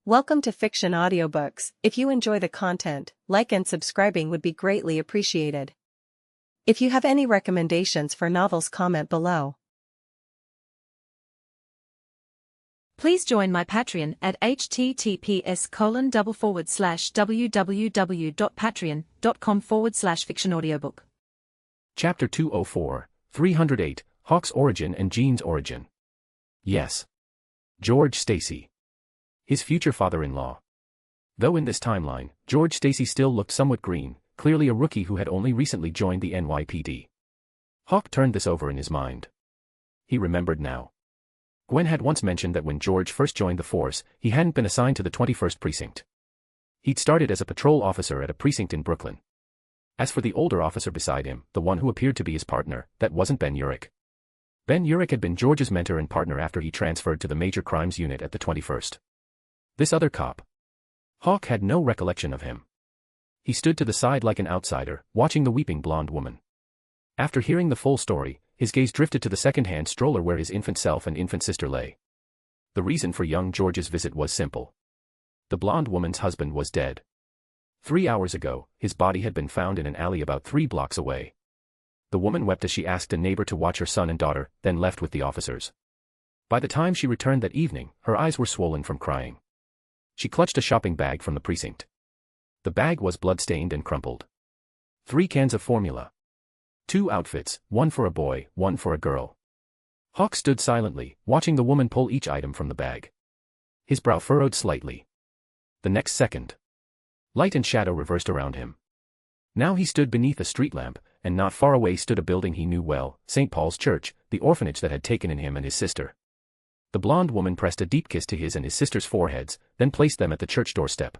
Welcome to Fiction Audiobooks. If you enjoy the content, like and subscribing would be greatly appreciated. If you have any recommendations for novels, comment below. Please join my Patreon at https://www.patreon.com/fictionaudiobook. Chapter 204, 308, Hawk's Origin and Jean's Origin. Yes. George Stacy. His future father-in-law. Though in this timeline, George Stacy still looked somewhat green, clearly a rookie who had only recently joined the NYPD. Hawk turned this over in his mind. He remembered now. Gwen had once mentioned that when George first joined the force, he hadn't been assigned to the 21st Precinct. He'd started as a patrol officer at a precinct in Brooklyn. As for the older officer beside him, the one who appeared to be his partner, that wasn't Ben Urich. Ben Urich had been George's mentor and partner after he transferred to the Major Crimes Unit at the 21st. This other cop. Hawk had no recollection of him. He stood to the side like an outsider, watching the weeping blonde woman. After hearing the full story, his gaze drifted to the second-hand stroller where his infant self and infant sister lay. The reason for young George's visit was simple. The blonde woman's husband was dead. 3 hours ago, his body had been found in an alley about 3 blocks away. The woman wept as she asked a neighbor to watch her son and daughter, then left with the officers. By the time she returned that evening, her eyes were swollen from crying. She clutched a shopping bag from the precinct. The bag was blood-stained and crumpled. 3 cans of formula. 2 outfits, one for a boy, one for a girl. Hawk stood silently, watching the woman pull each item from the bag. His brow furrowed slightly. The next second, light and shadow reversed around him. Now he stood beneath a street lamp, and not far away stood a building he knew well, St. Paul's Church, the orphanage that had taken in him and his sister. The blonde woman pressed a deep kiss to his and his sister's foreheads, then placed them at the church doorstep.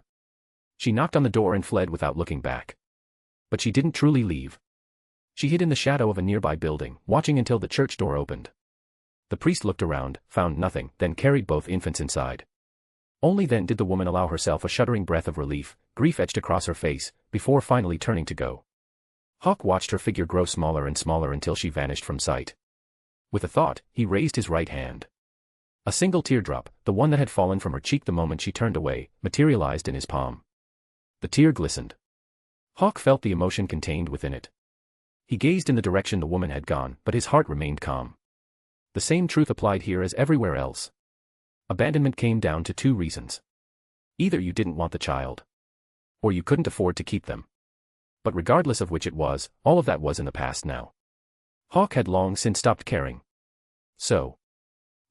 She knocked on the door and fled without looking back. But she didn't truly leave. She hid in the shadow of a nearby building, watching until the church door opened. The priest looked around, found nothing, then carried both infants inside. Only then did the woman allow herself a shuddering breath of relief, grief etched across her face, before finally turning to go. Hawk watched her figure grow smaller and smaller until she vanished from sight. With a thought, he raised his right hand. A single teardrop, the one that had fallen from her cheek the moment she turned away, materialized in his palm. The tear glistened. Hawk felt the emotion contained within it. He gazed in the direction the woman had gone, but his heart remained calm. The same truth applied here as everywhere else. Abandonment came down to 2 reasons. Either you didn't want the child, or you couldn't afford to keep them. But regardless of which it was, all of that was in the past now. Hawk had long since stopped caring. So,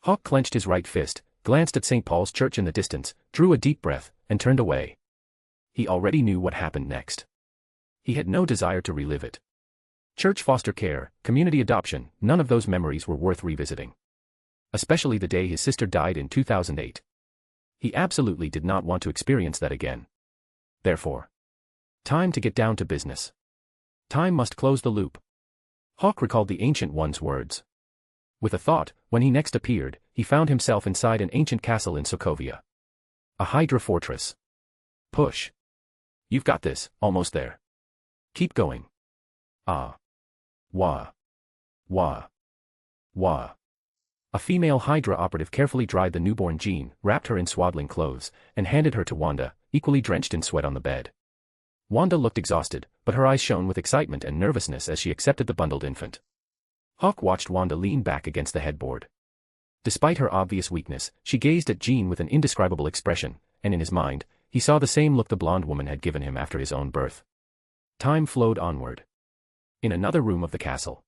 Hawk clenched his right fist, glanced at St. Paul's Church in the distance, drew a deep breath, and turned away. He already knew what happened next. He had no desire to relive it. Church foster care, community adoption, none of those memories were worth revisiting. Especially the day his sister died in 2008. He absolutely did not want to experience that again. Therefore, time to get down to business. Time must close the loop. Hawk recalled the Ancient One's words. With a thought, when he next appeared, he found himself inside an ancient castle in Sokovia. A Hydra fortress. Push. You've got this, almost there. Keep going. Ah. Wah. Wah. Wah. A female Hydra operative carefully dried the newborn Jean, wrapped her in swaddling clothes, and handed her to Wanda, equally drenched in sweat on the bed. Wanda looked exhausted, but her eyes shone with excitement and nervousness as she accepted the bundled infant. Hawk watched Wanda lean back against the headboard. Despite her obvious weakness, she gazed at Jean with an indescribable expression, and in his mind, he saw the same look the blonde woman had given him after his own birth. Time flowed onward. In another room of the castle,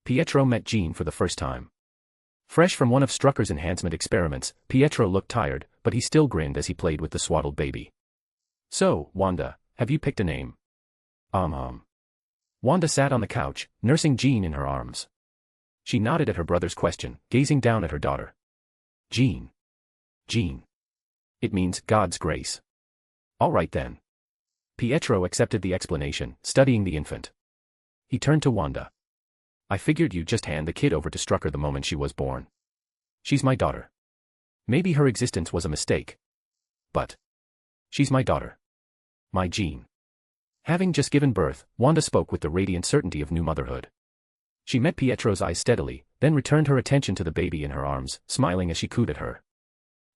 Pietro met Jean for the first time. Fresh from one of Strucker's enhancement experiments, Pietro looked tired, but he still grinned as he played with the swaddled baby. So, Wanda, have you picked a name? Wanda sat on the couch, nursing Jean in her arms. She nodded at her brother's question, gazing down at her daughter. Jean. Jean. It means God's grace. All right then. Pietro accepted the explanation, studying the infant. He turned to Wanda. I figured you'd just hand the kid over to Strucker the moment she was born. She's my daughter. Maybe her existence was a mistake. But she's my daughter. My Jean. Having just given birth, Wanda spoke with the radiant certainty of new motherhood. She met Pietro's eyes steadily, then returned her attention to the baby in her arms, smiling as she cooed at her.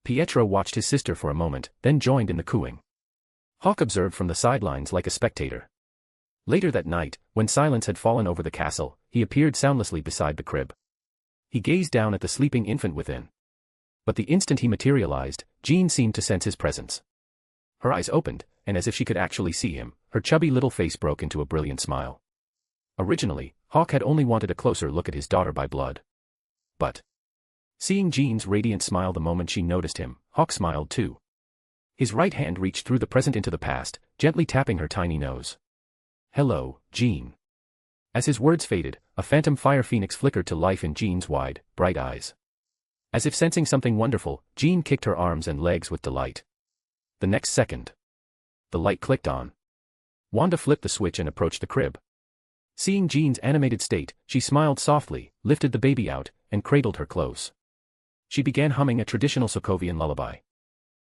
Pietro watched his sister for a moment, then joined in the cooing. Hawk observed from the sidelines like a spectator. Later that night, when silence had fallen over the castle, he appeared soundlessly beside the crib. He gazed down at the sleeping infant within. But the instant he materialized, Jean seemed to sense his presence. Her eyes opened, and as if she could actually see him, her chubby little face broke into a brilliant smile. Originally, Hawk had only wanted a closer look at his daughter by blood. But seeing Jean's radiant smile the moment she noticed him, Hawk smiled too. His right hand reached through the present into the past, gently tapping her tiny nose. "Hello, Jean." As his words faded, a phantom fire phoenix flickered to life in Jean's wide, bright eyes. As if sensing something wonderful, Jean kicked her arms and legs with delight. The next second, the light clicked on. Wanda flipped the switch and approached the crib. Seeing Jean's animated state, she smiled softly, lifted the baby out, and cradled her close. She began humming a traditional Sokovian lullaby.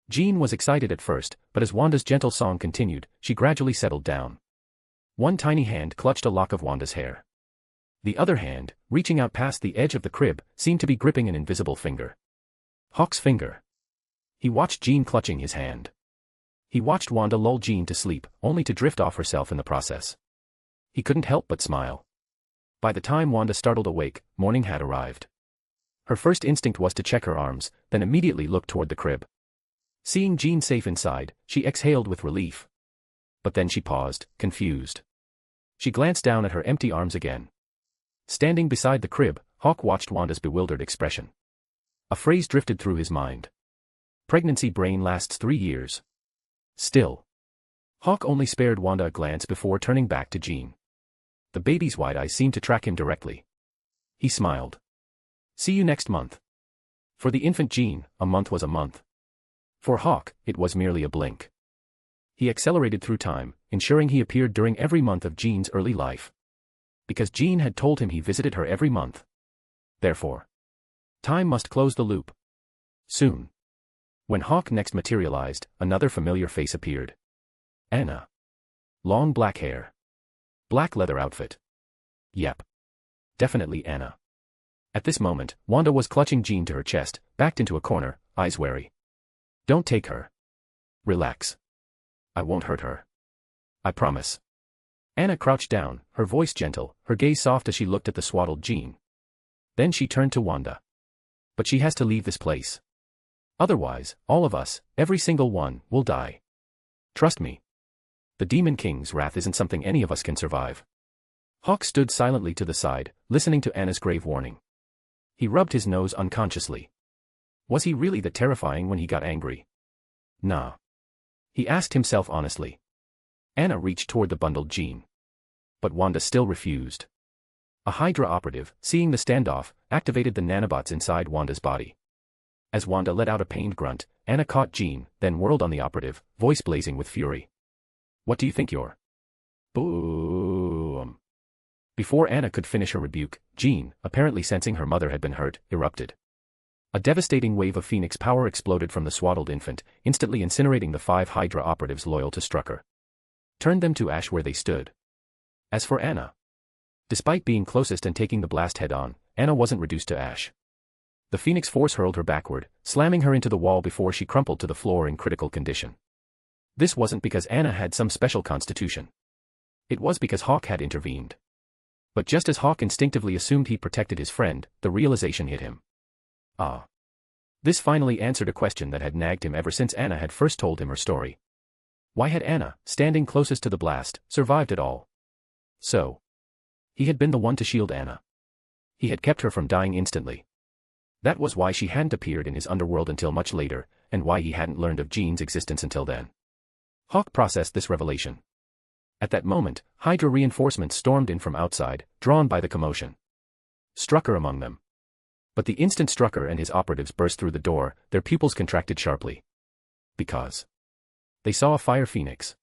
Jean was excited at first, but as Wanda's gentle song continued, she gradually settled down. One tiny hand clutched a lock of Wanda's hair. The other hand, reaching out past the edge of the crib, seemed to be gripping an invisible finger. Hawk's finger. He watched Jean clutching his hand. He watched Wanda lull Jean to sleep, only to drift off herself in the process. He couldn't help but smile. By the time Wanda startled awake, morning had arrived. Her first instinct was to check her arms, then immediately look toward the crib. Seeing Jean safe inside, she exhaled with relief. But then she paused, confused. She glanced down at her empty arms again. Standing beside the crib, Hawk watched Wanda's bewildered expression. A phrase drifted through his mind. Pregnancy brain lasts 3 years. Still. Hawk only spared Wanda a glance before turning back to Jean. The baby's wide eyes seemed to track him directly. He smiled. "See you next month." For the infant Jean, a month was a month. For Hawk, it was merely a blink. He accelerated through time, ensuring he appeared during every month of Jean's early life. Because Jean had told him he visited her every month. Therefore, time must close the loop. Soon. When Hawk next materialized, another familiar face appeared. Anna. Long black hair. Black leather outfit. Yep. Definitely Anna. At this moment, Wanda was clutching Jean to her chest, backed into a corner, eyes wary. "Don't take her. Relax. I won't hurt her. I promise." Anna crouched down, her voice gentle, her gaze soft as she looked at the swaddled Jean. Then she turned to Wanda. "But she has to leave this place. Otherwise, all of us, every single one, will die. Trust me. The Demon King's wrath isn't something any of us can survive." Hawk stood silently to the side, listening to Anna's grave warning. He rubbed his nose unconsciously. Was he really that terrifying when he got angry? Nah. He asked himself honestly. Anna reached toward the bundled Jean. But Wanda still refused. A Hydra operative, seeing the standoff, activated the nanobots inside Wanda's body. As Wanda let out a pained grunt, Anna caught Jean, then whirled on the operative, voice blazing with fury. "What do you think you're?" Boom. Before Anna could finish her rebuke, Jean, apparently sensing her mother had been hurt, erupted. A devastating wave of phoenix power exploded from the swaddled infant, instantly incinerating the 5 Hydra operatives loyal to Strucker. Turned them to ash where they stood. As for Anna, despite being closest and taking the blast head-on, Anna wasn't reduced to ash. The phoenix force hurled her backward, slamming her into the wall before she crumpled to the floor in critical condition. This wasn't because Anna had some special constitution. It was because Hawk had intervened. But just as Hawk instinctively assumed he protected his friend, the realization hit him. This finally answered a question that had nagged him ever since Anna had first told him her story. Why had Anna, standing closest to the blast, survived it all? So, he had been the one to shield Anna. He had kept her from dying instantly. That was why she hadn't appeared in his underworld until much later, and why he hadn't learned of Jean's existence until then. Hawk processed this revelation. At that moment, Hydra reinforcements stormed in from outside, drawn by the commotion. Strucker among them. But the instant Strucker and his operatives burst through the door, their pupils contracted sharply. Because they saw a fire phoenix.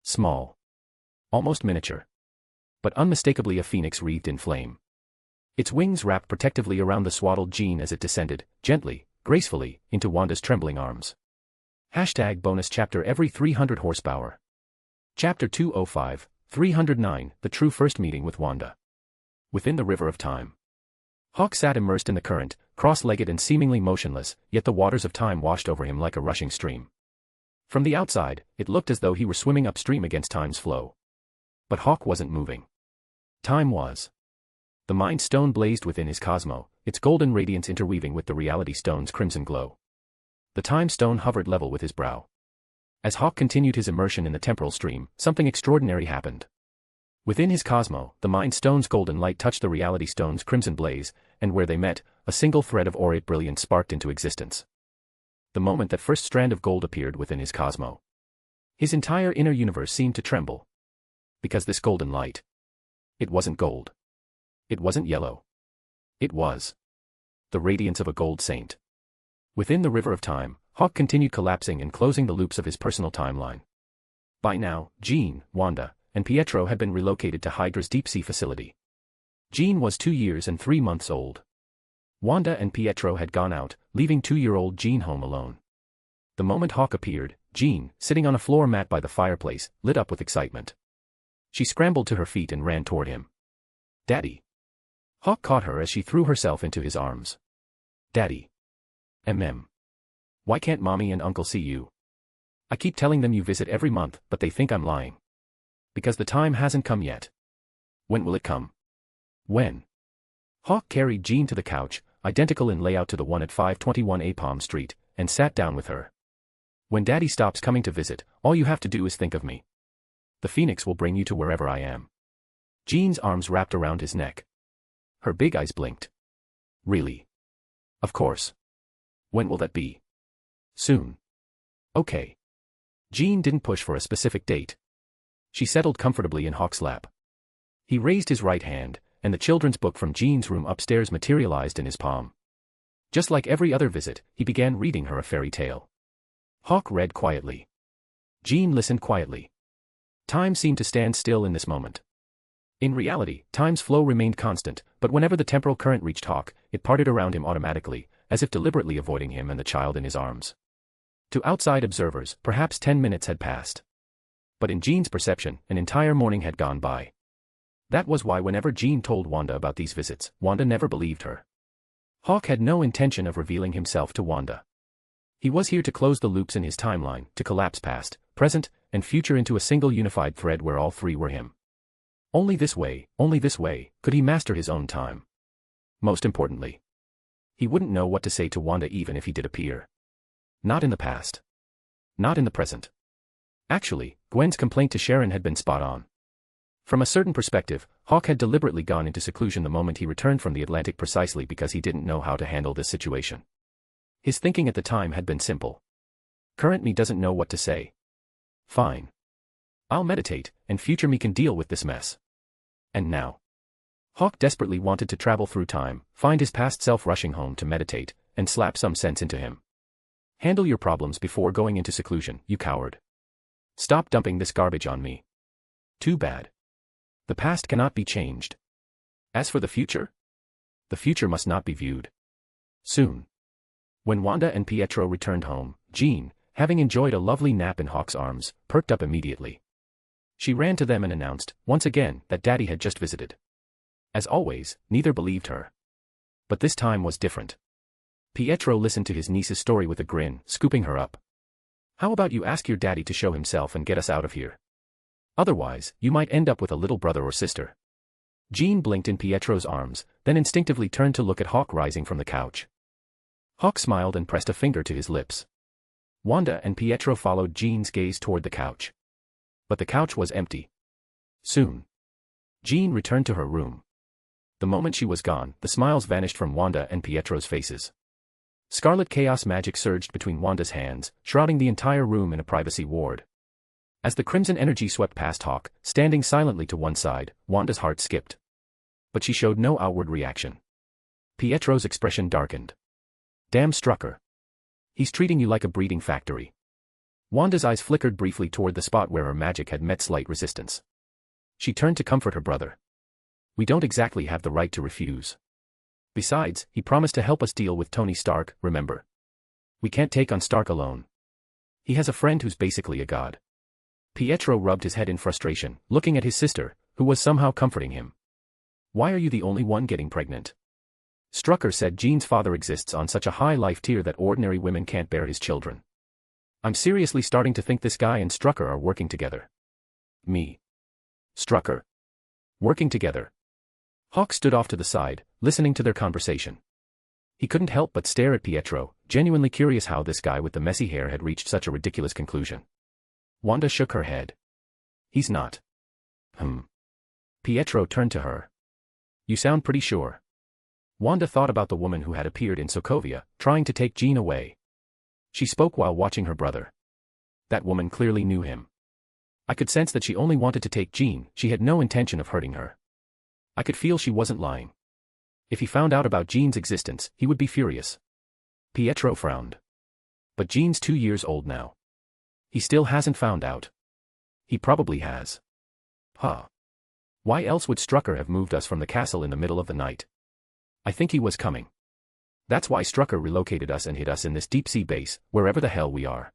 Small. Almost miniature. But unmistakably a phoenix wreathed in flame. Its wings wrapped protectively around the swaddled Jean as it descended, gently, gracefully, into Wanda's trembling arms. #bonus chapter every 300 horsepower. Chapter 205, 309, The True First Meeting with Wanda. Within the River of Time. Hawk sat immersed in the current, cross-legged and seemingly motionless, yet the waters of time washed over him like a rushing stream. From the outside, it looked as though he were swimming upstream against time's flow. But Hawk wasn't moving. Time was. The Mind Stone blazed within his cosmo, its golden radiance interweaving with the Reality Stone's crimson glow. The Time Stone hovered level with his brow. As Hawk continued his immersion in the temporal stream, something extraordinary happened. Within his cosmo, the Mind Stone's golden light touched the Reality Stone's crimson blaze, and where they met, a single thread of aureate brilliance sparked into existence. The moment that first strand of gold appeared within his cosmo, his entire inner universe seemed to tremble. Because this golden light, it wasn't gold. It wasn't yellow. It was the radiance of a gold saint. Within the river of time, Hawk continued collapsing and closing the loops of his personal timeline. By now, Jean, Wanda, and Pietro had been relocated to Hydra's deep-sea facility. Jean was 2 years and 3 months old. Wanda and Pietro had gone out, leaving 2-year-old Jean home alone. The moment Hawk appeared, Jean, sitting on a floor mat by the fireplace, lit up with excitement. She scrambled to her feet and ran toward him. "Daddy." Hawk caught her as she threw herself into his arms. "Daddy. Why can't Mommy and Uncle see you? I keep telling them you visit every month, but they think I'm lying. Because the time hasn't come yet. When will it come?" "When?" Hawk carried Jean to the couch, identical in layout to the one at 521A Palm Street, and sat down with her. "When Daddy stops coming to visit, all you have to do is think of me. The Phoenix will bring you to wherever I am." Jean's arms wrapped around his neck. Her big eyes blinked. "Really? Of course. When will that be?" "Soon." "Okay." Jean didn't push for a specific date. She settled comfortably in Hawk's lap. He raised his right hand, and the children's book from Jean's room upstairs materialized in his palm. Just like every other visit, he began reading her a fairy tale. Hawk read quietly. Jean listened quietly. Time seemed to stand still in this moment. In reality, time's flow remained constant, but whenever the temporal current reached Hawk, it parted around him automatically, as if deliberately avoiding him and the child in his arms. To outside observers, perhaps 10 minutes had passed. But in Jean's perception, an entire morning had gone by. That was why whenever Jean told Wanda about these visits, Wanda never believed her. Hawk had no intention of revealing himself to Wanda. He was here to close the loops in his timeline, to collapse past, present, and future into a single unified thread where all three were him. Only this way, could he master his own time. Most importantly, he wouldn't know what to say to Wanda even if he did appear. Not in the past. Not in the present. Actually, Gwen's complaint to Sharon had been spot on. From a certain perspective, Hawk had deliberately gone into seclusion the moment he returned from the Atlantic precisely because he didn't know how to handle this situation. His thinking at the time had been simple. Current me doesn't know what to say. Fine. I'll meditate, and future me can deal with this mess. And now. Hawk desperately wanted to travel through time, find his past self rushing home to meditate, and slap some sense into him. Handle your problems before going into seclusion, you coward. Stop dumping this garbage on me. Too bad. The past cannot be changed. As for the future must not be viewed. Soon. When Wanda and Pietro returned home, Jean, having enjoyed a lovely nap in Hawk's arms, perked up immediately. She ran to them and announced, once again, that Daddy had just visited. As always, neither believed her. But this time was different. Pietro listened to his niece's story with a grin, scooping her up. "How about you ask your daddy to show himself and get us out of here? Otherwise, you might end up with a little brother or sister." Jean blinked in Pietro's arms, then instinctively turned to look at Hawk rising from the couch. Hawk smiled and pressed a finger to his lips. Wanda and Pietro followed Jean's gaze toward the couch. But the couch was empty. Soon. Jean returned to her room. The moment she was gone, the smiles vanished from Wanda and Pietro's faces. Scarlet chaos magic surged between Wanda's hands, shrouding the entire room in a privacy ward. As the crimson energy swept past Hawk, standing silently to one side, Wanda's heart skipped. But she showed no outward reaction. Pietro's expression darkened. Damn struck her. He's treating you like a breeding factory. Wanda's eyes flickered briefly toward the spot where her magic had met slight resistance. She turned to comfort her brother. We don't exactly have the right to refuse. Besides, he promised to help us deal with Tony Stark, remember? We can't take on Stark alone. He has a friend who's basically a god. Pietro rubbed his head in frustration, looking at his sister, who was somehow comforting him. Why are you the only one getting pregnant? Strucker said Jean's father exists on such a high life tier that ordinary women can't bear his children. I'm seriously starting to think this guy and Strucker are working together. Me. Strucker. Working together. Hawk stood off to the side, listening to their conversation. He couldn't help but stare at Pietro, genuinely curious how this guy with the messy hair had reached such a ridiculous conclusion. Wanda shook her head. He's not. Pietro turned to her. You sound pretty sure. Wanda thought about the woman who had appeared in Sokovia, trying to take Jean away. She spoke while watching her brother. That woman clearly knew him. I could sense that she only wanted to take Jean, she had no intention of hurting her. I could feel she wasn't lying. If he found out about Jean's existence, he would be furious. Pietro frowned. But Jean's 2 years old now. He still hasn't found out. He probably has. Huh. Why else would Strucker have moved us from the castle in the middle of the night? I think he was coming. That's why Strucker relocated us and hid us in this deep-sea base, wherever the hell we are.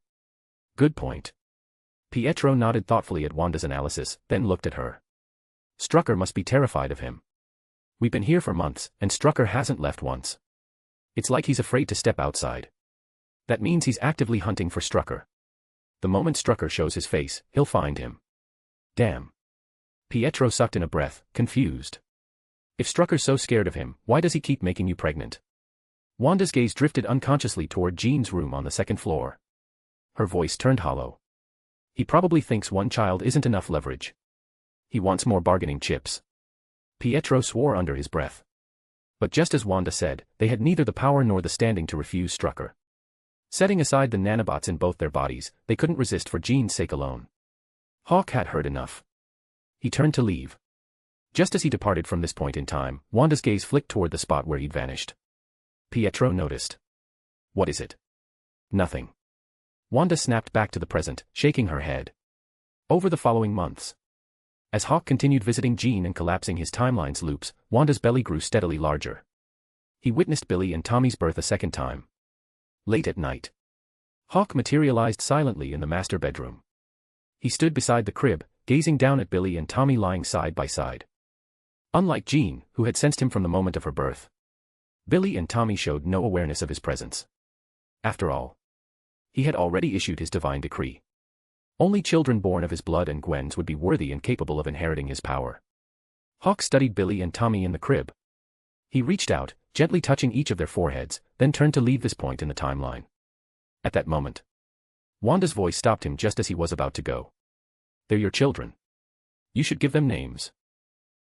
Good point. Pietro nodded thoughtfully at Wanda's analysis, then looked at her. Strucker must be terrified of him. We've been here for months, and Strucker hasn't left once. It's like he's afraid to step outside. That means he's actively hunting for Strucker. The moment Strucker shows his face, he'll find him. Damn. Pietro sucked in a breath, confused. If Strucker's so scared of him, why does he keep making you pregnant? Wanda's gaze drifted unconsciously toward Jean's room on the second floor. Her voice turned hollow. He probably thinks one child isn't enough leverage. He wants more bargaining chips. Pietro swore under his breath. But just as Wanda said, they had neither the power nor the standing to refuse Strucker. Setting aside the nanobots in both their bodies, they couldn't resist for Jean's sake alone. Hawk had heard enough. He turned to leave. Just as he departed from this point in time, Wanda's gaze flicked toward the spot where he'd vanished. Pietro noticed. What is it? Nothing. Wanda snapped back to the present, shaking her head. Over the following months, as Hawk continued visiting Jean and collapsing his timeline's loops, Wanda's belly grew steadily larger. He witnessed Billy and Tommy's birth a second time. Late at night, Hawk materialized silently in the master bedroom. He stood beside the crib, gazing down at Billy and Tommy lying side by side. Unlike Jean, who had sensed him from the moment of her birth, Billy and Tommy showed no awareness of his presence. After all, he had already issued his divine decree. Only children born of his blood and Gwen's would be worthy and capable of inheriting his power. Hawk studied Billy and Tommy in the crib. He reached out, gently touching each of their foreheads, then turned to leave this point in the timeline. At that moment, Wanda's voice stopped him just as he was about to go. They're your children. You should give them names.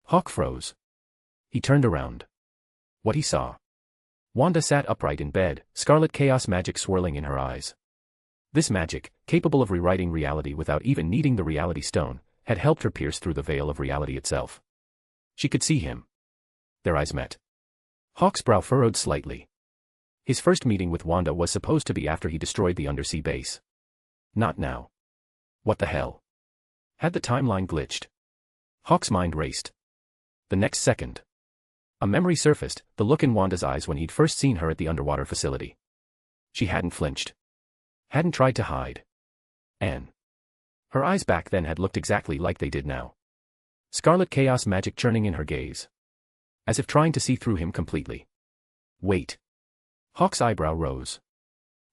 Hawk froze. He turned around. What he saw. Wanda sat upright in bed, scarlet chaos magic swirling in her eyes. This magic, capable of rewriting reality without even needing the reality stone, had helped her pierce through the veil of reality itself. She could see him. Their eyes met. Hawk's brow furrowed slightly. His first meeting with Wanda was supposed to be after he destroyed the undersea base. Not now. What the hell? Had the timeline glitched? Hawk's mind raced. The next second, a memory surfaced, the look in Wanda's eyes when he'd first seen her at the underwater facility. She hadn't flinched. Hadn't tried to hide. And her eyes back then had looked exactly like they did now. Scarlet chaos magic churning in her gaze. As if trying to see through him completely. Wait. Hawk's eyebrow rose.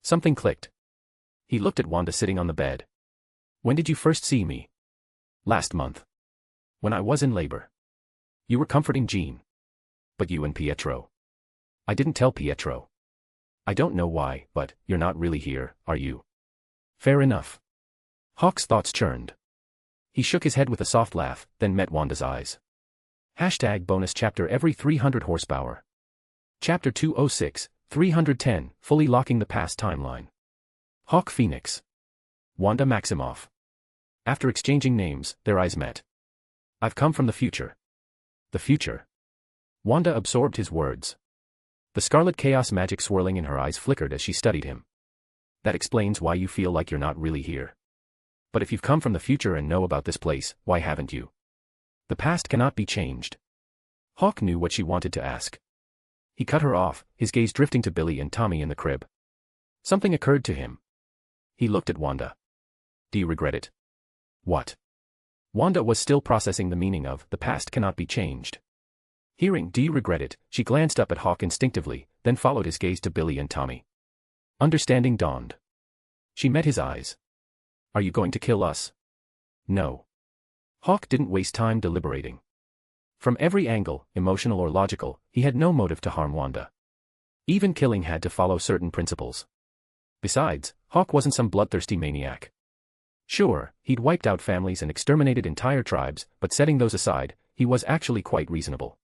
Something clicked. He looked at Wanda sitting on the bed. When did you first see me? Last month. When I was in labor. You were comforting Jean. But you and Pietro. I didn't tell Pietro. I don't know why, but you're not really here, are you? Fair enough. Hawk's thoughts churned. He shook his head with a soft laugh, then met Wanda's eyes. Hashtag bonus chapter every 300 horsepower. Chapter 206, 310, fully locking the past timeline. Hawk Phoenix. Wanda Maximoff. After exchanging names, their eyes met. I've come from the future. The future. Wanda absorbed his words. The scarlet chaos magic swirling in her eyes flickered as she studied him. That explains why you feel like you're not really here. But if you've come from the future and know about this place, why haven't you? The past cannot be changed. Hawk knew what she wanted to ask. He cut her off, his gaze drifting to Billy and Tommy in the crib. Something occurred to him. He looked at Wanda. Do you regret it? What? Wanda was still processing the meaning of the past cannot be changed. Hearing, "Do you regret it?" she glanced up at Hawk instinctively, then followed his gaze to Billy and Tommy. Understanding dawned. She met his eyes. "Are you going to kill us?" "No." Hawk didn't waste time deliberating. From every angle, emotional or logical, he had no motive to harm Wanda. Even killing had to follow certain principles. Besides, Hawk wasn't some bloodthirsty maniac. Sure, he'd wiped out families and exterminated entire tribes, but setting those aside, he was actually quite reasonable.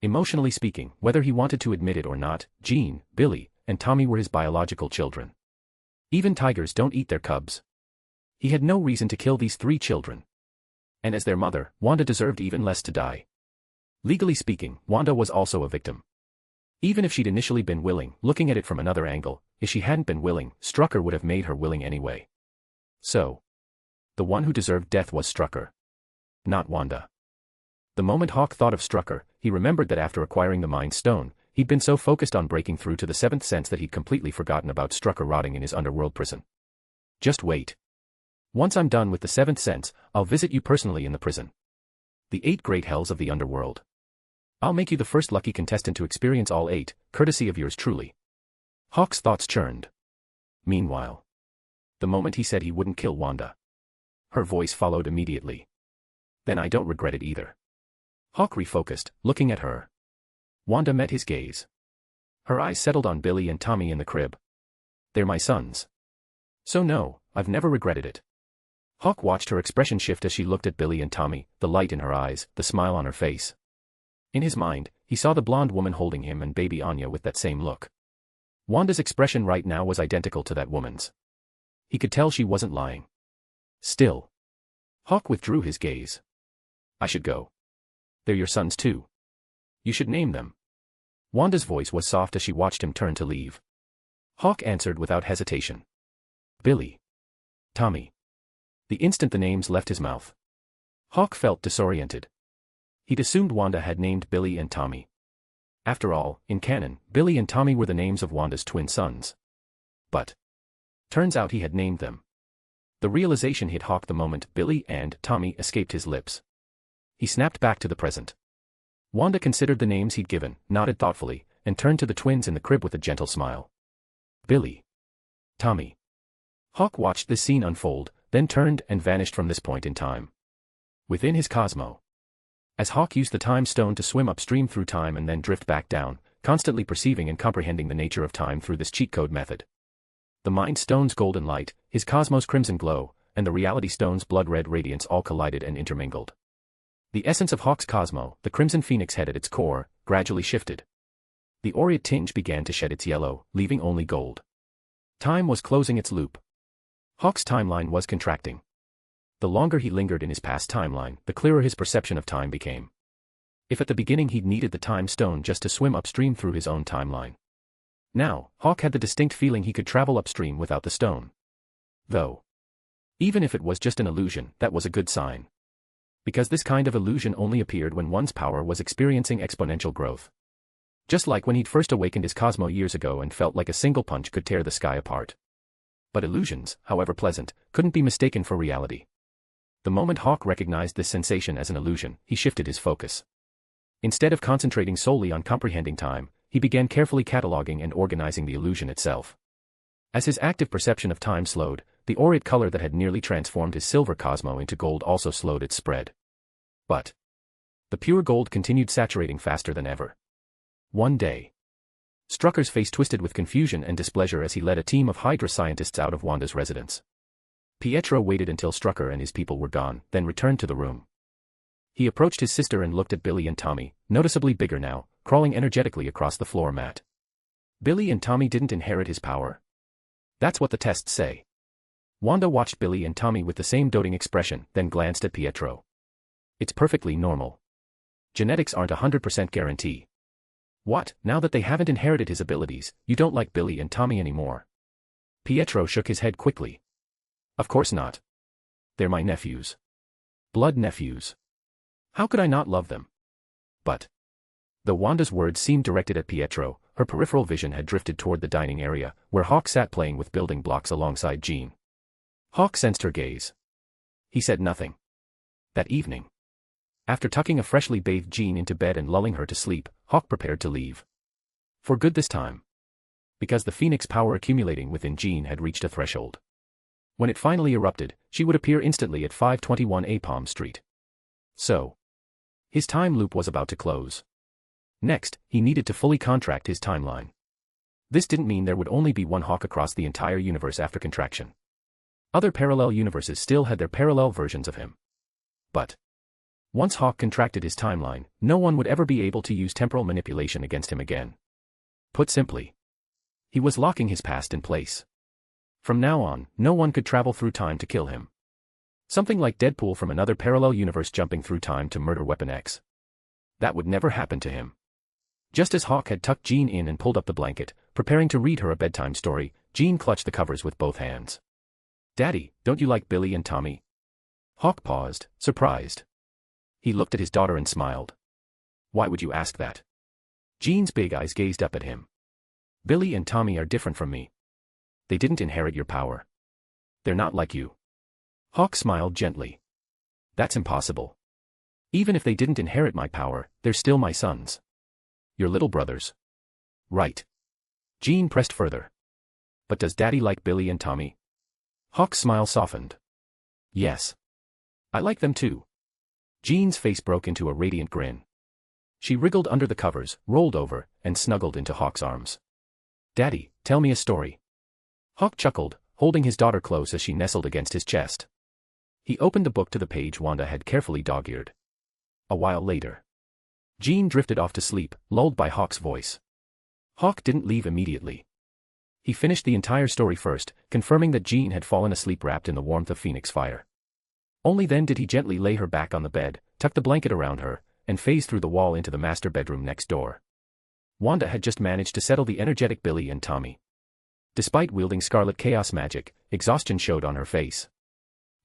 Emotionally speaking, whether he wanted to admit it or not, Jean, Billy, and Tommy were his biological children. Even tigers don't eat their cubs. He had no reason to kill these 3 children. And as their mother, Wanda deserved even less to die. Legally speaking, Wanda was also a victim. Even if she'd initially been willing, looking at it from another angle, if she hadn't been willing, Strucker would have made her willing anyway. So, the one who deserved death was Strucker, not Wanda. The moment Hawk thought of Strucker, he remembered that after acquiring the Mind Stone, he'd been so focused on breaking through to the 7th sense that he'd completely forgotten about Strucker rotting in his underworld prison. "Just wait. Once I'm done with the 7th sense, I'll visit you personally in the prison. The 8 great hells of the underworld. I'll make you the first lucky contestant to experience all 8, courtesy of yours truly." Hawk's thoughts churned. Meanwhile, the moment he said he wouldn't kill Wanda, her voice followed immediately. "Then I don't regret it either." Hawk refocused, looking at her. Wanda met his gaze. Her eyes settled on Billy and Tommy in the crib. "They're my sons. So no, I've never regretted it." Hawk watched her expression shift as she looked at Billy and Tommy, the light in her eyes, the smile on her face. In his mind, he saw the blonde woman holding him and baby Anya with that same look. Wanda's expression right now was identical to that woman's. He could tell she wasn't lying. Still, Hawk withdrew his gaze. "I should go. They're your sons too. You should name them." Wanda's voice was soft as she watched him turn to leave. Hawk answered without hesitation. "Billy. Tommy." The instant the names left his mouth, Hawk felt disoriented. He'd assumed Wanda had named Billy and Tommy. After all, in canon, Billy and Tommy were the names of Wanda's twin sons. But turns out he had named them. The realization hit Hawk the moment Billy and Tommy escaped his lips. He snapped back to the present. Wanda considered the names he'd given, nodded thoughtfully, and turned to the twins in the crib with a gentle smile. "Billy. Tommy." Hawk watched this scene unfold, then turned and vanished from this point in time. Within his cosmo. As Hawk used the time stone to swim upstream through time and then drift back down, constantly perceiving and comprehending the nature of time through this cheat code method. The Mind Stone's golden light, his cosmos' crimson glow, and the Reality Stone's blood-red radiance all collided and intermingled. The essence of Hawk's cosmo, the crimson phoenix head at its core, gradually shifted. The aureate tinge began to shed its yellow, leaving only gold. Time was closing its loop. Hawk's timeline was contracting. The longer he lingered in his past timeline, the clearer his perception of time became. If at the beginning he'd needed the time stone just to swim upstream through his own timeline, now, Hawk had the distinct feeling he could travel upstream without the stone. Though, even if it was just an illusion, that was a good sign. Because this kind of illusion only appeared when one's power was experiencing exponential growth. Just like when he'd first awakened his cosmo years ago and felt like a single punch could tear the sky apart. But illusions, however pleasant, couldn't be mistaken for reality. The moment Hawk recognized this sensation as an illusion, he shifted his focus. Instead of concentrating solely on comprehending time, he began carefully cataloging and organizing the illusion itself. As his active perception of time slowed, the aureate color that had nearly transformed his silver cosmo into gold also slowed its spread. But the pure gold continued saturating faster than ever. One day, Strucker's face twisted with confusion and displeasure as he led a team of Hydra scientists out of Wanda's residence. Pietro waited until Strucker and his people were gone, then returned to the room. He approached his sister and looked at Billy and Tommy, noticeably bigger now, crawling energetically across the floor mat. Billy and Tommy didn't inherit his power. That's what the tests say. Wanda watched Billy and Tommy with the same doting expression, then glanced at Pietro. It's perfectly normal. Genetics aren't a 100% guarantee. What, now that they haven't inherited his abilities, you don't like Billy and Tommy anymore? Pietro shook his head quickly. Of course not. They're my nephews. Blood nephews. How could I not love them? But though Wanda's words seemed directed at Pietro, her peripheral vision had drifted toward the dining area, where Hawk sat playing with building blocks alongside Jean. Hawk sensed her gaze. He said nothing. That evening, After tucking a freshly bathed Jean into bed and lulling her to sleep, Hawk prepared to leave. For good this time. Because the phoenix power accumulating within Jean had reached a threshold. When it finally erupted, she would appear instantly at 521 Palm Street. So, his time loop was about to close. Next, he needed to fully contract his timeline. This didn't mean there would only be one Hawk across the entire universe after contraction. Other parallel universes still had their parallel versions of him. But once Hawk contracted his timeline, no one would ever be able to use temporal manipulation against him again. Put simply, he was locking his past in place. From now on, no one could travel through time to kill him. Something like Deadpool from another parallel universe jumping through time to murder Weapon X. That would never happen to him. Just as Hawk had tucked Jean in and pulled up the blanket, preparing to read her a bedtime story, Jean clutched the covers with both hands. "Daddy, don't you like Billy and Tommy?" Hawk paused, surprised. He looked at his daughter and smiled. "Why would you ask that?" Jean's big eyes gazed up at him. "Billy and Tommy are different from me. They didn't inherit your power. They're not like you." Hawk smiled gently. "That's impossible. Even if they didn't inherit my power, they're still my sons. Your little brothers." "Right." Jean pressed further. "But does Daddy like Billy and Tommy?" Hawk's smile softened. "Yes. I like them too." Jean's face broke into a radiant grin. She wriggled under the covers, rolled over, and snuggled into Hawk's arms. "Daddy, tell me a story." Hawk chuckled, holding his daughter close as she nestled against his chest. He opened the book to the page Wanda had carefully dog-eared. A while later, Jean drifted off to sleep, lulled by Hawk's voice. Hawk didn't leave immediately. He finished the entire story first, confirming that Jean had fallen asleep wrapped in the warmth of Phoenix fire. Only then did he gently lay her back on the bed, tuck the blanket around her, and phase through the wall into the master bedroom next door. Wanda had just managed to settle the energetic Billy and Tommy. Despite wielding scarlet chaos magic, exhaustion showed on her face.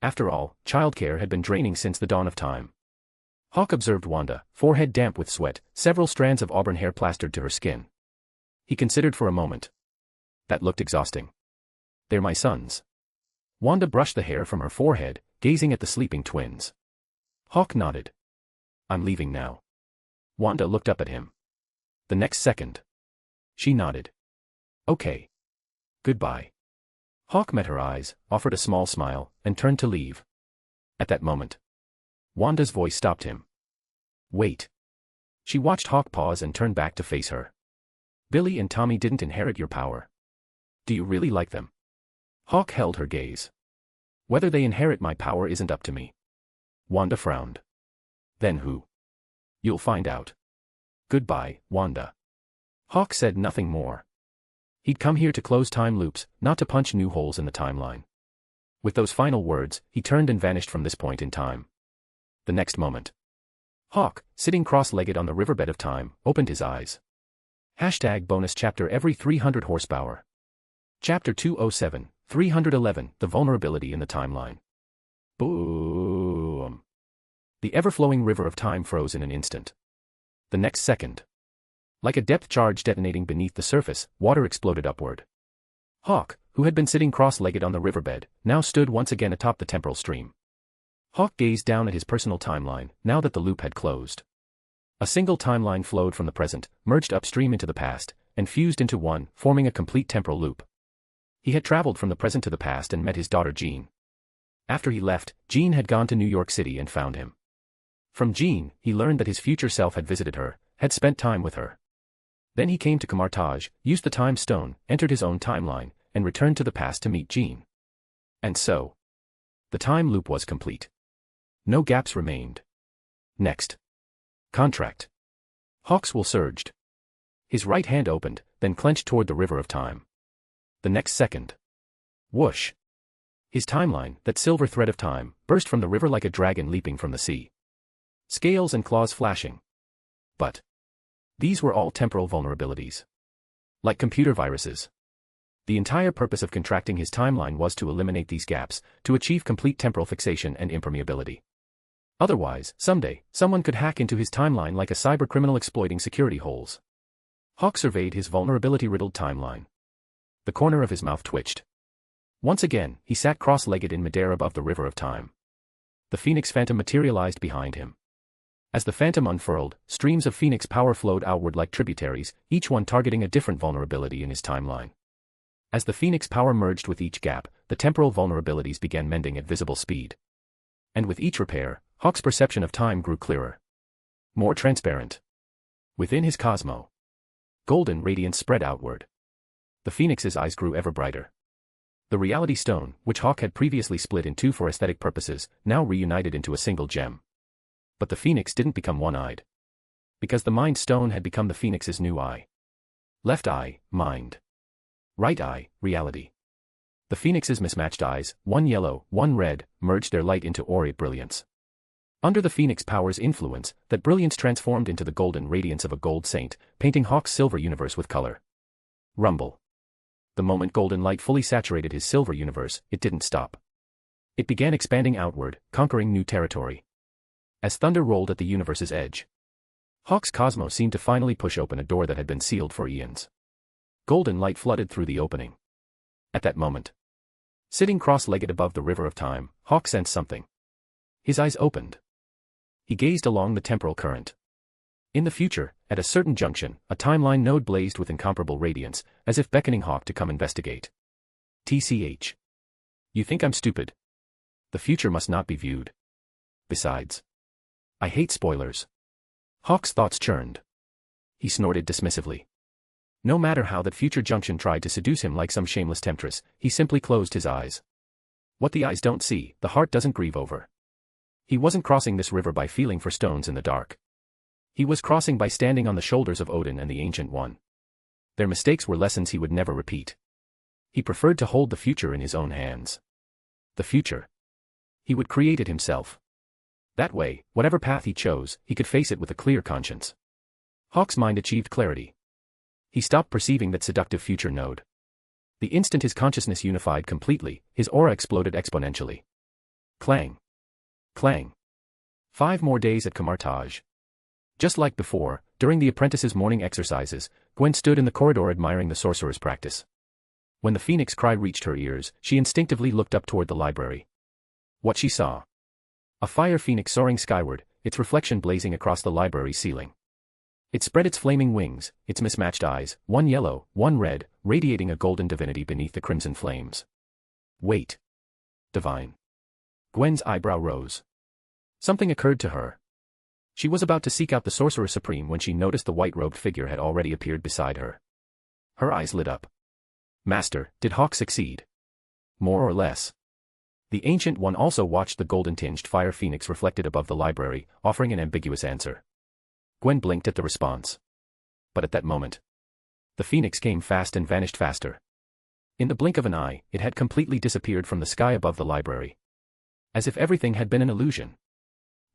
After all, childcare had been draining since the dawn of time. Hawk observed Wanda, forehead damp with sweat, several strands of auburn hair plastered to her skin. He considered for a moment. That looked exhausting. "They're my sons." Wanda brushed the hair from her forehead, gazing at the sleeping twins. Hawk nodded. "I'm leaving now." Wanda looked up at him. The next second, she nodded. "Okay. Goodbye." Hawk met her eyes, offered a small smile, and turned to leave. At that moment, Wanda's voice stopped him. "Wait." She watched Hawk pause and turn back to face her. "Billy and Tommy didn't inherit your power. Do you really like them?" Hawk held her gaze. "Whether they inherit my power isn't up to me." Wanda frowned. "Then who?" "You'll find out." "Goodbye, Wanda." Hawk said nothing more. He'd come here to close time loops, not to punch new holes in the timeline. With those final words, he turned and vanished from this point in time. The next moment, Hawk, sitting cross-legged on the riverbed of time, opened his eyes. #bonus chapter every 300 horsepower. Chapter 207, 311, The Vulnerability in the Timeline. Boom. The ever-flowing river of time froze in an instant. The next second, like a depth charge detonating beneath the surface, water exploded upward. Hawk, who had been sitting cross-legged on the riverbed, now stood once again atop the temporal stream. Hawk gazed down at his personal timeline, now that the loop had closed. A single timeline flowed from the present, merged upstream into the past, and fused into one, forming a complete temporal loop. He had traveled from the present to the past and met his daughter Jean. After he left, Jean had gone to New York City and found him. From Jean, he learned that his future self had visited her, had spent time with her. Then he came to Kamartaj, used the time stone, entered his own timeline, and returned to the past to meet Jean. And so, the time loop was complete. No gaps remained. Next. Contract. Hawk's will surged. His right hand opened, then clenched toward the river of time. The next second. Whoosh. His timeline, that silver thread of time, burst from the river like a dragon leaping from the sea. Scales and claws flashing. But these were all temporal vulnerabilities. Like computer viruses. The entire purpose of contracting his timeline was to eliminate these gaps, to achieve complete temporal fixation and impermeability. Otherwise, someday, someone could hack into his timeline like a cybercriminal exploiting security holes. Hawk surveyed his vulnerability-riddled timeline. The corner of his mouth twitched. Once again, he sat cross-legged in midair above the river of time. The Phoenix Phantom materialized behind him. As the phantom unfurled, streams of Phoenix power flowed outward like tributaries, each one targeting a different vulnerability in his timeline. As the Phoenix power merged with each gap, the temporal vulnerabilities began mending at visible speed. And with each repair, Hawk's perception of time grew clearer. More transparent. Within his cosmo, golden radiance spread outward. The Phoenix's eyes grew ever brighter. The reality stone, which Hawk had previously split in two for aesthetic purposes, now reunited into a single gem. But the Phoenix didn't become one-eyed. Because the Mind Stone had become the Phoenix's new eye. Left eye, mind. Right eye, reality. The Phoenix's mismatched eyes, one yellow, one red, merged their light into aureate brilliance. Under the Phoenix power's influence, that brilliance transformed into the golden radiance of a gold saint, painting Hawk's silver universe with color. Rumble. The moment golden light fully saturated his silver universe, it didn't stop. It began expanding outward, conquering new territory. As thunder rolled at the universe's edge, Hawk's cosmos seemed to finally push open a door that had been sealed for eons. Golden light flooded through the opening. At that moment, sitting cross-legged above the river of time, Hawk sensed something. His eyes opened. He gazed along the temporal current. In the future, at a certain junction, a timeline node blazed with incomparable radiance, as if beckoning Hawk to come investigate. TCH. You think I'm stupid? The future must not be viewed. Besides, I hate spoilers. Hawk's thoughts churned. He snorted dismissively. No matter how that future junction tried to seduce him like some shameless temptress, he simply closed his eyes. What the eyes don't see, the heart doesn't grieve over. He wasn't crossing this river by feeling for stones in the dark. He was crossing by standing on the shoulders of Odin and the Ancient One. Their mistakes were lessons he would never repeat. He preferred to hold the future in his own hands. The future. He would create it himself. That way, whatever path he chose, he could face it with a clear conscience. Hawk's mind achieved clarity. He stopped perceiving that seductive future node. The instant his consciousness unified completely, his aura exploded exponentially. Clang. Clang. 5 more days at Camartage. Just like before, during the apprentice's morning exercises, Gwen stood in the corridor admiring the sorcerer's practice. When the Phoenix cry reached her ears, she instinctively looked up toward the library. What she saw? A fire phoenix soaring skyward, its reflection blazing across the library's ceiling. It spread its flaming wings, its mismatched eyes, one yellow, one red, radiating a golden divinity beneath the crimson flames. Wait. Divine. Gwen's eyebrow rose. Something occurred to her. She was about to seek out the Sorcerer Supreme when she noticed the white-robed figure had already appeared beside her. Her eyes lit up. Master, did Hawk succeed? More or less. The Ancient One also watched the golden-tinged fire phoenix reflected above the library, offering an ambiguous answer. Gwen blinked at the response. But at that moment, the phoenix came fast and vanished faster. In the blink of an eye, it had completely disappeared from the sky above the library. As if everything had been an illusion.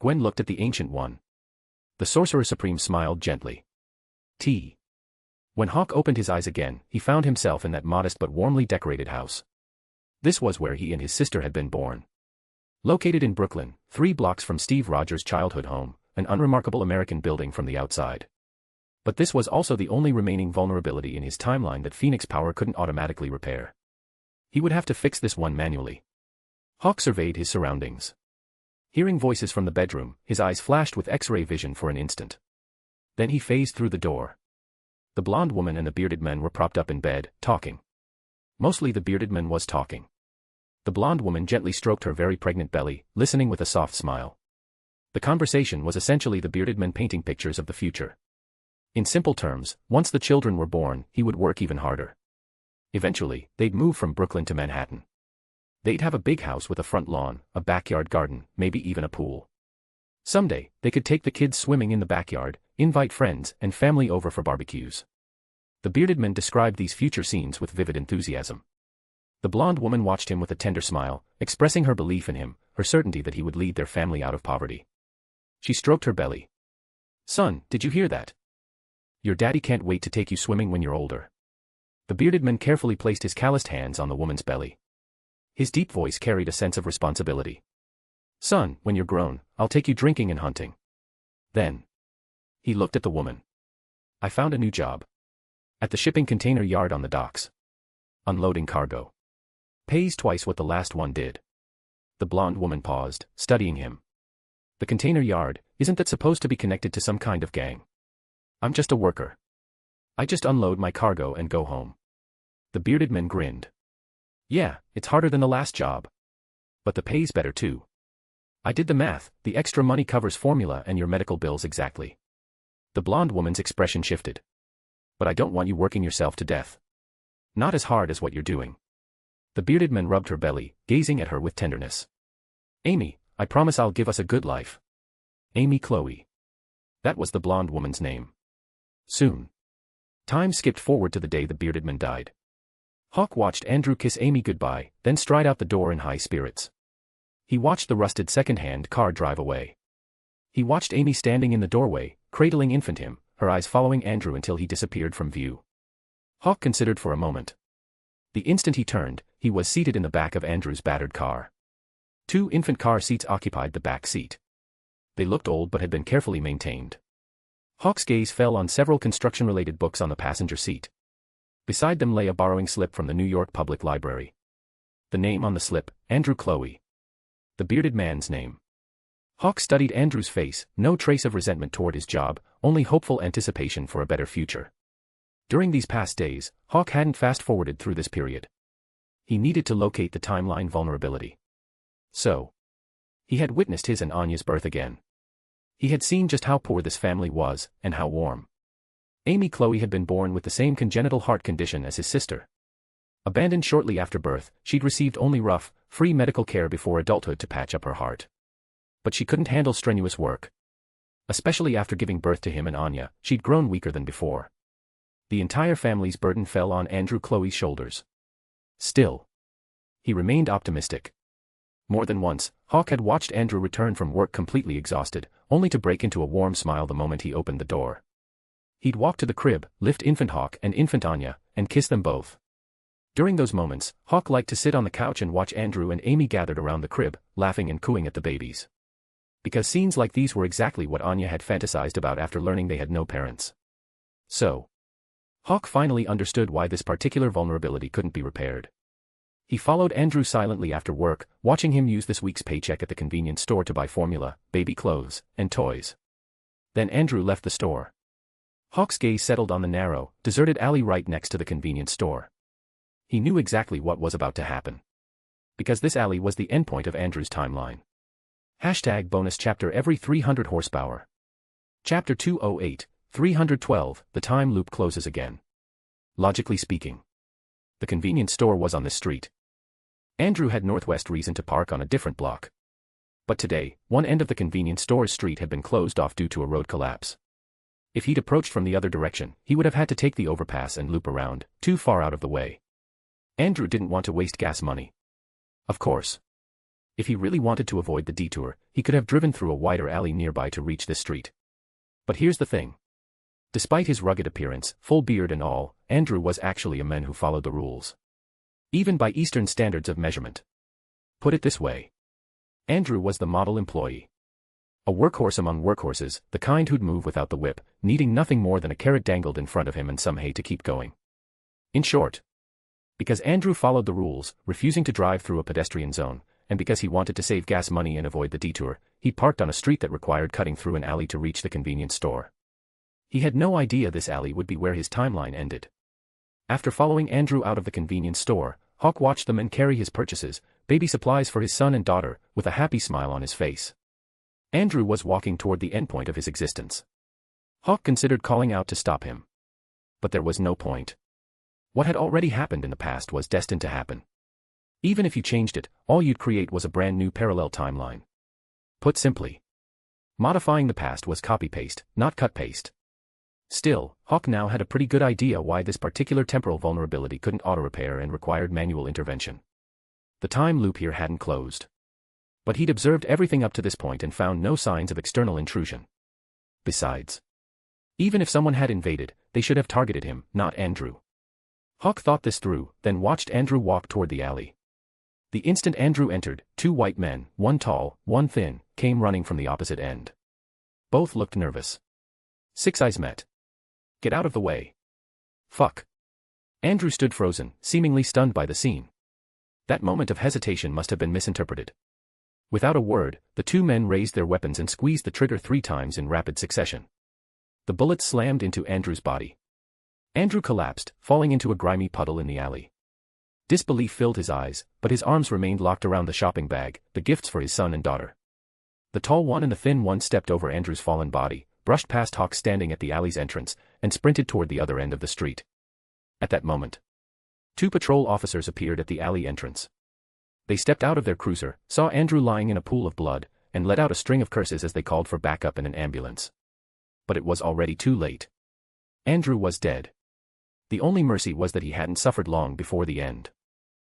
Gwen looked at the Ancient One. The Sorcerer Supreme smiled gently. When Hawk opened his eyes again, he found himself in that modest but warmly decorated house. This was where he and his sister had been born. Located in Brooklyn, 3 blocks from Steve Rogers' childhood home, an unremarkable American building from the outside. But this was also the only remaining vulnerability in his timeline that Phoenix power couldn't automatically repair. He would have to fix this one manually. Hawk surveyed his surroundings. Hearing voices from the bedroom, his eyes flashed with X-ray vision for an instant. Then he phased through the door. The blonde woman and the bearded man were propped up in bed, talking. Mostly the bearded man was talking. The blonde woman gently stroked her very pregnant belly, listening with a soft smile. The conversation was essentially the bearded man painting pictures of the future. In simple terms, once the children were born, he would work even harder. Eventually, they'd move from Brooklyn to Manhattan. They'd have a big house with a front lawn, a backyard garden, maybe even a pool. Someday, they could take the kids swimming in the backyard, invite friends and family over for barbecues. The bearded man described these future scenes with vivid enthusiasm. The blonde woman watched him with a tender smile, expressing her belief in him, her certainty that he would lead their family out of poverty. She stroked her belly. Son, did you hear that? Your daddy can't wait to take you swimming when you're older. The bearded man carefully placed his calloused hands on the woman's belly. His deep voice carried a sense of responsibility. Son, when you're grown, I'll take you drinking and hunting. Then. He looked at the woman. I found a new job. At the shipping container yard on the docks. Unloading cargo. Pays twice what the last one did. The blonde woman paused, studying him. The container yard, isn't that supposed to be connected to some kind of gang? I'm just a worker. I just unload my cargo and go home. The bearded man grinned. Yeah, it's harder than the last job. But the pay's better too. I did the math, the extra money covers formula and your medical bills exactly. The blonde woman's expression shifted. But I don't want you working yourself to death. Not as hard as what you're doing. The bearded man rubbed her belly, gazing at her with tenderness. Amy, I promise I'll give us a good life. Amy Chloe. That was the blonde woman's name. Soon. Time skipped forward to the day the bearded man died. Hawk watched Andrew kiss Amy goodbye, then stride out the door in high spirits. He watched the rusted second-hand car drive away. He watched Amy standing in the doorway, cradling infant him, her eyes following Andrew until he disappeared from view. Hawk considered for a moment. The instant he turned, he was seated in the back of Andrew's battered car. 2 infant car seats occupied the back seat. They looked old but had been carefully maintained. Hawk's gaze fell on several construction-related books on the passenger seat. Beside them lay a borrowing slip from the New York Public Library. The name on the slip, Andrew Chloe. The bearded man's name. Hawk studied Andrew's face, no trace of resentment toward his job, only hopeful anticipation for a better future. During these past days, Hawk hadn't fast-forwarded through this period. He needed to locate the timeline vulnerability. So. He had witnessed his and Anya's birth again. He had seen just how poor this family was, and how warm. Amy Chloe had been born with the same congenital heart condition as his sister. Abandoned shortly after birth, she'd received only rough, free medical care before adulthood to patch up her heart. But she couldn't handle strenuous work. Especially after giving birth to him and Anya, she'd grown weaker than before. The entire family's burden fell on Andrew Chloe's shoulders. Still. He remained optimistic. More than once, Hawk had watched Andrew return from work completely exhausted, only to break into a warm smile the moment he opened the door. He'd walk to the crib, lift infant Hawk and infant Anya, and kiss them both. During those moments, Hawk liked to sit on the couch and watch Andrew and Amy gathered around the crib, laughing and cooing at the babies. Because scenes like these were exactly what Anya had fantasized about after learning they had no parents. So. Hawk finally understood why this particular vulnerability couldn't be repaired. He followed Andrew silently after work, watching him use this week's paycheck at the convenience store to buy formula, baby clothes, and toys. Then Andrew left the store. Hawk's gaze settled on the narrow, deserted alley right next to the convenience store. He knew exactly what was about to happen. Because this alley was the endpoint of Andrew's timeline. Hashtag bonus chapter every 300 horsepower. Chapter 208, 312, the time loop closes again. Logically speaking. The convenience store was on this street. Andrew had northwest reason to park on a different block. But today, one end of the convenience store's street had been closed off due to a road collapse. If he'd approached from the other direction, he would have had to take the overpass and loop around, too far out of the way. Andrew didn't want to waste gas money. Of course. If he really wanted to avoid the detour, he could have driven through a wider alley nearby to reach this street. But here's the thing. Despite his rugged appearance, full beard and all, Andrew was actually a man who followed the rules. Even by Eastern standards of measurement. Put it this way. Andrew was the model employee. A workhorse among workhorses, the kind who'd move without the whip, needing nothing more than a carrot dangled in front of him and some hay to keep going. In short. Because Andrew followed the rules, refusing to drive through a pedestrian zone, and because he wanted to save gas money and avoid the detour, he parked on a street that required cutting through an alley to reach the convenience store. He had no idea this alley would be where his timeline ended. After following Andrew out of the convenience store, Hawk watched the man carry his purchases, baby supplies for his son and daughter, with a happy smile on his face. Andrew was walking toward the endpoint of his existence. Hawk considered calling out to stop him. But there was no point. What had already happened in the past was destined to happen. Even if you changed it, all you'd create was a brand new parallel timeline. Put simply. Modifying the past was copy-paste, not cut-paste. Still, Hawk now had a pretty good idea why this particular temporal vulnerability couldn't auto-repair and required manual intervention. The time loop here hadn't closed. But he'd observed everything up to this point and found no signs of external intrusion. Besides, even if someone had invaded, they should have targeted him, not Andrew. Hawk thought this through, then watched Andrew walk toward the alley. The instant Andrew entered, 2 white men, one tall, one thin, came running from the opposite end. Both looked nervous. 6 eyes met. Get out of the way. Fuck. Andrew stood frozen, seemingly stunned by the scene. That moment of hesitation must have been misinterpreted. Without a word, the two men raised their weapons and squeezed the trigger 3 times in rapid succession. The bullets slammed into Andrew's body. Andrew collapsed, falling into a grimy puddle in the alley. Disbelief filled his eyes, but his arms remained locked around the shopping bag, the gifts for his son and daughter. The tall one and the thin one stepped over Andrew's fallen body, brushed past Hawk standing at the alley's entrance, and sprinted toward the other end of the street. At that moment, 2 patrol officers appeared at the alley entrance. They stepped out of their cruiser, saw Andrew lying in a pool of blood, and let out a string of curses as they called for backup and an ambulance. But it was already too late. Andrew was dead. The only mercy was that he hadn't suffered long before the end.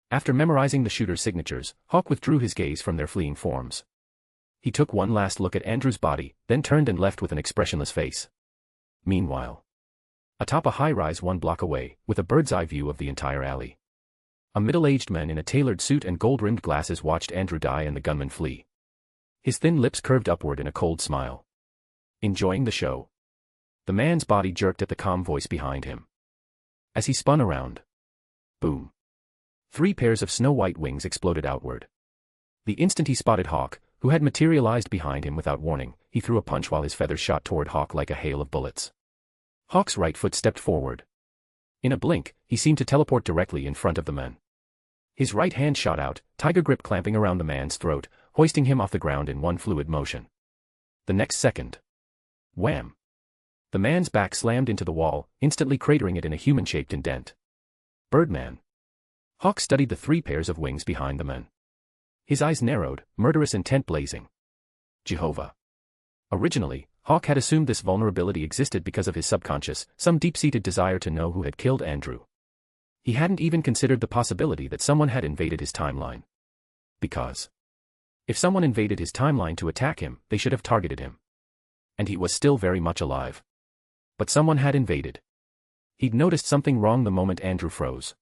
After memorizing the shooter's signatures, Hawk withdrew his gaze from their fleeing forms. He took one last look at Andrew's body, then turned and left with an expressionless face. Meanwhile, atop a high-rise 1 block away, with a bird's-eye view of the entire alley, a middle-aged man in a tailored suit and gold-rimmed glasses watched Andrew die and the gunman flee. His thin lips curved upward in a cold smile. Enjoying the show? The man's body jerked at the calm voice behind him. As he spun around, boom! 3 pairs of snow-white wings exploded outward. The instant he spotted Hawk, who had materialized behind him without warning, he threw a punch while his feathers shot toward Hawk like a hail of bullets. Hawk's right foot stepped forward. In a blink, he seemed to teleport directly in front of the man. His right hand shot out, tiger grip clamping around the man's throat, hoisting him off the ground in one fluid motion. The next second, wham! The man's back slammed into the wall, instantly cratering it in a human-shaped indent. Birdman. Hawk studied the 3 pairs of wings behind the man. His eyes narrowed, murderous intent blazing. Jehovah. Originally, Hawk had assumed this vulnerability existed because of his subconscious, some deep-seated desire to know who had killed Andrew. He hadn't even considered the possibility that someone had invaded his timeline. Because if someone invaded his timeline to attack him, they should have targeted him. And he was still very much alive. But someone had invaded. He'd noticed something wrong the moment Andrew froze.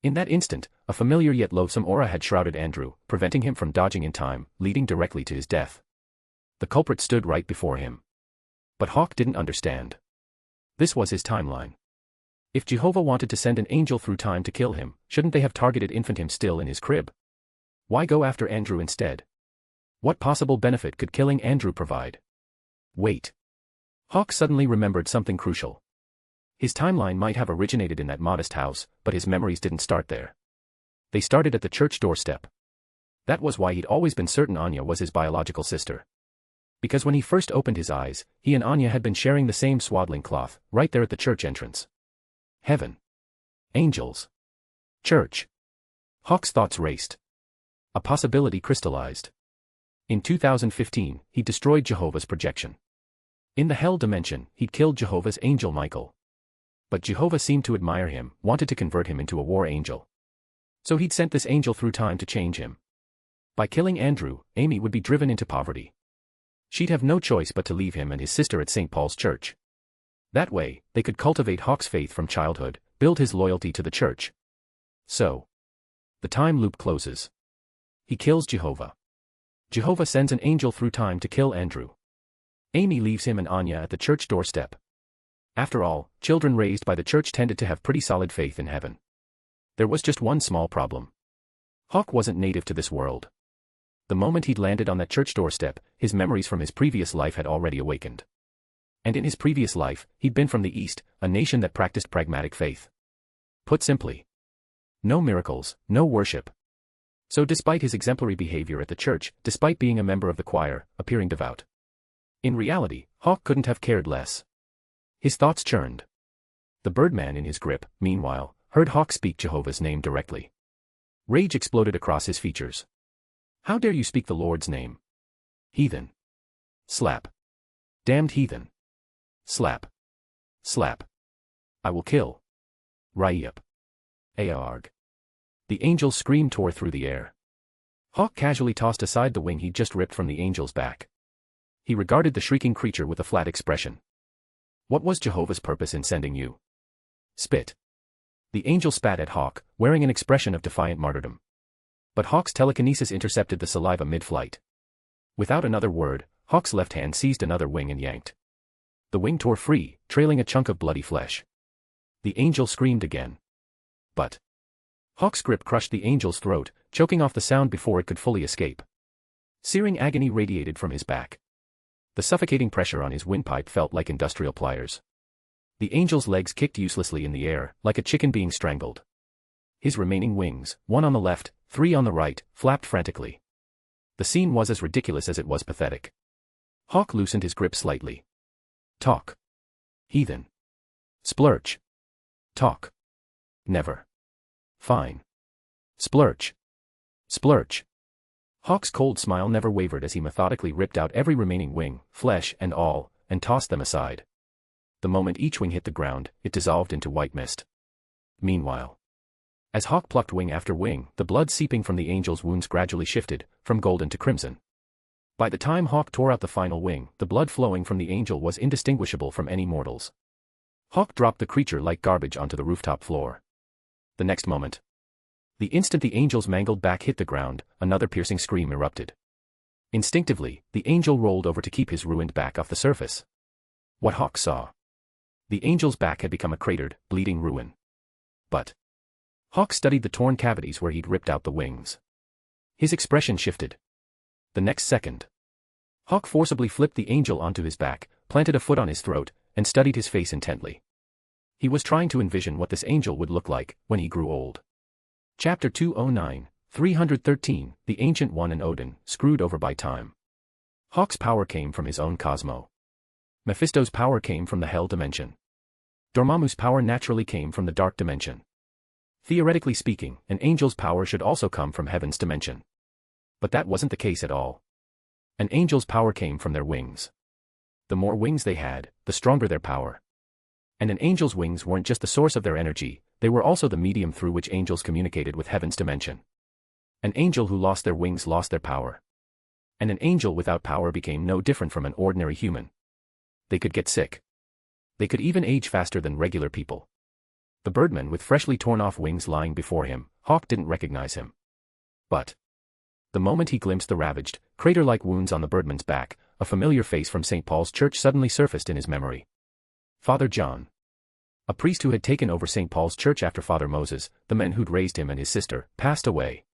In that instant, a familiar yet loathsome aura had shrouded Andrew, preventing him from dodging in time, leading directly to his death. The culprit stood right before him. But Hawk didn't understand. This was his timeline. If Jehovah wanted to send an angel through time to kill him, shouldn't they have targeted infant him still in his crib? Why go after Andrew instead? What possible benefit could killing Andrew provide? Wait. Hawk suddenly remembered something crucial. His timeline might have originated in that modest house, but his memories didn't start there. They started at the church doorstep. That was why he'd always been certain Anya was his biological sister. Because when he first opened his eyes, he and Anya had been sharing the same swaddling cloth, right there at the church entrance. Heaven. Angels. Church. Hawk's thoughts raced. A possibility crystallized. In 2015, he destroyed Jehovah's projection. In the hell dimension, he'd killed Jehovah's angel Michael. But Jehovah seemed to admire him, wanted to convert him into a war angel. So he'd sent this angel through time to change him. By killing Andrew, Amy would be driven into poverty. She'd have no choice but to leave him and his sister at St. Paul's Church. That way, they could cultivate Hawk's faith from childhood, build his loyalty to the church. So, the time loop closes. He kills Jehovah. Jehovah sends an angel through time to kill Andrew. Amy leaves him and Anya at the church doorstep. After all, children raised by the church tended to have pretty solid faith in heaven. There was just one small problem. Hawk wasn't native to this world. The moment he'd landed on that church doorstep, his memories from his previous life had already awakened. And in his previous life, he'd been from the East, a nation that practiced pragmatic faith. Put simply, no miracles, no worship. So despite his exemplary behavior at the church, despite being a member of the choir, appearing devout, in reality, Hawk couldn't have cared less. His thoughts churned. The Birdman in his grip, meanwhile, heard Hawk speak Jehovah's name directly. Rage exploded across his features. How dare you speak the Lord's name? Heathen. Slap. Damned heathen. Slap. Slap. I will kill. Ryup. Aarg. The angel's scream tore through the air. Hawk casually tossed aside the wing he'd just ripped from the angel's back. He regarded the shrieking creature with a flat expression. What was Jehovah's purpose in sending you? Spit. The angel spat at Hawk, wearing an expression of defiant martyrdom. But Hawk's telekinesis intercepted the saliva mid-flight. Without another word, Hawk's left hand seized another wing and yanked. The wing tore free, trailing a chunk of bloody flesh. The angel screamed again. But Hawk's grip crushed the angel's throat, choking off the sound before it could fully escape. Searing agony radiated from his back. The suffocating pressure on his windpipe felt like industrial pliers. The angel's legs kicked uselessly in the air, like a chicken being strangled. His remaining wings, 1 on the left, 3 on the right, flapped frantically. The scene was as ridiculous as it was pathetic. Hawk loosened his grip slightly. Talk. Heathen. Splurge. Talk. Never. Fine. Splurge. Splurge. Hawk's cold smile never wavered as he methodically ripped out every remaining wing, flesh and all, and tossed them aside. The moment each wing hit the ground, it dissolved into white mist. Meanwhile, as Hawk plucked wing after wing, the blood seeping from the angel's wounds gradually shifted, from golden to crimson. By the time Hawk tore out the final wing, the blood flowing from the angel was indistinguishable from any mortal's. Hawk dropped the creature like garbage onto the rooftop floor. The next moment, the instant the angel's mangled back hit the ground, another piercing scream erupted. Instinctively, the angel rolled over to keep his ruined back off the surface. What Hawk saw. The angel's back had become a cratered, bleeding ruin. But Hawk studied the torn cavities where he'd ripped out the wings. His expression shifted. The next second, Hawk forcibly flipped the angel onto his back, planted a foot on his throat, and studied his face intently. He was trying to envision what this angel would look like when he grew old. Chapter 209, 313, The Ancient One and Odin, Screwed Over by Time. Hawk's power came from his own cosmo. Mephisto's power came from the Hell dimension. Dormammu's power naturally came from the Dark dimension. Theoretically speaking, an angel's power should also come from Heaven's dimension. But that wasn't the case at all. An angel's power came from their wings. The more wings they had, the stronger their power. And an angel's wings weren't just the source of their energy, they were also the medium through which angels communicated with Heaven's dimension. An angel who lost their wings lost their power. And an angel without power became no different from an ordinary human. They could get sick. They could even age faster than regular people. The birdman with freshly torn off wings lying before him, Hawk didn't recognize him. But the moment he glimpsed the ravaged, crater-like wounds on the birdman's back, a familiar face from St. Paul's Church suddenly surfaced in his memory. Father John. A priest who had taken over St. Paul's Church after Father Moses, the men who'd raised him and his sister, passed away.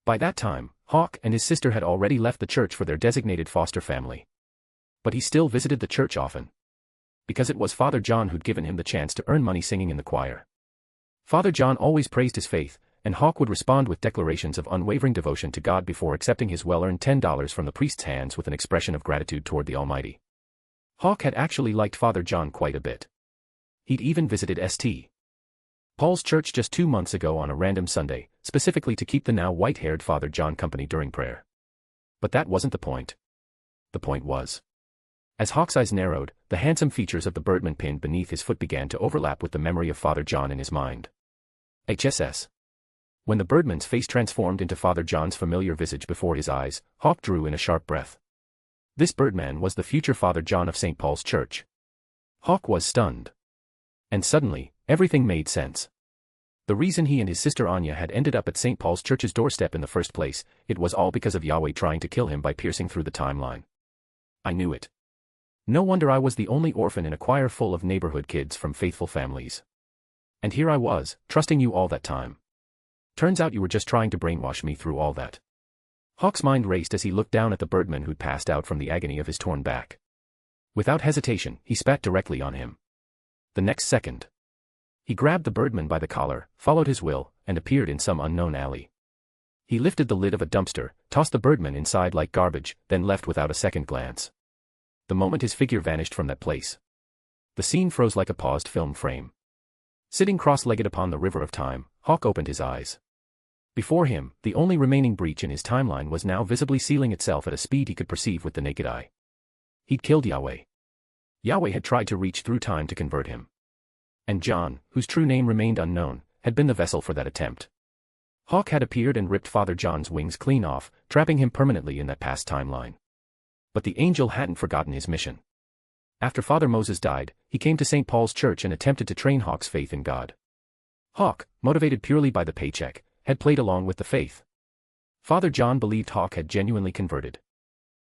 By that time, Hawk and his sister had already left the church for their designated foster family. But he still visited the church often. Because it was Father John who'd given him the chance to earn money singing in the choir. Father John always praised his faith, and Hawk would respond with declarations of unwavering devotion to God before accepting his well-earned $10 from the priest's hands with an expression of gratitude toward the Almighty. Hawk had actually liked Father John quite a bit. He'd even visited St. Paul's Church just 2 months ago on a random Sunday, specifically to keep the now white-haired Father John company during prayer. But that wasn't the point. The point was, as Hawk's eyes narrowed, the handsome features of the birdman pinned beneath his foot began to overlap with the memory of Father John in his mind. HSS. When the birdman's face transformed into Father John's familiar visage before his eyes, Hawk drew in a sharp breath. This birdman was the future Father John of St. Paul's Church. Hawk was stunned. And suddenly, everything made sense. The reason he and his sister Anya had ended up at St. Paul's Church's doorstep in the first place, it was all because of Yahweh trying to kill him by piercing through the timeline. I knew it. No wonder I was the only orphan in a choir full of neighborhood kids from faithful families. And here I was, trusting you all that time. Turns out you were just trying to brainwash me through all that. Hawk's mind raced as he looked down at the birdman who'd passed out from the agony of his torn back. Without hesitation, he spat directly on him. The next second, he grabbed the birdman by the collar, followed his will, and appeared in some unknown alley. He lifted the lid of a dumpster, tossed the birdman inside like garbage, then left without a second glance. The moment his figure vanished from that place, the scene froze like a paused film frame. Sitting cross-legged upon the river of time, Hawk opened his eyes. Before him, the only remaining breach in his timeline was now visibly sealing itself at a speed he could perceive with the naked eye. He'd killed Yahweh. Yahweh had tried to reach through time to convert him. And John, whose true name remained unknown, had been the vessel for that attempt. Hawk had appeared and ripped Father John's wings clean off, trapping him permanently in that past timeline. But the angel hadn't forgotten his mission. After Father Moses died, he came to St. Paul's Church and attempted to train Hawk's faith in God. Hawk, motivated purely by the paycheck, had played along with the faith. Father John believed Hawk had genuinely converted.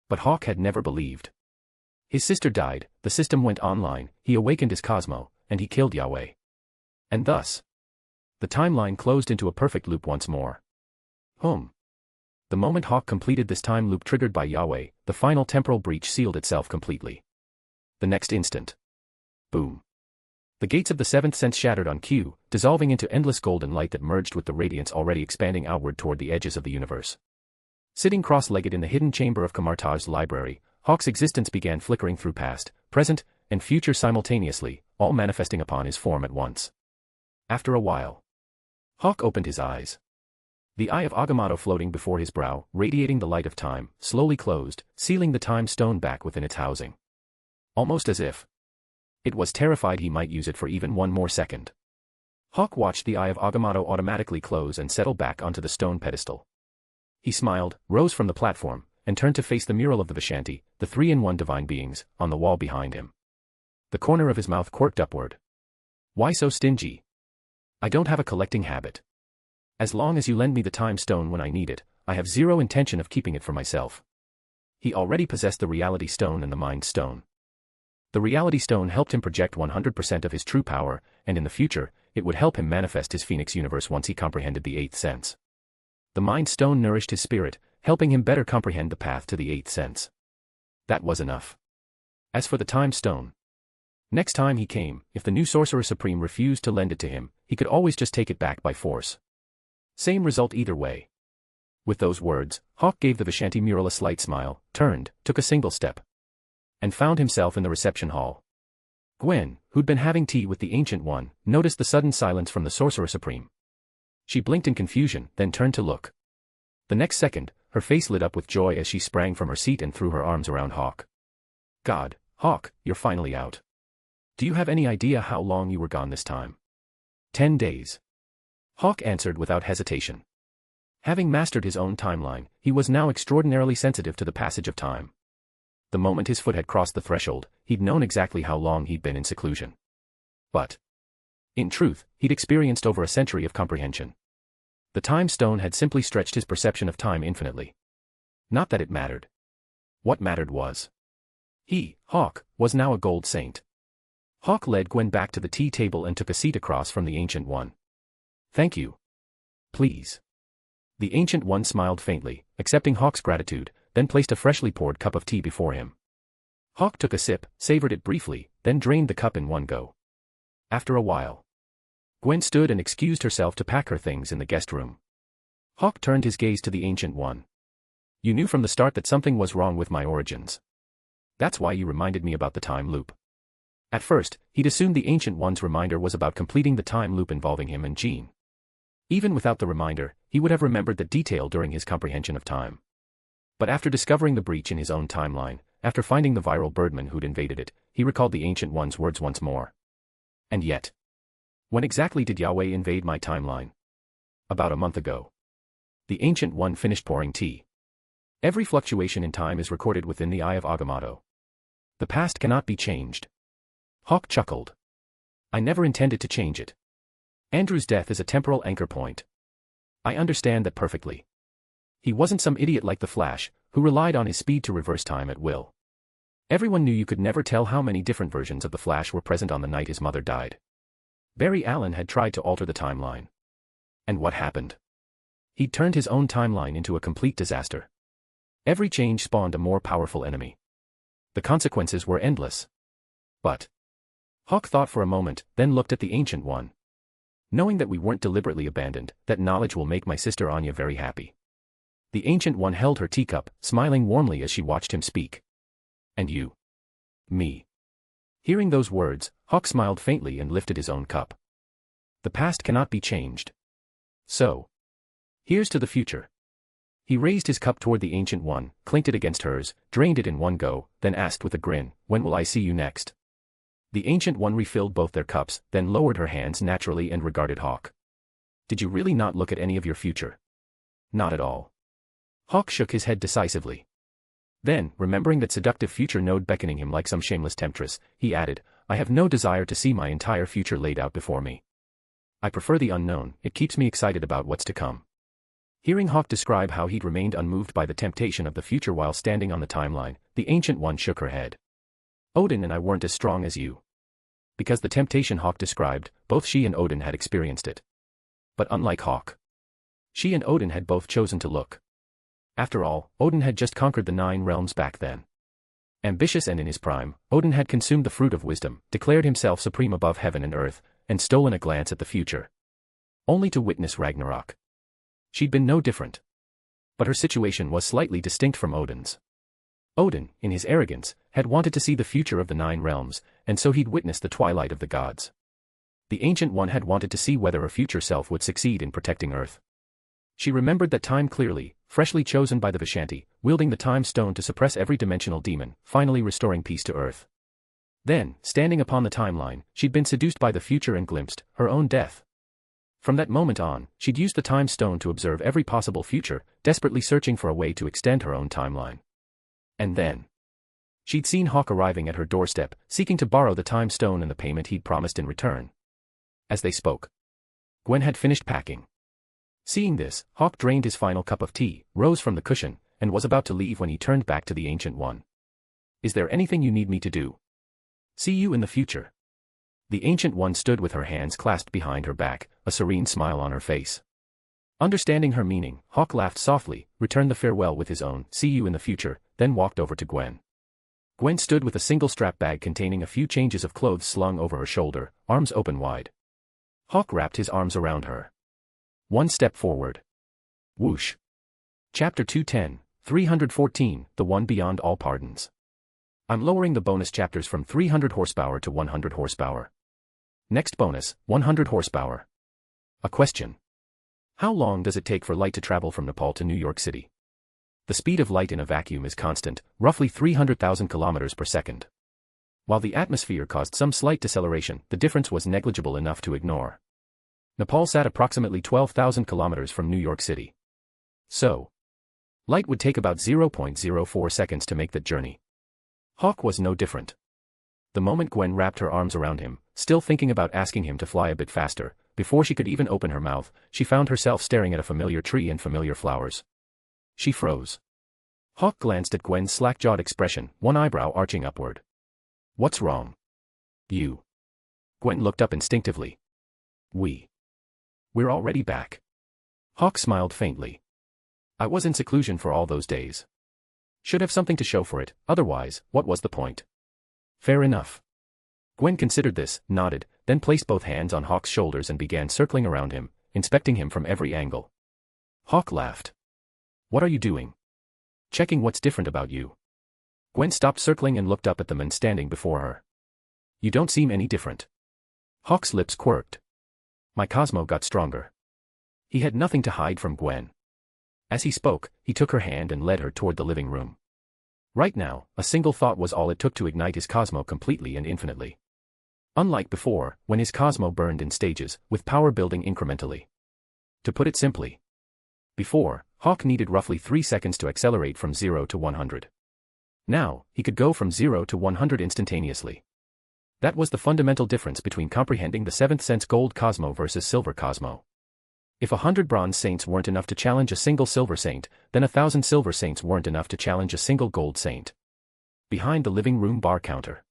But Hawk had never believed. His sister died, the system went online, he awakened his cosmo, and he killed Yahweh. And thus, the timeline closed into a perfect loop once more. The moment Hawk completed this time loop triggered by Yahweh, the final temporal breach sealed itself completely. The next instant. Boom. The gates of the seventh sense shattered on cue, dissolving into endless golden light that merged with the radiance already expanding outward toward the edges of the universe. Sitting cross-legged in the hidden chamber of Kamartaj's library, Hawk's existence began flickering through past, present, and future simultaneously, all manifesting upon his form at once. After a while, Hawk opened his eyes. The eye of Agamotto floating before his brow, radiating the light of time, slowly closed, sealing the time stone back within its housing. Almost as if it was terrified he might use it for even one more second. Hawk watched the eye of Agamotto automatically close and settle back onto the stone pedestal. He smiled, rose from the platform, and turned to face the mural of the Vishanti, the three-in-one divine beings, on the wall behind him. The corner of his mouth quirked upward. Why so stingy? I don't have a collecting habit. As long as you lend me the time stone when I need it, I have zero intention of keeping it for myself. He already possessed the reality stone and the mind stone. The reality stone helped him project 100% of his true power, and in the future, it would help him manifest his Phoenix universe once he comprehended the eighth sense. The mind stone nourished his spirit, helping him better comprehend the path to the eighth sense. That was enough. As for the time stone, next time he came, if the new Sorcerer Supreme refused to lend it to him, he could always just take it back by force. Same result either way. With those words, Hawk gave the Vishanti mural a slight smile, turned, took a single step, and found himself in the reception hall. Gwen, who'd been having tea with the Ancient One, noticed the sudden silence from the Sorcerer Supreme. She blinked in confusion, then turned to look. The next second, her face lit up with joy as she sprang from her seat and threw her arms around Hawk. God, Hawk, you're finally out. Do you have any idea how long you were gone this time? 10 days. Hawk answered without hesitation. Having mastered his own timeline, he was now extraordinarily sensitive to the passage of time. The moment his foot had crossed the threshold, he'd known exactly how long he'd been in seclusion. But, in truth, he'd experienced over a century of comprehension. The time stone had simply stretched his perception of time infinitely. Not that it mattered. What mattered was, he, Hawk, was now a gold saint. Hawk led Gwen back to the tea table and took a seat across from the Ancient One. Thank you. Please. The Ancient One smiled faintly, accepting Hawk's gratitude, then placed a freshly poured cup of tea before him. Hawk took a sip, savored it briefly, then drained the cup in one go. After a while, Gwen stood and excused herself to pack her things in the guest room. Hawk turned his gaze to the Ancient One. You knew from the start that something was wrong with my origins. That's why you reminded me about the time loop. At first, he'd assumed the Ancient One's reminder was about completing the time loop involving him and Jean. Even without the reminder, he would have remembered the detail during his comprehension of time. But after discovering the breach in his own timeline, after finding the viral birdman who'd invaded it, he recalled the Ancient One's words once more. And yet, when exactly did Yahweh invade my timeline? About a month ago. The Ancient One finished pouring tea. Every fluctuation in time is recorded within the eye of Agamotto. The past cannot be changed. Hawk chuckled. I never intended to change it. Andrew's death is a temporal anchor point. I understand that perfectly. He wasn't some idiot like the Flash, who relied on his speed to reverse time at will. Everyone knew you could never tell how many different versions of the Flash were present on the night his mother died. Barry Allen had tried to alter the timeline. And what happened? He'd turned his own timeline into a complete disaster. Every change spawned a more powerful enemy. The consequences were endless. But Hawk thought for a moment, then looked at the Ancient One. Knowing that we weren't deliberately abandoned, that knowledge will make my sister Anya very happy. The Ancient One held her teacup, smiling warmly as she watched him speak. And you? Me. Hearing those words, Hawk smiled faintly and lifted his own cup. The past cannot be changed. So, here's to the future. He raised his cup toward the Ancient One, clinked it against hers, drained it in one go, then asked with a grin, when will I see you next? The Ancient One refilled both their cups, then lowered her hands naturally and regarded Hawk. Did you really not look at any of your future? Not at all. Hawk shook his head decisively. Then, remembering that seductive future node beckoning him like some shameless temptress, he added, I have no desire to see my entire future laid out before me. I prefer the unknown, it keeps me excited about what's to come. Hearing Hawk describe how he'd remained unmoved by the temptation of the future while standing on the timeline, the Ancient One shook her head. Odin and I weren't as strong as you. Because the temptation Hawk described, both she and Odin had experienced it. But unlike Hawk, she and Odin had both chosen to look. After all, Odin had just conquered the 9 realms back then. Ambitious and in his prime, Odin had consumed the fruit of wisdom, declared himself supreme above heaven and earth, and stolen a glance at the future. Only to witness Ragnarok. She'd been no different. But her situation was slightly distinct from Odin's. Odin, in his arrogance, had wanted to see the future of the 9 realms, and so he'd witnessed the twilight of the gods. The Ancient One had wanted to see whether her future self would succeed in protecting Earth. She remembered that time clearly, freshly chosen by the Vishanti, wielding the time stone to suppress every dimensional demon, finally restoring peace to Earth. Then, standing upon the timeline, she'd been seduced by the future and glimpsed her own death. From that moment on, she'd used the time stone to observe every possible future, desperately searching for a way to extend her own timeline. And then she'd seen Hawk arriving at her doorstep, seeking to borrow the time stone and the payment he'd promised in return. As they spoke, Gwen had finished packing. Seeing this, Hawk drained his final cup of tea, rose from the cushion, and was about to leave when he turned back to the Ancient One. "Is there anything you need me to do?" "See you in the future." The Ancient One stood with her hands clasped behind her back, a serene smile on her face. Understanding her meaning, Hawk laughed softly, returned the farewell with his own "see you in the future," then walked over to Gwen. Gwen stood with a single strap bag containing a few changes of clothes slung over her shoulder, arms open wide. Hawk wrapped his arms around her. One step forward. Whoosh. Chapter 210, 314, The One Beyond All Pardons. I'm lowering the bonus chapters from 300 horsepower to 100 horsepower. Next bonus, 100 horsepower. A question. How long does it take for light to travel from Nepal to New York City? The speed of light in a vacuum is constant, roughly 300,000 kilometers per second. While the atmosphere caused some slight deceleration, the difference was negligible enough to ignore. Nepal sat approximately 12,000 kilometers from New York City. So, light would take about 0.04 seconds to make that journey. Hawk was no different. The moment Gwen wrapped her arms around him, still thinking about asking him to fly a bit faster, before she could even open her mouth, she found herself staring at a familiar tree and familiar flowers. She froze. Hawk glanced at Gwen's slack-jawed expression, one eyebrow arching upward. "What's wrong?" "You." Gwen looked up instinctively. We're already back." Hawk smiled faintly. "I was in seclusion for all those days. Should have something to show for it, otherwise, what was the point?" "Fair enough." Gwen considered this, nodded, then placed both hands on Hawk's shoulders and began circling around him, inspecting him from every angle. Hawk laughed. "What are you doing?" "Checking what's different about you." Gwen stopped circling and looked up at the man standing before her. "You don't seem any different." Hawk's lips quirked. "My Cosmo got stronger." He had nothing to hide from Gwen. As he spoke, he took her hand and led her toward the living room. Right now, a single thought was all it took to ignite his Cosmo completely and infinitely. Unlike before, when his Cosmo burned in stages, with power building incrementally. To put it simply, before, Hawk needed roughly 3 seconds to accelerate from 0 to 100. Now, he could go from 0 to 100 instantaneously. That was the fundamental difference between comprehending the 7th sense gold Cosmo versus silver Cosmo. If 100 bronze saints weren't enough to challenge a single silver saint, then 1,000 silver saints weren't enough to challenge a single gold saint. Behind the living room bar counter,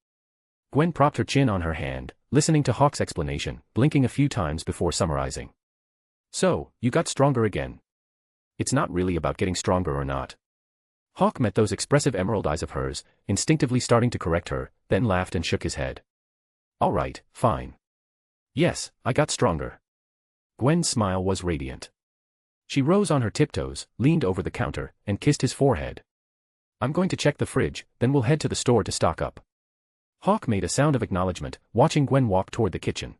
Gwen propped her chin on her hand, listening to Hawk's explanation, blinking a few times before summarizing. "So, you got stronger again." "It's not really about getting stronger or not." Hawk met those expressive emerald eyes of hers, instinctively starting to correct her, then laughed and shook his head. "All right, fine. Yes, I got stronger." Gwen's smile was radiant. She rose on her tiptoes, leaned over the counter, and kissed his forehead. "I'm going to check the fridge, then we'll head to the store to stock up." Hawk made a sound of acknowledgement, watching Gwen walk toward the kitchen.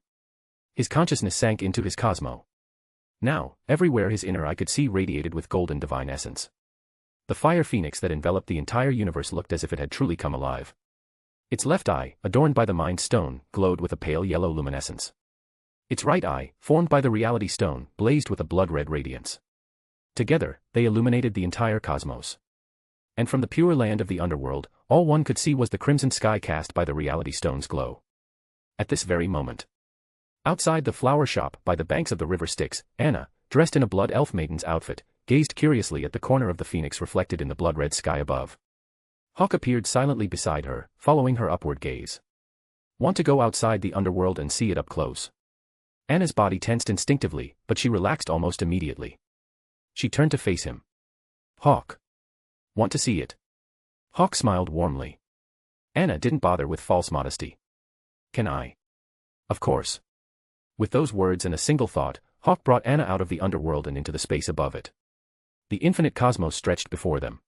His consciousness sank into his Cosmo. Now, everywhere his inner eye could see radiated with golden divine essence. The fire phoenix that enveloped the entire universe looked as if it had truly come alive. Its left eye, adorned by the Mind Stone, glowed with a pale yellow luminescence. Its right eye, formed by the Reality Stone, blazed with a blood-red radiance. Together, they illuminated the entire cosmos. And from the pure land of the underworld, all one could see was the crimson sky cast by the Reality Stone's glow. At this very moment, outside the flower shop, by the banks of the river Styx, Anna, dressed in a blood elf maiden's outfit, gazed curiously at the corner of the phoenix reflected in the blood-red sky above. Hawk appeared silently beside her, following her upward gaze. "Want to go outside the underworld and see it up close?" Anna's body tensed instinctively, but she relaxed almost immediately. She turned to face him. Hawk. Want to see it? Hawk smiled warmly. Anna didn't bother with false modesty. Can I? Of course. With those words and a single thought, Hawk brought Anna out of the underworld and into the space above it. The infinite cosmos stretched before them.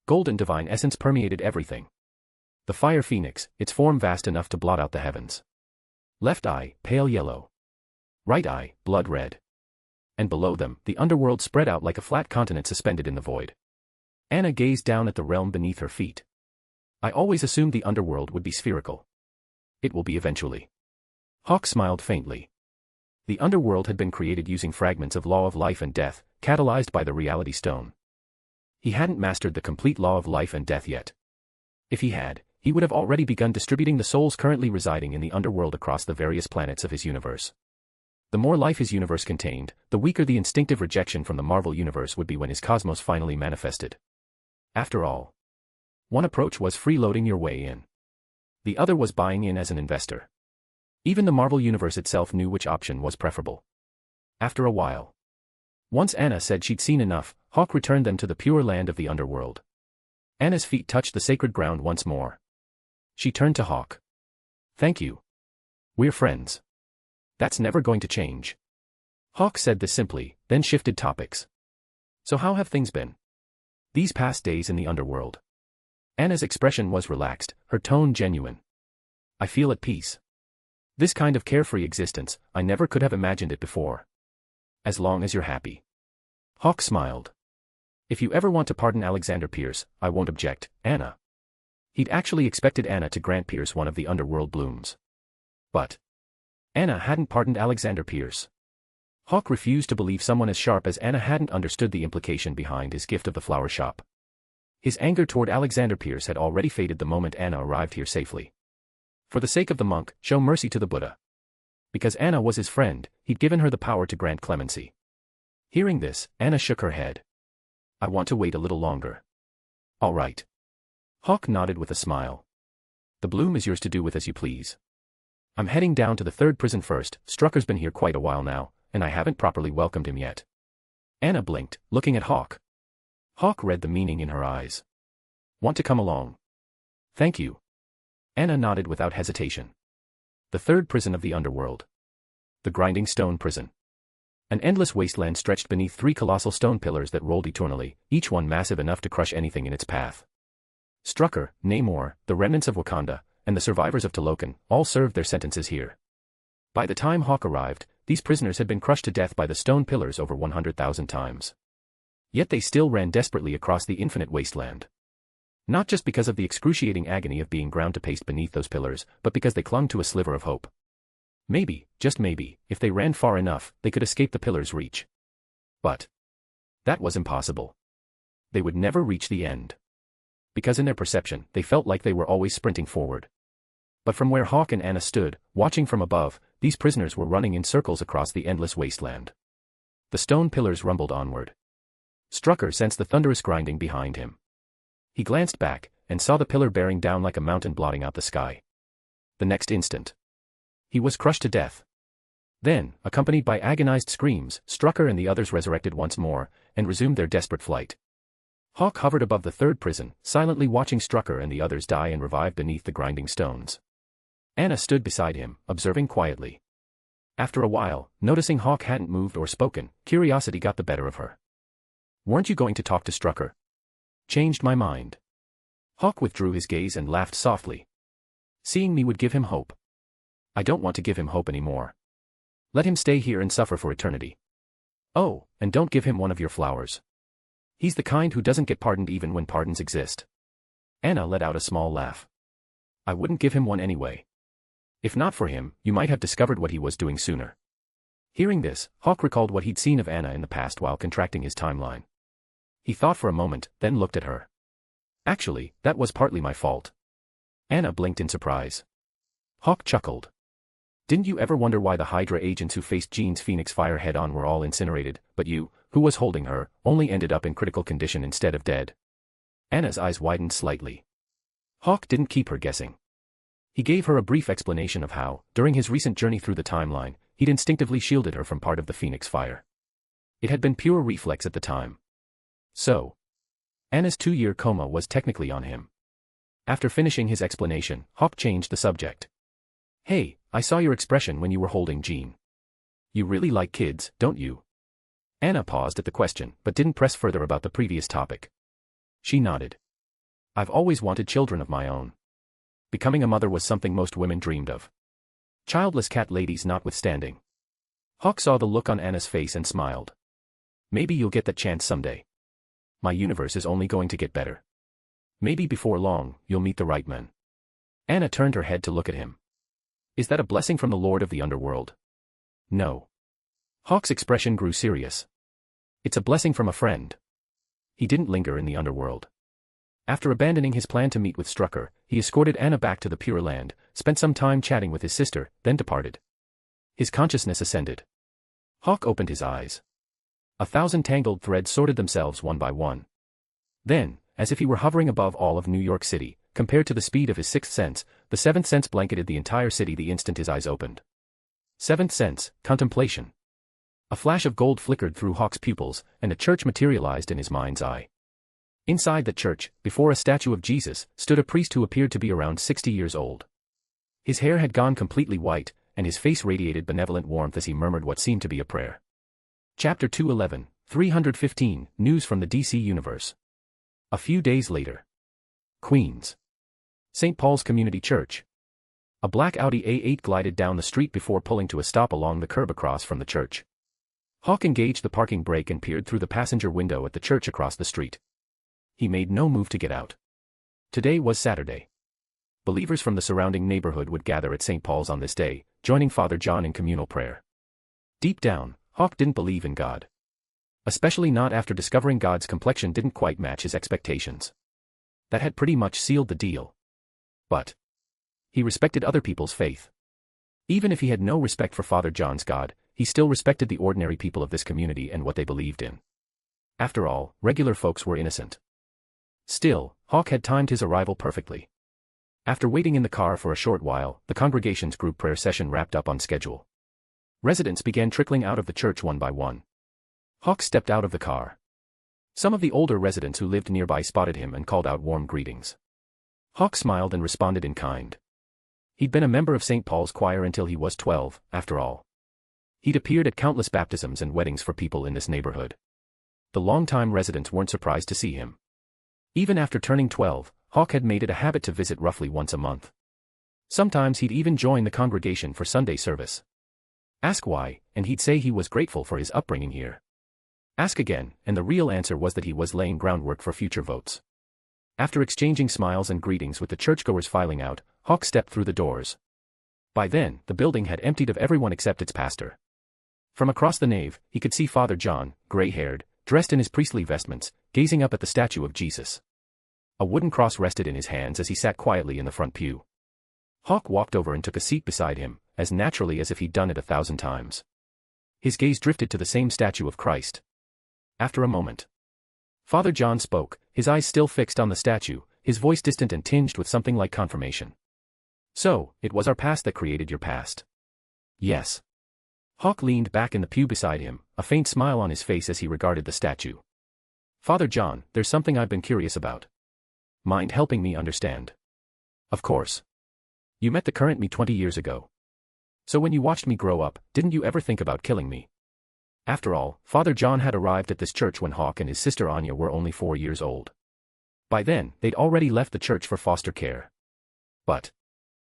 Golden divine essence permeated everything. The fire phoenix, its form vast enough to blot out the heavens. Left eye, pale yellow. Right eye, blood red. And below them, the underworld spread out like a flat continent suspended in the void. Anna gazed down at the realm beneath her feet. I always assumed the underworld would be spherical. It will be eventually. Hawk smiled faintly. The underworld had been created using fragments of law of life and death, catalyzed by the reality stone. He hadn't mastered the complete law of life and death yet. If he had, he would have already begun distributing the souls currently residing in the underworld across the various planets of his universe. The more life his universe contained, the weaker the instinctive rejection from the Marvel universe would be when his cosmos finally manifested. After all, one approach was freeloading your way in. The other was buying in as an investor. Even the Marvel universe itself knew which option was preferable. After a while, once Anna said she'd seen enough, Hawk returned them to the pure land of the underworld. Anna's feet touched the sacred ground once more. She turned to Hawk. Thank you. We're friends. That's never going to change. Hawk said this simply, then shifted topics. So how have things been? These past days in the underworld. Anna's expression was relaxed, her tone genuine. I feel at peace. This kind of carefree existence, I never could have imagined it before. As long as you're happy. Hawk smiled. If you ever want to pardon Alexander Pierce, I won't object, Anna. He'd actually expected Anna to grant Pierce one of the underworld blooms. But Anna hadn't pardoned Alexander Pierce. Hawk refused to believe someone as sharp as Anna hadn't understood the implication behind his gift of the flower shop. His anger toward Alexander Pierce had already faded the moment Anna arrived here safely. For the sake of the monk, show mercy to the Buddha. Because Anna was his friend, he'd given her the power to grant clemency. Hearing this, Anna shook her head. I want to wait a little longer. All right. Hawk nodded with a smile. The bloom is yours to do with as you please. I'm heading down to the third prison first. Strucker's been here quite a while now, and I haven't properly welcomed him yet. Anna blinked, looking at Hawk. Hawk read the meaning in her eyes. Want to come along? Thank you. Anna nodded without hesitation. The third prison of the underworld. The grinding stone prison. An endless wasteland stretched beneath three colossal stone pillars that rolled eternally, each one massive enough to crush anything in its path. Strucker, Namor, the remnants of Wakanda, and the survivors of Talokan all served their sentences here. By the time Hawk arrived, these prisoners had been crushed to death by the stone pillars over 100,000 times. Yet they still ran desperately across the infinite wasteland. Not just because of the excruciating agony of being ground to paste beneath those pillars, but because they clung to a sliver of hope. Maybe, just maybe, if they ran far enough, they could escape the pillars' reach. But that was impossible. They would never reach the end. Because in their perception, they felt like they were always sprinting forward. But from where Hawk and Anna stood, watching from above, these prisoners were running in circles across the endless wasteland. The stone pillars rumbled onward. Strucker sensed the thunderous grinding behind him. He glanced back, and saw the pillar bearing down like a mountain blotting out the sky. The next instant, he was crushed to death. Then, accompanied by agonized screams, Strucker and the others resurrected once more, and resumed their desperate flight. Hawk hovered above the third prison, silently watching Strucker and the others die and revive beneath the grinding stones. Anna stood beside him, observing quietly. After a while, noticing Hawk hadn't moved or spoken, curiosity got the better of her. Weren't you going to talk to Strucker? Changed my mind. Hawk withdrew his gaze and laughed softly. Seeing me would give him hope. I don't want to give him hope anymore. Let him stay here and suffer for eternity. Oh, and don't give him one of your flowers. He's the kind who doesn't get pardoned even when pardons exist. Anna let out a small laugh. I wouldn't give him one anyway. If not for him, you might have discovered what he was doing sooner. Hearing this, Hawk recalled what he'd seen of Anna in the past while contracting his timeline. He thought for a moment, then looked at her. Actually, that was partly my fault. Anna blinked in surprise. Hawk chuckled. Didn't you ever wonder why the Hydra agents who faced Jean's Phoenix Fire head-on were all incinerated, but you, who was holding her, only ended up in critical condition instead of dead? Anna's eyes widened slightly. Hawk didn't keep her guessing. He gave her a brief explanation of how, during his recent journey through the timeline, he'd instinctively shielded her from part of the Phoenix Fire. It had been pure reflex at the time. So, Anna's 2-year coma was technically on him. After finishing his explanation, Hawk changed the subject. Hey, I saw your expression when you were holding Jean. You really like kids, don't you? Anna paused at the question, but didn't press further about the previous topic. She nodded. I've always wanted children of my own. Becoming a mother was something most women dreamed of. Childless cat ladies notwithstanding. Hawk saw the look on Anna's face and smiled. Maybe you'll get that chance someday. My universe is only going to get better. Maybe before long, you'll meet the right man. Anna turned her head to look at him. Is that a blessing from the Lord of the Underworld? No. Hawk's expression grew serious. It's a blessing from a friend. He didn't linger in the underworld. After abandoning his plan to meet with Strucker, he escorted Anna back to the Pure Land, spent some time chatting with his sister, then departed. His consciousness ascended. Hawk opened his eyes. 1,000 tangled threads sorted themselves one by one. Then, as if he were hovering above all of New York City, compared to the speed of his sixth sense, the seventh sense blanketed the entire city the instant his eyes opened. Seventh sense, contemplation. A flash of gold flickered through Hawk's pupils, and a church materialized in his mind's eye. Inside the church, before a statue of Jesus, stood a priest who appeared to be around 60 years old. His hair had gone completely white, and his face radiated benevolent warmth as he murmured what seemed to be a prayer. Chapter 211, 315, News from the DC Universe. A few days later. Queens. St. Paul's Community Church. A black Audi A8 glided down the street before pulling to a stop along the curb across from the church. Hawk engaged the parking brake and peered through the passenger window at the church across the street. He made no move to get out. Today was Saturday. Believers from the surrounding neighborhood would gather at St. Paul's on this day, joining Father John in communal prayer. Deep down, Hawk didn't believe in God. Especially not after discovering God's complexion didn't quite match his expectations. That had pretty much sealed the deal. But he respected other people's faith. Even if he had no respect for Father John's God, he still respected the ordinary people of this community and what they believed in. After all, regular folks were innocent. Still, Hawk had timed his arrival perfectly. After waiting in the car for a short while, the congregation's group prayer session wrapped up on schedule. Residents began trickling out of the church one by one. Hawk stepped out of the car. Some of the older residents who lived nearby spotted him and called out warm greetings. Hawk smiled and responded in kind. He'd been a member of St. Paul's choir until he was 12, after all. He'd appeared at countless baptisms and weddings for people in this neighborhood. The longtime residents weren't surprised to see him. Even after turning 12, Hawk had made it a habit to visit roughly once a month. Sometimes he'd even join the congregation for Sunday service. Ask why, and he'd say he was grateful for his upbringing here. Ask again, and the real answer was that he was laying groundwork for future votes. After exchanging smiles and greetings with the churchgoers filing out, Hawk stepped through the doors. By then, the building had emptied of everyone except its pastor. From across the nave, he could see Father John, gray-haired, dressed in his priestly vestments, gazing up at the statue of Jesus. A wooden cross rested in his hands as he sat quietly in the front pew. Hawk walked over and took a seat beside him, as naturally as if he'd done it 1,000 times. His gaze drifted to the same statue of Christ. After a moment, Father John spoke, his eyes still fixed on the statue, his voice distant and tinged with something like confirmation. So, it was our past that created your past. Yes. Hawk leaned back in the pew beside him, a faint smile on his face as he regarded the statue. Father John, there's something I've been curious about. Mind helping me understand? Of course. You met the current me 20 years ago. So when you watched me grow up, didn't you ever think about killing me? After all, Father John had arrived at this church when Hawk and his sister Anya were only 4 years old. By then, they'd already left the church for foster care. But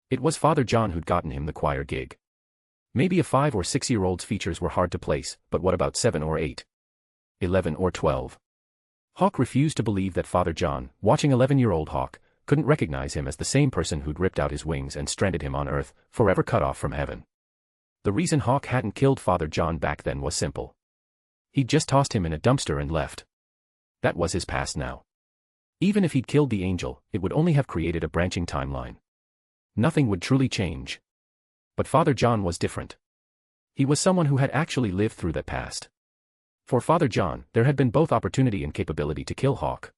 it was Father John who'd gotten him the choir gig. Maybe a 5 or 6-year-old's features were hard to place, but what about 7 or 8? 11 or 12? Hawk refused to believe that Father John, watching 11-year-old Hawk, couldn't recognize him as the same person who'd ripped out his wings and stranded him on Earth, forever cut off from heaven. The reason Hawk hadn't killed Father John back then was simple. He'd just tossed him in a dumpster and left. That was his past now. Even if he'd killed the angel, it would only have created a branching timeline. Nothing would truly change. But Father John was different. He was someone who had actually lived through that past. For Father John, there had been both opportunity and capability to kill Hawk.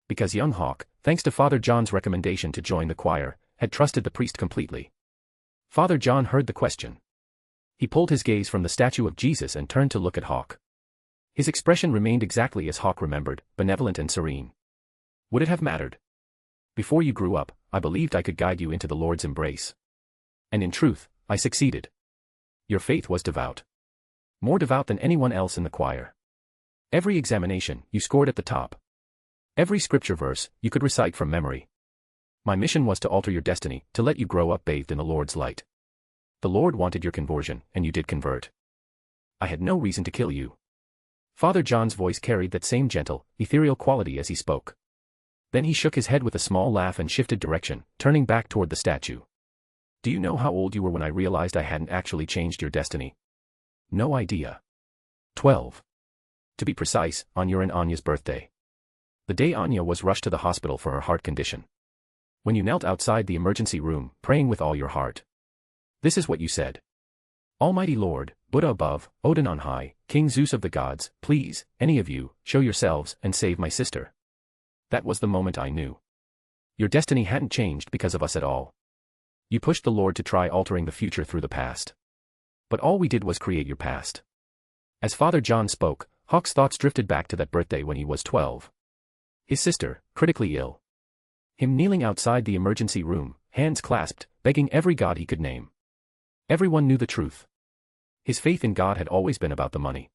Because young Hawk, thanks to Father John's recommendation to join the choir, had trusted the priest completely. Father John heard the question. He pulled his gaze from the statue of Jesus and turned to look at Hawk. His expression remained exactly as Hawk remembered, benevolent and serene. Would it have mattered? Before you grew up, I believed I could guide you into the Lord's embrace. And in truth, I succeeded. Your faith was devout. More devout than anyone else in the choir. Every examination, you scored at the top. Every scripture verse, you could recite from memory. My mission was to alter your destiny, to let you grow up bathed in the Lord's light. The Lord wanted your conversion, and you did convert. I had no reason to kill you. Father John's voice carried that same gentle, ethereal quality as he spoke. Then he shook his head with a small laugh and shifted direction, turning back toward the statue. Do you know how old you were when I realized I hadn't actually changed your destiny? No idea. 12. To be precise, on your and Anya's birthday. The day Anya was rushed to the hospital for her heart condition. When you knelt outside the emergency room, praying with all your heart. This is what you said. Almighty Lord, Buddha above, Odin on high, King Zeus of the gods, please, any of you, show yourselves and save my sister. That was the moment I knew. Your destiny hadn't changed because of us at all. You pushed the Lord to try altering the future through the past. But all we did was create your past. As Father John spoke, Hawk's thoughts drifted back to that birthday when he was 12. His sister, critically ill. Him kneeling outside the emergency room, hands clasped, begging every god he could name. Everyone knew the truth. His faith in God had always been about the money.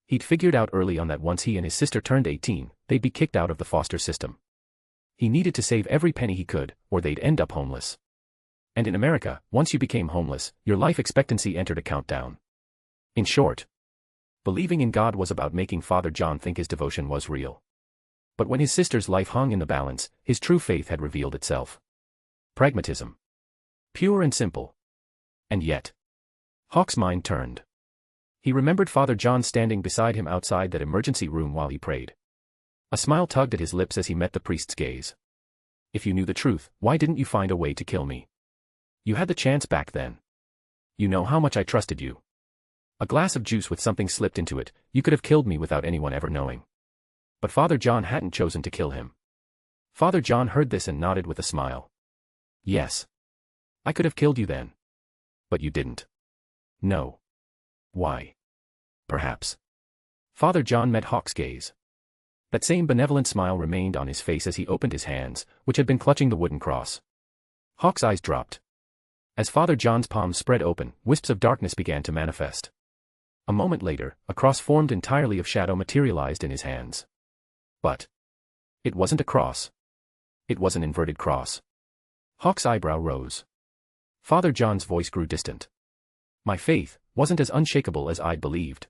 He'd figured out early on that once he and his sister turned 18, they'd be kicked out of the foster system. He needed to save every penny he could, or they'd end up homeless. And in America, once you became homeless, your life expectancy entered a countdown. In short, believing in God was about making Father John think his devotion was real. But when his sister's life hung in the balance, his true faith had revealed itself. Pragmatism. Pure and simple. And yet, Hawk's mind turned. He remembered Father John standing beside him outside that emergency room while he prayed. A smile tugged at his lips as he met the priest's gaze. If you knew the truth, why didn't you find a way to kill me? You had the chance back then. You know how much I trusted you. A glass of juice with something slipped into it, you could have killed me without anyone ever knowing. But Father John hadn't chosen to kill him. Father John heard this and nodded with a smile. Yes. I could have killed you then. But you didn't. No. Why? Perhaps. Father John met Hawk's gaze. That same benevolent smile remained on his face as he opened his hands, which had been clutching the wooden cross. Hawk's eyes dropped. As Father John's palms spread open, wisps of darkness began to manifest. A moment later, a cross formed entirely of shadow materialized in his hands. But it wasn't a cross. It was an inverted cross. Hawk's eyebrow rose. Father John's voice grew distant. My faith wasn't as unshakable as I'd believed.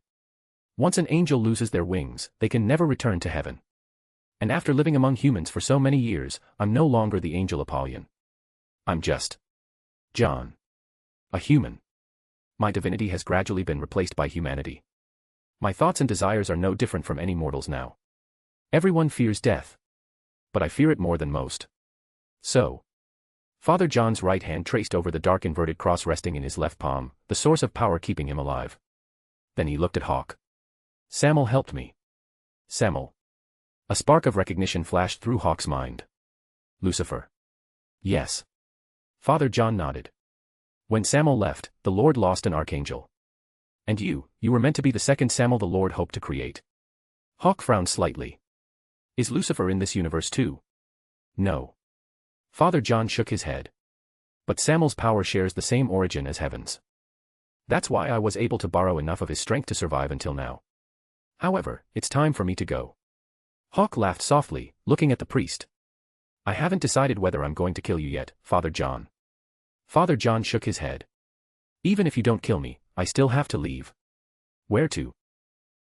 Once an angel loses their wings, they can never return to heaven. And after living among humans for so many years, I'm no longer the angel Apollyon. I'm just John. A human. My divinity has gradually been replaced by humanity. My thoughts and desires are no different from any mortals now. Everyone fears death. But I fear it more than most. So. Father John's right hand traced over the dark inverted cross resting in his left palm, the source of power keeping him alive. Then he looked at Hawk. Samuel helped me. Samuel. A spark of recognition flashed through Hawk's mind. Lucifer. Yes. Father John nodded. When Samuel left, the Lord lost an archangel. And you were meant to be the second Samuel the Lord hoped to create. Hawk frowned slightly. Is Lucifer in this universe too? No. Father John shook his head. But Samuel's power shares the same origin as heaven's. That's why I was able to borrow enough of his strength to survive until now. However, it's time for me to go. Hawk laughed softly, looking at the priest. I haven't decided whether I'm going to kill you yet, Father John. Father John shook his head. Even if you don't kill me, I still have to leave. Where to?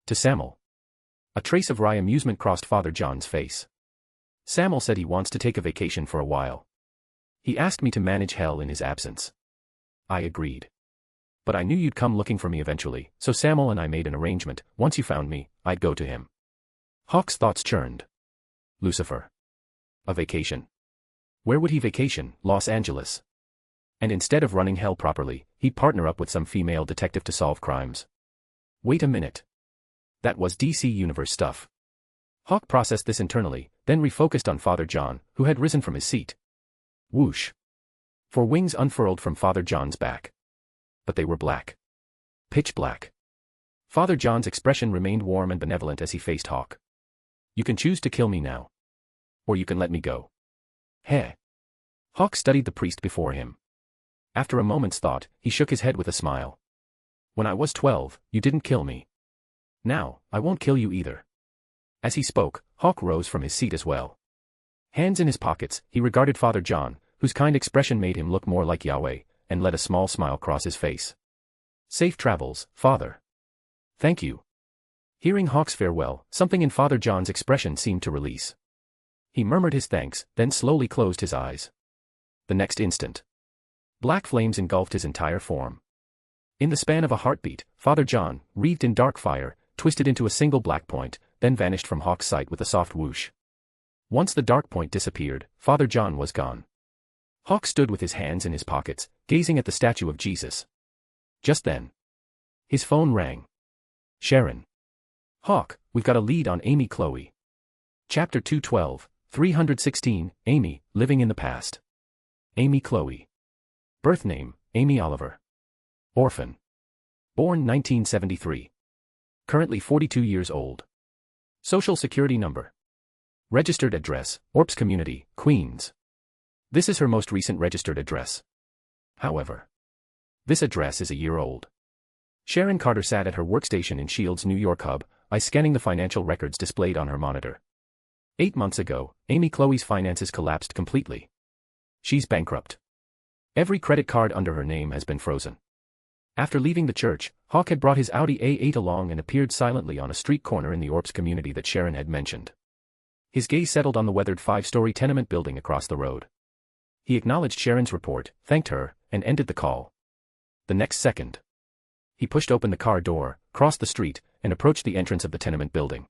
To Samuel. A trace of wry amusement crossed Father John's face. Samuel said he wants to take a vacation for a while. He asked me to manage hell in his absence. I agreed. But I knew you'd come looking for me eventually, so Samuel and I made an arrangement. Once you found me, I'd go to him. Hawk's thoughts churned. Lucifer. A vacation. Where would he vacation? Los Angeles. And instead of running hell properly, he'd partner up with some female detective to solve crimes. Wait a minute. That was DC Universe stuff. Hawk processed this internally, then refocused on Father John, who had risen from his seat. Whoosh. Four wings unfurled from Father John's back. But they were black. Pitch black. Father John's expression remained warm and benevolent as he faced Hawk. You can choose to kill me now. or you can let me go. Heh. Hawk studied the priest before him. After a moment's thought, he shook his head with a smile. When I was 12, you didn't kill me. Now, I won't kill you either. As he spoke, Hawk rose from his seat as well. Hands in his pockets, he regarded Father John, whose kind expression made him look more like Yahweh, and let a small smile cross his face. Safe travels, Father. Thank you. Hearing Hawk's farewell, something in Father John's expression seemed to release. He murmured his thanks, then slowly closed his eyes. The next instant, black flames engulfed his entire form. In the span of a heartbeat, Father John, wreathed in dark fire, twisted into a single black point, then vanished from Hawk's sight with a soft whoosh. Once the dark point disappeared, Father John was gone. Hawk stood with his hands in his pockets, gazing at the statue of Jesus. Just then, his phone rang. Sharon. Hawk, we've got a lead on Amy Chloe. Chapter 212, 316, Amy, living in the past. Amy Chloe. Birth name, Amy Oliver. Orphan. Born 1973. Currently 42 years old. Social security number. Registered address, Orps Community, Queens. This is her most recent registered address. However, this address is a year old. Sharon Carter sat at her workstation in Shield's New York hub, eyes scanning the financial records displayed on her monitor. 8 months ago, Amy Chloe's finances collapsed completely. She's bankrupt. Every credit card under her name has been frozen. After leaving the church, Hawk had brought his Audi A8 along and appeared silently on a street corner in the Orps community that Sharon had mentioned. His gaze settled on the weathered 5-story tenement building across the road. He acknowledged Sharon's report, thanked her, and ended the call. The next second, he pushed open the car door, crossed the street, and approached the entrance of the tenement building.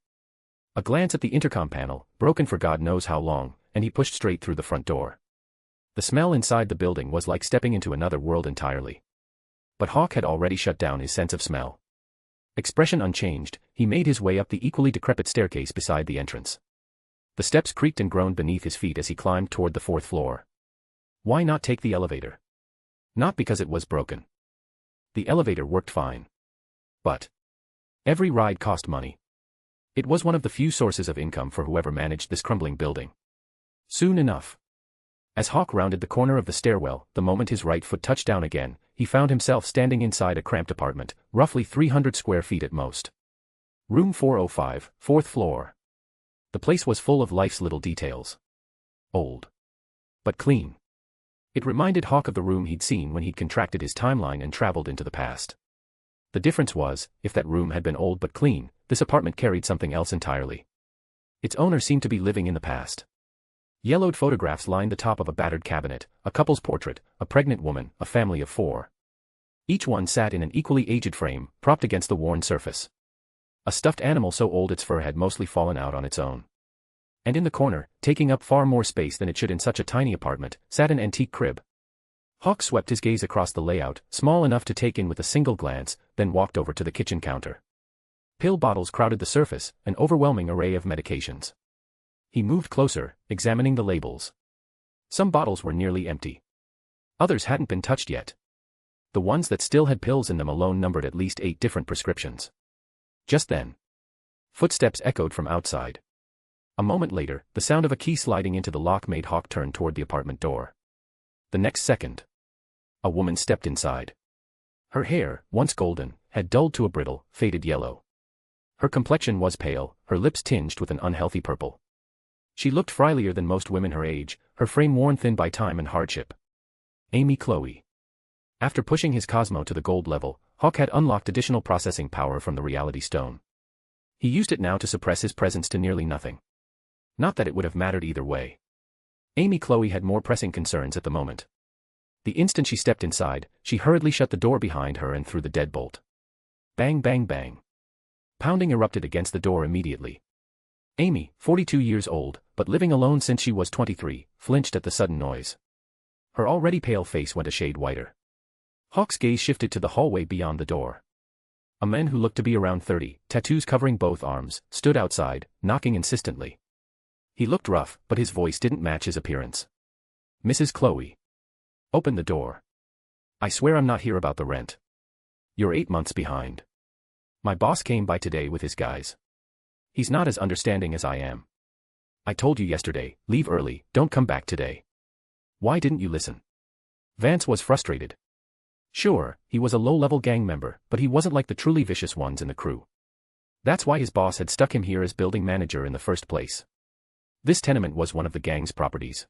A glance at the intercom panel, broken for God knows how long, and he pushed straight through the front door. The smell inside the building was like stepping into another world entirely. But Hawk had already shut down his sense of smell. Expression unchanged, he made his way up the equally decrepit staircase beside the entrance. The steps creaked and groaned beneath his feet as he climbed toward the 4th floor. Why not take the elevator? Not because it was broken. The elevator worked fine. But every ride cost money. It was one of the few sources of income for whoever managed this crumbling building. Soon enough, as Hawk rounded the corner of the stairwell, the moment his right foot touched down again, he found himself standing inside a cramped apartment, roughly 300 square feet at most. Room 405, 4th floor. The place was full of life's little details. Old. But clean. It reminded Hawk of the room he'd seen when he'd contracted his timeline and traveled into the past. The difference was, if that room had been old but clean, this apartment carried something else entirely. Its owner seemed to be living in the past. Yellowed photographs lined the top of a battered cabinet, a couple's portrait, a pregnant woman, a family of 4. Each one sat in an equally aged frame, propped against the worn surface. A stuffed animal so old its fur had mostly fallen out on its own. And in the corner, taking up far more space than it should in such a tiny apartment, sat an antique crib. Hawk swept his gaze across the layout, small enough to take in with a single glance, then walked over to the kitchen counter. Pill bottles crowded the surface, an overwhelming array of medications. He moved closer, examining the labels. Some bottles were nearly empty. Others hadn't been touched yet. The ones that still had pills in them alone numbered at least 8 different prescriptions. Just then, footsteps echoed from outside. A moment later, the sound of a key sliding into the lock made Hawk turn toward the apartment door. The next second, a woman stepped inside. Her hair, once golden, had dulled to a brittle, faded yellow. Her complexion was pale, her lips tinged with an unhealthy purple. She looked frilier than most women her age, her frame worn thin by time and hardship. Amy Chloe. After pushing his Cosmo to the gold level, Hawk had unlocked additional processing power from the reality stone. He used it now to suppress his presence to nearly nothing. Not that it would have mattered either way. Amy Chloe had more pressing concerns at the moment. The instant she stepped inside, she hurriedly shut the door behind her and threw the deadbolt. Bang bang bang. Pounding erupted against the door immediately. Amy, 42 years old, but living alone since she was 23, flinched at the sudden noise. Her already pale face went a shade whiter. Hawk's gaze shifted to the hallway beyond the door. A man who looked to be around 30, tattoos covering both arms, stood outside, knocking insistently. He looked rough, but his voice didn't match his appearance. Mrs. Chloe. Open the door. I swear I'm not here about the rent. You're 8 months behind. My boss came by today with his guys. He's not as understanding as I am. I told you yesterday, leave early, don't come back today. Why didn't you listen? Vance was frustrated. Sure, he was a low-level gang member, but he wasn't like the truly vicious ones in the crew. That's why his boss had stuck him here as building manager in the first place. This tenement was one of the gang's properties.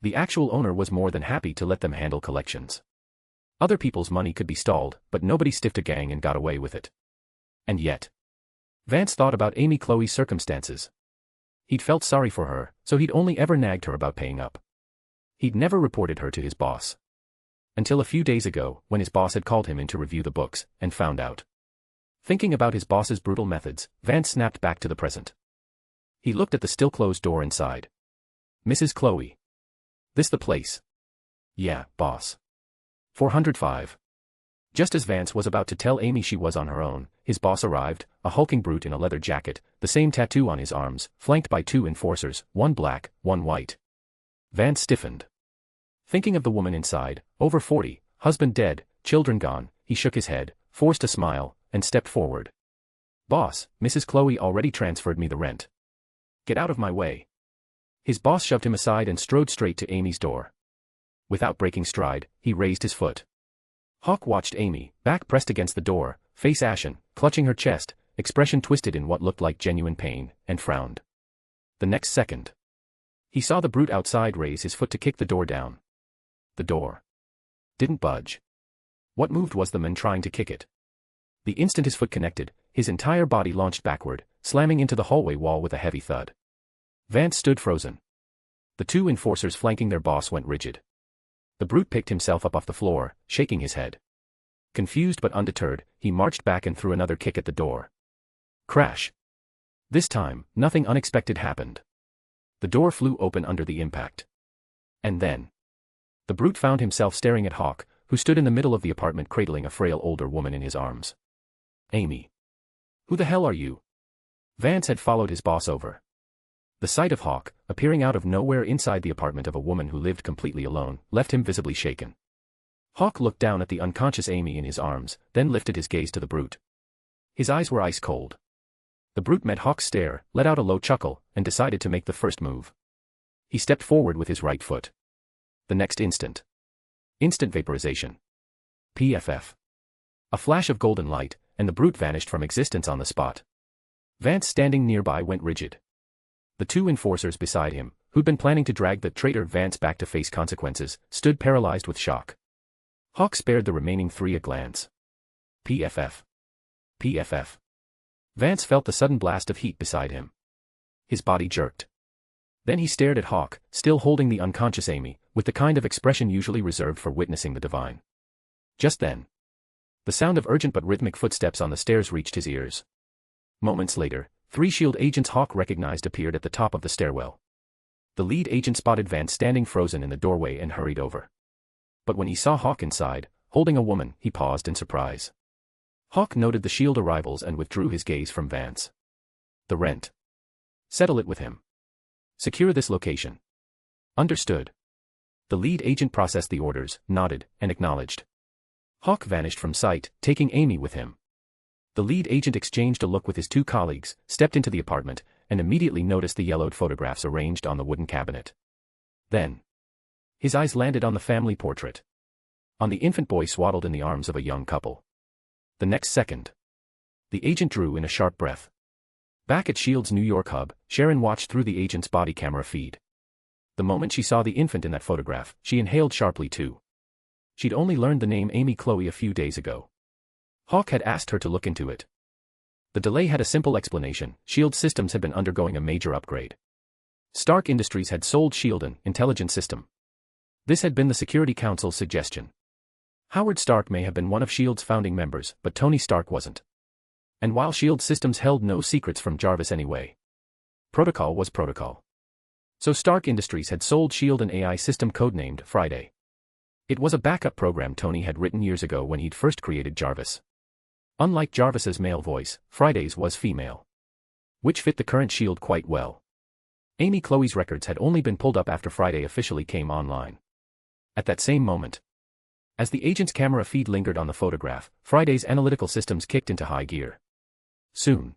The actual owner was more than happy to let them handle collections. Other people's money could be stalled, but nobody stiffed a gang and got away with it. And yet, Vance thought about Amy Chloe's circumstances. He'd felt sorry for her, so he'd only ever nagged her about paying up. He'd never reported her to his boss. Until a few days ago, when his boss had called him in to review the books, and found out. Thinking about his boss's brutal methods, Vance snapped back to the present. He looked at the still-closed door inside. Mrs. Chloe. This the place? Yeah, boss. 405. Just as Vance was about to tell Amy she was on her own, his boss arrived, a hulking brute in a leather jacket, the same tattoo on his arms, flanked by 2 enforcers, one black, one white. Vance stiffened. Thinking of the woman inside, over 40, husband dead, children gone, he shook his head, forced a smile, and stepped forward. Boss, Mrs. Chloe already transferred me the rent. Get out of my way. His boss shoved him aside and strode straight to Amy's door. Without breaking stride, he raised his foot. Hawk watched Amy, back pressed against the door, face ashen, clutching her chest, expression twisted in what looked like genuine pain, and frowned. The next second, he saw the brute outside raise his foot to kick the door down. The door didn't budge. What moved was the man trying to kick it. The instant his foot connected, his entire body launched backward, slamming into the hallway wall with a heavy thud. Vance stood frozen. The 2 enforcers flanking their boss went rigid. The brute picked himself up off the floor, shaking his head. Confused but undeterred, he marched back and threw another kick at the door. Crash. This time, nothing unexpected happened. The door flew open under the impact. And then, the brute found himself staring at Hawk, who stood in the middle of the apartment cradling a frail older woman in his arms. Amy. Who the hell are you? Vance had followed his boss over. The sight of Hawk, appearing out of nowhere inside the apartment of a woman who lived completely alone, left him visibly shaken. Hawk looked down at the unconscious Amy in his arms, then lifted his gaze to the brute. His eyes were ice cold. The brute met Hawk's stare, let out a low chuckle, and decided to make the first move. He stepped forward with his right foot. The next instant. Instant vaporization. PFF. A flash of golden light, and the brute vanished from existence on the spot. Vance standing nearby went rigid. The 2 enforcers beside him, who'd been planning to drag the traitor Vance back to face consequences, stood paralyzed with shock. Hawk spared the remaining 3 a glance. PFF. PFF. Vance felt the sudden blast of heat beside him. His body jerked. Then he stared at Hawk, still holding the unconscious Amy, with the kind of expression usually reserved for witnessing the divine. Just then, the sound of urgent but rhythmic footsteps on the stairs reached his ears. Moments later, 3 SHIELD agents Hawk recognized appeared at the top of the stairwell. The lead agent spotted Vance standing frozen in the doorway and hurried over. But when he saw Hawk inside, holding a woman, he paused in surprise. Hawk noted the SHIELD arrivals and withdrew his gaze from Vance. The rent. Settle it with him. Secure this location. Understood. The lead agent processed the orders, nodded, and acknowledged. Hawk vanished from sight, taking Amy with him. The lead agent exchanged a look with his 2 colleagues, stepped into the apartment, and immediately noticed the yellowed photographs arranged on the wooden cabinet. Then, his eyes landed on the family portrait. On the infant boy swaddled in the arms of a young couple. The next second, the agent drew in a sharp breath. Back at SHIELD's New York hub, Sharon watched through the agent's body camera feed. The moment she saw the infant in that photograph, she inhaled sharply too. She'd only learned the name Amy Chloe a few days ago. Hawk had asked her to look into it. The delay had a simple explanation: SHIELD systems had been undergoing a major upgrade. Stark Industries had sold SHIELD an intelligence system. This had been the Security Council's suggestion. Howard Stark may have been one of SHIELD's founding members, but Tony Stark wasn't. And while SHIELD systems held no secrets from Jarvis anyway, protocol was protocol. So Stark Industries had sold SHIELD an AI system codenamed Friday. It was a backup program Tony had written years ago when he'd first created Jarvis. Unlike Jarvis's male voice, Friday's was female, which fit the current SHIELD quite well. Amy Chloe's records had only been pulled up after Friday officially came online. At that same moment, as the agent's camera feed lingered on the photograph, Friday's analytical systems kicked into high gear. Soon,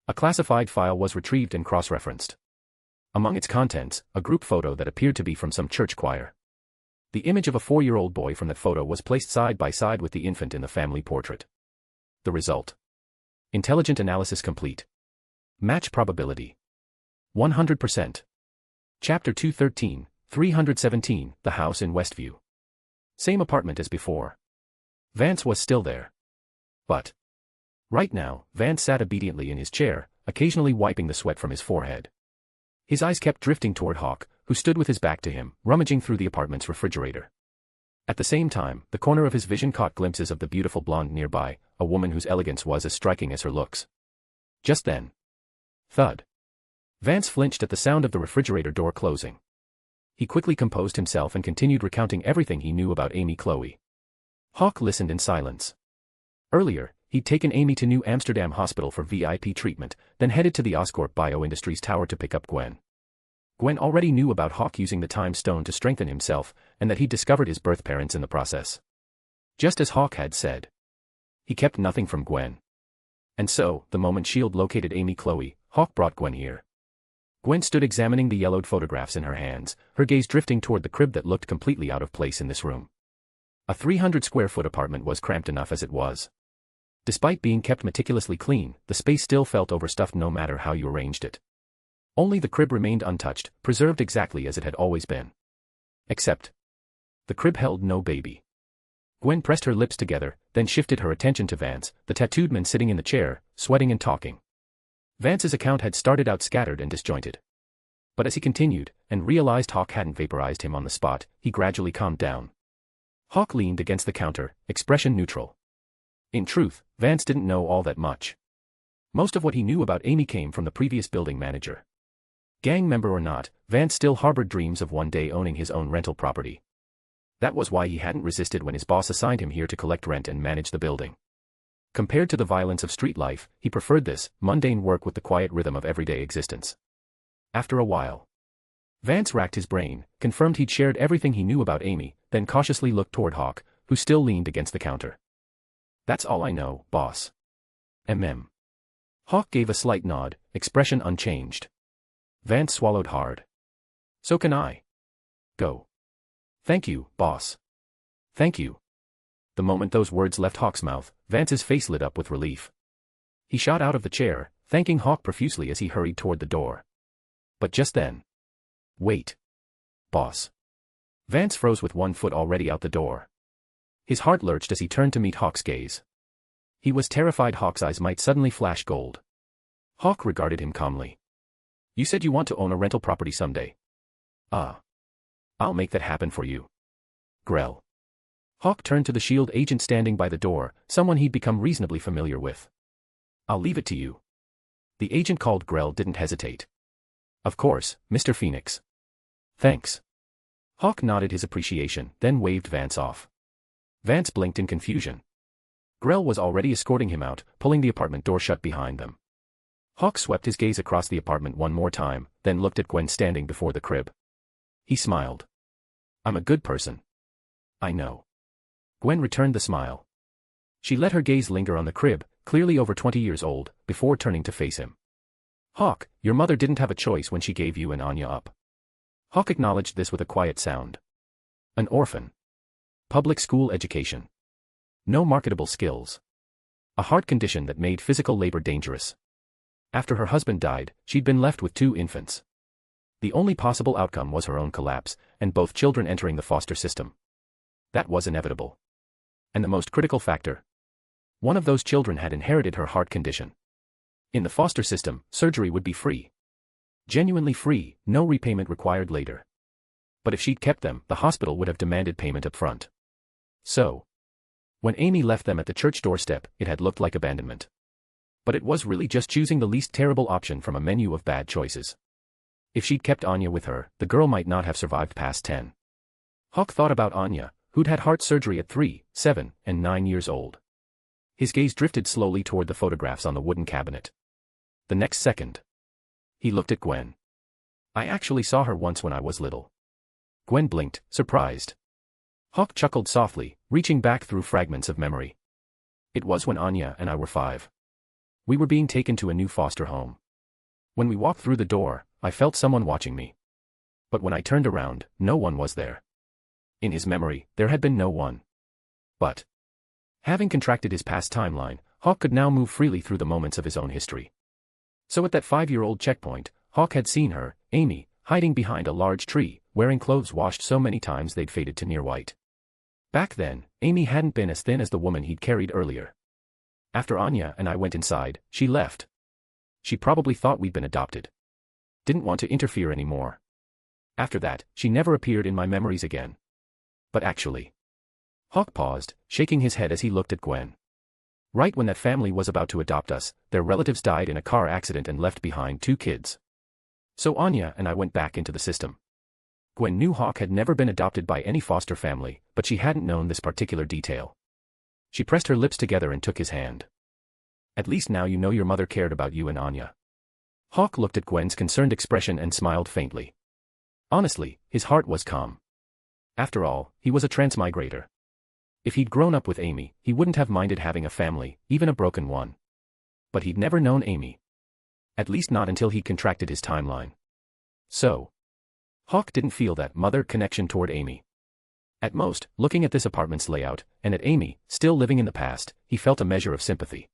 a classified file was retrieved and cross-referenced. Among its contents, a group photo that appeared to be from some church choir. The image of a 4-year-old boy from that photo was placed side by side with the infant in the family portrait. The result. Intelligent analysis complete. Match probability. 100%. Chapter 213, 317, The House in Westview. Same apartment as before. Vance was still there. But right now, Vance sat obediently in his chair, occasionally wiping the sweat from his forehead. His eyes kept drifting toward Hawk, who stood with his back to him, rummaging through the apartment's refrigerator. At the same time, the corner of his vision caught glimpses of the beautiful blonde nearby, a woman whose elegance was as striking as her looks. Just then. Thud. Vance flinched at the sound of the refrigerator door closing. He quickly composed himself and continued recounting everything he knew about Amy Chloe. Hawk listened in silence. Earlier, he'd taken Amy to New Amsterdam Hospital for VIP treatment, then headed to the Oscorp Bioindustries Tower to pick up Gwen. Gwen already knew about Hawk using the time stone to strengthen himself, and that he'd discovered his birth parents in the process. Just as Hawk had said. He kept nothing from Gwen. And so, the moment S.H.I.E.L.D. located Amy Chloe, Hawk brought Gwen here. Gwen stood examining the yellowed photographs in her hands, her gaze drifting toward the crib that looked completely out of place in this room. A 300-square-foot apartment was cramped enough as it was. Despite being kept meticulously clean, the space still felt overstuffed no matter how you arranged it. Only the crib remained untouched, preserved exactly as it had always been. Except, the crib held no baby. Gwen pressed her lips together, then shifted her attention to Vance, the tattooed man sitting in the chair, sweating and talking. Vance's account had started out scattered and disjointed. But as he continued, and realized Hawk hadn't vaporized him on the spot, he gradually calmed down. Hawk leaned against the counter, expression neutral. In truth, Vance didn't know all that much. Most of what he knew about Amy came from the previous building manager. Gang member or not, Vance still harbored dreams of one day owning his own rental property. That was why he hadn't resisted when his boss assigned him here to collect rent and manage the building. Compared to the violence of street life, he preferred this, mundane work with the quiet rhythm of everyday existence. After a while, Vance racked his brain, confirmed he'd shared everything he knew about Amy, then cautiously looked toward Hawk, who still leaned against the counter. That's all I know, boss. Hawk gave a slight nod, expression unchanged. Vance swallowed hard. So can I. Go. Thank you, boss. Thank you. The moment those words left Hawk's mouth, Vance's face lit up with relief. He shot out of the chair, thanking Hawk profusely as he hurried toward the door. But just then. Wait. Boss. Vance froze with one foot already out the door. His heart lurched as he turned to meet Hawk's gaze. He was terrified Hawk's eyes might suddenly flash gold. Hawk regarded him calmly. You said you want to own a rental property someday. I'll make that happen for you. Grell. Hawk turned to the S.H.I.E.L.D. agent standing by the door, someone he'd become reasonably familiar with. I'll leave it to you. The agent called Grell didn't hesitate. Of course, Mr. Phoenix. Thanks. Hawk nodded his appreciation, then waved Vance off. Vance blinked in confusion. Grell was already escorting him out, pulling the apartment door shut behind them. Hawk swept his gaze across the apartment one more time, then looked at Gwen standing before the crib. He smiled. I'm a good person. I know. Gwen returned the smile. She let her gaze linger on the crib, clearly over 20 years old, before turning to face him. Hawk, your mother didn't have a choice when she gave you and Anya up. Hawk acknowledged this with a quiet sound. An orphan. Public school education. No marketable skills. A heart condition that made physical labor dangerous. After her husband died, she'd been left with 2 infants. The only possible outcome was her own collapse, and both children entering the foster system. That was inevitable. And the most critical factor? One of those children had inherited her heart condition. In the foster system, surgery would be free. Genuinely free, no repayment required later. But if she'd kept them, the hospital would have demanded payment up front. So, when Amy left them at the church doorstep, it had looked like abandonment. But it was really just choosing the least terrible option from a menu of bad choices. If she'd kept Anya with her, the girl might not have survived past 10. Hawk thought about Anya, who'd had heart surgery at 3, 7, and 9 years old. His gaze drifted slowly toward the photographs on the wooden cabinet. The next second, he looked at Gwen. I actually saw her once when I was little. Gwen blinked, surprised. Hawk chuckled softly, reaching back through fragments of memory. It was when Anya and I were 5. We were being taken to a new foster home. When we walked through the door, I felt someone watching me. But when I turned around, no one was there. In his memory, there had been no one. But having contracted his past timeline, Hawk could now move freely through the moments of his own history. So at that 5-year-old checkpoint, Hawk had seen her, Amy, hiding behind a large tree, wearing clothes washed so many times they'd faded to near white. Back then, Amy hadn't been as thin as the woman he'd carried earlier. After Anya and I went inside, she left. She probably thought we'd been adopted. Didn't want to interfere anymore. After that, she never appeared in my memories again. But actually. Hawk paused, shaking his head as he looked at Gwen. Right when that family was about to adopt us, their relatives died in a car accident and left behind 2 kids. So Anya and I went back into the system. Gwen knew Hawk had never been adopted by any foster family, but she hadn't known this particular detail. She pressed her lips together and took his hand. At least now you know your mother cared about you and Anya. Hawk looked at Gwen's concerned expression and smiled faintly. Honestly, his heart was calm. After all, he was a transmigrator. If he'd grown up with Amy, he wouldn't have minded having a family, even a broken one. But he'd never known Amy. At least not until he'd contracted his timeline. So Hawk didn't feel that mother connection toward Amy. At most, looking at this apartment's layout, and at Amy, still living in the past, he felt a measure of sympathy.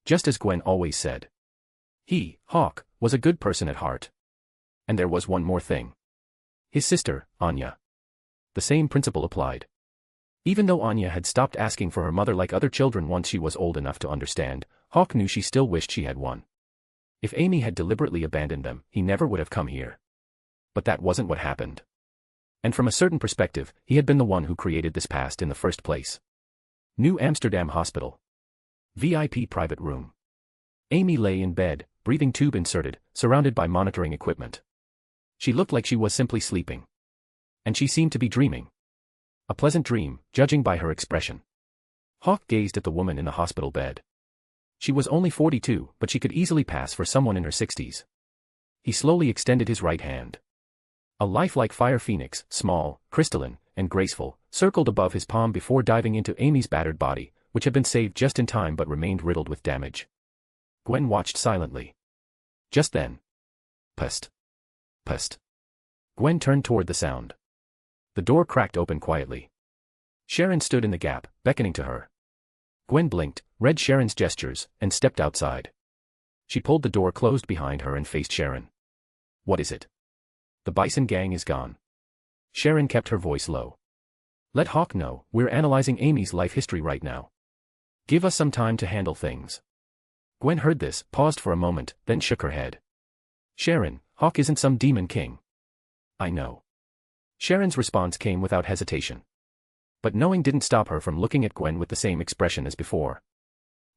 Just as Gwen always said. He, Hawk, was a good person at heart. And there was one more thing. His sister, Anya. The same principle applied. Even though Anya had stopped asking for her mother like other children once she was old enough to understand, Hawk knew she still wished she had one. If Amy had deliberately abandoned them, he never would have come here. But that wasn't what happened. And from a certain perspective, he had been the one who created this past in the first place. New Amsterdam Hospital. VIP private room. Amy lay in bed, breathing tube inserted, surrounded by monitoring equipment. She looked like she was simply sleeping. And she seemed to be dreaming. A pleasant dream, judging by her expression. Hawk gazed at the woman in the hospital bed. She was only 42, but she could easily pass for someone in her 60s. He slowly extended his right hand. A lifelike fire phoenix, small, crystalline, and graceful, circled above his palm before diving into Amy's battered body, which had been saved just in time but remained riddled with damage. Gwen watched silently. Just then. Psst. Psst. Gwen turned toward the sound. The door cracked open quietly. Sharon stood in the gap, beckoning to her. Gwen blinked, read Sharon's gestures, and stepped outside. She pulled the door closed behind her and faced Sharon. What is it? The Bison gang is gone. Sharon kept her voice low. Let Hawk know, we're analyzing Amy's life history right now. Give us some time to handle things. Gwen heard this, paused for a moment, then shook her head. Sharon, Hawk isn't some demon king. I know. Sharon's response came without hesitation. But knowing didn't stop her from looking at Gwen with the same expression as before.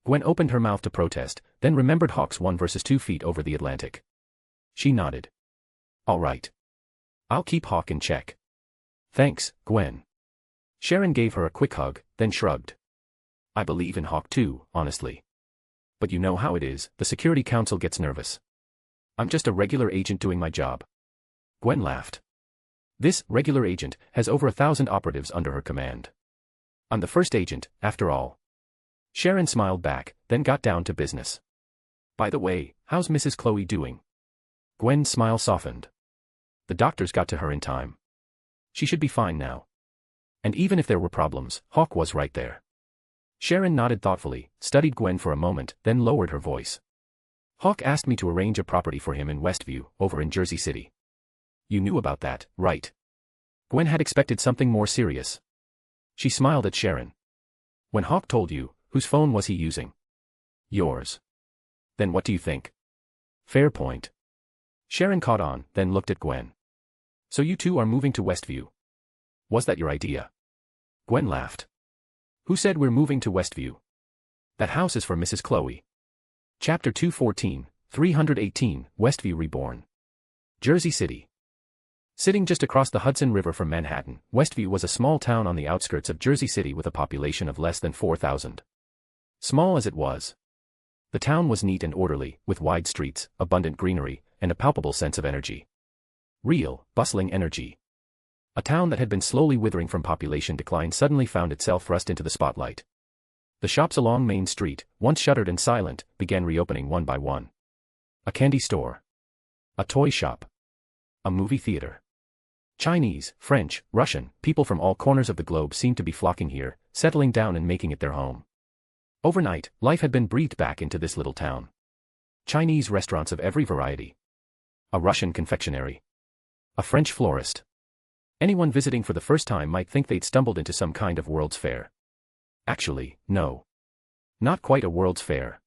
Gwen opened her mouth to protest, then remembered Hawk's 1 versus 2 feet over the Atlantic. She nodded. All right. I'll keep Hawk in check. Thanks, Gwen. Sharon gave her a quick hug, then shrugged. I believe in Hawk too, honestly. But you know how it is, the Security Council gets nervous. I'm just a regular agent doing my job. Gwen laughed. This regular agent has over 1,000 operatives under her command. I'm the first agent, after all. Sharon smiled back, then got down to business. By the way, how's Mrs. Chloe doing? Gwen's smile softened. The doctors got to her in time. She should be fine now. And even if there were problems, Hawk was right there. Sharon nodded thoughtfully, studied Gwen for a moment, then lowered her voice. Hawk asked me to arrange a property for him in Westview, over in Jersey City. You knew about that, right? Gwen had expected something more serious. She smiled at Sharon. When Hawk told you, whose phone was he using? Yours. Then what do you think? Fair point. Sharon caught on, then looked at Gwen. So you two are moving to Westview. Was that your idea? Gwen laughed. Who said we're moving to Westview? That house is for Mrs. Chloe. Chapter 214, 318, Westview Reborn. Jersey City. Sitting just across the Hudson River from Manhattan, Westview was a small town on the outskirts of Jersey City with a population of less than 4,000. Small as it was, the town was neat and orderly, with wide streets, abundant greenery, and a palpable sense of energy. Real, bustling energy. A town that had been slowly withering from population decline suddenly found itself thrust into the spotlight. The shops along Main Street, once shuttered and silent, began reopening one by one. A candy store. A toy shop. A movie theater. Chinese, French, Russian, people from all corners of the globe seemed to be flocking here, settling down and making it their home. Overnight, life had been breathed back into this little town. Chinese restaurants of every variety. A Russian confectionery. A French florist. Anyone visiting for the first time might think they'd stumbled into some kind of World's Fair. Actually, no. Not quite a World's Fair.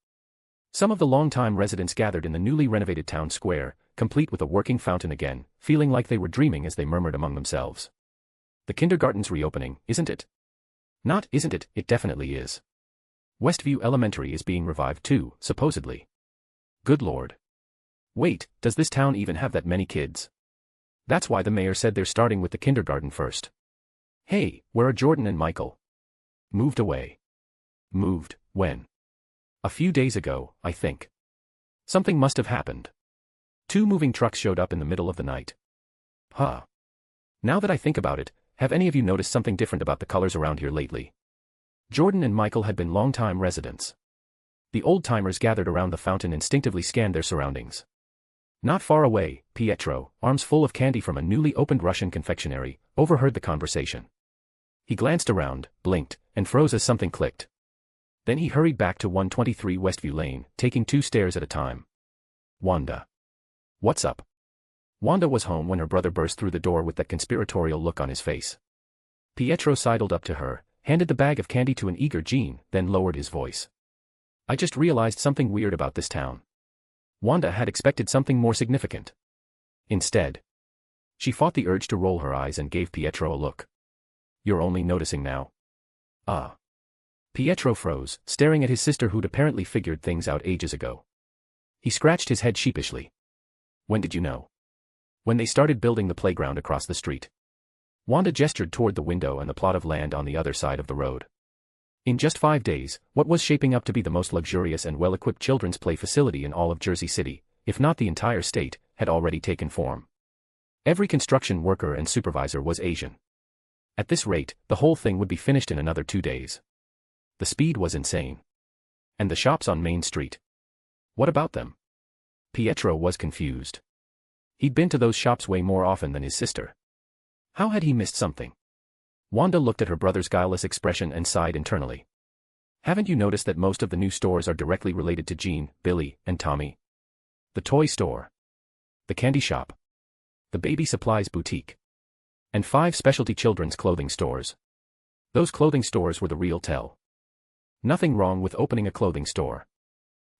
Some of the long-time residents gathered in the newly renovated town square, complete with a working fountain again, feeling like they were dreaming as they murmured among themselves. The kindergarten's reopening, isn't it? Not isn't it, it definitely is. Westview Elementary is being revived too, supposedly. Good Lord. Wait, does this town even have that many kids? That's why the mayor said they're starting with the kindergarten first. Hey, where are Jordan and Michael? Moved away. Moved, when? A few days ago, I think. Something must have happened. 2 moving trucks showed up in the middle of the night. Huh. Now that I think about it, have any of you noticed something different about the colors around here lately? Jordan and Michael had been long-time residents. The old-timers gathered around the fountain instinctively scanned their surroundings. Not far away, Pietro, arms full of candy from a newly opened Russian confectionery, overheard the conversation. He glanced around, blinked, and froze as something clicked. Then he hurried back to 123 Westview Lane, taking 2 stairs at a time. Wanda. What's up? Wanda was home when her brother burst through the door with that conspiratorial look on his face. Pietro sidled up to her, handed the bag of candy to an eager Jean, then lowered his voice. I just realized something weird about this town. Wanda had expected something more significant. Instead, she fought the urge to roll her eyes and gave Pietro a look. You're only noticing now? Ah. Pietro froze, staring at his sister who'd apparently figured things out ages ago. He scratched his head sheepishly. When did you know? When they started building the playground across the street. Wanda gestured toward the window and the plot of land on the other side of the road. In just 5 days, what was shaping up to be the most luxurious and well-equipped children's play facility in all of Jersey City, if not the entire state, had already taken form. Every construction worker and supervisor was Asian. At this rate, the whole thing would be finished in another 2 days. The speed was insane. And the shops on Main Street. What about them? Pietro was confused. He'd been to those shops way more often than his sister. How had he missed something? Wanda looked at her brother's guileless expression and sighed internally. Haven't you noticed that most of the new stores are directly related to Jean, Billy, and Tommy? The toy store. The candy shop. The baby supplies boutique. And 5 specialty children's clothing stores. Those clothing stores were the real tell. Nothing wrong with opening a clothing store.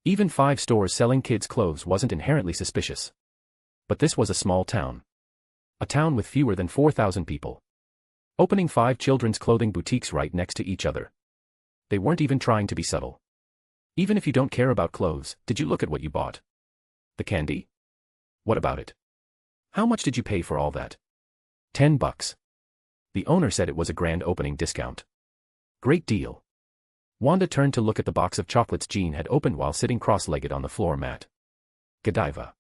Even 5 stores selling kids' clothes wasn't inherently suspicious. But this was a small town. A town with fewer than 4,000 people. Opening 5 children's clothing boutiques right next to each other. They weren't even trying to be subtle. Even if you don't care about clothes, did you look at what you bought? The candy? What about it? How much did you pay for all that? $10. The owner said it was a grand opening discount. Great deal. Wanda turned to look at the box of chocolates Jean had opened while sitting cross-legged on the floor mat. Godiva.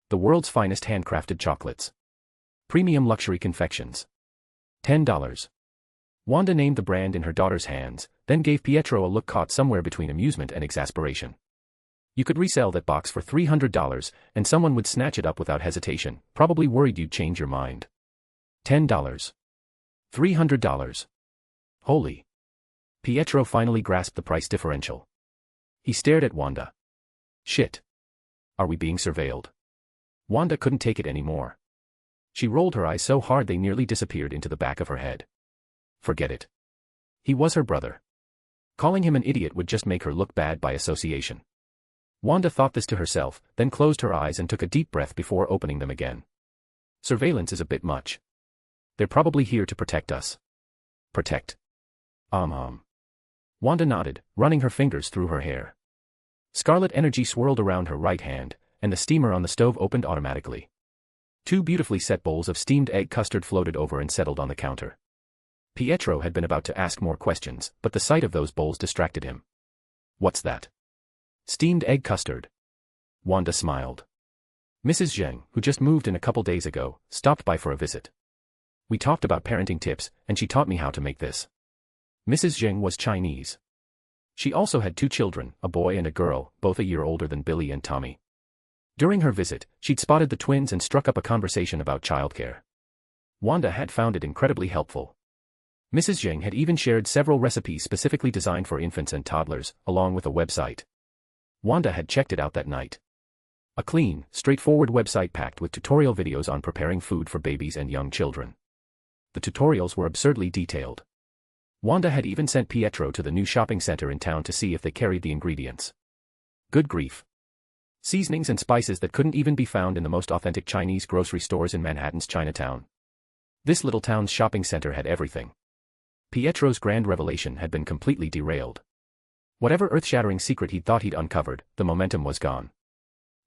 The world's finest handcrafted chocolates. Premium luxury confections. $10. Wanda named the brand in her daughter's hands, then gave Pietro a look caught somewhere between amusement and exasperation. You could resell that box for $300, and someone would snatch it up without hesitation, probably worried you'd change your mind. $10. $300. Holy. Pietro finally grasped the price differential. He stared at Wanda. Shit. Are we being surveilled? Wanda couldn't take it anymore. She rolled her eyes so hard they nearly disappeared into the back of her head. Forget it. He was her brother. Calling him an idiot would just make her look bad by association. Wanda thought this to herself, then closed her eyes and took a deep breath before opening them again. Surveillance is a bit much. They're probably here to protect us. Protect. Wanda nodded, running her fingers through her hair. Scarlet energy swirled around her right hand, and the steamer on the stove opened automatically. 2 beautifully set bowls of steamed egg custard floated over and settled on the counter. Pietro had been about to ask more questions, but the sight of those bowls distracted him. What's that? Steamed egg custard. Wanda smiled. Mrs. Zheng, who just moved in a couple days ago, stopped by for a visit. We talked about parenting tips, and she taught me how to make this. Mrs. Zheng was Chinese. She also had 2 children, a boy and a girl, both a year older than Billy and Tommy. During her visit, she'd spotted the twins and struck up a conversation about childcare. Wanda had found it incredibly helpful. Mrs. Zheng had even shared several recipes specifically designed for infants and toddlers, along with a website. Wanda had checked it out that night. A clean, straightforward website packed with tutorial videos on preparing food for babies and young children. The tutorials were absurdly detailed. Wanda had even sent Pietro to the new shopping center in town to see if they carried the ingredients. Good grief. Seasonings and spices that couldn't even be found in the most authentic Chinese grocery stores in Manhattan's Chinatown. This little town's shopping center had everything. Pietro's grand revelation had been completely derailed. Whatever earth-shattering secret he'd thought he'd uncovered, the momentum was gone.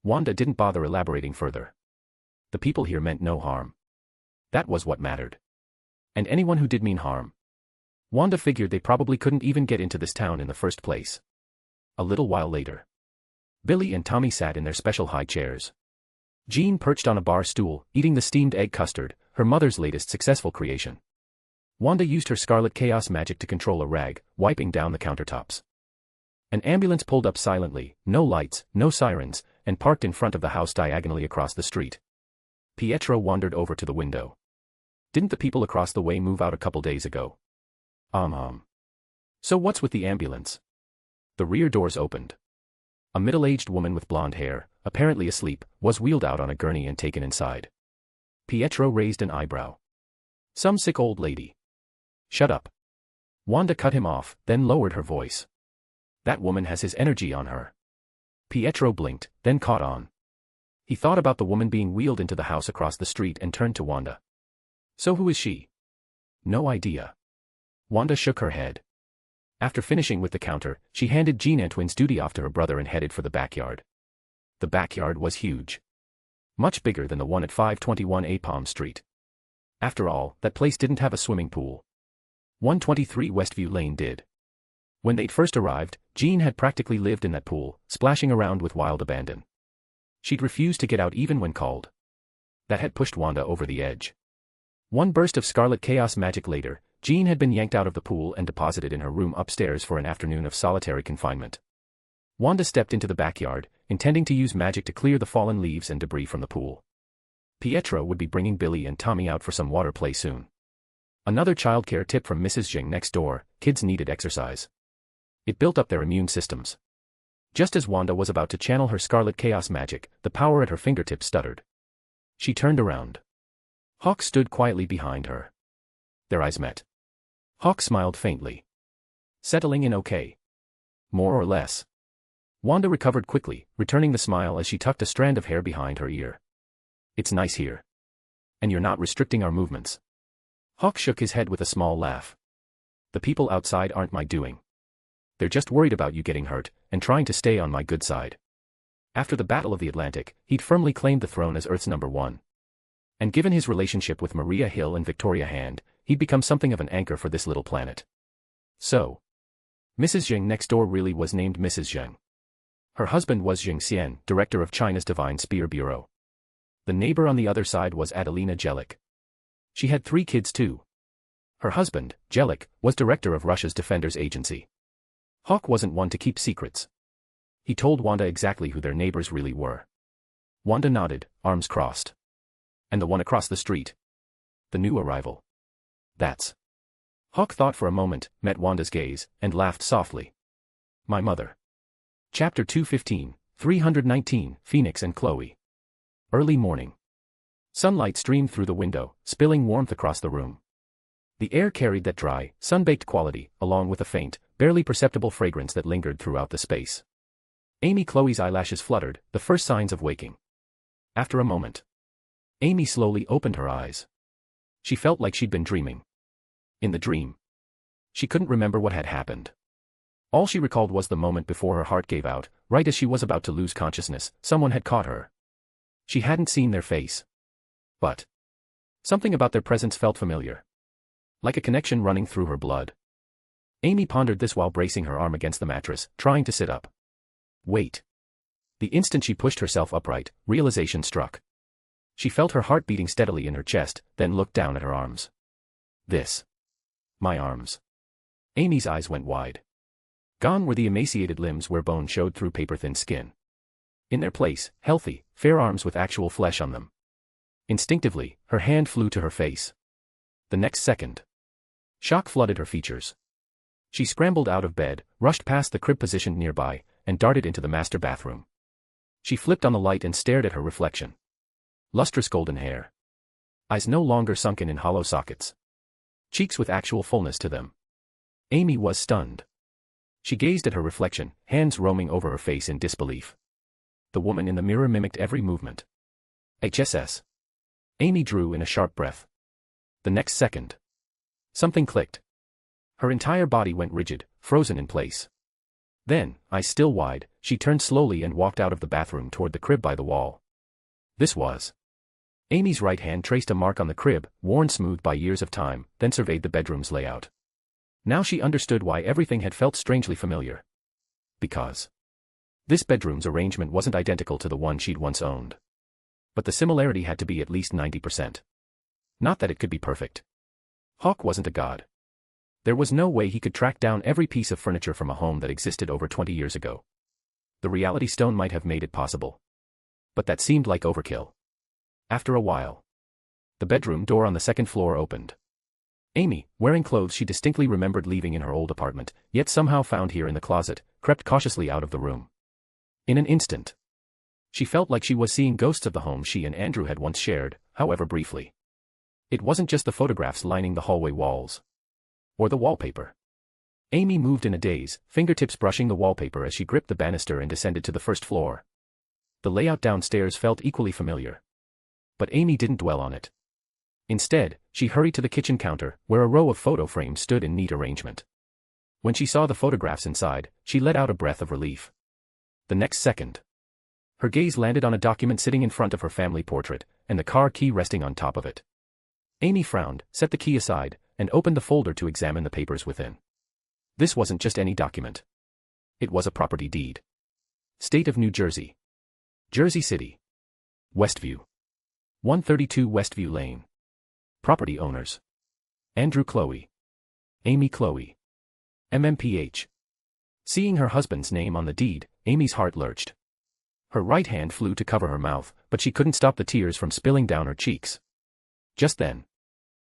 Wanda didn't bother elaborating further. The people here meant no harm. That was what mattered. And anyone who did mean harm, Wanda figured they probably couldn't even get into this town in the first place. A little while later, Billy and Tommy sat in their special high chairs. Jean perched on a bar stool, eating the steamed egg custard, her mother's latest successful creation. Wanda used her scarlet chaos magic to control a rag, wiping down the countertops. An ambulance pulled up silently, no lights, no sirens, and parked in front of the house diagonally across the street. Pietro wandered over to the window. Didn't the people across the way move out a couple days ago? So what's with the ambulance? The rear doors opened. A middle-aged woman with blonde hair, apparently asleep, was wheeled out on a gurney and taken inside. Pietro raised an eyebrow. Some sick old lady. Shut up. Wanda cut him off, then lowered her voice. That woman has his energy on her. Pietro blinked, then caught on. He thought about the woman being wheeled into the house across the street and turned to Wanda. So who is she? No idea. Wanda shook her head. After finishing with the counter, she handed Jean Antoine's duty off to her brother and headed for the backyard. The backyard was huge. Much bigger than the one at 521A Palm Street. After all, that place didn't have a swimming pool. 123 Westview Lane did. When they'd first arrived, Jean had practically lived in that pool, splashing around with wild abandon. She'd refused to get out even when called. That had pushed Wanda over the edge. One burst of scarlet chaos magic later, Jean had been yanked out of the pool and deposited in her room upstairs for an afternoon of solitary confinement. Wanda stepped into the backyard, intending to use magic to clear the fallen leaves and debris from the pool. Pietro would be bringing Billy and Tommy out for some water play soon. Another childcare tip from Mrs. Zheng next door: kids needed exercise. It built up their immune systems. Just as Wanda was about to channel her scarlet chaos magic, the power at her fingertips stuttered. She turned around. Hawk stood quietly behind her. Their eyes met. Hawk smiled faintly. Settling in okay? More or less. Wanda recovered quickly, returning the smile as she tucked a strand of hair behind her ear. It's nice here. And you're not restricting our movements. Hawk shook his head with a small laugh. The people outside aren't my doing. They're just worried about you getting hurt, and trying to stay on my good side. After the Battle of the Atlantic, he'd firmly claimed the throne as Earth's #1. And given his relationship with Maria Hill and Victoria Hand, he'd become something of an anchor for this little planet. So, Mrs. Zheng next door really was named Mrs. Zheng. Her husband was Zheng Xian, director of China's Divine Spear Bureau. The neighbor on the other side was Adelina Jellic. She had 3 kids too. Her husband, Jellic, was director of Russia's Defenders Agency. Hawk wasn't one to keep secrets. He told Wanda exactly who their neighbors really were. Wanda nodded, arms crossed. And the one across the street? The new arrival. That's. Hawk thought for a moment, met Wanda's gaze, and laughed softly. My mother. Chapter 215, 319, Phoenix and Chloe. Early morning. Sunlight streamed through the window, spilling warmth across the room. The air carried that dry, sun-baked quality, along with a faint, barely perceptible fragrance that lingered throughout the space. Amy Chloe's eyelashes fluttered, the first signs of waking. After a moment, Amy slowly opened her eyes. She felt like she'd been dreaming. In the dream, she couldn't remember what had happened. All she recalled was the moment before her heart gave out, right as she was about to lose consciousness. Someone had caught her. She hadn't seen their face. But something about their presence felt familiar. Like a connection running through her blood. Amy pondered this while bracing her arm against the mattress, trying to sit up. Wait. The instant she pushed herself upright, realization struck. She felt her heart beating steadily in her chest, then looked down at her arms. This. My arms. Amy's eyes went wide. Gone were the emaciated limbs where bone showed through paper-thin skin. In their place, healthy, fair arms with actual flesh on them. Instinctively, her hand flew to her face. The next second, shock flooded her features. She scrambled out of bed, rushed past the crib positioned nearby, and darted into the master bathroom. She flipped on the light and stared at her reflection. Lustrous golden hair. Eyes no longer sunken in hollow sockets. Cheeks with actual fullness to them. Amy was stunned. She gazed at her reflection, hands roaming over her face in disbelief. The woman in the mirror mimicked every movement. HSS. Amy drew in a sharp breath. The next second, something clicked. Her entire body went rigid, frozen in place. Then, eyes still wide, she turned slowly and walked out of the bathroom toward the crib by the wall. This was. Amy's right hand traced a mark on the crib, worn smooth by years of time, then surveyed the bedroom's layout. Now she understood why everything had felt strangely familiar. Because this bedroom's arrangement wasn't identical to the one she'd once owned. But the similarity had to be at least 90%. Not that it could be perfect. Hawk wasn't a god. There was no way he could track down every piece of furniture from a home that existed over 20 years ago. The reality stone might have made it possible. But that seemed like overkill. After a while, the bedroom door on the second floor opened. Amy, wearing clothes she distinctly remembered leaving in her old apartment, yet somehow found here in the closet, crept cautiously out of the room. In an instant, she felt like she was seeing ghosts of the home she and Andrew had once shared, however briefly. It wasn't just the photographs lining the hallway walls. Or the wallpaper. Amy moved in a daze, fingertips brushing the wallpaper as she gripped the banister and descended to the first floor. The layout downstairs felt equally familiar. But Amy didn't dwell on it. Instead, she hurried to the kitchen counter, where a row of photo frames stood in neat arrangement. When she saw the photographs inside, she let out a breath of relief. The next second, her gaze landed on a document sitting in front of her family portrait, and the car key resting on top of it. Amy frowned, set the key aside, and opened the folder to examine the papers within. This wasn't just any document. It was a property deed. State of New Jersey. Jersey City. Westview. 132 Westview Lane. Property owners. Andrew Chloe. Amy Chloe. MMPH. Seeing her husband's name on the deed, Amy's heart lurched. Her right hand flew to cover her mouth, but she couldn't stop the tears from spilling down her cheeks. Just then,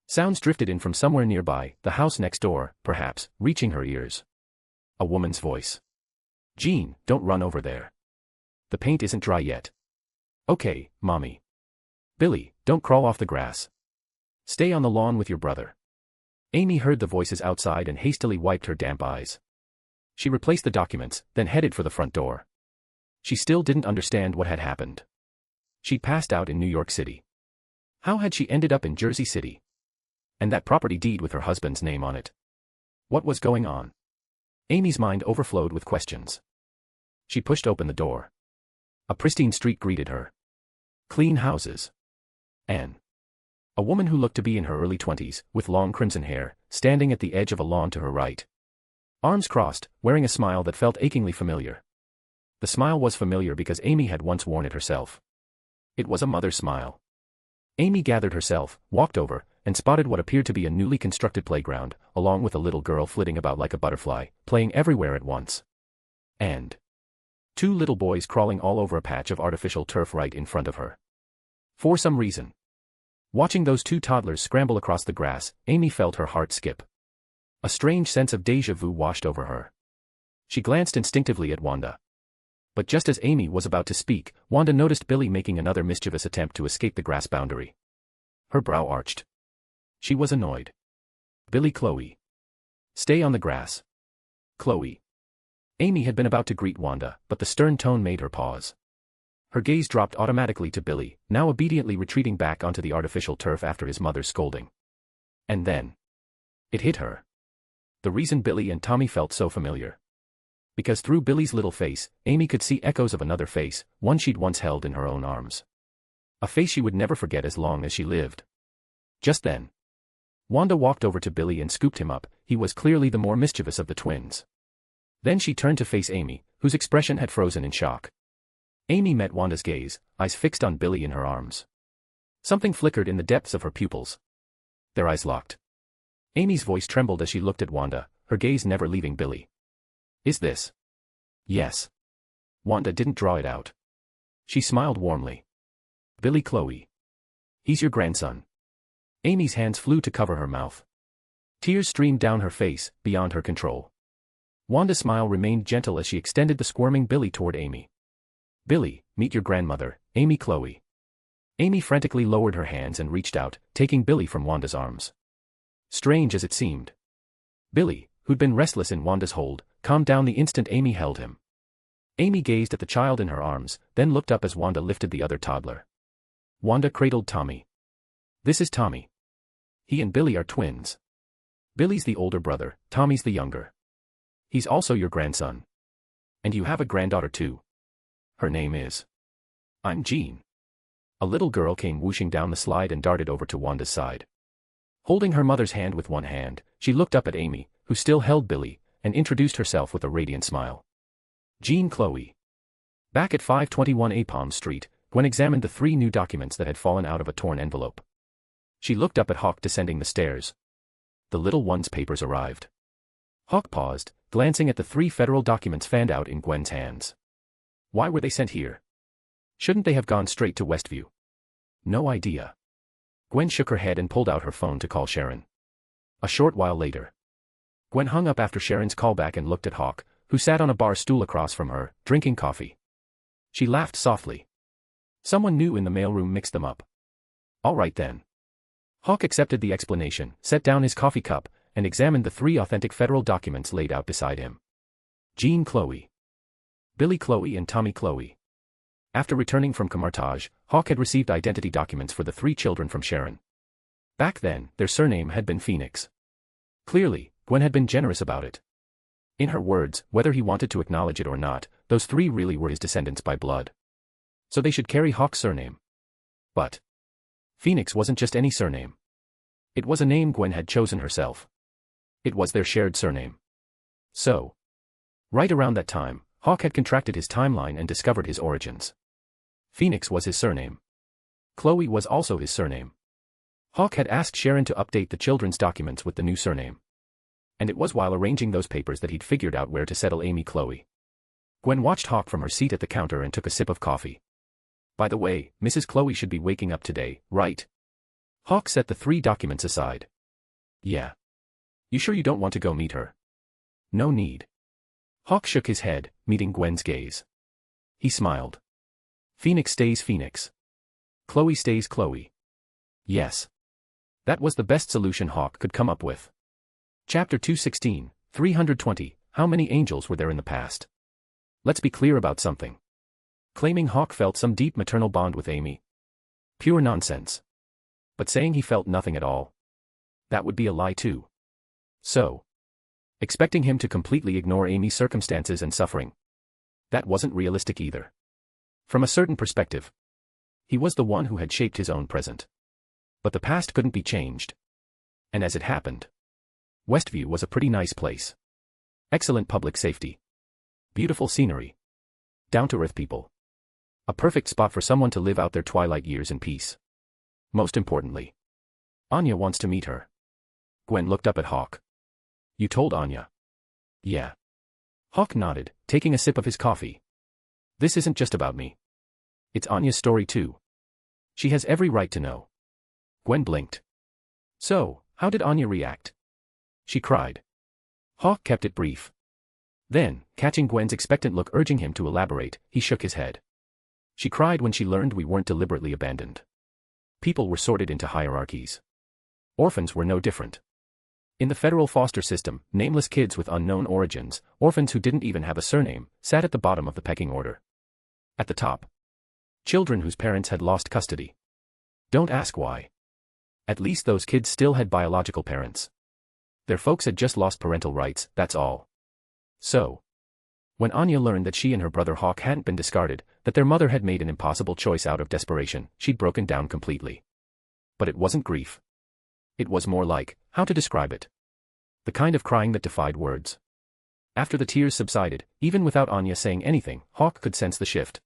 sounds drifted in from somewhere nearby, the house next door, perhaps, reaching her ears. A woman's voice. Jean, don't run over there. The paint isn't dry yet. Okay, Mommy. Billy, don't crawl off the grass. Stay on the lawn with your brother. Amy heard the voices outside and hastily wiped her damp eyes. She replaced the documents, then headed for the front door. She still didn't understand what had happened. She'd passed out in New York City. How had she ended up in Jersey City? And that property deed with her husband's name on it. What was going on? Amy's mind overflowed with questions. She pushed open the door. A pristine street greeted her. Clean houses. A woman who looked to be in her early 20s, with long crimson hair, standing at the edge of a lawn to her right. Arms crossed, wearing a smile that felt achingly familiar. The smile was familiar because Amy had once worn it herself. It was a mother's smile. Amy gathered herself, walked over, and spotted what appeared to be a newly constructed playground, along with a little girl flitting about like a butterfly, playing everywhere at once. And two little boys crawling all over a patch of artificial turf right in front of her. For some reason, watching those two toddlers scramble across the grass, Amy felt her heart skip. A strange sense of déjà vu washed over her. She glanced instinctively at Wanda. But just as Amy was about to speak, Wanda noticed Billy making another mischievous attempt to escape the grass boundary. Her brow arched. She was annoyed. Billy Chloe. Stay on the grass. Chloe. Amy had been about to greet Wanda, but the stern tone made her pause. Her gaze dropped automatically to Billy, now obediently retreating back onto the artificial turf after his mother's scolding. And then it hit her. The reason Billy and Tommy felt so familiar. Because through Billy's little face, Amy could see echoes of another face, one she'd once held in her own arms. A face she would never forget as long as she lived. Just then, Wanda walked over to Billy and scooped him up. He was clearly the more mischievous of the twins. Then she turned to face Amy, whose expression had frozen in shock. Amy met Wanda's gaze, eyes fixed on Billy in her arms. Something flickered in the depths of her pupils. Their eyes locked. Amy's voice trembled as she looked at Wanda, her gaze never leaving Billy. Is this? Yes. Wanda didn't draw it out. She smiled warmly. Billy Chloe. He's your grandson. Amy's hands flew to cover her mouth. Tears streamed down her face, beyond her control. Wanda's smile remained gentle as she extended the squirming Billy toward Amy. Billy, meet your grandmother, Amy Chloe. Amy frantically lowered her hands and reached out, taking Billy from Wanda's arms. Strange as it seemed. Billy, who'd been restless in Wanda's hold, calmed down the instant Amy held him. Amy gazed at the child in her arms, then looked up as Wanda lifted the other toddler. Wanda cradled Tommy. This is Tommy. He and Billy are twins. Billy's the older brother, Tommy's the younger. He's also your grandson. And you have a granddaughter too. Her name is... I'm Jean. A little girl came whooshing down the slide and darted over to Wanda's side. Holding her mother's hand with one hand, she looked up at Amy, who still held Billy, and introduced herself with a radiant smile. Jean Chloe. Back at 521 A Palm Street, Gwen examined the 3 new documents that had fallen out of a torn envelope. She looked up at Hawk descending the stairs. The little one's papers arrived. Hawk paused, glancing at the 3 federal documents fanned out in Gwen's hands. Why were they sent here? Shouldn't they have gone straight to Westview? No idea. Gwen shook her head and pulled out her phone to call Sharon. A short while later. Gwen hung up after Sharon's callback and looked at Hawk, who sat on a bar stool across from her, drinking coffee. She laughed softly. Someone new in the mailroom mixed them up. All right then. Hawk accepted the explanation, set down his coffee cup, and examined the 3 authentic federal documents laid out beside him. Jean Chloe. Billy Chloe and Tommy Chloe. After returning from Camartage, Hawk had received identity documents for the 3 children from Sharon. Back then, their surname had been Phoenix. Clearly, Gwen had been generous about it. In her words, whether he wanted to acknowledge it or not, those 3 really were his descendants by blood. So they should carry Hawk's surname. But Phoenix wasn't just any surname. It was a name Gwen had chosen herself. It was their shared surname. So, right around that time, Hawk had contracted his timeline and discovered his origins. Phoenix was his surname. Chloe was also his surname. Hawk had asked Sharon to update the children's documents with the new surname. And it was while arranging those papers that he'd figured out where to settle Amy Chloe. Gwen watched Hawk from her seat at the counter and took a sip of coffee. By the way, Mrs. Chloe should be waking up today, right? Hawk set the 3 documents aside. Yeah. You sure you don't want to go meet her? No need. Hawk shook his head, meeting Gwen's gaze. He smiled. Phoenix stays Phoenix. Chloe stays Chloe. Yes. That was the best solution Hawk could come up with. Chapter 216, 320, How many angels were there in the past? Let's be clear about something. Claiming Hawk felt some deep maternal bond with Amy. Pure nonsense. But saying he felt nothing at all. That would be a lie too. So, expecting him to completely ignore Amy's circumstances and suffering. That wasn't realistic either. From a certain perspective, he was the one who had shaped his own present. But the past couldn't be changed. And as it happened, Westview was a pretty nice place. Excellent public safety. Beautiful scenery. Down-to-earth people. A perfect spot for someone to live out their twilight years in peace. Most importantly, Anya wants to meet her. Gwen looked up at Hawk. You told Anya? Yeah. Hawk nodded, taking a sip of his coffee. This isn't just about me. It's Anya's story too. She has every right to know. Gwen blinked. So, how did Anya react? She cried. Hawk kept it brief. Then, catching Gwen's expectant look urging him to elaborate, he shook his head. She cried when she learned we weren't deliberately abandoned. People were sorted into hierarchies. Orphans were no different. In the federal foster system, nameless kids with unknown origins, orphans who didn't even have a surname, sat at the bottom of the pecking order. At the top, children whose parents had lost custody. Don't ask why. At least those kids still had biological parents. Their folks had just lost parental rights, that's all. So, when Anya learned that she and her brother Hawk hadn't been discarded, that their mother had made an impossible choice out of desperation, she'd broken down completely. But it wasn't grief. It was more like, how to describe it? The kind of crying that defied words. After the tears subsided, even without Anya saying anything, Hawk could sense the shift.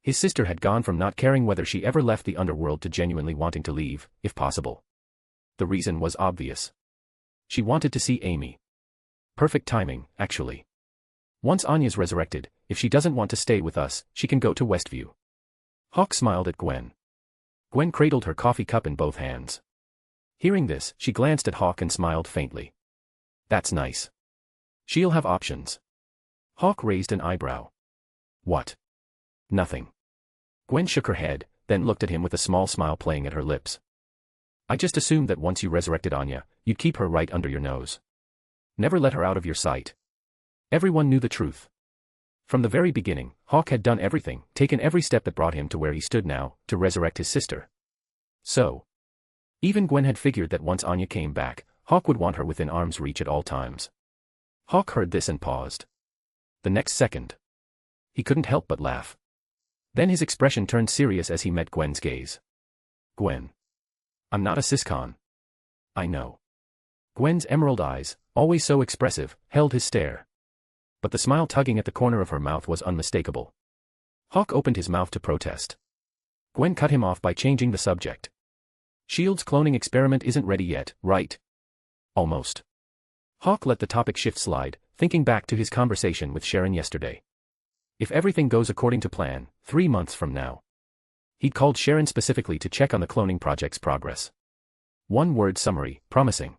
His sister had gone from not caring whether she ever left the underworld to genuinely wanting to leave, if possible. The reason was obvious. She wanted to see Amy. Perfect timing, actually. Once Anya's resurrected, if she doesn't want to stay with us, she can go to Westview. Hawk smiled at Gwen. Gwen cradled her coffee cup in both hands. Hearing this, she glanced at Hawk and smiled faintly. That's nice. She'll have options. Hawk raised an eyebrow. What? Nothing. Gwen shook her head, then looked at him with a small smile playing at her lips. I just assumed that once you resurrected Anya, you'd keep her right under your nose. Never let her out of your sight. Everyone knew the truth. From the very beginning, Hawk had done everything, taken every step that brought him to where he stood now, to resurrect his sister. So, even Gwen had figured that once Anya came back, Hawk would want her within arm's reach at all times. Hawk heard this and paused. The next second, he couldn't help but laugh. Then his expression turned serious as he met Gwen's gaze. Gwen. I'm not a siscon. I know. Gwen's emerald eyes, always so expressive, held his stare. But the smile tugging at the corner of her mouth was unmistakable. Hawk opened his mouth to protest. Gwen cut him off by changing the subject. Shield's cloning experiment isn't ready yet, right? Almost. Hawk let the topic shift slide, thinking back to his conversation with Sharon yesterday. If everything goes according to plan, 3 months from now. He'd called Sharon specifically to check on the cloning project's progress. One-word summary, promising.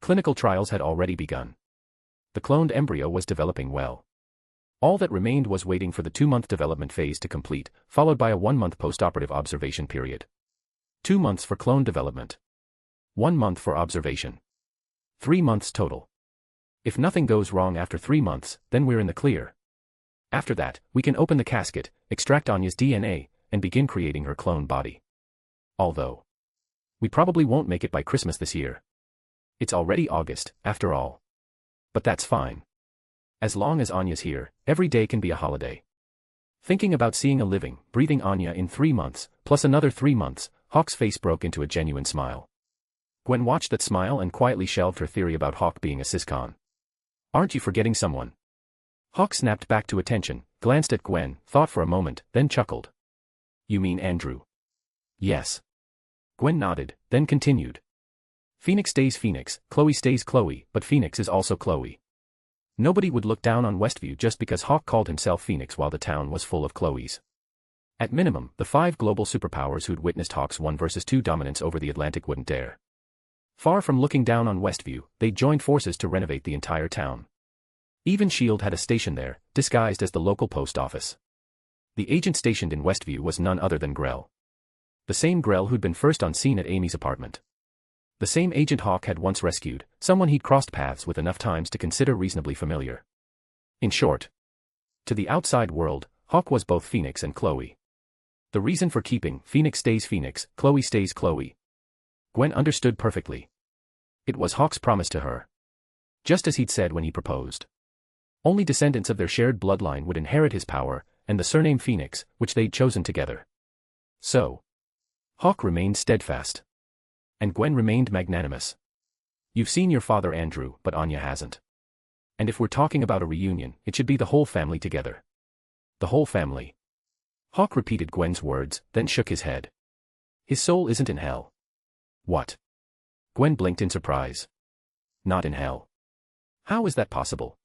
Clinical trials had already begun. The cloned embryo was developing well. All that remained was waiting for the 2-month development phase to complete, followed by a 1-month postoperative observation period. 2 months for clone development. 1 month for observation. 3 months total. If nothing goes wrong after 3 months, then we're in the clear. After that, we can open the casket, extract Anya's DNA, and begin creating her clone body. Although, we probably won't make it by Christmas this year. It's already August, after all. But that's fine. As long as Anya's here, every day can be a holiday. Thinking about seeing a living, breathing Anya in 3 months, plus another 3 months, Hawk's face broke into a genuine smile. Gwen watched that smile and quietly shelved her theory about Hawk being a siscon. Aren't you forgetting someone? Hawk snapped back to attention, glanced at Gwen, thought for a moment, then chuckled. You mean Andrew? Yes. Gwen nodded, then continued. Phoenix stays Phoenix, Chloe stays Chloe, but Phoenix is also Chloe. Nobody would look down on Westview just because Hawk called himself Phoenix while the town was full of Chloes. At minimum, the 5 global superpowers who'd witnessed Hawk's 1 versus 2 dominance over the Atlantic wouldn't dare. Far from looking down on Westview, they'd joined forces to renovate the entire town. Even S.H.I.E.L.D. had a station there, disguised as the local post office. The agent stationed in Westview was none other than Grell. The same Grell who'd been first on scene at Amy's apartment. The same agent Hawk had once rescued, someone he'd crossed paths with enough times to consider reasonably familiar. In short, to the outside world, Hawk was both Phoenix and Chloe. The reason for keeping Phoenix stays Phoenix, Chloe stays Chloe. Gwen understood perfectly. It was Hawk's promise to her. Just as he'd said when he proposed. Only descendants of their shared bloodline would inherit his power, and the surname Phoenix, which they'd chosen together. So, Hawk remained steadfast. And Gwen remained magnanimous. You've seen your father Andrew, but Anya hasn't. And if we're talking about a reunion, it should be the whole family together. The whole family. Hawk repeated Gwen's words, then shook his head. His soul isn't in hell. What? Gwen blinked in surprise. Not in hell. How is that possible?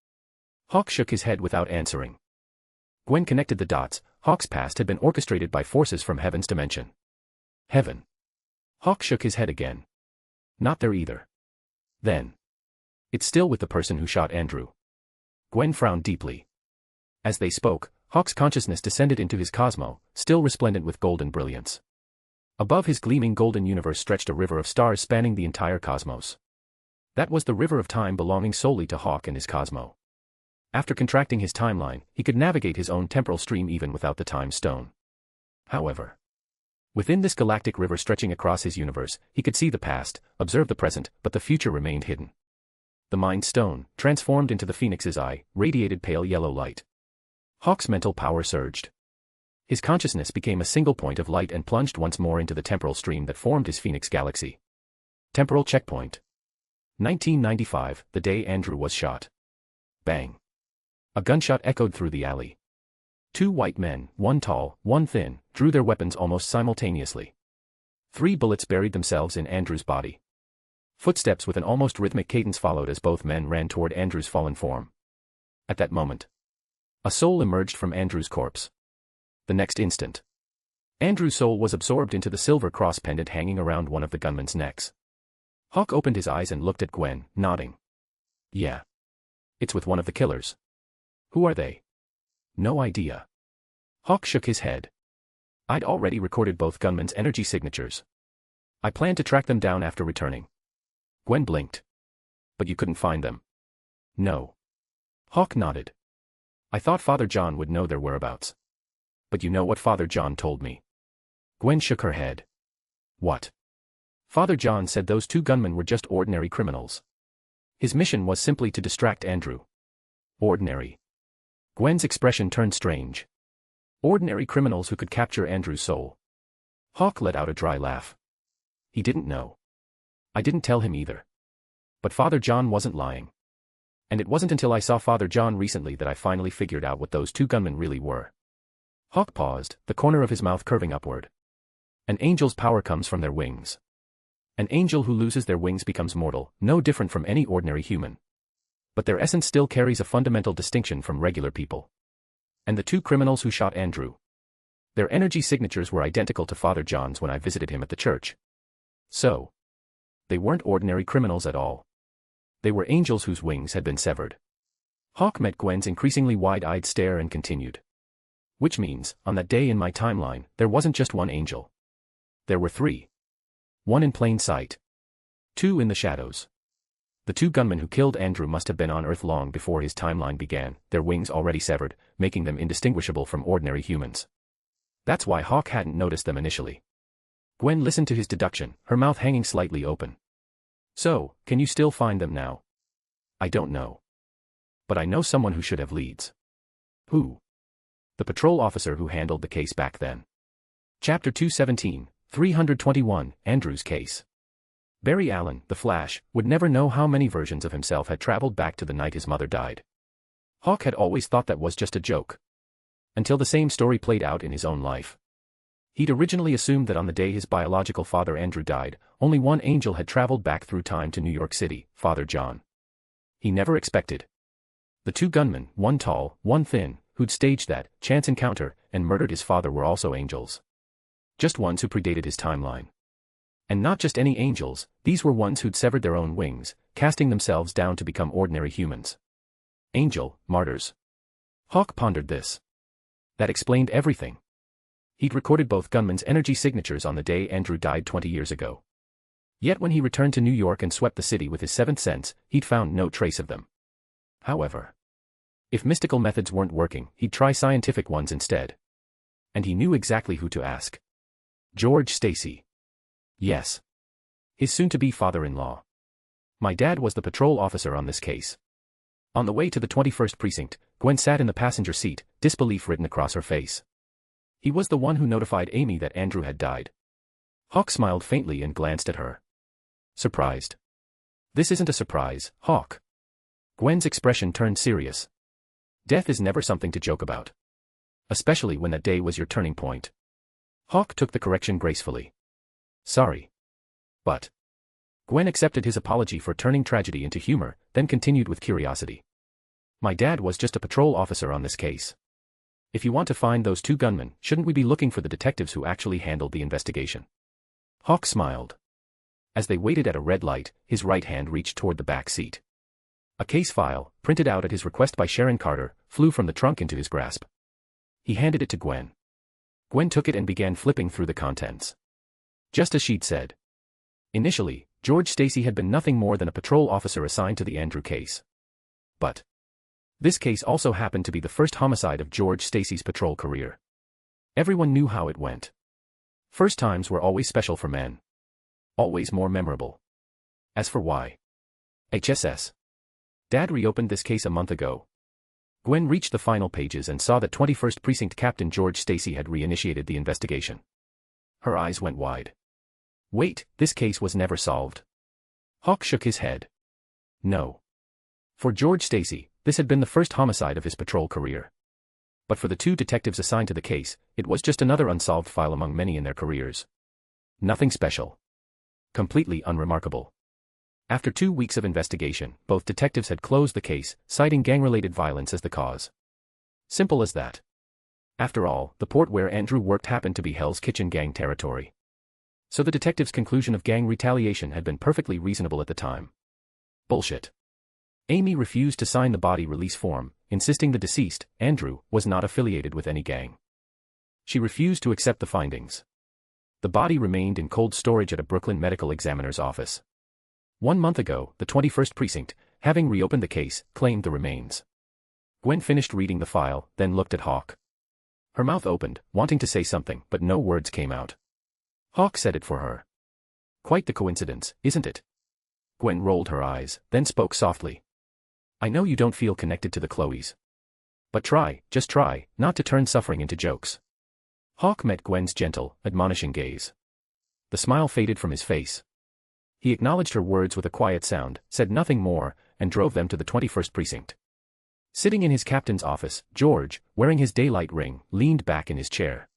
Hawk shook his head without answering. Gwen connected the dots. Hawk's past had been orchestrated by forces from heaven's dimension. Heaven. Hawk shook his head again. Not there either. Then. It's still with the person who shot Andrew. Gwen frowned deeply. As they spoke, Hawk's consciousness descended into his cosmo, still resplendent with golden brilliance. Above his gleaming golden universe stretched a river of stars spanning the entire cosmos. That was the river of time belonging solely to Hawk and his cosmo. After contracting his timeline, he could navigate his own temporal stream even without the time stone. However, within this galactic river stretching across his universe, he could see the past, observe the present, but the future remained hidden. The Mind Stone, transformed into the Phoenix's eye, radiated pale yellow light. Hawk's mental power surged. His consciousness became a single point of light and plunged once more into the temporal stream that formed his Phoenix galaxy. Temporal checkpoint. 1995, the day Andrew was shot. Bang. A gunshot echoed through the alley. 2 white men, one tall, one thin, drew their weapons almost simultaneously. 3 bullets buried themselves in Andrew's body. Footsteps with an almost rhythmic cadence followed as both men ran toward Andrew's fallen form. At that moment, a soul emerged from Andrew's corpse. The next instant, Andrew's soul was absorbed into the silver cross pendant hanging around one of the gunmen's necks. Hawk opened his eyes and looked at Gwen, nodding. Yeah. It's with one of the killers. Who are they? No idea. Hawk shook his head. I'd already recorded both gunmen's energy signatures. I planned to track them down after returning. Gwen blinked. But you couldn't find them? No. Hawk nodded. I thought Father John would know their whereabouts. But you know what Father John told me? Gwen shook her head. What? Father John said those two gunmen were just ordinary criminals. His mission was simply to distract Andrew. Ordinary. Gwen's expression turned strange. Ordinary criminals who could capture Andrew's soul. Hawk let out a dry laugh. He didn't know. I didn't tell him either. But Father John wasn't lying. And it wasn't until I saw Father John recently that I finally figured out what those two gunmen really were. Hawk paused, the corner of his mouth curving upward. An angel's power comes from their wings. An angel who loses their wings becomes mortal, no different from any ordinary human. But their essence still carries a fundamental distinction from regular people. And the two criminals who shot Andrew. Their energy signatures were identical to Father John's when I visited him at the church. So. They weren't ordinary criminals at all. They were angels whose wings had been severed. Hawk met Gwen's increasingly wide-eyed stare and continued. Which means, on that day in my timeline, there wasn't just one angel. There were three. One in plain sight. Two in the shadows. The two gunmen who killed Andrew must have been on Earth long before his timeline began, their wings already severed, making them indistinguishable from ordinary humans. That's why Hawk hadn't noticed them initially. Gwen listened to his deduction, her mouth hanging slightly open. So, can you still find them now? I don't know. But I know someone who should have leads. Who? The patrol officer who handled the case back then. Chapter 217, 321, Andrew's case. Barry Allen, the Flash, would never know how many versions of himself had traveled back to the night his mother died. Hawk had always thought that was just a joke. Until the same story played out in his own life. He'd originally assumed that on the day his biological father Andrew died, only one angel had traveled back through time to New York City, Father John. He never expected. The two gunmen, one tall, one thin, who'd staged that chance encounter and murdered his father were also angels. Just ones who predated his timeline. And not just any angels, these were ones who'd severed their own wings, casting themselves down to become ordinary humans. Angel, martyrs. Hawk pondered this. That explained everything. He'd recorded both gunmen's energy signatures on the day Andrew died 20 years ago. Yet when he returned to New York and swept the city with his seventh sense, he'd found no trace of them. However, if mystical methods weren't working, he'd try scientific ones instead. And he knew exactly who to ask. George Stacy. Yes. His soon-to-be father-in-law. My dad was the patrol officer on this case. On the way to the 21st precinct, Gwen sat in the passenger seat, disbelief written across her face. He was the one who notified Amy that Andrew had died. Hawk smiled faintly and glanced at her. Surprised. This isn't a surprise, Hawk. Gwen's expression turned serious. Death is never something to joke about. Especially when that day was your turning point. Hawk took the correction gracefully. Sorry. But. Gwen accepted his apology for turning tragedy into humor, then continued with curiosity. My dad was just a patrol officer on this case. If you want to find those two gunmen, shouldn't we be looking for the detectives who actually handled the investigation? Hawk smiled. As they waited at a red light, his right hand reached toward the back seat. A case file, printed out at his request by Sharon Carter, flew from the trunk into his grasp. He handed it to Gwen. Gwen took it and began flipping through the contents. Just as she'd said. Initially, George Stacy had been nothing more than a patrol officer assigned to the Andrew case. But this case also happened to be the first homicide of George Stacy's patrol career. Everyone knew how it went. First times were always special for men. Always more memorable. As for why? HSS. Dad reopened this case a month ago. Gwen reached the final pages and saw that 21st Precinct Captain George Stacy had reinitiated the investigation. Her eyes went wide. Wait, this case was never solved. Hawk shook his head. No. For George Stacy, this had been the first homicide of his patrol career. But for the two detectives assigned to the case, it was just another unsolved file among many in their careers. Nothing special. Completely unremarkable. After 2 weeks of investigation, both detectives had closed the case, citing gang-related violence as the cause. Simple as that. After all, the port where Andrew worked happened to be Hell's Kitchen gang territory. So the detective's conclusion of gang retaliation had been perfectly reasonable at the time. Bullshit. Amy refused to sign the body release form, insisting the deceased, Andrew, was not affiliated with any gang. She refused to accept the findings. The body remained in cold storage at a Brooklyn medical examiner's office. 1 month ago, the 21st Precinct, having reopened the case, claimed the remains. Gwen finished reading the file, then looked at Hawk. Her mouth opened, wanting to say something, but no words came out. Hawk said it for her. Quite the coincidence, isn't it? Gwen rolled her eyes, then spoke softly. I know you don't feel connected to the Chloes. But try, just try, not to turn suffering into jokes. Hawk met Gwen's gentle, admonishing gaze. The smile faded from his face. He acknowledged her words with a quiet sound, said nothing more, and drove them to the 21st Precinct. Sitting in his captain's office, George, wearing his daylight ring, leaned back in his chair.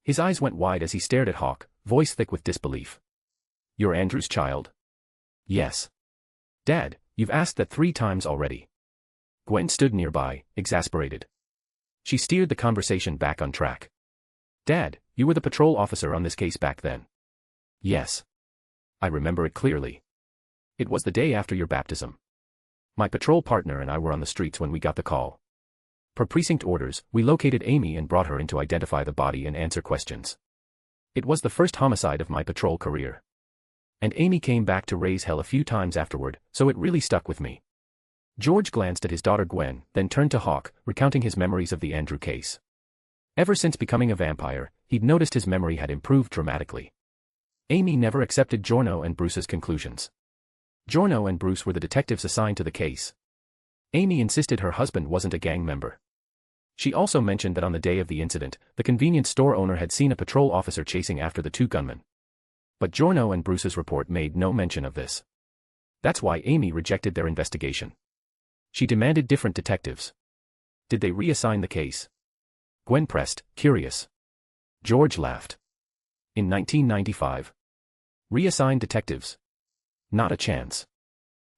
His eyes went wide as he stared at Hawk, voice thick with disbelief. You're Andrew's child? Yes. Dad, you've asked that 3 times already. Gwen stood nearby, exasperated. She steered the conversation back on track. Dad, you were the patrol officer on this case back then. Yes. I remember it clearly. It was the day after your baptism. My patrol partner and I were on the streets when we got the call. Per precinct orders, we located Amy and brought her in to identify the body and answer questions. It was the first homicide of my patrol career. And Amy came back to raise hell a few times afterward, so it really stuck with me. George glanced at his daughter Gwen, then turned to Hawk, recounting his memories of the Andrew case. Ever since becoming a vampire, he'd noticed his memory had improved dramatically. Amy never accepted Giorno and Bruce's conclusions. Giorno and Bruce were the detectives assigned to the case. Amy insisted her husband wasn't a gang member. She also mentioned that on the day of the incident, the convenience store owner had seen a patrol officer chasing after the 2 gunmen. But Giorno and Bruce's report made no mention of this. That's why Amy rejected their investigation. She demanded different detectives. Did they reassign the case? Gwen pressed, curious. George laughed. In 1995. Reassigned detectives? Not a chance.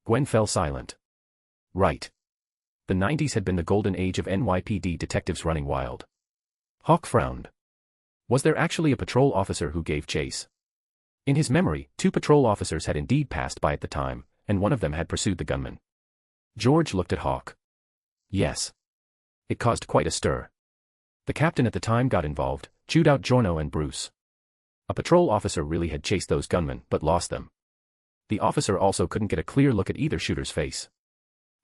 Gwen fell silent. Right. The 90s had been the golden age of NYPD detectives running wild. Hawk frowned. Was there actually a patrol officer who gave chase? In his memory, 2 patrol officers had indeed passed by at the time, and one of them had pursued the gunman. George looked at Hawk. Yes. It caused quite a stir. The captain at the time got involved, chewed out Giorno and Bruce. A patrol officer really had chased those gunmen but lost them. The officer also couldn't get a clear look at either shooter's face.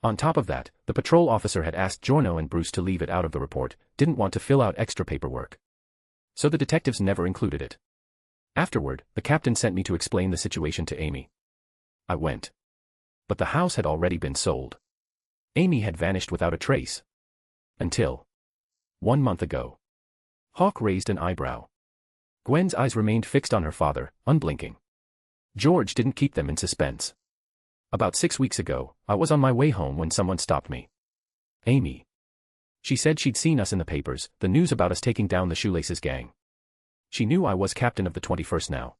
On top of that, the patrol officer had asked Giorno and Bruce to leave it out of the report, didn't want to fill out extra paperwork. So the detectives never included it. Afterward, the captain sent me to explain the situation to Amy. I went. But the house had already been sold. Amy had vanished without a trace. Until 1 month ago. Hawk raised an eyebrow. Gwen's eyes remained fixed on her father, unblinking. George didn't keep them in suspense. About 6 weeks ago, I was on my way home when someone stopped me. Amy. She said she'd seen us in the papers, the news about us taking down the Shoelaces gang. She knew I was captain of the 21st now.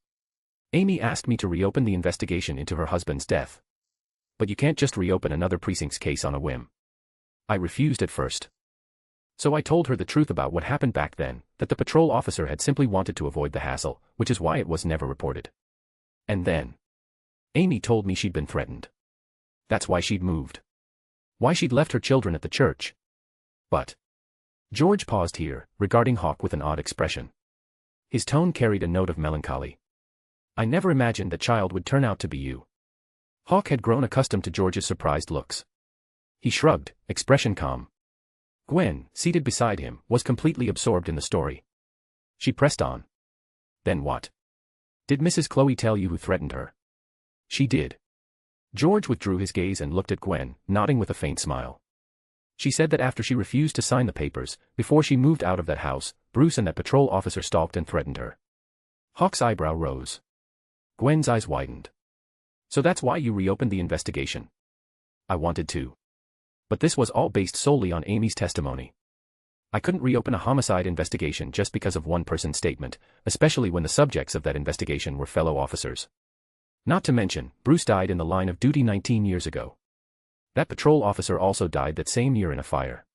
Amy asked me to reopen the investigation into her husband's death. But you can't just reopen another precinct's case on a whim. I refused at first. So I told her the truth about what happened back then, that the patrol officer had simply wanted to avoid the hassle, which is why it was never reported. And then Amy told me she'd been threatened. That's why she'd moved. Why she'd left her children at the church. But George paused here, regarding Hawk with an odd expression. His tone carried a note of melancholy. I never imagined that child would turn out to be you. Hawk had grown accustomed to George's surprised looks. He shrugged, expression calm. Gwen, seated beside him, was completely absorbed in the story. She pressed on. Then what? Did Mrs. Chloe tell you who threatened her? She did. George withdrew his gaze and looked at Gwen, nodding with a faint smile. She said that after she refused to sign the papers, before she moved out of that house, Bruce and that patrol officer stalked and threatened her. Hawk's eyebrow rose. Gwen's eyes widened. So that's why you reopened the investigation. I wanted to. But this was all based solely on Amy's testimony. I couldn't reopen a homicide investigation just because of one person's statement, especially when the subjects of that investigation were fellow officers. Not to mention, Bruce died in the line of duty 19 years ago. That patrol officer also died that same year in a fire.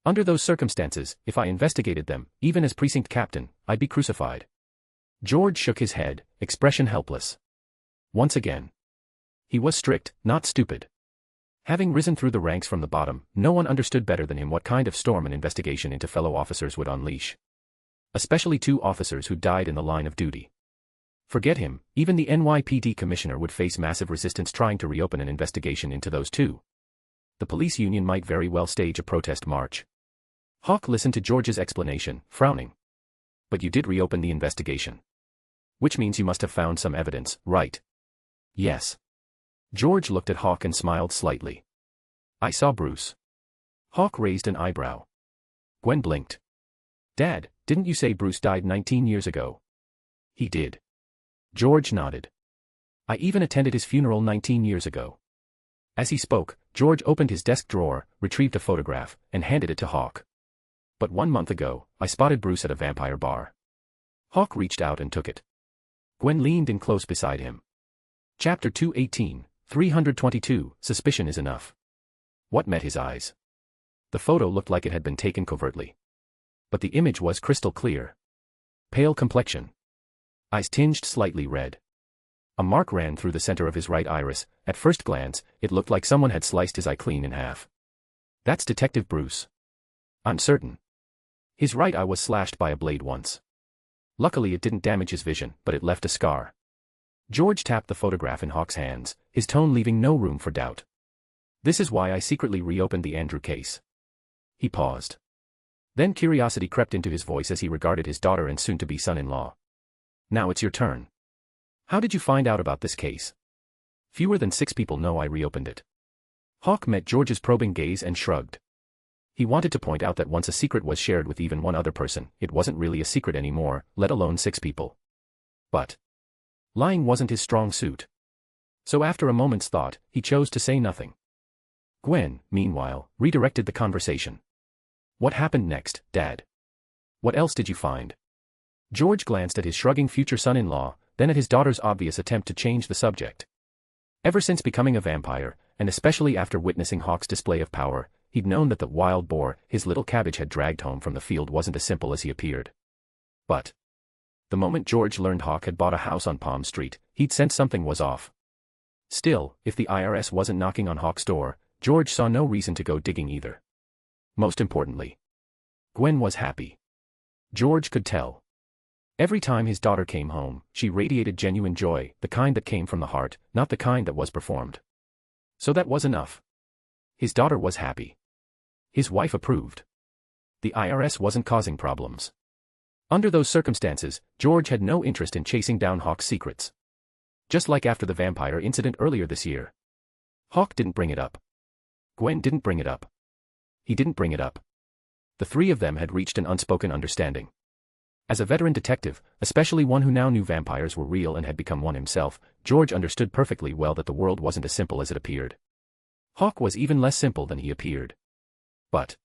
Under those circumstances, if I investigated them, even as precinct captain, I'd be crucified. George shook his head, expression helpless. Once again. He was strict, not stupid. Having risen through the ranks from the bottom, no one understood better than him what kind of storm an investigation into fellow officers would unleash. Especially 2 officers who died in the line of duty. Forget him, even the NYPD commissioner would face massive resistance trying to reopen an investigation into those 2. The police union might very well stage a protest march. Hawk listened to George's explanation, frowning. But you did reopen the investigation. Which means you must have found some evidence, right? Yes. George looked at Hawk and smiled slightly. I saw Bruce. Hawk raised an eyebrow. Gwen blinked. Dad, didn't you say Bruce died 19 years ago? He did. George nodded. I even attended his funeral 19 years ago. As he spoke, George opened his desk drawer, retrieved a photograph, and handed it to Hawk. But 1 month ago, I spotted Bruce at a vampire bar. Hawk reached out and took it. Gwen leaned in close beside him. Chapter 218, 322, Suspicion is enough. What met his eyes? The photo looked like it had been taken covertly. But the image was crystal clear. Pale complexion. Eyes tinged slightly red. A mark ran through the center of his right iris. At first glance, it looked like someone had sliced his eye clean in half. That's Detective Bruce. I'm certain. His right eye was slashed by a blade once. Luckily it didn't damage his vision, but it left a scar. George tapped the photograph in Hawk's hands, his tone leaving no room for doubt. This is why I secretly reopened the Andrew case. He paused. Then curiosity crept into his voice as he regarded his daughter and soon-to-be son-in-law. Now it's your turn. How did you find out about this case? Fewer than 6 people know I reopened it. Hawk met George's probing gaze and shrugged. He wanted to point out that once a secret was shared with even one other person, it wasn't really a secret anymore, let alone 6 people. But lying wasn't his strong suit. So after a moment's thought, he chose to say nothing. Gwen, meanwhile, redirected the conversation. What happened next, Dad? What else did you find? George glanced at his shrugging future son-in-law, then at his daughter's obvious attempt to change the subject. Ever since becoming a vampire, and especially after witnessing Hawk's display of power, he'd known that the wild boar his little cabbage had dragged home from the field wasn't as simple as he appeared. But the moment George learned Hawk had bought a house on Palm Street, he'd sensed something was off. Still, if the IRS wasn't knocking on Hawk's door, George saw no reason to go digging either. Most importantly, Gwen was happy. George could tell. Every time his daughter came home, she radiated genuine joy, the kind that came from the heart, not the kind that was performed. So that was enough. His daughter was happy. His wife approved. The IRS wasn't causing problems. Under those circumstances, George had no interest in chasing down Hawk's secrets. Just like after the vampire incident earlier this year. Hawk didn't bring it up. Gwen didn't bring it up. He didn't bring it up. The 3 of them had reached an unspoken understanding. As a veteran detective, especially one who now knew vampires were real and had become one himself, George understood perfectly well that the world wasn't as simple as it appeared. Hawk was even less simple than he appeared. But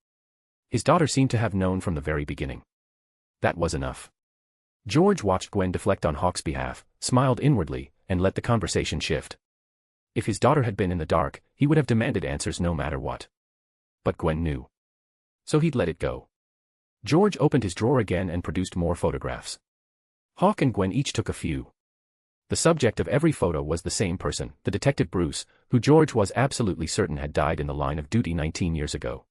his daughter seemed to have known from the very beginning. That was enough. George watched Gwen deflect on Hawk's behalf, smiled inwardly, and let the conversation shift. If his daughter had been in the dark, he would have demanded answers no matter what. But Gwen knew. So he'd let it go. George opened his drawer again and produced more photographs. Hawk and Gwen each took a few. The subject of every photo was the same person, the Detective Bruce, who George was absolutely certain had died in the line of duty 19 years ago.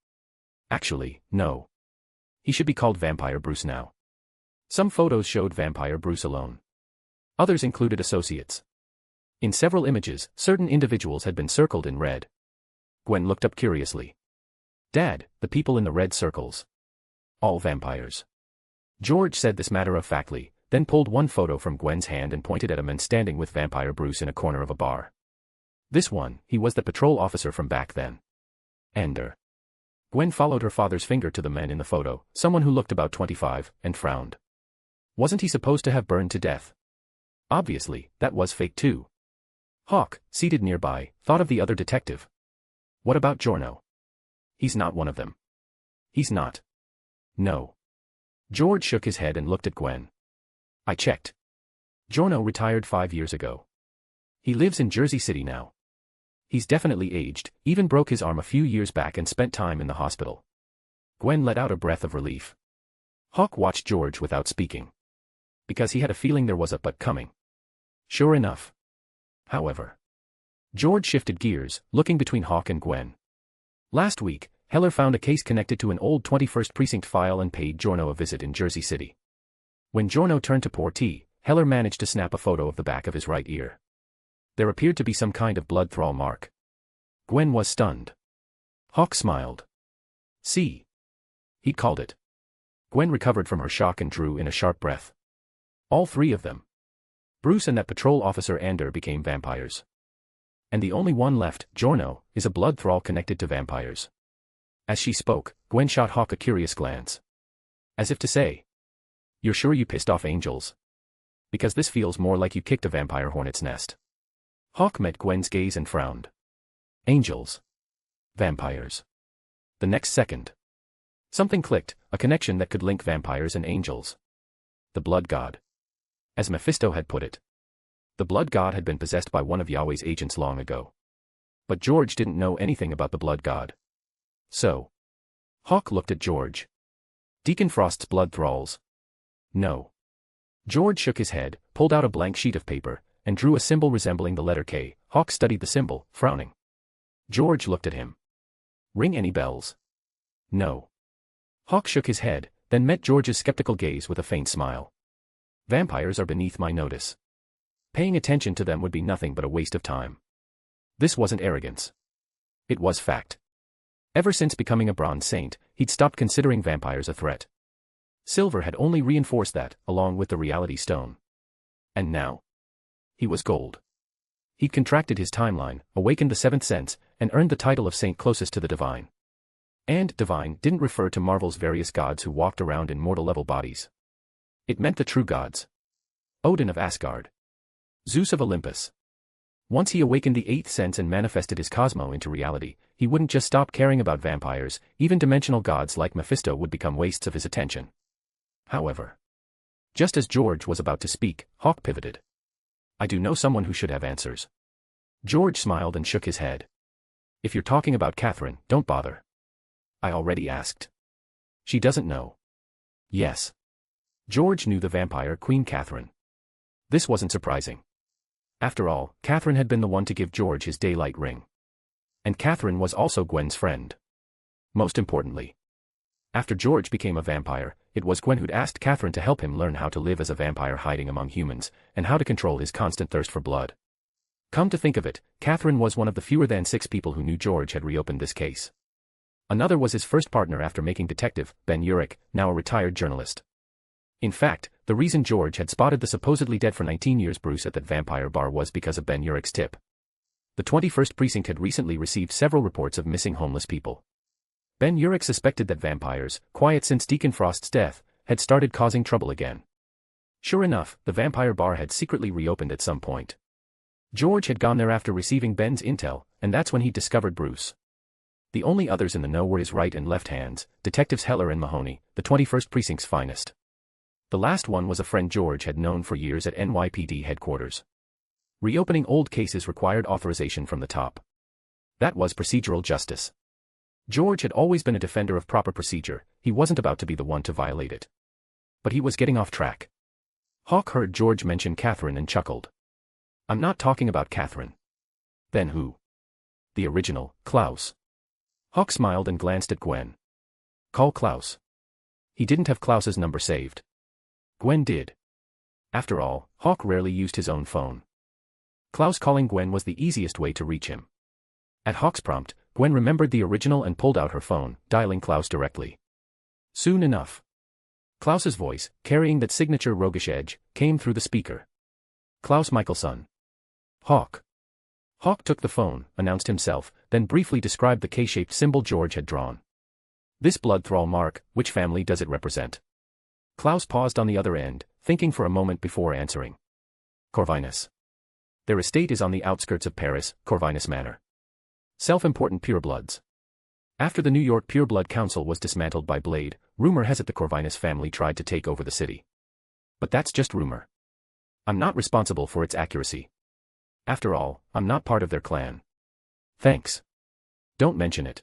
Actually, no. He should be called Vampire Bruce now. Some photos showed Vampire Bruce alone. Others included associates. In several images, certain individuals had been circled in red. Gwen looked up curiously. Dad, the people in the red circles. All vampires. George said this matter-of-factly, then pulled one photo from Gwen's hand and pointed at a man standing with Vampire Bruce in a corner of a bar. This one, he was the patrol officer from back then. Ender. Gwen followed her father's finger to the man in the photo, someone who looked about 25, and frowned. Wasn't he supposed to have burned to death? Obviously, that was fake too. Hawk, seated nearby, thought of the other detective. What about Giorno? He's not one of them. He's not. No. George shook his head and looked at Gwen. I checked. Giorno retired 5 years ago. He lives in Jersey City now. He's definitely aged, even broke his arm a few years back and spent time in the hospital. Gwen let out a breath of relief. Hawk watched George without speaking. Because he had a feeling there was a but coming. Sure enough. However. George shifted gears, looking between Hawk and Gwen. Last week, Heller found a case connected to an old 21st Precinct file and paid Giorno a visit in Jersey City. When Giorno turned to pour tea, Heller managed to snap a photo of the back of his right ear. There appeared to be some kind of blood thaw mark. Gwen was stunned. Hawk smiled. See? He'd called it. Gwen recovered from her shock and drew in a sharp breath. All three of them. Bruce and that patrol officer Ander became vampires. And the only one left, Giorno, is a blood thrall connected to vampires. As she spoke, Gwen shot Hawk a curious glance. As if to say, "You're sure you pissed off angels? Because this feels more like you kicked a vampire hornet's nest." Hawk met Gwen's gaze and frowned. Angels. Vampires. The next second. Something clicked, a connection that could link vampires and angels. The blood god. As Mephisto had put it. The blood god had been possessed by one of Yahweh's agents long ago. But George didn't know anything about the blood god. So. Hawk looked at George. Deacon Frost's blood thralls. No. George shook his head, pulled out a blank sheet of paper, and drew a symbol resembling the letter K. Hawk studied the symbol, frowning. George looked at him. Ring any bells? No. Hawk shook his head, then met George's skeptical gaze with a faint smile. Vampires are beneath my notice. Paying attention to them would be nothing but a waste of time. This wasn't arrogance. It was fact. Ever since becoming a bronze saint, he'd stopped considering vampires a threat. Silver had only reinforced that, along with the reality stone. And now? He was gold. He'd contracted his timeline, awakened the seventh sense, and earned the title of saint closest to the divine. And divine didn't refer to Marvel's various gods who walked around in mortal-level bodies. It meant the true gods. Odin of Asgard. Zeus of Olympus. Once he awakened the eighth sense and manifested his Cosmo into reality, he wouldn't just stop caring about vampires, even dimensional gods like Mephisto would become wastes of his attention. However. Just as George was about to speak, Hawk pivoted. I do know someone who should have answers. George smiled and shook his head. If you're talking about Catherine, don't bother. I already asked. She doesn't know. Yes. George knew the vampire Queen Catherine. This wasn't surprising. After all, Catherine had been the one to give George his daylight ring. And Catherine was also Gwen's friend. Most importantly. After George became a vampire, it was Gwen who'd asked Catherine to help him learn how to live as a vampire hiding among humans, and how to control his constant thirst for blood. Come to think of it, Catherine was one of the fewer than 6 people who knew George had reopened this case. Another was his first partner after making detective, Ben Urich, now a retired journalist. In fact, the reason George had spotted the supposedly dead for 19 years Bruce at that vampire bar was because of Ben Urich's tip. The 21st Precinct had recently received several reports of missing homeless people. Ben Urich suspected that vampires, quiet since Deacon Frost's death, had started causing trouble again. Sure enough, the vampire bar had secretly reopened at some point. George had gone there after receiving Ben's intel, and that's when he discovered Bruce. The only others in the know were his right and left hands, Detectives Heller and Mahoney, the 21st Precinct's finest. The last one was a friend George had known for years at NYPD headquarters. Reopening old cases required authorization from the top. That was procedural justice. George had always been a defender of proper procedure, he wasn't about to be the one to violate it. But he was getting off track. Hawk heard George mention Catherine and chuckled. I'm not talking about Catherine. Then who? The original, Klaus. Hawk smiled and glanced at Gwen. Call Klaus. He didn't have Klaus's number saved. Gwen did. After all, Hawk rarely used his own phone. Klaus calling Gwen was the easiest way to reach him. At Hawk's prompt, Gwen remembered the original and pulled out her phone, dialing Klaus directly. Soon enough. Klaus's voice, carrying that signature roguish edge, came through the speaker. Klaus Michelson. Hawk. Hawk took the phone, announced himself, then briefly described the K-shaped symbol George had drawn. This blood thrall mark, which family does it represent? Klaus paused on the other end, thinking for a moment before answering. Corvinus. Their estate is on the outskirts of Paris, Corvinus Manor. Self-important purebloods. After the New York Pureblood Council was dismantled by Blade, rumor has it the Corvinus family tried to take over the city. But that's just rumor. I'm not responsible for its accuracy. After all, I'm not part of their clan. Thanks. Don't mention it.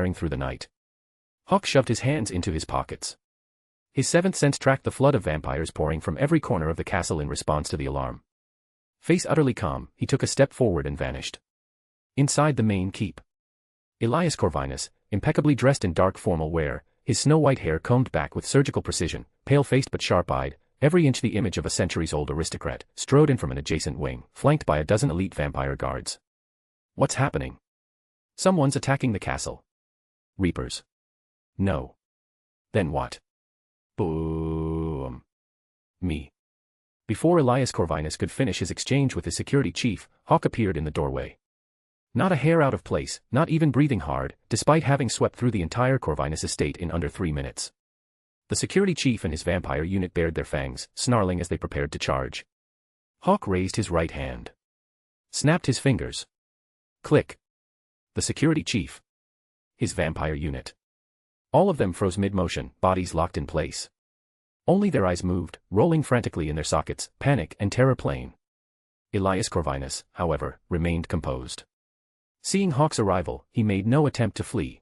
tearing through the night. Hawk shoved his hands into his pockets. His seventh sense tracked the flood of vampires pouring from every corner of the castle in response to the alarm. Face utterly calm, he took a step forward and vanished. Inside the main keep, Elias Corvinus, impeccably dressed in dark formal wear, his snow-white hair combed back with surgical precision, pale-faced but sharp-eyed, every inch the image of a centuries-old aristocrat, strode in from an adjacent wing, flanked by a dozen elite vampire guards. What's happening? Someone's attacking the castle. Reapers. No. Then what? Boom. Me. Before Elias Corvinus could finish his exchange with his security chief, Hawk appeared in the doorway. Not a hair out of place, not even breathing hard, despite having swept through the entire Corvinus estate in under 3 minutes. The security chief and his vampire unit bared their fangs, snarling as they prepared to charge. Hawk raised his right hand. Snapped his fingers. Click. The security chief. His vampire unit. All of them froze mid-motion, bodies locked in place. Only their eyes moved, rolling frantically in their sockets, panic and terror plain. Elias Corvinus, however, remained composed. Seeing Hawk's arrival, he made no attempt to flee.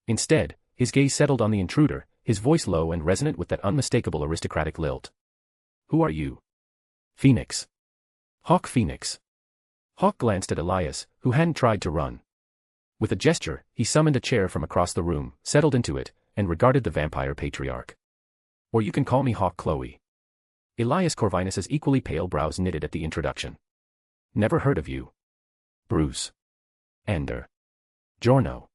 Instead, his gaze settled on the intruder, his voice low and resonant with that unmistakable aristocratic lilt. Who are you? Phoenix. Hawk Phoenix. Hawk glanced at Elias, who hadn't tried to run. With a gesture, he summoned a chair from across the room, settled into it, and regarded the vampire patriarch. Or you can call me Hawk Chloe. Elias Corvinus's equally pale brows knitted at the introduction. Never heard of you. Bruce. Ender. Giorno.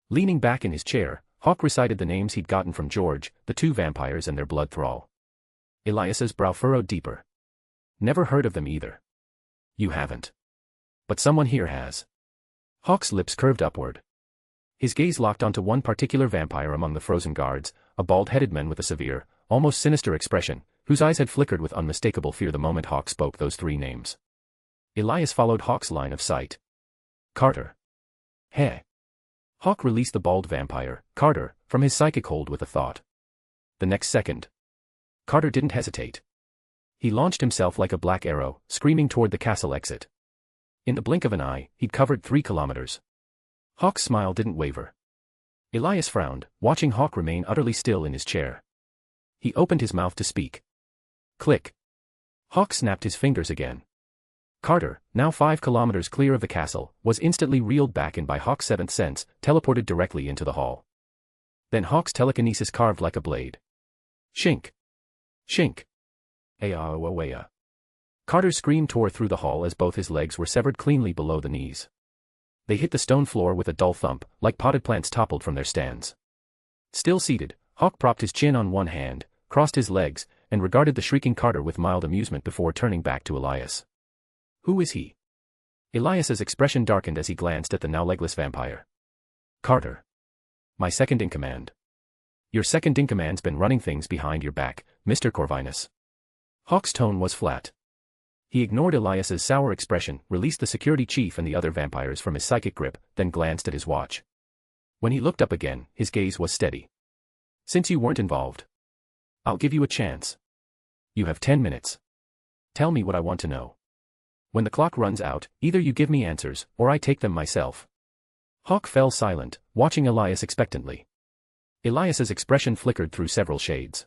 Leaning back in his chair, Hawk recited the names he'd gotten from George, the two vampires and their blood thrall. Elias's brow furrowed deeper. Never heard of them either. You haven't. But someone here has. Hawk's lips curved upward. His gaze locked onto one particular vampire among the frozen guards, a bald-headed man with a severe, almost sinister expression, whose eyes had flickered with unmistakable fear the moment Hawk spoke those three names. Elias followed Hawk's line of sight. Carter. Heh. Hawk released the bald vampire, Carter, from his psychic hold with a thought. The next second, Carter didn't hesitate. He launched himself like a black arrow, screaming toward the castle exit. In the blink of an eye, he'd covered 3 kilometers. Hawk's smile didn't waver. Elias frowned, watching Hawk remain utterly still in his chair. He opened his mouth to speak. Click. Hawk snapped his fingers again. Carter, now 5 kilometers clear of the castle, was instantly reeled back and by Hawk's seventh sense, teleported directly into the hall. Then Hawk's telekinesis carved like a blade. Shink. Shink. Aya. Carter's scream tore through the hall as both his legs were severed cleanly below the knees. They hit the stone floor with a dull thump, like potted plants toppled from their stands. Still seated, Hawk propped his chin on one hand, crossed his legs, and regarded the shrieking Carter with mild amusement before turning back to Elias. Who is he? Elias's expression darkened as he glanced at the now legless vampire. Carter. My second in command. Your second in command's been running things behind your back, Mr. Corvinus. Hawk's tone was flat. He ignored Elias's sour expression, released the security chief and the other vampires from his psychic grip, then glanced at his watch. When he looked up again, his gaze was steady. Since you weren't involved, I'll give you a chance. You have 10 minutes. Tell me what I want to know. When the clock runs out, either you give me answers, or I take them myself. Hawk fell silent, watching Elias expectantly. Elias's expression flickered through several shades.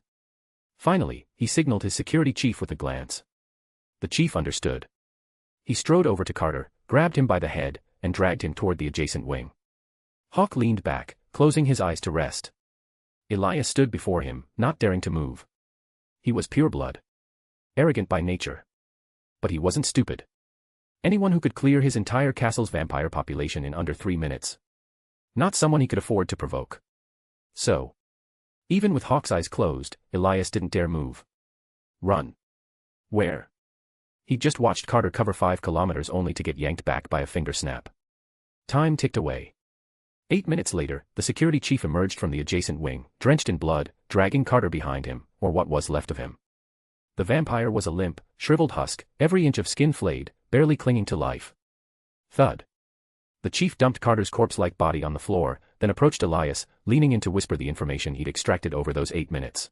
Finally, he signaled his security chief with a glance. The chief understood. He strode over to Carter, grabbed him by the head, and dragged him toward the adjacent wing. Hawk leaned back, closing his eyes to rest. Elias stood before him, not daring to move. He was pure blood. Arrogant by nature. But he wasn't stupid. Anyone who could clear his entire castle's vampire population in under 3 minutes. Not someone he could afford to provoke. So, even with Hawk's eyes closed, Elias didn't dare move. Run. Where? He just watched Carter cover 5 kilometers only to get yanked back by a finger snap. Time ticked away. 8 minutes later, the security chief emerged from the adjacent wing, drenched in blood, dragging Carter behind him, or what was left of him. The vampire was a limp, shriveled husk, every inch of skin flayed, barely clinging to life. Thud. The chief dumped Carter's corpse-like body on the floor, then approached Elias, leaning in to whisper the information he'd extracted over those 8 minutes.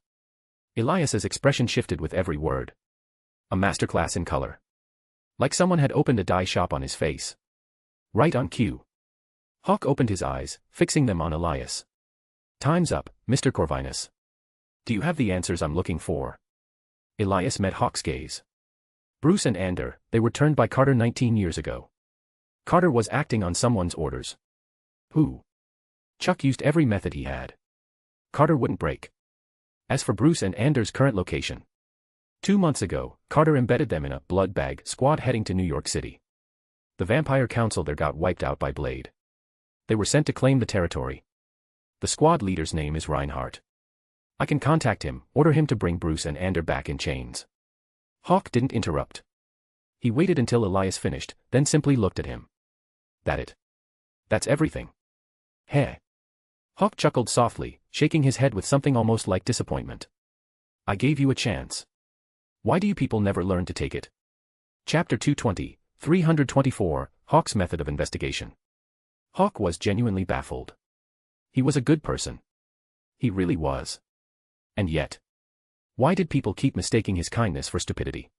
Elias's expression shifted with every word. A masterclass in color. Like someone had opened a dye shop on his face. Right on cue. Hawk opened his eyes, fixing them on Elias. Time's up, Mr. Corvinus. Do you have the answers I'm looking for? Elias met Hawk's gaze. Bruce and Ander, they were turned by Carter 19 years ago. Carter was acting on someone's orders. Who? Chuck used every method he had. Carter wouldn't break. As for Bruce and Ander's current location, 2 months ago, Carter embedded them in a blood bag squad heading to New York City. The vampire council there got wiped out by Blade. They were sent to claim the territory. The squad leader's name is Reinhardt. I can contact him, order him to bring Bruce and Ander back in chains. Hawk didn't interrupt. He waited until Elias finished, then simply looked at him. That it? That's everything. Heh. Hawk chuckled softly, shaking his head with something almost like disappointment. I gave you a chance. Why do you people never learn to take it? Chapter 220, 324, Hawk's Method of Investigation. Hawk was genuinely baffled. He was a good person. He really was. And yet, why did people keep mistaking his kindness for stupidity?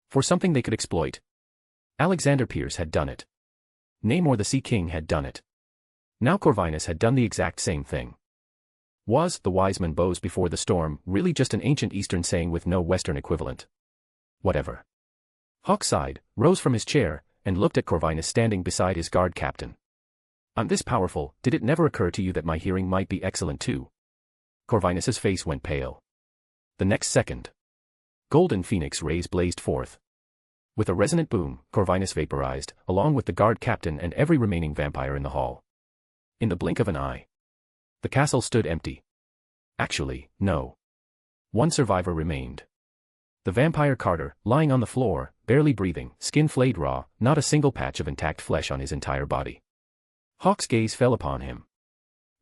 For something they could exploit? Alexander Pierce had done it. Namor the Sea King had done it. Now Corvinus had done the exact same thing. Was the wise man bows before the storm really just an ancient Eastern saying with no Western equivalent? Whatever. Hawk sighed, rose from his chair, and looked at Corvinus standing beside his guard captain. I'm this powerful, did it never occur to you that my hearing might be excellent too? Corvinus's face went pale. The next second, golden phoenix rays blazed forth. With a resonant boom, Corvinus vaporized, along with the guard captain and every remaining vampire in the hall. In the blink of an eye, the castle stood empty. Actually, no. One survivor remained. The vampire Carter, lying on the floor, barely breathing, skin flayed raw, not a single patch of intact flesh on his entire body. Hawk's gaze fell upon him.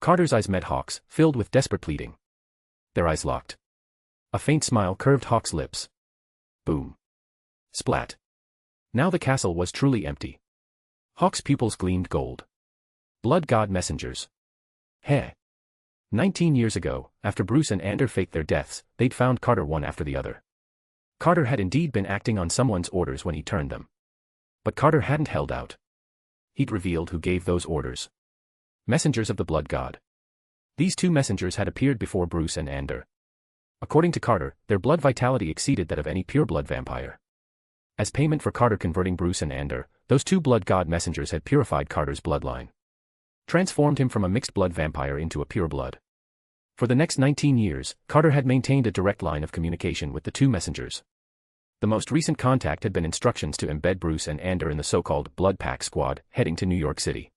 Carter's eyes met Hawk's, filled with desperate pleading. Their eyes locked. A faint smile curved Hawk's lips. Boom. Splat. Now the castle was truly empty. Hawk's pupils gleamed gold. Blood god messengers. Heh. 19 years ago, after Bruce and Ander faked their deaths, they'd found Carter one after the other. Carter had indeed been acting on someone's orders when he turned them. But Carter hadn't held out. He'd revealed who gave those orders. Messengers of the blood god. These two messengers had appeared before Bruce and Ander. According to Carter, their blood vitality exceeded that of any pure-blood vampire. As payment for Carter converting Bruce and Ander, those two blood god messengers had purified Carter's bloodline. Transformed him from a mixed-blood vampire into a pure-blood. For the next 19 years, Carter had maintained a direct line of communication with the two messengers. The most recent contact had been instructions to embed Bruce and Ander in the so-called Blood Pack Squad, heading to New York City.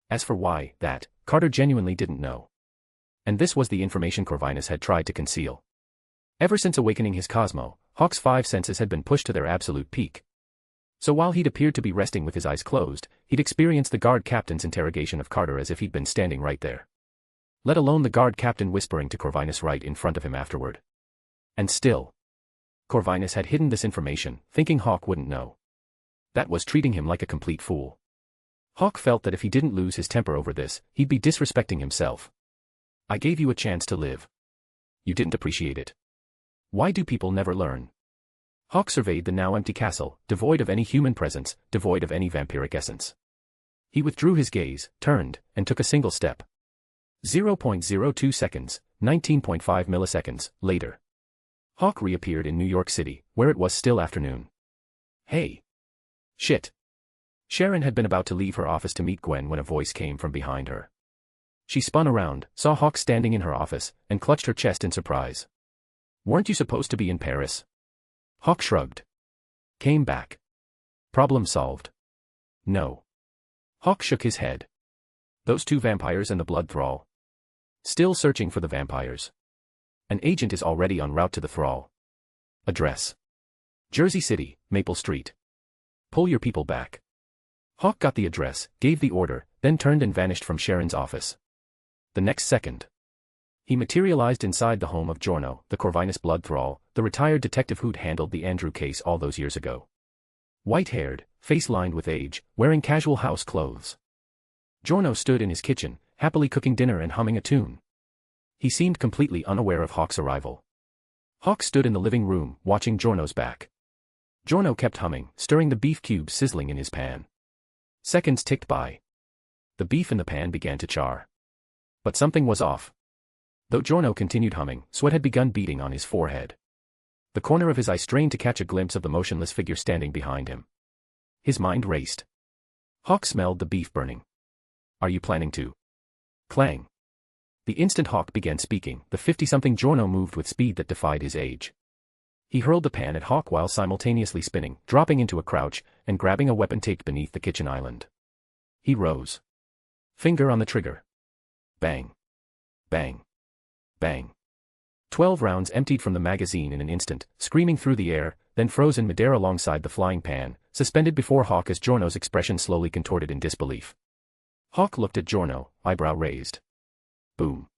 As for why, that, Carter genuinely didn't know. And this was the information Corvinus had tried to conceal. Ever since awakening his Cosmo, Hawk's five senses had been pushed to their absolute peak. So while he'd appeared to be resting with his eyes closed, he'd experienced the guard captain's interrogation of Carter as if he'd been standing right there. Let alone the guard captain whispering to Corvinus right in front of him afterward. And still, Corvinus had hidden this information, thinking Hawk wouldn't know. That was treating him like a complete fool. Hawk felt that if he didn't lose his temper over this, he'd be disrespecting himself. I gave you a chance to live. You didn't appreciate it. Why do people never learn? Hawk surveyed the now empty castle, devoid of any human presence, devoid of any vampiric essence. He withdrew his gaze, turned, and took a single step. 0.02 seconds, 19.5 milliseconds, later. Hawk reappeared in New York City, where it was still afternoon. Hey. Shit. Sharon had been about to leave her office to meet Gwen when a voice came from behind her. She spun around, saw Hawk standing in her office, and clutched her chest in surprise. Weren't you supposed to be in Paris? Hawk shrugged. Came back. Problem solved. No. Hawk shook his head. Those two vampires and the blood thrall. Still searching for the vampires. An agent is already en route to the thrall. Address. Jersey City, Maple Street. Pull your people back. Hawk got the address, gave the order, then turned and vanished from Sharon's office. The next second, he materialized inside the home of Giorno, the Corvinus blood thrall, the retired detective who'd handled the Andrew case all those years ago. White-haired, face lined with age, wearing casual house clothes. Giorno stood in his kitchen, happily cooking dinner and humming a tune. He seemed completely unaware of Hawk's arrival. Hawk stood in the living room, watching Giorno's back. Giorno kept humming, stirring the beef cubes sizzling in his pan. Seconds ticked by. The beef in the pan began to char. But something was off. Though Giorno continued humming, sweat had begun beading on his forehead. The corner of his eye strained to catch a glimpse of the motionless figure standing behind him. His mind raced. Hawk smelled the beef burning. Are you planning to? Clang. The instant Hawk began speaking, the 50-something Giorno moved with speed that defied his age. He hurled the pan at Hawk while simultaneously spinning, dropping into a crouch, and grabbing a weapon taped beneath the kitchen island. He rose. Finger on the trigger. Bang. Bang. Bang. 12 rounds emptied from the magazine in an instant, screaming through the air, then froze in midair alongside the flying pan, suspended before Hawk as Giorno's expression slowly contorted in disbelief. Hawk looked at Giorno, eyebrow raised. Boom.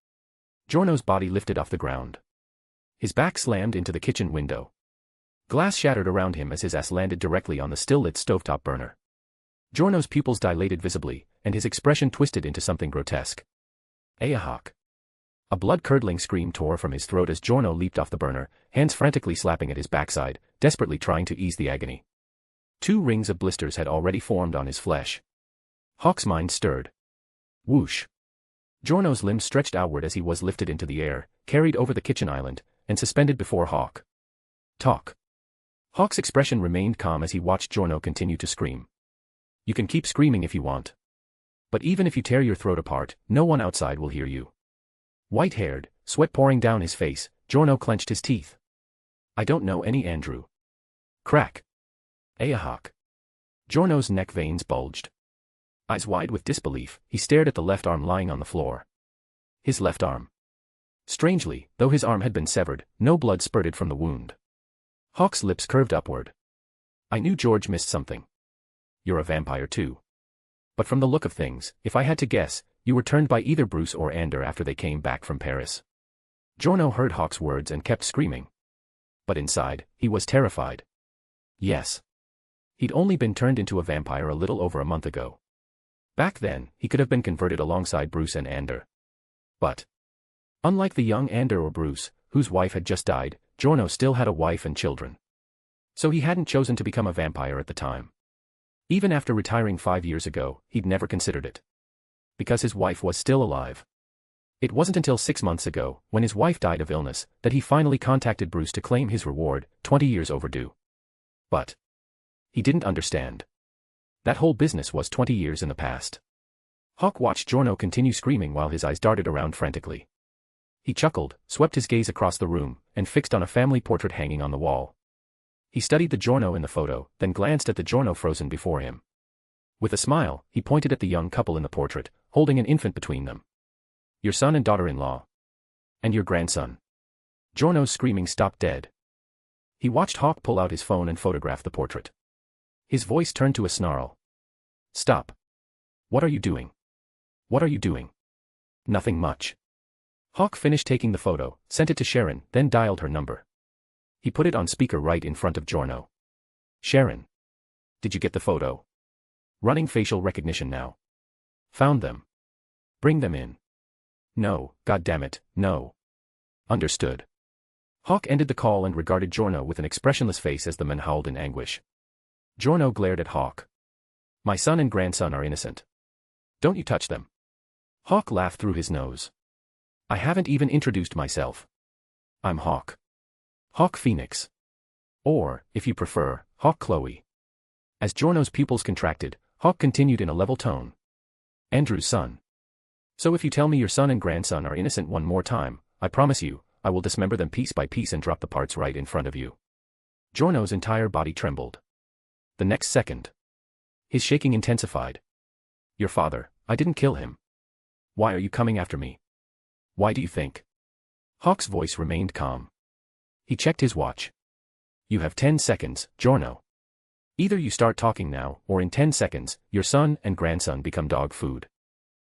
Giorno's body lifted off the ground. His back slammed into the kitchen window. Glass shattered around him as his ass landed directly on the still-lit stovetop burner. Giorno's pupils dilated visibly, and his expression twisted into something grotesque. Hawk. A blood-curdling scream tore from his throat as Giorno leaped off the burner, hands frantically slapping at his backside, desperately trying to ease the agony. 2 rings of blisters had already formed on his flesh. Hawk's mind stirred. Whoosh. Giorno's limbs stretched outward as he was lifted into the air, carried over the kitchen island, and suspended before Hawk. Talk. Hawk's expression remained calm as he watched Giorno continue to scream. You can keep screaming if you want. But even if you tear your throat apart, no one outside will hear you. White-haired, sweat pouring down his face, Giorno clenched his teeth. I don't know any Andrew. Crack. Hawk. Giorno's neck veins bulged. Eyes wide with disbelief, he stared at the left arm lying on the floor. His left arm. Strangely, though his arm had been severed, no blood spurted from the wound. Hawk's lips curved upward. I knew George missed something. You're a vampire too. But from the look of things, if I had to guess, you were turned by either Bruce or Ander after they came back from Paris. Giorno heard Hawk's words and kept screaming. But inside, he was terrified. Yes. He'd only been turned into a vampire a little over a month ago. Back then, he could have been converted alongside Bruce and Ander. But, unlike the young Ander or Bruce, whose wife had just died, Giorno still had a wife and children. So he hadn't chosen to become a vampire at the time. Even after retiring 5 years ago, he'd never considered it. Because his wife was still alive. It wasn't until 6 months ago, when his wife died of illness, that he finally contacted Bruce to claim his reward, 20 years overdue. But he didn't understand. That whole business was 20 years in the past. Hawk watched Giorno continue screaming while his eyes darted around frantically. He chuckled, swept his gaze across the room, and fixed on a family portrait hanging on the wall. He studied the Giorno in the photo, then glanced at the Giorno frozen before him. With a smile, he pointed at the young couple in the portrait, holding an infant between them. Your son and daughter-in-law. And your grandson. Giorno's screaming stopped dead. He watched Hawk pull out his phone and photograph the portrait. His voice turned to a snarl. Stop. What are you doing? What are you doing? Nothing much. Hawk finished taking the photo, sent it to Sharon, then dialed her number. He put it on speaker right in front of Giorno. Sharon. Did you get the photo? Running facial recognition now. Found them. Bring them in. No, goddammit, no. Understood. Hawk ended the call and regarded Giorno with an expressionless face as the men howled in anguish. Giorno glared at Hawk. My son and grandson are innocent. Don't you touch them. Hawk laughed through his nose. I haven't even introduced myself. I'm Hawk. Hawk Phoenix. Or, if you prefer, Hawk Chloe. As Giorno's pupils contracted, Hawk continued in a level tone. Andrew's son. So if you tell me your son and grandson are innocent one more time, I promise you, I will dismember them piece by piece and drop the parts right in front of you. Giorno's entire body trembled. The next second, his shaking intensified. Your father, I didn't kill him. Why are you coming after me? Why do you think? Hawk's voice remained calm. He checked his watch. You have 10 seconds, Giorno. Either you start talking now, or in 10 seconds, your son and grandson become dog food.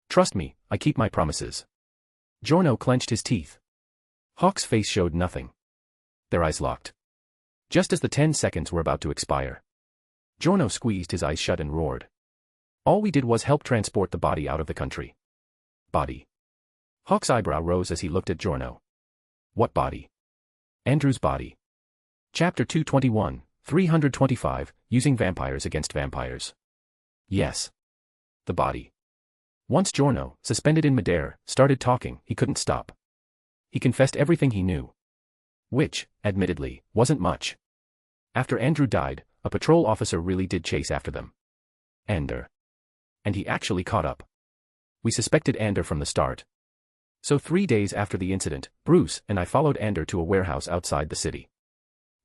Trust me, I keep my promises. Giorno clenched his teeth. Hawk's face showed nothing. Their eyes locked. Just as the 10 seconds were about to expire, Giorno squeezed his eyes shut and roared. All we did was help transport the body out of the country. Body. Hawk's eyebrow rose as he looked at Giorno. What body? Andrew's body. Chapter 221, 325, Using Vampires Against Vampires. Yes. The body. Once Giorno, suspended in midair, started talking, he couldn't stop. He confessed everything he knew. Which, admittedly, wasn't much. After Andrew died, a patrol officer really did chase after them. Ander. And he actually caught up. We suspected Ander from the start. So 3 days after the incident, Bruce and I followed Ander to a warehouse outside the city.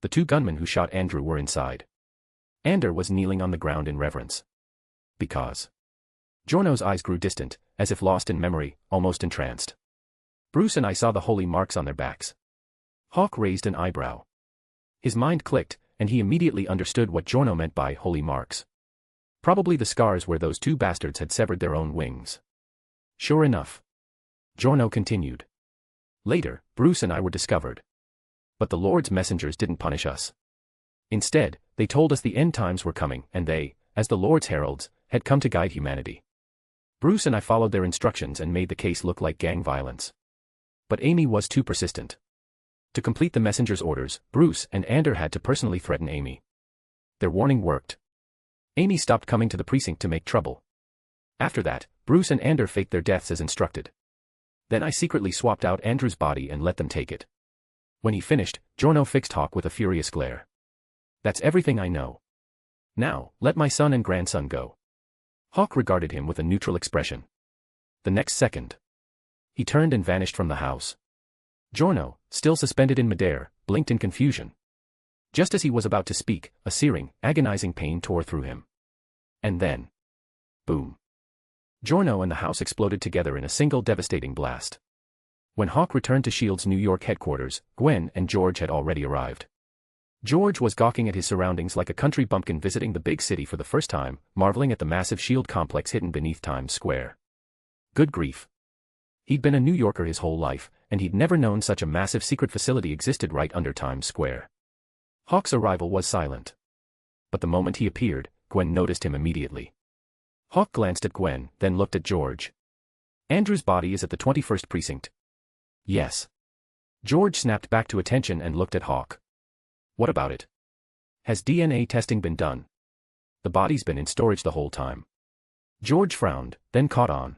The 2 gunmen who shot Andrew were inside. Ander was kneeling on the ground in reverence. Because. Giorno's eyes grew distant, as if lost in memory, almost entranced. Bruce and I saw the holy marks on their backs. Hawk raised an eyebrow. His mind clicked, and he immediately understood what Giorno meant by holy marks. Probably the scars where those 2 bastards had severed their own wings. Sure enough. Giorno continued. Later, Bruce and I were discovered. But the Lord's messengers didn't punish us. Instead, they told us the end times were coming, and they, as the Lord's heralds, had come to guide humanity. Bruce and I followed their instructions and made the case look like gang violence. But Amy was too persistent. To complete the messenger's orders, Bruce and Ander had to personally threaten Amy. Their warning worked. Amy stopped coming to the precinct to make trouble. After that, Bruce and Ander faked their deaths as instructed. Then I secretly swapped out Andrew's body and let them take it. When he finished, Giorno fixed Hawk with a furious glare. That's everything I know. Now, let my son and grandson go. Hawk regarded him with a neutral expression. The next second, he turned and vanished from the house. Giorno, still suspended in midair, blinked in confusion. Just as he was about to speak, a searing, agonizing pain tore through him. And then, boom. Giorno and the house exploded together in a single devastating blast. When Hawk returned to S.H.I.E.L.D.'s New York headquarters, Gwen and George had already arrived. George was gawking at his surroundings like a country bumpkin visiting the big city for the first time, marveling at the massive S.H.I.E.L.D. complex hidden beneath Times Square. Good grief. He'd been a New Yorker his whole life, and he'd never known such a massive secret facility existed right under Times Square. Hawk's arrival was silent. But the moment he appeared, Gwen noticed him immediately. Hawk glanced at Gwen, then looked at George. Andrew's body is at the 21st precinct. Yes. George snapped back to attention and looked at Hawk. What about it? Has DNA testing been done? The body's been in storage the whole time. George frowned, then caught on.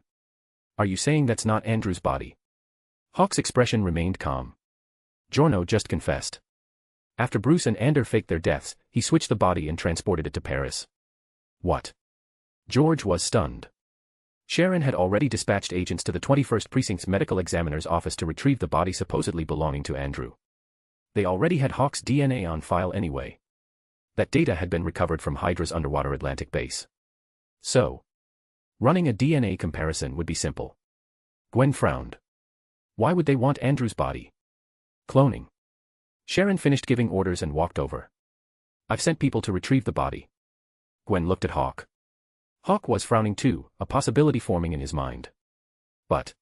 Are you saying that's not Andrew's body? Hawk's expression remained calm. Giorno just confessed. After Bruce and Ander faked their deaths, he switched the body and transported it to Paris. What? George was stunned. Sharon had already dispatched agents to the 21st Precinct's medical examiner's office to retrieve the body supposedly belonging to Andrew. They already had Hawk's DNA on file anyway. That data had been recovered from Hydra's underwater Atlantic base. So, running a DNA comparison would be simple. Gwen frowned. Why would they want Andrew's body? Cloning. Sharon finished giving orders and walked over. I've sent people to retrieve the body. Gwen looked at Hawk. Hawk was frowning too, a possibility forming in his mind. But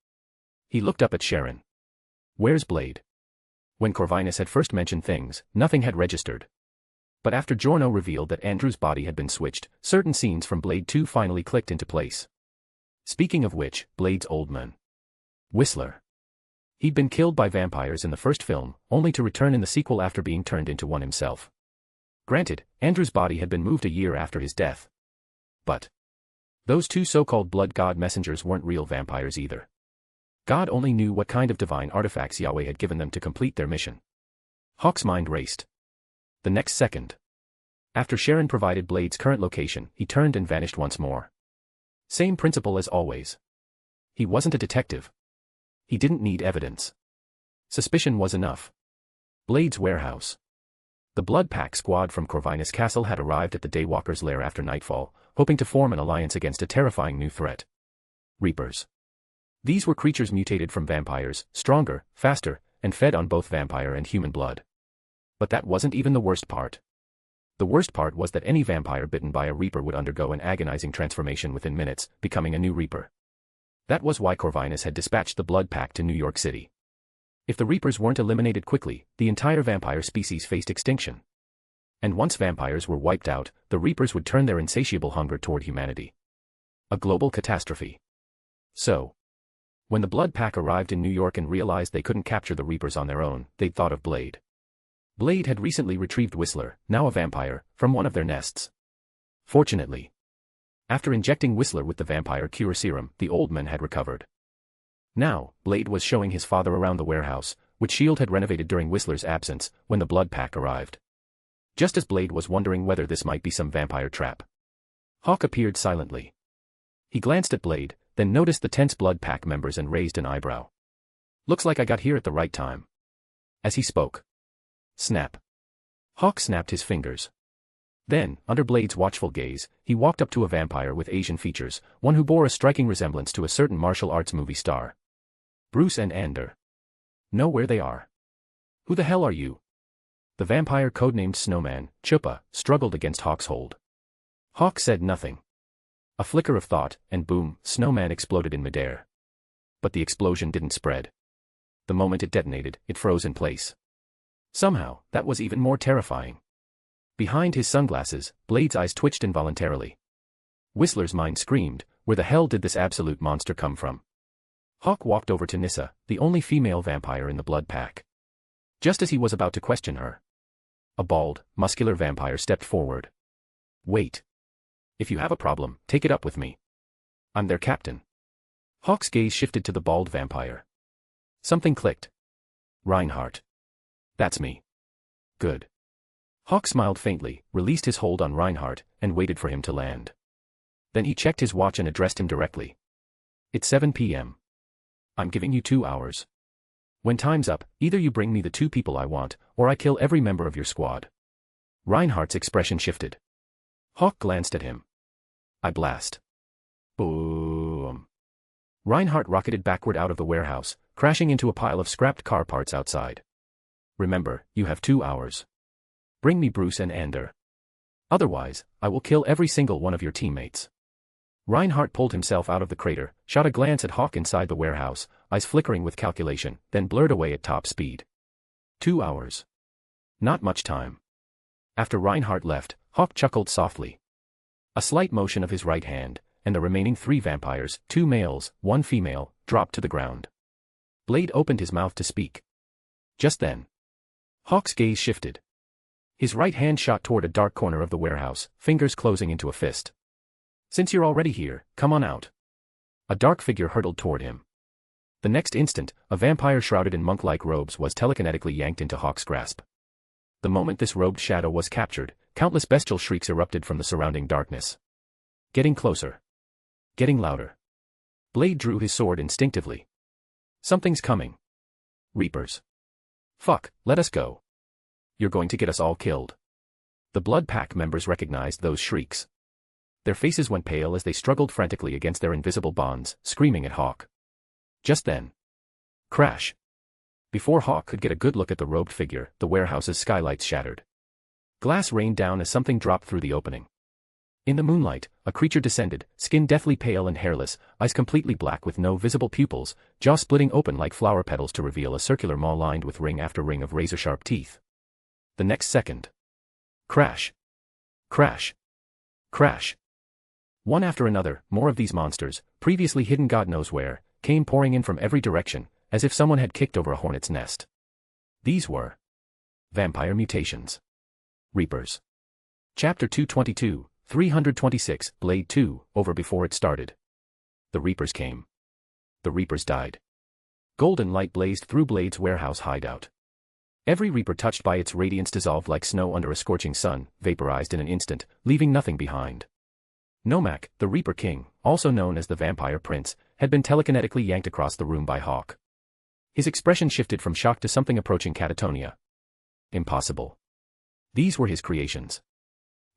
he looked up at Sharon. Where's Blade? When Corvinus had first mentioned things, nothing had registered. But after Giorno revealed that Andrew's body had been switched, certain scenes from Blade 2 finally clicked into place. Speaking of which, Blade's old man, Whistler. He'd been killed by vampires in the first film, only to return in the sequel after being turned into one himself. Granted, Andrew's body had been moved a year after his death. But those two so-called blood god messengers weren't real vampires either. God only knew what kind of divine artifacts Yahweh had given them to complete their mission. Hawk's mind raced. The next second, after Sharon provided Blade's current location, he turned and vanished once more. Same principle as always. He wasn't a detective. He didn't need evidence. Suspicion was enough. Blade's warehouse. The Blood Pack squad from Corvinus Castle had arrived at the Daywalker's lair after nightfall, hoping to form an alliance against a terrifying new threat. Reapers. These were creatures mutated from vampires, stronger, faster, and fed on both vampire and human blood. But that wasn't even the worst part. The worst part was that any vampire bitten by a Reaper would undergo an agonizing transformation within minutes, becoming a new Reaper. That was why Corvinus had dispatched the Blood Pack to New York City. If the Reapers weren't eliminated quickly, the entire vampire species faced extinction. And once vampires were wiped out, the Reapers would turn their insatiable hunger toward humanity. A global catastrophe. So, when the Blood Pack arrived in New York and realized they couldn't capture the Reapers on their own, they'd thought of Blade. Blade had recently retrieved Whistler, now a vampire, from one of their nests. Fortunately, after injecting Whistler with the vampire cure serum, the old man had recovered. Now, Blade was showing his father around the warehouse, which S.H.I.E.L.D. had renovated during Whistler's absence, when the Blood Pack arrived. Just as Blade was wondering whether this might be some vampire trap, Hawk appeared silently. He glanced at Blade, then noticed the tense Blood Pack members and raised an eyebrow. Looks like I got here at the right time. As he spoke. Snap. Hawk snapped his fingers. Then, under Blade's watchful gaze, he walked up to a vampire with Asian features, one who bore a striking resemblance to a certain martial arts movie star. Bruce and Ander. Know where they are. Who the hell are you? The vampire codenamed Snowman, Chupa, struggled against Hawk's hold. Hawk said nothing. A flicker of thought, and boom, Snowman exploded in midair. But the explosion didn't spread. The moment it detonated, it froze in place. Somehow, that was even more terrifying. Behind his sunglasses, Blade's eyes twitched involuntarily. Whistler's mind screamed, where the hell did this absolute monster come from? Hawk walked over to Nissa, the only female vampire in the Blood Pack. Just as he was about to question her, a bald, muscular vampire stepped forward. Wait. If you have a problem, take it up with me. I'm their captain. Hawk's gaze shifted to the bald vampire. Something clicked. Reinhardt. That's me. Good. Hawk smiled faintly, released his hold on Reinhardt, and waited for him to land. Then he checked his watch and addressed him directly. It's 7 p.m. I'm giving you 2 hours. When time's up, either you bring me the 2 people I want, or I kill every member of your squad. Reinhardt's expression shifted. Hawk glanced at him. I blast. Boom. Reinhardt rocketed backward out of the warehouse, crashing into a pile of scrapped car parts outside. Remember, you have 2 hours. Bring me Bruce and Ander. Otherwise, I will kill every single one of your teammates. Reinhardt pulled himself out of the crater, shot a glance at Hawk inside the warehouse, eyes flickering with calculation, then blurred away at top speed. 2 hours. Not much time. After Reinhardt left, Hawk chuckled softly. A slight motion of his right hand, and the remaining 3 vampires, 2 males, 1 female, dropped to the ground. Blade opened his mouth to speak. Just then, Hawk's gaze shifted. His right hand shot toward a dark corner of the warehouse, fingers closing into a fist. Since you're already here, come on out. A dark figure hurtled toward him. The next instant, a vampire shrouded in monk-like robes was telekinetically yanked into Hawk's grasp. The moment this robed shadow was captured, countless bestial shrieks erupted from the surrounding darkness. Getting closer. Getting louder. Blade drew his sword instinctively. Something's coming. Reapers. Fuck, let us go. You're going to get us all killed. The Blood Pack members recognized those shrieks. Their faces went pale as they struggled frantically against their invisible bonds, screaming at Hawk. Just then. Crash. Before Hawk could get a good look at the robed figure, the warehouse's skylights shattered. Glass rained down as something dropped through the opening. In the moonlight, a creature descended, skin deathly pale and hairless, eyes completely black with no visible pupils, jaw splitting open like flower petals to reveal a circular maw lined with ring after ring of razor-sharp teeth. The next second. Crash. Crash. Crash. One after another, more of these monsters, previously hidden God knows where, came pouring in from every direction, as if someone had kicked over a hornet's nest. These were vampire mutations. Reapers. Chapter 222, 326, Blade 2, over before it started. The Reapers came. The Reapers died. Golden light blazed through Blade's warehouse hideout. Every Reaper touched by its radiance dissolved like snow under a scorching sun, vaporized in an instant, leaving nothing behind. Nomak, the Reaper King, also known as the Vampire Prince, had been telekinetically yanked across the room by Hawk. His expression shifted from shock to something approaching catatonia. Impossible. These were his creations.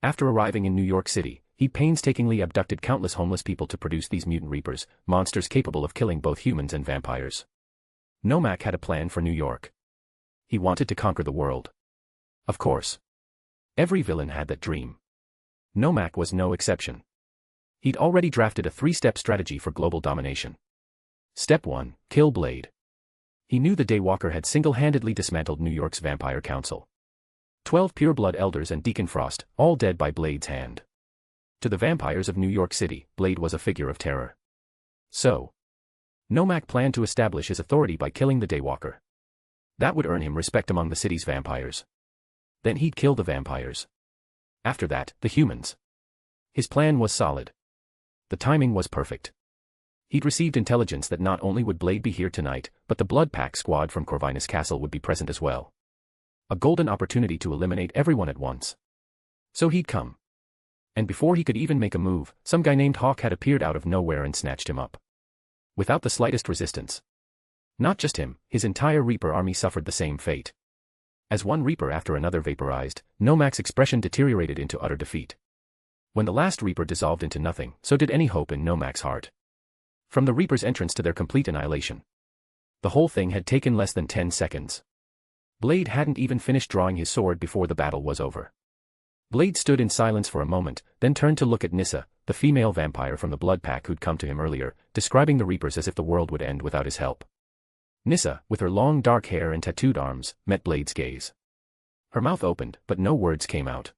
After arriving in New York City, he painstakingly abducted countless homeless people to produce these mutant Reapers, monsters capable of killing both humans and vampires. Nomak had a plan for New York. He wanted to conquer the world. Of course. Every villain had that dream. Nomak was no exception. He'd already drafted a 3-step strategy for global domination. Step 1, kill Blade. He knew the Daywalker had single-handedly dismantled New York's Vampire Council. 12 pure-blood elders and Deacon Frost, all dead by Blade's hand. To the vampires of New York City, Blade was a figure of terror. So, Nomak planned to establish his authority by killing the Daywalker. That would earn him respect among the city's vampires. Then he'd kill the vampires. After that, the humans. His plan was solid. The timing was perfect. He'd received intelligence that not only would Blade be here tonight, but the Blood Pack squad from Corvinus Castle would be present as well. A golden opportunity to eliminate everyone at once. So he'd come. And before he could even make a move, some guy named Hawk had appeared out of nowhere and snatched him up. Without the slightest resistance. Not just him, his entire Reaper army suffered the same fate. As one Reaper after another vaporized, Nomak's expression deteriorated into utter defeat. When the last Reaper dissolved into nothing, so did any hope in Nomak's heart. From the Reaper's entrance to their complete annihilation. The whole thing had taken less than 10 seconds. Blade hadn't even finished drawing his sword before the battle was over. Blade stood in silence for a moment, then turned to look at Nissa, the female vampire from the Blood Pack who'd come to him earlier, describing the Reapers as if the world would end without his help. Nissa, with her long dark hair and tattooed arms, met Blade's gaze. Her mouth opened, but no words came out.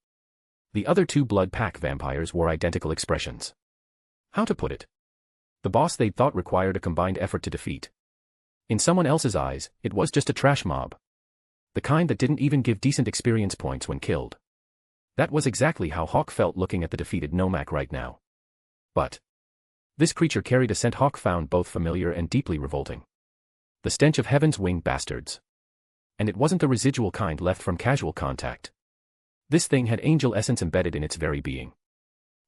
The other 2 Blood Pack vampires wore identical expressions. How to put it? The boss they'd thought required a combined effort to defeat. In someone else's eyes, it was just a trash mob. The kind that didn't even give decent experience points when killed. That was exactly how Hawk felt looking at the defeated Nomak right now. But this creature carried a scent Hawk found both familiar and deeply revolting. The stench of heaven's winged bastards. And it wasn't the residual kind left from casual contact. This thing had angel essence embedded in its very being.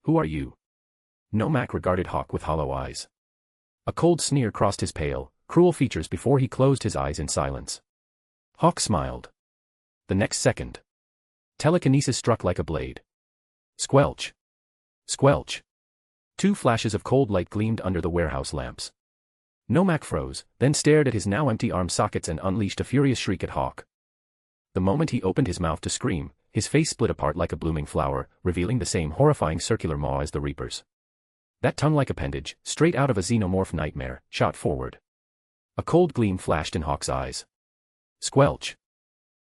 Who are you? Nomak regarded Hawk with hollow eyes. A cold sneer crossed his pale, cruel features before he closed his eyes in silence. Hawk smiled. The next second, telekinesis struck like a blade. Squelch. Squelch. 2 flashes of cold light gleamed under the warehouse lamps. Nomak froze, then stared at his now empty arm sockets and unleashed a furious shriek at Hawk. The moment he opened his mouth to scream, his face split apart like a blooming flower, revealing the same horrifying circular maw as the Reaper's. That tongue-like appendage, straight out of a xenomorph nightmare, shot forward. A cold gleam flashed in Hawk's eyes. Squelch.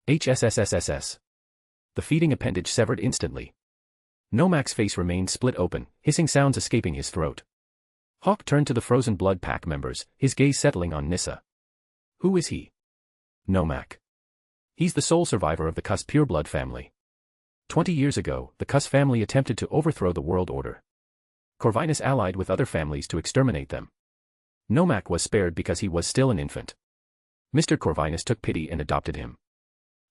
HSSSSS. The feeding appendage severed instantly. Nomak's face remained split open, hissing sounds escaping his throat. Hawk turned to the frozen blood pack members, his gaze settling on Nissa. Who is he? Nomak. He's the sole survivor of the Kuss pureblood family. 20 years ago, the Kuss family attempted to overthrow the world order. Corvinus allied with other families to exterminate them. Nomak was spared because he was still an infant. Mr. Corvinus took pity and adopted him.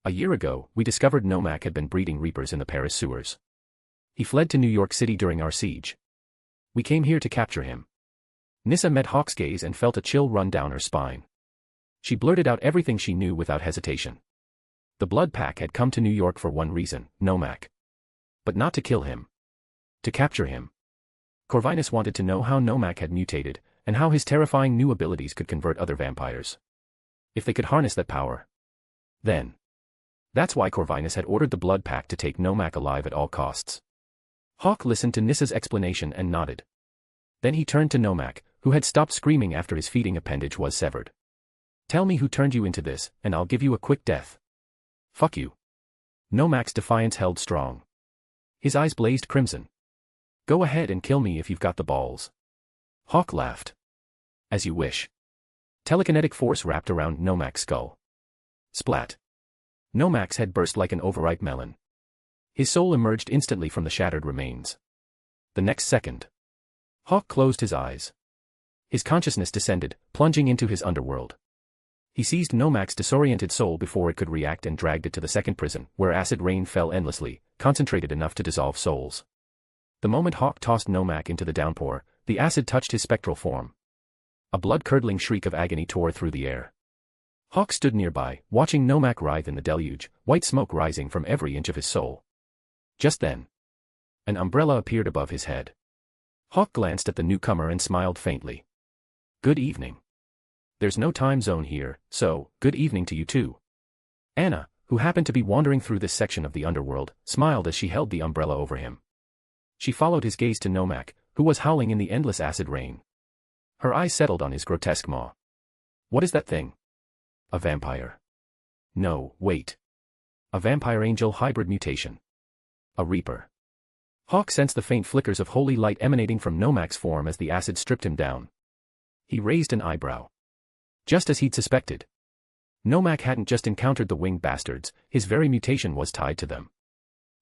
A year ago, we discovered Nomak had been breeding Reapers in the Paris sewers. He fled to New York City during our siege. We came here to capture him. Nissa met Hawk's gaze and felt a chill run down her spine. She blurted out everything she knew without hesitation. The blood pack had come to New York for one reason, Nomak. But not to kill him. To capture him. Corvinus wanted to know how Nomak had mutated, and how his terrifying new abilities could convert other vampires. If they could harness that power. Then. That's why Corvinus had ordered the blood pack to take Nomak alive at all costs. Hawk listened to Nissa's explanation and nodded. Then he turned to Nomak, who had stopped screaming after his feeding appendage was severed. Tell me who turned you into this, and I'll give you a quick death. Fuck you. Nomak's defiance held strong. His eyes blazed crimson. Go ahead and kill me if you've got the balls. Hawk laughed. As you wish. Telekinetic force wrapped around Nomak's skull. Splat. Nomak's head burst like an overripe melon. His soul emerged instantly from the shattered remains. The next second, Hawk closed his eyes. His consciousness descended, plunging into his underworld. He seized Nomak's disoriented soul before it could react and dragged it to the second prison, where acid rain fell endlessly, concentrated enough to dissolve souls. The moment Hawk tossed Nomak into the downpour, the acid touched his spectral form. A blood-curdling shriek of agony tore through the air. Hawk stood nearby, watching Nomak writhe in the deluge, white smoke rising from every inch of his soul. Just then, an umbrella appeared above his head. Hawk glanced at the newcomer and smiled faintly. Good evening. There's no time zone here, so, good evening to you too. Anna, who happened to be wandering through this section of the underworld, smiled as she held the umbrella over him. She followed his gaze to Nomak, who was howling in the endless acid rain. Her eyes settled on his grotesque maw. What is that thing? A vampire. No, wait. A vampire-angel hybrid mutation. A Reaper. Hawk sensed the faint flickers of holy light emanating from Nomak's form as the acid stripped him down. He raised an eyebrow. Just as he'd suspected. Nomak hadn't just encountered the winged bastards, his very mutation was tied to them.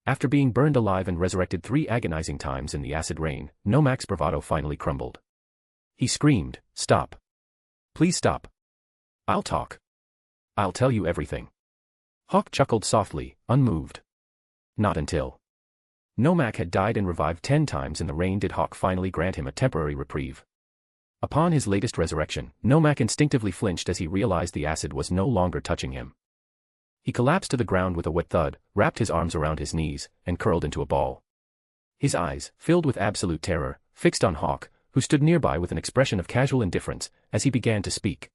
After being burned alive and resurrected 3 agonizing times in the acid rain, Nomak's bravado finally crumbled. He screamed, Stop. Please stop. I'll talk. I'll tell you everything. Hawk chuckled softly, unmoved. Not until Nomak had died and revived 10 times in the rain did Hawk finally grant him a temporary reprieve. Upon his latest resurrection, Nomak instinctively flinched as he realized the acid was no longer touching him. He collapsed to the ground with a wet thud, wrapped his arms around his knees, and curled into a ball. His eyes, filled with absolute terror, fixed on Hawk, who stood nearby with an expression of casual indifference, as he began to speak.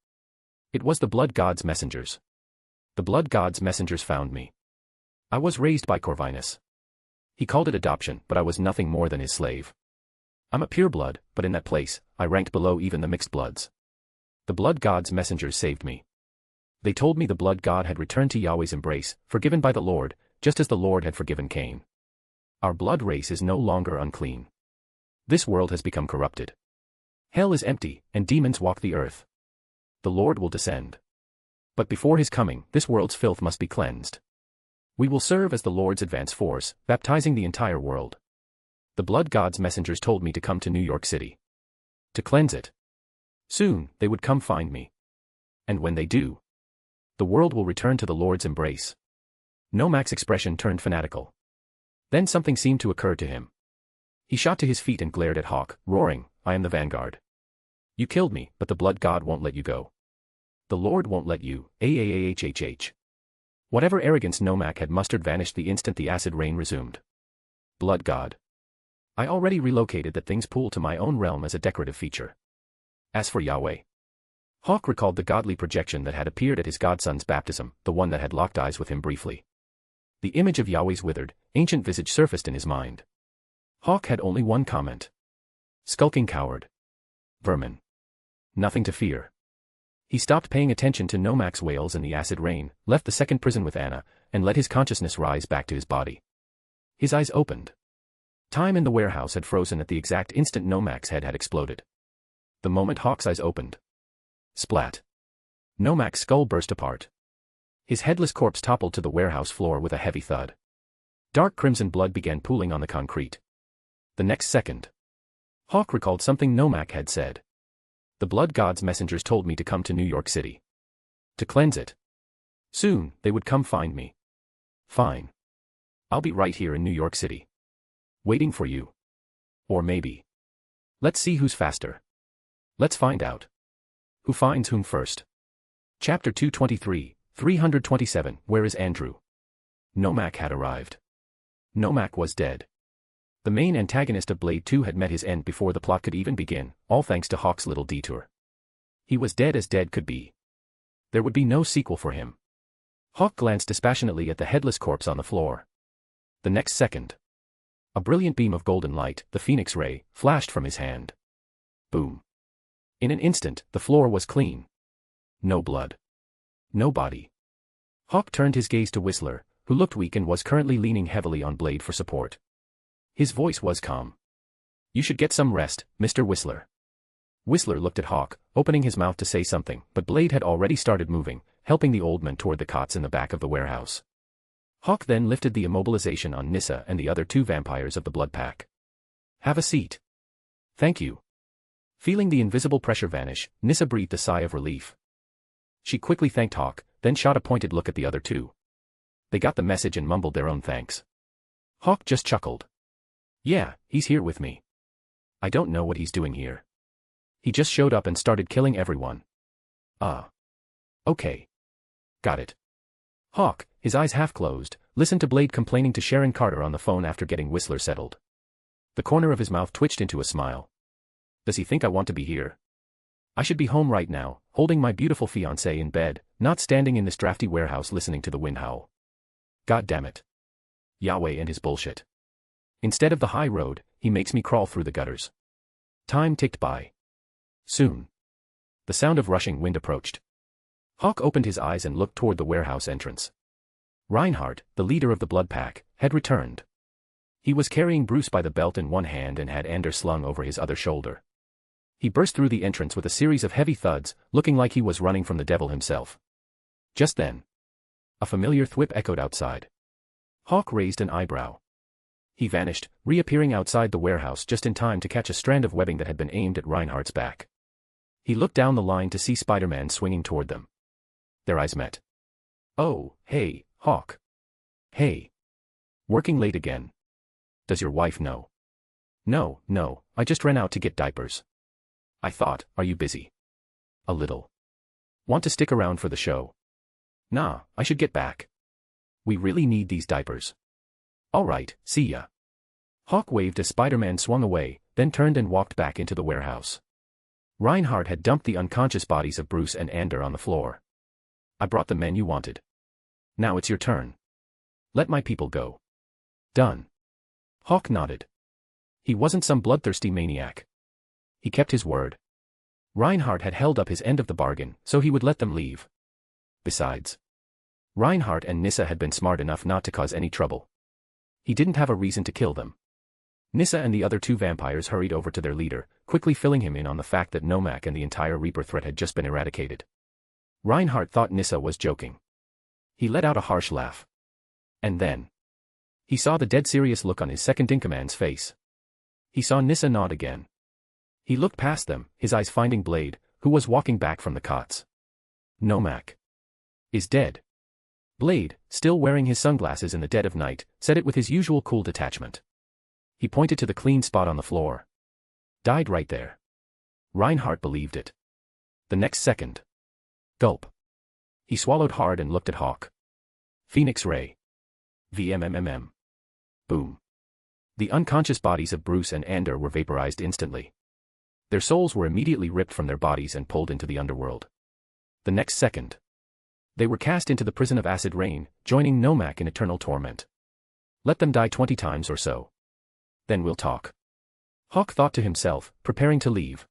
It was the blood god's messengers. The blood god's messengers found me. I was raised by Corvinus. He called it adoption, but I was nothing more than his slave. I'm a pureblood, but in that place, I ranked below even the mixed bloods. The blood god's messengers saved me. They told me the blood god had returned to Yahweh's embrace, forgiven by the Lord, just as the Lord had forgiven Cain. Our blood race is no longer unclean. This world has become corrupted. Hell is empty, and demons walk the earth. The Lord will descend. But before his coming, this world's filth must be cleansed. We will serve as the Lord's advance force, baptizing the entire world. The blood god's messengers told me to come to New York City. To cleanse it. Soon, they would come find me. And when they do, the world will return to the Lord's embrace. Nomak's expression turned fanatical. Then something seemed to occur to him. He shot to his feet and glared at Hawk, roaring, I am the vanguard. You killed me, but the blood god won't let you go. The Lord won't let you, aahhhh. Whatever arrogance Nomak had mustered vanished the instant the acid rain resumed. Blood God. I already relocated that thing's pool to my own realm as a decorative feature. As for Yahweh. Hawk recalled the godly projection that had appeared at his godson's baptism, the one that had locked eyes with him briefly. The image of Yahweh's withered, ancient visage surfaced in his mind. Hawk had only one comment. Skulking coward. Vermin. Nothing to fear. He stopped paying attention to Nomak's wails and the acid rain, left the second prison with Anna, and let his consciousness rise back to his body. His eyes opened. Time in the warehouse had frozen at the exact instant Nomak's head had exploded. The moment Hawk's eyes opened. Splat. Nomak's skull burst apart. His headless corpse toppled to the warehouse floor with a heavy thud. Dark crimson blood began pooling on the concrete. The next second. Hawk recalled something Nomak had said. The blood god's messengers told me to come to New York City. To cleanse it. Soon, they would come find me. Fine. I'll be right here in New York City. Waiting for you. Or maybe. Let's see who's faster. Let's find out. Who finds whom first? Chapter 223, 327, Where is Andrew? Nomak had arrived. Nomak was dead. The main antagonist of Blade 2 had met his end before the plot could even begin, all thanks to Hawk's little detour. He was dead as dead could be. There would be no sequel for him. Hawk glanced dispassionately at the headless corpse on the floor. The next second. A brilliant beam of golden light, the Phoenix Ray, flashed from his hand. Boom. In an instant, the floor was clean. No blood. No body. Hawk turned his gaze to Whistler, who looked weak and was currently leaning heavily on Blade for support. His voice was calm. You should get some rest, Mr. Whistler. Whistler looked at Hawk, opening his mouth to say something, but Blade had already started moving, helping the old man toward the cots in the back of the warehouse. Hawk then lifted the immobilization on Nissa and the other two vampires of the blood pack. Have a seat. Thank you. Feeling the invisible pressure vanish, Nissa breathed a sigh of relief. She quickly thanked Hawk, then shot a pointed look at the other two. They got the message and mumbled their own thanks. Hawk just chuckled. Yeah, he's here with me. I don't know what he's doing here. He just showed up and started killing everyone. Okay. Got it. Hawk, his eyes half closed, listened to Blade complaining to Sharon Carter on the phone after getting Whistler settled. The corner of his mouth twitched into a smile. Does he think I want to be here? I should be home right now, holding my beautiful fiancée in bed, not standing in this drafty warehouse listening to the wind howl. God damn it. Yahweh and his bullshit. Instead of the high road, he makes me crawl through the gutters. Time ticked by. Soon. The sound of rushing wind approached. Hawk opened his eyes and looked toward the warehouse entrance. Reinhardt, the leader of the blood pack, had returned. He was carrying Bruce by the belt in one hand and had Ander slung over his other shoulder. He burst through the entrance with a series of heavy thuds, looking like he was running from the devil himself. Just then. A familiar thwip echoed outside. Hawk raised an eyebrow. He vanished, reappearing outside the warehouse just in time to catch a strand of webbing that had been aimed at Reinhardt's back. He looked down the line to see Spider-Man swinging toward them. Their eyes met. Oh, hey, Hawk. Hey. Working late again. Does your wife know? No, I just ran out to get diapers. I thought, are you busy? A little. Want to stick around for the show? Nah, I should get back. We really need these diapers. Alright, see ya. Hawk waved as Spider-Man swung away, then turned and walked back into the warehouse. Reinhardt had dumped the unconscious bodies of Bruce and Ander on the floor. I brought the men you wanted. Now it's your turn. Let my people go. Done. Hawk nodded. He wasn't some bloodthirsty maniac. He kept his word. Reinhardt had held up his end of the bargain, so he would let them leave. Besides, Reinhardt and Nissa had been smart enough not to cause any trouble. He didn't have a reason to kill them. Nissa and the other two vampires hurried over to their leader, quickly filling him in on the fact that Nomak and the entire Reaper threat had just been eradicated. Reinhardt thought Nissa was joking. He let out a harsh laugh. And then he saw the dead serious look on his second-in-command's face. He saw Nissa nod again. He looked past them, his eyes finding Blade, who was walking back from the cots. Nomak is dead. Blade, still wearing his sunglasses in the dead of night, said it with his usual cool detachment. He pointed to the clean spot on the floor. Died right there. Reinhardt believed it. The next second. Gulp. He swallowed hard and looked at Hawk. Phoenix Ray. VMMMM. Boom. The unconscious bodies of Bruce and Ander were vaporized instantly. Their souls were immediately ripped from their bodies and pulled into the underworld. The next second, they were cast into the prison of acid rain, joining Nomak in eternal torment. Let them die 20 times or so. Then we'll talk. Hawk thought to himself, preparing to leave.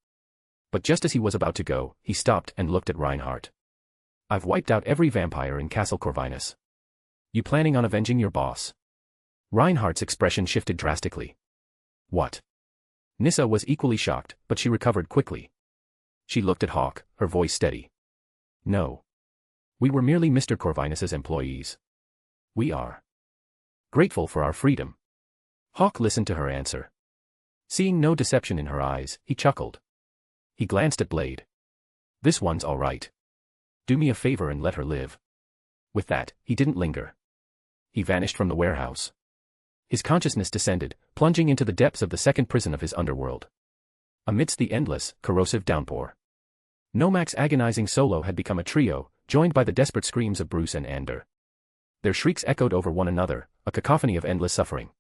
But just as he was about to go, he stopped and looked at Reinhardt. I've wiped out every vampire in Castle Corvinus. You planning on avenging your boss? Reinhardt's expression shifted drastically. What? Nissa was equally shocked, but she recovered quickly. She looked at Hawk, her voice steady. No. We were merely Mr. Corvinus's employees. We are grateful for our freedom. Hawk listened to her answer. Seeing no deception in her eyes, he chuckled. He glanced at Blade. This one's all right. Do me a favor and let her live. With that, he didn't linger. He vanished from the warehouse. His consciousness descended, plunging into the depths of the second prison of his underworld. Amidst the endless, corrosive downpour, Nomak's agonizing solo had become a trio, joined by the desperate screams of Bruce and Ander. Their shrieks echoed over one another, a cacophony of endless suffering.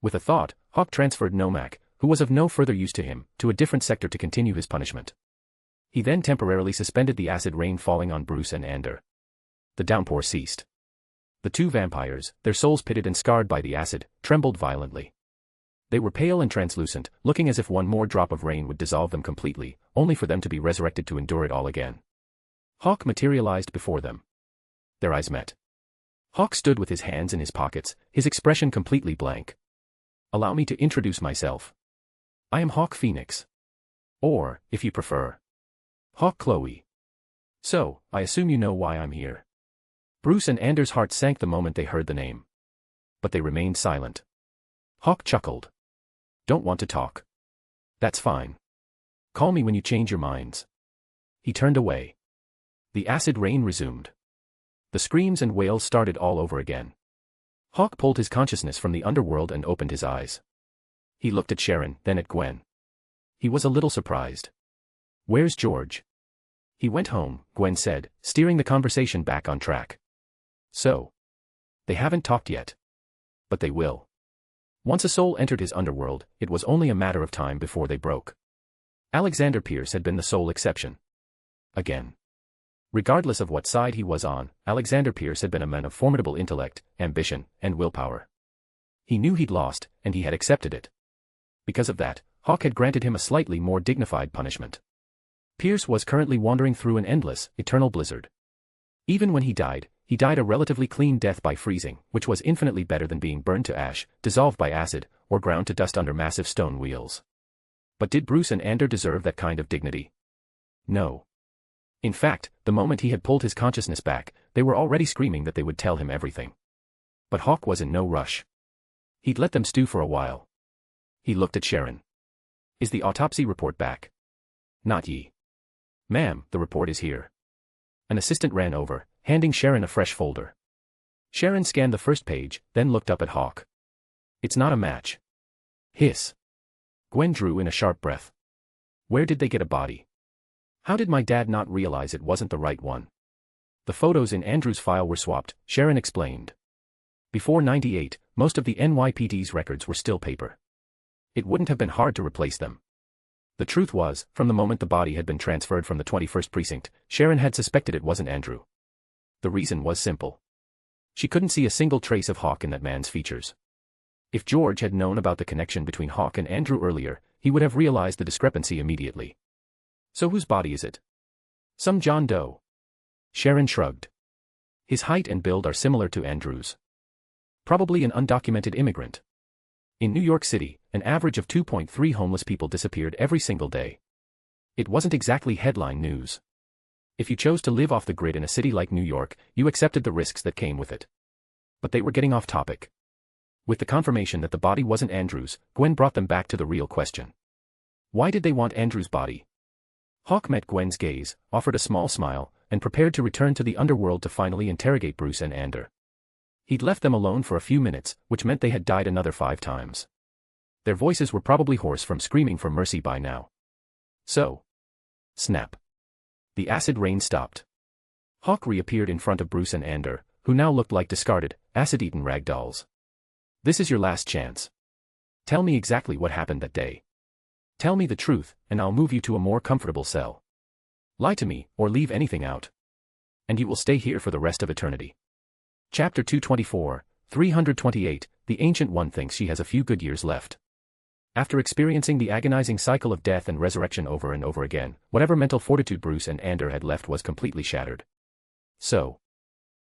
With a thought, Hawk transferred Nomak, who was of no further use to him, to a different sector to continue his punishment. He then temporarily suspended the acid rain falling on Bruce and Ander. The downpour ceased. The two vampires, their souls pitted and scarred by the acid, trembled violently. They were pale and translucent, looking as if one more drop of rain would dissolve them completely, only for them to be resurrected to endure it all again. Hawk materialized before them. Their eyes met. Hawk stood with his hands in his pockets, his expression completely blank. Allow me to introduce myself. I am Hawk Phoenix. Or, if you prefer, Hawk Chloe. So, I assume you know why I'm here. Bruce and Ander's hearts sank the moment they heard the name. But they remained silent. Hawk chuckled. Don't want to talk. That's fine. Call me when you change your minds. He turned away. The acid rain resumed. The screams and wails started all over again. Hawk pulled his consciousness from the underworld and opened his eyes. He looked at Sharon, then at Gwen. He was a little surprised. Where's George? He went home, Gwen said, steering the conversation back on track. So, they haven't talked yet. But they will. Once a soul entered his underworld, it was only a matter of time before they broke. Alexander Pierce had been the sole exception. Again. Regardless of what side he was on, Alexander Pierce had been a man of formidable intellect, ambition, and willpower. He knew he'd lost, and he had accepted it. Because of that, Hawk had granted him a slightly more dignified punishment. Pierce was currently wandering through an endless, eternal blizzard. Even when he died a relatively clean death by freezing, which was infinitely better than being burned to ash, dissolved by acid, or ground to dust under massive stone wheels. But did Bruce and Ander deserve that kind of dignity? No. In fact, the moment he had pulled his consciousness back, they were already screaming that they would tell him everything. But Hawk was in no rush. He'd let them stew for a while. He looked at Sharon. Is the autopsy report back? Not ye. Ma'am, the report is here. An assistant ran over, handing Sharon a fresh folder. Sharon scanned the first page, then looked up at Hawk. It's not a match. Hiss. Gwen drew in a sharp breath. Where did they get a body? How did my dad not realize it wasn't the right one? The photos in Andrew's file were swapped, Sharon explained. Before '98, most of the NYPD's records were still paper. It wouldn't have been hard to replace them. The truth was, from the moment the body had been transferred from the 21st precinct, Sharon had suspected it wasn't Andrew. The reason was simple. She couldn't see a single trace of Hawk in that man's features. If George had known about the connection between Hawk and Andrew earlier, he would have realized the discrepancy immediately. So whose body is it? Some John Doe. Sharon shrugged. His height and build are similar to Andrew's. Probably an undocumented immigrant. In New York City, an average of 2.3 homeless people disappeared every single day. It wasn't exactly headline news. If you chose to live off the grid in a city like New York, you accepted the risks that came with it. But they were getting off topic. With the confirmation that the body wasn't Andrew's, Gwen brought them back to the real question. Why did they want Andrew's body? Hawk met Gwen's gaze, offered a small smile, and prepared to return to the underworld to finally interrogate Bruce and Ander. He'd left them alone for a few minutes, which meant they had died another 5 times. Their voices were probably hoarse from screaming for mercy by now. So. Snap. The acid rain stopped. Hawk reappeared in front of Bruce and Ander, who now looked like discarded, acid-eaten rag dolls. This is your last chance. Tell me exactly what happened that day. Tell me the truth, and I'll move you to a more comfortable cell. Lie to me, or leave anything out. And you will stay here for the rest of eternity. Chapter 224, 328, The Ancient One thinks she has a few good years left. After experiencing the agonizing cycle of death and resurrection over and over again, whatever mental fortitude Bruce and Ander had left was completely shattered. So,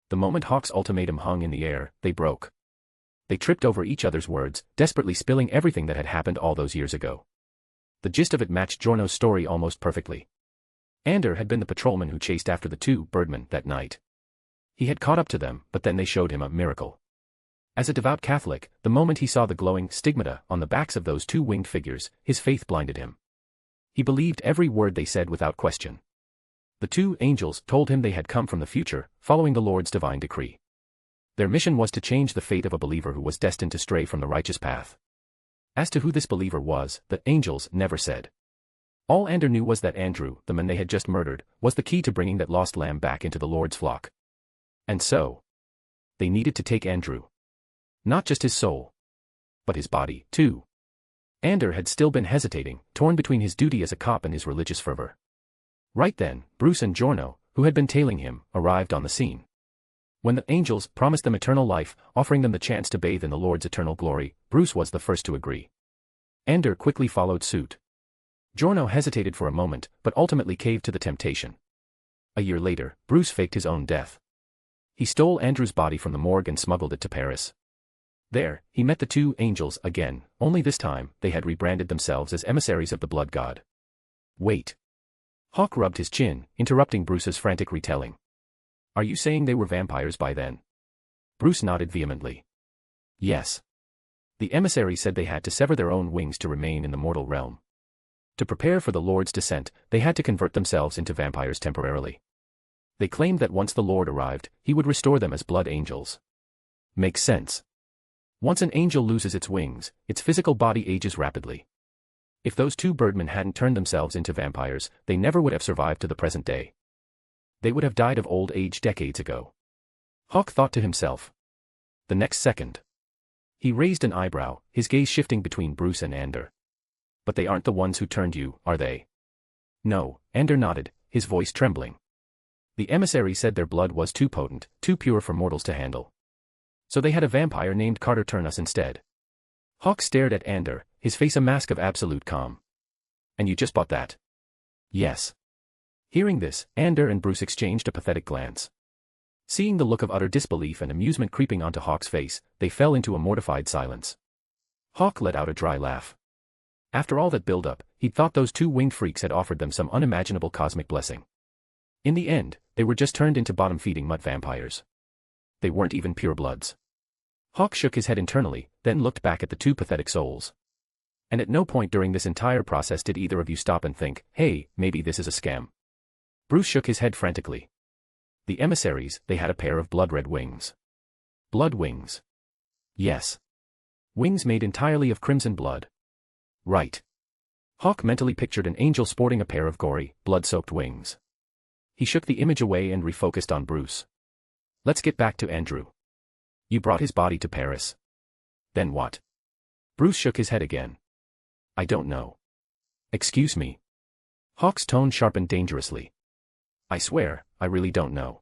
the moment Hawk's ultimatum hung in the air, they broke. They tripped over each other's words, desperately spilling everything that had happened all those years ago. The gist of it matched Giorno's story almost perfectly. Ander had been the patrolman who chased after the two birdmen that night. He had caught up to them, but then they showed him a miracle. As a devout Catholic, the moment he saw the glowing stigmata on the backs of those two winged figures, his faith blinded him. He believed every word they said without question. The two angels told him they had come from the future, following the Lord's divine decree. Their mission was to change the fate of a believer who was destined to stray from the righteous path. As to who this believer was, the angels never said. All Ander knew was that Andrew, the man they had just murdered, was the key to bringing that lost lamb back into the Lord's flock. And so, they needed to take Andrew. Not just his soul, but his body, too. Ander had still been hesitating, torn between his duty as a cop and his religious fervor. Right then, Bruce and Giorno, who had been tailing him, arrived on the scene. When the angels promised them eternal life, offering them the chance to bathe in the Lord's eternal glory, Bruce was the first to agree. Ander quickly followed suit. Giorno hesitated for a moment, but ultimately caved to the temptation. A year later, Bruce faked his own death. He stole Andrew's body from the morgue and smuggled it to Paris. There, he met the two angels again, only this time, they had rebranded themselves as emissaries of the blood god. Wait. Hawk rubbed his chin, interrupting Bruce's frantic retelling. Are you saying they were vampires by then? Bruce nodded vehemently. Yes. The emissaries said they had to sever their own wings to remain in the mortal realm. To prepare for the Lord's descent, they had to convert themselves into vampires temporarily. They claimed that once the Lord arrived, he would restore them as blood angels. Makes sense. Once an angel loses its wings, its physical body ages rapidly. If those two birdmen hadn't turned themselves into vampires, they never would have survived to the present day. They would have died of old age decades ago. Hawk thought to himself. The next second, he raised an eyebrow, his gaze shifting between Bruce and Ander. But they aren't the ones who turned you, are they? No, Ander nodded, his voice trembling. The emissary said their blood was too potent, too pure for mortals to handle. So they had a vampire named Carter turn us instead. Hawk stared at Ander, his face a mask of absolute calm. And you just bought that? Yes. Hearing this, Ander and Bruce exchanged a pathetic glance. Seeing the look of utter disbelief and amusement creeping onto Hawk's face, they fell into a mortified silence. Hawk let out a dry laugh. After all that build-up, he'd thought those two winged freaks had offered them some unimaginable cosmic blessing. In the end, they were just turned into bottom-feeding mutt vampires. They weren't even purebloods. Hawk shook his head internally, then looked back at the two pathetic souls. And at no point during this entire process did either of you stop and think, hey, maybe this is a scam. Bruce shook his head frantically. The emissaries, they had a pair of blood-red wings. Blood wings. Yes. Wings made entirely of crimson blood. Right. Hawk mentally pictured an angel sporting a pair of gory, blood-soaked wings. He shook the image away and refocused on Bruce. Let's get back to Andrew. You brought his body to Paris. Then what? Bruce shook his head again. I don't know. Excuse me. Hawk's tone sharpened dangerously. I swear, I really don't know.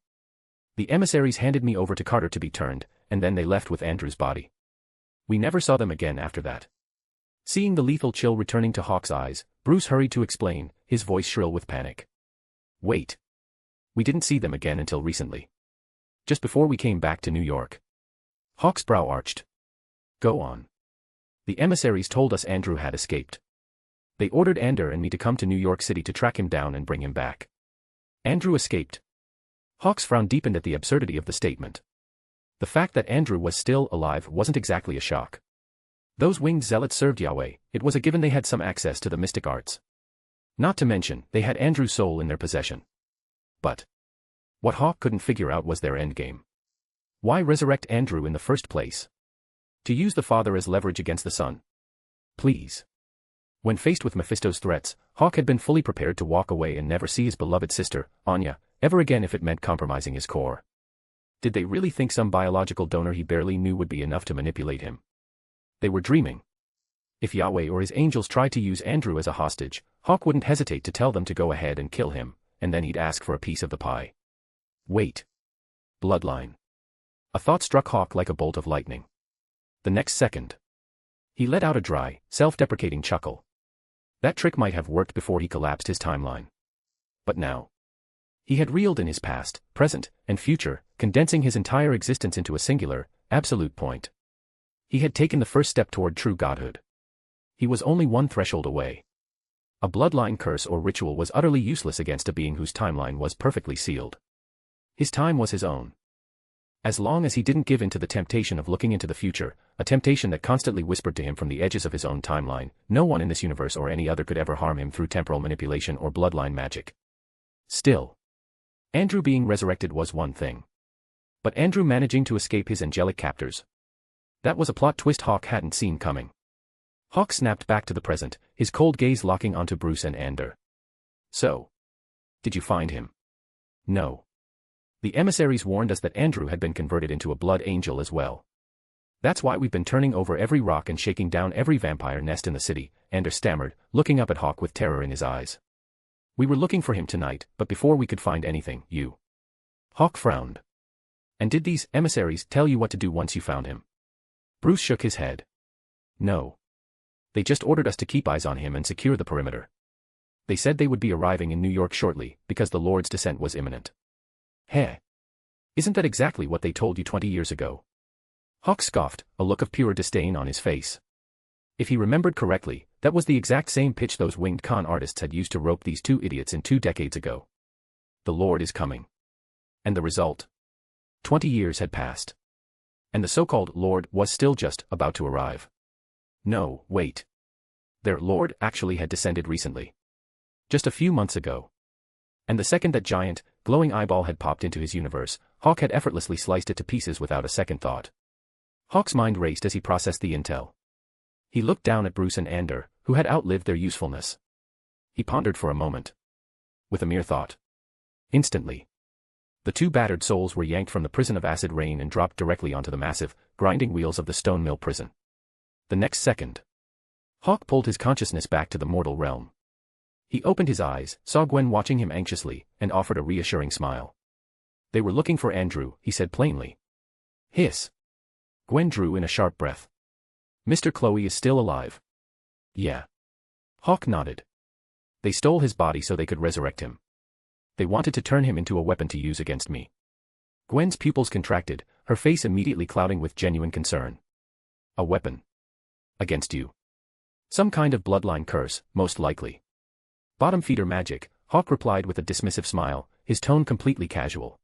The emissaries handed me over to Carter to be turned, and then they left with Andrew's body. We never saw them again after that. Seeing the lethal chill returning to Hawk's eyes, Bruce hurried to explain, his voice shrill with panic. Wait. We didn't see them again until recently. Just before we came back to New York. Hawk's brow arched. Go on. The emissaries told us Andrew had escaped. They ordered Ander and me to come to New York City to track him down and bring him back. Andrew escaped. Hawk's frown deepened at the absurdity of the statement. The fact that Andrew was still alive wasn't exactly a shock. Those winged zealots served Yahweh, it was a given they had some access to the mystic arts. Not to mention, they had Andrew's soul in their possession. But what Hawk couldn't figure out was their endgame. Why resurrect Andrew in the first place? To use the Father as leverage against the Son? Please. When faced with Mephisto's threats, Hawk had been fully prepared to walk away and never see his beloved sister, Anya, ever again if it meant compromising his core. Did they really think some biological donor he barely knew would be enough to manipulate him? They were dreaming. If Yahweh or his angels tried to use Andrew as a hostage, Hawk wouldn't hesitate to tell them to go ahead and kill him, and then he'd ask for a piece of the pie. Wait. Bloodline. A thought struck Hawk like a bolt of lightning. The next second, he let out a dry, self-deprecating chuckle. That trick might have worked before he collapsed his timeline. But now, he had reeled in his past, present, and future, condensing his entire existence into a singular, absolute point. He had taken the first step toward true godhood. He was only one threshold away. A bloodline curse or ritual was utterly useless against a being whose timeline was perfectly sealed. His time was his own. As long as he didn't give in to the temptation of looking into the future, a temptation that constantly whispered to him from the edges of his own timeline, no one in this universe or any other could ever harm him through temporal manipulation or bloodline magic. Still, Andrew being resurrected was one thing. But Andrew managing to escape his angelic captors, that was a plot twist Hawk hadn't seen coming. Hawk snapped back to the present, his cold gaze locking onto Bruce and Ander. So, did you find him? No. The emissaries warned us that Andrew had been converted into a blood angel as well. That's why we've been turning over every rock and shaking down every vampire nest in the city, Ander stammered, looking up at Hawk with terror in his eyes. We were looking for him tonight, but before we could find anything, you. Hawk frowned. And did these emissaries tell you what to do once you found him? Bruce shook his head. No. They just ordered us to keep eyes on him and secure the perimeter. They said they would be arriving in New York shortly, because the Lord's descent was imminent. Heh. Isn't that exactly what they told you 20 years ago? Hawk scoffed, a look of pure disdain on his face. If he remembered correctly, that was the exact same pitch those winged con artists had used to rope these two idiots in 2 decades ago. The Lord is coming. And the result? 20 years had passed. And the so-called Lord was still just about to arrive. No, wait. Their Lord actually had descended recently. Just a few months ago. And the second that giant, glowing eyeball had popped into his universe, Hawk had effortlessly sliced it to pieces without a second thought. Hawk's mind raced as he processed the intel. He looked down at Bruce and Ander, who had outlived their usefulness. He pondered for a moment. With a mere thought. Instantly, the two battered souls were yanked from the prison of acid rain and dropped directly onto the massive, grinding wheels of the stone mill prison. The next second, Hawk pulled his consciousness back to the mortal realm. He opened his eyes, saw Gwen watching him anxiously, and offered a reassuring smile. They were looking for Andrew, he said plainly. Hiss. Gwen drew in a sharp breath. Mr. Chloe is still alive. Yeah. Hawk nodded. They stole his body so they could resurrect him. They wanted to turn him into a weapon to use against me. Gwen's pupils contracted, her face immediately clouding with genuine concern. A weapon. Against you. Some kind of bloodline curse, most likely. Bottom feeder magic, Hawk replied with a dismissive smile, his tone completely casual.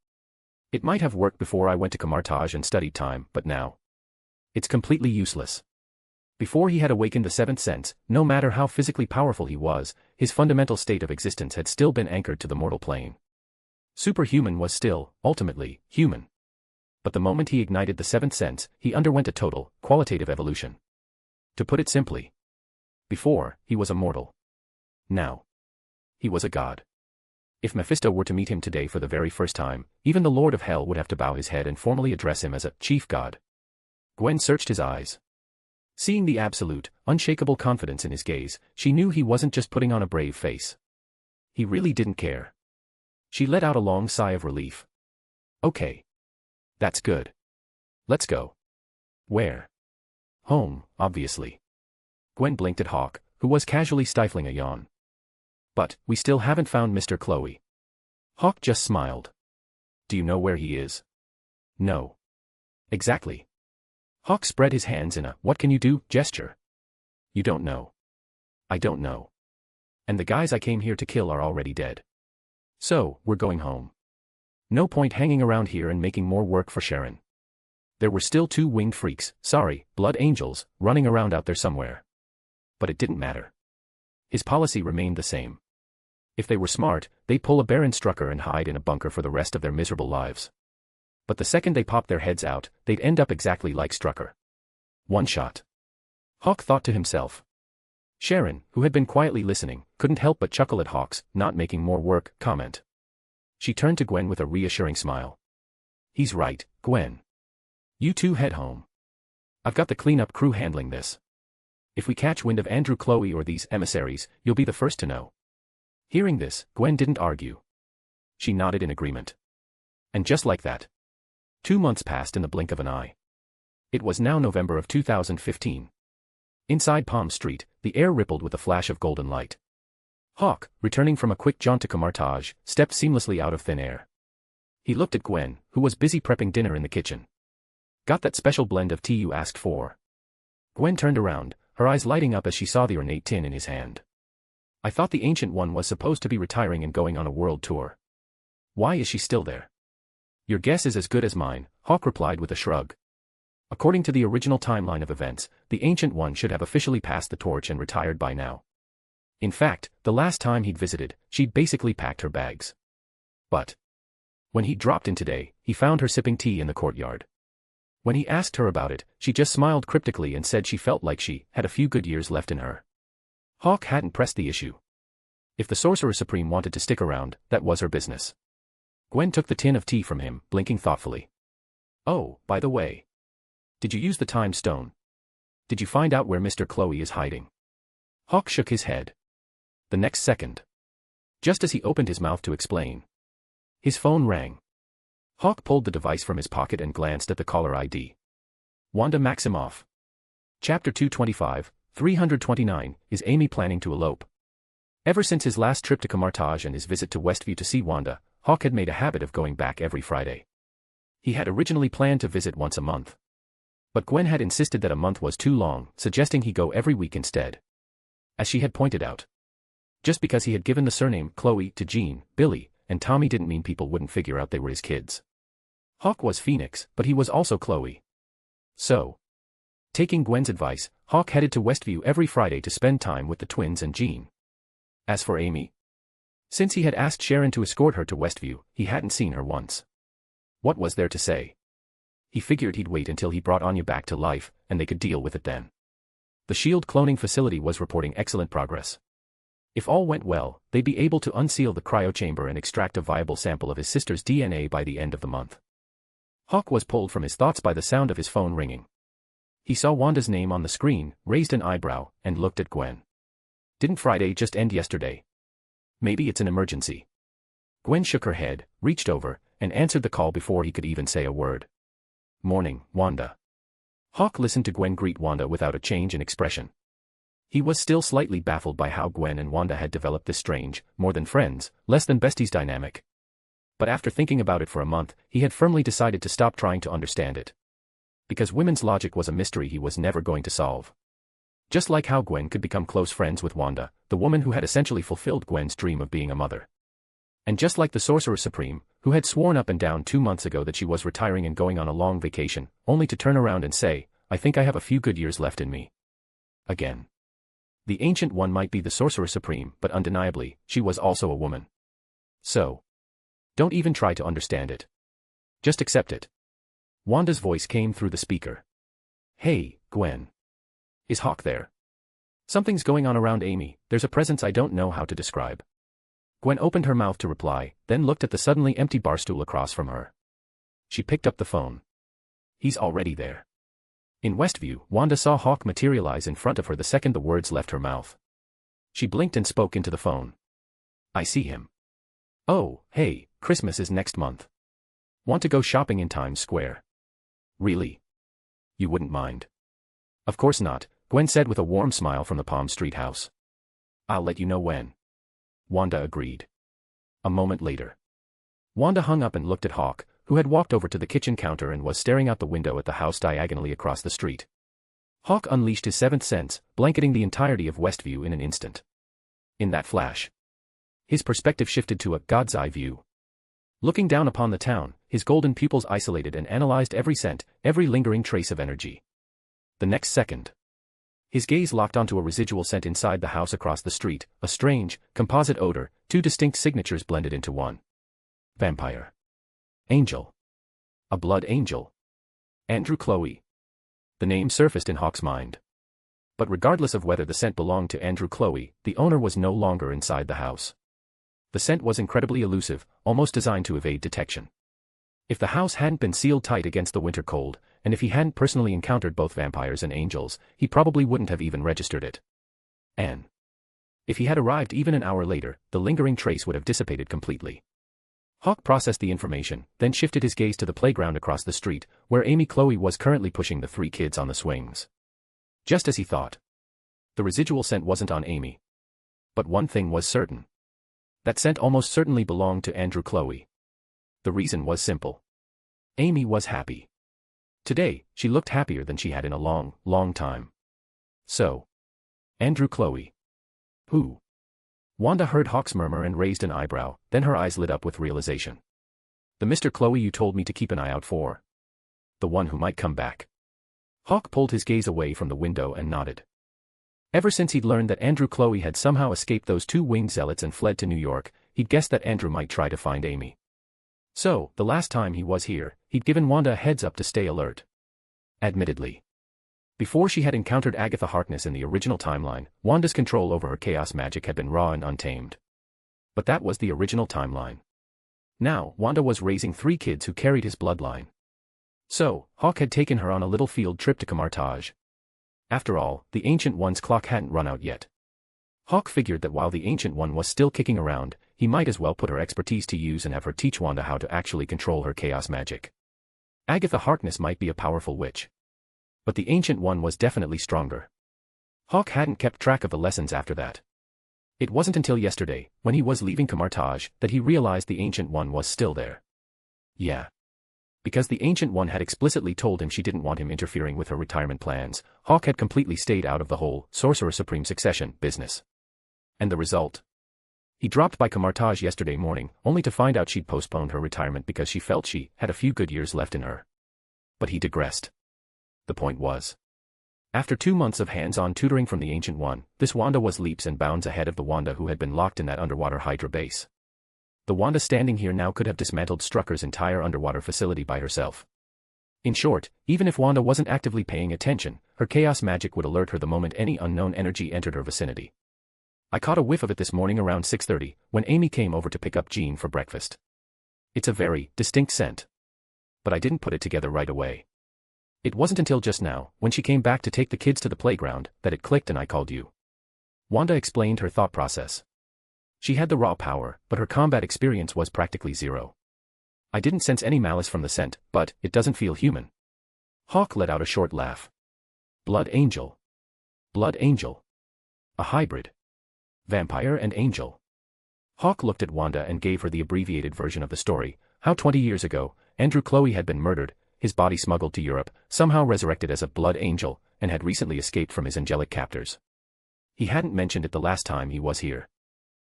It might have worked before I went to Camartage and studied time, but now. It's completely useless. Before he had awakened the seventh sense, no matter how physically powerful he was, his fundamental state of existence had still been anchored to the mortal plane. Superhuman was still, ultimately, human. But the moment he ignited the seventh sense, he underwent a total, qualitative evolution. To put it simply. Before, he was a mortal. Now. He was a god. If Mephisto were to meet him today for the very first time, even the Lord of Hell would have to bow his head and formally address him as a chief god. Gwen searched his eyes. Seeing the absolute, unshakable confidence in his gaze, she knew he wasn't just putting on a brave face. He really didn't care. She let out a long sigh of relief. Okay. That's good. Let's go. Where? Home, obviously. Gwen blinked at Hawk, who was casually stifling a yawn. But, we still haven't found Mr. Chloe. Hawk just smiled. Do you know where he is? No. Exactly. Hawk spread his hands in a "what can you do" gesture. You don't know. I don't know. And the guys I came here to kill are already dead. So, we're going home. No point hanging around here and making more work for Sharon. There were still 2 winged freaks, sorry, blood angels, running around out there somewhere. But it didn't matter. His policy remained the same. If they were smart, they'd pull a Baron Strucker and hide in a bunker for the rest of their miserable lives. But the second they popped their heads out, they'd end up exactly like Strucker. One shot. Hawk thought to himself. Sharon, who had been quietly listening, couldn't help but chuckle at Hawk's not making more work comment. She turned to Gwen with a reassuring smile. He's right, Gwen. You two head home. I've got the cleanup crew handling this. If we catch wind of Andrew, Chloe, or these emissaries, you'll be the first to know. Hearing this, Gwen didn't argue. She nodded in agreement. And just like that, 2 months passed in the blink of an eye. It was now November of 2015. Inside Palm Street, the air rippled with a flash of golden light. Hawk, returning from a quick jaunt to Camartage, stepped seamlessly out of thin air. He looked at Gwen, who was busy prepping dinner in the kitchen. Got that special blend of tea you asked for? Gwen turned around, her eyes lighting up as she saw the ornate tin in his hand. I thought the Ancient One was supposed to be retiring and going on a world tour. Why is she still there? Your guess is as good as mine, Hawk replied with a shrug. According to the original timeline of events, the Ancient One should have officially passed the torch and retired by now. In fact, the last time he'd visited, she'd basically packed her bags. But when he dropped in today, he found her sipping tea in the courtyard. When he asked her about it, she just smiled cryptically and said she felt like she had a few good years left in her. Hawk hadn't pressed the issue. If the Sorcerer Supreme wanted to stick around, that was her business. Gwen took the tin of tea from him, blinking thoughtfully. Oh, by the way. Did you use the time stone? Did you find out where Mr. Chloe is hiding? Hawk shook his head. The next second, just as he opened his mouth to explain, his phone rang. Hawk pulled the device from his pocket and glanced at the caller ID. Wanda Maximoff. Chapter 225, 329, Is Amy planning to elope? Ever since his last trip to Camartage and his visit to Westview to see Wanda, Hawk had made a habit of going back every Friday. He had originally planned to visit once a month. But Gwen had insisted that a month was too long, suggesting he go every week instead. As she had pointed out, just because he had given the surname Chloe to Jean, Billy, and Tommy didn't mean people wouldn't figure out they were his kids. Hawk was Phoenix, but he was also Chloe. So, taking Gwen's advice, Hawk headed to Westview every Friday to spend time with the twins and Jean. As for Amy, since he had asked Sharon to escort her to Westview, he hadn't seen her once. What was there to say? He figured he'd wait until he brought Anya back to life, and they could deal with it then. The SHIELD cloning facility was reporting excellent progress. If all went well, they'd be able to unseal the cryo chamber and extract a viable sample of his sister's DNA by the end of the month. Hawk was pulled from his thoughts by the sound of his phone ringing. He saw Wanda's name on the screen, raised an eyebrow, and looked at Gwen. Didn't Friday just end yesterday? Maybe it's an emergency. Gwen shook her head, reached over, and answered the call before he could even say a word. Morning, Wanda. Hawk listened to Gwen greet Wanda without a change in expression. He was still slightly baffled by how Gwen and Wanda had developed this strange, more than friends, less than besties dynamic. But after thinking about it for a month, he had firmly decided to stop trying to understand it. Because women's logic was a mystery he was never going to solve. Just like how Gwen could become close friends with Wanda, the woman who had essentially fulfilled Gwen's dream of being a mother. And just like the Sorcerer Supreme, who had sworn up and down 2 months ago that she was retiring and going on a long vacation, only to turn around and say, I think I have a few good years left in me. Again. The Ancient One might be the Sorcerer Supreme, but undeniably, she was also a woman. So, don't even try to understand it. Just accept it. Wanda's voice came through the speaker. Hey, Gwen. Is Hawk there? Something's going on around Amy, there's a presence I don't know how to describe. Gwen opened her mouth to reply, then looked at the suddenly empty barstool across from her. She picked up the phone. He's already there. In Westview, Wanda saw Hawk materialize in front of her the second the words left her mouth. She blinked and spoke into the phone. I see him. Oh, hey, Christmas is next month. Want to go shopping in Times Square? Really? You wouldn't mind? Of course not, Gwen said with a warm smile from the Palm Street house. I'll let you know when. Wanda agreed. A moment later, Wanda hung up and looked at Hawk, who had walked over to the kitchen counter and was staring out the window at the house diagonally across the street. Hawk unleashed his seventh sense, blanketing the entirety of Westview in an instant. In that flash, his perspective shifted to a God's eye view. Looking down upon the town, his golden pupils isolated and analyzed every scent, every lingering trace of energy. The next second, his gaze locked onto a residual scent inside the house across the street, a strange, composite odor, 2 distinct signatures blended into one. Vampire. Angel. A blood angel. Andrew Chloe. The name surfaced in Hawk's mind. But regardless of whether the scent belonged to Andrew Chloe, the owner was no longer inside the house. The scent was incredibly elusive, almost designed to evade detection. If the house hadn't been sealed tight against the winter cold, and if he hadn't personally encountered both vampires and angels, he probably wouldn't have even registered it. And if he had arrived even an hour later, the lingering trace would have dissipated completely. Hawk processed the information, then shifted his gaze to the playground across the street, where Amy Chloe was currently pushing the 3 kids on the swings. Just as he thought. The residual scent wasn't on Amy. But one thing was certain. That scent almost certainly belonged to Andrew Chloe. The reason was simple. Amy was happy. Today, she looked happier than she had in a long, long time. So, Andrew Chloe. Who? Wanda heard Hawk's murmur and raised an eyebrow, then her eyes lit up with realization. The Mr. Chloe you told me to keep an eye out for. The one who might come back. Hawk pulled his gaze away from the window and nodded. Ever since he'd learned that Andrew Chloe had somehow escaped those 2 winged zealots and fled to New York, he'd guessed that Andrew might try to find Amy. So, the last time he was here, he'd given Wanda a heads up to stay alert. Admittedly. Before she had encountered Agatha Harkness in the original timeline, Wanda's control over her chaos magic had been raw and untamed. But that was the original timeline. Now, Wanda was raising 3 kids who carried his bloodline. So, Hawk had taken her on a little field trip to Camartage. After all, the Ancient One's clock hadn't run out yet. Hawk figured that while the Ancient One was still kicking around, he might as well put her expertise to use and have her teach Wanda how to actually control her chaos magic. Agatha Harkness might be a powerful witch. But the Ancient One was definitely stronger. Hawk hadn't kept track of the lessons after that. It wasn't until yesterday, when he was leaving Camartage, that he realized the Ancient One was still there. Yeah. Because the Ancient One had explicitly told him she didn't want him interfering with her retirement plans, Hawk had completely stayed out of the whole Sorcerer Supreme succession business. And the result? He dropped by Camartage yesterday morning, only to find out she'd postponed her retirement because she felt she had a few good years left in her. But he digressed. The point was, after 2 months of hands-on tutoring from the Ancient One, this Wanda was leaps and bounds ahead of the Wanda who had been locked in that underwater Hydra base. The Wanda standing here now could have dismantled Strucker's entire underwater facility by herself. In short, even if Wanda wasn't actively paying attention, her chaos magic would alert her the moment any unknown energy entered her vicinity. I caught a whiff of it this morning around 6:30, when Amy came over to pick up Jean for breakfast. It's a very distinct scent. But I didn't put it together right away. It wasn't until just now, when she came back to take the kids to the playground, that it clicked and I called you. Wanda explained her thought process. She had the raw power, but her combat experience was practically zero. I didn't sense any malice from the scent, but it doesn't feel human. Hawk let out a short laugh. Blood Angel. Blood Angel. A hybrid. Vampire and angel. Hawk looked at Wanda and gave her the abbreviated version of the story, how 20 years ago, Andrew Chloe had been murdered, his body smuggled to Europe, somehow resurrected as a blood angel, and had recently escaped from his angelic captors. He hadn't mentioned it the last time he was here.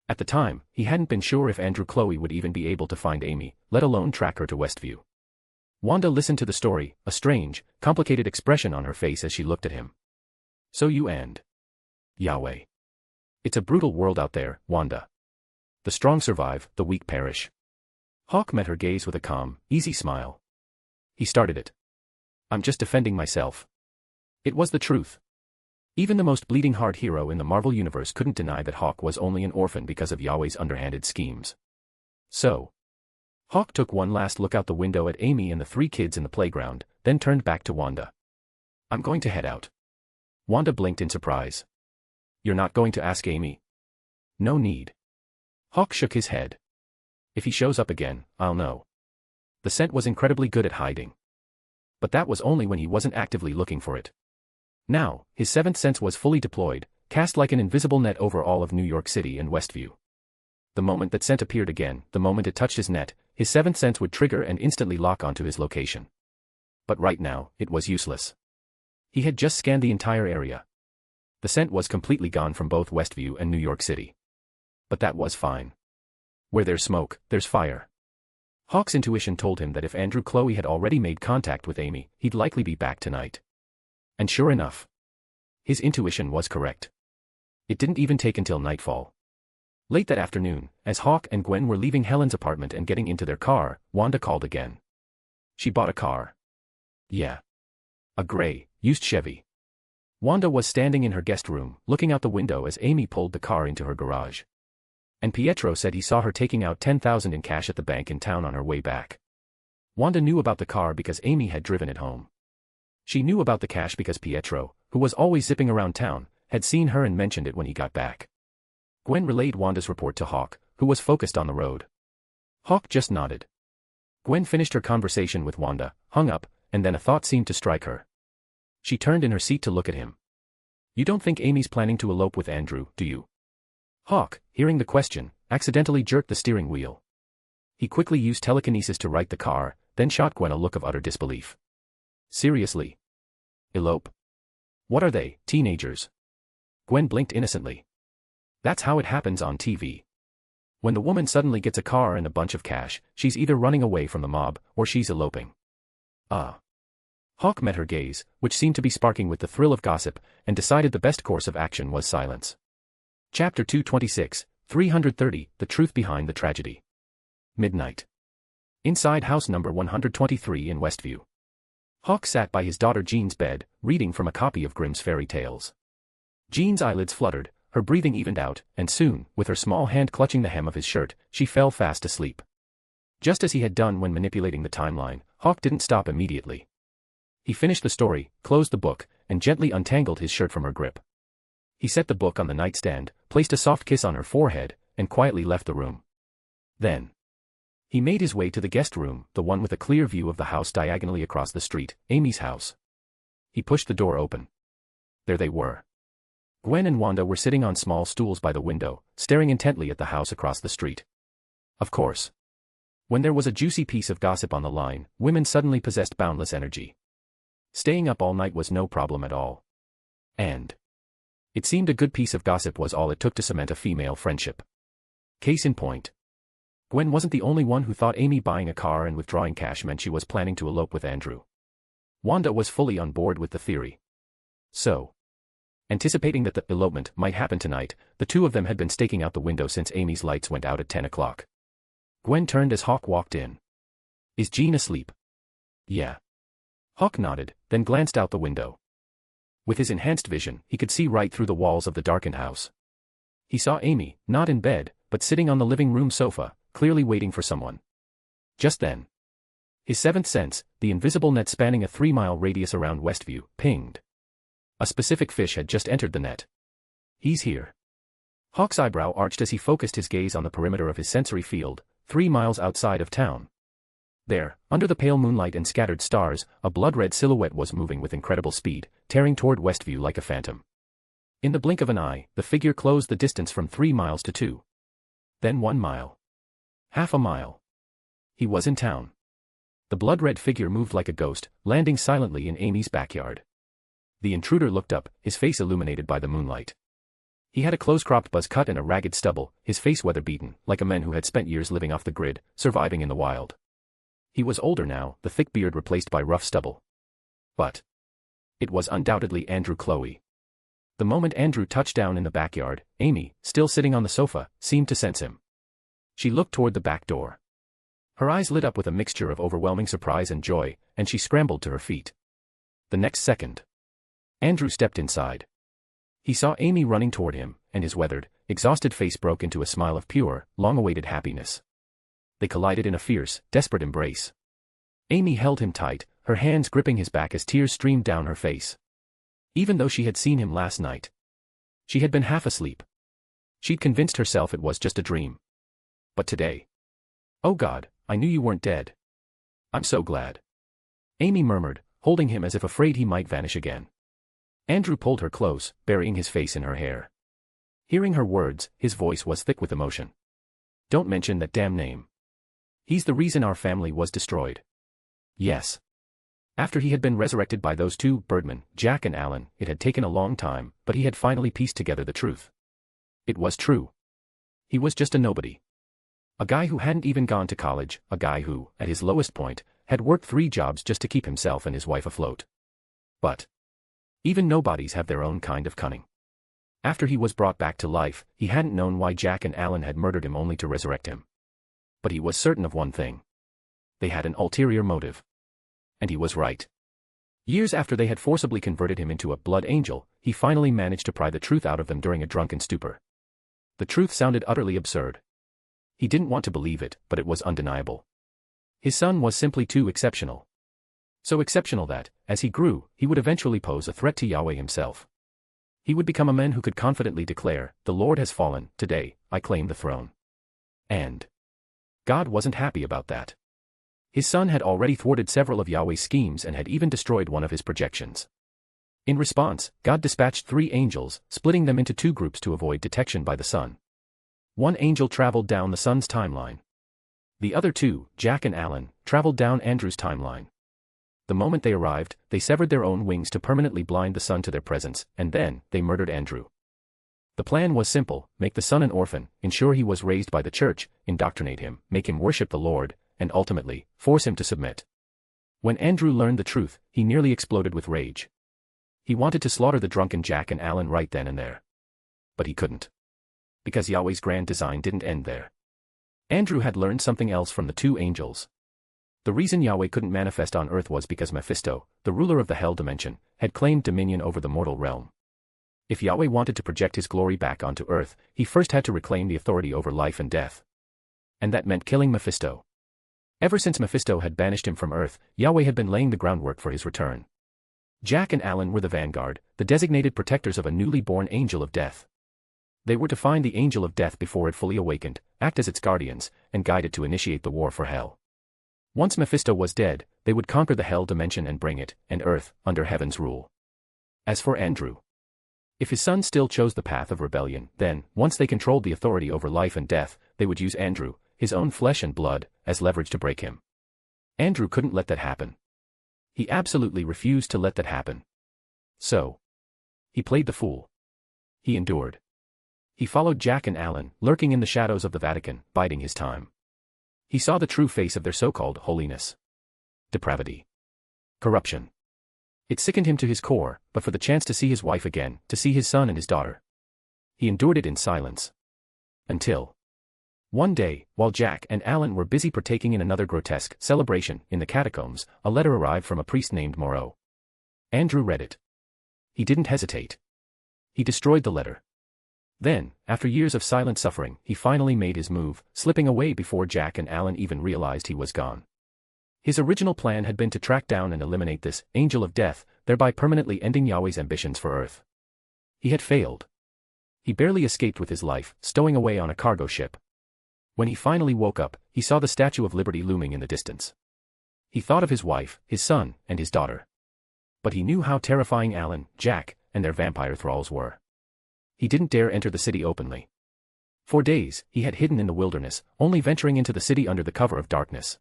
At the time, he hadn't been sure if Andrew Chloe would even be able to find Amy, let alone track her to Westview. Wanda listened to the story, a strange, complicated expression on her face as she looked at him. So you and Yahweh. It's a brutal world out there, Wanda. The strong survive, the weak perish. Hawk met her gaze with a calm, easy smile. He started it. I'm just defending myself. It was the truth. Even the most bleeding-heart hero in the Marvel Universe couldn't deny that Hawk was only an orphan because of Yahweh's underhanded schemes. So, Hawk took one last look out the window at Amy and the 3 kids in the playground, then turned back to Wanda. I'm going to head out. Wanda blinked in surprise. You're not going to ask Amy? No need. Hawk shook his head. If he shows up again, I'll know. The scent was incredibly good at hiding. But that was only when he wasn't actively looking for it. Now, his 7th sense was fully deployed, cast like an invisible net over all of New York City and Westview. The moment that scent appeared again, the moment it touched his net, his 7th sense would trigger and instantly lock onto his location. But right now, it was useless. He had just scanned the entire area. The scent was completely gone from both Westview and New York City. But that was fine. Where there's smoke, there's fire. Hawk's intuition told him that if Andrew Chloe had already made contact with Amy, he'd likely be back tonight. And sure enough, his intuition was correct. It didn't even take until nightfall. Late that afternoon, as Hawk and Gwen were leaving Helen's apartment and getting into their car, Wanda called again. She bought a car. Yeah. A gray, used Chevy. Wanda was standing in her guest room, looking out the window as Amy pulled the car into her garage. And Pietro said he saw her taking out $10,000 in cash at the bank in town on her way back. Wanda knew about the car because Amy had driven it home. She knew about the cash because Pietro, who was always zipping around town, had seen her and mentioned it when he got back. Gwen relayed Wanda's report to Hawk, who was focused on the road. Hawk just nodded. Gwen finished her conversation with Wanda, hung up, and then a thought seemed to strike her. She turned in her seat to look at him. "You don't think Amy's planning to elope with Andrew, do you?" Hawk, hearing the question, accidentally jerked the steering wheel. He quickly used telekinesis to right the car, then shot Gwen a look of utter disbelief. "Seriously? Elope? What are they, teenagers?" Gwen blinked innocently. "That's how it happens on TV. When the woman suddenly gets a car and a bunch of cash, she's either running away from the mob, or she's eloping." "Ah." Hawk met her gaze, which seemed to be sparking with the thrill of gossip, and decided the best course of action was silence. Chapter 226, 330, The Truth Behind the Tragedy. Midnight. Inside house number 123 in Westview. Hawk sat by his daughter Jean's bed, reading from a copy of Grimm's fairy tales. Jean's eyelids fluttered, her breathing evened out, and soon, with her small hand clutching the hem of his shirt, she fell fast asleep. Just as he had done when manipulating the timeline, Hawk didn't stop immediately. He finished the story, closed the book, and gently untangled his shirt from her grip. He set the book on the nightstand, placed a soft kiss on her forehead, and quietly left the room. Then he made his way to the guest room, the one with a clear view of the house diagonally across the street, Amy's house. He pushed the door open. There they were. Gwen and Wanda were sitting on small stools by the window, staring intently at the house across the street. Of course. When there was a juicy piece of gossip on the line, women suddenly possessed boundless energy. Staying up all night was no problem at all. And it seemed a good piece of gossip was all it took to cement a female friendship. Case in point. Gwen wasn't the only one who thought Amy buying a car and withdrawing cash meant she was planning to elope with Andrew. Wanda was fully on board with the theory. So, anticipating that the elopement might happen tonight, the two of them had been staking out the window since Amy's lights went out at 10 o'clock. Gwen turned as Hawk walked in. "Is Jean asleep?" "Yeah." Hawk nodded, then glanced out the window. With his enhanced vision, he could see right through the walls of the darkened house. He saw Amy, not in bed, but sitting on the living room sofa, clearly waiting for someone. Just then, his seventh sense, the invisible net spanning a 3-mile radius around Westview, pinged. A specific fish had just entered the net. "He's here." Hawk's eyebrow arched as he focused his gaze on the perimeter of his sensory field, 3 miles outside of town. There, under the pale moonlight and scattered stars, a blood-red silhouette was moving with incredible speed, tearing toward Westview like a phantom. In the blink of an eye, the figure closed the distance from 3 miles to 2. Then 1 mile. Half a mile. He was in town. The blood-red figure moved like a ghost, landing silently in Amy's backyard. The intruder looked up, his face illuminated by the moonlight. He had a close-cropped buzz cut and a ragged stubble, his face weather-beaten, like a man who had spent years living off the grid, surviving in the wild. He was older now, the thick beard replaced by rough stubble. But it was undoubtedly Andrew Chloe. The moment Andrew touched down in the backyard, Amy, still sitting on the sofa, seemed to sense him. She looked toward the back door. Her eyes lit up with a mixture of overwhelming surprise and joy, and she scrambled to her feet. The next second, Andrew stepped inside. He saw Amy running toward him, and his weathered, exhausted face broke into a smile of pure, long-awaited happiness. They collided in a fierce, desperate embrace. Amy held him tight, her hands gripping his back as tears streamed down her face. Even though she had seen him last night, she had been half asleep. She'd convinced herself it was just a dream. But today, "Oh God, I knew you weren't dead. I'm so glad," Amy murmured, holding him as if afraid he might vanish again. Andrew pulled her close, burying his face in her hair. Hearing her words, his voice was thick with emotion. "Don't mention that damn name. He's the reason our family was destroyed." Yes. After he had been resurrected by those two Birdmen, Jack and Alan, it had taken a long time, but he had finally pieced together the truth. It was true. He was just a nobody. A guy who hadn't even gone to college, a guy who, at his lowest point, had worked 3 jobs just to keep himself and his wife afloat. But even nobodies have their own kind of cunning. After he was brought back to life, he hadn't known why Jack and Alan had murdered him only to resurrect him. But he was certain of one thing. They had an ulterior motive. And he was right. Years after they had forcibly converted him into a blood angel, he finally managed to pry the truth out of them during a drunken stupor. The truth sounded utterly absurd. He didn't want to believe it, but it was undeniable. His son was simply too exceptional. So exceptional that, as he grew, he would eventually pose a threat to Yahweh himself. He would become a man who could confidently declare, "The Lord has fallen, today, I claim the throne." And God wasn't happy about that. His son had already thwarted several of Yahweh's schemes and had even destroyed one of his projections. In response, God dispatched 3 angels, splitting them into 2 groups to avoid detection by the sun. One angel traveled down the sun's timeline. The other 2, Jack and Alan, traveled down Andrew's timeline. The moment they arrived, they severed their own wings to permanently blind the sun to their presence, and then, they murdered Andrew. The plan was simple: make the son an orphan, ensure he was raised by the church, indoctrinate him, make him worship the Lord, and ultimately, force him to submit. When Andrew learned the truth, he nearly exploded with rage. He wanted to slaughter the drunken Jack and Alan right then and there. But he couldn't. Because Yahweh's grand design didn't end there. Andrew had learned something else from the 2 angels. The reason Yahweh couldn't manifest on earth was because Mephisto, the ruler of the hell dimension, had claimed dominion over the mortal realm. If Yahweh wanted to project his glory back onto earth, he first had to reclaim the authority over life and death. And that meant killing Mephisto. Ever since Mephisto had banished him from earth, Yahweh had been laying the groundwork for his return. Jack and Alan were the vanguard, the designated protectors of a newly born angel of death. They were to find the angel of death before it fully awakened, act as its guardians, and guide it to initiate the war for hell. Once Mephisto was dead, they would conquer the hell dimension and bring it, and earth, under heaven's rule. As for Andrew, if his son still chose the path of rebellion, then, once they controlled the authority over life and death, they would use Andrew, his own flesh and blood, as leverage to break him. Andrew couldn't let that happen. He absolutely refused to let that happen. So he played the fool. He endured. He followed Jack and Alan, lurking in the shadows of the Vatican, biding his time. He saw the true face of their so-called holiness. Depravity. Corruption. It sickened him to his core, but for the chance to see his wife again, to see his son and his daughter, he endured it in silence. Until one day, while Jack and Alan were busy partaking in another grotesque celebration in the catacombs, a letter arrived from a priest named Moreau. Andrew read it. He didn't hesitate. He destroyed the letter. Then, after years of silent suffering, he finally made his move, slipping away before Jack and Alan even realized he was gone. His original plan had been to track down and eliminate this angel of death, thereby permanently ending Yahweh's ambitions for Earth. He had failed. He barely escaped with his life, stowing away on a cargo ship. When he finally woke up, he saw the Statue of Liberty looming in the distance. He thought of his wife, his son, and his daughter. But he knew how terrifying Alan, Jack, and their vampire thralls were. He didn't dare enter the city openly. For days, he had hidden in the wilderness, only venturing into the city under the cover of darkness.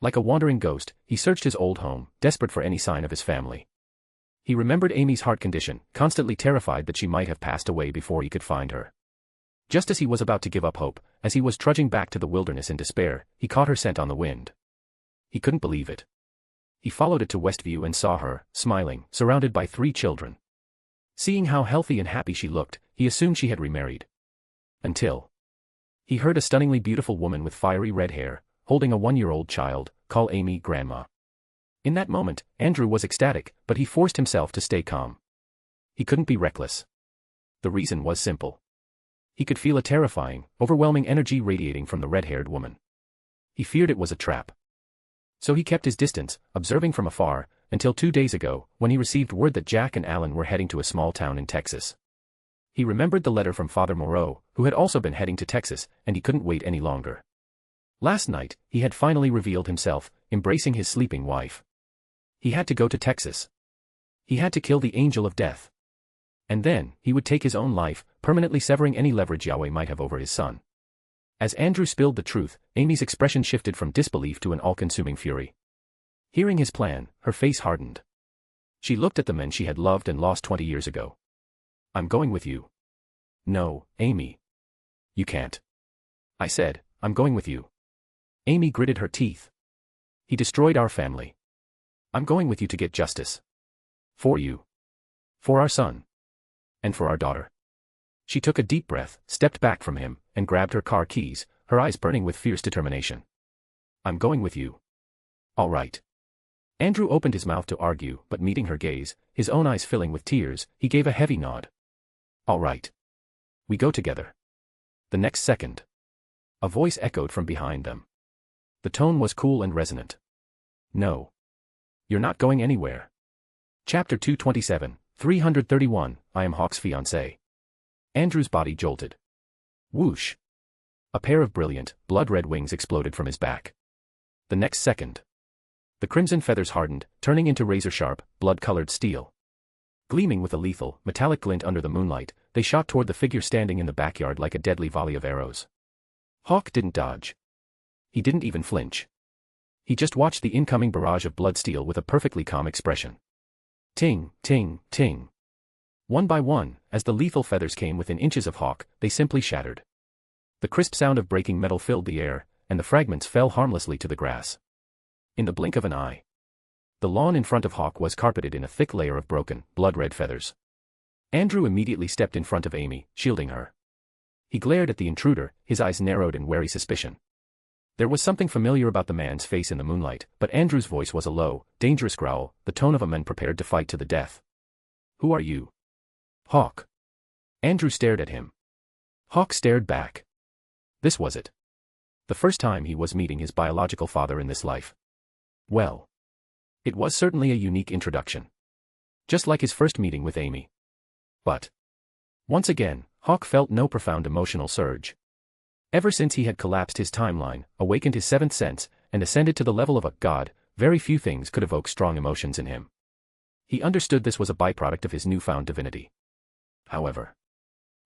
Like a wandering ghost, he searched his old home, desperate for any sign of his family. He remembered Amy's heart condition, constantly terrified that she might have passed away before he could find her. Just as he was about to give up hope, as he was trudging back to the wilderness in despair, he caught her scent on the wind. He couldn't believe it. He followed it to Westview and saw her, smiling, surrounded by 3 children. Seeing how healthy and happy she looked, he assumed she had remarried. Until he heard a stunningly beautiful woman with fiery red hair, holding a 1-year-old child, call Amy grandma. In that moment, Andrew was ecstatic, but he forced himself to stay calm. He couldn't be reckless. The reason was simple. He could feel a terrifying, overwhelming energy radiating from the red-haired woman. He feared it was a trap. So he kept his distance, observing from afar, until 2 days ago, when he received word that Jack and Alan were heading to a small town in Texas. He remembered the letter from Father Moreau, who had also been heading to Texas, and he couldn't wait any longer. Last night, he had finally revealed himself, embracing his sleeping wife. He had to go to Texas. He had to kill the angel of death. And then, he would take his own life, permanently severing any leverage Yahweh might have over his son. As Andrew spilled the truth, Amy's expression shifted from disbelief to an all-consuming fury. Hearing his plan, her face hardened. She looked at the men she had loved and lost 20 years ago. "I'm going with you." "No, Amy. You can't." I said, "I'm going with you." Amy gritted her teeth. "He destroyed our family. I'm going with you to get justice. For you. For our son. And for our daughter." She took a deep breath, stepped back from him, and grabbed her car keys, her eyes burning with fierce determination. "I'm going with you." "All right. Andrew opened his mouth to argue, but meeting her gaze, his own eyes filling with tears, he gave a heavy nod. All right. We go together. The next second, a voice echoed from behind them. The tone was cool and resonant. No. You're not going anywhere. Chapter 227, 331, I am Hawk's fiancé. Andrew's body jolted. Whoosh. A pair of brilliant, blood-red wings exploded from his back. The next second, the crimson feathers hardened, turning into razor-sharp, blood-colored steel. Gleaming with a lethal, metallic glint under the moonlight, they shot toward the figure standing in the backyard like a deadly volley of arrows. Hawk didn't dodge. He didn't even flinch. He just watched the incoming barrage of blood steel with a perfectly calm expression. Ting, ting, ting. One by one, as the lethal feathers came within inches of Hawk, they simply shattered. The crisp sound of breaking metal filled the air, and the fragments fell harmlessly to the grass. In the blink of an eye, the lawn in front of Hawk was carpeted in a thick layer of broken, blood-red feathers. Andrew immediately stepped in front of Amy, shielding her. He glared at the intruder, his eyes narrowed in wary suspicion. There was something familiar about the man's face in the moonlight, but Andrew's voice was a low, dangerous growl, the tone of a man prepared to fight to the death. Who are you? Hawk. Andrew stared at him. Hawk stared back. This was it. The first time he was meeting his biological father in this life. Well, it was certainly a unique introduction. Just like his first meeting with Amy. But once again, Hawk felt no profound emotional surge. Ever since he had collapsed his timeline, awakened his seventh sense, and ascended to the level of a god, very few things could evoke strong emotions in him. He understood this was a byproduct of his newfound divinity. However,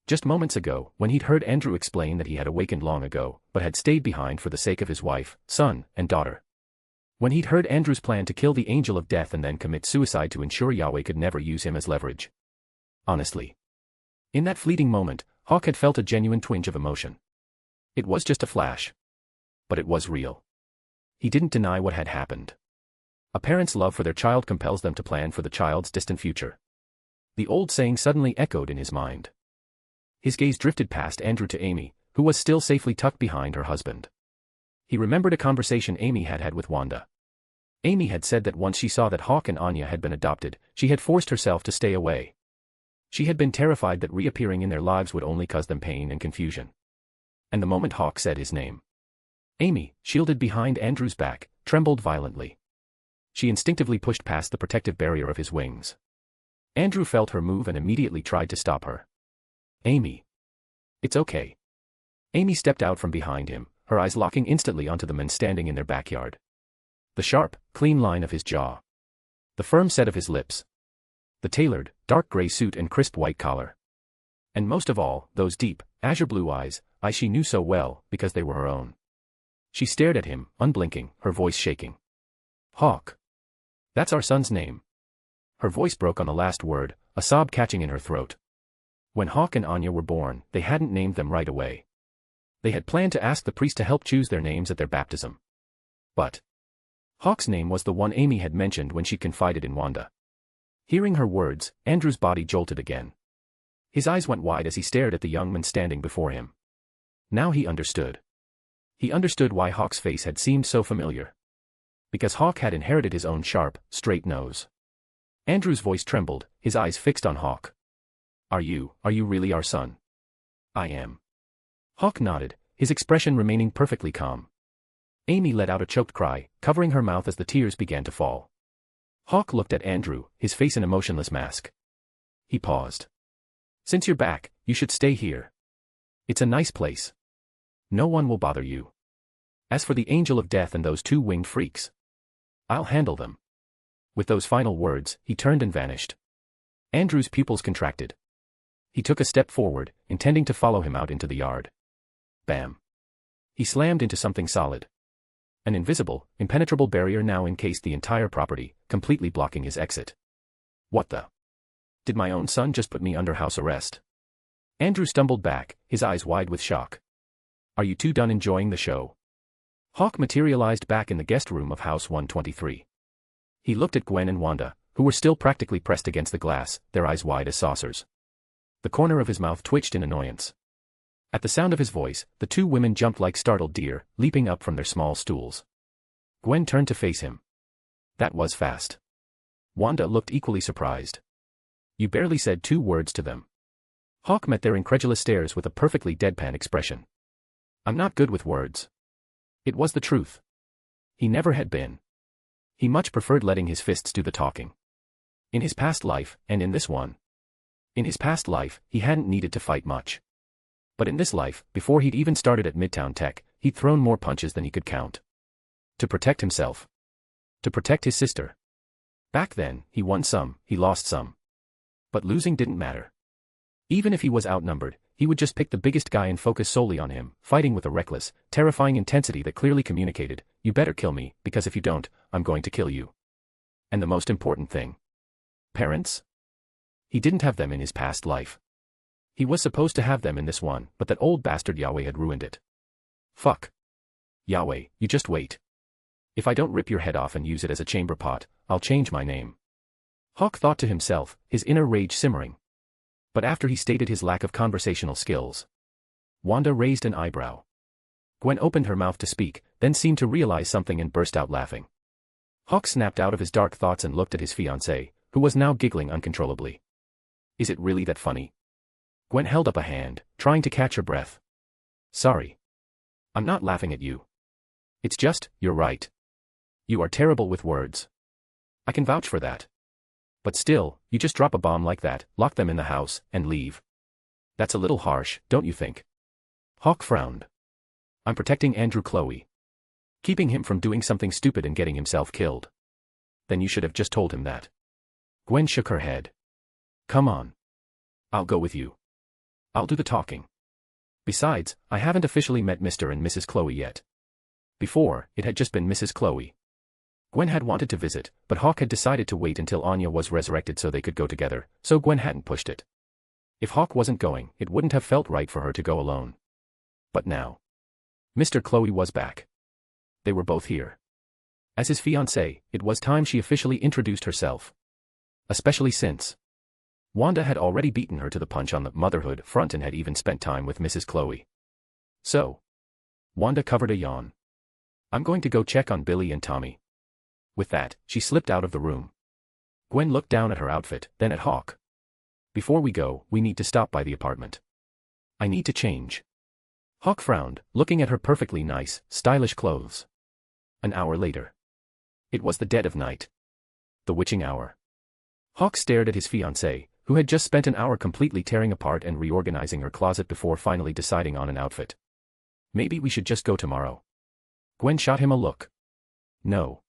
just moments ago, when he'd heard Andrew explain that he had awakened long ago, but had stayed behind for the sake of his wife, son, and daughter. When he'd heard Andrew's plan to kill the angel of death and then commit suicide to ensure Yahweh could never use him as leverage. Honestly, in that fleeting moment, Hawk had felt a genuine twinge of emotion. It was just a flash. But it was real. He didn't deny what had happened. A parent's love for their child compels them to plan for the child's distant future. The old saying suddenly echoed in his mind. His gaze drifted past Andrew to Amy, who was still safely tucked behind her husband. He remembered a conversation Amy had had with Wanda. Amy had said that once she saw that Hawk and Anya had been adopted, she had forced herself to stay away. She had been terrified that reappearing in their lives would only cause them pain and confusion. And the moment Hawk said his name, Amy, shielded behind Andrew's back, trembled violently. She instinctively pushed past the protective barrier of his wings. Andrew felt her move and immediately tried to stop her. Amy. It's okay. Amy stepped out from behind him, her eyes locking instantly onto the men standing in their backyard. The sharp, clean line of his jaw. The firm set of his lips. The tailored, dark gray suit and crisp white collar. And most of all, those deep, azure blue eyes she knew so well, because they were her own. She stared at him, unblinking, her voice shaking. Hawk. That's our son's name. Her voice broke on the last word, a sob catching in her throat. When Hawk and Anya were born, they hadn't named them right away. They had planned to ask the priest to help choose their names at their baptism. But Hawk's name was the one Amy had mentioned when she confided in Wanda. Hearing her words, Andrew's body jolted again. His eyes went wide as he stared at the young man standing before him. Now he understood. He understood why Hawk's face had seemed so familiar. Because Hawk had inherited his own sharp, straight nose. Andrew's voice trembled, his eyes fixed on Hawk. Are you really our son? I am. Hawk nodded, his expression remaining perfectly calm. Amy let out a choked cry, covering her mouth as the tears began to fall. Hawk looked at Andrew, his face an emotionless mask. He paused. Since you're back, you should stay here. It's a nice place. No one will bother you. As for the angel of death and those two winged freaks, I'll handle them. With those final words, he turned and vanished. Andrew's pupils contracted. He took a step forward, intending to follow him out into the yard. Bam. He slammed into something solid. An invisible, impenetrable barrier now encased the entire property, completely blocking his exit. What the? Did my own son just put me under house arrest? Andrew stumbled back, his eyes wide with shock. Are you two done enjoying the show? Hawk materialized back in the guest room of House 123. He looked at Gwen and Wanda, who were still practically pressed against the glass, their eyes wide as saucers. The corner of his mouth twitched in annoyance. At the sound of his voice, the two women jumped like startled deer, leaping up from their small stools. Gwen turned to face him. That was fast. Wanda looked equally surprised. You barely said 2 words to them. Hawk met their incredulous stares with a perfectly deadpan expression. I'm not good with words. It was the truth. He never had been. He much preferred letting his fists do the talking. In his past life, and in this one. In his past life, he hadn't needed to fight much. But in this life, before he'd even started at Midtown Tech, he'd thrown more punches than he could count. To protect himself. To protect his sister. Back then, he won some, he lost some. But losing didn't matter. Even if he was outnumbered, he would just pick the biggest guy and focus solely on him, fighting with a reckless, terrifying intensity that clearly communicated, you better kill me, because if you don't, I'm going to kill you. And the most important thing. Parents? He didn't have them in his past life. He was supposed to have them in this one, but that old bastard Yahweh had ruined it. Fuck. Yahweh, you just wait. If I don't rip your head off and use it as a chamber pot, I'll change my name. Hawk thought to himself, his inner rage simmering. But after he stated his lack of conversational skills, Wanda raised an eyebrow. Gwen opened her mouth to speak, then seemed to realize something and burst out laughing. Hawk snapped out of his dark thoughts and looked at his fiancée, who was now giggling uncontrollably. Is it really that funny? Gwen held up a hand, trying to catch her breath. Sorry. I'm not laughing at you. It's just, you're right. You are terrible with words. I can vouch for that. But still, you just drop a bomb like that, lock them in the house, and leave. That's a little harsh, don't you think? Hawk frowned. I'm protecting Andrew Chloe. Keeping him from doing something stupid and getting himself killed. Then you should have just told him that. Gwen shook her head. Come on. I'll go with you. I'll do the talking. Besides, I haven't officially met Mr. and Mrs. Chloe yet. Before, it had just been Mrs. Chloe. Gwen had wanted to visit, but Hawk had decided to wait until Anya was resurrected so they could go together, so Gwen hadn't pushed it. If Hawk wasn't going, it wouldn't have felt right for her to go alone. But now. Mr. Chloe was back. They were both here. As his fiancée, it was time she officially introduced herself. Especially since Wanda had already beaten her to the punch on the motherhood front and had even spent time with Mrs. Chloe. So. Wanda covered a yawn. I'm going to go check on Billy and Tommy. With that, she slipped out of the room. Gwen looked down at her outfit, then at Hawk. Before we go, we need to stop by the apartment. I need to change. Hawk frowned, looking at her perfectly nice, stylish clothes. An hour later. It was the dead of night. The witching hour. Hawk stared at his fiancée, who had just spent an hour completely tearing apart and reorganizing her closet before finally deciding on an outfit. Maybe we should just go tomorrow. Gwen shot him a look. No.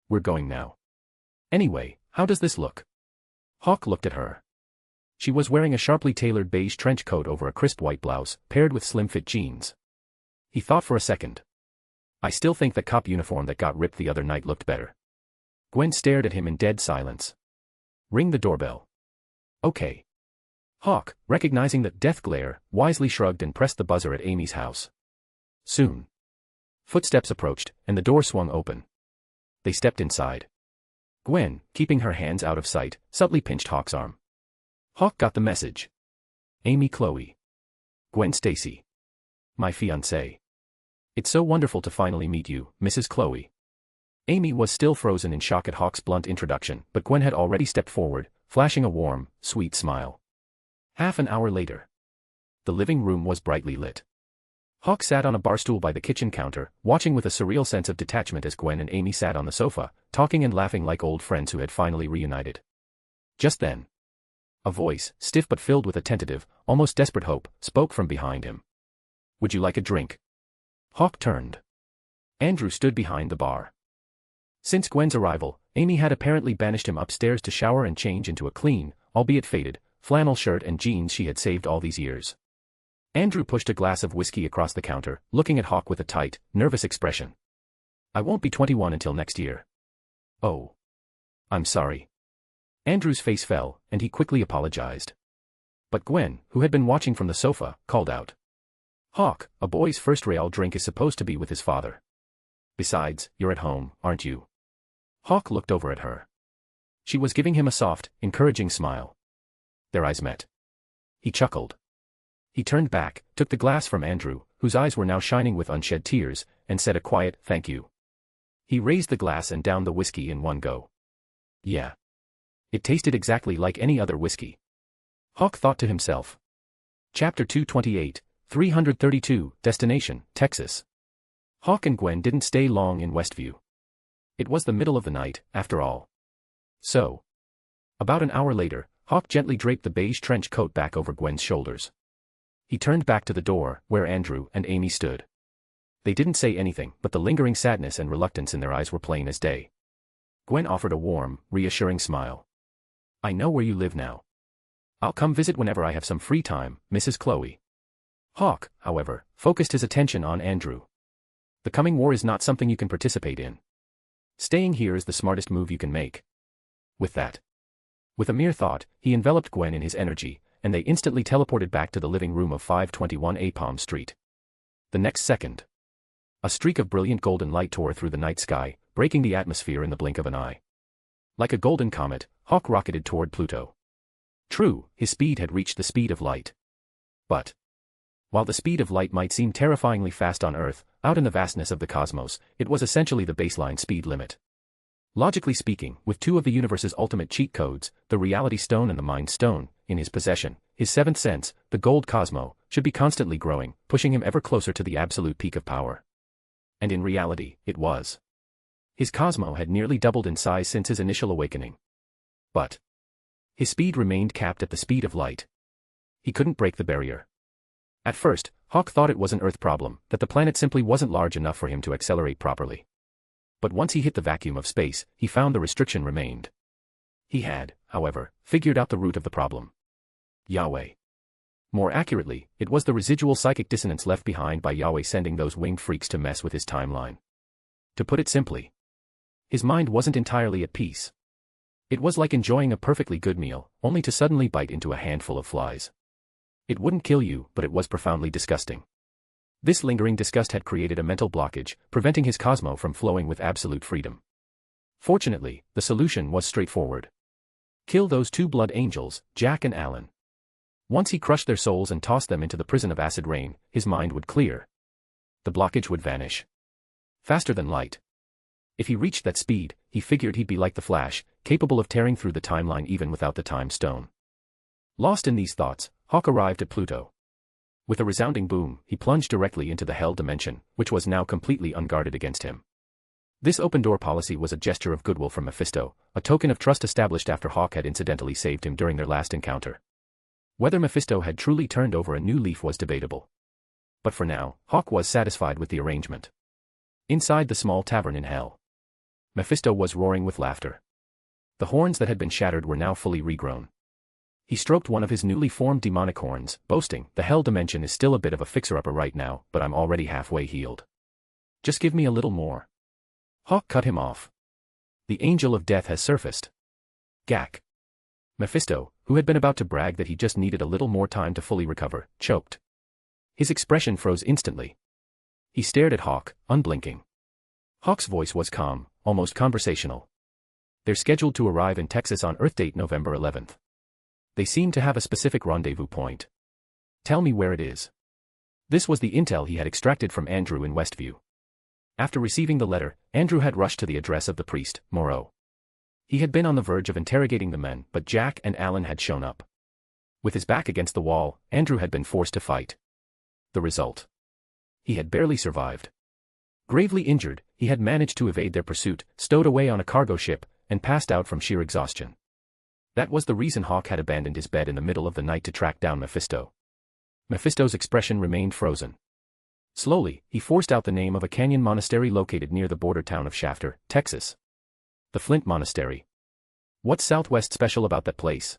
We're going now. Anyway, how does this look? Hawk looked at her. She was wearing a sharply tailored beige trench coat over a crisp white blouse, paired with slim-fit jeans. He thought for a second. I still think that cop uniform that got ripped the other night looked better. Gwen stared at him in dead silence. Ring the doorbell. Okay. Hawk, recognizing the death glare, wisely shrugged and pressed the buzzer at Amy's house. Soon. Footsteps approached, and the door swung open. They stepped inside. Gwen, keeping her hands out of sight, subtly pinched Hawk's arm. Hawk got the message. Amy Chloe. Gwen Stacy. My fiancée. It's so wonderful to finally meet you, Mrs. Chloe. Amy was still frozen in shock at Hawk's blunt introduction, but Gwen had already stepped forward, flashing a warm, sweet smile. Half an hour later. The living room was brightly lit. Hawk sat on a bar stool by the kitchen counter, watching with a surreal sense of detachment as Gwen and Amy sat on the sofa, talking and laughing like old friends who had finally reunited. Just then. A voice, stiff but filled with a tentative, almost desperate hope, spoke from behind him. Would you like a drink? Hawk turned. Andrew stood behind the bar. Since Gwen's arrival, Amy had apparently banished him upstairs to shower and change into a clean, albeit faded, flannel shirt and jeans she had saved all these years. Andrew pushed a glass of whiskey across the counter, looking at Hawk with a tight, nervous expression. I won't be 21 until next year. Oh. I'm sorry. Andrew's face fell, and he quickly apologized. But Gwen, who had been watching from the sofa, called out. Hawk, a boy's first real drink is supposed to be with his father. Besides, you're at home, aren't you? Hawk looked over at her. She was giving him a soft, encouraging smile. Their eyes met. He chuckled. He turned back, took the glass from Andrew, whose eyes were now shining with unshed tears, and said a quiet, thank you. He raised the glass and downed the whiskey in one go. Yeah. It tasted exactly like any other whiskey. Hawk thought to himself. Chapter 228, 332, Destination, Texas. Hawk and Gwen didn't stay long in Westview. It was the middle of the night, after all. So. About an hour later, Hawk gently draped the beige trench coat back over Gwen's shoulders. He turned back to the door, where Andrew and Amy stood. They didn't say anything, but the lingering sadness and reluctance in their eyes were plain as day. Gwen offered a warm, reassuring smile. I know where you live now. I'll come visit whenever I have some free time, Mrs. Chloe. Hawk, however, focused his attention on Andrew. The coming war is not something you can participate in. Staying here is the smartest move you can make. With a mere thought, he enveloped Gwen in his energy, and they instantly teleported back to the living room of 521A Palm Street. The next second, a streak of brilliant golden light tore through the night sky, breaking the atmosphere in the blink of an eye. Like a golden comet, Hawk rocketed toward Pluto. True, his speed had reached the speed of light. But while the speed of light might seem terrifyingly fast on Earth, out in the vastness of the cosmos, it was essentially the baseline speed limit. Logically speaking, with two of the universe's ultimate cheat codes, the Reality Stone and the Mind Stone, in his possession, his seventh sense, the Gold Cosmo, should be constantly growing, pushing him ever closer to the absolute peak of power. And in reality, it was. His Cosmo had nearly doubled in size since his initial awakening. But his speed remained capped at the speed of light. He couldn't break the barrier. At first, Hawk thought it was an Earth problem, that the planet simply wasn't large enough for him to accelerate properly. But once he hit the vacuum of space, he found the restriction remained. He had, however, figured out the root of the problem. Yahweh. More accurately, it was the residual psychic dissonance left behind by Yahweh sending those winged freaks to mess with his timeline. To put it simply, his mind wasn't entirely at peace. It was like enjoying a perfectly good meal, only to suddenly bite into a handful of flies. It wouldn't kill you, but it was profoundly disgusting. This lingering disgust had created a mental blockage, preventing his Cosmo from flowing with absolute freedom. Fortunately, the solution was straightforward. Kill those two blood angels, Jack and Alan. Once he crushed their souls and tossed them into the prison of acid rain, his mind would clear. The blockage would vanish. Faster than light. If he reached that speed, he figured he'd be like the Flash, capable of tearing through the timeline even without the time stone. Lost in these thoughts, Hawk arrived at Pluto. With a resounding boom, he plunged directly into the Hell dimension, which was now completely unguarded against him. This open-door policy was a gesture of goodwill from Mephisto, a token of trust established after Hawk had incidentally saved him during their last encounter. Whether Mephisto had truly turned over a new leaf was debatable. But for now, Hawk was satisfied with the arrangement. Inside the small tavern in Hell, Mephisto was roaring with laughter. The horns that had been shattered were now fully regrown. He stroked one of his newly formed demonic horns, boasting, "The Hell dimension is still a bit of a fixer-upper right now, but I'm already halfway healed. Just give me a little more." Hawk cut him off. "The Angel of Death has surfaced." Gak. Mephisto, who had been about to brag that he just needed a little more time to fully recover, choked. His expression froze instantly. He stared at Hawk, unblinking. Hawk's voice was calm, almost conversational. "They're scheduled to arrive in Texas on Earth date November 11th. They seem to have a specific rendezvous point. Tell me where it is." This was the intel he had extracted from Andrew in Westview. After receiving the letter, Andrew had rushed to the address of the priest, Moreau. He had been on the verge of interrogating the men, but Jack and Alan had shown up. With his back against the wall, Andrew had been forced to fight. The result? He had barely survived. Gravely injured, he had managed to evade their pursuit, stowed away on a cargo ship, and passed out from sheer exhaustion. That was the reason Hawk had abandoned his bed in the middle of the night to track down Mephisto. Mephisto's expression remained frozen. Slowly, he forced out the name of a canyon monastery located near the border town of Shafter, Texas. The Flint Monastery. What's Southwest special about that place?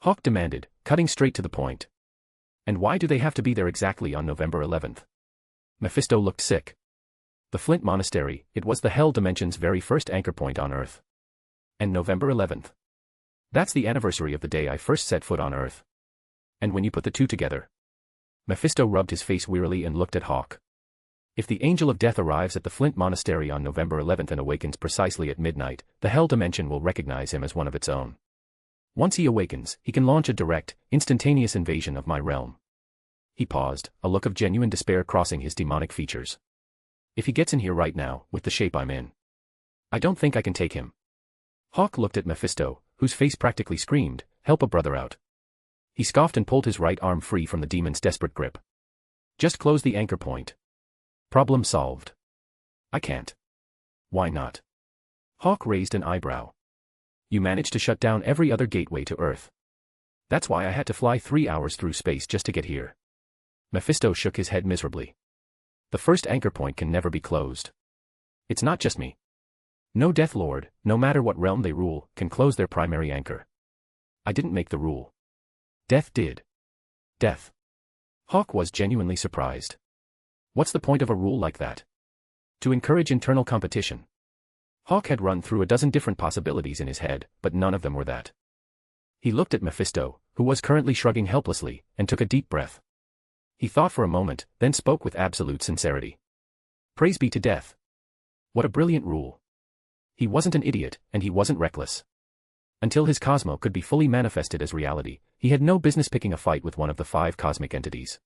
Hawk demanded, cutting straight to the point. And why do they have to be there exactly on November 11th? Mephisto looked sick. The Flint Monastery, it was the Hell Dimension's very first anchor point on Earth. And November 11th. That's the anniversary of the day I first set foot on Earth. And when you put the two together. Mephisto rubbed his face wearily and looked at Hawk. If the Angel of Death arrives at the Flint Monastery on November 11th and awakens precisely at midnight, the Hell Dimension will recognize him as one of its own. Once he awakens, he can launch a direct, instantaneous invasion of my realm. He paused, a look of genuine despair crossing his demonic features. If he gets in here right now, with the shape I'm in, I don't think I can take him. Hawk looked at Mephisto, whose face practically screamed, "Help a brother out." He scoffed and pulled his right arm free from the demon's desperate grip. "Just close the anchor point. Problem solved." "I can't." "Why not?" Hawk raised an eyebrow. "You managed to shut down every other gateway to Earth. That's why I had to fly 3 hours through space just to get here." Mephisto shook his head miserably. "The first anchor point can never be closed. It's not just me. No Death Lord, no matter what realm they rule, can close their primary anchor. I didn't make the rule. Death did." "Death?" Hawk was genuinely surprised. "What's the point of a rule like that?" "To encourage internal competition." Hawk had run through a dozen different possibilities in his head, but none of them were that. He looked at Mephisto, who was currently shrugging helplessly, and took a deep breath. He thought for a moment, then spoke with absolute sincerity. "Praise be to Death. What a brilliant rule. He wasn't an idiot, and he wasn't reckless. Until his Cosmo could be fully manifested as reality, he had no business picking a fight with one of the 5 cosmic entities.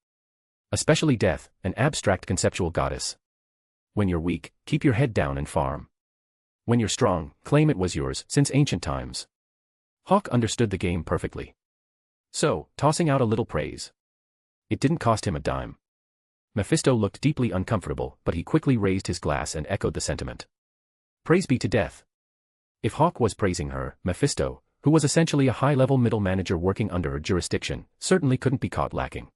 Especially Death, an abstract conceptual goddess. When you're weak, keep your head down and farm. When you're strong, claim it was yours since ancient times." Hawk understood the game perfectly. So, tossing out a little praise. It didn't cost him a dime. Mephisto looked deeply uncomfortable, but he quickly raised his glass and echoed the sentiment. Praise be to Death. If Hawk was praising her, Mephisto, who was essentially a high-level middle manager working under her jurisdiction, certainly couldn't be caught lacking.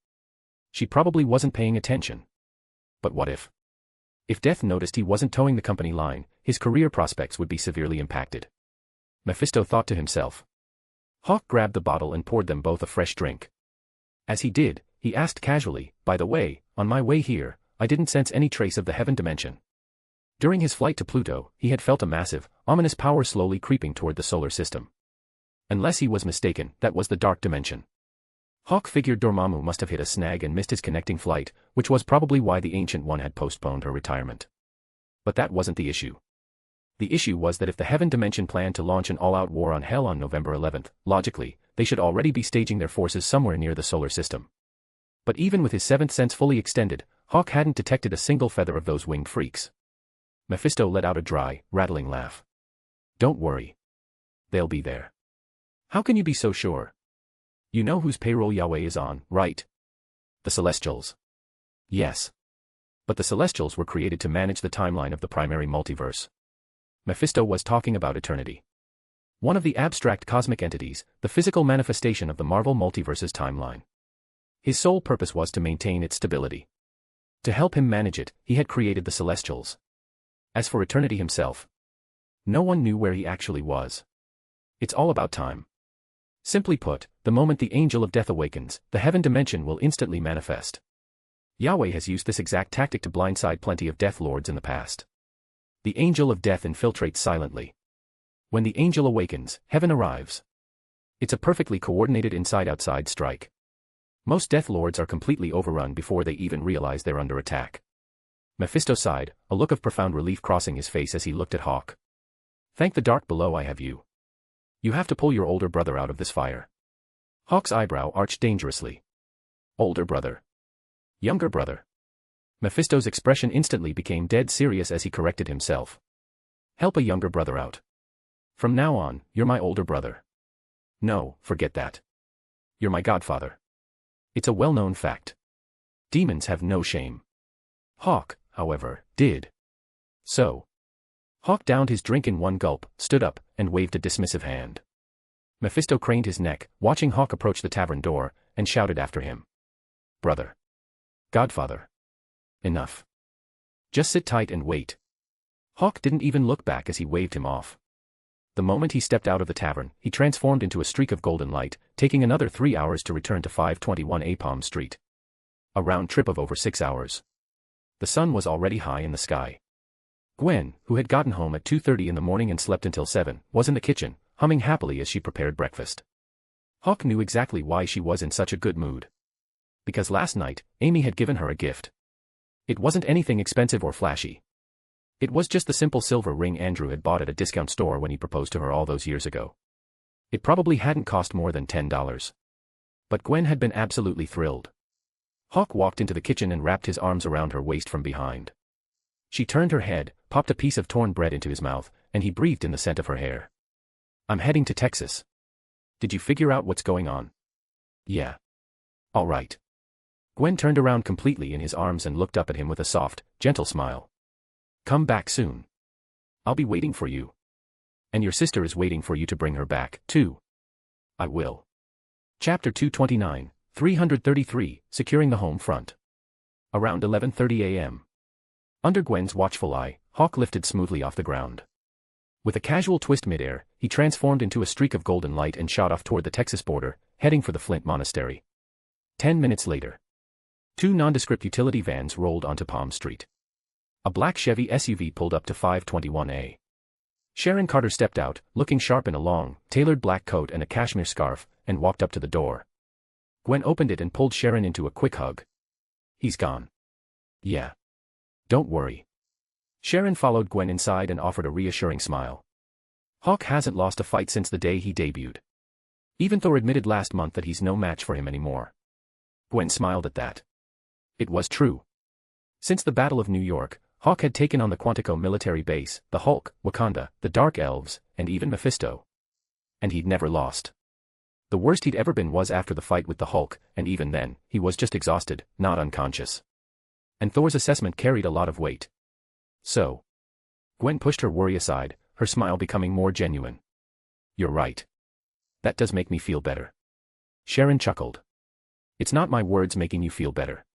She probably wasn't paying attention. But what if? If Death noticed he wasn't towing the company line, his career prospects would be severely impacted. Mephisto thought to himself. Hawk grabbed the bottle and poured them both a fresh drink. As he did, he asked casually, "By the way, on my way here, I didn't sense any trace of the heaven dimension." During his flight to Pluto, he had felt a massive, ominous power slowly creeping toward the solar system. Unless he was mistaken, that was the dark dimension. Hawk figured Dormammu must have hit a snag and missed his connecting flight, which was probably why the Ancient One had postponed her retirement. But that wasn't the issue. The issue was that if the Heaven Dimension planned to launch an all-out war on Hell on November 11th, logically, they should already be staging their forces somewhere near the solar system. But even with his 7th sense fully extended, Hawk hadn't detected a single feather of those winged freaks. Mephisto let out a dry, rattling laugh. "Don't worry. They'll be there." "How can you be so sure? You know whose payroll Yahweh is on, right?" "The Celestials." "Yes. But the Celestials were created to manage the timeline of the primary multiverse." Mephisto was talking about eternity. One of the abstract cosmic entities, the physical manifestation of the Marvel multiverse's timeline. His sole purpose was to maintain its stability. To help him manage it, he had created the Celestials. As for eternity himself, no one knew where he actually was. It's all about time. Simply put, the moment the Angel of Death awakens, the Heaven Dimension will instantly manifest. Yahweh has used this exact tactic to blindside plenty of Death Lords in the past. The Angel of Death infiltrates silently. When the Angel awakens, Heaven arrives. It's a perfectly coordinated inside-outside strike. Most Death Lords are completely overrun before they even realize they're under attack. Mephisto sighed, a look of profound relief crossing his face as he looked at Hawk. "Thank the dark below I have you. You have to pull your older brother out of this fire." Hawk's eyebrow arched dangerously. "Older brother? Younger brother?" Mephisto's expression instantly became dead serious as he corrected himself. "Help a younger brother out. From now on, you're my older brother. No, forget that. You're my godfather. It's a well-known fact. Demons have no shame." Hawk, however, did. So. Hawk downed his drink in one gulp, stood up, and waved a dismissive hand. Mephisto craned his neck, watching Hawk approach the tavern door, and shouted after him. "Brother. Godfather. Enough. Just sit tight and wait." Hawk didn't even look back as he waved him off. The moment he stepped out of the tavern, he transformed into a streak of golden light, taking another 3 hours to return to 521 A Palm Street. A round trip of over 6 hours. The sun was already high in the sky. Gwen, who had gotten home at 2:30 in the morning and slept until 7, was in the kitchen, humming happily as she prepared breakfast. Hawk knew exactly why she was in such a good mood. Because last night, Amy had given her a gift. It wasn't anything expensive or flashy. It was just the simple silver ring Andrew had bought at a discount store when he proposed to her all those years ago. It probably hadn't cost more than $10. But Gwen had been absolutely thrilled. Hawk walked into the kitchen and wrapped his arms around her waist from behind. She turned her head, popped a piece of torn bread into his mouth, and he breathed in the scent of her hair. I'm heading to Texas. Did you figure out what's going on? Yeah. All right. Gwen turned around completely in his arms and looked up at him with a soft, gentle smile. Come back soon. I'll be waiting for you. And your sister is waiting for you to bring her back, too. I will. Chapter 229, 333, Securing the Home Front. Around 11:30 a.m. Under Gwen's watchful eye, Hawk lifted smoothly off the ground. With a casual twist midair, he transformed into a streak of golden light and shot off toward the Texas border, heading for the Flint Monastery. 10 minutes later. 2 nondescript utility vans rolled onto Palm Street. A black Chevy SUV pulled up to 521A. Sharon Carter stepped out, looking sharp in a long, tailored black coat and a cashmere scarf, and walked up to the door. Gwen opened it and pulled Sharon into a quick hug. He's gone. Yeah. Don't worry. Sharon followed Gwen inside and offered a reassuring smile. Hawk hasn't lost a fight since the day he debuted. Even Thor admitted last month that he's no match for him anymore. Gwen smiled at that. It was true. Since the Battle of New York, Hawk had taken on the Quantico military base, the Hulk, Wakanda, the Dark Elves, and even Mephisto. And he'd never lost. The worst he'd ever been was after the fight with the Hulk, and even then, he was just exhausted, not unconscious. And Thor's assessment carried a lot of weight. So. Gwen pushed her worry aside, her smile becoming more genuine. You're right. That does make me feel better. Sharon chuckled. It's not my words making you feel better.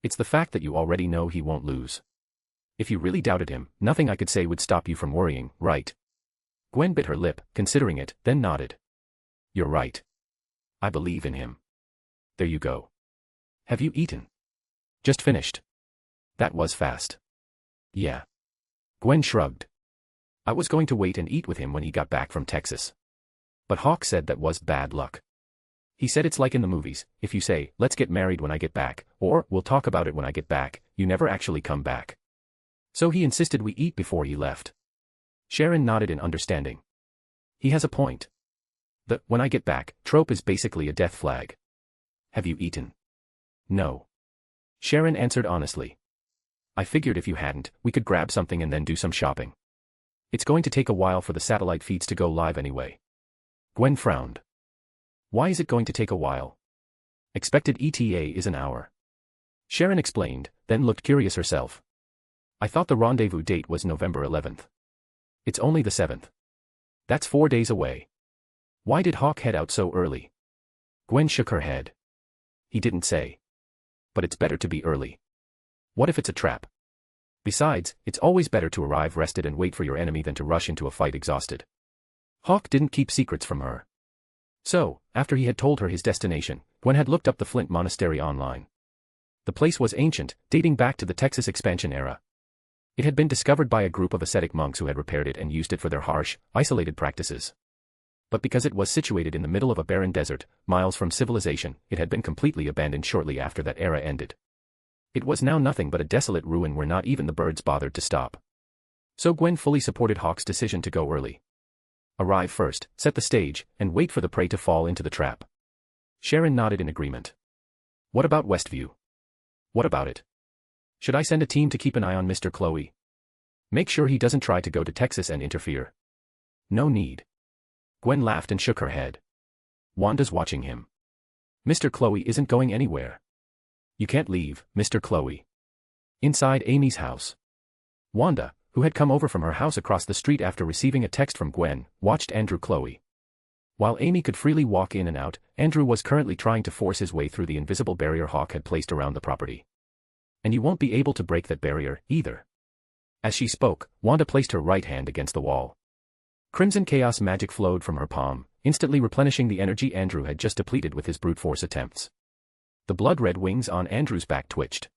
It's the fact that you already know he won't lose. If you really doubted him, nothing I could say would stop you from worrying, right? Gwen bit her lip, considering it, then nodded. You're right. I believe in him. There you go. Have you eaten? Just finished. That was fast. Yeah. Gwen shrugged. I was going to wait and eat with him when he got back from Texas. But Hawk said that was bad luck. He said it's like in the movies, if you say, let's get married when I get back, or we'll talk about it when I get back, you never actually come back. So he insisted we eat before he left. Sharon nodded in understanding. He has a point. The when I get back trope is basically a death flag. Have you eaten? No. Sharon answered honestly. I figured if you hadn't, we could grab something and then do some shopping. It's going to take a while for the satellite feeds to go live anyway. Gwen frowned. Why is it going to take a while? Expected ETA is an hour. Sharon explained, then looked curious herself. I thought the rendezvous date was November 11th. It's only the 7th. That's 4 days away. Why did Hawk head out so early? Gwen shook her head. He didn't say. But it's better to be early. What if it's a trap? Besides, it's always better to arrive rested and wait for your enemy than to rush into a fight exhausted. Hawk didn't keep secrets from her. So, after he had told her his destination, Gwen had looked up the Flint Monastery online. The place was ancient, dating back to the Texas expansion era. It had been discovered by a group of ascetic monks who had repaired it and used it for their harsh, isolated practices. But because it was situated in the middle of a barren desert, miles from civilization, it had been completely abandoned shortly after that era ended. It was now nothing but a desolate ruin where not even the birds bothered to stop. So Gwen fully supported Hawk's decision to go early. Arrive first, set the stage, and wait for the prey to fall into the trap. Sharon nodded in agreement. What about Westview? What about it? Should I send a team to keep an eye on Mr. Chloe? Make sure he doesn't try to go to Texas and interfere. No need. Gwen laughed and shook her head. Wanda's watching him. Mr. Chloe isn't going anywhere. You can't leave, Mr. Chloe. Inside Amy's house. Wanda, who had come over from her house across the street after receiving a text from Gwen, watched Andrew Chloe. While Amy could freely walk in and out, Andrew was currently trying to force his way through the invisible barrier Hawk had placed around the property. And you won't be able to break that barrier, either. As she spoke, Wanda placed her right hand against the wall. Crimson chaos magic flowed from her palm, instantly replenishing the energy Andrew had just depleted with his brute force attempts. The blood-red wings on Andrew's back twitched.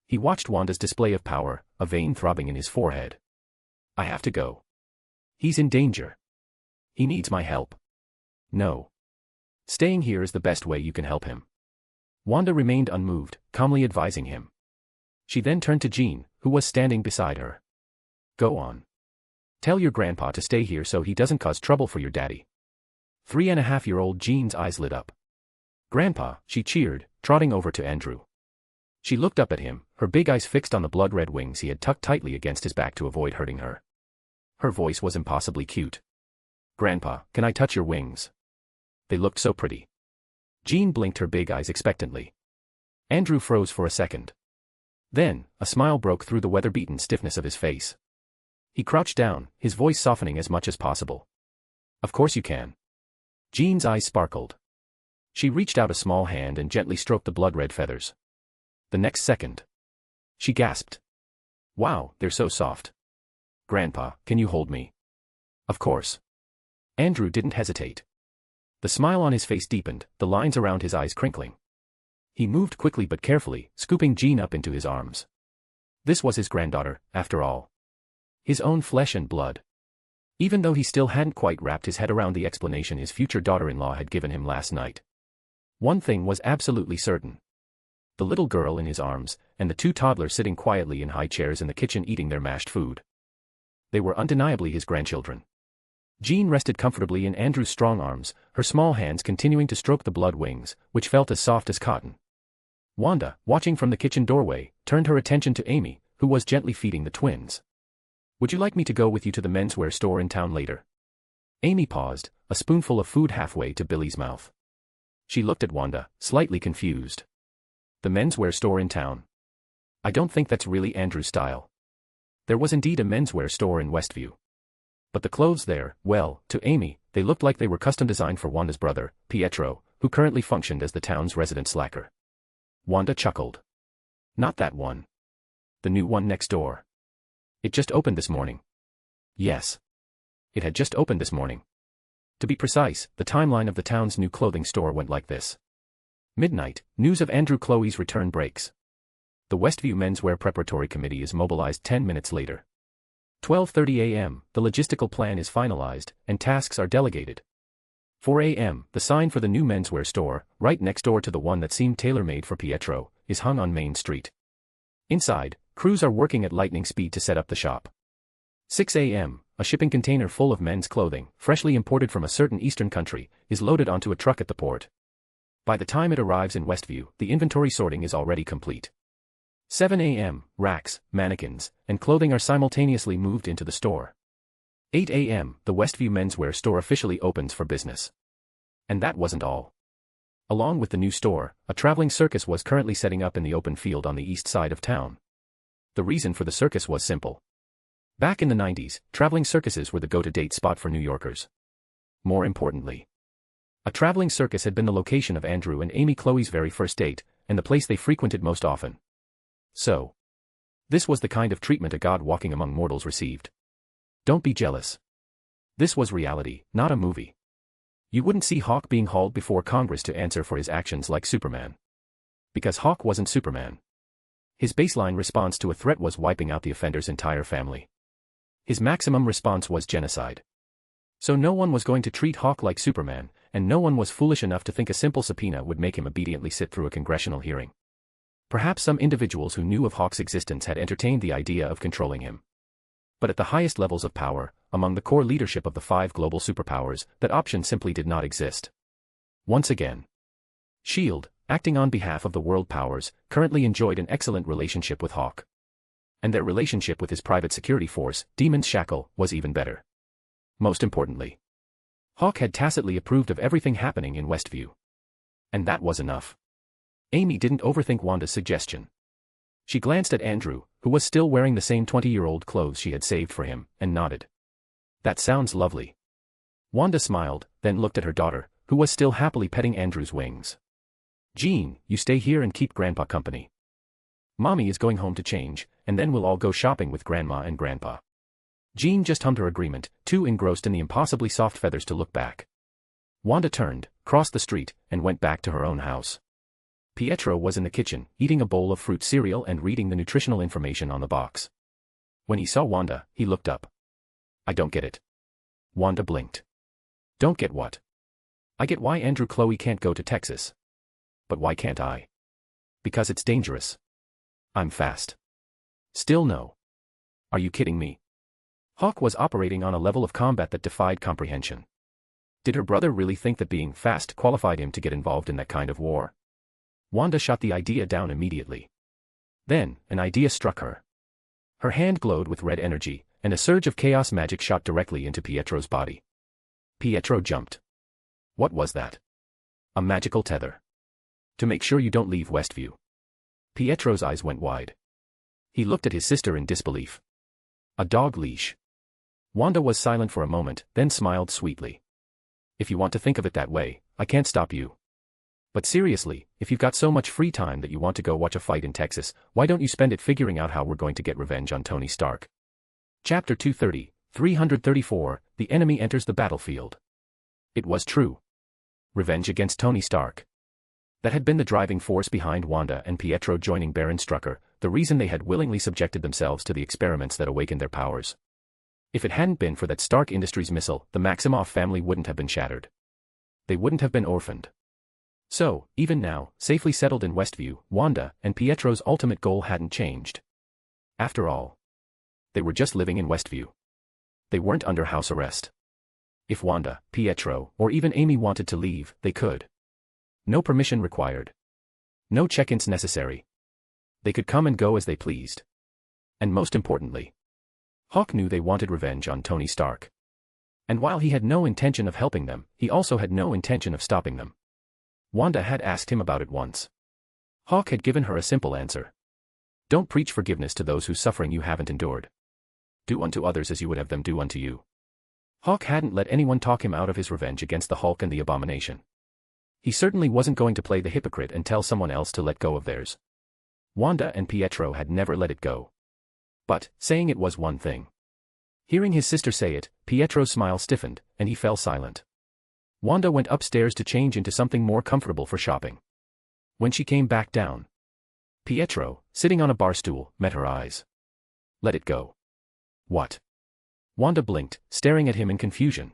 He watched Wanda's display of power, a vein throbbing in his forehead. I have to go. He's in danger. He needs my help. No. Staying here is the best way you can help him. Wanda remained unmoved, calmly advising him. She then turned to Jean, who was standing beside her. Go on. Tell your grandpa to stay here so he doesn't cause trouble for your daddy. 3.5-year-old Jean's eyes lit up. Grandpa, she cheered, trotting over to Andrew. She looked up at him, her big eyes fixed on the blood-red wings he had tucked tightly against his back to avoid hurting her. Her voice was impossibly cute. "Grandpa, can I touch your wings?" They looked so pretty. Jean blinked her big eyes expectantly. Andrew froze for a second. Then, a smile broke through the weather-beaten stiffness of his face. He crouched down, his voice softening as much as possible. "Of course you can." Jean's eyes sparkled. She reached out a small hand and gently stroked the blood-red feathers. The next second, she gasped. "Wow, they're so soft. Grandpa, can you hold me?" "Of course." Andrew didn't hesitate. The smile on his face deepened, the lines around his eyes crinkling. He moved quickly but carefully, scooping Jean up into his arms. This was his granddaughter, after all. His own flesh and blood. Even though he still hadn't quite wrapped his head around the explanation his future daughter-in-law had given him last night. One thing was absolutely certain. The little girl in his arms, and the two toddlers sitting quietly in high chairs in the kitchen eating their mashed food. They were undeniably his grandchildren. Jean rested comfortably in Andrew's strong arms, her small hands continuing to stroke the blood wings, which felt as soft as cotton. Wanda, watching from the kitchen doorway, turned her attention to Amy, who was gently feeding the twins. "Would you like me to go with you to the menswear store in town later?" Amy paused, a spoonful of food halfway to Billy's mouth. She looked at Wanda, slightly confused. "The menswear store in town? I don't think that's really Andrew's style." There was indeed a menswear store in Westview. But the clothes there, well, to Amy, they looked like they were custom designed for Wanda's brother, Pietro, who currently functioned as the town's resident slacker. Wanda chuckled. "Not that one. The new one next door. It just opened this morning." Yes. It had just opened this morning. To be precise, the timeline of the town's new clothing store went like this. Midnight, news of Andrew Chloe's return breaks. The Westview Menswear Preparatory Committee is mobilized 10 minutes later. 12:30 a.m., the logistical plan is finalized, and tasks are delegated. 4 a.m., the sign for the new menswear store, right next door to the one that seemed tailor-made for Pietro, is hung on Main Street. Inside, crews are working at lightning speed to set up the shop. 6 a.m., a shipping container full of men's clothing, freshly imported from a certain eastern country, is loaded onto a truck at the port. By the time it arrives in Westview, the inventory sorting is already complete. 7 a.m., racks, mannequins, and clothing are simultaneously moved into the store. 8 a.m., the Westview menswear store officially opens for business. And that wasn't all. Along with the new store, a traveling circus was currently setting up in the open field on the east side of town. The reason for the circus was simple. Back in the 90s, traveling circuses were the go-to-date spot for New Yorkers. More importantly, a traveling circus had been the location of Andrew and Amy Chloe's very first date, and the place they frequented most often. So, this was the kind of treatment a god walking among mortals received. Don't be jealous. This was reality, not a movie. You wouldn't see Hawk being hauled before Congress to answer for his actions like Superman. Because Hawk wasn't Superman. His baseline response to a threat was wiping out the offender's entire family. His maximum response was genocide. So no one was going to treat Hawk like Superman, and no one was foolish enough to think a simple subpoena would make him obediently sit through a congressional hearing. Perhaps some individuals who knew of Hawk's existence had entertained the idea of controlling him. But at the highest levels of power, among the core leadership of the 5 global superpowers, that option simply did not exist. Once again, S.H.I.E.L.D., acting on behalf of the world powers, currently enjoyed an excellent relationship with Hawk. And their relationship with his private security force, Demon's Shackle, was even better. Most importantly, Hawk had tacitly approved of everything happening in Westview. And that was enough. Amy didn't overthink Wanda's suggestion. She glanced at Andrew, who was still wearing the same 20-year-old clothes she had saved for him, and nodded. "That sounds lovely." Wanda smiled, then looked at her daughter, who was still happily petting Andrew's wings. "Jean, you stay here and keep Grandpa company. Mommy is going home to change, and then we'll all go shopping with Grandma and Grandpa." Jean just hummed her agreement, too engrossed in the impossibly soft feathers to look back. Wanda turned, crossed the street, and went back to her own house. Pietro was in the kitchen, eating a bowl of fruit cereal and reading the nutritional information on the box. When he saw Wanda, he looked up. "I don't get it." Wanda blinked. "Don't get what?" "I get why Andrew Chloe can't go to Texas. But why can't I?" "Because it's dangerous. I'm fast." "Still no." "Are you kidding me?" Hawk was operating on a level of combat that defied comprehension. Did her brother really think that being fast qualified him to get involved in that kind of war? Wanda shot the idea down immediately. Then, an idea struck her. Her hand glowed with red energy, and a surge of chaos magic shot directly into Pietro's body. Pietro jumped. What was that? A magical tether. To make sure you don't leave Westview. Pietro's eyes went wide. He looked at his sister in disbelief. A dog leash. Wanda was silent for a moment, then smiled sweetly. If you want to think of it that way, I can't stop you. But seriously, if you've got so much free time that you want to go watch a fight in Texas, why don't you spend it figuring out how we're going to get revenge on Tony Stark? Chapter 230, 334, The Enemy Enters the Battlefield. It was true. Revenge against Tony Stark. That had been the driving force behind Wanda and Pietro joining Baron Strucker, the reason they had willingly subjected themselves to the experiments that awakened their powers. If it hadn't been for that Stark Industries missile, the Maximoff family wouldn't have been shattered. They wouldn't have been orphaned. So, even now, safely settled in Westview, Wanda and Pietro's ultimate goal hadn't changed. After all, they were just living in Westview. They weren't under house arrest. If Wanda, Pietro, or even Amy wanted to leave, they could. No permission required. No check-ins necessary. They could come and go as they pleased. And most importantly, Hawk knew they wanted revenge on Tony Stark. And while he had no intention of helping them, he also had no intention of stopping them. Wanda had asked him about it once. Hawk had given her a simple answer. Don't preach forgiveness to those whose suffering you haven't endured. Do unto others as you would have them do unto you. Hawk hadn't let anyone talk him out of his revenge against the Hulk and the Abomination. He certainly wasn't going to play the hypocrite and tell someone else to let go of theirs. Wanda and Pietro had never let it go. But, saying it was one thing. Hearing his sister say it, Pietro's smile stiffened, and he fell silent. Wanda went upstairs to change into something more comfortable for shopping. When she came back down, Pietro, sitting on a bar stool, met her eyes. Let it go. What? Wanda blinked, staring at him in confusion.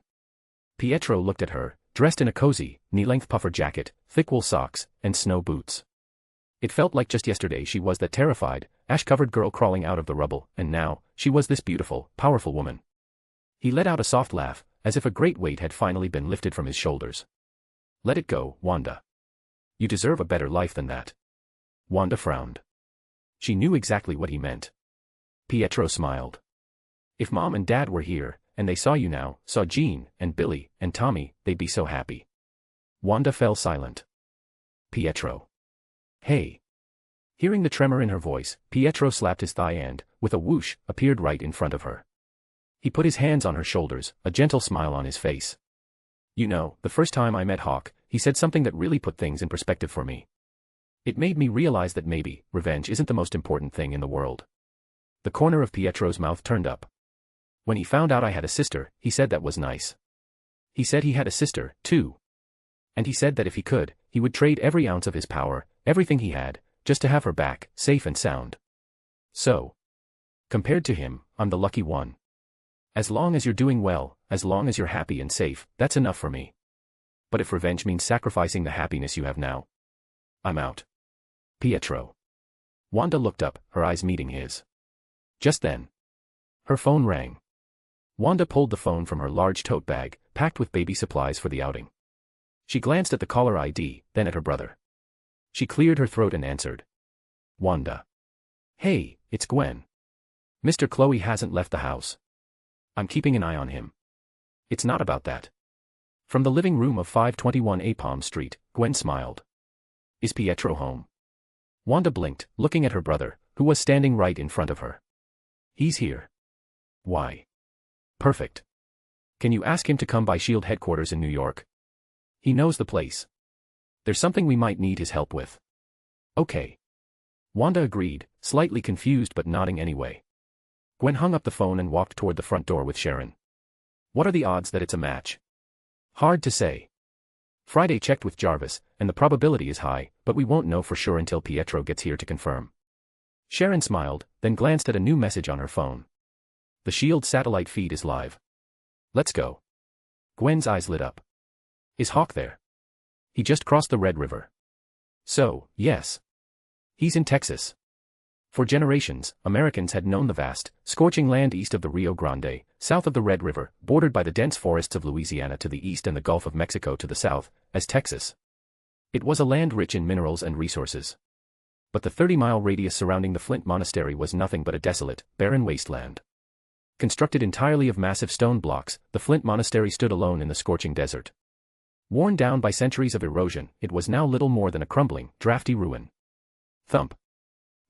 Pietro looked at her, dressed in a cozy, knee-length puffer jacket, thick wool socks, and snow boots. It felt like just yesterday she was that terrified, ash-covered girl crawling out of the rubble, and now, she was this beautiful, powerful woman. He let out a soft laugh, as if a great weight had finally been lifted from his shoulders. Let it go, Wanda. You deserve a better life than that. Wanda frowned. She knew exactly what he meant. Pietro smiled. If Mom and Dad were here, and they saw you now, saw Jean, and Billy, and Tommy, they'd be so happy. Wanda fell silent. Pietro. Hey. Hearing the tremor in her voice, Pietro slapped his thigh and, with a whoosh, appeared right in front of her. He put his hands on her shoulders, a gentle smile on his face. You know, the first time I met Hawk, he said something that really put things in perspective for me. It made me realize that maybe, revenge isn't the most important thing in the world. The corner of Pietro's mouth turned up. When he found out I had a sister, he said that was nice. He said he had a sister, too. And he said that if he could, he would trade every ounce of his power, everything he had, just to have her back, safe and sound. So, compared to him, I'm the lucky one. As long as you're doing well, as long as you're happy and safe, that's enough for me. But if revenge means sacrificing the happiness you have now, I'm out. Pietro. Wanda looked up, her eyes meeting his. Just then, her phone rang. Wanda pulled the phone from her large tote bag, packed with baby supplies for the outing. She glanced at the caller ID, then at her brother. She cleared her throat and answered. Wanda. Hey, it's Gwen. Mr. Chloe hasn't left the house. I'm keeping an eye on him. It's not about that. From the living room of 521A Palm Street, Gwen smiled. Is Pietro home? Wanda blinked, looking at her brother, who was standing right in front of her. He's here. Why? Perfect. Can you ask him to come by S.H.I.E.L.D. headquarters in New York? He knows the place. There's something we might need his help with. Okay. Wanda agreed, slightly confused but nodding anyway. Gwen hung up the phone and walked toward the front door with Sharon. What are the odds that it's a match? Hard to say. Friday checked with Jarvis, and the probability is high, but we won't know for sure until Pietro gets here to confirm. Sharon smiled, then glanced at a new message on her phone. The S.H.I.E.L.D. satellite feed is live. Let's go. Gwen's eyes lit up. Is Hawk there? He just crossed the Red River. So, yes. He's in Texas. For generations, Americans had known the vast, scorching land east of the Rio Grande, south of the Red River, bordered by the dense forests of Louisiana to the east and the Gulf of Mexico to the south, as Texas. It was a land rich in minerals and resources. But the 30-mile radius surrounding the Flint Monastery was nothing but a desolate, barren wasteland. Constructed entirely of massive stone blocks, the flint monastery stood alone in the scorching desert. Worn down by centuries of erosion, it was now little more than a crumbling, drafty ruin. Thump.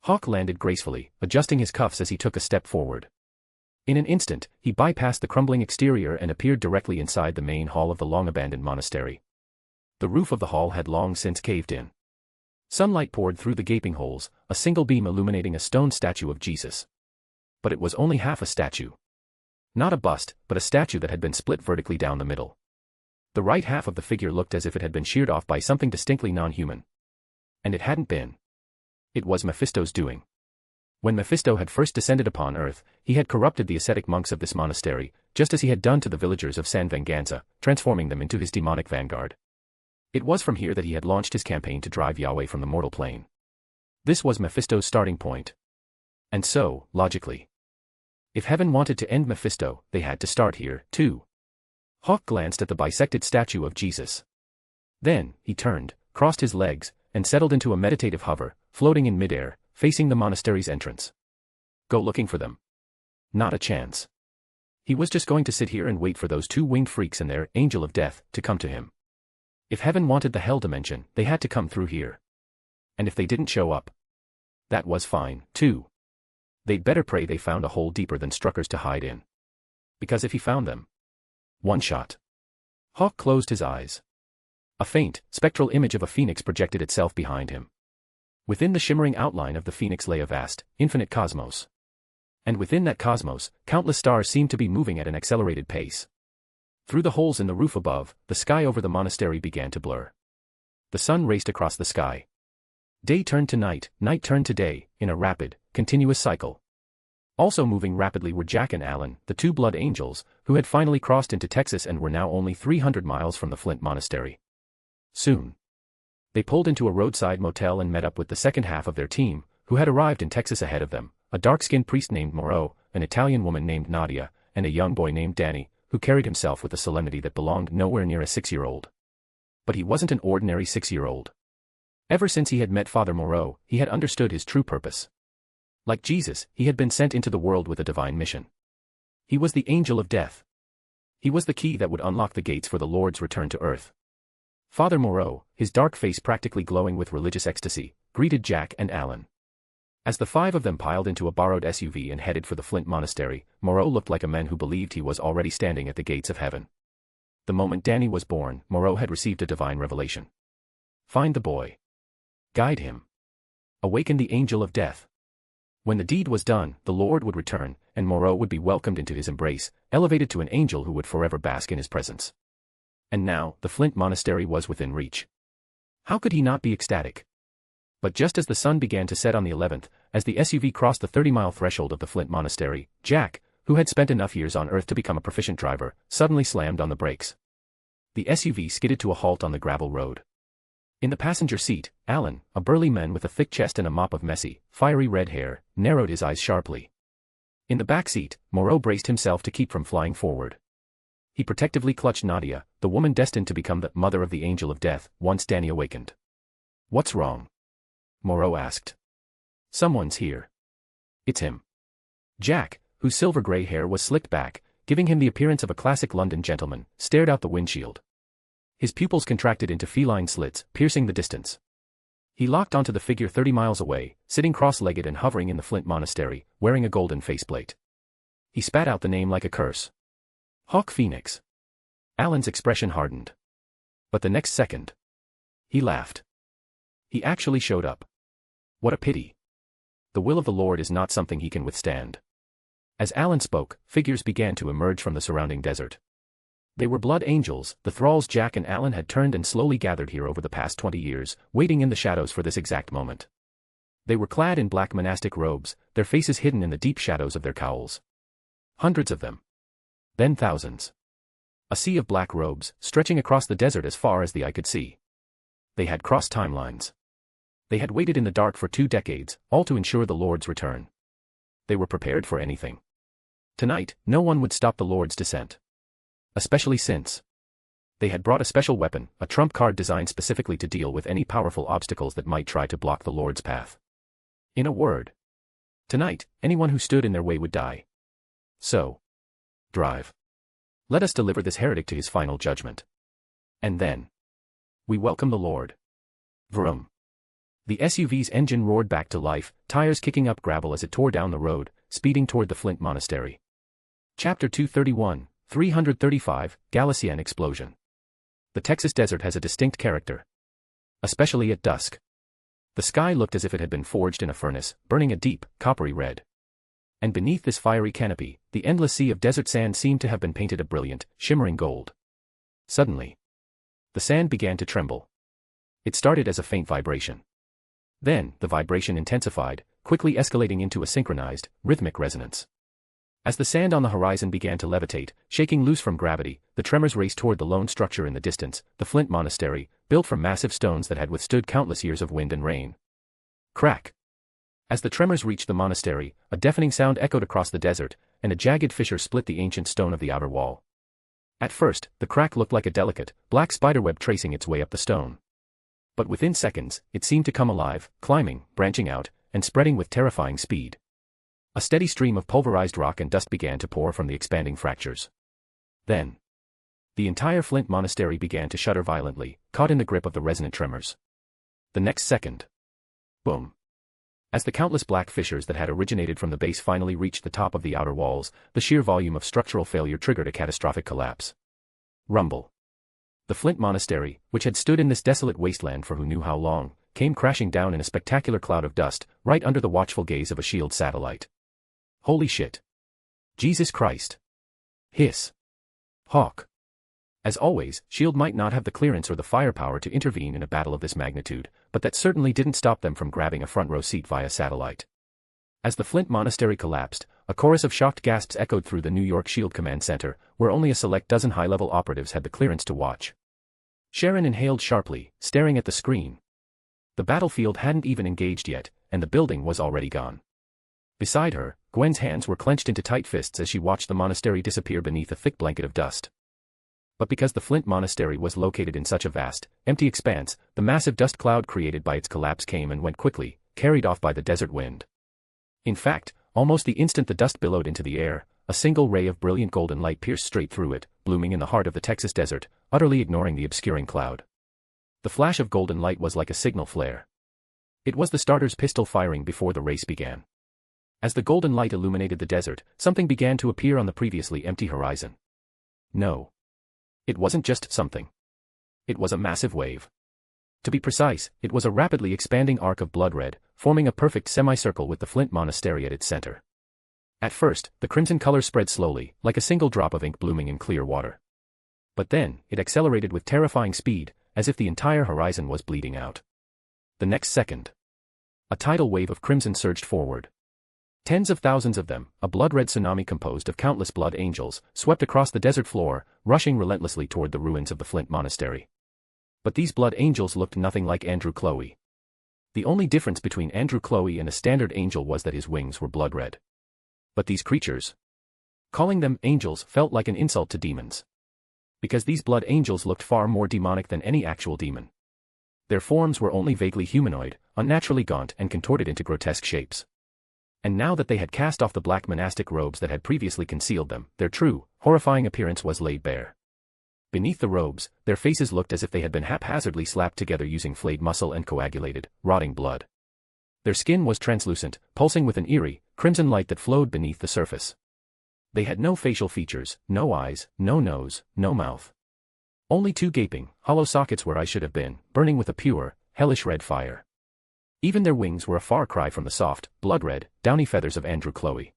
Hawk landed gracefully, adjusting his cuffs as he took a step forward. In an instant, he bypassed the crumbling exterior and appeared directly inside the main hall of the long-abandoned monastery. The roof of the hall had long since caved in. Sunlight poured through the gaping holes, a single beam illuminating a stone statue of Jesus. But it was only half a statue. Not a bust, but a statue that had been split vertically down the middle. The right half of the figure looked as if it had been sheared off by something distinctly non-human. And it hadn't been. It was Mephisto's doing. When Mephisto had first descended upon Earth, he had corrupted the ascetic monks of this monastery, just as he had done to the villagers of San Venganza, transforming them into his demonic vanguard. It was from here that he had launched his campaign to drive Yahweh from the mortal plane. This was Mephisto's starting point. And so, logically, if heaven wanted to end Mephisto, they had to start here, too. Hawk glanced at the bisected statue of Jesus. Then, he turned, crossed his legs, and settled into a meditative hover, floating in midair, facing the monastery's entrance. Go looking for them? Not a chance. He was just going to sit here and wait for those two winged freaks and their angel of death to come to him. If heaven wanted the hell dimension, they had to come through here. And if they didn't show up, that was fine, too. They'd better pray they found a hole deeper than Strucker's to hide in. Because if he found them, one shot. Hawk closed his eyes. A faint, spectral image of a phoenix projected itself behind him. Within the shimmering outline of the phoenix lay a vast, infinite cosmos. And within that cosmos, countless stars seemed to be moving at an accelerated pace. Through the holes in the roof above, the sky over the monastery began to blur. The sun raced across the sky. Day turned to night, night turned to day, in a rapid, continuous cycle. Also moving rapidly were Jack and Alan, the two blood angels, who had finally crossed into Texas and were now only 300 miles from the Flint Monastery. Soon, they pulled into a roadside motel and met up with the second half of their team, who had arrived in Texas ahead of them, a dark-skinned priest named Moreau, an Italian woman named Nadia, and a young boy named Danny, who carried himself with a solemnity that belonged nowhere near a 6-year-old. But he wasn't an ordinary 6-year-old. Ever since he had met Father Moreau, he had understood his true purpose. Like Jesus, he had been sent into the world with a divine mission. He was the angel of death. He was the key that would unlock the gates for the Lord's return to earth. Father Moreau, his dark face practically glowing with religious ecstasy, greeted Jack and Alan. As the five of them piled into a borrowed SUV and headed for the Flint Monastery, Moreau looked like a man who believed he was already standing at the gates of heaven. The moment Danny was born, Moreau had received a divine revelation. Find the boy. Guide him. Awaken the angel of death. When the deed was done, the Lord would return, and Moreau would be welcomed into his embrace, elevated to an angel who would forever bask in his presence. And now, the Flint Monastery was within reach. How could he not be ecstatic? But just as the sun began to set on the 11th, as the SUV crossed the 30-mile threshold of the Flint Monastery, Jack, who had spent enough years on Earth to become a proficient driver, suddenly slammed on the brakes. The SUV skidded to a halt on the gravel road. In the passenger seat, Alan, a burly man with a thick chest and a mop of messy, fiery red hair, narrowed his eyes sharply. In the back seat, Moreau braced himself to keep from flying forward. He protectively clutched Nadia, the woman destined to become the mother of the angel of death, once Danny awakened. What's wrong? Moreau asked. Someone's here. It's him. Jack, whose silver-gray hair was slicked back, giving him the appearance of a classic London gentleman, stared out the windshield. His pupils contracted into feline slits, piercing the distance. He locked onto the figure 30 miles away, sitting cross-legged and hovering in the Flint Monastery, wearing a golden faceplate. He spat out the name like a curse. Hawk Phoenix. Alan's expression hardened. But the next second, he laughed. He actually showed up. What a pity. The will of the Lord is not something he can withstand. As Alan spoke, figures began to emerge from the surrounding desert. They were blood angels, the thralls Jack and Alan had turned and slowly gathered here over the past 20 years, waiting in the shadows for this exact moment. They were clad in black monastic robes, their faces hidden in the deep shadows of their cowls. Hundreds of them. Then thousands. A sea of black robes, stretching across the desert as far as the eye could see. They had crossed timelines. They had waited in the dark for 2 decades, all to ensure the Lord's return. They were prepared for anything. Tonight, no one would stop the Lord's descent. Especially since they had brought a special weapon, a trump card designed specifically to deal with any powerful obstacles that might try to block the Lord's path. In a word, tonight, anyone who stood in their way would die. So, drive. Let us deliver this heretic to his final judgment. And then, we welcome the Lord. Vroom. The SUV's engine roared back to life, tires kicking up gravel as it tore down the road, speeding toward the Flint Monastery. Chapter 231, 335, Galician Explosion. The Texas desert has a distinct character. Especially at dusk. The sky looked as if it had been forged in a furnace, burning a deep, coppery red. And beneath this fiery canopy, the endless sea of desert sand seemed to have been painted a brilliant, shimmering gold. Suddenly, the sand began to tremble. It started as a faint vibration. Then, the vibration intensified, quickly escalating into a synchronized, rhythmic resonance. As the sand on the horizon began to levitate, shaking loose from gravity, the tremors raced toward the lone structure in the distance, the Flint Monastery, built from massive stones that had withstood countless years of wind and rain. Crack! As the tremors reached the monastery, a deafening sound echoed across the desert, and a jagged fissure split the ancient stone of the outer wall. At first, the crack looked like a delicate, black spiderweb tracing its way up the stone. But within seconds, it seemed to come alive, climbing, branching out, and spreading with terrifying speed. A steady stream of pulverized rock and dust began to pour from the expanding fractures. Then, the entire Flint Monastery began to shudder violently, caught in the grip of the resonant tremors. The next second. Boom. As the countless black fissures that had originated from the base finally reached the top of the outer walls, the sheer volume of structural failure triggered a catastrophic collapse. Rumble. The Flint Monastery, which had stood in this desolate wasteland for who knew how long, came crashing down in a spectacular cloud of dust, right under the watchful gaze of a SHIELD satellite. Holy shit. Jesus Christ. Hiss. Hawk. As always, SHIELD might not have the clearance or the firepower to intervene in a battle of this magnitude, but that certainly didn't stop them from grabbing a front row seat via satellite. As the Flint Monastery collapsed, a chorus of shocked gasps echoed through the New York SHIELD Command Center, where only a select dozen high-level operatives had the clearance to watch. Sharon inhaled sharply, staring at the screen. The battlefield hadn't even engaged yet, and the building was already gone. Beside her, Gwen's hands were clenched into tight fists as she watched the monastery disappear beneath a thick blanket of dust. But because the Flint Monastery was located in such a vast, empty expanse, the massive dust cloud created by its collapse came and went quickly, carried off by the desert wind. In fact, almost the instant the dust billowed into the air, a single ray of brilliant golden light pierced straight through it, blooming in the heart of the Texas desert, utterly ignoring the obscuring cloud. The flash of golden light was like a signal flare. It was the starter's pistol firing before the race began. As the golden light illuminated the desert, something began to appear on the previously empty horizon. No. It wasn't just something. It was a massive wave. To be precise, it was a rapidly expanding arc of blood red, forming a perfect semicircle with the Flint Monastery at its center. At first, the crimson color spread slowly, like a single drop of ink blooming in clear water. But then, it accelerated with terrifying speed, as if the entire horizon was bleeding out. The next second, a tidal wave of crimson surged forward. Tens of thousands of them, a blood-red tsunami composed of countless blood angels, swept across the desert floor, rushing relentlessly toward the ruins of the Flint Monastery. But these blood angels looked nothing like Andrew Chloe. The only difference between Andrew Chloe and a standard angel was that his wings were blood-red. But these creatures, calling them angels, felt like an insult to demons. Because these blood angels looked far more demonic than any actual demon. Their forms were only vaguely humanoid, unnaturally gaunt and contorted into grotesque shapes. And now that they had cast off the black monastic robes that had previously concealed them, their true, horrifying appearance was laid bare. Beneath the robes, their faces looked as if they had been haphazardly slapped together using flayed muscle and coagulated, rotting blood. Their skin was translucent, pulsing with an eerie, crimson light that flowed beneath the surface. They had no facial features, no eyes, no nose, no mouth. Only two gaping, hollow sockets where eyes should have been, burning with a pure, hellish red fire. Even their wings were a far cry from the soft, blood-red, downy feathers of Andrew Chloe.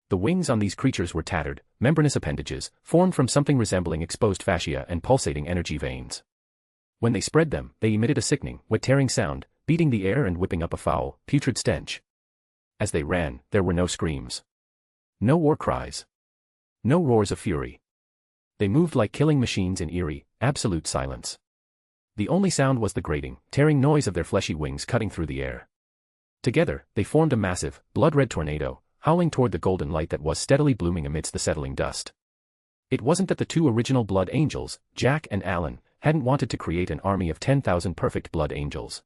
The wings on these creatures were tattered, membranous appendages, formed from something resembling exposed fascia and pulsating energy veins. When they spread them, they emitted a sickening, wet-tearing sound, beating the air and whipping up a foul, putrid stench. As they ran, there were no screams. No war cries. No roars of fury. They moved like killing machines in eerie, absolute silence. The only sound was the grating, tearing noise of their fleshy wings cutting through the air. Together, they formed a massive, blood-red tornado, howling toward the golden light that was steadily blooming amidst the settling dust. It wasn't that the two original blood angels, Jack and Alan, hadn't wanted to create an army of 10,000 perfect blood angels.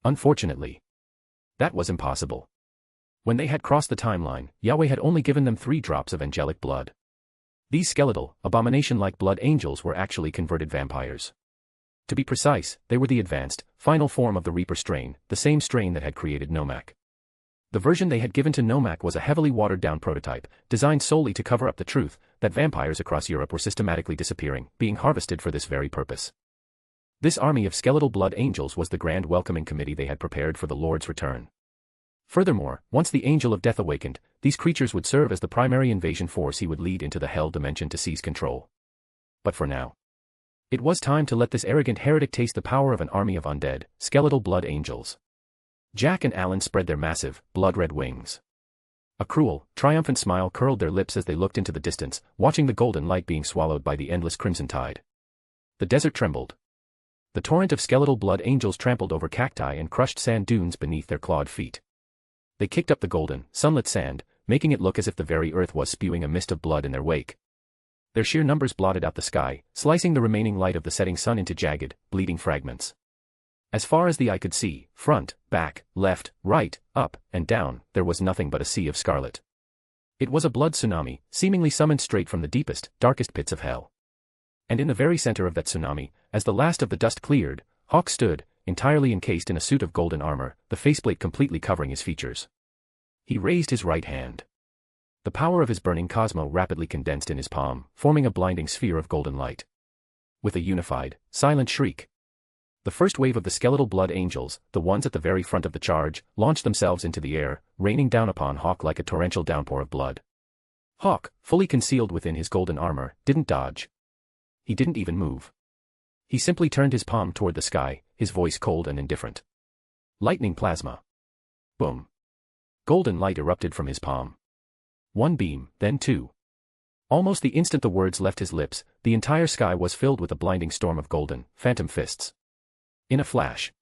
Unfortunately, that was impossible. When they had crossed the timeline, Yahweh had only given them 3 drops of angelic blood. These skeletal, abomination-like blood angels were actually converted vampires. To be precise, they were the advanced, final form of the Reaper strain, the same strain that had created Nomak. The version they had given to Nomak was a heavily watered-down prototype, designed solely to cover up the truth that vampires across Europe were systematically disappearing, being harvested for this very purpose. This army of skeletal blood angels was the grand welcoming committee they had prepared for the Lord's return. Furthermore, once the Angel of Death awakened, these creatures would serve as the primary invasion force he would lead into the Hell dimension to seize control. But for now, it was time to let this arrogant heretic taste the power of an army of undead, skeletal blood angels. Jack and Alan spread their massive, blood-red wings. A cruel, triumphant smile curled their lips as they looked into the distance, watching the golden light being swallowed by the endless crimson tide. The desert trembled. The torrent of skeletal blood angels trampled over cacti and crushed sand dunes beneath their clawed feet. They kicked up the golden, sunlit sand, making it look as if the very earth was spewing a mist of blood in their wake. Their sheer numbers blotted out the sky, slicing the remaining light of the setting sun into jagged, bleeding fragments. As far as the eye could see, front, back, left, right, up, and down, there was nothing but a sea of scarlet. It was a blood tsunami, seemingly summoned straight from the deepest, darkest pits of hell. And in the very center of that tsunami, as the last of the dust cleared, Hawk stood, entirely encased in a suit of golden armor, the faceplate completely covering his features. He raised his right hand. The power of his burning cosmo rapidly condensed in his palm, forming a blinding sphere of golden light. With a unified, silent shriek, the first wave of the skeletal blood angels, the ones at the very front of the charge, launched themselves into the air, raining down upon Hawk like a torrential downpour of blood. Hawk, fully concealed within his golden armor, didn't dodge. He didn't even move. He simply turned his palm toward the sky, his voice cold and indifferent. Lightning plasma. Boom. Golden light erupted from his palm. One beam, then 2. Almost the instant the words left his lips, the entire sky was filled with a blinding storm of golden, phantom fists. In a flash,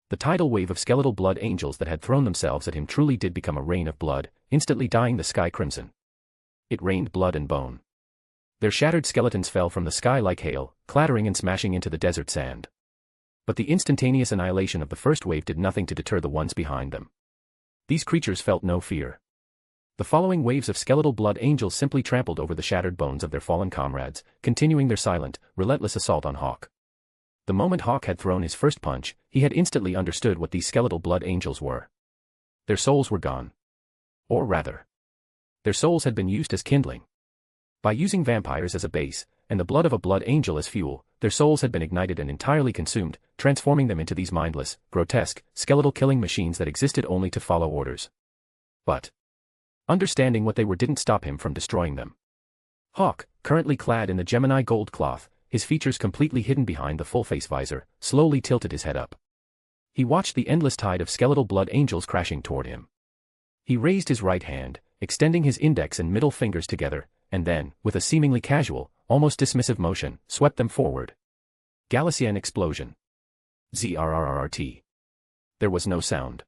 the tidal wave of skeletal blood angels that had thrown themselves at him truly did become a rain of blood, instantly dyeing the sky crimson. It rained blood and bone. Their shattered skeletons fell from the sky like hail, clattering and smashing into the desert sand. But the instantaneous annihilation of the first wave did nothing to deter the ones behind them. These creatures felt no fear. The following waves of skeletal blood angels simply trampled over the shattered bones of their fallen comrades, continuing their silent, relentless assault on Hawk. The moment Hawk had thrown his first punch, he had instantly understood what these skeletal blood angels were. Their souls were gone. Or rather, their souls had been used as kindling. By using vampires as a base, and the blood of a blood angel as fuel, their souls had been ignited and entirely consumed, transforming them into these mindless, grotesque, skeletal killing machines that existed only to follow orders. But understanding what they were didn't stop him from destroying them. Hawk, currently clad in the Gemini gold cloth, his features completely hidden behind the full-face visor, slowly tilted his head up. He watched the endless tide of skeletal blood angels crashing toward him. He raised his right hand, extending his index and middle fingers together, and then, with a seemingly casual, almost dismissive motion, swept them forward. Galician explosion. ZRRRT. There was no sound.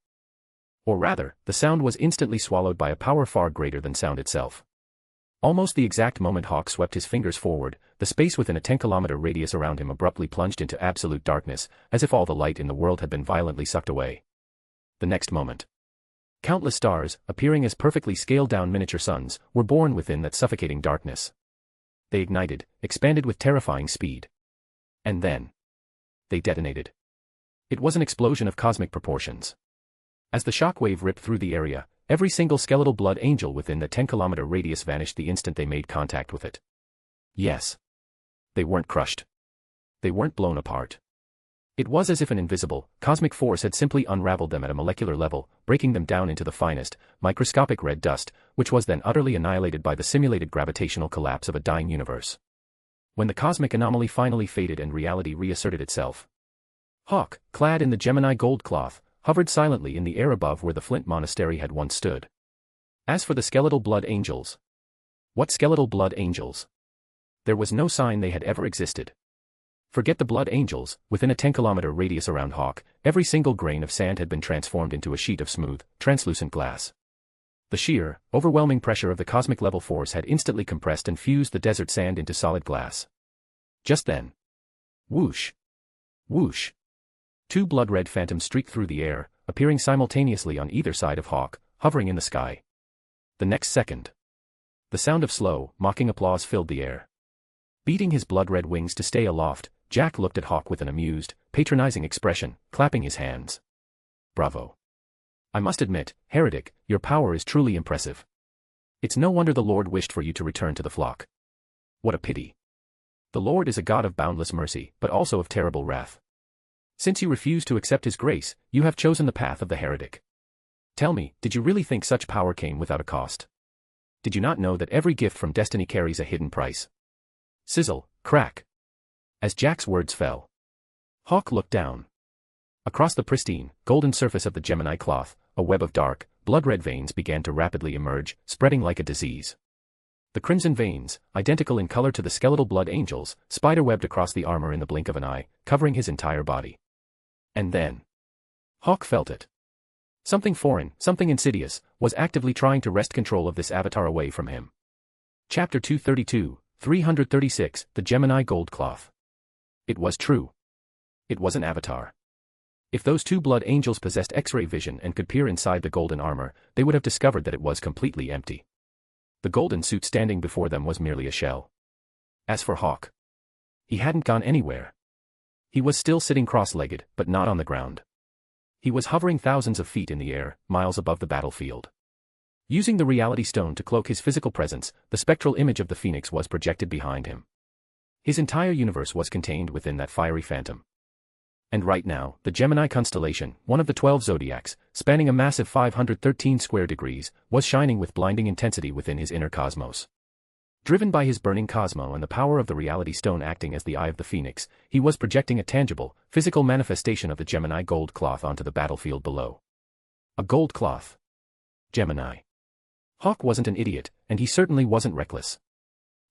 Or rather, the sound was instantly swallowed by a power far greater than sound itself. Almost the exact moment Hawk swept his fingers forward, the space within a 10-kilometer radius around him abruptly plunged into absolute darkness, as if all the light in the world had been violently sucked away. The next moment, countless stars, appearing as perfectly scaled-down miniature suns, were born within that suffocating darkness. They ignited, expanded with terrifying speed. And then, they detonated. It was an explosion of cosmic proportions. As the shockwave ripped through the area, every single skeletal blood angel within the 10-kilometer radius vanished the instant they made contact with it. Yes. They weren't crushed. They weren't blown apart. It was as if an invisible, cosmic force had simply unraveled them at a molecular level, breaking them down into the finest, microscopic red dust, which was then utterly annihilated by the simulated gravitational collapse of a dying universe. When the cosmic anomaly finally faded and reality reasserted itself, Hawk, clad in the Gemini gold cloth, hovered silently in the air above where the Flint Monastery had once stood. As for the skeletal blood angels, what skeletal blood angels? There was no sign they had ever existed. Forget the blood angels, within a 10-kilometer radius around Hawk, every single grain of sand had been transformed into a sheet of smooth, translucent glass. The sheer, overwhelming pressure of the cosmic level force had instantly compressed and fused the desert sand into solid glass. Just then, whoosh! Whoosh! Two blood-red phantoms streaked through the air, appearing simultaneously on either side of Hawk, hovering in the sky. The next second, the sound of slow, mocking applause filled the air. Beating his blood-red wings to stay aloft, Jack looked at Hawk with an amused, patronizing expression, clapping his hands. Bravo. I must admit, heretic, your power is truly impressive. It's no wonder the Lord wished for you to return to the flock. What a pity. The Lord is a God of boundless mercy, but also of terrible wrath. Since you refuse to accept his grace, you have chosen the path of the heretic. Tell me, did you really think such power came without a cost? Did you not know that every gift from destiny carries a hidden price? Sizzle, crack. As Jack's words fell, Hawk looked down. Across the pristine, golden surface of the Gemini cloth, a web of dark, blood-red veins began to rapidly emerge, spreading like a disease. The crimson veins, identical in color to the skeletal blood angels, spider-webbed across the armor in the blink of an eye, covering his entire body. And then, Hawk felt it. Something foreign, something insidious, was actively trying to wrest control of this avatar away from him. Chapter 232, 336, The Gemini Gold Cloth. It was true. It was an avatar. If those two blood angels possessed X-ray vision and could peer inside the golden armor, they would have discovered that it was completely empty. The golden suit standing before them was merely a shell. As for Hawk, he hadn't gone anywhere. He was still sitting cross-legged, but not on the ground. He was hovering thousands of feet in the air, miles above the battlefield. Using the reality stone to cloak his physical presence, the spectral image of the phoenix was projected behind him. His entire universe was contained within that fiery phantom. And right now, the Gemini constellation, one of the 12 zodiacs, spanning a massive 513 square degrees, was shining with blinding intensity within his inner cosmos. Driven by his burning cosmo and the power of the reality stone acting as the eye of the phoenix, he was projecting a tangible, physical manifestation of the Gemini gold cloth onto the battlefield below. A gold cloth. Gemini. Hawk wasn't an idiot, and he certainly wasn't reckless.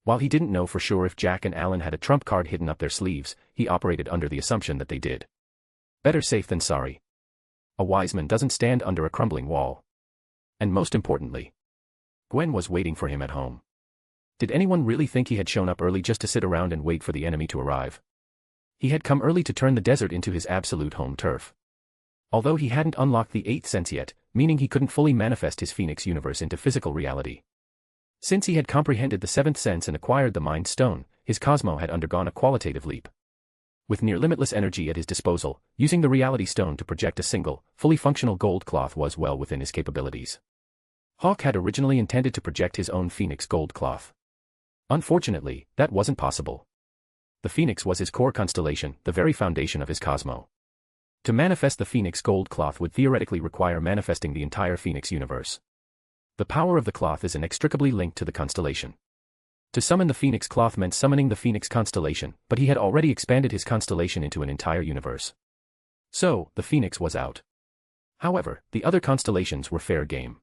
While he didn't know for sure if Jack and Alan had a trump card hidden up their sleeves, he operated under the assumption that they did. Better safe than sorry. A wise man doesn't stand under a crumbling wall. And most importantly, Gwen was waiting for him at home. Did anyone really think he had shown up early just to sit around and wait for the enemy to arrive? He had come early to turn the desert into his absolute home turf. Although he hadn't unlocked the 8th sense yet, meaning he couldn't fully manifest his Phoenix universe into physical reality. Since he had comprehended the 7th sense and acquired the Mind Stone, his cosmo had undergone a qualitative leap. With near-limitless energy at his disposal, using the reality stone to project a single, fully functional gold cloth was well within his capabilities. Hawk had originally intended to project his own Phoenix gold cloth. Unfortunately, that wasn't possible. The Phoenix was his core constellation, the very foundation of his cosmo. To manifest the Phoenix gold cloth would theoretically require manifesting the entire Phoenix universe. The power of the cloth is inextricably linked to the constellation. To summon the Phoenix cloth meant summoning the Phoenix constellation, but he had already expanded his constellation into an entire universe. So, the Phoenix was out. However, the other constellations were fair game.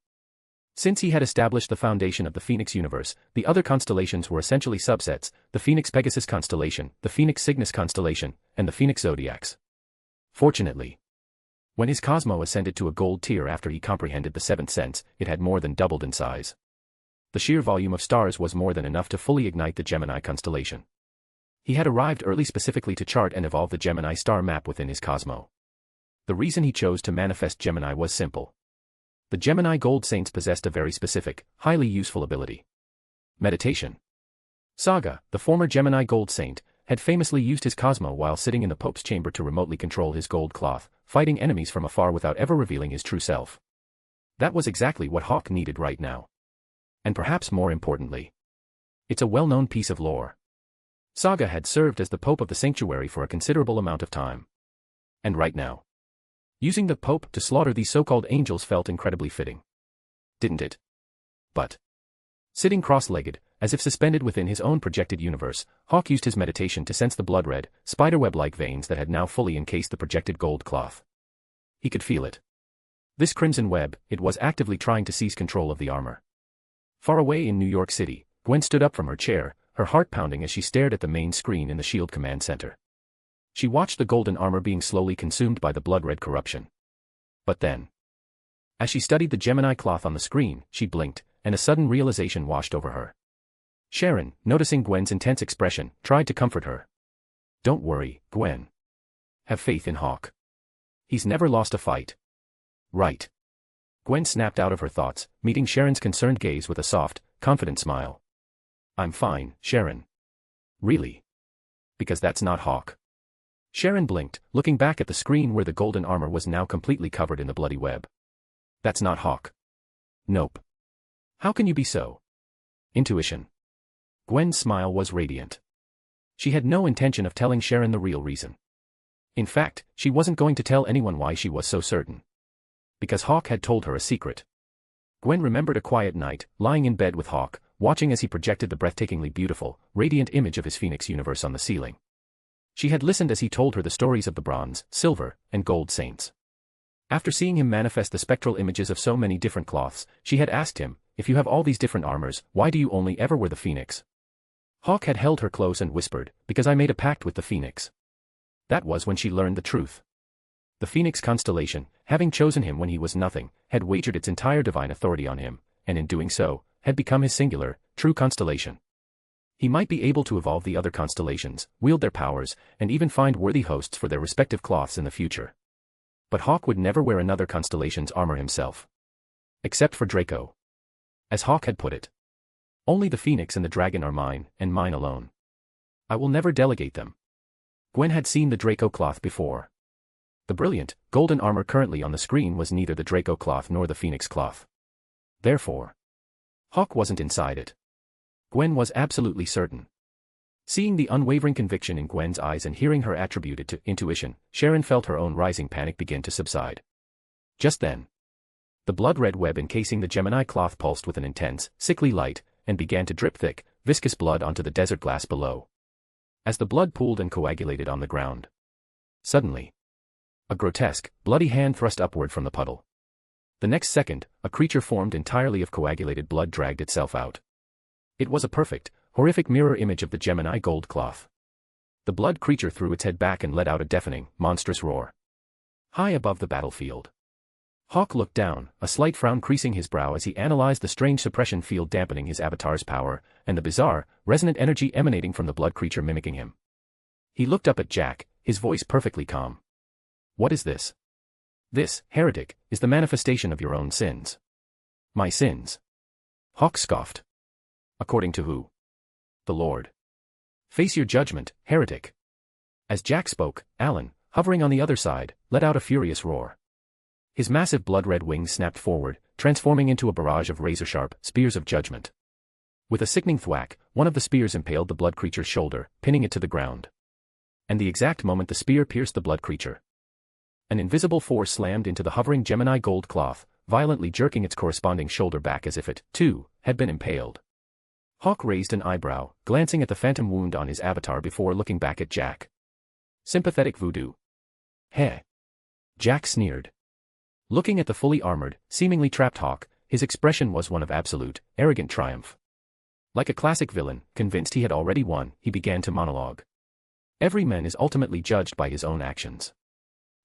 Since he had established the foundation of the Phoenix universe, the other constellations were essentially subsets, the Phoenix Pegasus constellation, the Phoenix Cygnus constellation, and the Phoenix Zodiacs. Fortunately, when his cosmo ascended to a gold tier after he comprehended the 7th sense, it had more than doubled in size. The sheer volume of stars was more than enough to fully ignite the Gemini constellation. He had arrived early specifically to chart and evolve the Gemini star map within his cosmo. The reason he chose to manifest Gemini was simple. The Gemini Gold Saints possessed a very specific, highly useful ability. Meditation. Saga, the former Gemini Gold Saint, had famously used his cosmo while sitting in the Pope's chamber to remotely control his gold cloth, fighting enemies from afar without ever revealing his true self. That was exactly what Hawk needed right now. And perhaps more importantly, it's a well-known piece of lore. Saga had served as the Pope of the Sanctuary for a considerable amount of time. And right now, using the Pope to slaughter these so-called angels felt incredibly fitting. Didn't it? But, sitting cross-legged, as if suspended within his own projected universe, Hawk used his meditation to sense the blood-red, spiderweb-like veins that had now fully encased the projected gold cloth. He could feel it. This crimson web, it was actively trying to seize control of the armor. Far away in New York City, Gwen stood up from her chair, her heart pounding as she stared at the main screen in the SHIELD command center. She watched the golden armor being slowly consumed by the blood-red corruption. But then, as she studied the Gemini cloth on the screen, she blinked, and a sudden realization washed over her. Sharon, noticing Gwen's intense expression, tried to comfort her. "Don't worry, Gwen. Have faith in Hawk. He's never lost a fight." "Right." Gwen snapped out of her thoughts, meeting Sharon's concerned gaze with a soft, confident smile. I'm fine, Sharon. Really? Because that's not Hawk. Sharon blinked, looking back at the screen where the golden armor was now completely covered in the bloody web. That's not Hawk. Nope. How can you be so? Intuition. Gwen's smile was radiant. She had no intention of telling Sharon the real reason. In fact, she wasn't going to tell anyone why she was so certain. Because Hawk had told her a secret. Gwen remembered a quiet night, lying in bed with Hawk, watching as he projected the breathtakingly beautiful, radiant image of his Phoenix universe on the ceiling. She had listened as he told her the stories of the bronze, silver, and gold saints. After seeing him manifest the spectral images of so many different cloths, she had asked him, if you have all these different armors, why do you only ever wear the Phoenix? Hawk had held her close and whispered, because I made a pact with the Phoenix. That was when she learned the truth. The Phoenix constellation, having chosen him when he was nothing, had wagered its entire divine authority on him, and in doing so, had become his singular, true constellation. He might be able to evolve the other constellations, wield their powers, and even find worthy hosts for their respective cloths in the future. But Hawk would never wear another constellation's armor himself. Except for Draco. As Hawk had put it. Only the Phoenix and the dragon are mine, and mine alone. I will never delegate them. Gwen had seen the Draco cloth before. The brilliant, golden armor currently on the screen was neither the Draco cloth nor the Phoenix cloth. Therefore, Hawk wasn't inside it. Gwen was absolutely certain. Seeing the unwavering conviction in Gwen's eyes and hearing her attribute it to intuition, Sharon felt her own rising panic begin to subside. Just then, the blood-red web encasing the Gemini cloth pulsed with an intense, sickly light, and began to drip thick, viscous blood onto the desert glass below. As the blood pooled and coagulated on the ground. Suddenly, a grotesque, bloody hand thrust upward from the puddle. The next second, a creature formed entirely of coagulated blood dragged itself out. It was a perfect, horrific mirror image of the Gemini gold cloth. The blood creature threw its head back and let out a deafening, monstrous roar. High above the battlefield. Hawk looked down, a slight frown creasing his brow as he analyzed the strange suppression field dampening his avatar's power, and the bizarre, resonant energy emanating from the blood creature mimicking him. He looked up at Jack, his voice perfectly calm. What is this? This, heretic, is the manifestation of your own sins. My sins. Hawk scoffed. According to who? The Lord. Face your judgment, heretic. As Jack spoke, Alan, hovering on the other side, let out a furious roar. His massive blood-red wings snapped forward, transforming into a barrage of razor-sharp spears of judgment. With a sickening thwack, one of the spears impaled the blood creature's shoulder, pinning it to the ground. And the exact moment the spear pierced the blood creature, an invisible force slammed into the hovering Gemini gold cloth, violently jerking its corresponding shoulder back as if it, too, had been impaled. Hawk raised an eyebrow, glancing at the phantom wound on his avatar before looking back at Jack. Sympathetic voodoo. Heh. Jack sneered. Looking at the fully armored, seemingly trapped Hawk, his expression was one of absolute, arrogant triumph. Like a classic villain, convinced he had already won, he began to monologue. Every man is ultimately judged by his own actions.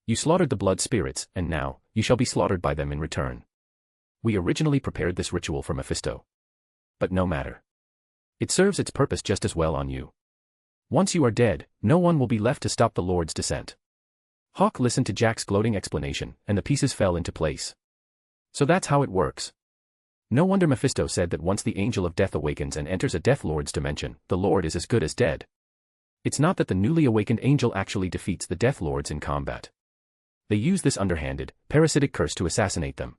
You slaughtered the blood spirits, and now, you shall be slaughtered by them in return. We originally prepared this ritual for Mephisto. But no matter. It serves its purpose just as well on you. Once you are dead, no one will be left to stop the Lord's descent. Hawk listened to Jack's gloating explanation, and the pieces fell into place. So that's how it works. No wonder Mephisto said that once the angel of death awakens and enters a Death Lord's dimension, the Lord is as good as dead. It's not that the newly awakened angel actually defeats the Death Lords in combat. They use this underhanded, parasitic curse to assassinate them.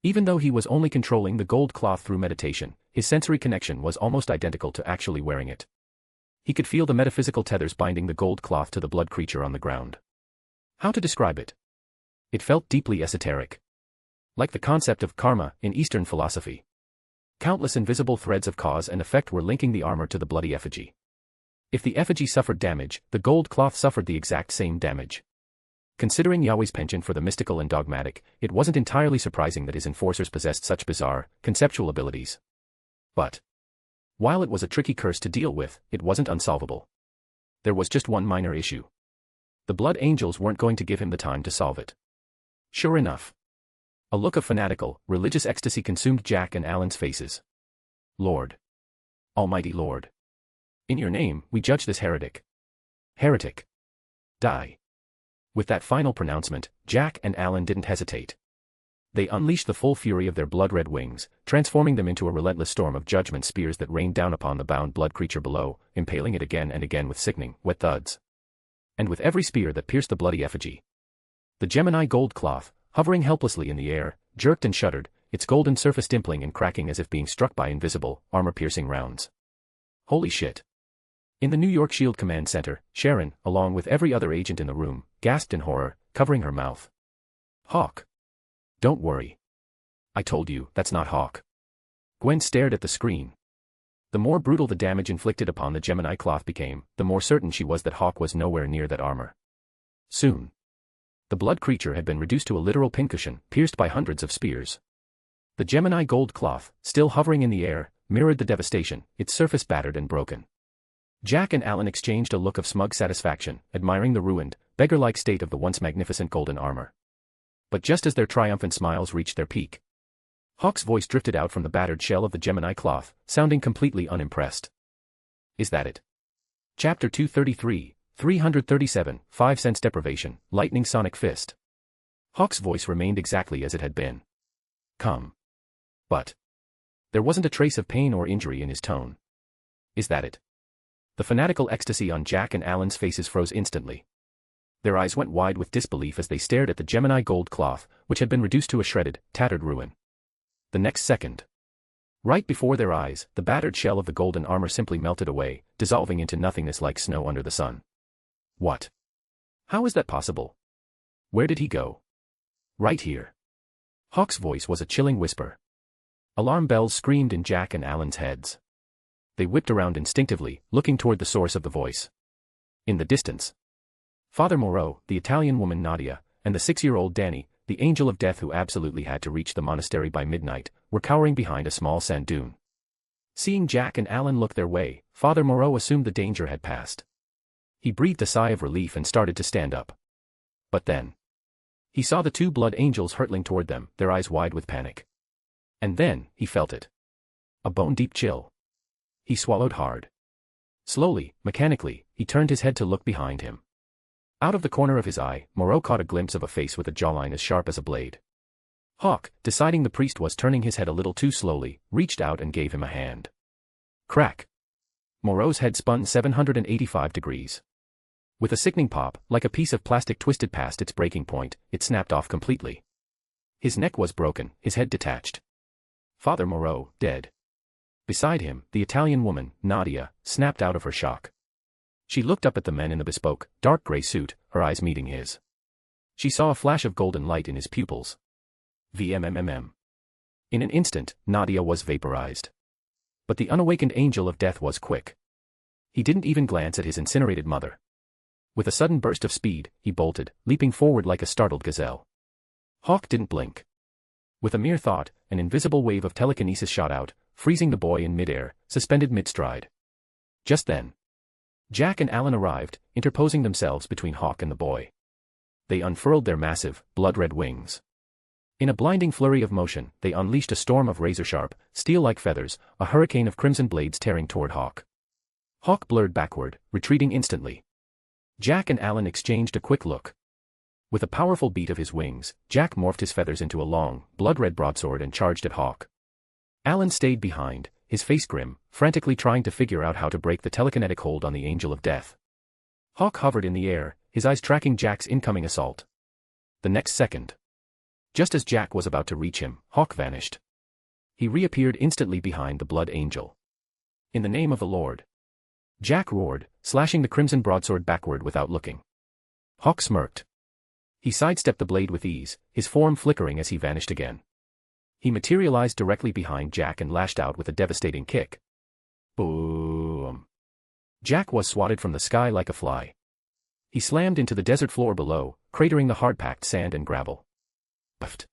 Even though he was only controlling the gold cloth through meditation, his sensory connection was almost identical to actually wearing it. He could feel the metaphysical tethers binding the gold cloth to the blood creature on the ground. How to describe it? It felt deeply esoteric. Like the concept of karma in Eastern philosophy. Countless invisible threads of cause and effect were linking the armor to the bloody effigy. If the effigy suffered damage, the gold cloth suffered the exact same damage. Considering Yahweh's penchant for the mystical and dogmatic, it wasn't entirely surprising that his enforcers possessed such bizarre, conceptual abilities. But while it was a tricky curse to deal with, it wasn't unsolvable. There was just one minor issue. The blood angels weren't going to give him the time to solve it. Sure enough. A look of fanatical, religious ecstasy consumed Jack and Alan's faces. Lord. Almighty Lord. In your name, we judge this heretic. Heretic. Die. With that final pronouncement, Jack and Alan didn't hesitate. They unleashed the full fury of their blood-red wings, transforming them into a relentless storm of judgment spears that rained down upon the bound blood creature below, impaling it again and again with sickening, wet thuds. And with every spear that pierced the bloody effigy, the Gemini gold cloth, hovering helplessly in the air, jerked and shuddered, its golden surface dimpling and cracking as if being struck by invisible, armor-piercing rounds. Holy shit. In the New York Shield Command Center, Sharon, along with every other agent in the room, gasped in horror, covering her mouth. Hawk. Don't worry. I told you, that's not Hawk. Gwen stared at the screen. The more brutal the damage inflicted upon the Gemini cloth became, the more certain she was that Hawk was nowhere near that armor. Soon, the blood creature had been reduced to a literal pincushion, pierced by hundreds of spears. The Gemini gold cloth, still hovering in the air, mirrored the devastation, its surface battered and broken. Jack and Alan exchanged a look of smug satisfaction, admiring the ruined, beggar-like state of the once magnificent golden armor. But just as their triumphant smiles reached their peak, Hawk's voice drifted out from the battered shell of the Gemini cloth, sounding completely unimpressed. Is that it? Chapter 233, 337, 5 cents deprivation, lightning sonic fist. Hawk's voice remained exactly as it had been. Come. But there wasn't a trace of pain or injury in his tone. Is that it? The fanatical ecstasy on Jack and Alan's faces froze instantly. Their eyes went wide with disbelief as they stared at the Gemini gold cloth, which had been reduced to a shredded, tattered ruin. The next second, right before their eyes, the battered shell of the golden armor simply melted away, dissolving into nothingness like snow under the sun. What? How is that possible? Where did he go? Right here. Hawk's voice was a chilling whisper. Alarm bells screamed in Jack and Alan's heads. They whipped around instinctively, looking toward the source of the voice. In the distance, Father Moreau, the Italian woman Nadia, and the 6-year-old Danny, the angel of death who absolutely had to reach the monastery by midnight, were cowering behind a small sand dune. Seeing Jack and Alan look their way, Father Moreau assumed the danger had passed. He breathed a sigh of relief and started to stand up. But then, he saw the two blood angels hurtling toward them, their eyes wide with panic. And then, he felt it. A bone-deep chill. He swallowed hard. Slowly, mechanically, he turned his head to look behind him. Out of the corner of his eye, Moreau caught a glimpse of a face with a jawline as sharp as a blade. Hawk, deciding the priest was turning his head a little too slowly, reached out and gave him a hand. Crack. Moreau's head spun 785 degrees. With a sickening pop, like a piece of plastic twisted past its breaking point, it snapped off completely. His neck was broken, his head detached. Father Moreau, dead. Beside him, the Italian woman, Nadia, snapped out of her shock. She looked up at the men in the bespoke, dark gray suit, her eyes meeting his. She saw a flash of golden light in his pupils. VMMMM. In an instant, Nadia was vaporized. But the unawakened angel of death was quick. He didn't even glance at his incinerated mother. With a sudden burst of speed, he bolted, leaping forward like a startled gazelle. Hawk didn't blink. With a mere thought, an invisible wave of telekinesis shot out, freezing the boy in midair, suspended mid-stride. Just then, Jack and Alan arrived, interposing themselves between Hawk and the boy. They unfurled their massive, blood-red wings. In a blinding flurry of motion, they unleashed a storm of razor-sharp, steel-like feathers, a hurricane of crimson blades tearing toward Hawk. Hawk blurred backward, retreating instantly. Jack and Alan exchanged a quick look. With a powerful beat of his wings, Jack morphed his feathers into a long, blood-red broadsword and charged at Hawk. Alan stayed behind, his face grim, frantically trying to figure out how to break the telekinetic hold on the angel of death. Hawk hovered in the air, his eyes tracking Jack's incoming assault. The next second, just as Jack was about to reach him, Hawk vanished. He reappeared instantly behind the blood angel. In the name of the Lord. Jack roared, slashing the crimson broadsword backward without looking. Hawk smirked. He sidestepped the blade with ease, his form flickering as he vanished again. He materialized directly behind Jack and lashed out with a devastating kick. Boom. Jack was swatted from the sky like a fly. He slammed into the desert floor below, cratering the hard-packed sand and gravel. Puffed.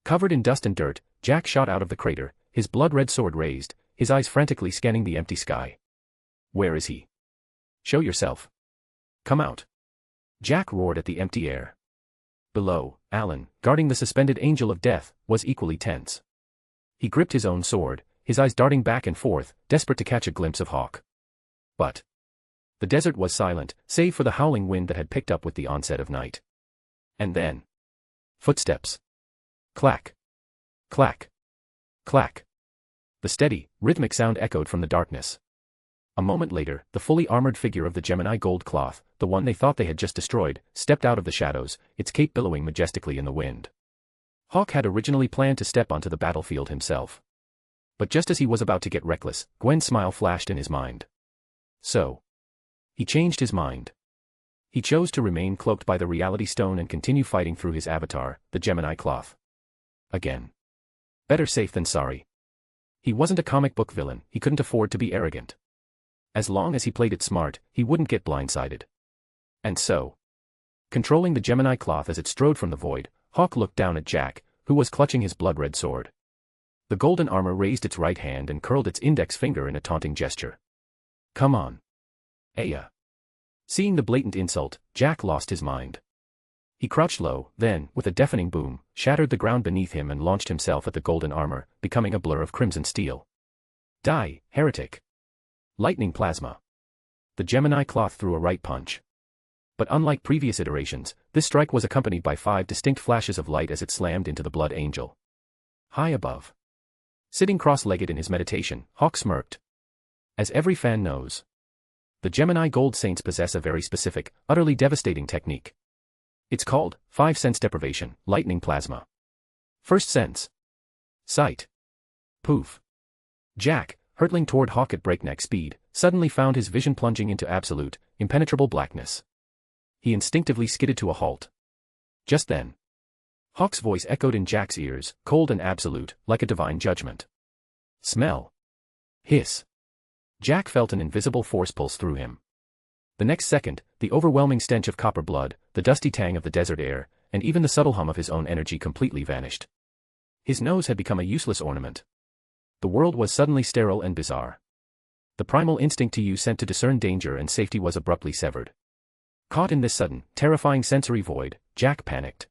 Covered in dust and dirt, Jack shot out of the crater, his blood-red sword raised, his eyes frantically scanning the empty sky. Where is he? Show yourself. Come out. Jack roared at the empty air. Below, Alan, guarding the suspended angel of death, was equally tense. He gripped his own sword, his eyes darting back and forth, desperate to catch a glimpse of Hawk. But the desert was silent, save for the howling wind that had picked up with the onset of night. And then, footsteps. Clack. Clack. Clack. The steady, rhythmic sound echoed from the darkness. A moment later, the fully armored figure of the Gemini gold cloth, the one they thought they had just destroyed, stepped out of the shadows, its cape billowing majestically in the wind. Hawk had originally planned to step onto the battlefield himself. But just as he was about to get reckless, Gwen's smile flashed in his mind. So. He changed his mind. He chose to remain cloaked by the reality stone and continue fighting through his avatar, the Gemini cloth. Again. Better safe than sorry. He wasn't a comic book villain, he couldn't afford to be arrogant. As long as he played it smart, he wouldn't get blindsided. And so. Controlling the Gemini cloth as it strode from the void, Hawk looked down at Jack, who was clutching his blood-red sword. The golden armor raised its right hand and curled its index finger in a taunting gesture. Come on. Aya. Seeing the blatant insult, Jack lost his mind. He crouched low, then, with a deafening boom, shattered the ground beneath him and launched himself at the golden armor, becoming a blur of crimson steel. Die, heretic. Lightning plasma. The Gemini cloth threw a right punch. But unlike previous iterations, this strike was accompanied by 5 distinct flashes of light as it slammed into the Blood Angel. High above. Sitting cross-legged in his meditation, Hawk smirked. As every fan knows, the Gemini Gold Saints possess a very specific, utterly devastating technique. It's called 5 sense deprivation, lightning plasma. First sense. Sight. Poof. Jack, hurtling toward Hawk at breakneck speed, suddenly found his vision plunging into absolute, impenetrable blackness. He instinctively skidded to a halt. Just then. Hawk's voice echoed in Jack's ears, cold and absolute, like a divine judgment. Smell. Hiss. Jack felt an invisible force pulse through him. The next second, the overwhelming stench of copper blood, the dusty tang of the desert air, and even the subtle hum of his own energy completely vanished. His nose had become a useless ornament. The world was suddenly sterile and bizarre. The primal instinct to use scent to discern danger and safety was abruptly severed. Caught in this sudden, terrifying sensory void, Jack panicked.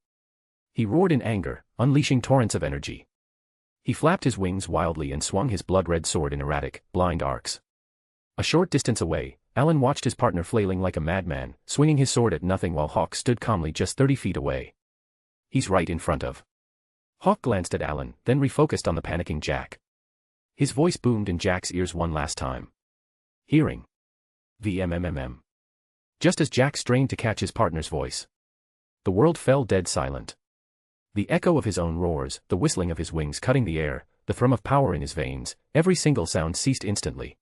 He roared in anger, unleashing torrents of energy. He flapped his wings wildly and swung his blood-red sword in erratic, blind arcs. A short distance away, Alan watched his partner flailing like a madman, swinging his sword at nothing while Hawk stood calmly just 30 feet away. He's right in front of. Hawk glanced at Alan, then refocused on the panicking Jack. His voice boomed in Jack's ears one last time. Hearing. VMMMM. Just as Jack strained to catch his partner's voice, the world fell dead silent. The echo of his own roars, the whistling of his wings cutting the air, the thrum of power in his veins, every single sound ceased instantly.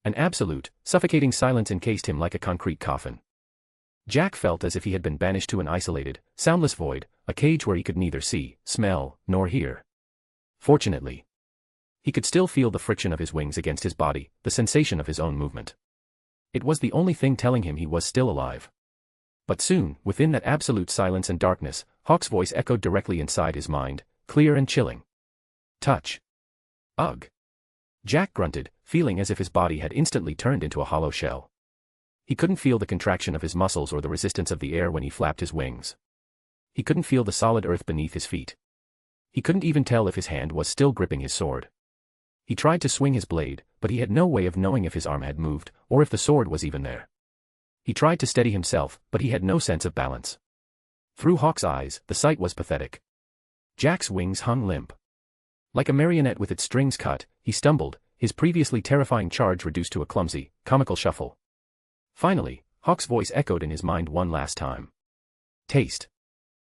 An absolute, suffocating silence encased him like a concrete coffin. Jack felt as if he had been banished to an isolated, soundless void, a cage where he could neither see, smell, nor hear. Fortunately, he could still feel the friction of his wings against his body, the sensation of his own movement. It was the only thing telling him he was still alive. But soon, within that absolute silence and darkness, Hawk's voice echoed directly inside his mind, clear and chilling. Touch. Ugh. Jack grunted, feeling as if his body had instantly turned into a hollow shell. He couldn't feel the contraction of his muscles or the resistance of the air when he flapped his wings. He couldn't feel the solid earth beneath his feet. He couldn't even tell if his hand was still gripping his sword. He tried to swing his blade, but he had no way of knowing if his arm had moved, or if the sword was even there. He tried to steady himself, but he had no sense of balance. Through Hawk's eyes, the sight was pathetic. Jack's wings hung limp. Like a marionette with its strings cut, he stumbled, his previously terrifying charge reduced to a clumsy, comical shuffle. Finally, Hawk's voice echoed in his mind one last time. Taste.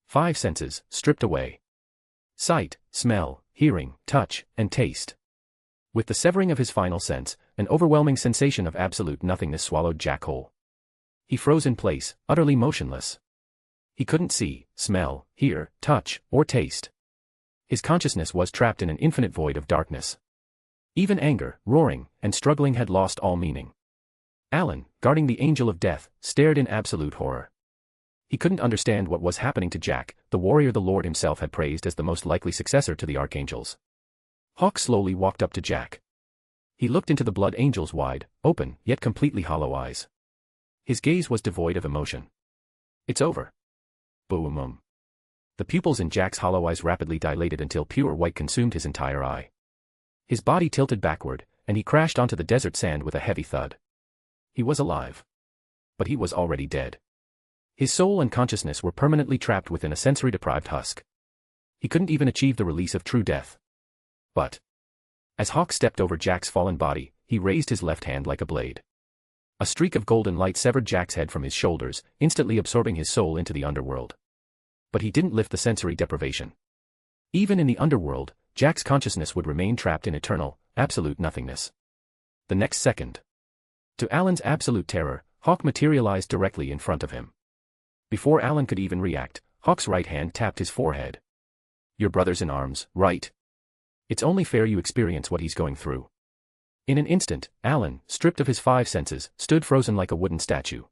5 senses, stripped away. Sight, smell, hearing, touch, and taste. With the severing of his final sense, an overwhelming sensation of absolute nothingness swallowed Jack whole. He froze in place, utterly motionless. He couldn't see, smell, hear, touch, or taste. His consciousness was trapped in an infinite void of darkness. Even anger, roaring, and struggling had lost all meaning. Alan, guarding the angel of death, stared in absolute horror. He couldn't understand what was happening to Jack, the warrior the Lord himself had praised as the most likely successor to the archangels. Hawk slowly walked up to Jack. He looked into the Blood Angel's wide, open, yet completely hollow eyes. His gaze was devoid of emotion. It's over. Boom. The pupils in Jack's hollow eyes rapidly dilated until pure white consumed his entire eye. His body tilted backward, and he crashed onto the desert sand with a heavy thud. He was alive. But he was already dead. His soul and consciousness were permanently trapped within a sensory-deprived husk. He couldn't even achieve the release of true death. But as Hawk stepped over Jack's fallen body, he raised his left hand like a blade. A streak of golden light severed Jack's head from his shoulders, instantly absorbing his soul into the underworld. But he didn't lift the sensory deprivation. Even in the underworld, Jack's consciousness would remain trapped in eternal, absolute nothingness. The next second, to Alan's absolute terror, Hawk materialized directly in front of him. Before Alan could even react, Hawk's right hand tapped his forehead. "Your brother's in arms, right? It's only fair you experience what he's going through." In an instant, Alan, stripped of his 5 senses, stood frozen like a wooden statue.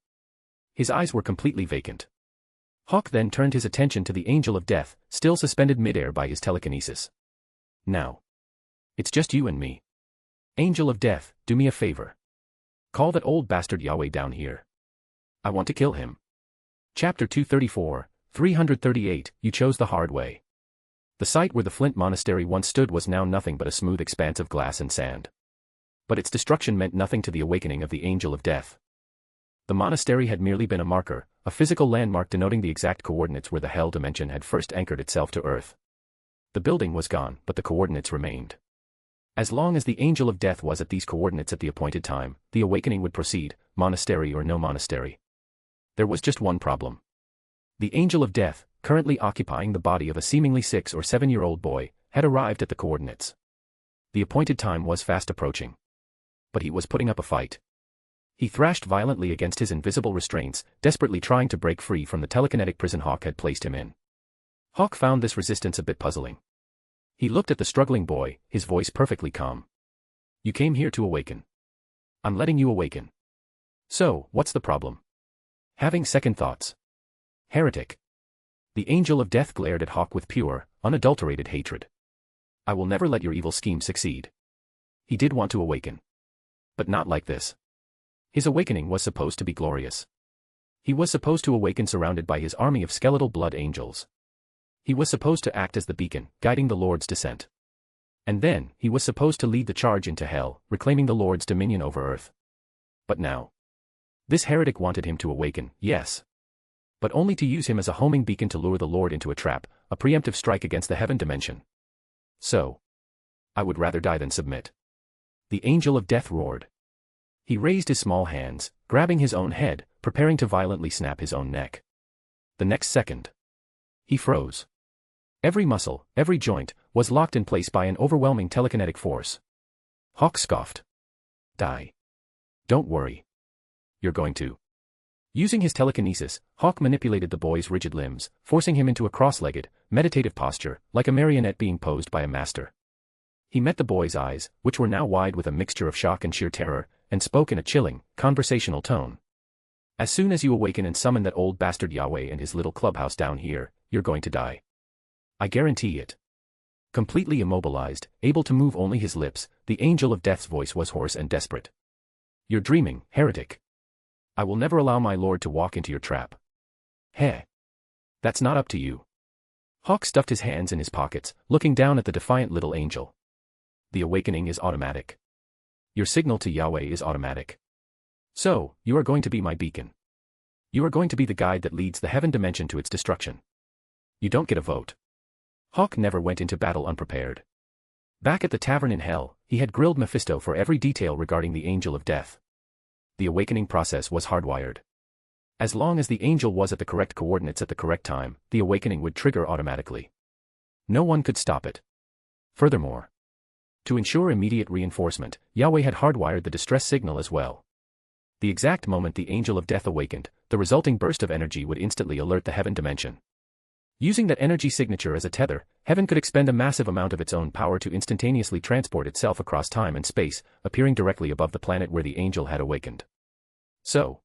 His eyes were completely vacant. Hawk then turned his attention to the Angel of Death, still suspended midair by his telekinesis. "Now, it's just you and me. Angel of Death, do me a favor. Call that old bastard Yahweh down here. I want to kill him." Chapter 234, 338, You chose the hard way. The site where the Flint Monastery once stood was now nothing but a smooth expanse of glass and sand. But its destruction meant nothing to the awakening of the Angel of Death. The monastery had merely been a marker, a physical landmark denoting the exact coordinates where the Hell dimension had first anchored itself to Earth. The building was gone, but the coordinates remained. As long as the Angel of Death was at these coordinates at the appointed time, the awakening would proceed, monastery or no monastery. There was just one problem. The Angel of Death, currently occupying the body of a seemingly 6 or 7-year-old boy, had arrived at the coordinates. The appointed time was fast approaching. But he was putting up a fight. He thrashed violently against his invisible restraints, desperately trying to break free from the telekinetic prison Hawk had placed him in. Hawk found this resistance a bit puzzling. He looked at the struggling boy, his voice perfectly calm. "You came here to awaken. I'm letting you awaken. So, what's the problem?" Having second thoughts. "Heretic." The Angel of Death glared at Hawk with pure, unadulterated hatred. "I will never let your evil scheme succeed." He did want to awaken. But not like this. His awakening was supposed to be glorious. He was supposed to awaken surrounded by his army of skeletal blood angels. He was supposed to act as the beacon, guiding the Lord's descent. And then, he was supposed to lead the charge into hell, reclaiming the Lord's dominion over Earth. But now, this heretic wanted him to awaken, yes. But only to use him as a homing beacon to lure the Lord into a trap, a preemptive strike against the heaven dimension. So, I would rather die than submit. The Angel of Death roared. He raised his small hands, grabbing his own head, preparing to violently snap his own neck. The next second, he froze. Every muscle, every joint, was locked in place by an overwhelming telekinetic force. Hawk scoffed. "Die. Don't worry. You're going to." Using his telekinesis, Hawk manipulated the boy's rigid limbs, forcing him into a cross-legged, meditative posture, like a marionette being posed by a master. He met the boy's eyes, which were now wide with a mixture of shock and sheer terror, and spoke in a chilling, conversational tone. "As soon as you awaken and summon that old bastard Yahweh and his little clubhouse down here, you're going to die. I guarantee it." Completely immobilized, able to move only his lips, the Angel of Death's voice was hoarse and desperate. "You're dreaming, heretic. I will never allow my Lord to walk into your trap. Heh. That's not up to you." Hawk stuffed his hands in his pockets, looking down at the defiant little angel. "The awakening is automatic. Your signal to Yahweh is automatic. So, you are going to be my beacon. You are going to be the guide that leads the heaven dimension to its destruction. You don't get a vote." Hawk never went into battle unprepared. Back at the tavern in hell, he had grilled Mephisto for every detail regarding the Angel of Death. The awakening process was hardwired. As long as the angel was at the correct coordinates at the correct time, the awakening would trigger automatically. No one could stop it. Furthermore, to ensure immediate reinforcement, Yahweh had hardwired the distress signal as well. The exact moment the Angel of Death awakened, the resulting burst of energy would instantly alert the heaven dimension. Using that energy signature as a tether, heaven could expend a massive amount of its own power to instantaneously transport itself across time and space, appearing directly above the planet where the angel had awakened. So,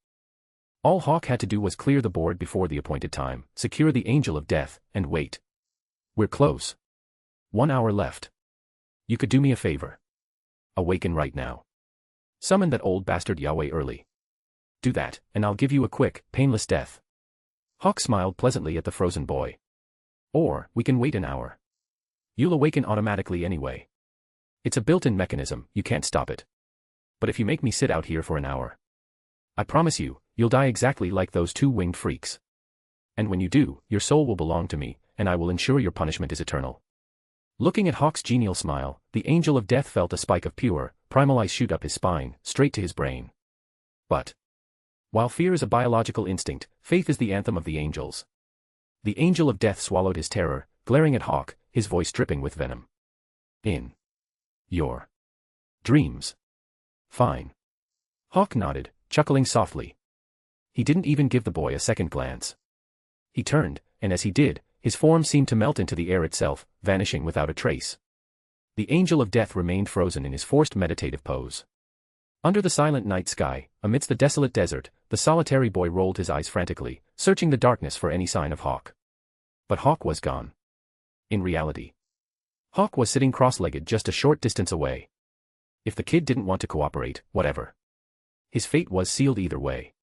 all Hawk had to do was clear the board before the appointed time, secure the Angel of Death, and wait. "We're close. 1 hour left. You could do me a favor. Awaken right now. Summon that old bastard Yahweh early. Do that, and I'll give you a quick, painless death." Hawk smiled pleasantly at the frozen boy. "Or, we can wait an hour. You'll awaken automatically anyway. It's a built-in mechanism, you can't stop it. But if you make me sit out here for an hour, I promise you, you'll die exactly like those 2 winged freaks. And when you do, your soul will belong to me, and I will ensure your punishment is eternal. Looking at Hawk's genial smile, the angel of death felt a spike of pure, primal ice shoot up his spine, straight to his brain. But while fear is a biological instinct, faith is the anthem of the angels. The angel of death swallowed his terror, glaring at Hawk, his voice dripping with venom. In your dreams. Fine. Hawk nodded, chuckling softly. He didn't even give the boy a second glance. He turned, and as he did, his form seemed to melt into the air itself, vanishing without a trace. The angel of death remained frozen in his forced meditative pose. Under the silent night sky, amidst the desolate desert, the solitary boy rolled his eyes frantically, searching the darkness for any sign of Hawk. But Hawk was gone. In reality, Hawk was sitting cross-legged just a short distance away. If the kid didn't want to cooperate, whatever. His fate was sealed either way.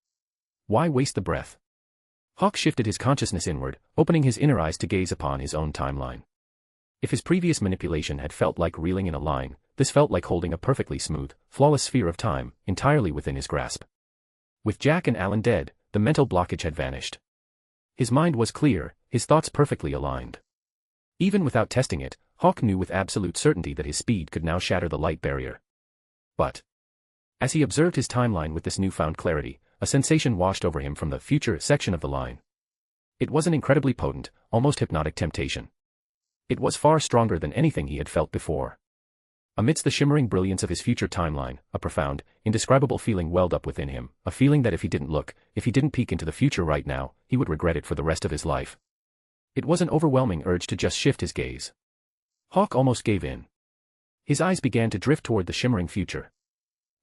Why waste the breath? Hawk shifted his consciousness inward, opening his inner eyes to gaze upon his own timeline. If his previous manipulation had felt like reeling in a line, this felt like holding a perfectly smooth, flawless sphere of time, entirely within his grasp. With Jack and Alan dead, the mental blockage had vanished. His mind was clear, his thoughts perfectly aligned. Even without testing it, Hawk knew with absolute certainty that his speed could now shatter the light barrier. But as he observed his timeline with this newfound clarity, a sensation washed over him from the future section of the line. It was an incredibly potent, almost hypnotic temptation. It was far stronger than anything he had felt before. Amidst the shimmering brilliance of his future timeline, a profound, indescribable feeling welled up within him, a feeling that if he didn't look, if he didn't peek into the future right now, he would regret it for the rest of his life. It was an overwhelming urge to just shift his gaze. Hawk almost gave in. His eyes began to drift toward the shimmering future.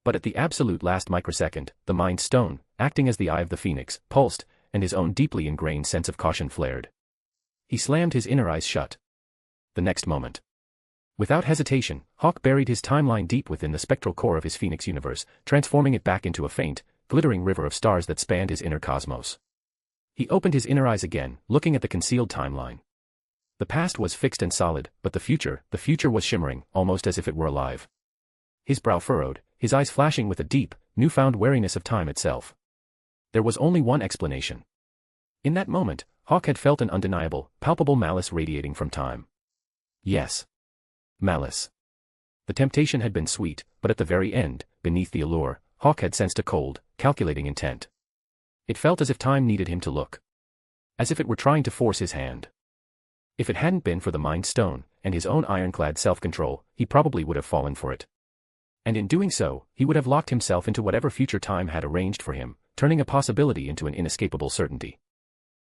But at the absolute last microsecond, the Mind Stone, acting as the eye of the phoenix, pulsed, and his own deeply ingrained sense of caution flared. He slammed his inner eyes shut. The next moment, without hesitation, Hawk buried his timeline deep within the spectral core of his phoenix universe, transforming it back into a faint, glittering river of stars that spanned his inner cosmos. He opened his inner eyes again, looking at the concealed timeline. The past was fixed and solid, but the future was shimmering, almost as if it were alive. His brow furrowed, his eyes flashing with a deep, newfound wariness of time itself. There was only one explanation. In that moment, Hawk had felt an undeniable, palpable malice radiating from time. Yes. Malice. The temptation had been sweet, but at the very end, beneath the allure, Hawk had sensed a cold, calculating intent. It felt as if time needed him to look. As if it were trying to force his hand. If it hadn't been for the Mind Stone, and his own ironclad self-control, he probably would have fallen for it. And in doing so, he would have locked himself into whatever future time had arranged for him, turning a possibility into an inescapable certainty.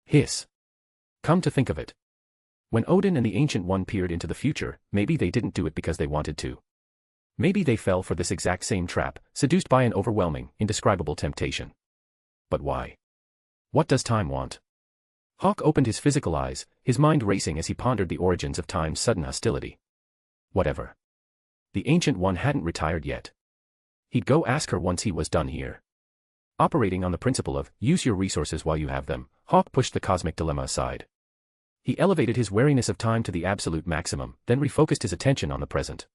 Hiss. Come to think of it. When Odin and the Ancient One peered into the future, maybe they didn't do it because they wanted to. Maybe they fell for this exact same trap, seduced by an overwhelming, indescribable temptation. But why? What does time want? Hawk opened his physical eyes, his mind racing as he pondered the origins of time's sudden hostility. Whatever. The Ancient One hadn't retired yet. He'd go ask her once he was done here. Operating on the principle of, use your resources while you have them, Hawk pushed the cosmic dilemma aside. He elevated his wariness of time to the absolute maximum, then refocused his attention on the present.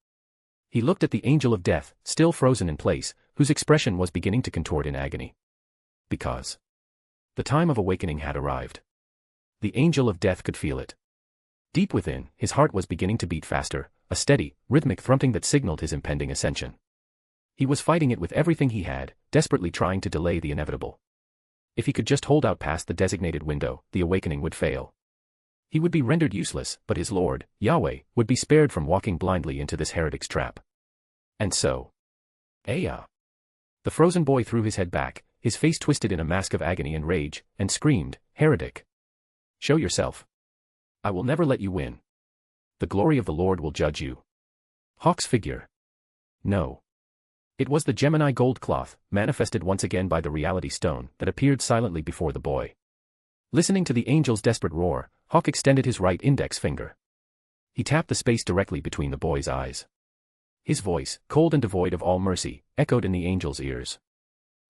He looked at the Angel of Death, still frozen in place, whose expression was beginning to contort in agony. Because the time of awakening had arrived. The Angel of Death could feel it. Deep within, his heart was beginning to beat faster, a steady, rhythmic thrumping that signaled his impending ascension. He was fighting it with everything he had, desperately trying to delay the inevitable. If he could just hold out past the designated window, the awakening would fail. He would be rendered useless, but his Lord, Yahweh, would be spared from walking blindly into this heretic's trap. And so. Aya. The frozen boy threw his head back, his face twisted in a mask of agony and rage, and screamed, "Heretic! Show yourself. I will never let you win. The glory of the Lord will judge you." Hawk's figure. No. It was the Gemini gold cloth, manifested once again by the reality stone, that appeared silently before the boy. Listening to the angel's desperate roar, Hawk extended his right index finger. He tapped the space directly between the boy's eyes. His voice, cold and devoid of all mercy, echoed in the angel's ears.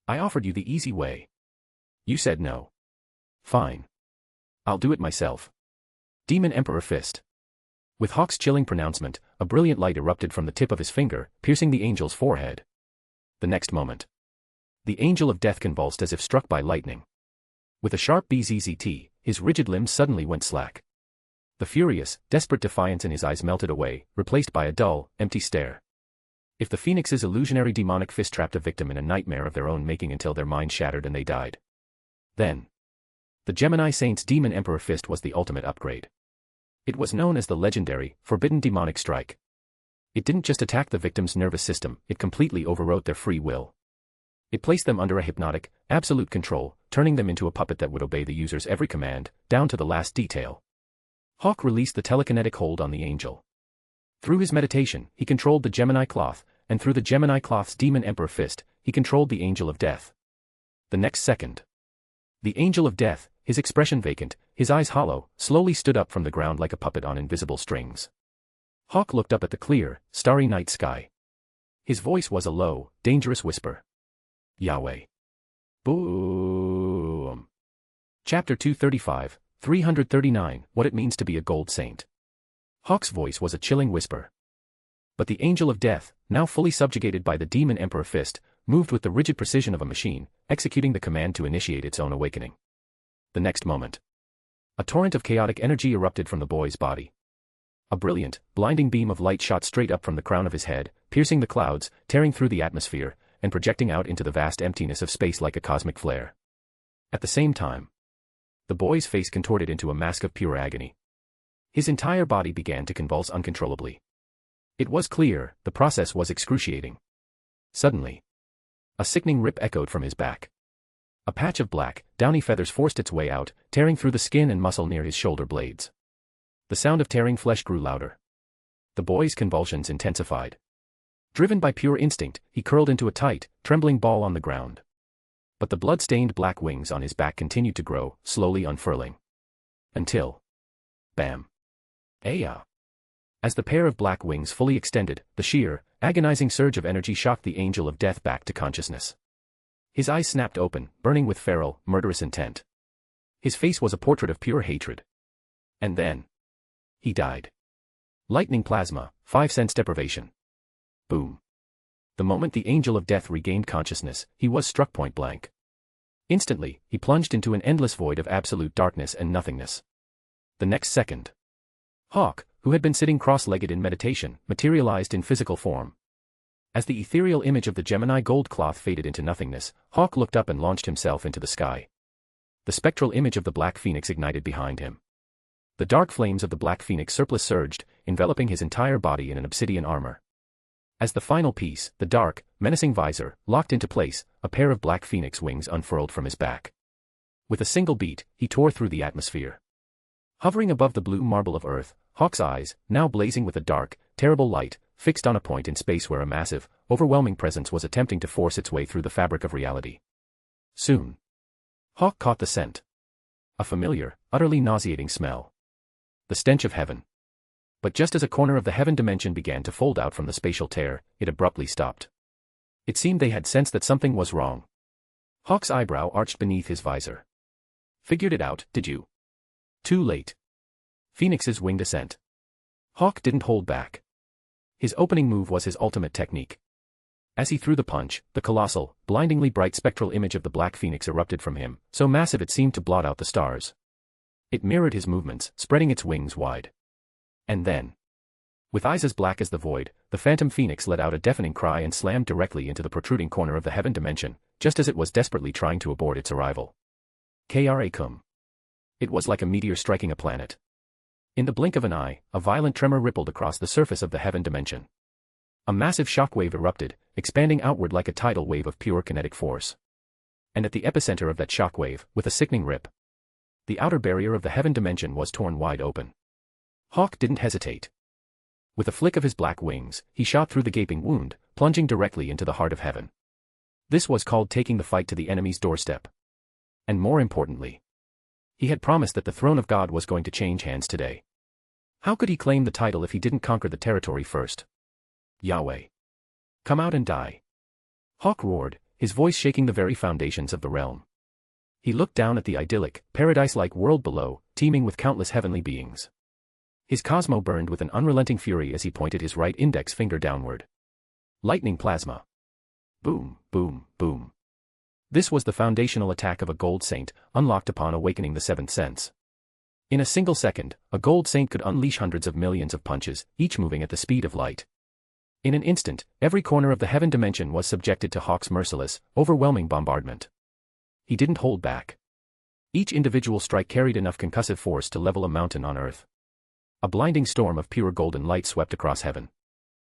"I offered you the easy way. You said no. Fine. I'll do it myself." Demon Emperor Fist. With Hawk's chilling pronouncement, a brilliant light erupted from the tip of his finger, piercing the angel's forehead. The next moment, the Angel of Death convulsed as if struck by lightning. With a sharp bzzzt, his rigid limbs suddenly went slack. The furious, desperate defiance in his eyes melted away, replaced by a dull, empty stare. If the Phoenix's illusionary demonic fist trapped a victim in a nightmare of their own making until their mind shattered and they died, then the Gemini Saint's Demon Emperor fist was the ultimate upgrade. It was known as the legendary, forbidden demonic strike. It didn't just attack the victim's nervous system, it completely overrode their free will. It placed them under a hypnotic, absolute control, turning them into a puppet that would obey the user's every command, down to the last detail. Hawk released the telekinetic hold on the angel. Through his meditation, he controlled the Gemini cloth, and through the Gemini cloth's Demon Emperor fist, he controlled the Angel of Death. The next second, the Angel of Death, his expression vacant, his eyes hollow, slowly stood up from the ground like a puppet on invisible strings. Hawk looked up at the clear, starry night sky. His voice was a low, dangerous whisper. Yahweh. Boom. Chapter 235, 339, What It Means to be a Gold Saint. Hawk's voice was a chilling whisper. But the Angel of Death, now fully subjugated by the Demon Emperor fist, moved with the rigid precision of a machine, executing the command to initiate its own awakening. The next moment, a torrent of chaotic energy erupted from the boy's body. A brilliant, blinding beam of light shot straight up from the crown of his head, piercing the clouds, tearing through the atmosphere, and projecting out into the vast emptiness of space like a cosmic flare. At the same time, the boy's face contorted into a mask of pure agony. His entire body began to convulse uncontrollably. It was clear, the process was excruciating. Suddenly, a sickening rip echoed from his back. A patch of black, downy feathers forced its way out, tearing through the skin and muscle near his shoulder blades. The sound of tearing flesh grew louder. The boy's convulsions intensified. Driven by pure instinct, he curled into a tight, trembling ball on the ground. But the blood-stained black wings on his back continued to grow, slowly unfurling. Until... bam. Aya. As the pair of black wings fully extended, the sheer, agonizing surge of energy shocked the Angel of Death back to consciousness. His eyes snapped open, burning with feral, murderous intent. His face was a portrait of pure hatred. And then, he died. Lightning plasma, 5 cents deprivation. Boom. The moment the Angel of Death regained consciousness, he was struck point blank. Instantly, he plunged into an endless void of absolute darkness and nothingness. The next second, Hawk, who had been sitting cross-legged in meditation, materialized in physical form. As the ethereal image of the Gemini gold cloth faded into nothingness, Hawk looked up and launched himself into the sky. The spectral image of the Black Phoenix ignited behind him. The dark flames of the Black Phoenix surplice surged, enveloping his entire body in an obsidian armor. As the final piece, the dark, menacing visor, locked into place, a pair of Black Phoenix wings unfurled from his back. With a single beat, he tore through the atmosphere. Hovering above the blue marble of Earth, Hawk's eyes, now blazing with a dark, terrible light, fixed on a point in space where a massive, overwhelming presence was attempting to force its way through the fabric of reality. Soon, Hawk caught the scent. A familiar, utterly nauseating smell. The stench of heaven. But just as a corner of the heaven dimension began to fold out from the spatial tear, it abruptly stopped. It seemed they had sensed that something was wrong. Hawk's eyebrow arched beneath his visor. Figured it out, did you? Too late. Phoenix's winged ascent. Hawk didn't hold back. His opening move was his ultimate technique. As he threw the punch, the colossal, blindingly bright spectral image of the Black Phoenix erupted from him, so massive it seemed to blot out the stars. It mirrored his movements, spreading its wings wide. And then, with eyes as black as the void, the Phantom Phoenix let out a deafening cry and slammed directly into the protruding corner of the heaven dimension, just as it was desperately trying to abort its arrival. Krakum. It was like a meteor striking a planet. In the blink of an eye, a violent tremor rippled across the surface of the heaven dimension. A massive shockwave erupted, expanding outward like a tidal wave of pure kinetic force. And at the epicenter of that shockwave, with a sickening rip, the outer barrier of the heaven dimension was torn wide open. Hawk didn't hesitate. With a flick of his black wings, he shot through the gaping wound, plunging directly into the heart of heaven. This was called taking the fight to the enemy's doorstep. And more importantly, he had promised that the throne of God was going to change hands today. How could he claim the title if he didn't conquer the territory first? Yahweh. Come out and die. Hawk roared, his voice shaking the very foundations of the realm. He looked down at the idyllic, paradise-like world below, teeming with countless heavenly beings. His cosmo burned with an unrelenting fury as he pointed his right index finger downward. Lightning plasma. Boom, boom, boom. This was the foundational attack of a gold saint, unlocked upon awakening the seventh sense. In a single second, a gold saint could unleash hundreds of millions of punches, each moving at the speed of light. In an instant, every corner of the heaven dimension was subjected to Hawk's merciless, overwhelming bombardment. He didn't hold back. Each individual strike carried enough concussive force to level a mountain on Earth. A blinding storm of pure golden light swept across heaven.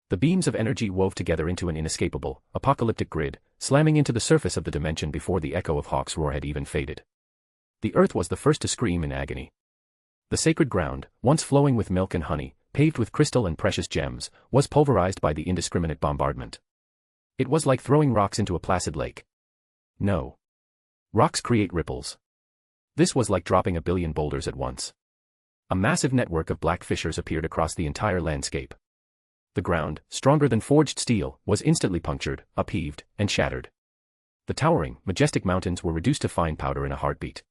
The beams of energy wove together into an inescapable, apocalyptic grid, slamming into the surface of the dimension before the echo of Hawk's roar had even faded. The Earth was the first to scream in agony. The sacred ground, once flowing with milk and honey, paved with crystal and precious gems, was pulverized by the indiscriminate bombardment. It was like throwing rocks into a placid lake. No. Rocks create ripples. This was like dropping a billion boulders at once. A massive network of black fissures appeared across the entire landscape. The ground, stronger than forged steel, was instantly punctured, upheaved, and shattered. The towering, majestic mountains were reduced to fine powder in a heartbeat.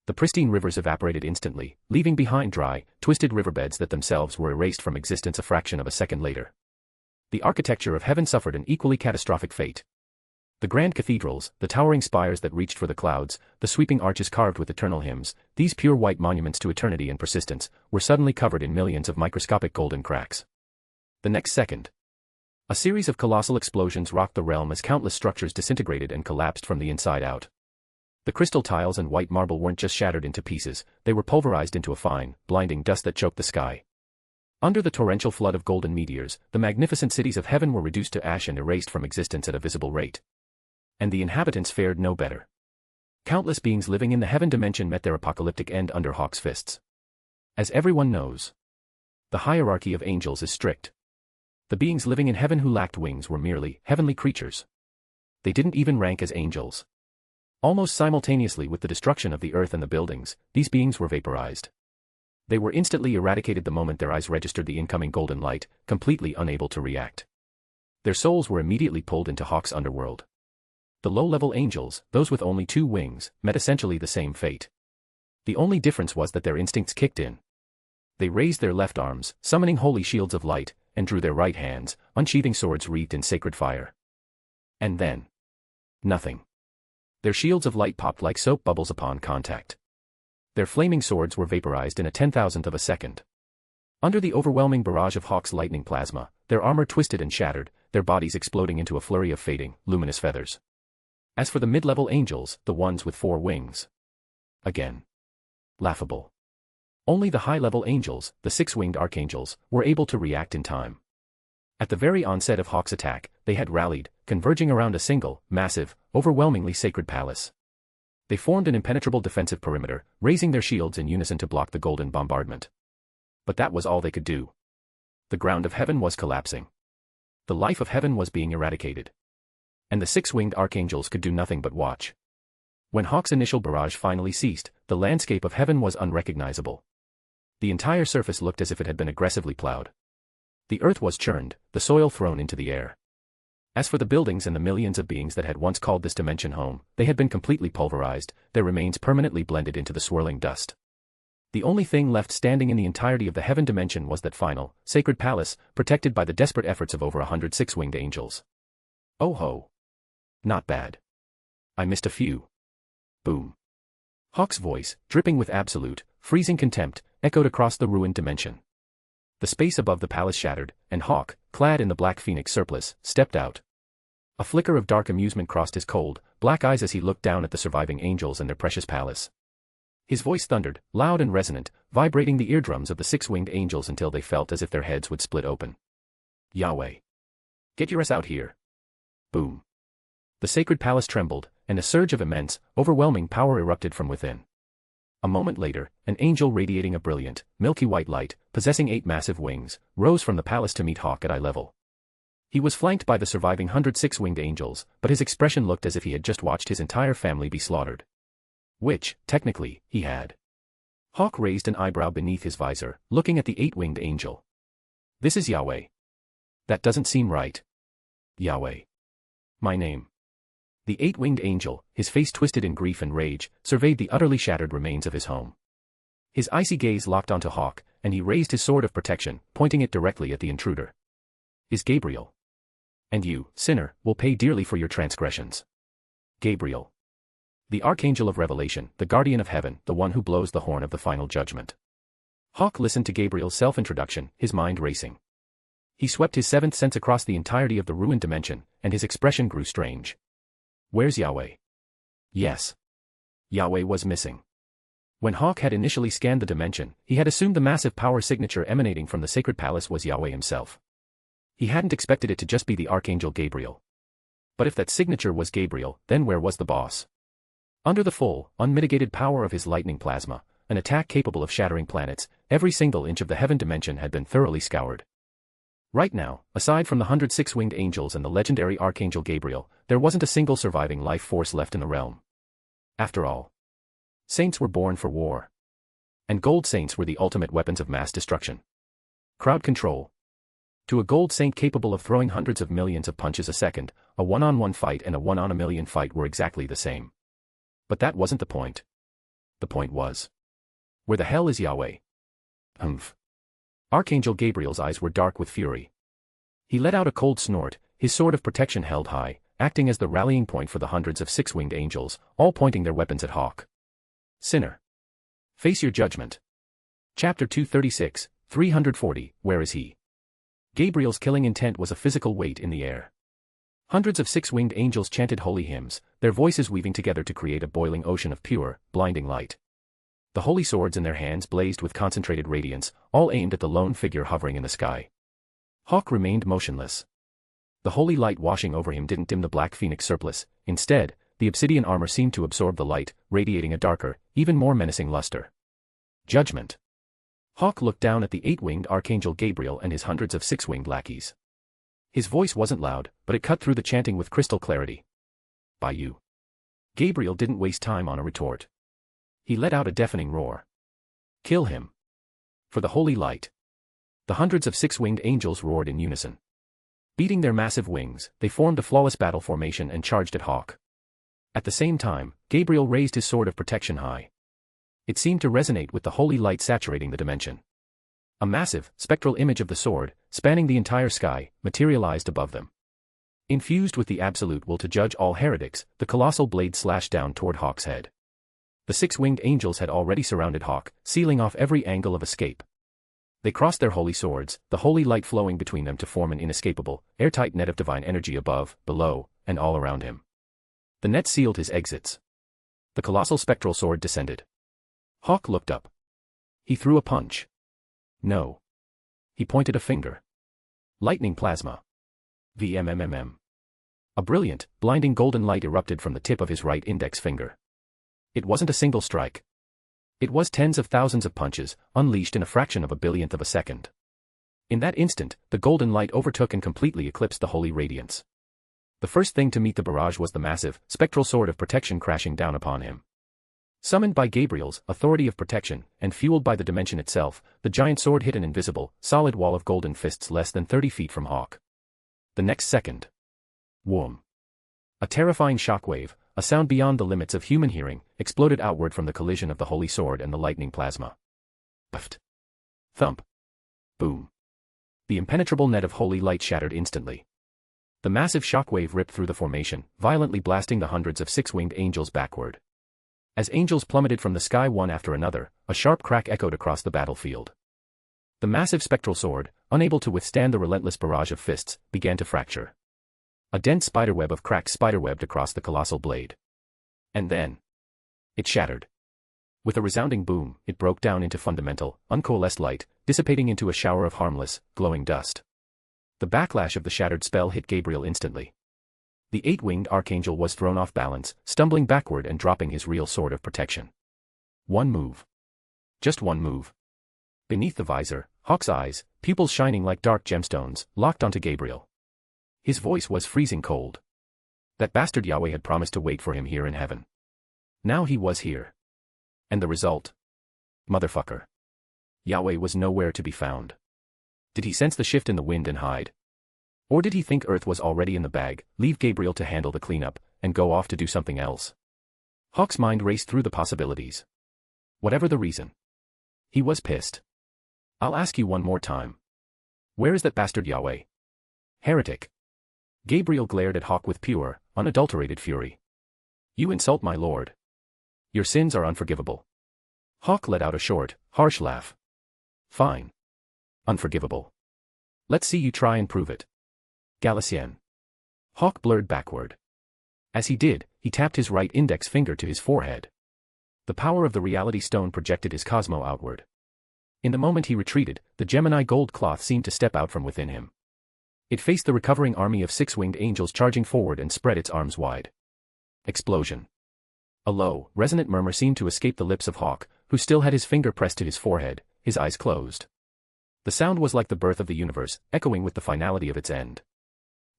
The pristine rivers evaporated instantly, leaving behind dry, twisted riverbeds that themselves were erased from existence a fraction of a second later. The architecture of heaven suffered an equally catastrophic fate. The grand cathedrals, the towering spires that reached for the clouds, the sweeping arches carved with eternal hymns, these pure white monuments to eternity and persistence, were suddenly covered in millions of microscopic golden cracks. The next second, a series of colossal explosions rocked the realm as countless structures disintegrated and collapsed from the inside out. The crystal tiles and white marble weren't just shattered into pieces, they were pulverized into a fine, blinding dust that choked the sky. Under the torrential flood of golden meteors, the magnificent cities of heaven were reduced to ash and erased from existence at a visible rate. And the inhabitants fared no better. Countless beings living in the heaven dimension met their apocalyptic end under Hawk's fists. As everyone knows, the hierarchy of angels is strict. The beings living in heaven who lacked wings were merely heavenly creatures. They didn't even rank as angels. Almost simultaneously with the destruction of the earth and the buildings, these beings were vaporized. They were instantly eradicated the moment their eyes registered the incoming golden light, completely unable to react. Their souls were immediately pulled into Hawk's underworld. The low-level angels, those with only 2 wings, met essentially the same fate. The only difference was that their instincts kicked in. They raised their left arms, summoning holy shields of light, and drew their right hands, unsheathing swords wreathed in sacred fire. And then, nothing. Their shields of light popped like soap bubbles upon contact. Their flaming swords were vaporized in a 10,000th of a second. Under the overwhelming barrage of Hawk's lightning plasma, their armor twisted and shattered, their bodies exploding into a flurry of fading, luminous feathers. As for the mid-level angels, the ones with 4 wings. Again. Laughable. Only the high-level angels, the 6-winged archangels, were able to react in time. At the very onset of Hawk's attack, they had rallied, converging around a single, massive, overwhelmingly sacred palace. They formed an impenetrable defensive perimeter, raising their shields in unison to block the golden bombardment. But that was all they could do. The ground of heaven was collapsing. The life of heaven was being eradicated. And the 6-winged archangels could do nothing but watch. When Hawk's initial barrage finally ceased, the landscape of heaven was unrecognizable. The entire surface looked as if it had been aggressively plowed. The earth was churned, the soil thrown into the air. As for the buildings and the millions of beings that had once called this dimension home, they had been completely pulverized, their remains permanently blended into the swirling dust. The only thing left standing in the entirety of the heaven dimension was that final, sacred palace, protected by the desperate efforts of over 100 6-winged angels. Oh ho. Not bad. I missed a few. Boom. Hawk's voice, dripping with absolute, freezing contempt, echoed across the ruined dimension. The space above the palace shattered, and Hawk, clad in the black phoenix surplice, stepped out. A flicker of dark amusement crossed his cold, black eyes as he looked down at the surviving angels and their precious palace. His voice thundered, loud and resonant, vibrating the eardrums of the 6-winged angels until they felt as if their heads would split open. Yahweh. Get your ass out here. Boom. The sacred palace trembled, and a surge of immense, overwhelming power erupted from within. A moment later, an angel radiating a brilliant, milky white light, possessing 8 massive wings, rose from the palace to meet Hawk at eye level. He was flanked by the surviving 100 6-winged angels, but his expression looked as if he had just watched his entire family be slaughtered. Which, technically, he had. Hawk raised an eyebrow beneath his visor, looking at the 8-winged angel. This is Yahweh. That doesn't seem right. Yahweh. My name. The 8-winged angel, his face twisted in grief and rage, surveyed the utterly shattered remains of his home. His icy gaze locked onto Hawk, and he raised his sword of protection, pointing it directly at the intruder. Is Gabriel. And you, sinner, will pay dearly for your transgressions. Gabriel. The Archangel of Revelation, the Guardian of Heaven, the one who blows the horn of the final judgment. Hawk listened to Gabriel's self-introduction, his mind racing. He swept his seventh sense across the entirety of the ruined dimension, and his expression grew strange. Where's Yahweh? Yes. Yahweh was missing. When Hawk had initially scanned the dimension, he had assumed the massive power signature emanating from the sacred palace was Yahweh himself. He hadn't expected it to just be the Archangel Gabriel. But if that signature was Gabriel, then where was the boss? Under the full, unmitigated power of his lightning plasma, an attack capable of shattering planets, every single inch of the heaven dimension had been thoroughly scoured. Right now, aside from the 106 winged angels and the legendary Archangel Gabriel, there wasn't a single surviving life force left in the realm. After all, saints were born for war. And gold saints were the ultimate weapons of mass destruction. Crowd control. To a gold saint capable of throwing hundreds of millions of punches a second, a one-on-one fight and a one-on-a-million fight were exactly the same. But that wasn't the point. The point was, where the hell is Yahweh? Humph. Archangel Gabriel's eyes were dark with fury. He let out a cold snort, his sword of protection held high, acting as the rallying point for the hundreds of six-winged angels, all pointing their weapons at Hawk. Sinner. Face your judgment. Chapter 236, 340, Where is he? Gabriel's killing intent was a physical weight in the air. Hundreds of six-winged angels chanted holy hymns, their voices weaving together to create a boiling ocean of pure, blinding light. The holy swords in their hands blazed with concentrated radiance, all aimed at the lone figure hovering in the sky. Hawk remained motionless. The holy light washing over him didn't dim the black phoenix surplice, instead, the obsidian armor seemed to absorb the light, radiating a darker, even more menacing luster. Judgment. Hawk looked down at the eight-winged Archangel Gabriel and his hundreds of six-winged lackeys. His voice wasn't loud, but it cut through the chanting with crystal clarity. By you. Gabriel didn't waste time on a retort. He let out a deafening roar. Kill him. For the holy light. The hundreds of six-winged angels roared in unison. Beating their massive wings, they formed a flawless battle formation and charged at Hawk. At the same time, Gabriel raised his sword of protection high. It seemed to resonate with the holy light saturating the dimension. A massive, spectral image of the sword, spanning the entire sky, materialized above them. Infused with the absolute will to judge all heretics, the colossal blade slashed down toward Hawk's head. The six-winged angels had already surrounded Hawk, sealing off every angle of escape. They crossed their holy swords, the holy light flowing between them to form an inescapable, airtight net of divine energy above, below, and all around him. The net sealed his exits. The colossal spectral sword descended. Hawk looked up. He threw a punch. No. He pointed a finger. Lightning plasma. VMMMM. A brilliant, blinding golden light erupted from the tip of his right index finger. It wasn't a single strike. It was tens of thousands of punches, unleashed in a fraction of a billionth of a second. In that instant, the golden light overtook and completely eclipsed the holy radiance. The first thing to meet the barrage was the massive, spectral sword of protection crashing down upon him. Summoned by Gabriel's authority of protection, and fueled by the dimension itself, the giant sword hit an invisible, solid wall of golden fists less than 30 feet from Hawk. The next second. Whoom. A terrifying shockwave, a sound beyond the limits of human hearing, exploded outward from the collision of the holy sword and the lightning plasma. Puffed. Thump. Boom. The impenetrable net of holy light shattered instantly. The massive shockwave ripped through the formation, violently blasting the hundreds of six-winged angels backward. As angels plummeted from the sky one after another, a sharp crack echoed across the battlefield. The massive spectral sword, unable to withstand the relentless barrage of fists, began to fracture. A dense spiderweb of cracks spiderwebbed across the colossal blade. And then, it shattered. With a resounding boom, it broke down into fundamental, uncoalesced light, dissipating into a shower of harmless, glowing dust. The backlash of the shattered spell hit Gabriel instantly. The eight-winged archangel was thrown off balance, stumbling backward and dropping his real sword of protection. One move. Just one move. Beneath the visor, Hawk's eyes, pupils shining like dark gemstones, locked onto Gabriel. His voice was freezing cold. That bastard Yahweh had promised to wait for him here in heaven. Now he was here. And the result? Motherfucker. Yahweh was nowhere to be found. Did he sense the shift in the wind and hide? Or did he think Earth was already in the bag, leave Gabriel to handle the cleanup, and go off to do something else? Hawk's mind raced through the possibilities. Whatever the reason. He was pissed. I'll ask you one more time. Where is that bastard Yahweh? Heretic. Gabriel glared at Hawk with pure, unadulterated fury. You insult my lord. Your sins are unforgivable. Hawk let out a short, harsh laugh. Fine. Unforgivable. Let's see you try and prove it. Galician. Hawk blurred backward. As he did, he tapped his right index finger to his forehead. The power of the reality stone projected his cosmo outward. In the moment he retreated, the Gemini gold cloth seemed to step out from within him. It faced the recovering army of six-winged angels charging forward and spread its arms wide. Explosion. A low, resonant murmur seemed to escape the lips of Hawk, who still had his finger pressed to his forehead, his eyes closed. The sound was like the birth of the universe, echoing with the finality of its end.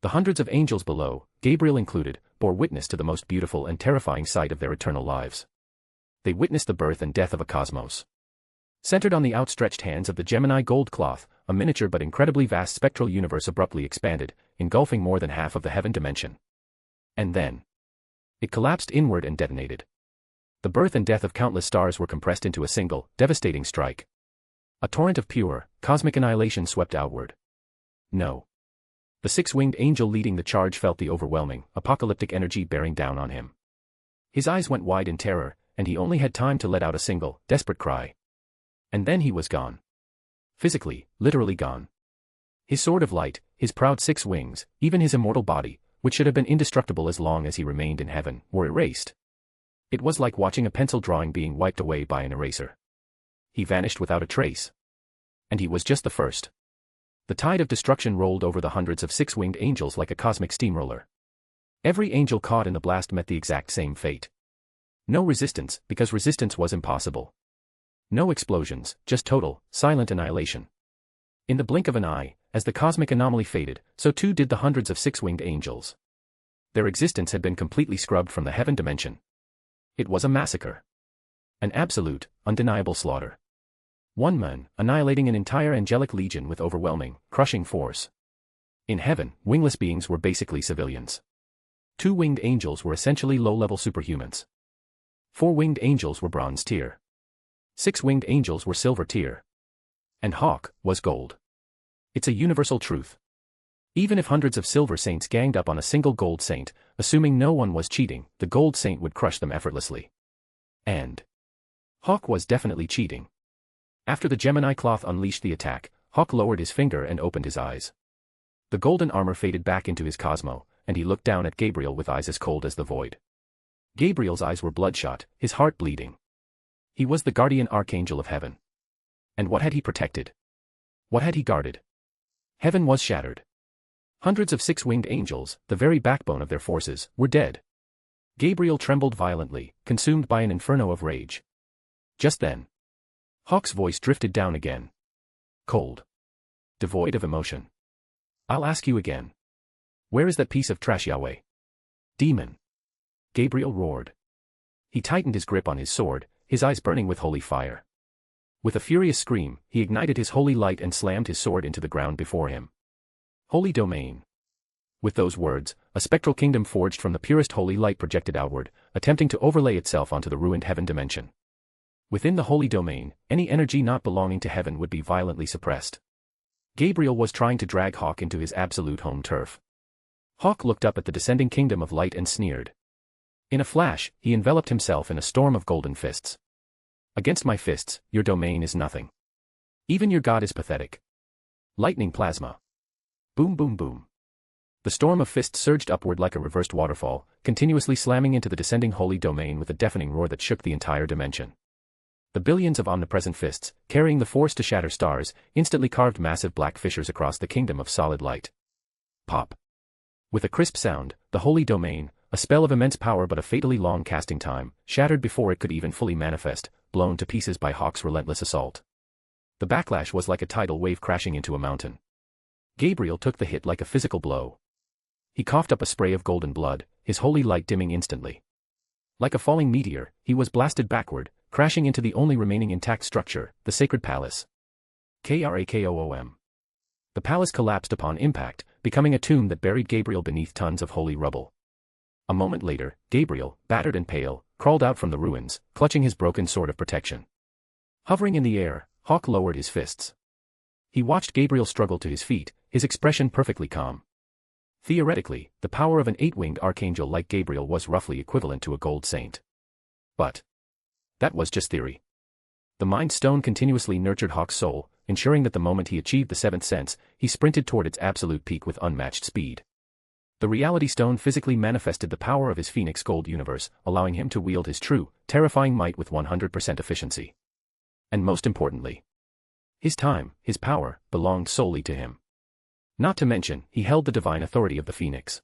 The hundreds of angels below, Gabriel included, bore witness to the most beautiful and terrifying sight of their eternal lives. They witnessed the birth and death of a cosmos. Centered on the outstretched hands of the Gemini gold cloth, a miniature but incredibly vast spectral universe abruptly expanded, engulfing more than half of the heaven dimension. And then it collapsed inward and detonated. The birth and death of countless stars were compressed into a single, devastating strike. A torrent of pure, cosmic annihilation swept outward. No. The six-winged angel leading the charge felt the overwhelming, apocalyptic energy bearing down on him. His eyes went wide in terror, and he only had time to let out a single, desperate cry. And then he was gone. Physically, literally gone. His sword of light, his proud six wings, even his immortal body, which should have been indestructible as long as he remained in heaven, were erased. It was like watching a pencil drawing being wiped away by an eraser. He vanished without a trace. And he was just the first. The tide of destruction rolled over the hundreds of six-winged angels like a cosmic steamroller. Every angel caught in the blast met the exact same fate. No resistance, because resistance was impossible. No explosions, just total, silent annihilation. In the blink of an eye, as the cosmic anomaly faded, so too did the hundreds of six-winged angels. Their existence had been completely scrubbed from the heaven dimension. It was a massacre. An absolute, undeniable slaughter. One man, annihilating an entire angelic legion with overwhelming, crushing force. In heaven, wingless beings were basically civilians. Two-winged angels were essentially low-level superhumans. Four-winged angels were bronze tier. Six-winged angels were silver tier. And Hawk was gold. It's a universal truth. Even if hundreds of silver saints ganged up on a single gold saint, assuming no one was cheating, the gold saint would crush them effortlessly. And Hawk was definitely cheating. After the Gemini cloth unleashed the attack, Hawk lowered his finger and opened his eyes. The golden armor faded back into his cosmo, and he looked down at Gabriel with eyes as cold as the void. Gabriel's eyes were bloodshot, his heart bleeding. He was the guardian archangel of heaven. And what had he protected? What had he guarded? Heaven was shattered. Hundreds of six-winged angels, the very backbone of their forces, were dead. Gabriel trembled violently, consumed by an inferno of rage. Just then, Hawk's voice drifted down again. Cold. Devoid of emotion. I'll ask you again. Where is that piece of trash, Yahweh? Demon. Gabriel roared. He tightened his grip on his sword, his eyes burning with holy fire. With a furious scream, he ignited his holy light and slammed his sword into the ground before him. Holy domain. With those words, a spectral kingdom forged from the purest holy light projected outward, attempting to overlay itself onto the ruined heaven dimension. Within the holy domain, any energy not belonging to heaven would be violently suppressed. Gabriel was trying to drag Hawk into his absolute home turf. Hawk looked up at the descending kingdom of light and sneered. In a flash, he enveloped himself in a storm of golden fists. Against my fists, your domain is nothing. Even your god is pathetic. Lightning plasma. Boom boom boom. The storm of fists surged upward like a reversed waterfall, continuously slamming into the descending holy domain with a deafening roar that shook the entire dimension. The billions of omnipresent fists, carrying the force to shatter stars, instantly carved massive black fissures across the kingdom of solid light. Pop. With a crisp sound, the holy domain, a spell of immense power but a fatally long casting time, shattered before it could even fully manifest, blown to pieces by Hawk's relentless assault. The backlash was like a tidal wave crashing into a mountain. Gabriel took the hit like a physical blow. He coughed up a spray of golden blood, his holy light dimming instantly. Like a falling meteor, he was blasted backward, crashing into the only remaining intact structure, the sacred palace. Krakoom. The palace collapsed upon impact, becoming a tomb that buried Gabriel beneath tons of holy rubble. A moment later, Gabriel, battered and pale, crawled out from the ruins, clutching his broken sword of protection. Hovering in the air, Hawk lowered his fists. He watched Gabriel struggle to his feet, his expression perfectly calm. Theoretically, the power of an 8-winged archangel like Gabriel was roughly equivalent to a gold saint. But that was just theory. The Mind Stone continuously nurtured Hawk's soul, ensuring that the moment he achieved the 7th sense, he sprinted toward its absolute peak with unmatched speed. The Reality Stone physically manifested the power of his Phoenix Gold universe, allowing him to wield his true, terrifying might with 100% efficiency. And most importantly, his time, his power, belonged solely to him. Not to mention, he held the divine authority of the Phoenix.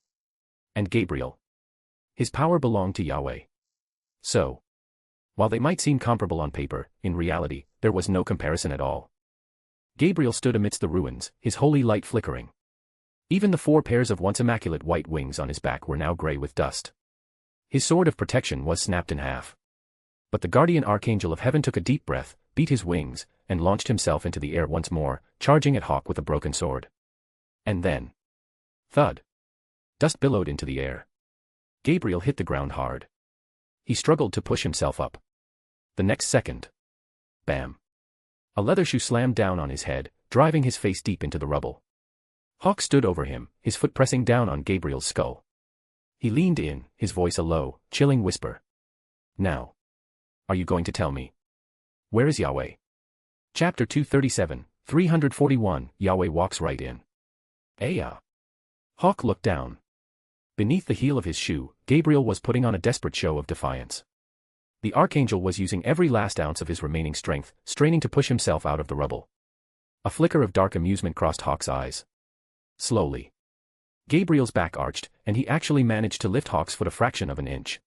And Gabriel. His power belonged to Yahweh. So, while they might seem comparable on paper, in reality, there was no comparison at all. Gabriel stood amidst the ruins, his holy light flickering. Even the 4 pairs of once immaculate white wings on his back were now gray with dust. His sword of protection was snapped in half. But the guardian archangel of heaven took a deep breath, beat his wings, and launched himself into the air once more, charging at Hawk with a broken sword. And then, thud. Dust billowed into the air. Gabriel hit the ground hard. He struggled to push himself up. The next second, bam. A leather shoe slammed down on his head, driving his face deep into the rubble. Hawk stood over him, his foot pressing down on Gabriel's skull. He leaned in, his voice a low, chilling whisper. Now, are you going to tell me? Where is Yahweh? Chapter 237, 341, Yahweh walks right in. Aya. Hawk looked down. Beneath the heel of his shoe, Gabriel was putting on a desperate show of defiance. The archangel was using every last ounce of his remaining strength, straining to push himself out of the rubble. A flicker of dark amusement crossed Hawk's eyes. Slowly, Gabriel's back arched, and he actually managed to lift Hawk's foot a fraction of an inch.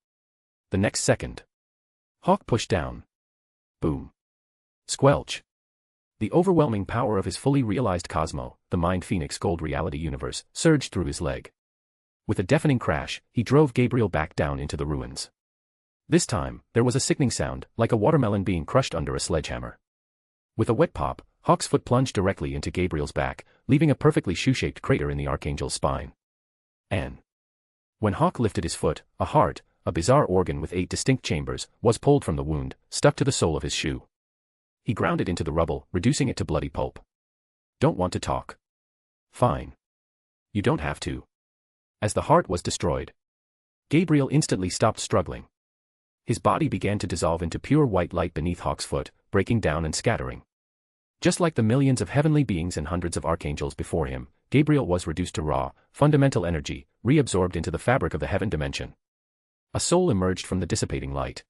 The next second, Hawk pushed down. Boom. Squelch. The overwhelming power of his fully realized Cosmo, the Mind Phoenix Gold reality universe, surged through his leg. With a deafening crash, he drove Gabriel back down into the ruins. This time, there was a sickening sound, like a watermelon being crushed under a sledgehammer. With a wet pop, Hawk's foot plunged directly into Gabriel's back, leaving a perfectly shoe-shaped crater in the archangel's spine. And when Hawk lifted his foot, a heart, a bizarre organ with 8 distinct chambers, was pulled from the wound, stuck to the sole of his shoe. He ground it into the rubble, reducing it to bloody pulp. Don't want to talk? Fine. You don't have to. As the heart was destroyed, Gabriel instantly stopped struggling. His body began to dissolve into pure white light beneath Hawk's foot, breaking down and scattering. Just like the millions of heavenly beings and hundreds of archangels before him, Gabriel was reduced to raw, fundamental energy, reabsorbed into the fabric of the heaven dimension. A soul emerged from the dissipating light.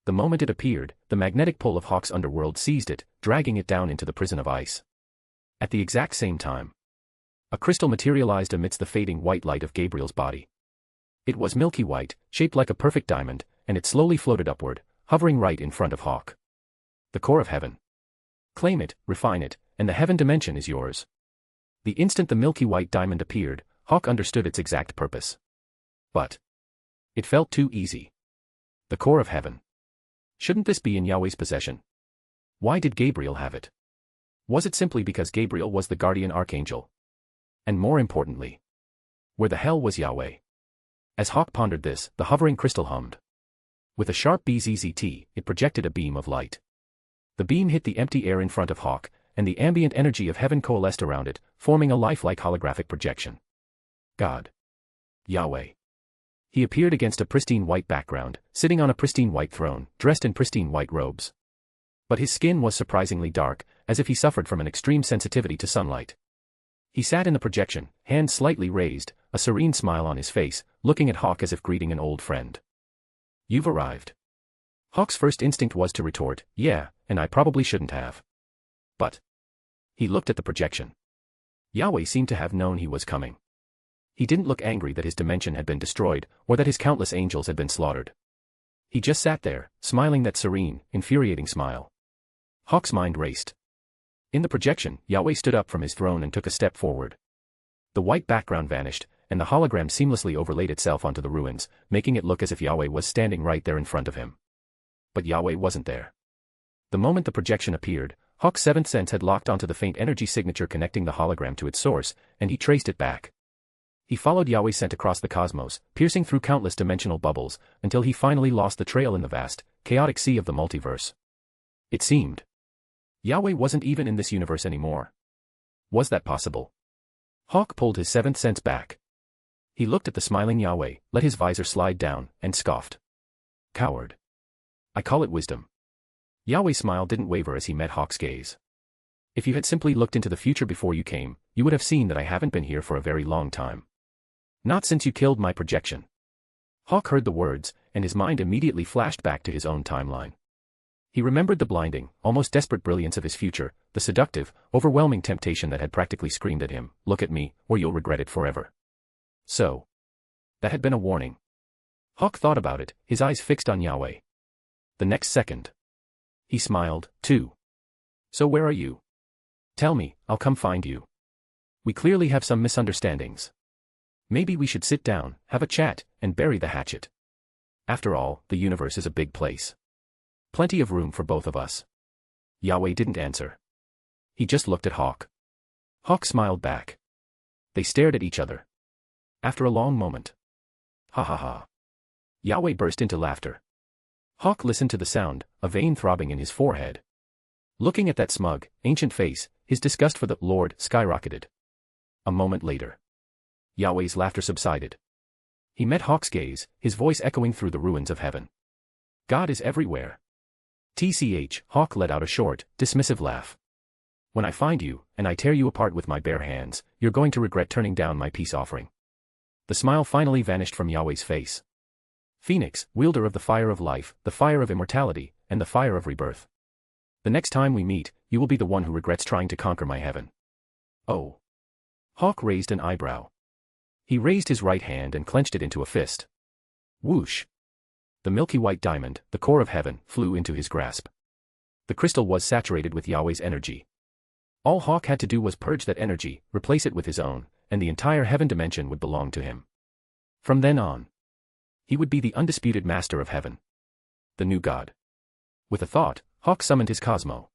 The moment it appeared, the magnetic pull of Hawk's underworld seized it, dragging it down into the prison of ice. At the exact same time, a crystal materialized amidst the fading white light of Gabriel's body. It was milky white, shaped like a perfect diamond, and it slowly floated upward, hovering right in front of Hawk. The core of heaven. Claim it, refine it, and the heaven dimension is yours. The instant the milky white diamond appeared, Hawk understood its exact purpose. But it felt too easy. The core of heaven. Shouldn't this be in Yahweh's possession? Why did Gabriel have it? Was it simply because Gabriel was the guardian archangel? And more importantly, where the hell was Yahweh? As Hawk pondered this, the hovering crystal hummed. With a sharp bzzzt, it projected a beam of light. The beam hit the empty air in front of Hawk, and the ambient energy of heaven coalesced around it, forming a lifelike holographic projection. God. Yahweh. He appeared against a pristine white background, sitting on a pristine white throne, dressed in pristine white robes. But his skin was surprisingly dark, as if he suffered from an extreme sensitivity to sunlight. He sat in the projection, hands slightly raised, a serene smile on his face, looking at Hawk as if greeting an old friend. You've arrived. Hawk's first instinct was to retort, yeah, and I probably shouldn't have. But he looked at the projection. Yahweh seemed to have known he was coming. He didn't look angry that his dimension had been destroyed, or that his countless angels had been slaughtered. He just sat there, smiling that serene, infuriating smile. Hawk's mind raced. In the projection, Yahweh stood up from his throne and took a step forward. The white background vanished, and the hologram seamlessly overlaid itself onto the ruins, making it look as if Yahweh was standing right there in front of him. But Yahweh wasn't there. The moment the projection appeared, Hawk's 7th sense had locked onto the faint energy signature connecting the hologram to its source, and he traced it back. He followed Yahweh's scent across the cosmos, piercing through countless dimensional bubbles, until he finally lost the trail in the vast, chaotic sea of the multiverse. It seemed Yahweh wasn't even in this universe anymore. Was that possible? Hawk pulled his 7th sense back. He looked at the smiling Yahweh, let his visor slide down, and scoffed. Coward. I call it wisdom. Yahweh's smile didn't waver as he met Hawk's gaze. If you had simply looked into the future before you came, you would have seen that I haven't been here for a very long time. Not since you killed my projection. Hawk heard the words, and his mind immediately flashed back to his own timeline. He remembered the blinding, almost desperate brilliance of his future, the seductive, overwhelming temptation that had practically screamed at him, look at me, or you'll regret it forever. So. That had been a warning. Hawk thought about it, his eyes fixed on Yahweh. The next second. He smiled, too. So where are you? Tell me, I'll come find you. We clearly have some misunderstandings. Maybe we should sit down, have a chat, and bury the hatchet. After all, the universe is a big place. Plenty of room for both of us. Yahweh didn't answer. He just looked at Hawk. Hawk smiled back. They stared at each other. After a long moment. Ha ha ha. Yahweh burst into laughter. Hawk listened to the sound, a vein throbbing in his forehead. Looking at that smug, ancient face, his disgust for the Lord skyrocketed. A moment later. Yahweh's laughter subsided. He met Hawk's gaze, his voice echoing through the ruins of heaven. God is everywhere. TCH, Hawk let out a short, dismissive laugh. When I find you, and I tear you apart with my bare hands, you're going to regret turning down my peace offering. The smile finally vanished from Yahweh's face. Phoenix, wielder of the fire of life, the fire of immortality, and the fire of rebirth. The next time we meet, you will be the one who regrets trying to conquer my heaven. Oh. Hawk raised an eyebrow. He raised his right hand and clenched it into a fist. Whoosh. The milky white diamond, the core of heaven, flew into his grasp. The crystal was saturated with Yahweh's energy. All Hawk had to do was purge that energy, replace it with his own, and the entire heaven dimension would belong to him. From then on, he would be the undisputed master of heaven. The new god. With a thought, Hawk summoned his Cosmo.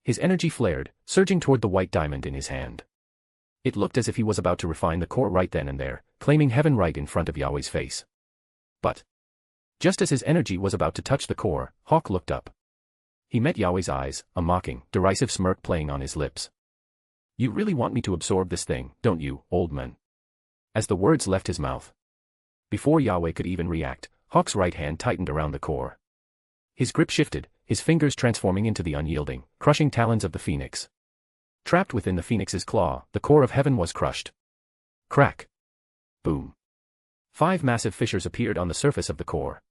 His energy flared, surging toward the white diamond in his hand. It looked as if he was about to refine the core right then and there, claiming heaven right in front of Yahweh's face. But just as his energy was about to touch the core, Hawk looked up. He met Yahweh's eyes, a mocking, derisive smirk playing on his lips. You really want me to absorb this thing, don't you, old man? As the words left his mouth. Before Yahweh could even react, Hawk's right hand tightened around the core. His grip shifted, his fingers transforming into the unyielding, crushing talons of the phoenix. Trapped within the phoenix's claw, the core of heaven was crushed. Crack. Boom. 5 massive fissures appeared on the surface of the core.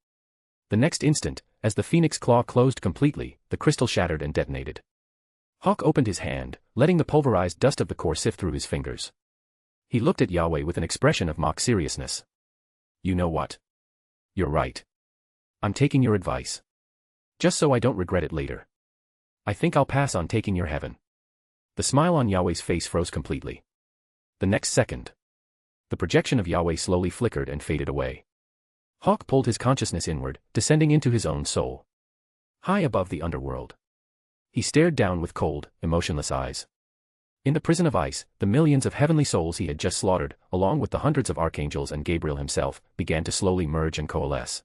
The next instant, as the phoenix claw closed completely, the crystal shattered and detonated. Hawk opened his hand, letting the pulverized dust of the core sift through his fingers. He looked at Yahweh with an expression of mock seriousness. You know what? You're right. I'm taking your advice. Just so I don't regret it later. I think I'll pass on taking your heaven. The smile on Yahweh's face froze completely. The next second, the projection of Yahweh slowly flickered and faded away. Hawk pulled his consciousness inward, descending into his own soul. High above the underworld. He stared down with cold, emotionless eyes. In the prison of ice, the millions of heavenly souls he had just slaughtered, along with the hundreds of archangels and Gabriel himself, began to slowly merge and coalesce.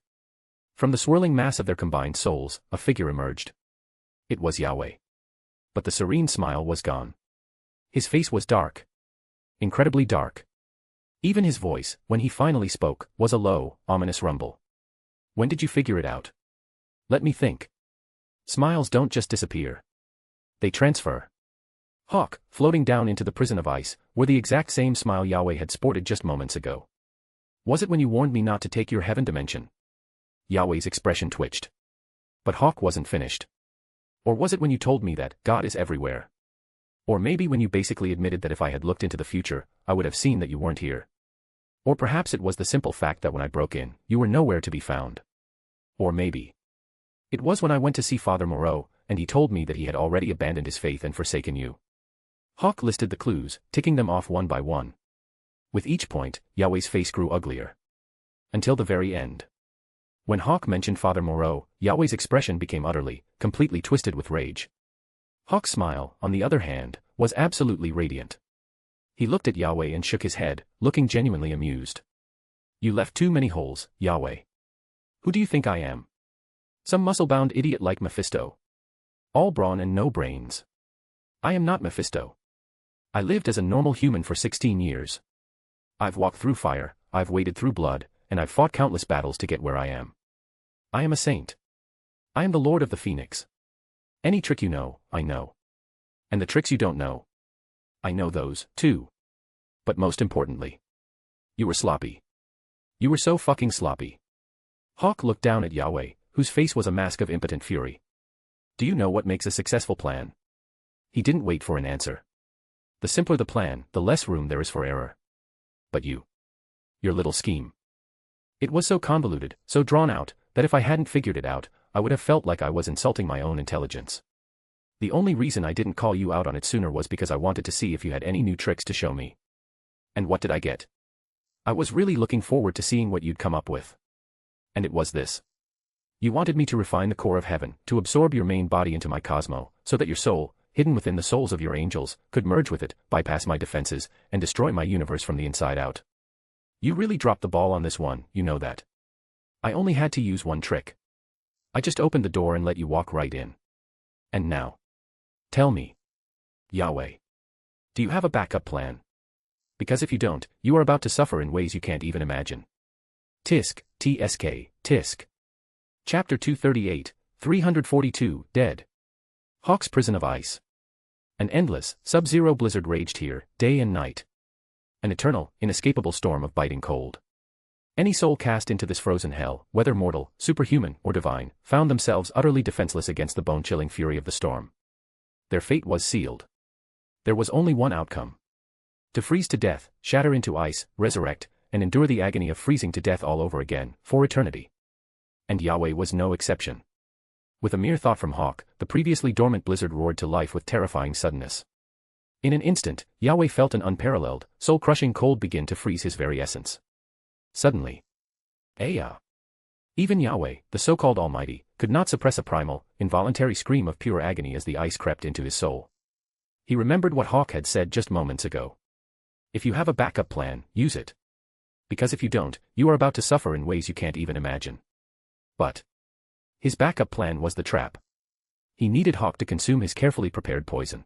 From the swirling mass of their combined souls, a figure emerged. It was Yahweh. But the serene smile was gone. His face was dark. Incredibly dark. Even his voice, when he finally spoke, was a low, ominous rumble. When did you figure it out? Let me think. Smiles don't just disappear. They transfer. Hawk, floating down into the prison of ice, wore the exact same smile Yahweh had sported just moments ago. Was it when you warned me not to take your heaven dimension? Yahweh's expression twitched. But Hawk wasn't finished. Or was it when you told me that God is everywhere? Or maybe when you basically admitted that if I had looked into the future, I would have seen that you weren't here. Or perhaps it was the simple fact that when I broke in, you were nowhere to be found. Or maybe it was when I went to see Father Moreau, and he told me that he had already abandoned his faith and forsaken you. Hawk listed the clues, ticking them off one by one. With each point, Yahweh's face grew uglier. Until the very end. When Hawk mentioned Father Moreau, Yahweh's expression became utterly, completely twisted with rage. Hawk's smile, on the other hand, was absolutely radiant. He looked at Yahweh and shook his head, looking genuinely amused. You left too many holes, Yahweh. Who do you think I am? Some muscle-bound idiot like Mephisto. All brawn and no brains. I am not Mephisto. I lived as a normal human for 16 years. I've walked through fire, I've waded through blood, and I've fought countless battles to get where I am. I am a saint. I am the Lord of the Phoenix. Any trick you know, I know. And the tricks you don't know, I know those, too. But most importantly, you were sloppy. You were so fucking sloppy. Hawk looked down at Yahweh, whose face was a mask of impotent fury. Do you know what makes a successful plan? He didn't wait for an answer. The simpler the plan, the less room there is for error. But your little scheme. It was so convoluted, so drawn out, that if I hadn't figured it out, I would have felt like I was insulting my own intelligence. The only reason I didn't call you out on it sooner was because I wanted to see if you had any new tricks to show me. And what did I get? I was really looking forward to seeing what you'd come up with. And it was this. You wanted me to refine the core of heaven, to absorb your main body into my cosmo, so that your soul, hidden within the souls of your angels, could merge with it, bypass my defenses, and destroy my universe from the inside out. You really dropped the ball on this one, you know that. I only had to use one trick. I just opened the door and let you walk right in. And now. Tell me. Yahweh. Do you have a backup plan? Because if you don't, you are about to suffer in ways you can't even imagine. Tisk, TSK, Tisk. Chapter 238, 342, Dead. Hawk's Prison of Ice. An endless, sub-zero blizzard raged here, day and night. An eternal, inescapable storm of biting cold. Any soul cast into this frozen hell, whether mortal, superhuman, or divine, found themselves utterly defenseless against the bone-chilling fury of the storm. Their fate was sealed. There was only one outcome. To freeze to death, shatter into ice, resurrect, and endure the agony of freezing to death all over again, for eternity. And Yahweh was no exception. With a mere thought from Hawk, the previously dormant blizzard roared to life with terrifying suddenness. In an instant, Yahweh felt an unparalleled, soul-crushing cold begin to freeze his very essence. Suddenly. Even Yahweh, the so-called Almighty, could not suppress a primal, involuntary scream of pure agony as the ice crept into his soul. He remembered what Hawk had said just moments ago. If you have a backup plan, use it. Because if you don't, you are about to suffer in ways you can't even imagine. But his backup plan was the trap. He needed Hawk to consume his carefully prepared poison.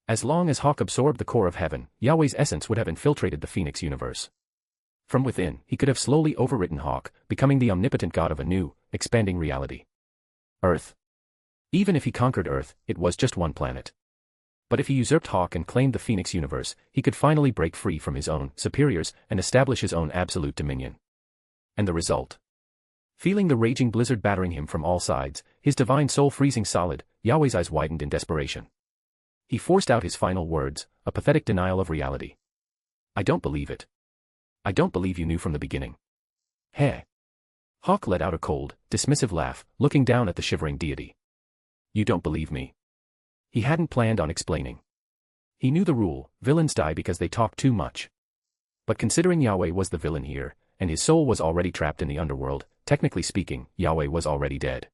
As long as Hawk absorbed the core of heaven, Yahweh's essence would have infiltrated the Phoenix universe. From within, he could have slowly overwritten Hawk, becoming the omnipotent god of a new, expanding reality. Earth. Even if he conquered Earth, it was just one planet. But if he usurped Hawk and claimed the Phoenix universe, he could finally break free from his own superiors and establish his own absolute dominion. And the result? Feeling the raging blizzard battering him from all sides, his divine soul freezing solid, Yahweh's eyes widened in desperation. He forced out his final words, a pathetic denial of reality. I don't believe it. I don't believe you knew from the beginning. Heh. Hawk let out a cold, dismissive laugh, looking down at the shivering deity. You don't believe me. He hadn't planned on explaining. He knew the rule, villains die because they talk too much. But considering Yahweh was the villain here, and his soul was already trapped in the underworld, technically speaking, Yahweh was already dead.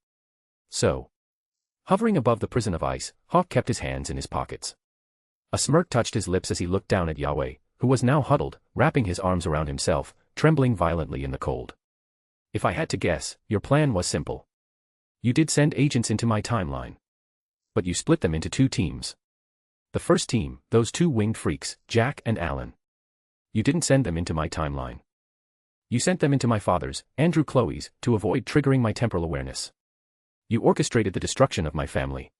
So. Hovering above the prison of ice, Hawk kept his hands in his pockets. A smirk touched his lips as he looked down at Yahweh, who was now huddled, wrapping his arms around himself, trembling violently in the cold. If I had to guess, your plan was simple. You did send agents into my timeline. But you split them into two teams. The first team, those two winged freaks, Jack and Alan. You didn't send them into my timeline. You sent them into my father's, Andrew Chloe's, to avoid triggering my temporal awareness. You orchestrated the destruction of my family.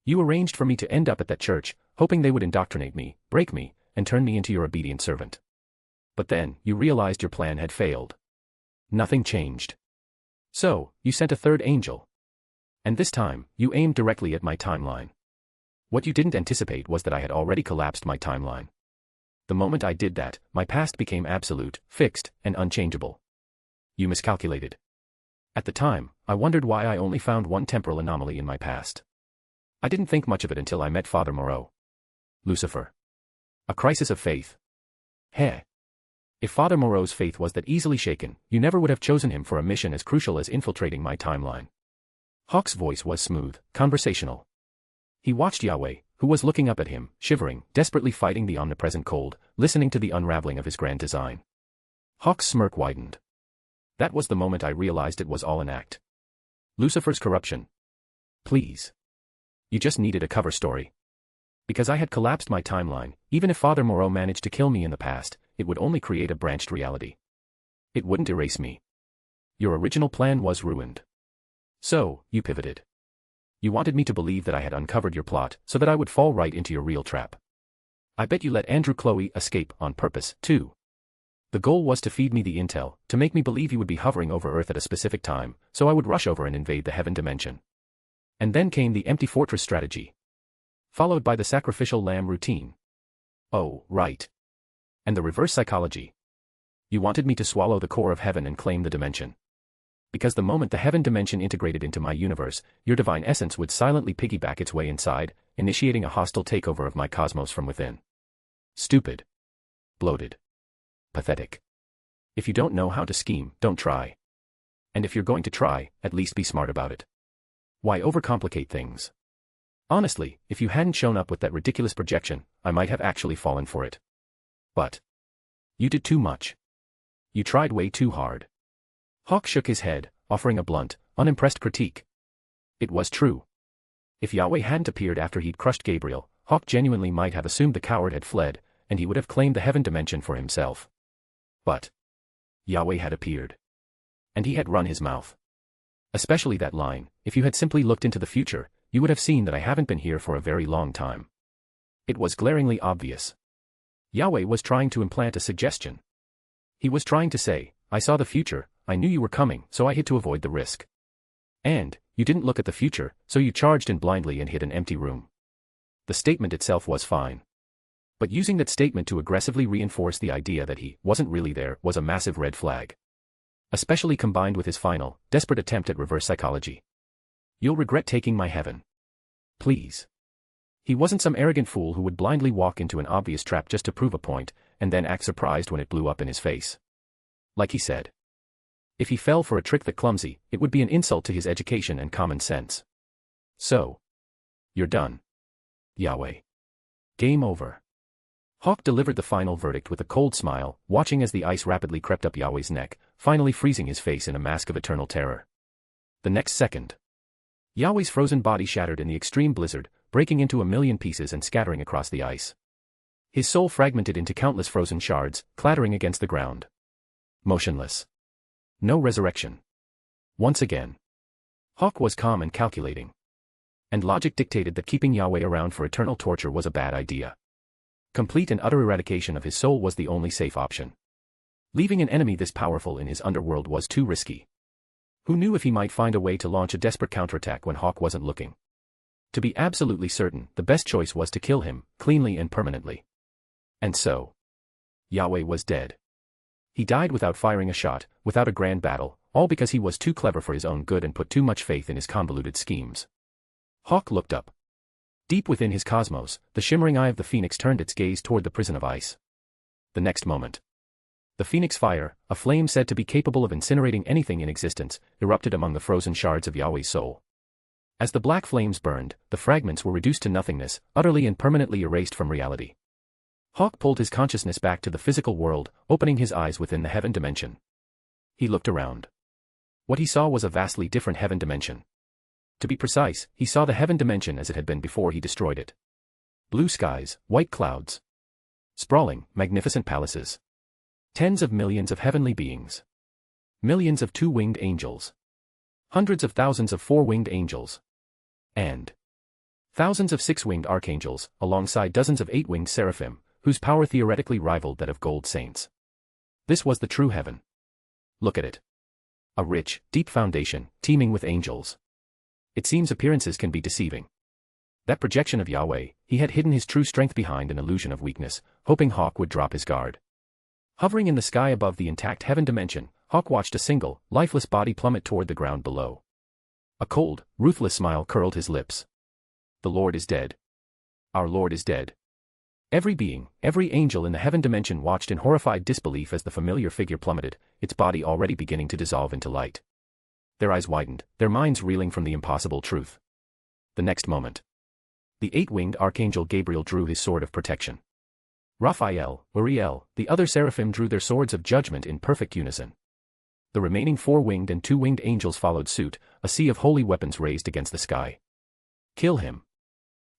You arranged for me to end up at that church, hoping they would indoctrinate me, break me, and turn me into your obedient servant. But then, you realized your plan had failed. Nothing changed. So, you sent a third angel. And this time, you aimed directly at my timeline. What you didn't anticipate was that I had already collapsed my timeline. The moment I did that, my past became absolute, fixed, and unchangeable. You miscalculated. At the time, I wondered why I only found one temporal anomaly in my past. I didn't think much of it until I met Father Moreau. Lucifer. A crisis of faith. Heh. If Father Moreau's faith was that easily shaken, you never would have chosen him for a mission as crucial as infiltrating my timeline. Hawk's voice was smooth, conversational. He watched Yahweh, who was looking up at him, shivering, desperately fighting the omnipresent cold, listening to the unraveling of his grand design. Hawk's smirk widened. That was the moment I realized it was all an act. Lucifer's corruption. Please. You just needed a cover story. Because I had collapsed my timeline, even if Father Moreau managed to kill me in the past, it would only create a branched reality. It wouldn't erase me. Your original plan was ruined. So, you pivoted. You wanted me to believe that I had uncovered your plot so that I would fall right into your real trap. I bet you let Andrew Chloe escape on purpose, too. The goal was to feed me the intel, to make me believe you would be hovering over Earth at a specific time, so I would rush over and invade the heaven dimension. And then came the empty fortress strategy. Followed by the sacrificial lamb routine. Oh, right. And the reverse psychology. You wanted me to swallow the core of heaven and claim the dimension. Because the moment the heaven dimension integrated into my universe, your divine essence would silently piggyback its way inside, initiating a hostile takeover of my cosmos from within. Stupid. Bloated. Pathetic. If you don't know how to scheme, don't try. And if you're going to try, at least be smart about it. Why overcomplicate things? Honestly, if you hadn't shown up with that ridiculous projection, I might have actually fallen for it. But you did too much. You tried way too hard. Hawk shook his head, offering a blunt, unimpressed critique. It was true. If Yahweh hadn't appeared after he'd crushed Gabriel, Hawk genuinely might have assumed the coward had fled, and he would have claimed the heaven dimension for himself. But Yahweh had appeared. And he had run his mouth. Especially that line, if you had simply looked into the future, you would have seen that I haven't been here for a very long time. It was glaringly obvious. Yahweh was trying to implant a suggestion. He was trying to say, I saw the future, I knew you were coming, so I hid to avoid the risk. And you didn't look at the future, so you charged in blindly and hit an empty room. The statement itself was fine. But using that statement to aggressively reinforce the idea that he wasn't really there was a massive red flag. Especially combined with his final, desperate attempt at reverse psychology. You'll regret taking my heaven. Please. He wasn't some arrogant fool who would blindly walk into an obvious trap just to prove a point, and then act surprised when it blew up in his face. Like he said. If he fell for a trick that clumsy, it would be an insult to his education and common sense. So. You're done. Yahweh. Game over. Hawk delivered the final verdict with a cold smile, watching as the ice rapidly crept up Yahweh's neck, finally freezing his face in a mask of eternal terror. The next second. Yahweh's frozen body shattered in the extreme blizzard, breaking into a million pieces and scattering across the ice. His soul fragmented into countless frozen shards, clattering against the ground. Motionless. No resurrection. Once again. Hawk was calm and calculating. And logic dictated that keeping Yahweh around for eternal torture was a bad idea. Complete and utter eradication of his soul was the only safe option. Leaving an enemy this powerful in his underworld was too risky. Who knew if he might find a way to launch a desperate counterattack when Hawk wasn't looking? To be absolutely certain, the best choice was to kill him, cleanly and permanently. And so. Yahweh was dead. He died without firing a shot, without a grand battle, all because he was too clever for his own good and put too much faith in his convoluted schemes. Hawk looked up. Deep within his cosmos, the shimmering eye of the phoenix turned its gaze toward the prison of ice. The next moment. The phoenix fire, a flame said to be capable of incinerating anything in existence, erupted among the frozen shards of Yahweh's soul. As the black flames burned, the fragments were reduced to nothingness, utterly and permanently erased from reality. Hawk pulled his consciousness back to the physical world, opening his eyes within the heaven dimension. He looked around. What he saw was a vastly different heaven dimension. To be precise, he saw the heaven dimension as it had been before he destroyed it. Blue skies, white clouds. Sprawling, magnificent palaces. Tens of millions of heavenly beings. Millions of two-winged angels. Hundreds of thousands of four-winged angels. And thousands of six-winged archangels, alongside dozens of eight-winged seraphim, whose power theoretically rivaled that of gold saints. This was the true heaven. Look at it. A rich, deep foundation, teeming with angels. It seems appearances can be deceiving. That projection of Yahweh, he had hidden his true strength behind an illusion of weakness, hoping Hawk would drop his guard. Hovering in the sky above the intact heaven dimension, Hawk watched a single, lifeless body plummet toward the ground below. A cold, ruthless smile curled his lips. The Lord is dead. Our Lord is dead. Every being, every angel in the heaven dimension watched in horrified disbelief as the familiar figure plummeted, its body already beginning to dissolve into light. Their eyes widened, their minds reeling from the impossible truth. The next moment. The eight-winged archangel Gabriel drew his sword of protection. Raphael, Uriel, the other seraphim drew their swords of judgment in perfect unison. The remaining four-winged and two-winged angels followed suit, a sea of holy weapons raised against the sky. Kill him.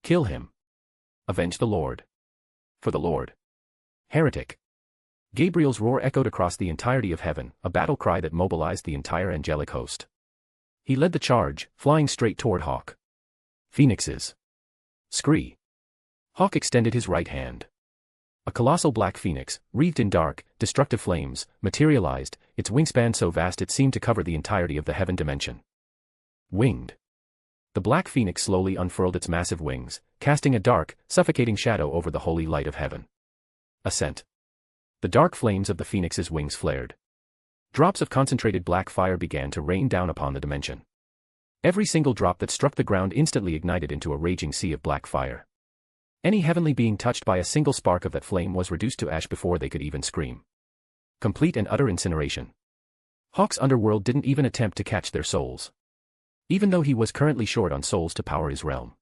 Kill him. Avenge the Lord. For the Lord. Heretic. Gabriel's roar echoed across the entirety of heaven, a battle cry that mobilized the entire angelic host. He led the charge, flying straight toward Hawk. Phoenixes. Scree. Hawk extended his right hand. A colossal black phoenix, wreathed in dark, destructive flames, materialized, its wingspan so vast it seemed to cover the entirety of the heaven dimension. Winged. The black phoenix slowly unfurled its massive wings, casting a dark, suffocating shadow over the holy light of heaven. Ascent. The dark flames of the phoenix's wings flared. Drops of concentrated black fire began to rain down upon the dimension. Every single drop that struck the ground instantly ignited into a raging sea of black fire. Any heavenly being touched by a single spark of that flame was reduced to ash before they could even scream. Complete and utter incineration. Hawk's underworld didn't even attempt to catch their souls. Even though he was currently short on souls to power his realm.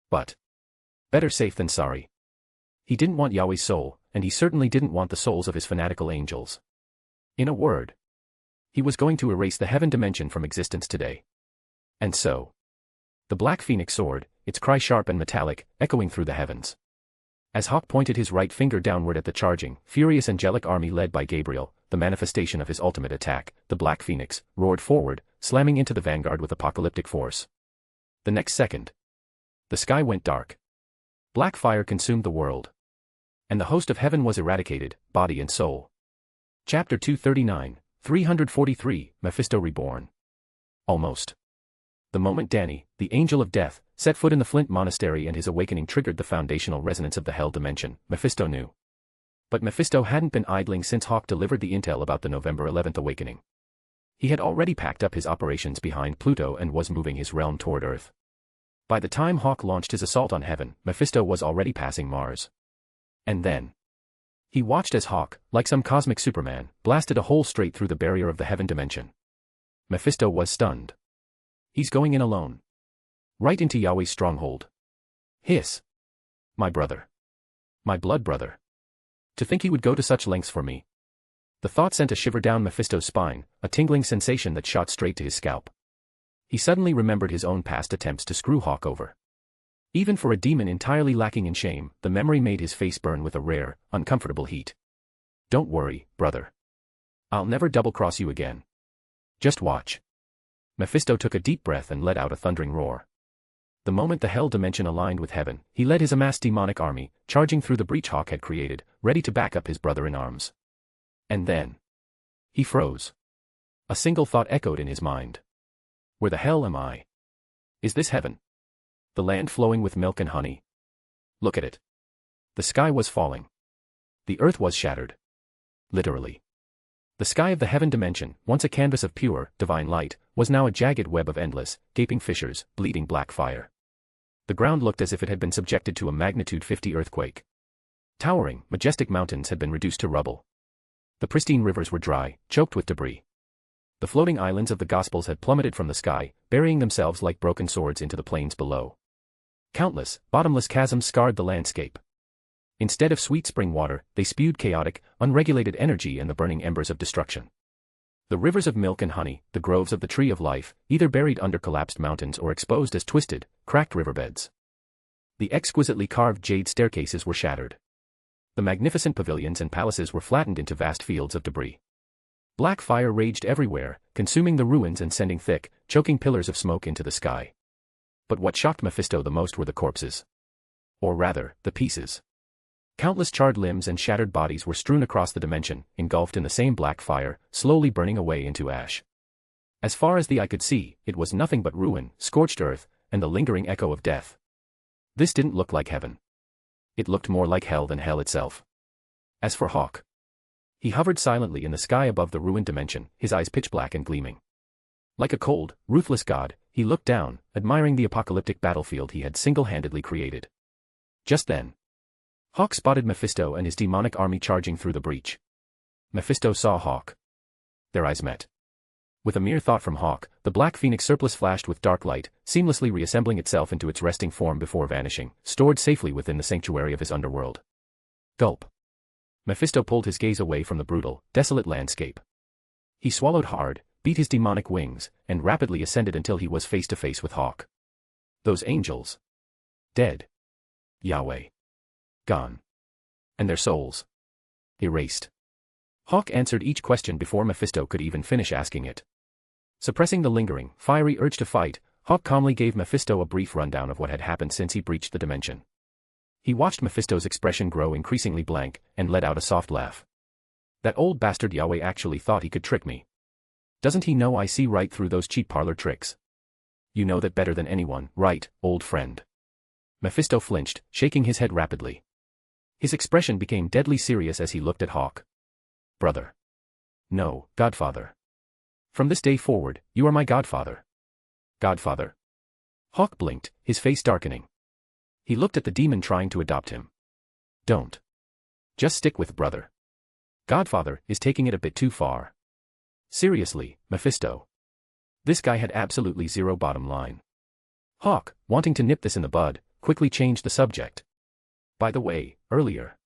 But better safe than sorry. He didn't want Yahweh's soul, and he certainly didn't want the souls of his fanatical angels. In a word, he was going to erase the heaven dimension from existence today. And so, the black phoenix soared, its cry sharp and metallic, echoing through the heavens. As Hawk pointed his right finger downward at the charging, furious angelic army led by Gabriel, the manifestation of his ultimate attack, the black phoenix, roared forward, slamming into the vanguard with apocalyptic force. The next second, the sky went dark. Black fire consumed the world. And the host of heaven was eradicated, body and soul. Chapter 239, 343, Mephisto Reborn. Almost. The moment Danny, the angel of death, set foot in the Flint Monastery and his awakening triggered the foundational resonance of the hell dimension, Mephisto knew. But Mephisto hadn't been idling since Hawk delivered the intel about the November 11th awakening. He had already packed up his operations behind Pluto and was moving his realm toward Earth. By the time Hawk launched his assault on heaven, Mephisto was already passing Mars. And then, he watched as Hawk, like some cosmic Superman, blasted a hole straight through the barrier of the heaven dimension. Mephisto was stunned. He's going in alone. Right into Yahweh's stronghold. Hiss. My brother. My blood brother. To think he would go to such lengths for me. The thought sent a shiver down Mephisto's spine, a tingling sensation that shot straight to his scalp. He suddenly remembered his own past attempts to screw Hawk over. Even for a demon entirely lacking in shame, the memory made his face burn with a rare, uncomfortable heat. Don't worry, brother. I'll never double-cross you again. Just watch. Mephisto took a deep breath and let out a thundering roar. The moment the hell dimension aligned with heaven, he led his amassed demonic army, charging through the breach Hawk had created, ready to back up his brother in arms. And then, he froze. A single thought echoed in his mind. Where the hell am I? Is this heaven? The land flowing with milk and honey? Look at it. The sky was falling. The earth was shattered. Literally. The sky of the heaven dimension, once a canvas of pure, divine light, was now a jagged web of endless, gaping fissures, bleeding black fire. The ground looked as if it had been subjected to a magnitude 50 earthquake. Towering, majestic mountains had been reduced to rubble. The pristine rivers were dry, choked with debris. The floating islands of the Gospels had plummeted from the sky, burying themselves like broken swords into the plains below. Countless, bottomless chasms scarred the landscape. Instead of sweet spring water, they spewed chaotic, unregulated energy and the burning embers of destruction. The rivers of milk and honey, the groves of the tree of life, either buried under collapsed mountains or exposed as twisted, cracked riverbeds. The exquisitely carved jade staircases were shattered. The magnificent pavilions and palaces were flattened into vast fields of debris. Black fire raged everywhere, consuming the ruins and sending thick, choking pillars of smoke into the sky. But what shocked Mephisto the most were the corpses. Or rather, the pieces. Countless charred limbs and shattered bodies were strewn across the dimension, engulfed in the same black fire, slowly burning away into ash. As far as the eye could see, it was nothing but ruin, scorched earth, and the lingering echo of death. This didn't look like heaven. It looked more like hell than hell itself. As for Hawk, he hovered silently in the sky above the ruined dimension, his eyes pitch black and gleaming. Like a cold, ruthless god, he looked down, admiring the apocalyptic battlefield he had single-handedly created. Just then, Hawk spotted Mephisto and his demonic army charging through the breach. Mephisto saw Hawk. Their eyes met. With a mere thought from Hawk, the black phoenix surplus flashed with dark light, seamlessly reassembling itself into its resting form before vanishing, stored safely within the sanctuary of his underworld. Gulp. Mephisto pulled his gaze away from the brutal, desolate landscape. He swallowed hard, beat his demonic wings, and rapidly ascended until he was face to face with Hawk. Those angels. Dead. Yahweh. Gone. And their souls. Erased. Hawk answered each question before Mephisto could even finish asking it. Suppressing the lingering, fiery urge to fight, Hawk calmly gave Mephisto a brief rundown of what had happened since he breached the dimension. He watched Mephisto's expression grow increasingly blank, and let out a soft laugh. That old bastard Yahweh actually thought he could trick me. Doesn't he know I see right through those cheap parlor tricks? You know that better than anyone, right, old friend? Mephisto flinched, shaking his head rapidly. His expression became deadly serious as he looked at Hawk. Brother. No, Godfather. From this day forward, you are my Godfather. Godfather. Hawk blinked, his face darkening. He looked at the demon trying to adopt him. Don't. Just stick with brother. Godfather is taking it a bit too far. Seriously, Mephisto. This guy had absolutely zero bottom line. Hawk, wanting to nip this in the bud, quickly changed the subject. By the way, earlier.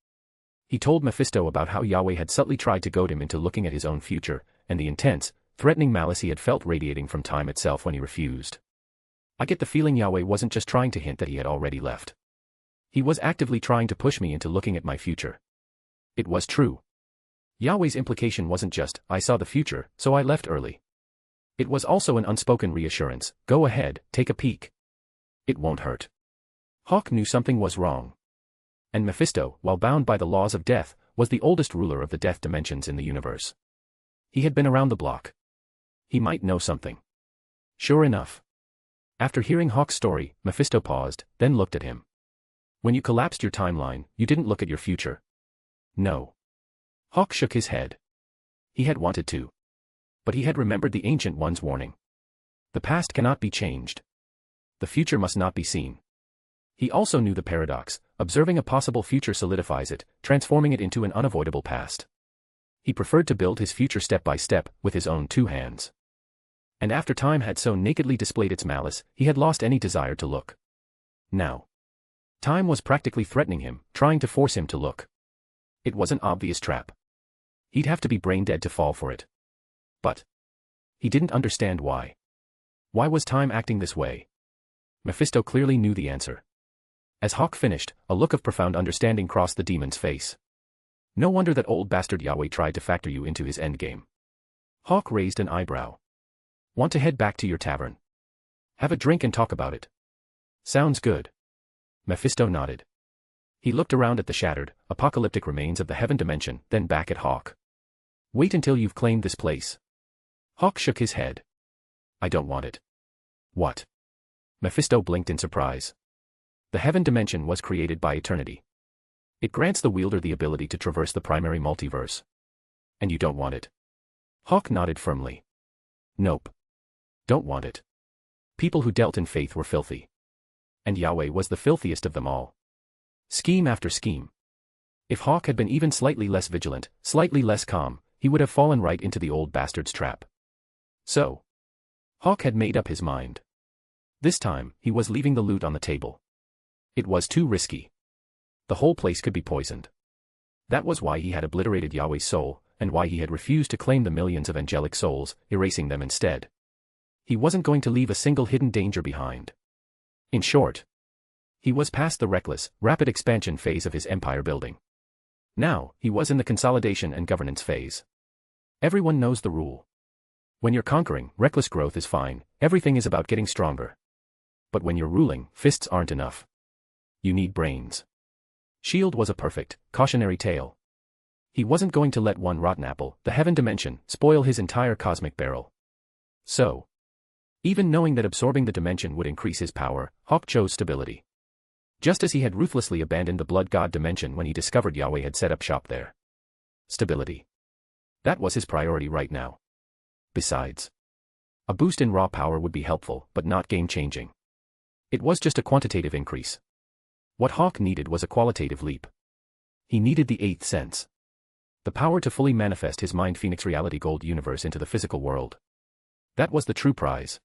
He told Mephisto about how Yahweh had subtly tried to goad him into looking at his own future, and the intense, threatening malice he had felt radiating from time itself when he refused. I get the feeling Yahweh wasn't just trying to hint that he had already left. He was actively trying to push me into looking at my future. It was true. Yahweh's implication wasn't just, I saw the future, so I left early. It was also an unspoken reassurance, go ahead, take a peek. It won't hurt. Hawk knew something was wrong. And Mephisto, while bound by the laws of death, was the oldest ruler of the death dimensions in the universe. He had been around the block. He might know something. Sure enough. After hearing Hawk's story, Mephisto paused, then looked at him. When you collapsed your timeline, you didn't look at your future. No. Hawk shook his head. He had wanted to. But he had remembered the Ancient One's warning. The past cannot be changed. The future must not be seen. He also knew the paradox, observing a possible future solidifies it, transforming it into an unavoidable past. He preferred to build his future step by step, with his own two hands. And after time had so nakedly displayed its malice, he had lost any desire to look. Now. Time was practically threatening him, trying to force him to look. It was an obvious trap. He'd have to be brain dead to fall for it. But he didn't understand why. Why was time acting this way? Mephisto clearly knew the answer. As Hawk finished, a look of profound understanding crossed the demon's face. No wonder that old bastard Yahweh tried to factor you into his endgame. Hawk raised an eyebrow. Want to head back to your tavern? Have a drink and talk about it. Sounds good. Mephisto nodded. He looked around at the shattered, apocalyptic remains of the heaven dimension, then back at Hawk. Wait until you've claimed this place. Hawk shook his head. I don't want it. What? Mephisto blinked in surprise. The heaven dimension was created by eternity. It grants the wielder the ability to traverse the primary multiverse. And you don't want it? Hawk nodded firmly. Nope. Don't want it. People who dealt in faith were filthy. And Yahweh was the filthiest of them all. Scheme after scheme. If Hawk had been even slightly less vigilant, slightly less calm, he would have fallen right into the old bastard's trap. So. Hawk had made up his mind. This time, he was leaving the loot on the table. It was too risky. The whole place could be poisoned. That was why he had obliterated Yahweh's soul, and why he had refused to claim the millions of angelic souls, erasing them instead. He wasn't going to leave a single hidden danger behind. In short, he was past the reckless, rapid expansion phase of his empire building. Now, he was in the consolidation and governance phase. Everyone knows the rule. When you're conquering, reckless growth is fine, everything is about getting stronger. But when you're ruling, fists aren't enough. You need brains. Shield was a perfect, cautionary tale. He wasn't going to let one rotten apple, the heaven dimension, spoil his entire cosmic barrel. So. Even knowing that absorbing the dimension would increase his power, Hawk chose stability. Just as he had ruthlessly abandoned the blood god dimension when he discovered Yahweh had set up shop there. Stability. That was his priority right now. Besides. A boost in raw power would be helpful, but not game-changing. It was just a quantitative increase. What Hawk needed was a qualitative leap. He needed the eighth sense. The power to fully manifest his Mind Phoenix reality gold universe into the physical world. That was the true prize.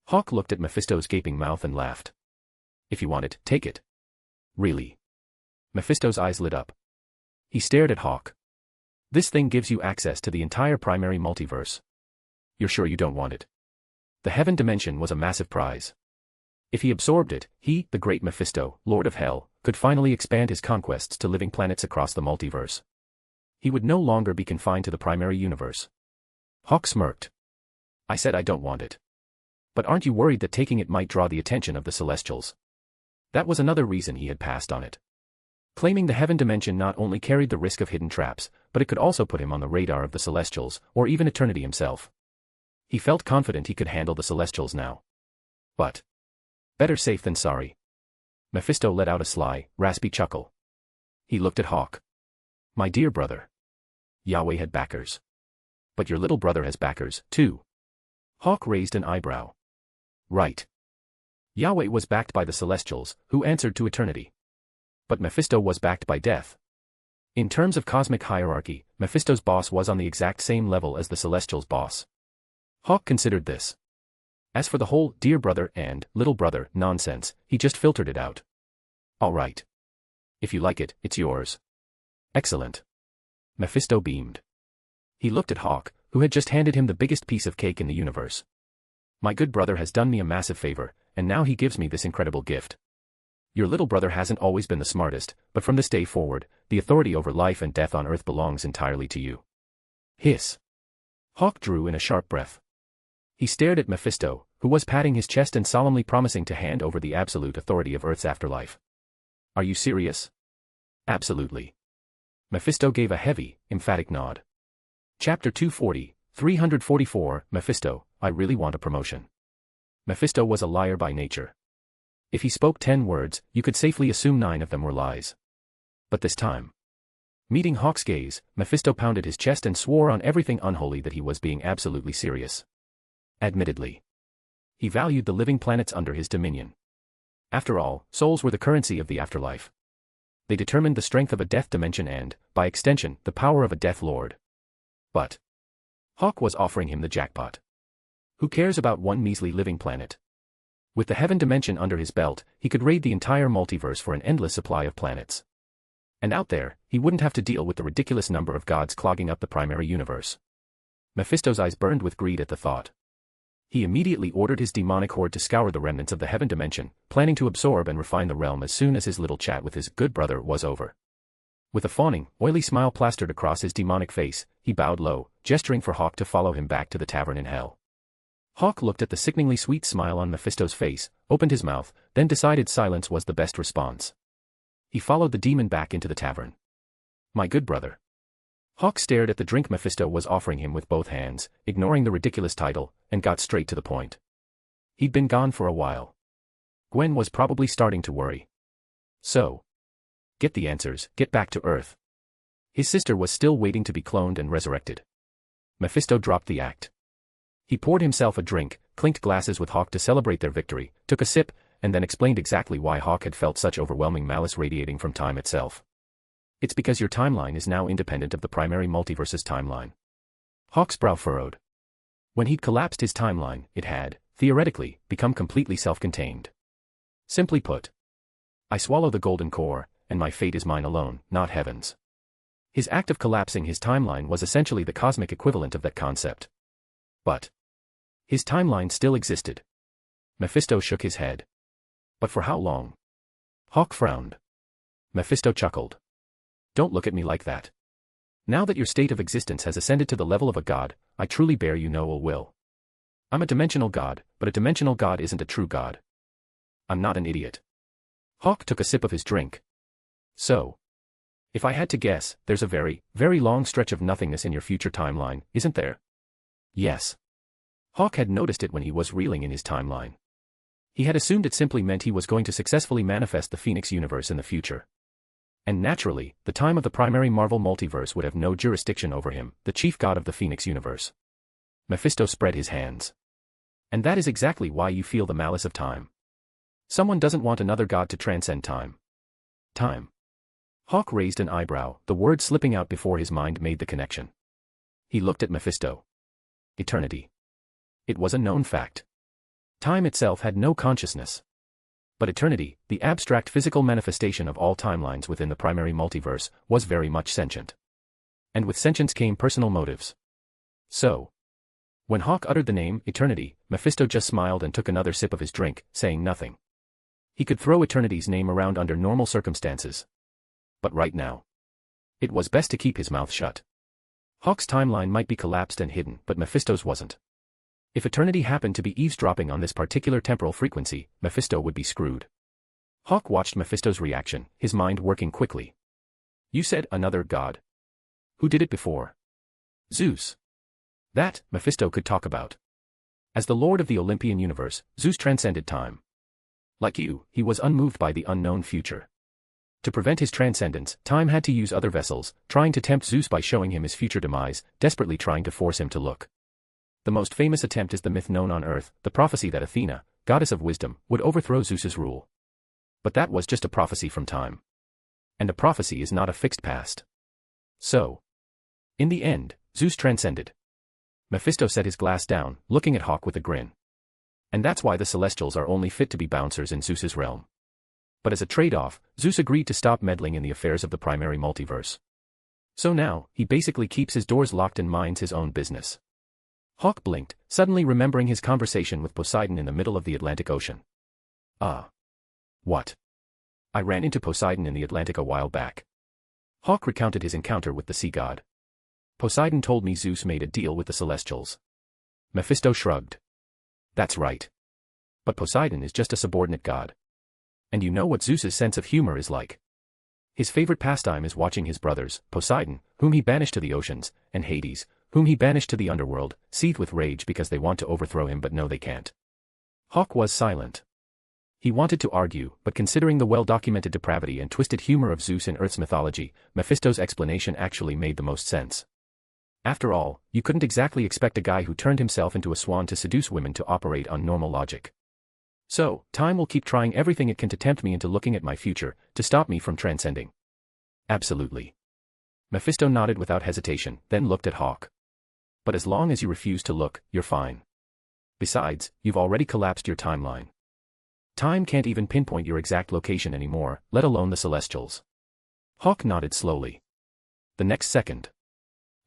Hawk looked at Mephisto's gaping mouth and laughed. If you want it, take it. Really? Mephisto's eyes lit up. He stared at Hawk. This thing gives you access to the entire primary multiverse. You're sure you don't want it? The heaven dimension was a massive prize. If he absorbed it, he, the great Mephisto, Lord of Hell, could finally expand his conquests to living planets across the multiverse. He would no longer be confined to the primary universe. Hawk smirked. I said I don't want it. But aren't you worried that taking it might draw the attention of the Celestials? That was another reason he had passed on it. Claiming the heaven dimension not only carried the risk of hidden traps, but it could also put him on the radar of the Celestials, or even eternity himself. He felt confident he could handle the Celestials now. But better safe than sorry. Mephisto let out a sly, raspy chuckle. He looked at Hawk. My dear brother. Yahweh had backers. But your little brother has backers, too. Hawk raised an eyebrow. Right. Yahweh was backed by the Celestials, who answered to eternity. But Mephisto was backed by death. In terms of cosmic hierarchy, Mephisto's boss was on the exact same level as the Celestials' boss. Hawk considered this. As for the whole dear brother and little brother nonsense, he just filtered it out. All right. If you like it, it's yours. Excellent. Mephisto beamed. He looked at Hawk, who had just handed him the biggest piece of cake in the universe. My good brother has done me a massive favor, and now he gives me this incredible gift. Your little brother hasn't always been the smartest, but from this day forward, the authority over life and death on Earth belongs entirely to you. Hiss. Hawk drew in a sharp breath. He stared at Mephisto, who was patting his chest and solemnly promising to hand over the absolute authority of Earth's afterlife. Are you serious? Absolutely. Mephisto gave a heavy, emphatic nod. Chapter 240, 344, Mephisto, I really want a promotion. Mephisto was a liar by nature. If he spoke 10 words, you could safely assume 9 of them were lies. But this time. Meeting Hawk's gaze, Mephisto pounded his chest and swore on everything unholy that he was being absolutely serious. Admittedly. He valued the living planets under his dominion. After all, souls were the currency of the afterlife. They determined the strength of a death dimension and, by extension, the power of a death lord. But Hawk was offering him the jackpot. Who cares about one measly living planet? With the heaven dimension under his belt, he could raid the entire multiverse for an endless supply of planets. And out there, he wouldn't have to deal with the ridiculous number of gods clogging up the primary universe. Mephisto's eyes burned with greed at the thought. He immediately ordered his demonic horde to scour the remnants of the heaven dimension, planning to absorb and refine the realm as soon as his little chat with his good brother was over. With a fawning, oily smile plastered across his demonic face, he bowed low, gesturing for Hawk to follow him back to the tavern in hell. Hawk looked at the sickeningly sweet smile on Mephisto's face, opened his mouth, then decided silence was the best response. He followed the demon back into the tavern. My good brother. Hawk stared at the drink Mephisto was offering him with both hands, ignoring the ridiculous title, and got straight to the point. He'd been gone for a while. Gwen was probably starting to worry. So. Get the answers, get back to Earth. His sister was still waiting to be cloned and resurrected. Mephisto dropped the act. He poured himself a drink, clinked glasses with Hawk to celebrate their victory, took a sip, and then explained exactly why Hawk had felt such overwhelming malice radiating from time itself. It's because your timeline is now independent of the primary multiverse's timeline. Hawk's brow furrowed. When he'd collapsed his timeline, it had, theoretically, become completely self-contained. Simply put, I swallow the golden core, and my fate is mine alone, not heaven's. His act of collapsing his timeline was essentially the cosmic equivalent of that concept. But his timeline still existed. Mephisto shook his head. But for how long? Hawk frowned. Mephisto chuckled. Don't look at me like that. Now that your state of existence has ascended to the level of a god, I truly bear you no ill will. I'm a dimensional god, but a dimensional god isn't a true god. I'm not an idiot. Hawk took a sip of his drink. So. If I had to guess, there's a very, very long stretch of nothingness in your future timeline, isn't there? Yes. Hawk had noticed it when he was reeling in his timeline. He had assumed it simply meant he was going to successfully manifest the Phoenix universe in the future. And naturally, the time of the primary Marvel multiverse would have no jurisdiction over him, the chief god of the Phoenix universe. Mephisto spread his hands. And that is exactly why you feel the malice of time. Someone doesn't want another god to transcend time. Time. Hawk raised an eyebrow, the word slipping out before his mind made the connection. He looked at Mephisto. Eternity. It was a known fact. Time itself had no consciousness. But eternity, the abstract physical manifestation of all timelines within the primary multiverse, was very much sentient. And with sentience came personal motives. So. When Hawk uttered the name, Eternity, Mephisto just smiled and took another sip of his drink, saying nothing. He could throw Eternity's name around under normal circumstances. But right now. It was best to keep his mouth shut. Hawk's timeline might be collapsed and hidden, but Mephisto's wasn't. If eternity happened to be eavesdropping on this particular temporal frequency, Mephisto would be screwed. Hawk watched Mephisto's reaction, his mind working quickly. You said another god. Who did it before? Zeus. That, Mephisto could talk about. As the lord of the Olympian universe, Zeus transcended time. Like you, he was unmoved by the unknown future. To prevent his transcendence, time had to use other vessels, trying to tempt Zeus by showing him his future demise, desperately trying to force him to look. The most famous attempt is the myth known on Earth, the prophecy that Athena, goddess of wisdom, would overthrow Zeus's rule. But that was just a prophecy from time. And a prophecy is not a fixed past. So, in the end, Zeus transcended. Mephisto set his glass down, looking at Hawk with a grin. And that's why the Celestials are only fit to be bouncers in Zeus's realm. But as a trade-off, Zeus agreed to stop meddling in the affairs of the primary multiverse. So now, he basically keeps his doors locked and minds his own business. Hawk blinked, suddenly remembering his conversation with Poseidon in the middle of the Atlantic Ocean. What? I ran into Poseidon in the Atlantic a while back. Hawk recounted his encounter with the sea god. Poseidon told me Zeus made a deal with the Celestials. Mephisto shrugged. That's right. But Poseidon is just a subordinate god. And you know what Zeus's sense of humor is like. His favorite pastime is watching his brothers, Poseidon, whom he banished to the oceans, and Hades, whom he banished to the underworld, seethe with rage because they want to overthrow him but know they can't. Hawk was silent. He wanted to argue, but considering the well-documented depravity and twisted humor of Zeus in Earth's mythology, Mephisto's explanation actually made the most sense. After all, you couldn't exactly expect a guy who turned himself into a swan to seduce women to operate on normal logic. So, time will keep trying everything it can to tempt me into looking at my future, to stop me from transcending. Absolutely. Mephisto nodded without hesitation, then looked at Hawk. But as long as you refuse to look, you're fine. Besides, you've already collapsed your timeline. Time can't even pinpoint your exact location anymore, let alone the Celestials. Hawk nodded slowly. The next second,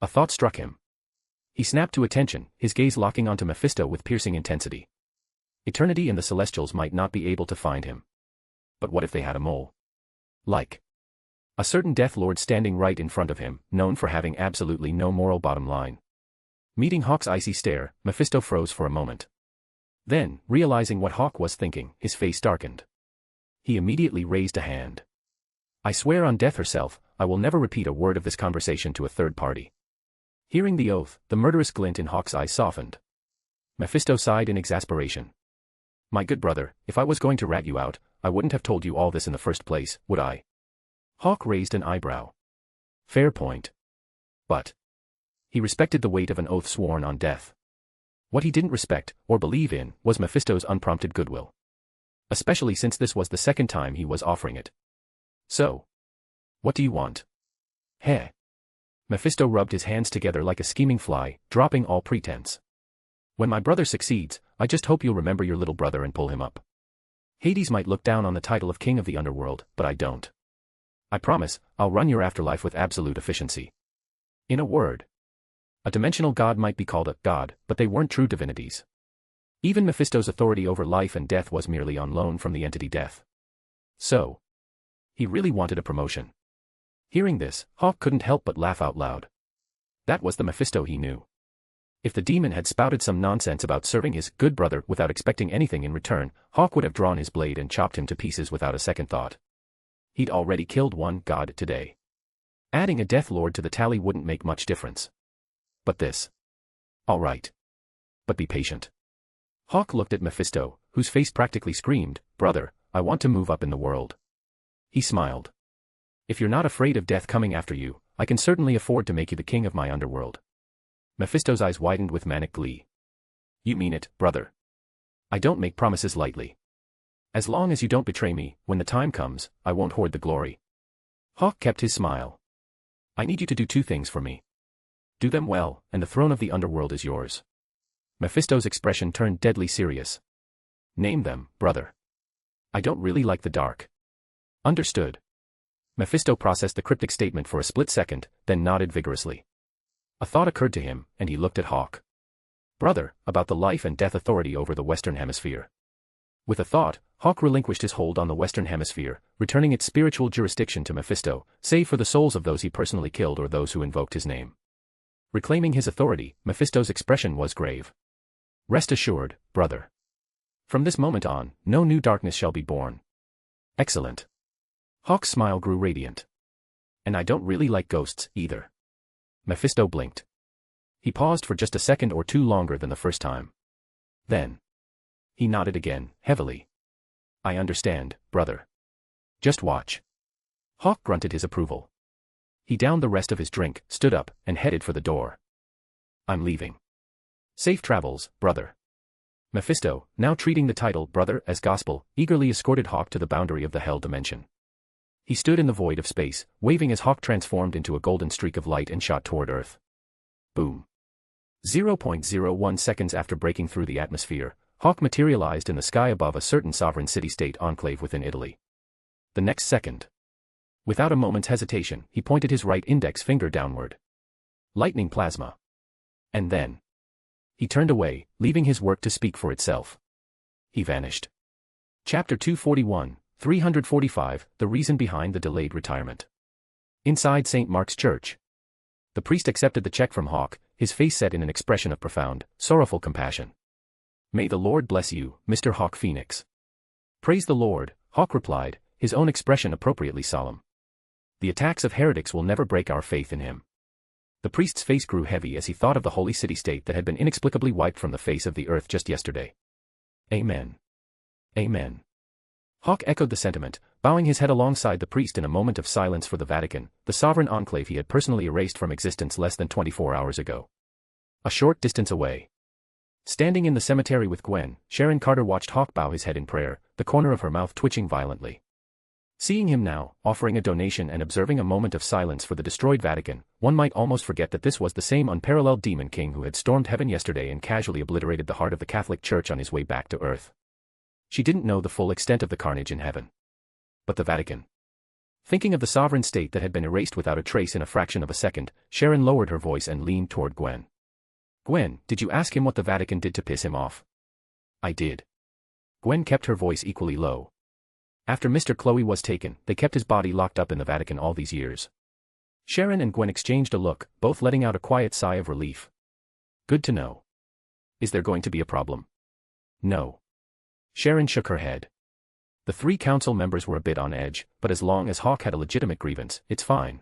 a thought struck him. He snapped to attention, his gaze locking onto Mephisto with piercing intensity. Eternity and the Celestials might not be able to find him. But what if they had a mole? Like a certain Death Lord standing right in front of him, known for having absolutely no moral bottom line. Meeting Hawk's icy stare, Mephisto froze for a moment. Then, realizing what Hawk was thinking, his face darkened. He immediately raised a hand. I swear on Death herself, I will never repeat a word of this conversation to a third party. Hearing the oath, the murderous glint in Hawk's eyes softened. Mephisto sighed in exasperation. My good brother, if I was going to rat you out, I wouldn't have told you all this in the first place, would I? Hawk raised an eyebrow. Fair point. But he respected the weight of an oath sworn on death. What he didn't respect, or believe in, was Mephisto's unprompted goodwill. Especially since this was the second time he was offering it. So, what do you want? Heh. Mephisto rubbed his hands together like a scheming fly, dropping all pretense. When my brother succeeds, I just hope you'll remember your little brother and pull him up. Hades might look down on the title of king of the underworld, but I don't. I promise, I'll run your afterlife with absolute efficiency. In a word, a dimensional god might be called a god, but they weren't true divinities. Even Mephisto's authority over life and death was merely on loan from the entity Death. So, he really wanted a promotion. Hearing this, Hawk couldn't help but laugh out loud. That was the Mephisto he knew. If the demon had spouted some nonsense about serving his good brother without expecting anything in return, Hawk would have drawn his blade and chopped him to pieces without a second thought. He'd already killed one god today. Adding a Death Lord to the tally wouldn't make much difference. But this. All right. But be patient. Hawk looked at Mephisto, whose face practically screamed, Brother, I want to move up in the world. He smiled. If you're not afraid of death coming after you, I can certainly afford to make you the king of my underworld. Mephisto's eyes widened with manic glee. You mean it, brother? I don't make promises lightly. As long as you don't betray me, when the time comes, I won't hoard the glory. Hawk kept his smile. I need you to do two things for me. Do them well, and the throne of the underworld is yours. Mephisto's expression turned deadly serious. Name them, brother. I don't really like the dark. Understood. Mephisto processed the cryptic statement for a split second, then nodded vigorously. A thought occurred to him, and he looked at Hawk. Brother, about the life and death authority over the Western Hemisphere. With a thought, Hawk relinquished his hold on the Western Hemisphere, returning its spiritual jurisdiction to Mephisto, save for the souls of those he personally killed or those who invoked his name. Reclaiming his authority, Mephisto's expression was grave. Rest assured, brother. From this moment on, no new darkness shall be born. Excellent. Hawk's smile grew radiant. And I don't really like ghosts, either. Mephisto blinked. He paused for just a second or two longer than the first time. Then. He nodded again, heavily. I understand, brother. Just watch. Hawk grunted his approval. He downed the rest of his drink, stood up, and headed for the door. I'm leaving. Safe travels, brother. Mephisto, now treating the title brother as gospel, eagerly escorted Hawk to the boundary of the hell dimension. He stood in the void of space, waving as Hawk transformed into a golden streak of light and shot toward Earth. Boom. 0.01 seconds after breaking through the atmosphere, Hawk materialized in the sky above a certain sovereign city-state enclave within Italy. The next second. Without a moment's hesitation, he pointed his right index finger downward. Lightning plasma. And then. He turned away, leaving his work to speak for itself. He vanished. Chapter 241, 345, The Reason Behind the Delayed Retirement. Inside St. Mark's Church. The priest accepted the check from Hawk, his face set in an expression of profound, sorrowful compassion. May the Lord bless you, Mr. Hawk Phoenix. Praise the Lord, Hawk replied, his own expression appropriately solemn. The attacks of heretics will never break our faith in him. The priest's face grew heavy as he thought of the holy city-state that had been inexplicably wiped from the face of the earth just yesterday. Amen. Amen. Hawk echoed the sentiment, bowing his head alongside the priest in a moment of silence for the Vatican, the sovereign enclave he had personally erased from existence less than 24 hours ago. A short distance away. Standing in the cemetery with Gwen, Sharon Carter watched Hawk bow his head in prayer, the corner of her mouth twitching violently. Seeing him now, offering a donation and observing a moment of silence for the destroyed Vatican, one might almost forget that this was the same unparalleled demon king who had stormed heaven yesterday and casually obliterated the heart of the Catholic Church on his way back to Earth. She didn't know the full extent of the carnage in heaven. But the Vatican. Thinking of the sovereign state that had been erased without a trace in a fraction of a second, Sharon lowered her voice and leaned toward Gwen. Gwen, did you ask him what the Vatican did to piss him off? I did. Gwen kept her voice equally low. After Mr. Chloe was taken, they kept his body locked up in the Vatican all these years. Sharon and Gwen exchanged a look, both letting out a quiet sigh of relief. Good to know. Is there going to be a problem? No. Sharon shook her head. The 3 council members were a bit on edge, but as long as Hawk had a legitimate grievance, it's fine.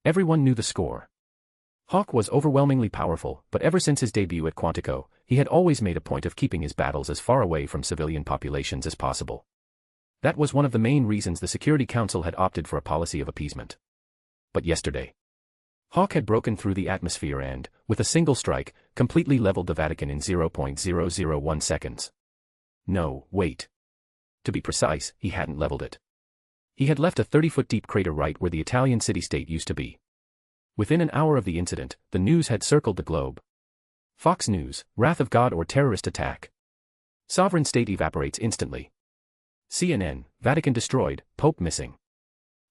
Everyone knew the score. Hawk was overwhelmingly powerful, but ever since his debut at Quantico, he had always made a point of keeping his battles as far away from civilian populations as possible. That was one of the main reasons the Security Council had opted for a policy of appeasement. But yesterday, Hawk had broken through the atmosphere and, with a single strike, completely leveled the Vatican in 0.001 seconds. No, wait. To be precise, he hadn't leveled it. He had left a 30-foot-deep crater right where the Italian city-state used to be. Within an hour of the incident, the news had circled the globe. Fox News, Wrath of God or terrorist attack. Sovereign state evaporates instantly. CNN, Vatican destroyed, Pope missing.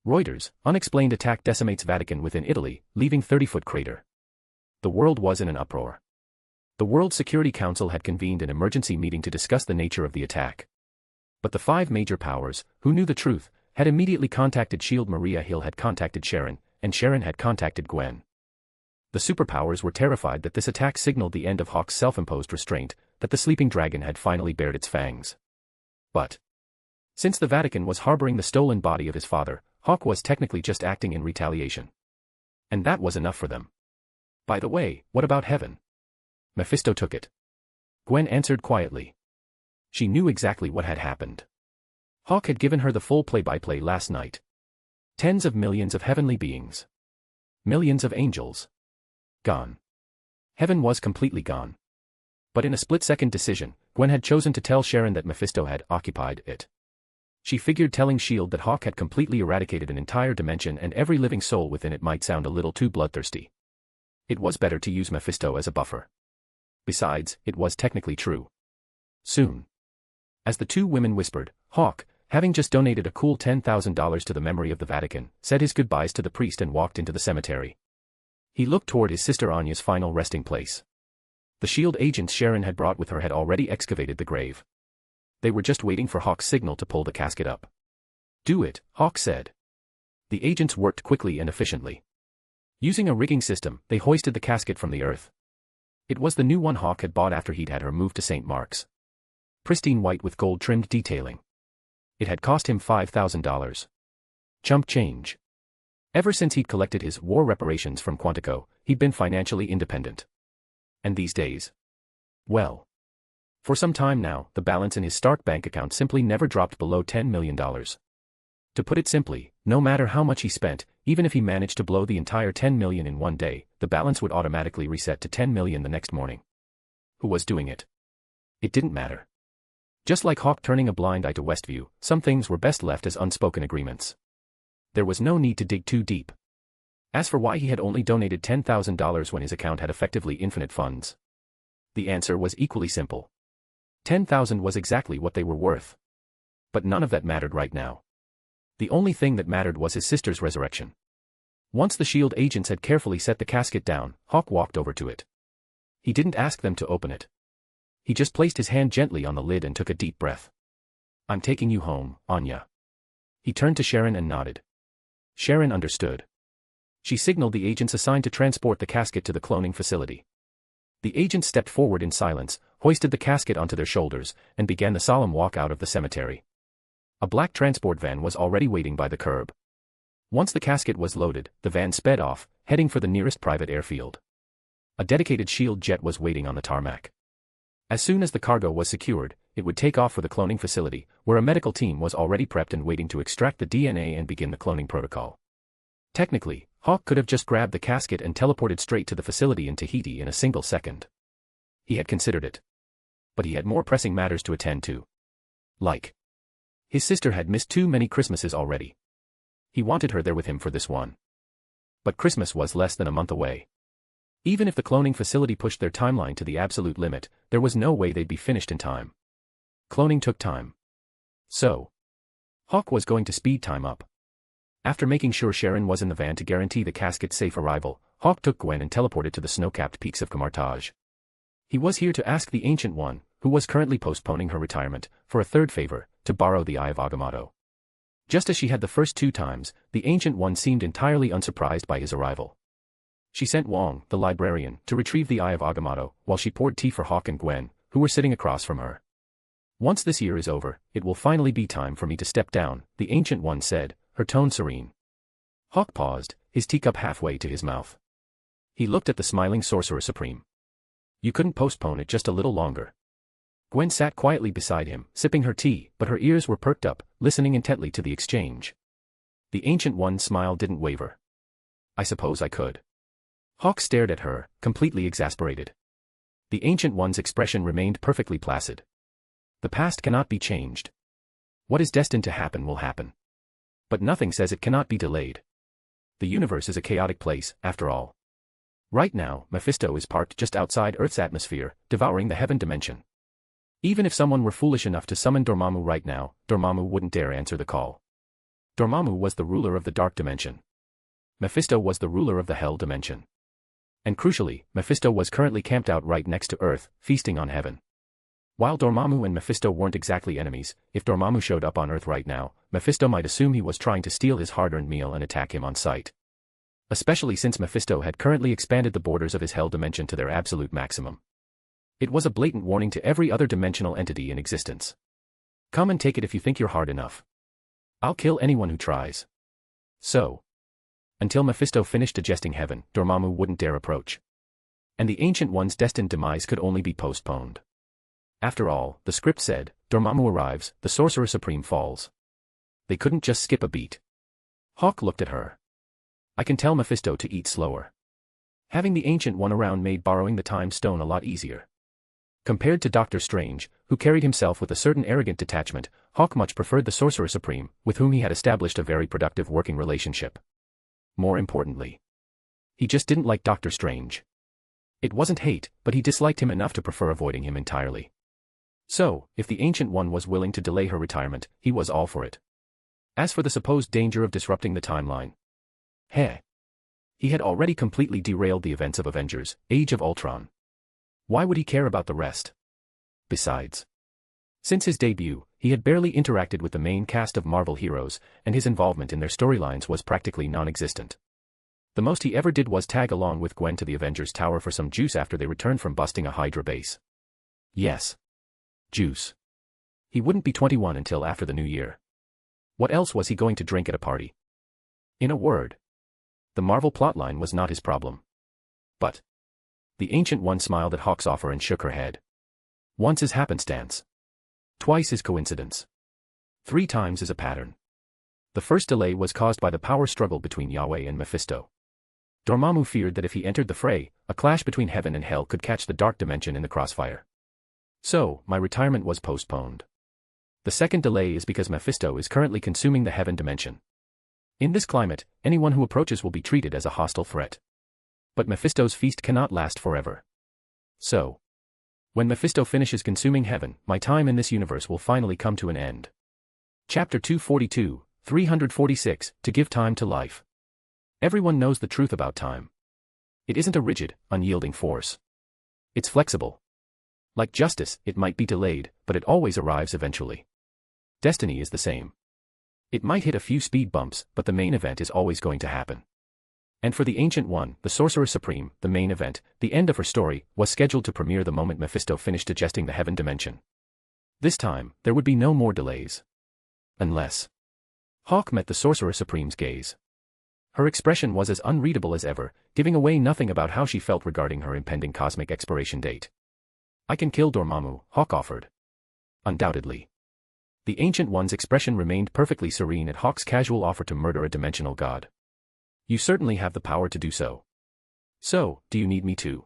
Reuters, unexplained attack decimates Vatican within Italy, leaving 30-foot crater. The world was in an uproar. The World Security Council had convened an emergency meeting to discuss the nature of the attack. But the 5 major powers, who knew the truth, had immediately contacted SHIELD. Maria Hill had contacted Sharon, and Sharon had contacted Gwen. The superpowers were terrified that this attack signaled the end of Hawk's self-imposed restraint, that the sleeping dragon had finally bared its fangs. But since the Vatican was harboring the stolen body of his father, Hawk was technically just acting in retaliation. And that was enough for them. By the way, what about heaven? Mephisto took it. Gwen answered quietly. She knew exactly what had happened. Hawk had given her the full play-by-play last night. Tens of millions of heavenly beings. Millions of angels. Gone. Heaven was completely gone. But in a split-second decision, Gwen had chosen to tell Sharon that Mephisto had occupied it. She figured telling SHIELD that Hawk had completely eradicated an entire dimension and every living soul within it might sound a little too bloodthirsty. It was better to use Mephisto as a buffer. Besides, it was technically true. Soon. As the 2 women whispered, Hawk, having just donated a cool $10,000 to the memory of the Vatican, said his goodbyes to the priest and walked into the cemetery. He looked toward his sister Anya's final resting place. The SHIELD agents Sharon had brought with her had already excavated the grave. They were just waiting for Hawk's signal to pull the casket up. "Do it," Hawk said. The agents worked quickly and efficiently. Using a rigging system, they hoisted the casket from the earth. It was the new one Hawk had bought after he'd had her moved to St. Mark's. Pristine white with gold-trimmed detailing. It had cost him $5,000. Chump change. Ever since he'd collected his war reparations from Quantico, he'd been financially independent. And these days? Well. For some time now, the balance in his Stark bank account simply never dropped below $10 million. To put it simply, no matter how much he spent, even if he managed to blow the entire $10 million in one day, the balance would automatically reset to $10 million the next morning. Who was doing it? It didn't matter. Just like Hawk turning a blind eye to Westview, some things were best left as unspoken agreements. There was no need to dig too deep. As for why he had only donated $10,000 when his account had effectively infinite funds, the answer was equally simple. $10,000 was exactly what they were worth. But none of that mattered right now. The only thing that mattered was his sister's resurrection. Once the S.H.I.E.L.D. agents had carefully set the casket down, Hawk walked over to it. He didn't ask them to open it. He just placed his hand gently on the lid and took a deep breath. "I'm taking you home, Anya." He turned to Sharon and nodded. Sharon understood. She signaled the agents assigned to transport the casket to the cloning facility. The agents stepped forward in silence, hoisted the casket onto their shoulders, and began the solemn walk out of the cemetery. A black transport van was already waiting by the curb. Once the casket was loaded, the van sped off, heading for the nearest private airfield. A dedicated S.H.I.E.L.D. jet was waiting on the tarmac. As soon as the cargo was secured, it would take off for the cloning facility, where a medical team was already prepped and waiting to extract the DNA and begin the cloning protocol. Technically, Hawk could have just grabbed the casket and teleported straight to the facility in Tahiti in a single second. He had considered it. But he had more pressing matters to attend to. Like, his sister had missed too many Christmases already. He wanted her there with him for this one. But Christmas was less than a month away. Even if the cloning facility pushed their timeline to the absolute limit, there was no way they'd be finished in time. Cloning took time. So, Hawk was going to speed time up. After making sure Sharon was in the van to guarantee the casket's safe arrival, Hawk took Gwen and teleported to the snow-capped peaks of Camartage. He was here to ask the Ancient One, who was currently postponing her retirement, for a third favor, to borrow the Eye of Agamotto. Just as she had the first two times, the Ancient One seemed entirely unsurprised by his arrival. She sent Wong, the librarian, to retrieve the Eye of Agamotto, while she poured tea for Hawk and Gwen, who were sitting across from her. "Once this year is over, it will finally be time for me to step down," the Ancient One said, her tone serene. Hawk paused, his teacup halfway to his mouth. He looked at the smiling Sorcerer Supreme. "You couldn't postpone it just a little longer?" Gwen sat quietly beside him, sipping her tea, but her ears were perked up, listening intently to the exchange. The Ancient One's smile didn't waver. "I suppose I could." Hawk stared at her, completely exasperated. The Ancient One's expression remained perfectly placid. The past cannot be changed. What is destined to happen will happen. But nothing says it cannot be delayed. The universe is a chaotic place, after all. Right now, Mephisto is parked just outside Earth's atmosphere, devouring the heaven dimension. Even if someone were foolish enough to summon Dormammu right now, Dormammu wouldn't dare answer the call. Dormammu was the ruler of the dark dimension. Mephisto was the ruler of the hell dimension. And crucially, Mephisto was currently camped out right next to Earth, feasting on heaven. While Dormammu and Mephisto weren't exactly enemies, if Dormammu showed up on Earth right now, Mephisto might assume he was trying to steal his hard-earned meal and attack him on sight. Especially since Mephisto had currently expanded the borders of his hell dimension to their absolute maximum. It was a blatant warning to every other dimensional entity in existence. Come and take it if you think you're hard enough. I'll kill anyone who tries. So, until Mephisto finished digesting heaven, Dormammu wouldn't dare approach. And the Ancient One's destined demise could only be postponed. After all, the script said, Dormammu arrives, the Sorcerer Supreme falls. They couldn't just skip a beat. Hawk looked at her. I can tell Mephisto to eat slower. Having the Ancient One around made borrowing the Time Stone a lot easier. Compared to Doctor Strange, who carried himself with a certain arrogant detachment, Hawk much preferred the Sorcerer Supreme, with whom he had established a very productive working relationship. More importantly, he just didn't like Doctor Strange. It wasn't hate, but he disliked him enough to prefer avoiding him entirely. So, if the Ancient One was willing to delay her retirement, he was all for it. As for the supposed danger of disrupting the timeline, he had already completely derailed the events of Avengers, Age of Ultron. Why would he care about the rest? Besides, Since his debut, he had barely interacted with the main cast of Marvel heroes, and his involvement in their storylines was practically non-existent. The most he ever did was tag along with Gwen to the Avengers Tower for some juice after they returned from busting a Hydra base. Yes. Juice. He wouldn't be 21 until after the new year. What else was he going to drink at a party? In a word, the Marvel plotline was not his problem. But the Ancient One smiled at Hawk's offer and shook her head. Once is happenstance. Twice is coincidence. 3 times is a pattern. The first delay was caused by the power struggle between Yahweh and Mephisto. Dormammu feared that if he entered the fray, a clash between heaven and hell could catch the dark dimension in the crossfire. So, my retirement was postponed. The second delay is because Mephisto is currently consuming the heaven dimension. In this climate, anyone who approaches will be treated as a hostile threat. But Mephisto's feast cannot last forever. So, when Mephisto finishes consuming heaven, my time in this universe will finally come to an end. Chapter 242, 346, To Give Time to Life. Everyone knows the truth about time. It isn't a rigid, unyielding force. It's flexible. Like justice, it might be delayed, but it always arrives eventually. Destiny is the same. It might hit a few speed bumps, but the main event is always going to happen. And for the Ancient One, the Sorcerer Supreme, the main event, the end of her story, was scheduled to premiere the moment Mephisto finished digesting the heaven dimension. This time, there would be no more delays. Unless Hawk met the Sorcerer Supreme's gaze. Her expression was as unreadable as ever, giving away nothing about how she felt regarding her impending cosmic expiration date. I can kill Dormammu, Hawk offered. Undoubtedly. The Ancient One's expression remained perfectly serene at Hawk's casual offer to murder a dimensional god. You certainly have the power to do so. So, do you need me to?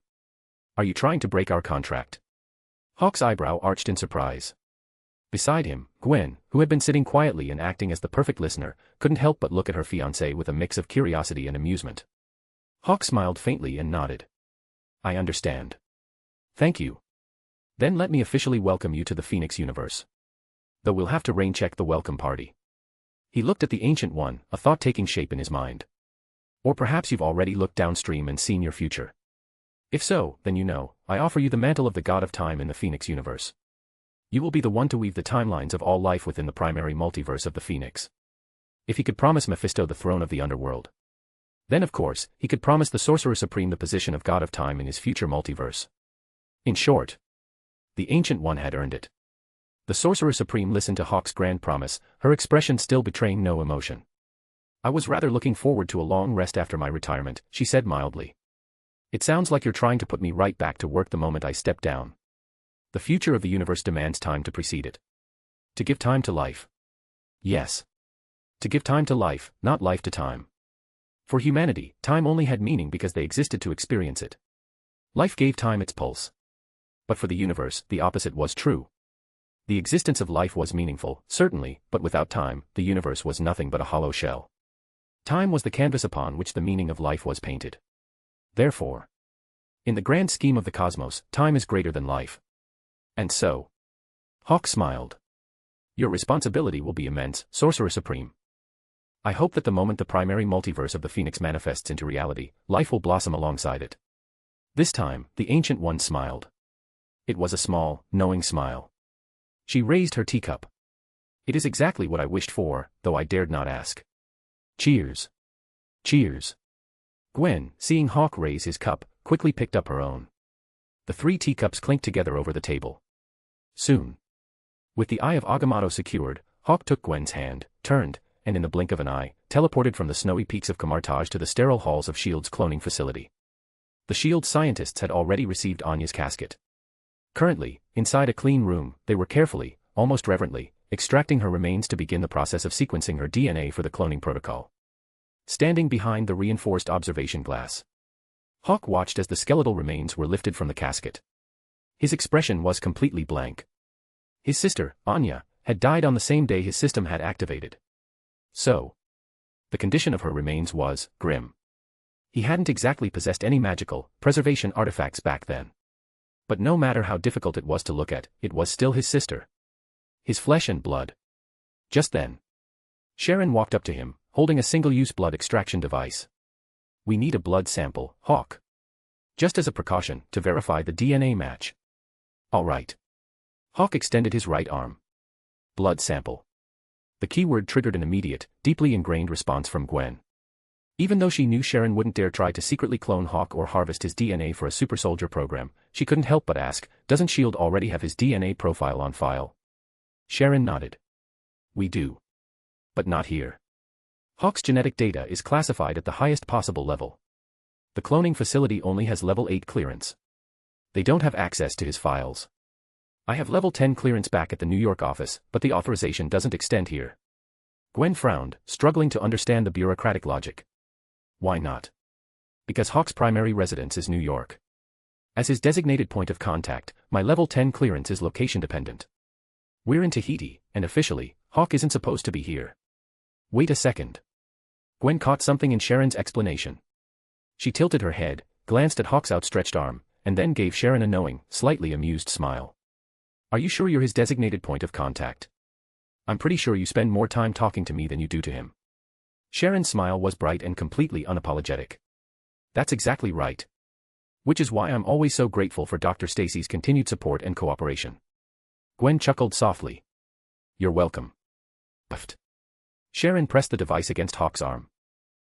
Are you trying to break our contract? Hawk's eyebrow arched in surprise. Beside him, Gwen, who had been sitting quietly and acting as the perfect listener, couldn't help but look at her fiancé with a mix of curiosity and amusement. Hawk smiled faintly and nodded. I understand. Thank you. Then let me officially welcome you to the Phoenix universe. Though we'll have to rain-check the welcome party. He looked at the Ancient One, a thought taking shape in his mind. Or perhaps you've already looked downstream and seen your future. If so, then you know, I offer you the mantle of the God of Time in the Phoenix universe. You will be the one to weave the timelines of all life within the primary multiverse of the Phoenix. If he could promise Mephisto the throne of the underworld, then of course, he could promise the Sorcerer Supreme the position of God of Time in his future multiverse. In short, the Ancient One had earned it. The Sorcerer Supreme listened to Hawk's grand promise, her expression still betraying no emotion. I was rather looking forward to a long rest after my retirement, she said mildly. It sounds like you're trying to put me right back to work the moment I step down. The future of the universe demands time to precede it. To give time to life. Yes. To give time to life, not life to time. For humanity, time only had meaning because they existed to experience it. Life gave time its pulse. But for the universe, the opposite was true. The existence of life was meaningful, certainly, but without time, the universe was nothing but a hollow shell. Time was the canvas upon which the meaning of life was painted. Therefore, in the grand scheme of the cosmos, time is greater than life. And so, Hawk smiled. Your responsibility will be immense, Sorcerer Supreme. I hope that the moment the primary multiverse of the Phoenix manifests into reality, life will blossom alongside it. This time, the Ancient One smiled. It was a small, knowing smile. She raised her teacup. It is exactly what I wished for, though I dared not ask. Cheers. Cheers. Gwen, seeing Hawk raise his cup, quickly picked up her own. The 3 teacups clinked together over the table. Soon. With the Eye of Agamotto secured, Hawk took Gwen's hand, turned, and in the blink of an eye, teleported from the snowy peaks of Camartage to the sterile halls of S.H.I.E.L.'s cloning facility. The S.H.I.E.L.D. scientists had already received Anya's casket. Currently, inside a clean room, they were carefully, almost reverently, extracting her remains to begin the process of sequencing her DNA for the cloning protocol. Standing behind the reinforced observation glass, Hawk watched as the skeletal remains were lifted from the casket. His expression was completely blank. His sister, Anya, had died on the same day his system had activated. So, the condition of her remains was grim. He hadn't exactly possessed any magical preservation artifacts back then. But no matter how difficult it was to look at, it was still his sister. His flesh and blood. Just then, Sharon walked up to him, holding a single-use blood extraction device. We need a blood sample, Hawk. Just as a precaution, to verify the DNA match. All right. Hawk extended his right arm. Blood sample. The keyword triggered an immediate, deeply ingrained response from Gwen. Even though she knew Sharon wouldn't dare try to secretly clone Hawk or harvest his DNA for a super soldier program, she couldn't help but ask, doesn't S.H.I.E.L.D. already have his DNA profile on file? Sharon nodded. We do. But not here. Hawk's genetic data is classified at the highest possible level. The cloning facility only has level 8 clearance. They don't have access to his files. I have level 10 clearance back at the New York office, but the authorization doesn't extend here. Gwen frowned, struggling to understand the bureaucratic logic. Why not? Because Hawk's primary residence is New York. As his designated point of contact, my level 10 clearance is location dependent. We're in Tahiti, and officially, Hawk isn't supposed to be here. Wait a second. Gwen caught something in Sharon's explanation. She tilted her head, glanced at Hawk's outstretched arm, and then gave Sharon a knowing, slightly amused smile. Are you sure you're his designated point of contact? I'm pretty sure you spend more time talking to me than you do to him. Sharon's smile was bright and completely unapologetic. That's exactly right. Which is why I'm always so grateful for Dr. Stacy's continued support and cooperation. Gwen chuckled softly. You're welcome. Puffed. Sharon pressed the device against Hawk's arm.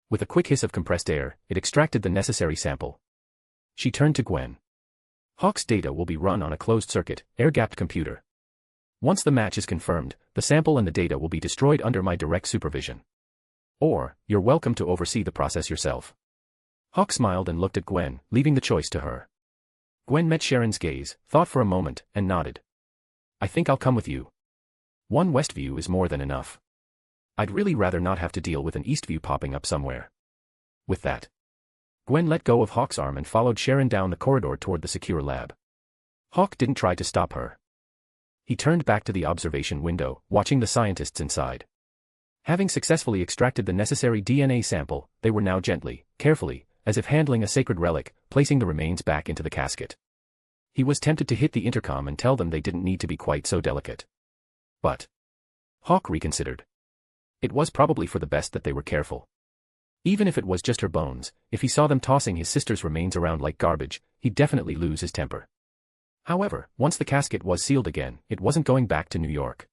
With a quick hiss of compressed air, it extracted the necessary sample. She turned to Gwen. Hawk's data will be run on a closed-circuit, air-gapped computer. Once the match is confirmed, the sample and the data will be destroyed under my direct supervision. Or, you're welcome to oversee the process yourself. Hawk smiled and looked at Gwen, leaving the choice to her. Gwen met Sharon's gaze, thought for a moment, and nodded. I think I'll come with you. One Westview is more than enough. I'd really rather not have to deal with an Eastview popping up somewhere. With that, Gwen let go of Hawk's arm and followed Sharon down the corridor toward the secure lab. Hawk didn't try to stop her. He turned back to the observation window, watching the scientists inside. Having successfully extracted the necessary DNA sample, they were now gently, carefully, as if handling a sacred relic, placing the remains back into the casket. He was tempted to hit the intercom and tell them they didn't need to be quite so delicate. But Hawk reconsidered. It was probably for the best that they were careful. Even if it was just her bones, if he saw them tossing his sister's remains around like garbage, he'd definitely lose his temper. However, once the casket was sealed again, it wasn't going back to New York.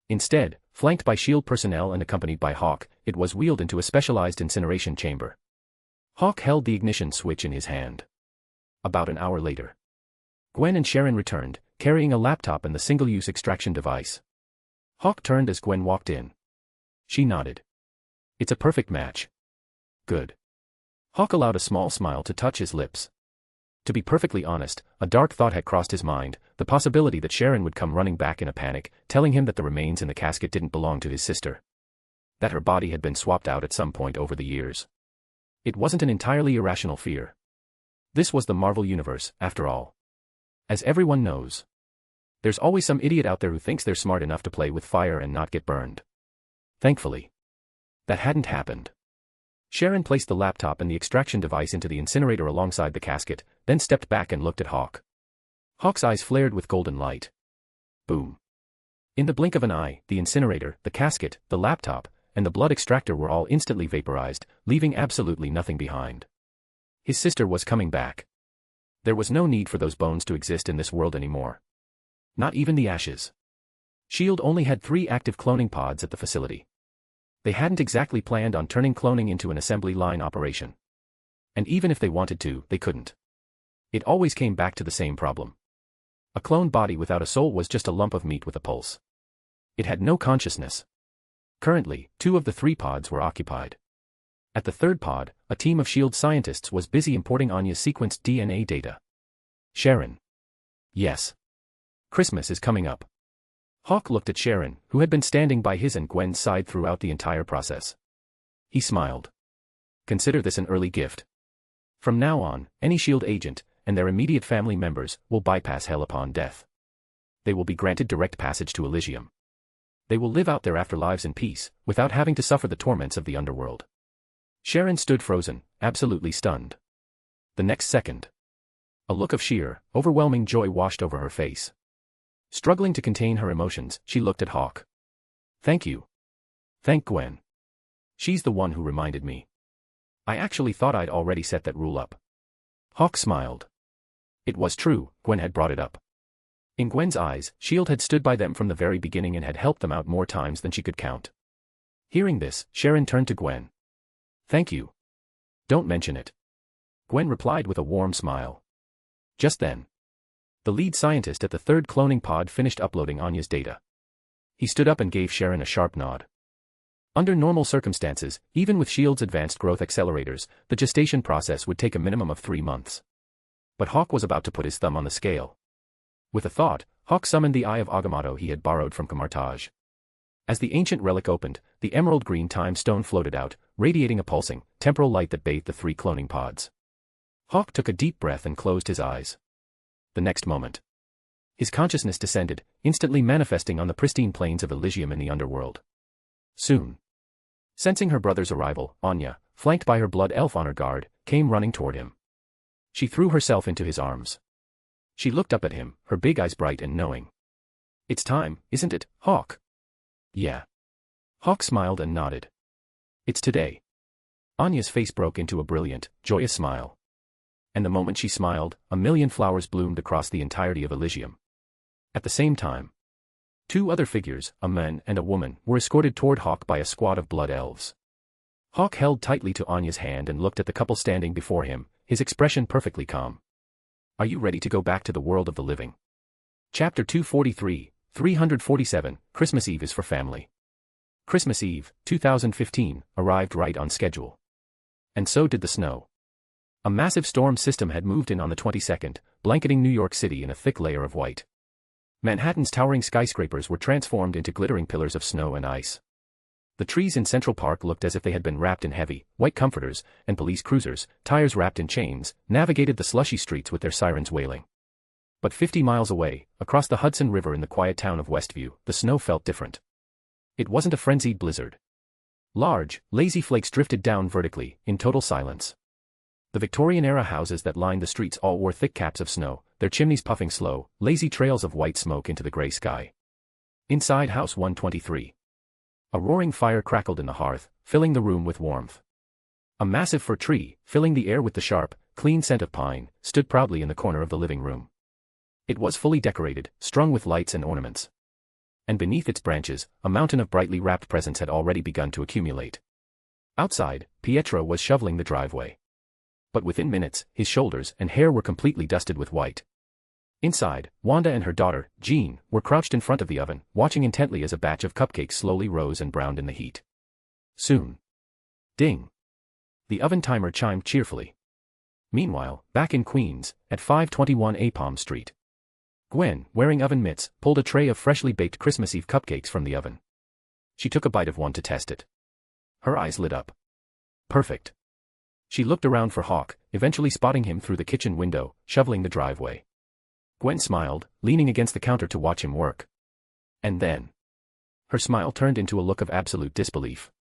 Instead, flanked by S.H.I.E.L.D. personnel and accompanied by Hawk, it was wheeled into a specialized incineration chamber. Hawk held the ignition switch in his hand. About an hour later, Gwen and Sharon returned, carrying a laptop and the single-use extraction device. Hawk turned as Gwen walked in. She nodded. It's a perfect match. Good. Hawk allowed a small smile to touch his lips. To be perfectly honest, a dark thought had crossed his mind, the possibility that Sharon would come running back in a panic, telling him that the remains in the casket didn't belong to his sister. That her body had been swapped out at some point over the years. It wasn't an entirely irrational fear. This was the Marvel Universe, after all. As everyone knows, there's always some idiot out there who thinks they're smart enough to play with fire and not get burned. Thankfully, that hadn't happened. Sharon placed the laptop and the extraction device into the incinerator alongside the casket, then stepped back and looked at Hawk. Hawk's eyes flared with golden light. Boom. In the blink of an eye, the incinerator, the casket, the laptop, and the blood extractor were all instantly vaporized, leaving absolutely nothing behind. His sister was coming back. There was no need for those bones to exist in this world anymore. Not even the ashes. S.H.I.E.L.D. only had 3 active cloning pods at the facility. They hadn't exactly planned on turning cloning into an assembly line operation. And even if they wanted to, they couldn't. It always came back to the same problem. A cloned body without a soul was just a lump of meat with a pulse. It had no consciousness. Currently, 2 of the 3 pods were occupied. At the 3rd pod, a team of S.H.I.E.L.D. scientists was busy importing Anya's sequenced DNA data. Sharon. Yes. Christmas is coming up. Hawk looked at Sharon, who had been standing by his and Gwen's side throughout the entire process. He smiled. Consider this an early gift. From now on, any S.H.I.E.L.D. agent, and their immediate family members, will bypass hell upon death. They will be granted direct passage to Elysium. They will live out their afterlives in peace, without having to suffer the torments of the underworld. Sharon stood frozen, absolutely stunned. The next second, a look of sheer, overwhelming joy washed over her face. Struggling to contain her emotions, she looked at Hawk. Thank you. Thank Gwen. She's the one who reminded me. I actually thought I'd already set that rule up. Hawk smiled. It was true, Gwen had brought it up. In Gwen's eyes, S.H.I.E.L.D. had stood by them from the very beginning and had helped them out more times than she could count. Hearing this, Sharon turned to Gwen. "Thank you. Don't mention it." Gwen replied with a warm smile. Just then, the lead scientist at the third cloning pod finished uploading Anya's data. He stood up and gave Sharon a sharp nod. Under normal circumstances, even with S.H.I.E.L.D.'s advanced growth accelerators, the gestation process would take a minimum of 3 months. But Hawk was about to put his thumb on the scale. With a thought, Hawk summoned the Eye of Agamotto he had borrowed from Kamartaj. As the ancient relic opened, the emerald green time stone floated out, radiating a pulsing, temporal light that bathed the 3 cloning pods. Hawk took a deep breath and closed his eyes. The next moment, his consciousness descended, instantly manifesting on the pristine plains of Elysium in the underworld. Soon, sensing her brother's arrival, Anya, flanked by her blood elf honor guard, came running toward him. She threw herself into his arms. She looked up at him, her big eyes bright and knowing. "It's time, isn't it, Hawk?" "Yeah." Hawk smiled and nodded. "It's today." Anya's face broke into a brilliant, joyous smile. And the moment she smiled, a million flowers bloomed across the entirety of Elysium. At the same time, 2 other figures, a man and a woman, were escorted toward Hawk by a squad of blood elves. Hawk held tightly to Anya's hand and looked at the couple standing before him, his expression perfectly calm. "Are you ready to go back to the world of the living?" Chapter 243, 347, Christmas Eve is for family. Christmas Eve, 2015, arrived right on schedule. And so did the snow. A massive storm system had moved in on the 22nd, blanketing New York City in a thick layer of white. Manhattan's towering skyscrapers were transformed into glittering pillars of snow and ice. The trees in Central Park looked as if they had been wrapped in heavy, white comforters, and police cruisers, tires wrapped in chains, navigated the slushy streets with their sirens wailing. But 50 miles away, across the Hudson River in the quiet town of Westview, the snow felt different. It wasn't a frenzied blizzard. Large, lazy flakes drifted down vertically, in total silence. The Victorian-era houses that lined the streets all wore thick caps of snow, their chimneys puffing slow, lazy trails of white smoke into the gray sky. Inside House 123. A roaring fire crackled in the hearth, filling the room with warmth. A massive fir tree, filling the air with the sharp, clean scent of pine, stood proudly in the corner of the living room. It was fully decorated, strung with lights and ornaments. And beneath its branches, a mountain of brightly wrapped presents had already begun to accumulate. Outside, Pietro was shoveling the driveway. But within minutes, his shoulders and hair were completely dusted with white. Inside, Wanda and her daughter, Jean, were crouched in front of the oven, watching intently as a batch of cupcakes slowly rose and browned in the heat. Soon. Ding. The oven timer chimed cheerfully. Meanwhile, back in Queens, at 521 A Palm Street, Gwen, wearing oven mitts, pulled a tray of freshly baked Christmas Eve cupcakes from the oven. She took a bite of one to test it. Her eyes lit up. Perfect. She looked around for Hawk, eventually spotting him through the kitchen window, shoveling the driveway. Gwen smiled, leaning against the counter to watch him work. And then, her smile turned into a look of absolute disbelief.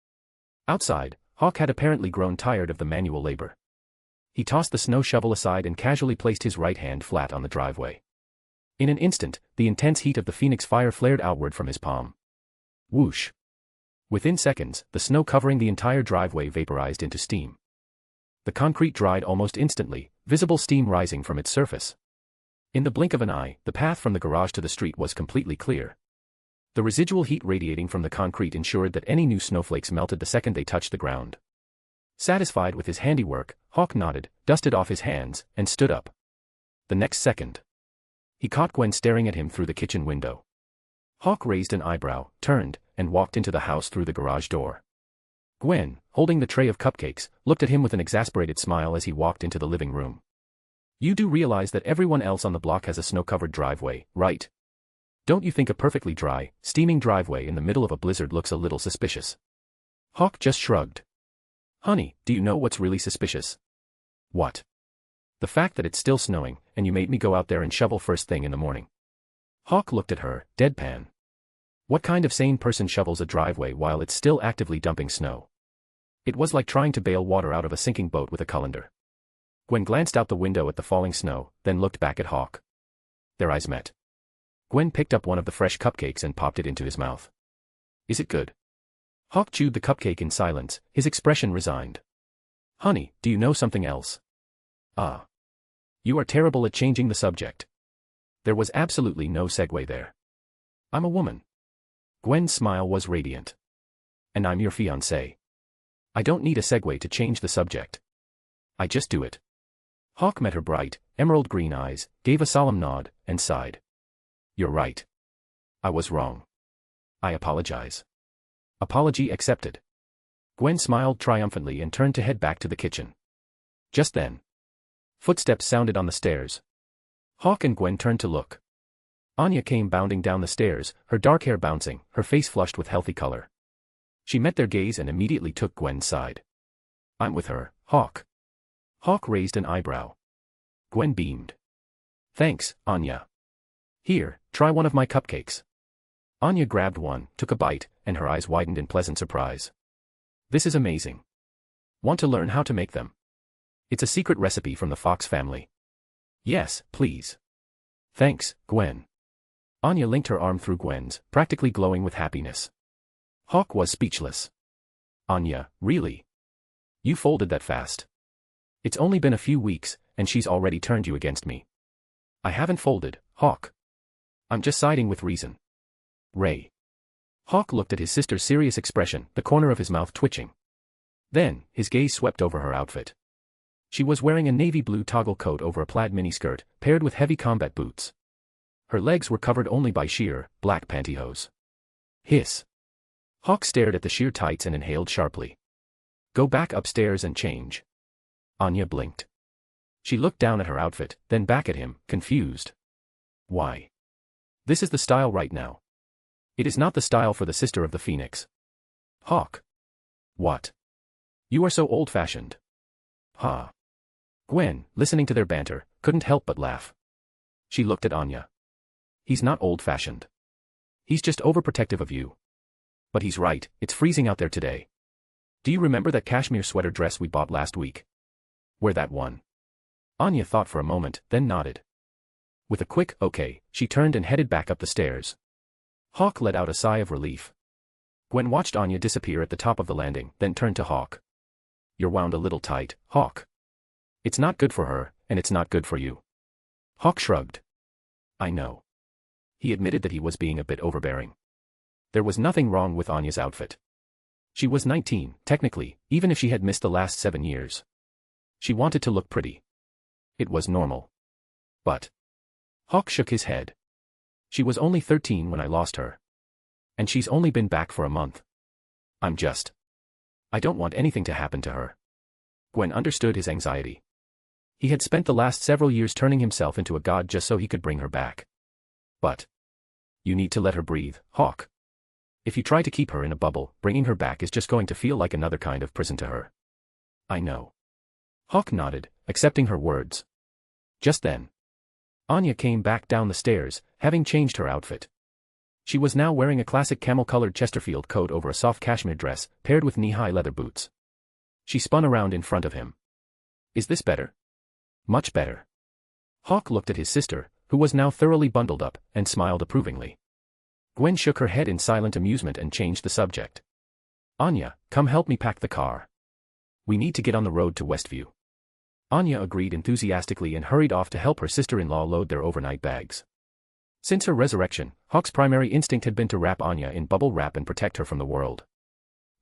Outside, Hawk had apparently grown tired of the manual labor. He tossed the snow shovel aside and casually placed his right hand flat on the driveway. In an instant, the intense heat of the phoenix fire flared outward from his palm. Whoosh. Within seconds, the snow covering the entire driveway vaporized into steam. The concrete dried almost instantly, visible steam rising from its surface. In the blink of an eye, the path from the garage to the street was completely clear. The residual heat radiating from the concrete ensured that any new snowflakes melted the second they touched the ground. Satisfied with his handiwork, Hawk nodded, dusted off his hands, and stood up. The next second, he caught Gwen staring at him through the kitchen window. Hawk raised an eyebrow, turned, and walked into the house through the garage door. Gwen, holding the tray of cupcakes, looked at him with an exasperated smile as he walked into the living room. "You do realize that everyone else on the block has a snow-covered driveway, right? Don't you think a perfectly dry, steaming driveway in the middle of a blizzard looks a little suspicious?" Hawk just shrugged. "Honey, do you know what's really suspicious?" "What?" "The fact that it's still snowing, and you made me go out there and shovel first thing in the morning." Hawk looked at her, deadpan. What kind of sane person shovels a driveway while it's still actively dumping snow? It was like trying to bail water out of a sinking boat with a colander. Gwen glanced out the window at the falling snow, then looked back at Hawk. Their eyes met. Gwen picked up one of the fresh cupcakes and popped it into his mouth. "Is it good?" Hawk chewed the cupcake in silence, his expression resigned. "Honey, do you know something else?" "Ah. You are terrible at changing the subject." There was absolutely no segue there. I'm a woman. Gwen's smile was radiant. And I'm your fiancé. I don't need a segue to change the subject. I just do it. Hawk met her bright, emerald green eyes, gave a solemn nod, and sighed. You're right. I was wrong. I apologize. Apology accepted. Gwen smiled triumphantly and turned to head back to the kitchen. Just then, footsteps sounded on the stairs. Hawk and Gwen turned to look. Anya came bounding down the stairs, her dark hair bouncing, her face flushed with healthy color. She met their gaze and immediately took Gwen's side. I'm with her, Hawk. Hawk raised an eyebrow. Gwen beamed. Thanks, Anya. Here, try one of my cupcakes. Anya grabbed one, took a bite, and her eyes widened in pleasant surprise. This is amazing. Want to learn how to make them? It's a secret recipe from the Fox family. Yes, please. Thanks, Gwen. Anya linked her arm through Gwen's, practically glowing with happiness. Hawk was speechless. Anya, really? You folded that fast. It's only been a few weeks, and she's already turned you against me. I haven't folded, Hawk. I'm just siding with reason. Ray. Hawk looked at his sister's serious expression, the corner of his mouth twitching. Then, his gaze swept over her outfit. She was wearing a navy blue toggle coat over a plaid miniskirt, paired with heavy combat boots. Her legs were covered only by sheer, black pantyhose. Hiss. Hawk stared at the sheer tights and inhaled sharply. Go back upstairs and change. Anya blinked. She looked down at her outfit, then back at him, confused. Why? This is the style right now. It is not the style for the sister of the Phoenix. Hawk. What? You are so old-fashioned. Ha. Gwen, listening to their banter, couldn't help but laugh. She looked at Anya. He's not old-fashioned. He's just overprotective of you. But he's right, it's freezing out there today. Do you remember that cashmere sweater dress we bought last week? Wear that one. Anya thought for a moment, then nodded. With a quick okay, she turned and headed back up the stairs. Hawk let out a sigh of relief. Gwen watched Anya disappear at the top of the landing, then turned to Hawk. You're wound a little tight, Hawk. It's not good for her, and it's not good for you. Hawk shrugged. I know. He admitted that he was being a bit overbearing. There was nothing wrong with Anya's outfit. She was 19, technically, even if she had missed the last 7 years. She wanted to look pretty. It was normal. But Hawk shook his head. She was only 13 when I lost her. And she's only been back for a month. I don't want anything to happen to her. Gwen understood his anxiety. He had spent the last several years turning himself into a god just so he could bring her back. But you need to let her breathe, Hawk. If you try to keep her in a bubble, bringing her back is just going to feel like another kind of prison to her. I know. Hawk nodded, accepting her words. Just then, Anya came back down the stairs, having changed her outfit. She was now wearing a classic camel-colored Chesterfield coat over a soft cashmere dress, paired with knee-high leather boots. She spun around in front of him. Is this better? Much better. Hawk looked at his sister, who was now thoroughly bundled up, and smiled approvingly. Gwen shook her head in silent amusement and changed the subject. Anya, come help me pack the car. We need to get on the road to Westview. Anya agreed enthusiastically and hurried off to help her sister-in-law load their overnight bags. Since her resurrection, Hawk's primary instinct had been to wrap Anya in bubble wrap and protect her from the world.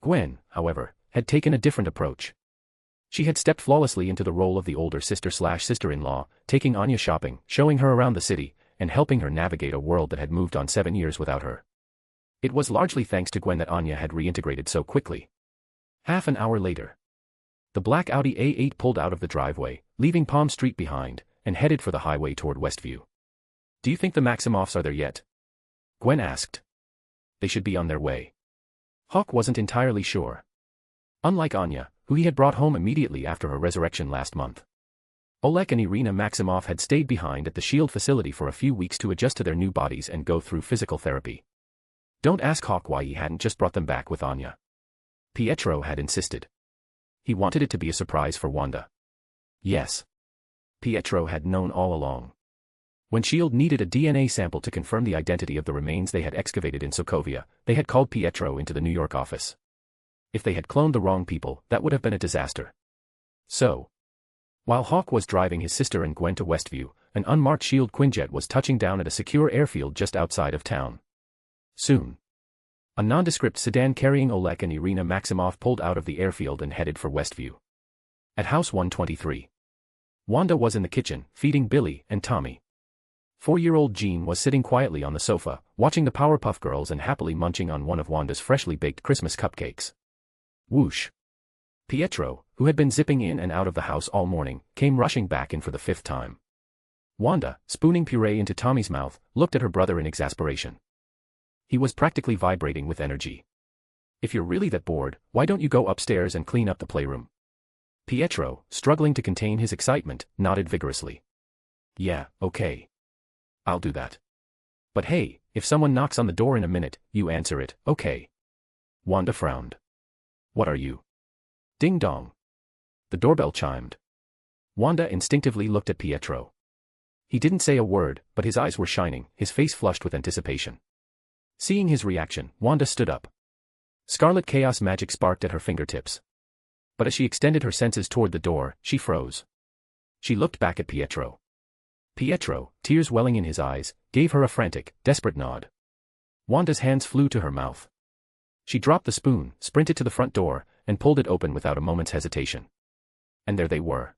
Gwen, however, had taken a different approach. She had stepped flawlessly into the role of the older sister/sister-in-law, taking Anya shopping, showing her around the city, and helping her navigate a world that had moved on 7 years without her. It was largely thanks to Gwen that Anya had reintegrated so quickly. Half an hour later, the black Audi A8 pulled out of the driveway, leaving Palm Street behind, and headed for the highway toward Westview. Do you think the Maximoffs are there yet? Gwen asked. They should be on their way. Hawk wasn't entirely sure. Unlike Anya, who he had brought home immediately after her resurrection last month, Oleg and Irina Maximoff had stayed behind at the SHIELD facility for a few weeks to adjust to their new bodies and go through physical therapy. Don't ask Hawk why he hadn't just brought them back with Anya. Pietro had insisted. He wanted it to be a surprise for Wanda. Yes. Pietro had known all along. When SHIELD needed a DNA sample to confirm the identity of the remains they had excavated in Sokovia, they had called Pietro into the New York office. If they had cloned the wrong people, that would have been a disaster. So, while Hawk was driving his sister and Gwen to Westview, an unmarked Shield Quinjet was touching down at a secure airfield just outside of town. Soon, a nondescript sedan carrying Oleg and Irina Maximov pulled out of the airfield and headed for Westview. At House 123, Wanda was in the kitchen, feeding Billy and Tommy. 4-year-old Jean was sitting quietly on the sofa, watching the Powerpuff Girls and happily munching on one of Wanda's freshly baked Christmas cupcakes. Whoosh! Pietro, who had been zipping in and out of the house all morning, came rushing back in for the 5th time. Wanda, spooning puree into Tommy's mouth, looked at her brother in exasperation. He was practically vibrating with energy. If you're really that bored, why don't you go upstairs and clean up the playroom? Pietro, struggling to contain his excitement, nodded vigorously. Yeah, okay. I'll do that. But hey, if someone knocks on the door in a minute, you answer it, okay? Wanda frowned. What are you? Ding dong. The doorbell chimed. Wanda instinctively looked at Pietro. He didn't say a word, but his eyes were shining, his face flushed with anticipation. Seeing his reaction, Wanda stood up. Scarlet chaos magic sparked at her fingertips. But as she extended her senses toward the door, she froze. She looked back at Pietro. Pietro, tears welling in his eyes, gave her a frantic, desperate nod. Wanda's hands flew to her mouth. She dropped the spoon, sprinted to the front door, and pulled it open without a moment's hesitation. And there they were.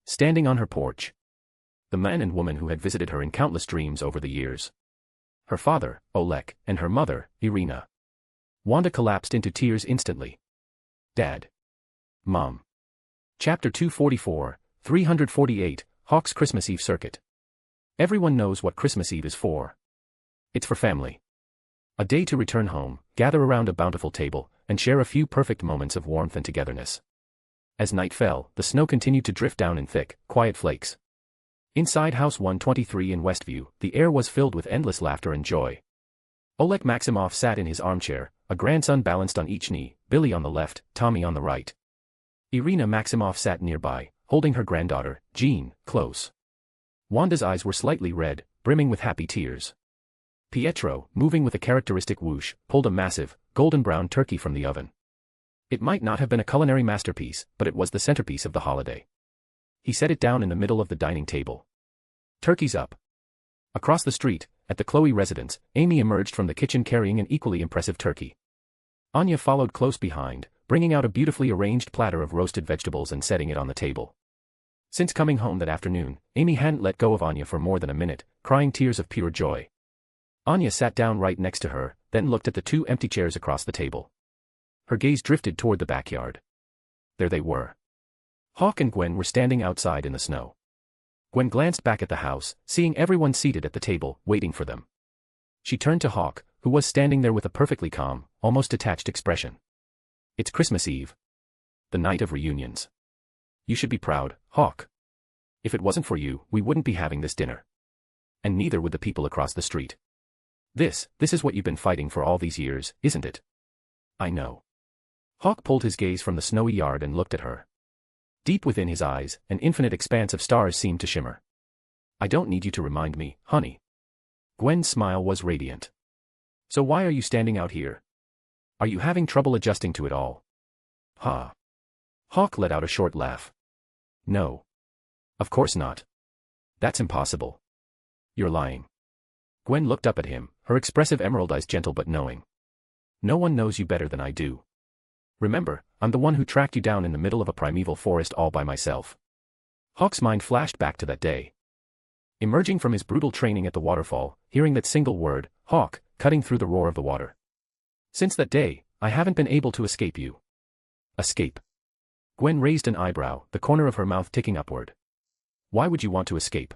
Standing on her porch. The man and woman who had visited her in countless dreams over the years. Her father, Oleg, and her mother, Irina. Wanda collapsed into tears instantly. Dad. Mom. Chapter 244, 348, Hawk's Christmas Eve Circuit. Everyone knows what Christmas Eve is for. It's for family. A day to return home, gather around a bountiful table, and share a few perfect moments of warmth and togetherness. As night fell, the snow continued to drift down in thick, quiet flakes. Inside House 123 in Westview, the air was filled with endless laughter and joy. Oleg Maximov sat in his armchair, a grandson balanced on each knee, Billy on the left, Tommy on the right. Irina Maximov sat nearby, holding her granddaughter, Jean, close. Wanda's eyes were slightly red, brimming with happy tears. Pietro, moving with a characteristic whoosh, pulled a massive, golden-brown turkey from the oven. It might not have been a culinary masterpiece, but it was the centerpiece of the holiday. He set it down in the middle of the dining table. Turkey's up. Across the street, at the Chloe residence, Amy emerged from the kitchen carrying an equally impressive turkey. Anya followed close behind, bringing out a beautifully arranged platter of roasted vegetables and setting it on the table. Since coming home that afternoon, Amy hadn't let go of Anya for more than a minute, crying tears of pure joy. Anya sat down right next to her, then looked at the 2 empty chairs across the table. Her gaze drifted toward the backyard. There they were. Hawk and Gwen were standing outside in the snow. Gwen glanced back at the house, seeing everyone seated at the table, waiting for them. She turned to Hawk, who was standing there with a perfectly calm, almost detached expression. It's Christmas Eve. The night of reunions. You should be proud, Hawk. If it wasn't for you, we wouldn't be having this dinner. And neither would the people across the street. This is what you've been fighting for all these years, isn't it? I know. Hawk pulled his gaze from the snowy yard and looked at her. Deep within his eyes, an infinite expanse of stars seemed to shimmer. I don't need you to remind me, honey. Gwen's smile was radiant. So why are you standing out here? Are you having trouble adjusting to it all? Ha. Hawk let out a short laugh. No. Of course not. That's impossible. You're lying. Gwen looked up at him, her expressive emerald eyes gentle but knowing. No one knows you better than I do. Remember, I'm the one who tracked you down in the middle of a primeval forest all by myself. Hawk's mind flashed back to that day. Emerging from his brutal training at the waterfall, hearing that single word, Hawk, cutting through the roar of the water. Since that day, I haven't been able to escape you. Escape. Gwen raised an eyebrow, the corner of her mouth ticking upward. Why would you want to escape?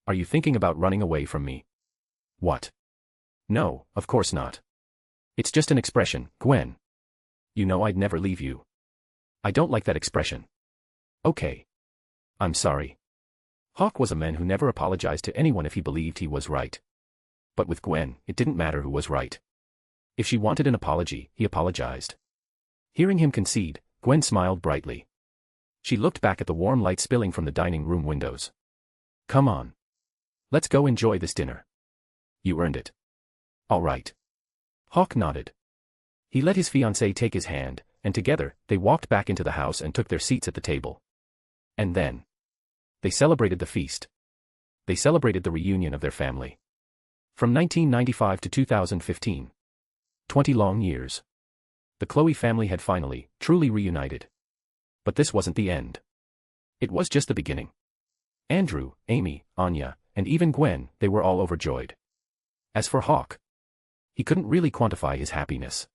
Are you thinking about running away from me? What? No, of course not. It's just an expression, Gwen. You know I'd never leave you. I don't like that expression. Okay. I'm sorry. Hawk was a man who never apologized to anyone if he believed he was right. But with Gwen, it didn't matter who was right. If she wanted an apology, he apologized. Hearing him concede, Gwen smiled brightly. She looked back at the warm light spilling from the dining room windows. Come on. Let's go enjoy this dinner. You earned it. All right. Hawk nodded. He let his fiancée take his hand, and together, they walked back into the house and took their seats at the table. And then they celebrated the feast. They celebrated the reunion of their family. From 1995 to 2015. 20 long years. The Chloe family had finally, truly reunited. But this wasn't the end. It was just the beginning. Andrew, Amy, Anya, and even Gwen, they were all overjoyed. As for Hawk, he couldn't really quantify his happiness.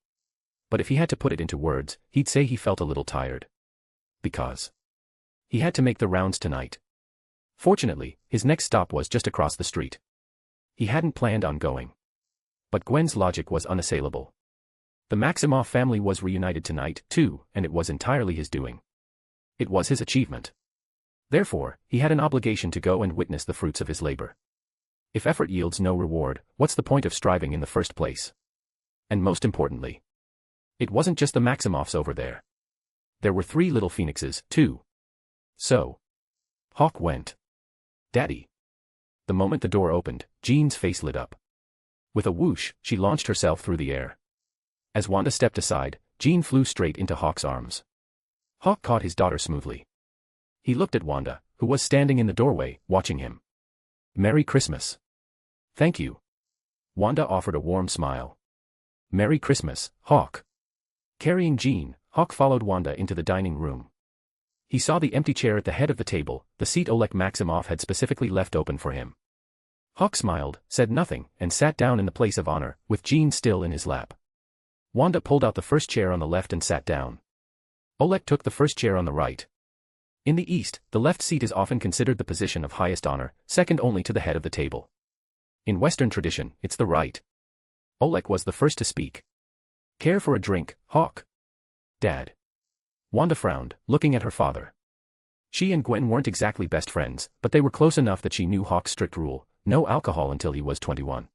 But if he had to put it into words, he'd say he felt a little tired. Because he had to make the rounds tonight. Fortunately, his next stop was just across the street. He hadn't planned on going. But Gwen's logic was unassailable. The Maximoff family was reunited tonight, too, and it was entirely his doing. It was his achievement. Therefore, he had an obligation to go and witness the fruits of his labor. If effort yields no reward, what's the point of striving in the first place? And most importantly, it wasn't just the Maximoffs over there. There were 3 little phoenixes, too. So Hawk went. Daddy. The moment the door opened, Jean's face lit up. With a whoosh, she launched herself through the air. As Wanda stepped aside, Jean flew straight into Hawk's arms. Hawk caught his daughter smoothly. He looked at Wanda, who was standing in the doorway, watching him. Merry Christmas. Thank you. Wanda offered a warm smile. Merry Christmas, Hawk. Carrying Jean, Hawk followed Wanda into the dining room. He saw the empty chair at the head of the table, the seat Oleg Maximoff had specifically left open for him. Hawk smiled, said nothing, and sat down in the place of honor, with Jean still in his lap. Wanda pulled out the first chair on the left and sat down. Oleg took the first chair on the right. In the East, the left seat is often considered the position of highest honor, second only to the head of the table. In Western tradition, it's the right. Oleg was the first to speak. Care for a drink, Hawk? Dad. Wanda frowned, looking at her father. She and Gwen weren't exactly best friends, but they were close enough that she knew Hawk's strict rule, no alcohol until he was 21.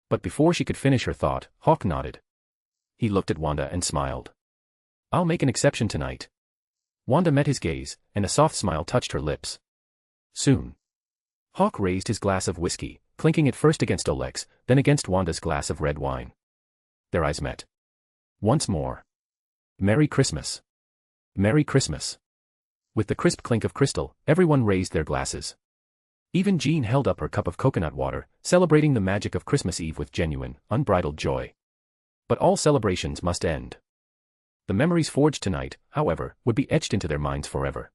But before she could finish her thought, Hawk nodded. He looked at Wanda and smiled. I'll make an exception tonight. Wanda met his gaze, and a soft smile touched her lips. Soon. Hawk raised his glass of whiskey, clinking it first against Oleg's, then against Wanda's glass of red wine. Their eyes met. Once more. Merry Christmas. Merry Christmas. With the crisp clink of crystal, everyone raised their glasses. Even Jean held up her cup of coconut water, celebrating the magic of Christmas Eve with genuine, unbridled joy. But all celebrations must end. The memories forged tonight, however, would be etched into their minds forever.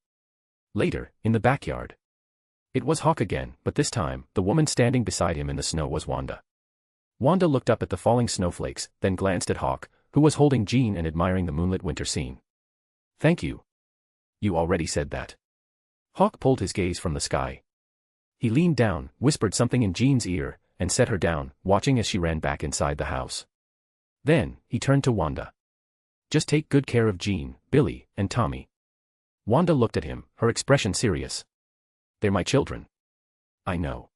Later, in the backyard. It was Hawk again, but this time, the woman standing beside him in the snow was Wanda. Wanda looked up at the falling snowflakes, then glanced at Hawk, who was holding Jean and admiring the moonlit winter scene. Thank you. You already said that. Hawk pulled his gaze from the sky. He leaned down, whispered something in Jean's ear, and set her down, watching as she ran back inside the house. Then, he turned to Wanda. Just take good care of Jean, Billy, and Tommy. Wanda looked at him, her expression serious. They're my children. I know.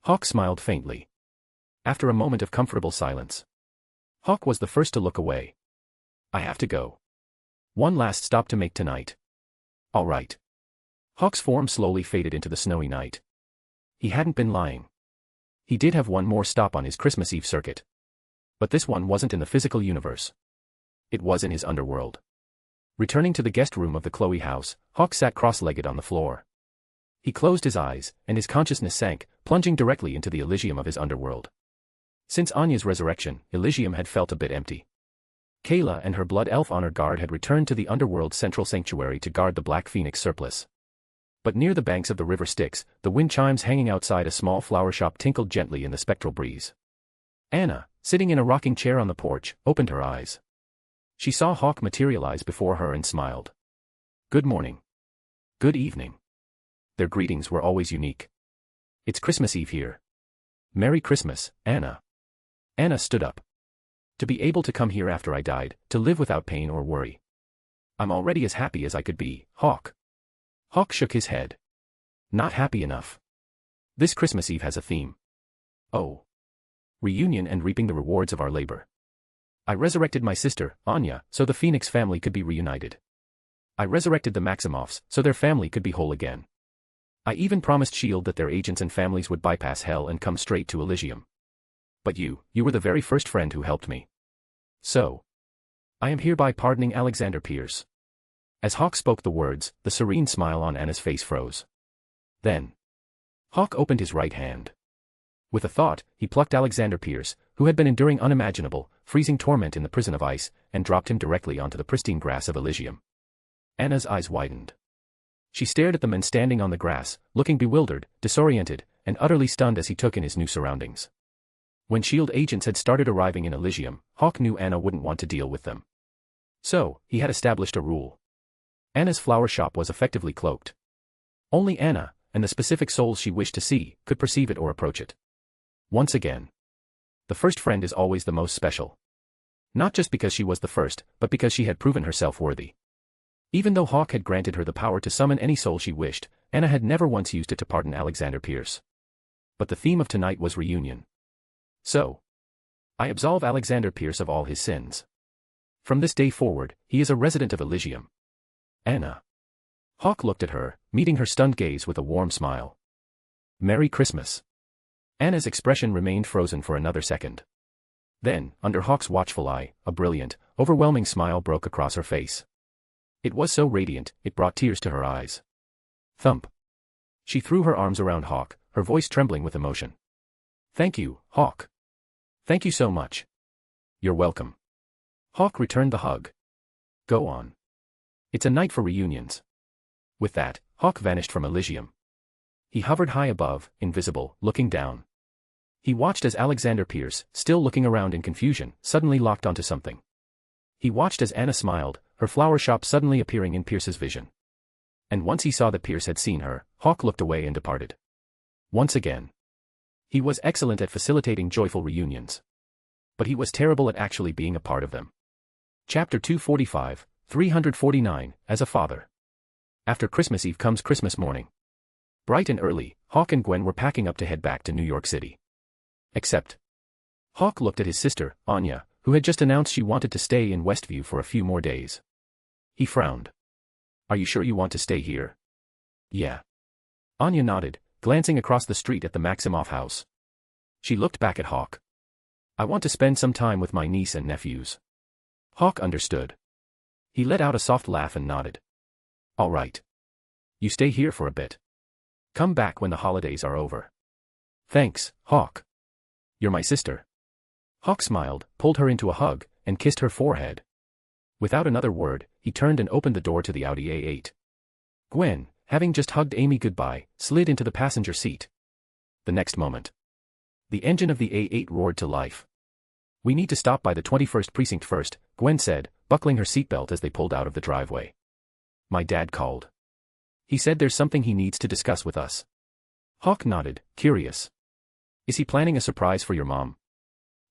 Hawk smiled faintly. After a moment of comfortable silence, Hawk was the first to look away. I have to go. One last stop to make tonight. All right. Hawk's form slowly faded into the snowy night. He hadn't been lying. He did have one more stop on his Christmas Eve circuit. But this one wasn't in the physical universe. It was in his underworld. Returning to the guest room of the Chloe house, Hawk sat cross-legged on the floor. He closed his eyes, and his consciousness sank, plunging directly into the Elysium of his underworld. Since Anya's resurrection, Elysium had felt a bit empty. Kayla and her blood elf honor guard had returned to the underworld's central sanctuary to guard the Black Phoenix surplus. But near the banks of the river Styx, the wind chimes hanging outside a small flower shop tinkled gently in the spectral breeze. Anna, sitting in a rocking chair on the porch, opened her eyes. She saw Hawk materialize before her and smiled. Good morning. Good evening. Their greetings were always unique. It's Christmas Eve here. Merry Christmas, Anna. Anna stood up. To be able to come here after I died, to live without pain or worry. I'm already as happy as I could be, Hawk. Hawk shook his head. Not happy enough. This Christmas Eve has a theme. Oh. Reunion and reaping the rewards of our labor. I resurrected my sister, Anya, so the Phoenix family could be reunited. I resurrected the Maximoffs, so their family could be whole again. I even promised S.H.I.E.L.D. that their agents and families would bypass hell and come straight to Elysium. But you were the very first friend who helped me. So. I am hereby pardoning Alexander Pierce. As Hawk spoke the words, the serene smile on Anna's face froze. Then. Hawk opened his right hand. With a thought, he plucked Alexander Pierce, who had been enduring unimaginable, freezing torment in the prison of ice, and dropped him directly onto the pristine grass of Elysium. Anna's eyes widened. She stared at the men standing on the grass, looking bewildered, disoriented, and utterly stunned as he took in his new surroundings. When S.H.I.E.L.D. agents had started arriving in Elysium, Hawk knew Anna wouldn't want to deal with them. So, he had established a rule. Anna's flower shop was effectively cloaked. Only Anna, and the specific souls she wished to see, could perceive it or approach it. Once again. The first friend is always the most special. Not just because she was the first, but because she had proven herself worthy. Even though Hawk had granted her the power to summon any soul she wished, Anna had never once used it to pardon Alexander Pierce. But the theme of tonight was reunion. So, I absolve Alexander Pierce of all his sins. From this day forward, he is a resident of Elysium. Anna. Hawk looked at her, meeting her stunned gaze with a warm smile. Merry Christmas. Anna's expression remained frozen for another second. Then, under Hawk's watchful eye, a brilliant, overwhelming smile broke across her face. It was so radiant, it brought tears to her eyes. Thump. She threw her arms around Hawk, her voice trembling with emotion. Thank you, Hawk. Thank you so much. You're welcome. Hawk returned the hug. Go on. It's a night for reunions. With that, Hawk vanished from Elysium. He hovered high above, invisible, looking down. He watched as Alexander Pierce, still looking around in confusion, suddenly locked onto something. He watched as Anna smiled, her flower shop suddenly appearing in Pierce's vision. And once he saw that Pierce had seen her, Hawk looked away and departed. Once again. He was excellent at facilitating joyful reunions. But he was terrible at actually being a part of them. Chapter 245, 349, As a Father. After Christmas Eve comes Christmas morning. Bright and early, Hawk and Gwen were packing up to head back to New York City. Except. Hawk looked at his sister, Anya, who had just announced she wanted to stay in Westview for a few more days. He frowned. Are you sure you want to stay here? Yeah. Anya nodded, glancing across the street at the Maximoff house. She looked back at Hawk. I want to spend some time with my niece and nephews. Hawk understood. He let out a soft laugh and nodded. All right. You stay here for a bit. Come back when the holidays are over. Thanks, Hawk. You're my sister. Hawk smiled, pulled her into a hug, and kissed her forehead. Without another word, he turned and opened the door to the Audi A8. Gwen, having just hugged Amy goodbye, slid into the passenger seat. The next moment, the engine of the A8 roared to life. We need to stop by the 21st precinct first, Gwen said, buckling her seatbelt as they pulled out of the driveway. My dad called. He said there's something he needs to discuss with us. Hawk nodded, curious. Is he planning a surprise for your mom?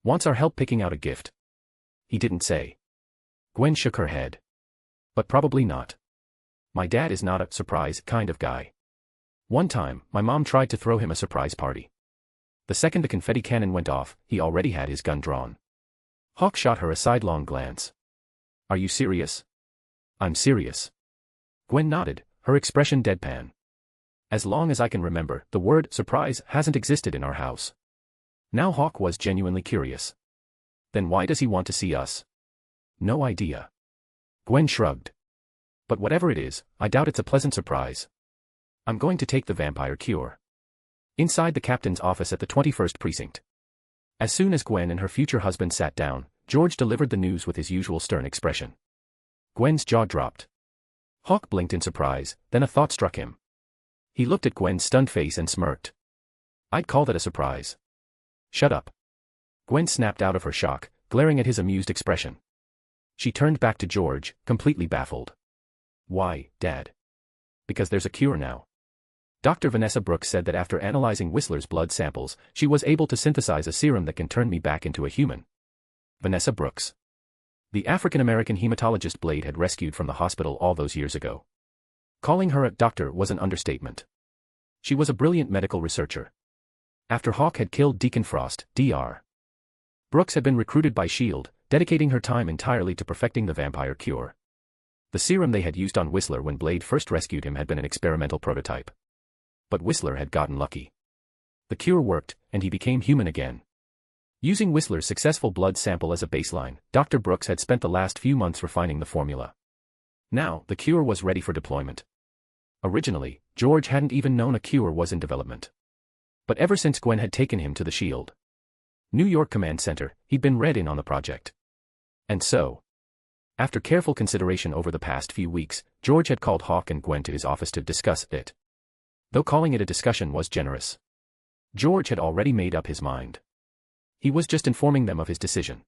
Wants our help picking out a gift? He didn't say. Gwen shook her head. But probably not. My dad is not a surprise kind of guy. One time, my mom tried to throw him a surprise party. The second the confetti cannon went off, he already had his gun drawn. Hawk shot her a sidelong glance. Are you serious? I'm serious. Gwen nodded, her expression deadpan. As long as I can remember, the word surprise hasn't existed in our house. Now Hawk was genuinely curious. Then why does he want to see us? No idea. Gwen shrugged. But whatever it is, I doubt it's a pleasant surprise. I'm going to take the vampire cure. Inside the captain's office at the 21st precinct. As soon as Gwen and her future husband sat down, George delivered the news with his usual stern expression. Gwen's jaw dropped. Hawk blinked in surprise, then a thought struck him. He looked at Gwen's stunned face and smirked. I'd call that a surprise. Shut up. Gwen snapped out of her shock, glaring at his amused expression. She turned back to George, completely baffled. Why, Dad? Because there's a cure now. Dr. Vanessa Brooks said that after analyzing Whistler's blood samples, she was able to synthesize a serum that can turn me back into a human. Vanessa Brooks. The African-American hematologist Blade had rescued from the hospital all those years ago. Calling her a doctor was an understatement. She was a brilliant medical researcher. After Hawk had killed Deacon Frost, Dr. Brooks had been recruited by S.H.I.E.L.D., dedicating her time entirely to perfecting the vampire cure. The serum they had used on Whistler when Blade first rescued him had been an experimental prototype. But Whistler had gotten lucky. The cure worked, and he became human again. Using Whistler's successful blood sample as a baseline, Dr. Brooks had spent the last few months refining the formula. Now, the cure was ready for deployment. Originally, George hadn't even known a cure was in development. But ever since Gwen had taken him to the Shield New York Command Center, he'd been read in on the project. And so, after careful consideration over the past few weeks, George had called Hawk and Gwen to his office to discuss it. Though calling it a discussion was generous. George had already made up his mind. He was just informing them of his decision.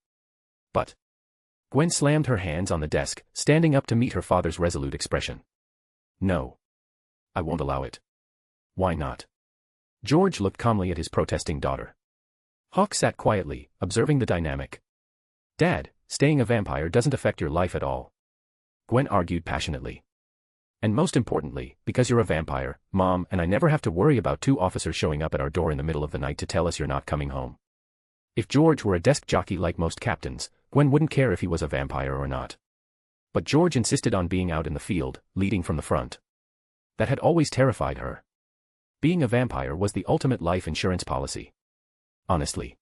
But Gwen slammed her hands on the desk, standing up to meet her father's resolute expression. No. I won't allow it. Why not? George looked calmly at his protesting daughter. Hawk sat quietly, observing the dynamic. Dad, staying a vampire doesn't affect your life at all. Gwen argued passionately. And most importantly, because you're a vampire, Mom and I never have to worry about 2 officers showing up at our door in the middle of the night to tell us you're not coming home. If George were a desk jockey like most captains, Gwen wouldn't care if he was a vampire or not. But George insisted on being out in the field, leading from the front. That had always terrified her. Being a vampire was the ultimate life insurance policy. Honestly.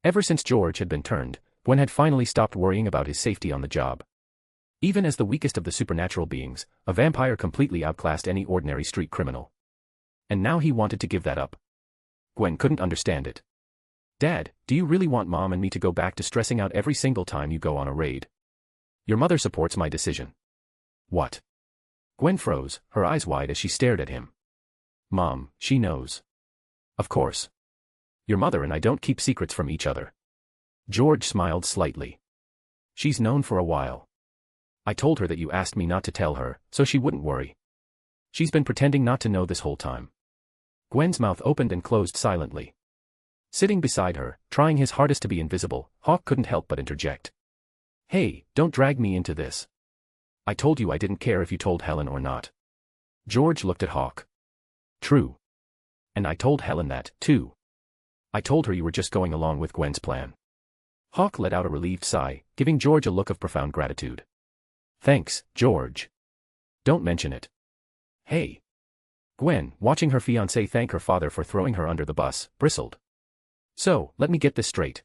Ever since George had been turned, Gwen had finally stopped worrying about his safety on the job. Even as the weakest of the supernatural beings, a vampire completely outclassed any ordinary street criminal. And now he wanted to give that up. Gwen couldn't understand it. Dad, do you really want Mom and me to go back to stressing out every single time you go on a raid? Your mother supports my decision. What? Gwen froze, her eyes wide as she stared at him. Mom, she knows. Of course. Your mother and I don't keep secrets from each other. George smiled slightly. She's known for a while. I told her that you asked me not to tell her, so she wouldn't worry. She's been pretending not to know this whole time. Gwen's mouth opened and closed silently. Sitting beside her, trying his hardest to be invisible, Hawk couldn't help but interject. Hey, don't drag me into this. I told you I didn't care if you told Helen or not. George looked at Hawk. True. And I told Helen that, too. I told her you were just going along with Gwen's plan. Hawk let out a relieved sigh, giving George a look of profound gratitude. Thanks, George. Don't mention it. Hey. Gwen, watching her fiancé thank her father for throwing her under the bus, bristled. So, let me get this straight.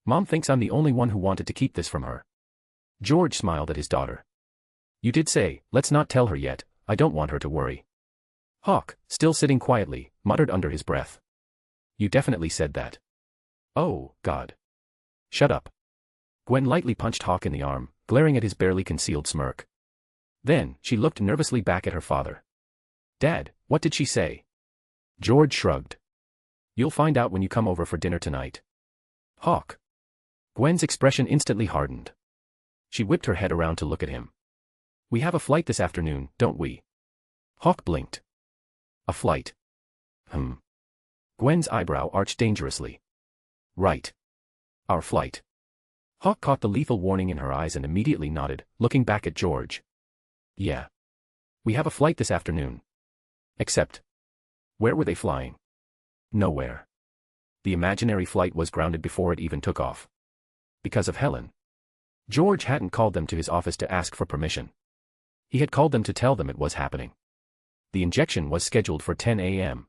Mom thinks I'm the only one who wanted to keep this from her. George smiled at his daughter. You did say, let's not tell her yet, I don't want her to worry. Hawk, still sitting quietly, muttered under his breath. You definitely said that. Oh, God. Shut up. Gwen lightly punched Hawk in the arm, glaring at his barely concealed smirk. Then, she looked nervously back at her father. Dad, what did she say? George shrugged. You'll find out when you come over for dinner tonight. Hawk. Gwen's expression instantly hardened. She whipped her head around to look at him. We have a flight this afternoon, don't we? Hawk blinked. A flight. Gwen's eyebrow arched dangerously. Right. Our flight. Hawk caught the lethal warning in her eyes and immediately nodded, looking back at George. Yeah. We have a flight this afternoon. Except. Where were they flying? Nowhere. The imaginary flight was grounded before it even took off. Because of Helen. George hadn't called them to his office to ask for permission. He had called them to tell them it was happening. The injection was scheduled for 10 a.m.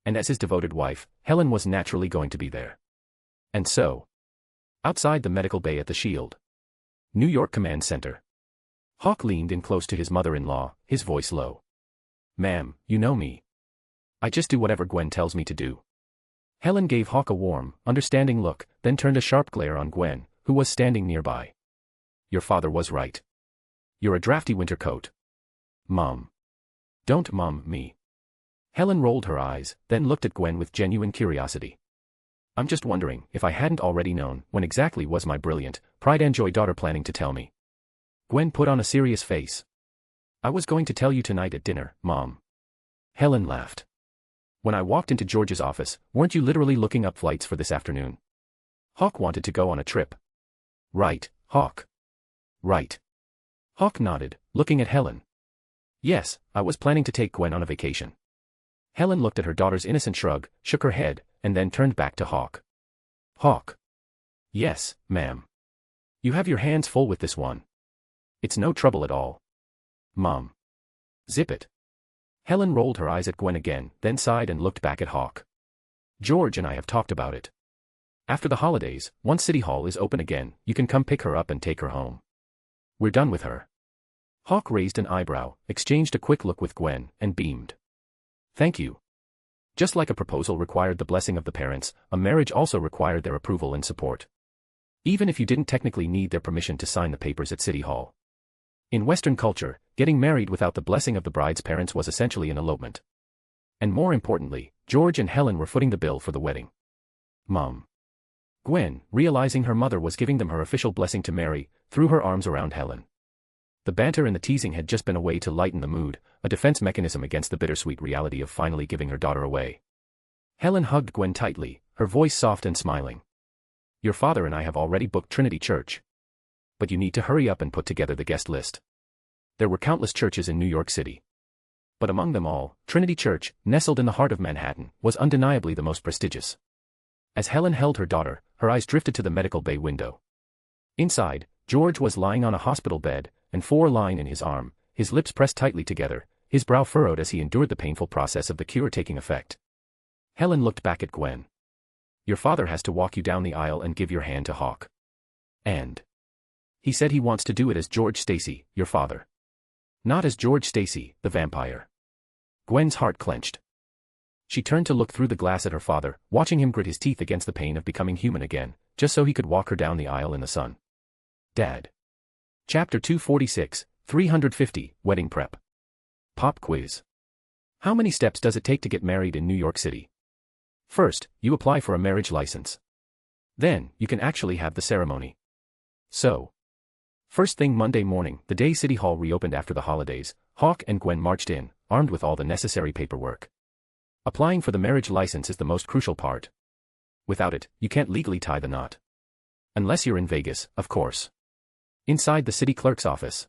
And as his devoted wife, Helen was naturally going to be there. And so. Outside the medical bay at the Shield New York Command Center. Hawk leaned in close to his mother-in-law, his voice low. Ma'am, you know me. I just do whatever Gwen tells me to do. Helen gave Hawk a warm, understanding look, then turned a sharp glare on Gwen, who was standing nearby. Your father was right. You're a drafty winter coat. Mom. Don't mom me. Helen rolled her eyes, then looked at Gwen with genuine curiosity. I'm just wondering if I hadn't already known when exactly was my brilliant, pride and joy daughter planning to tell me. Gwen put on a serious face. I was going to tell you tonight at dinner, Mom. Helen laughed. When I walked into George's office, weren't you literally looking up flights for this afternoon? Hawk wanted to go on a trip. Right, Hawk. Right. Hawk nodded, looking at Helen. Yes, I was planning to take Gwen on a vacation. Helen looked at her daughter's innocent shrug, shook her head, and then turned back to Hawk. Hawk. Yes, ma'am. You have your hands full with this one. It's no trouble at all. Mom. Zip it. Helen rolled her eyes at Gwen again, then sighed and looked back at Hawk. George and I have talked about it. After the holidays, once City Hall is open again, you can come pick her up and take her home. We're done with her. Hawk raised an eyebrow, exchanged a quick look with Gwen, and beamed. Thank you. Just like a proposal required the blessing of the parents, a marriage also required their approval and support. Even if you didn't technically need their permission to sign the papers at City Hall. In Western culture, getting married without the blessing of the bride's parents was essentially an elopement. And more importantly, George and Helen were footing the bill for the wedding. Mom. Gwen, realizing her mother was giving them her official blessing to marry, threw her arms around Helen. The banter and the teasing had just been a way to lighten the mood, a defense mechanism against the bittersweet reality of finally giving her daughter away. Helen hugged Gwen tightly, her voice soft and smiling. Your father and I have already booked Trinity Church. But you need to hurry up and put together the guest list. There were countless churches in New York City. But among them all, Trinity Church, nestled in the heart of Manhattan, was undeniably the most prestigious. As Helen held her daughter, her eyes drifted to the medical bay window. Inside, George was lying on a hospital bed, and line in his arm, his lips pressed tightly together, his brow furrowed as he endured the painful process of the cure taking effect. Helen looked back at Gwen. Your father has to walk you down the aisle and give your hand to Hawk. And he said he wants to do it as George Stacy, your father. Not as George Stacy, the vampire. Gwen's heart clenched. She turned to look through the glass at her father, watching him grit his teeth against the pain of becoming human again, just so he could walk her down the aisle in the sun. Dad. Chapter 246, 350, Wedding Prep. Pop quiz. How many steps does it take to get married in New York City? First, you apply for a marriage license. Then, you can actually have the ceremony. So, first thing Monday morning, the day City Hall reopened after the holidays, Hawk and Gwen marched in, armed with all the necessary paperwork. Applying for the marriage license is the most crucial part. Without it, you can't legally tie the knot. Unless you're in Vegas, of course. Inside the city clerk's office.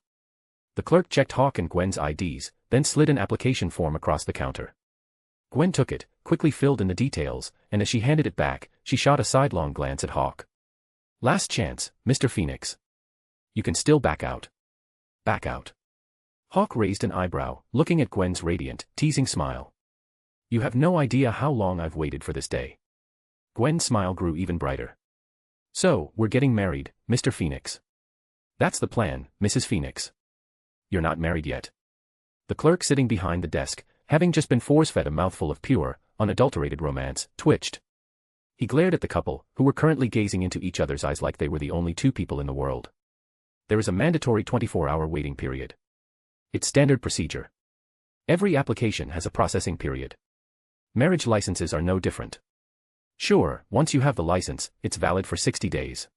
The clerk checked Hawk and Gwen's IDs, then slid an application form across the counter. Gwen took it, quickly filled in the details, and as she handed it back, she shot a sidelong glance at Hawk. Last chance, Mr. Phoenix. You can still back out. Back out. Hawk raised an eyebrow, looking at Gwen's radiant, teasing smile. You have no idea how long I've waited for this day. Gwen's smile grew even brighter. So, we're getting married, Mr. Phoenix. That's the plan, Mrs. Phoenix. You're not married yet. The clerk sitting behind the desk, having just been force-fed a mouthful of pure, unadulterated romance, twitched. He glared at the couple, who were currently gazing into each other's eyes like they were the only two people in the world. There is a mandatory 24-hour waiting period. It's standard procedure. Every application has a processing period. Marriage licenses are no different. Sure, once you have the license, it's valid for 60 days.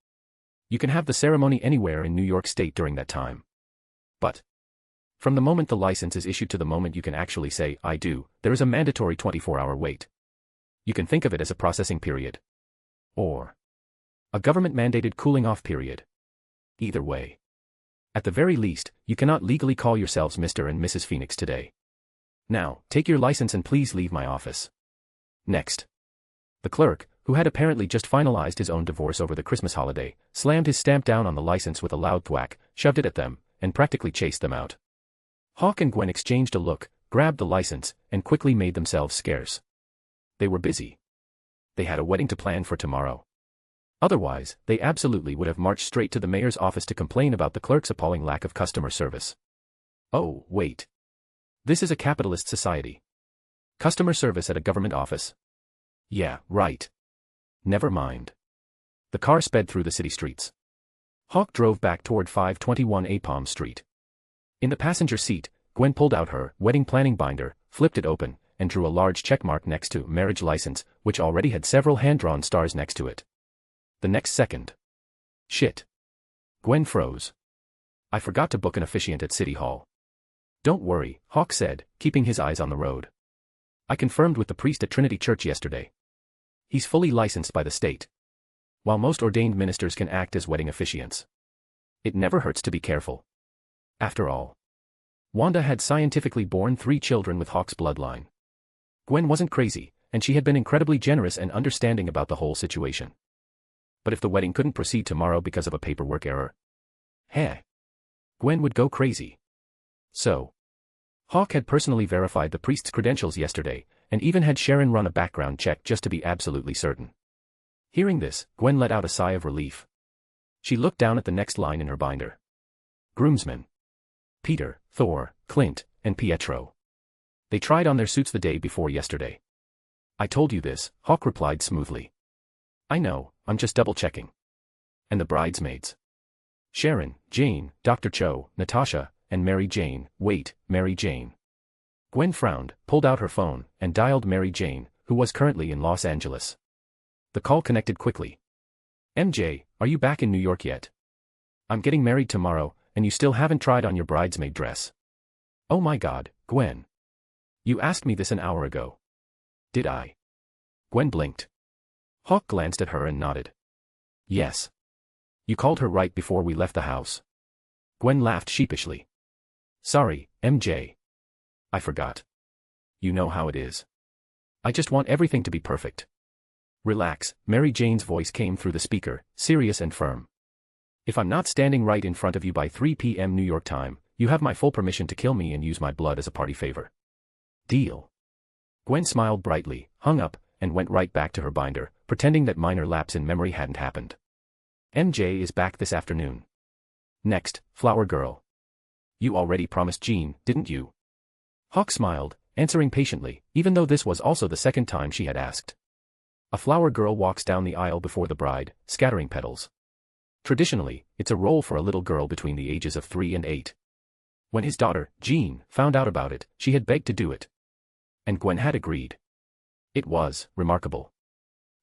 You can have the ceremony anywhere in New York State during that time. But from the moment the license is issued to the moment you can actually say, I do, there is a mandatory 24-hour wait. You can think of it as a processing period. Or a government-mandated cooling-off period. Either way. At the very least, you cannot legally call yourselves Mr. and Mrs. Phoenix today. Now, take your license and please leave my office. Next. The clerk, who had apparently just finalized his own divorce over the Christmas holiday, slammed his stamp down on the license with a loud thwack, shoved it at them, and practically chased them out. Hawk and Gwen exchanged a look, grabbed the license, and quickly made themselves scarce. They were busy. They had a wedding to plan for tomorrow. Otherwise, they absolutely would have marched straight to the mayor's office to complain about the clerk's appalling lack of customer service. Oh, wait. This is a capitalist society. Customer service at a government office. Yeah, right. Never mind. The car sped through the city streets. Hawk drove back toward 521 Palm Street. In the passenger seat, Gwen pulled out her wedding planning binder, flipped it open, and drew a large checkmark next to marriage license, which already had several hand-drawn stars next to it. The next second. Shit. Gwen froze. I forgot to book an officiant at City Hall. Don't worry, Hawk said, keeping his eyes on the road. I confirmed with the priest at Trinity Church yesterday. He's fully licensed by the state. While most ordained ministers can act as wedding officiants. It never hurts to be careful. After all, Wanda had scientifically borne 3 children with Hawk's bloodline. Gwen wasn't crazy, and she had been incredibly generous and understanding about the whole situation. But if the wedding couldn't proceed tomorrow because of a paperwork error, Gwen would go crazy. So, Hawk had personally verified the priest's credentials yesterday, and even had Sharon run a background check just to be absolutely certain. Hearing this, Gwen let out a sigh of relief. She looked down at the next line in her binder. Groomsmen. Peter, Thor, Clint, and Pietro. They tried on their suits the day before yesterday. I told you this, Hawk replied smoothly. I know, I'm just double-checking. And the bridesmaids? Sharon, Jane, Dr. Cho, Natasha, and Mary Jane. Wait, Mary Jane. Gwen frowned, pulled out her phone, and dialed Mary Jane, who was currently in Los Angeles. The call connected quickly. MJ, are you back in New York yet? I'm getting married tomorrow, and you still haven't tried on your bridesmaid dress. Oh my God, Gwen. You asked me this an hour ago. Did I? Gwen blinked. Hawk glanced at her and nodded. Yes. You called her right before we left the house. Gwen laughed sheepishly. Sorry, MJ. I forgot. You know how it is. I just want everything to be perfect. Relax, Mary Jane's voice came through the speaker, serious and firm. If I'm not standing right in front of you by 3 p.m. New York time, you have my full permission to kill me and use my blood as a party favor. Deal. Gwen smiled brightly, hung up, and went right back to her binder, pretending that minor lapse in memory hadn't happened. MJ is back this afternoon. Next, Flower Girl. You already promised Jean, didn't you? Hawk smiled, answering patiently, even though this was also the second time she had asked. A flower girl walks down the aisle before the bride, scattering petals. Traditionally, it's a role for a little girl between the ages of 3 and 8. When his daughter, Jean, found out about it, she had begged to do it. And Gwen had agreed. It was remarkable.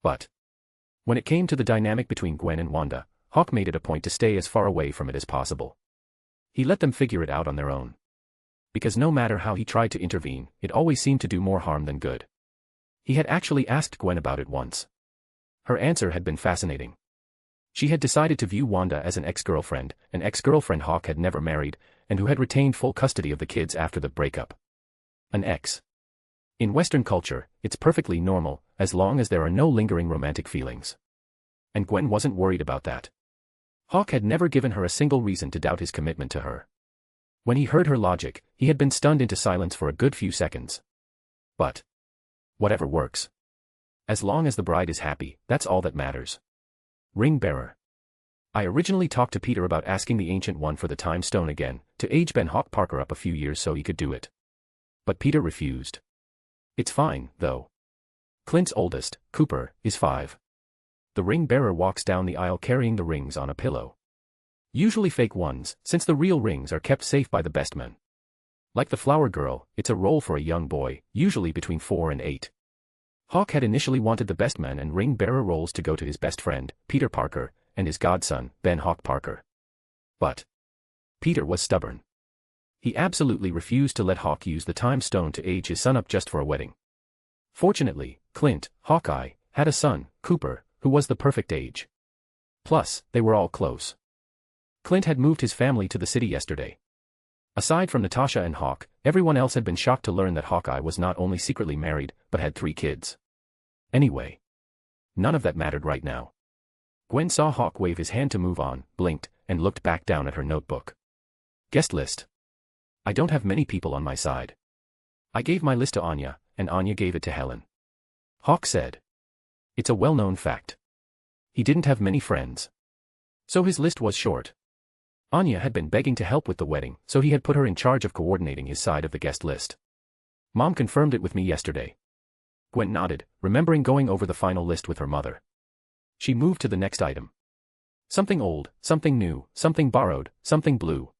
But when it came to the dynamic between Gwen and Wanda, Hawk made it a point to stay as far away from it as possible. He let them figure it out on their own. Because no matter how he tried to intervene, it always seemed to do more harm than good. He had actually asked Gwen about it once. Her answer had been fascinating. She had decided to view Wanda as an ex-girlfriend Hawk had never married, and who had retained full custody of the kids after the breakup. An ex. In Western culture, it's perfectly normal, as long as there are no lingering romantic feelings. And Gwen wasn't worried about that. Hawk had never given her a single reason to doubt his commitment to her. When he heard her logic, he had been stunned into silence for a good few seconds. But whatever works. As long as the bride is happy, that's all that matters. Ring bearer. I originally talked to Peter about asking the Ancient One for the time stone again, to age Ben Hawk Parker up a few years so he could do it. But Peter refused. It's fine, though. Clint's oldest, Cooper, is 5. The ring bearer walks down the aisle carrying the rings on a pillow. Usually fake ones, since the real rings are kept safe by the best men. Like the flower girl, it's a role for a young boy, usually between 4 and 8. Hawk had initially wanted the best man and ring bearer roles to go to his best friend, Peter Parker, and his godson, Ben Hawk Parker. But Peter was stubborn. He absolutely refused to let Hawk use the time stone to age his son up just for a wedding. Fortunately, Clint, Hawkeye, had a son, Cooper, who was the perfect age. Plus, they were all close. Clint had moved his family to the city yesterday. Aside from Natasha and Hawk, everyone else had been shocked to learn that Hawkeye was not only secretly married, but had 3 kids. Anyway, none of that mattered right now. Gwen saw Hawk wave his hand to move on, blinked, and looked back down at her notebook. Guest list. I don't have many people on my side. I gave my list to Anya, and Anya gave it to Helen. Hawk said. It's a well-known fact. He didn't have many friends. So his list was short. Anya had been begging to help with the wedding, so he had put her in charge of coordinating his side of the guest list. Mom confirmed it with me yesterday. Gwen nodded, remembering going over the final list with her mother. She moved to the next item. Something old, something new, something borrowed, something blue.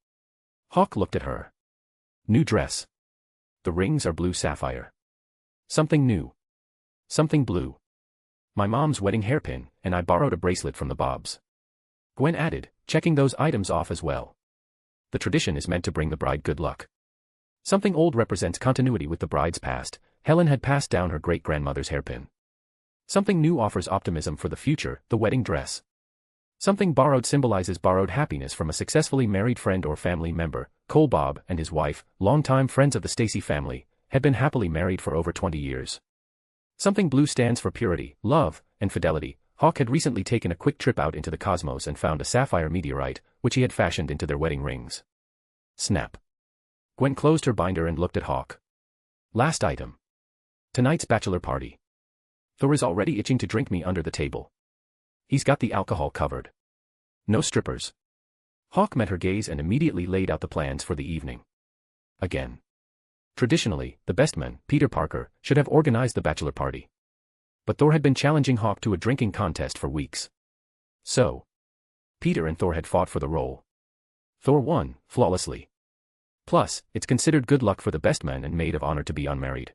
Hawk looked at her. New dress. The rings are blue sapphire. Something new. Something blue. My mom's wedding hairpin, and I borrowed a bracelet from the Bobs. Gwen added, checking those items off as well. The tradition is meant to bring the bride good luck. Something old represents continuity with the bride's past. Helen had passed down her great-grandmother's hairpin. Something new offers optimism for the future, the wedding dress. Something borrowed symbolizes borrowed happiness from a successfully married friend or family member. Cole Bob and his wife, longtime friends of the Stacy family, had been happily married for over 20 years. Something blue stands for purity, love, and fidelity. Hawk had recently taken a quick trip out into the cosmos and found a sapphire meteorite, which he had fashioned into their wedding rings. Snap. Gwen closed her binder and looked at Hawk. Last item. Tonight's bachelor party. Thor is already itching to drink me under the table. He's got the alcohol covered. No strippers. Hawk met her gaze and immediately laid out the plans for the evening. Again. Traditionally, the best man, Peter Parker, should have organized the bachelor party. But Thor had been challenging Hawk to a drinking contest for weeks. So, Peter and Thor had fought for the role. Thor won, flawlessly. Plus, it's considered good luck for the best man and maid of honor to be unmarried.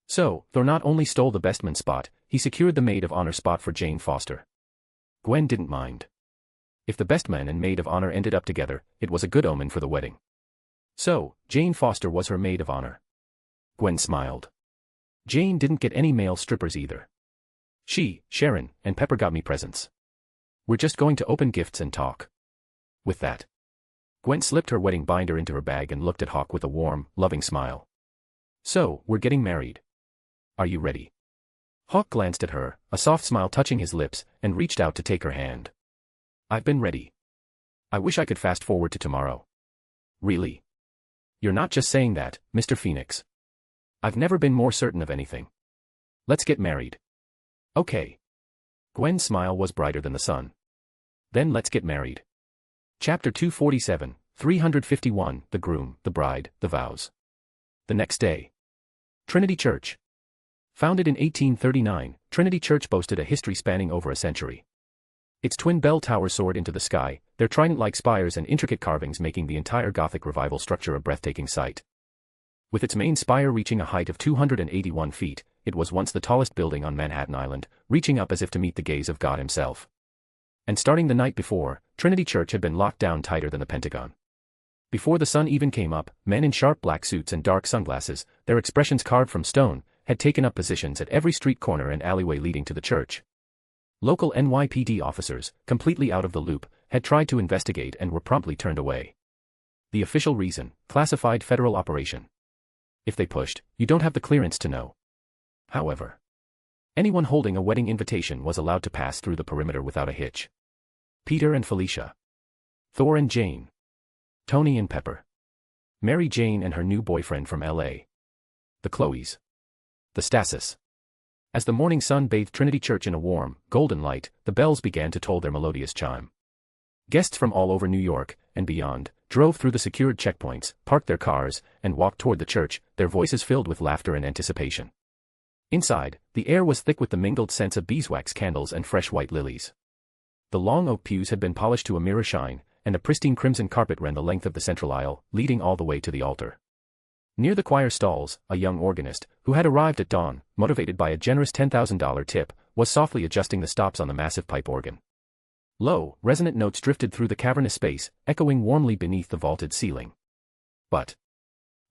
So, Thor not only stole the best man spot, he secured the maid of honor spot for Jane Foster. Gwen didn't mind. If the best man and maid of honor ended up together, it was a good omen for the wedding. So, Jane Foster was her maid of honor. Gwen smiled. Jane didn't get any male strippers either. She, Sharon, and Pepper got me presents. We're just going to open gifts and talk. With that, Gwen slipped her wedding binder into her bag and looked at Hawk with a warm, loving smile. So, we're getting married. Are you ready? Hawk glanced at her, a soft smile touching his lips, and reached out to take her hand. I've been ready. I wish I could fast forward to tomorrow. Really? You're not just saying that, Mr. Phoenix. I've never been more certain of anything. Let's get married. Okay. Gwen's smile was brighter than the sun. Then let's get married. Chapter 247, 351, The Groom, the Bride, the Vows. The next day. Trinity Church. Founded in 1839, Trinity Church boasted a history spanning over a century. Its twin bell towers soared into the sky, their trident-like spires and intricate carvings making the entire Gothic Revival structure a breathtaking sight. With its main spire reaching a height of 281 feet, it was once the tallest building on Manhattan Island, reaching up as if to meet the gaze of God himself. And starting the night before, Trinity Church had been locked down tighter than the Pentagon. Before the sun even came up, men in sharp black suits and dark sunglasses, their expressions carved from stone, had taken up positions at every street corner and alleyway leading to the church. Local NYPD officers, completely out of the loop, had tried to investigate and were promptly turned away. The official reason: classified federal operation. If they pushed, you don't have the clearance to know. However, anyone holding a wedding invitation was allowed to pass through the perimeter without a hitch. Peter and Felicia. Thor and Jane. Tony and Pepper. Mary Jane and her new boyfriend from L.A. The Chloes. The Stasis. As the morning sun bathed Trinity Church in a warm, golden light, the bells began to toll their melodious chime. Guests from all over New York, and beyond, drove through the secured checkpoints, parked their cars, and walked toward the church, their voices filled with laughter and anticipation. Inside, the air was thick with the mingled scents of beeswax candles and fresh white lilies. The long oak pews had been polished to a mirror shine, and a pristine crimson carpet ran the length of the central aisle, leading all the way to the altar. Near the choir stalls, a young organist, who had arrived at dawn, motivated by a generous $10,000 tip, was softly adjusting the stops on the massive pipe organ. Low, resonant notes drifted through the cavernous space, echoing warmly beneath the vaulted ceiling. But,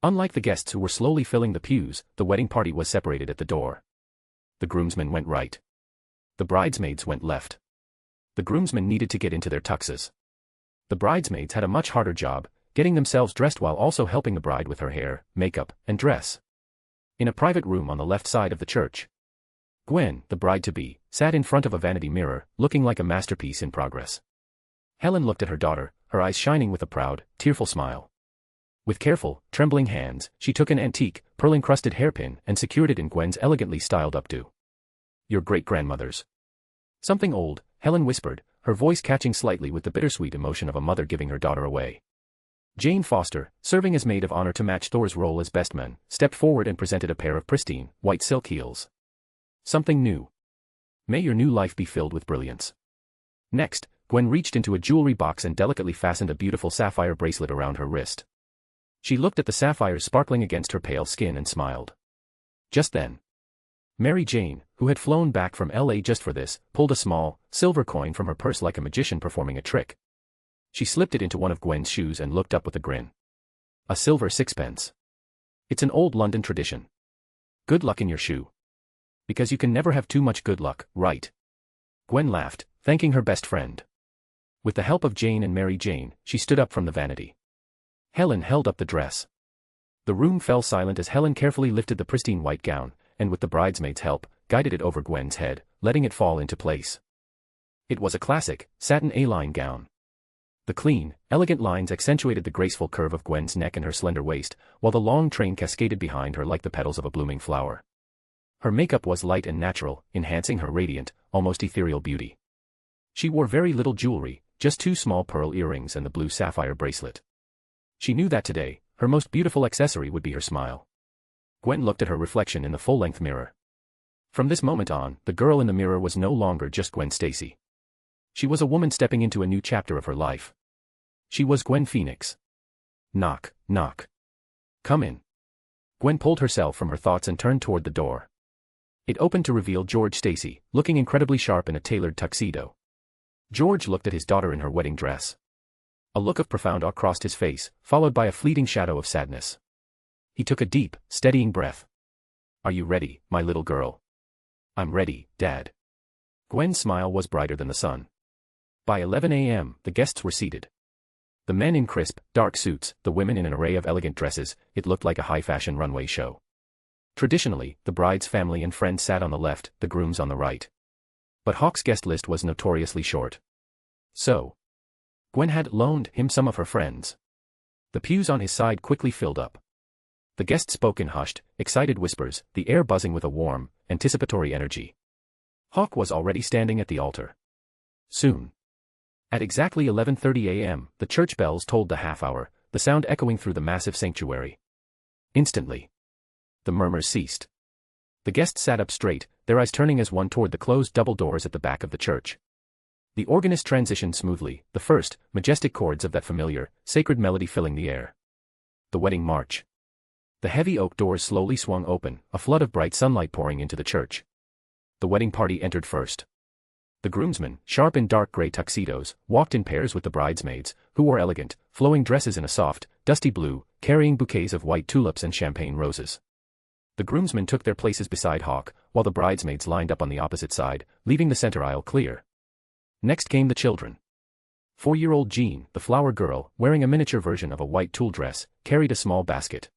unlike the guests who were slowly filling the pews, the wedding party was separated at the door. The groomsmen went right. The bridesmaids went left. The groomsmen needed to get into their tuxes. The bridesmaids had a much harder job, getting themselves dressed while also helping the bride with her hair, makeup, and dress. In a private room on the left side of the church, Gwen, the bride-to-be, sat in front of a vanity mirror, looking like a masterpiece in progress. Helen looked at her daughter, her eyes shining with a proud, tearful smile. With careful, trembling hands, she took an antique, pearl-encrusted hairpin and secured it in Gwen's elegantly styled updo. Your great-grandmother's. Something old, Helen whispered, her voice catching slightly with the bittersweet emotion of a mother giving her daughter away. Jane Foster, serving as maid of honor to match Thor's role as best man, stepped forward and presented a pair of pristine, white silk heels. Something new. May your new life be filled with brilliance. Next, Gwen reached into a jewelry box and delicately fastened a beautiful sapphire bracelet around her wrist. She looked at the sapphires sparkling against her pale skin and smiled. Just then, Mary Jane, who had flown back from L.A. just for this, pulled a small, silver coin from her purse like a magician performing a trick. She slipped it into one of Gwen's shoes and looked up with a grin. A silver sixpence. It's an old London tradition. Good luck in your shoe. Because you can never have too much good luck, right? Gwen laughed, thanking her best friend. With the help of Jane and Mary Jane, she stood up from the vanity. Helen held up the dress. The room fell silent as Helen carefully lifted the pristine white gown, and with the bridesmaid's help, guided it over Gwen's head, letting it fall into place. It was a classic, satin A-line gown. The clean, elegant lines accentuated the graceful curve of Gwen's neck and her slender waist, while the long train cascaded behind her like the petals of a blooming flower. Her makeup was light and natural, enhancing her radiant, almost ethereal beauty. She wore very little jewelry, just 2 small pearl earrings and the blue sapphire bracelet. She knew that today, her most beautiful accessory would be her smile. Gwen looked at her reflection in the full-length mirror. From this moment on, the girl in the mirror was no longer just Gwen Stacy. She was a woman stepping into a new chapter of her life. She was Gwen Phoenix. Knock, knock. Come in. Gwen pulled herself from her thoughts and turned toward the door. It opened to reveal George Stacy, looking incredibly sharp in a tailored tuxedo. George looked at his daughter in her wedding dress. A look of profound awe crossed his face, followed by a fleeting shadow of sadness. He took a deep, steadying breath. Are you ready, my little girl? I'm ready, Dad. Gwen's smile was brighter than the sun. By 11 a.m., the guests were seated. The men in crisp, dark suits, the women in an array of elegant dresses. It looked like a high-fashion runway show. Traditionally, the bride's family and friends sat on the left, the groom's on the right. But Hawk's guest list was notoriously short. So, Gwen had loaned him some of her friends. The pews on his side quickly filled up. The guests spoke in hushed, excited whispers, the air buzzing with a warm, anticipatory energy. Hawk was already standing at the altar. Soon. At exactly 11:30 a.m., the church bells tolled the half-hour, the sound echoing through the massive sanctuary. Instantly, the murmurs ceased. The guests sat up straight, their eyes turning as one toward the closed double doors at the back of the church. The organist transitioned smoothly, the first, majestic chords of that familiar, sacred melody filling the air. The wedding march. The heavy oak doors slowly swung open, a flood of bright sunlight pouring into the church. The wedding party entered first. The groomsmen, sharp in dark gray tuxedos, walked in pairs with the bridesmaids, who wore elegant, flowing dresses in a soft, dusty blue, carrying bouquets of white tulips and champagne roses. The groomsmen took their places beside Hawk, while the bridesmaids lined up on the opposite side, leaving the center aisle clear. Next came the children. 4-year-old Jean, the flower girl, wearing a miniature version of a white tulle dress, carried a small basket.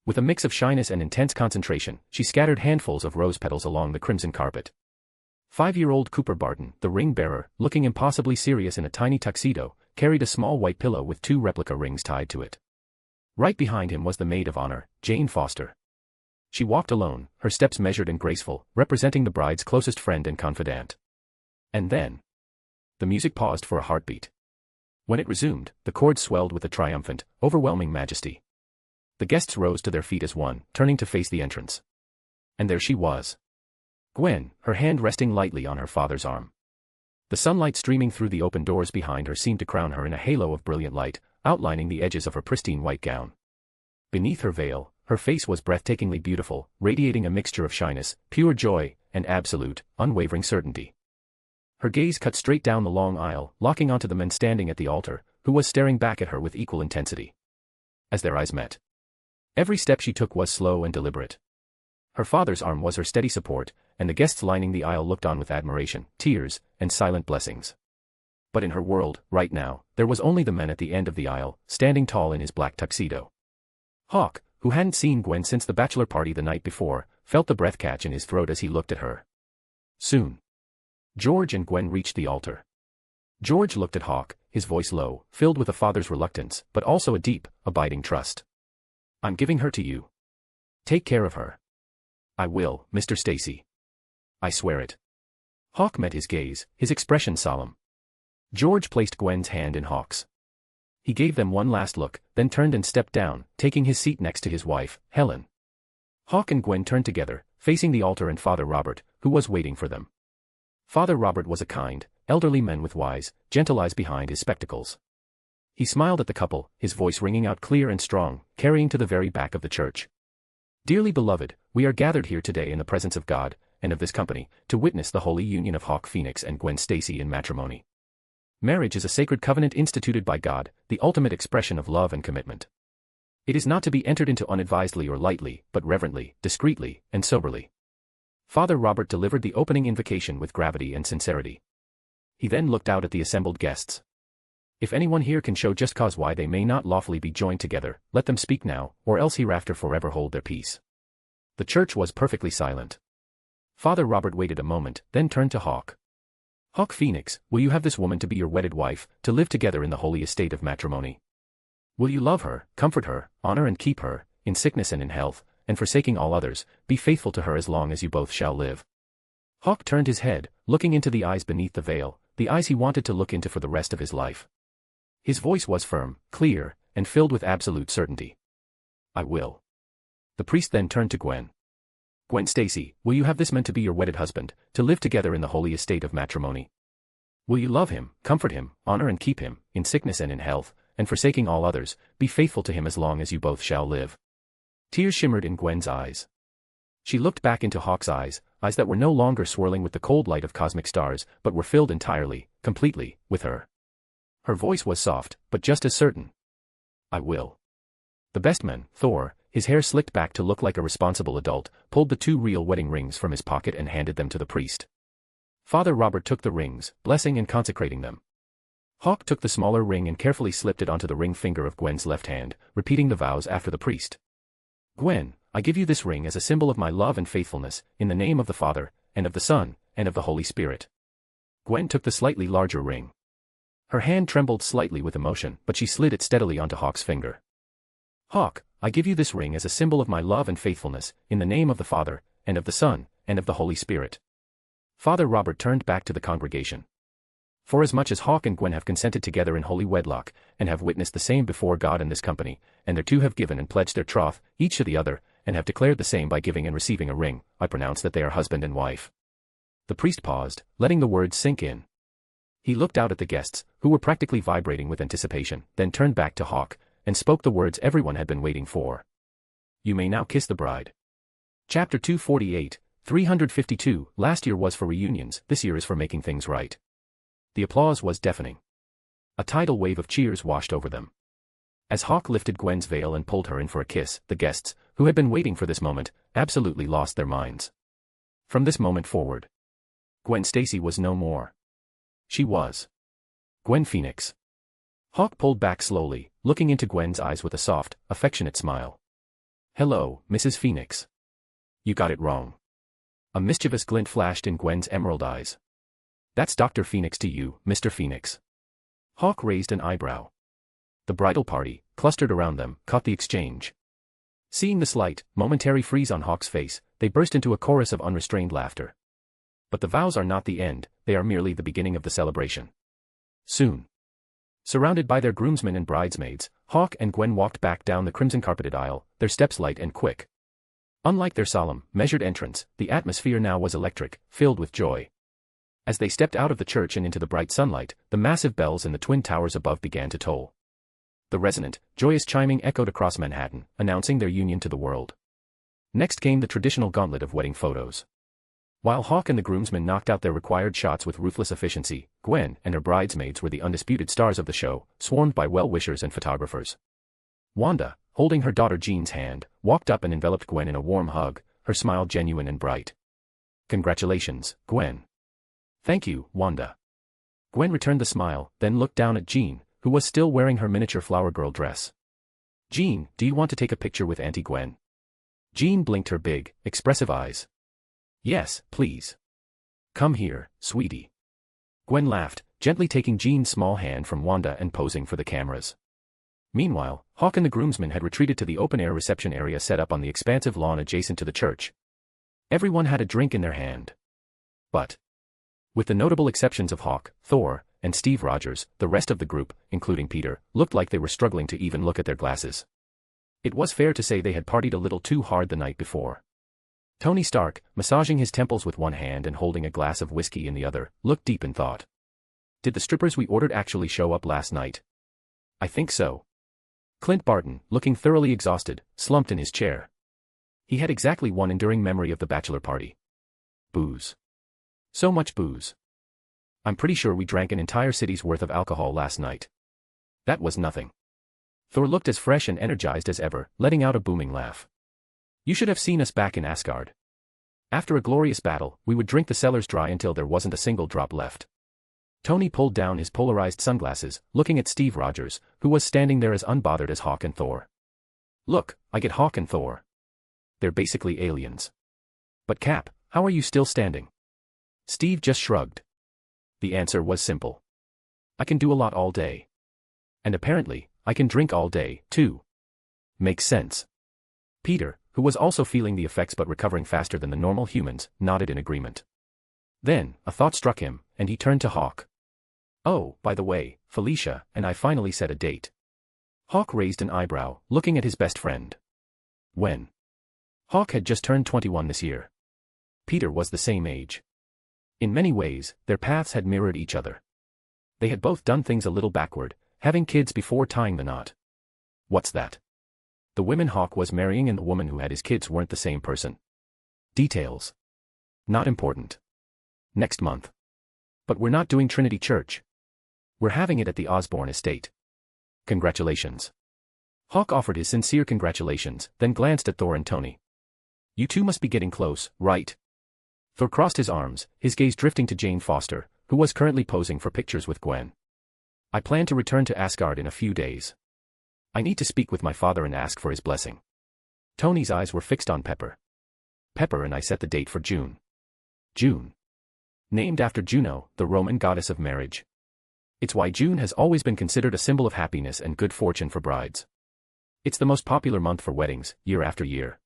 With a mix of shyness and intense concentration, she scattered handfuls of rose petals along the crimson carpet. 5-year-old Cooper Barton, the ring bearer, looking impossibly serious in a tiny tuxedo, carried a small white pillow with 2 replica rings tied to it. Right behind him was the maid of honor, Jane Foster. She walked alone, her steps measured and graceful, representing the bride's closest friend and confidant. And then, the music paused for a heartbeat. When it resumed, the chords swelled with a triumphant, overwhelming majesty. The guests rose to their feet as one, turning to face the entrance. And there she was. Gwen, her hand resting lightly on her father's arm. The sunlight streaming through the open doors behind her seemed to crown her in a halo of brilliant light, outlining the edges of her pristine white gown. Beneath her veil, her face was breathtakingly beautiful, radiating a mixture of shyness, pure joy, and absolute, unwavering certainty. Her gaze cut straight down the long aisle, locking onto the man standing at the altar, who was staring back at her with equal intensity. As their eyes met, every step she took was slow and deliberate. Her father's arm was her steady support, and the guests lining the aisle looked on with admiration, tears, and silent blessings. But in her world, right now, there was only the man at the end of the aisle, standing tall in his black tuxedo. Hawk, who hadn't seen Gwen since the bachelor party the night before, felt the breath catch in his throat as he looked at her. Soon, George and Gwen reached the altar. George looked at Hawk, his voice low, filled with a father's reluctance, but also a deep, abiding trust. I'm giving her to you. Take care of her. I will, Mr. Stacy. I swear it. Hawk met his gaze, his expression solemn. George placed Gwen's hand in Hawk's. He gave them one last look, then turned and stepped down, taking his seat next to his wife, Helen. Hawk and Gwen turned together, facing the altar and Father Robert, who was waiting for them. Father Robert was a kind, elderly man with wise, gentle eyes behind his spectacles. He smiled at the couple, his voice ringing out clear and strong, carrying to the very back of the church. Dearly beloved, we are gathered here today in the presence of God, and of this company, to witness the holy union of Hawk Phoenix and Gwen Stacy in matrimony. Marriage is a sacred covenant instituted by God, the ultimate expression of love and commitment. It is not to be entered into unadvisedly or lightly, but reverently, discreetly, and soberly. Father Robert delivered the opening invocation with gravity and sincerity. He then looked out at the assembled guests. If anyone here can show just cause why they may not lawfully be joined together, let them speak now, or else hereafter forever hold their peace. The church was perfectly silent. Father Robert waited a moment, then turned to Hawk. Hawk Phoenix, will you have this woman to be your wedded wife, to live together in the holy estate of matrimony? Will you love her, comfort her, honor and keep her, in sickness and in health, and forsaking all others, be faithful to her as long as you both shall live? Hawk turned his head, looking into the eyes beneath the veil, the eyes he wanted to look into for the rest of his life. His voice was firm, clear, and filled with absolute certainty. I will. The priest then turned to Gwen. Gwen Stacy, will you have this man to be your wedded husband, to live together in the holy estate of matrimony? Will you love him, comfort him, honor and keep him, in sickness and in health, and forsaking all others, be faithful to him as long as you both shall live? Tears shimmered in Gwen's eyes. She looked back into Hawk's eyes that were no longer swirling with the cold light of cosmic stars, but were filled entirely, completely, with her. Her voice was soft, but just as certain. I will. The best man, Thor, his hair slicked back to look like a responsible adult, pulled the 2 real wedding rings from his pocket and handed them to the priest. Father Robert took the rings, blessing and consecrating them. Hawk took the smaller ring and carefully slipped it onto the ring finger of Gwen's left hand, repeating the vows after the priest. Gwen, I give you this ring as a symbol of my love and faithfulness, in the name of the Father, and of the Son, and of the Holy Spirit. Gwen took the slightly larger ring. Her hand trembled slightly with emotion, but she slid it steadily onto Hawk's finger. Hawk, I give you this ring as a symbol of my love and faithfulness, in the name of the Father, and of the Son, and of the Holy Spirit. Father Robert turned back to the congregation. Forasmuch as Hawk and Gwen have consented together in holy wedlock, and have witnessed the same before God and this company, and their 2 have given and pledged their troth, each to the other, and have declared the same by giving and receiving a ring, I pronounce that they are husband and wife. The priest paused, letting the words sink in. He looked out at the guests, who were practically vibrating with anticipation, then turned back to Hawk, and spoke the words everyone had been waiting for. You may now kiss the bride. Chapter 248, 352, last year was for reunions, this year is for making things right. The applause was deafening. A tidal wave of cheers washed over them. As Hawk lifted Gwen's veil and pulled her in for a kiss, the guests, who had been waiting for this moment, absolutely lost their minds. From this moment forward, Gwen Stacy was no more. She was Gwen Phoenix. Hawk pulled back slowly, looking into Gwen's eyes with a soft, affectionate smile. Hello, Mrs. Phoenix. You got it wrong. A mischievous glint flashed in Gwen's emerald eyes. That's Dr. Phoenix to you, Mr. Phoenix. Hawk raised an eyebrow. The bridal party, clustered around them, caught the exchange. Seeing the slight, momentary freeze on Hawk's face, they burst into a chorus of unrestrained laughter. But the vows are not the end, they are merely the beginning of the celebration. Soon. Surrounded by their groomsmen and bridesmaids, Hawk and Gwen walked back down the crimson-carpeted aisle, their steps light and quick. Unlike their solemn, measured entrance, the atmosphere now was electric, filled with joy. As they stepped out of the church and into the bright sunlight, the massive bells in the twin towers above began to toll. The resonant, joyous chiming echoed across Manhattan, announcing their union to the world. Next came the traditional gauntlet of wedding photos. While Hawk and the groomsmen knocked out their required shots with ruthless efficiency, Gwen and her bridesmaids were the undisputed stars of the show, swarmed by well-wishers and photographers. Wanda, holding her daughter Jean's hand, walked up and enveloped Gwen in a warm hug, her smile genuine and bright. Congratulations, Gwen. Thank you, Wanda. Gwen returned the smile, then looked down at Jean, who was still wearing her miniature flower girl dress. Jean, do you want to take a picture with Auntie Gwen? Jean blinked her big, expressive eyes. Yes, please. Come here, sweetie. Gwen laughed, gently taking Jean's small hand from Wanda and posing for the cameras. Meanwhile, Hawk and the groomsmen had retreated to the open-air reception area set up on the expansive lawn adjacent to the church. Everyone had a drink in their hand. But, with the notable exceptions of Hawk, Thor, and Steve Rogers, the rest of the group, including Peter, looked like they were struggling to even look at their glasses. It was fair to say they had partied a little too hard the night before. Tony Stark, massaging his temples with one hand and holding a glass of whiskey in the other, looked deep in thought. Did the strippers we ordered actually show up last night? I think so. Clint Barton, looking thoroughly exhausted, slumped in his chair. He had exactly one enduring memory of the bachelor party. Booze. So much booze. I'm pretty sure we drank an entire city's worth of alcohol last night. That was nothing. Thor looked as fresh and energized as ever, letting out a booming laugh. You should have seen us back in Asgard. After a glorious battle, we would drink the cellars dry until there wasn't a single drop left. Tony pulled down his polarized sunglasses, looking at Steve Rogers, who was standing there as unbothered as Hawk and Thor. Look, I get Hawk and Thor. They're basically aliens. But Cap, how are you still standing? Steve just shrugged. The answer was simple. I can do a lot all day. And apparently, I can drink all day, too. Makes sense. Peter, who was also feeling the effects but recovering faster than the normal humans, nodded in agreement. Then, a thought struck him, and he turned to Hawk. Oh, by the way, Felicia and I finally set a date. Hawk raised an eyebrow, looking at his best friend. When? Hawk had just turned 21 this year. Peter was the same age. In many ways, their paths had mirrored each other. They had both done things a little backward, having kids before tying the knot. What's that? The women Hawk was marrying and the woman who had his kids weren't the same person. Details. Not important. Next month. But we're not doing Trinity Church. We're having it at the Osborne estate. Congratulations. Hawk offered his sincere congratulations, then glanced at Thor and Tony. You two must be getting close, right? Thor crossed his arms, his gaze drifting to Jane Foster, who was currently posing for pictures with Gwen. I plan to return to Asgard in a few days. I need to speak with my father and ask for his blessing. Tony's eyes were fixed on Pepper. Pepper and I set the date for June. June. Named after Juno, the Roman goddess of marriage. It's why June has always been considered a symbol of happiness and good fortune for brides. It's the most popular month for weddings, year after year.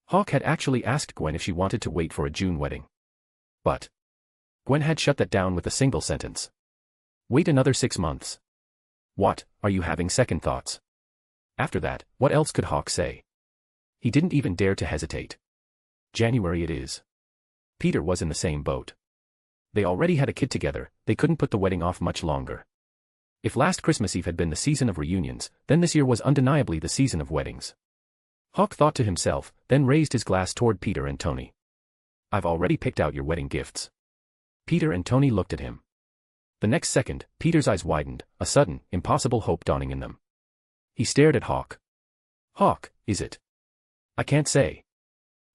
Hawk had actually asked Gwen if she wanted to wait for a June wedding. But Gwen had shut that down with a single sentence. Wait another 6 months. What, are you having second thoughts? After that, what else could Hawk say? He didn't even dare to hesitate. January it is. Peter was in the same boat. They already had a kid together, they couldn't put the wedding off much longer. If last Christmas Eve had been the season of reunions, then this year was undeniably the season of weddings. Hawk thought to himself, then raised his glass toward Peter and Tony. I've already picked out your wedding gifts. Peter and Tony looked at him. The next second, Peter's eyes widened, a sudden, impossible hope dawning in them. He stared at Hawk. Hawk, is it? I can't say.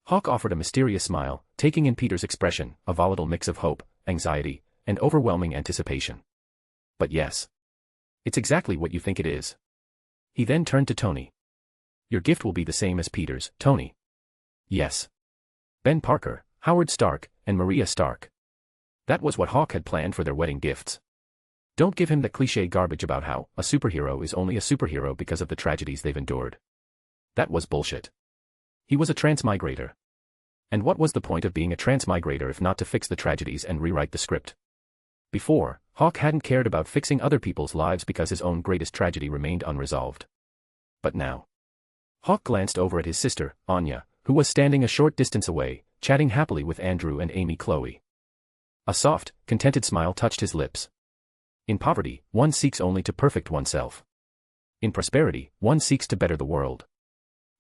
Hawk offered a mysterious smile, taking in Peter's expression, a volatile mix of hope, anxiety, and overwhelming anticipation. But yes. It's exactly what you think it is. He then turned to Tony. Your gift will be the same as Peter's, Tony. Yes. Ben Parker, Howard Stark, and Maria Stark. That was what Hawk had planned for their wedding gifts. Don't give him the cliché garbage about how a superhero is only a superhero because of the tragedies they've endured. That was bullshit. He was a transmigrator. And what was the point of being a transmigrator if not to fix the tragedies and rewrite the script? Before, Hawk hadn't cared about fixing other people's lives because his own greatest tragedy remained unresolved. But now. Hawk glanced over at his sister, Anya, who was standing a short distance away, chatting happily with Andrew and Amy Chloe. A soft, contented smile touched his lips. In poverty, one seeks only to perfect oneself. In prosperity, one seeks to better the world.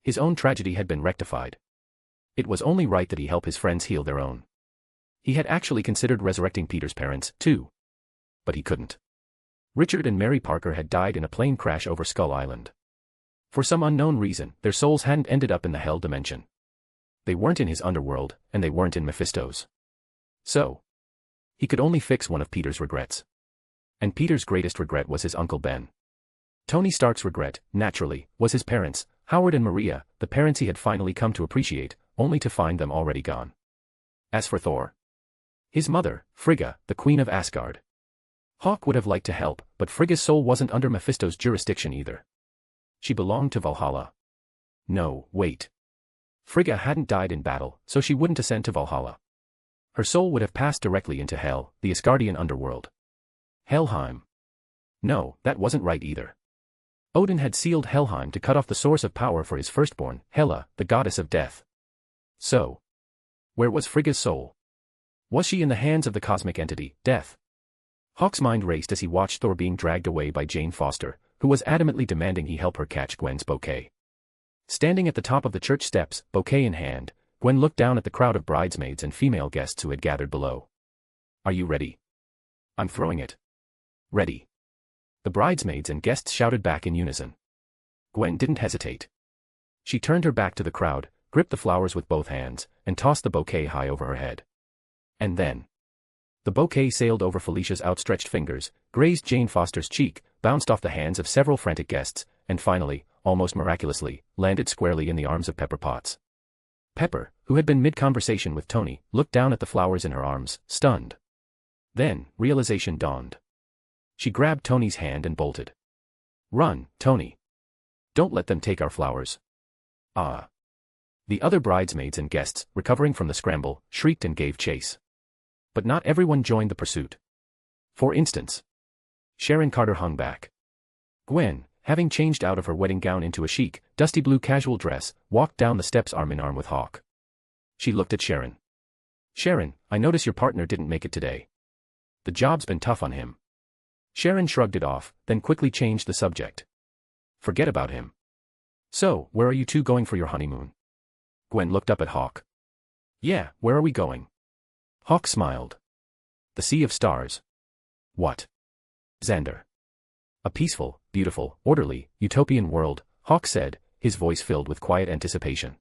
His own tragedy had been rectified. It was only right that he help his friends heal their own. He had actually considered resurrecting Peter's parents, too. But he couldn't. Richard and Mary Parker had died in a plane crash over Skull Island. For some unknown reason, their souls hadn't ended up in the hell dimension. They weren't in his underworld, and they weren't in Mephisto's. So, he could only fix one of Peter's regrets. And Peter's greatest regret was his Uncle Ben. Tony Stark's regret, naturally, was his parents, Howard and Maria, the parents he had finally come to appreciate, only to find them already gone. As for Thor, his mother, Frigga, the Queen of Asgard. Hawk would have liked to help, but Frigga's soul wasn't under Mephisto's jurisdiction either. She belonged to Valhalla. No, wait. Frigga hadn't died in battle, so she wouldn't ascend to Valhalla. Her soul would have passed directly into Hel, the Asgardian underworld. Helheim. No, that wasn't right either. Odin had sealed Helheim to cut off the source of power for his firstborn, Hela, the goddess of death. So, where was Frigga's soul? Was she in the hands of the cosmic entity, Death? Hawk's mind raced as he watched Thor being dragged away by Jane Foster, who was adamantly demanding he help her catch Gwen's bouquet. Standing at the top of the church steps, bouquet in hand, Gwen looked down at the crowd of bridesmaids and female guests who had gathered below. Are you ready? I'm throwing it. Ready. The bridesmaids and guests shouted back in unison. Gwen didn't hesitate. She turned her back to the crowd, gripped the flowers with both hands, and tossed the bouquet high over her head. And then, the bouquet sailed over Felicia's outstretched fingers, grazed Jane Foster's cheek, bounced off the hands of several frantic guests, and finally, almost miraculously, landed squarely in the arms of Pepper Potts. Pepper, who had been mid-conversation with Tony, looked down at the flowers in her arms, stunned. Then, realization dawned. She grabbed Tony's hand and bolted. Run, Tony. Don't let them take our flowers. Ah. The other bridesmaids and guests, recovering from the scramble, shrieked and gave chase. But not everyone joined the pursuit. For instance, Sharon Carter hung back. Gwen, having changed out of her wedding gown into a chic, dusty blue casual dress, walked down the steps arm in arm with Hawk. She looked at Sharon. "Sharon, I notice your partner didn't make it today. The job's been tough on him." Sharon shrugged it off, then quickly changed the subject. "Forget about him. So, where are you two going for your honeymoon?" Gwen looked up at Hawk. "Yeah, where are we going?" Hawk smiled. "The Sea of Stars." "What?" "Xander." "A peaceful, beautiful, orderly, utopian world," Hawk said, his voice filled with quiet anticipation.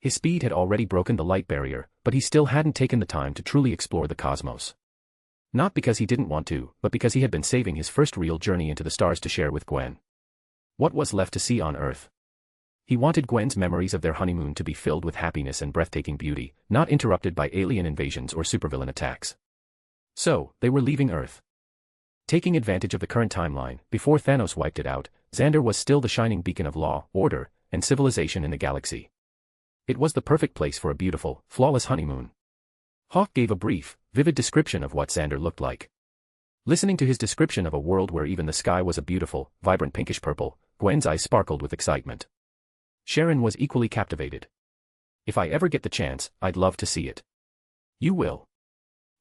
His speed had already broken the light barrier, but he still hadn't taken the time to truly explore the cosmos. Not because he didn't want to, but because he had been saving his first real journey into the stars to share with Gwen. What was left to see on Earth? He wanted Gwen's memories of their honeymoon to be filled with happiness and breathtaking beauty, not interrupted by alien invasions or supervillain attacks. So, they were leaving Earth. Taking advantage of the current timeline, before Thanos wiped it out, Xander was still the shining beacon of law, order, and civilization in the galaxy. It was the perfect place for a beautiful, flawless honeymoon. Hawk gave a brief, vivid description of what Xander looked like. Listening to his description of a world where even the sky was a beautiful, vibrant pinkish purple, Gwen's eyes sparkled with excitement. Sharon was equally captivated. "If I ever get the chance, I'd love to see it." "You will."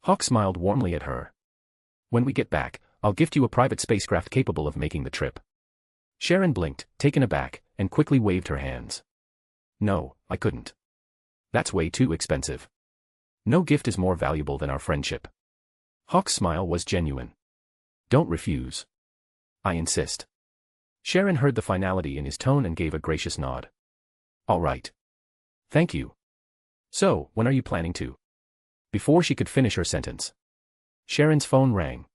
Hawk smiled warmly at her. "When we get back, I'll gift you a private spacecraft capable of making the trip." Sharon blinked, taken aback, and quickly waved her hands. "No, I couldn't. That's way too expensive. No gift is more valuable than our friendship." Hawk's smile was genuine. "Don't refuse. I insist." Sharon heard the finality in his tone and gave a gracious nod. "All right. Thank you. So, when are you planning to?" Before she could finish her sentence, Sharon's phone rang.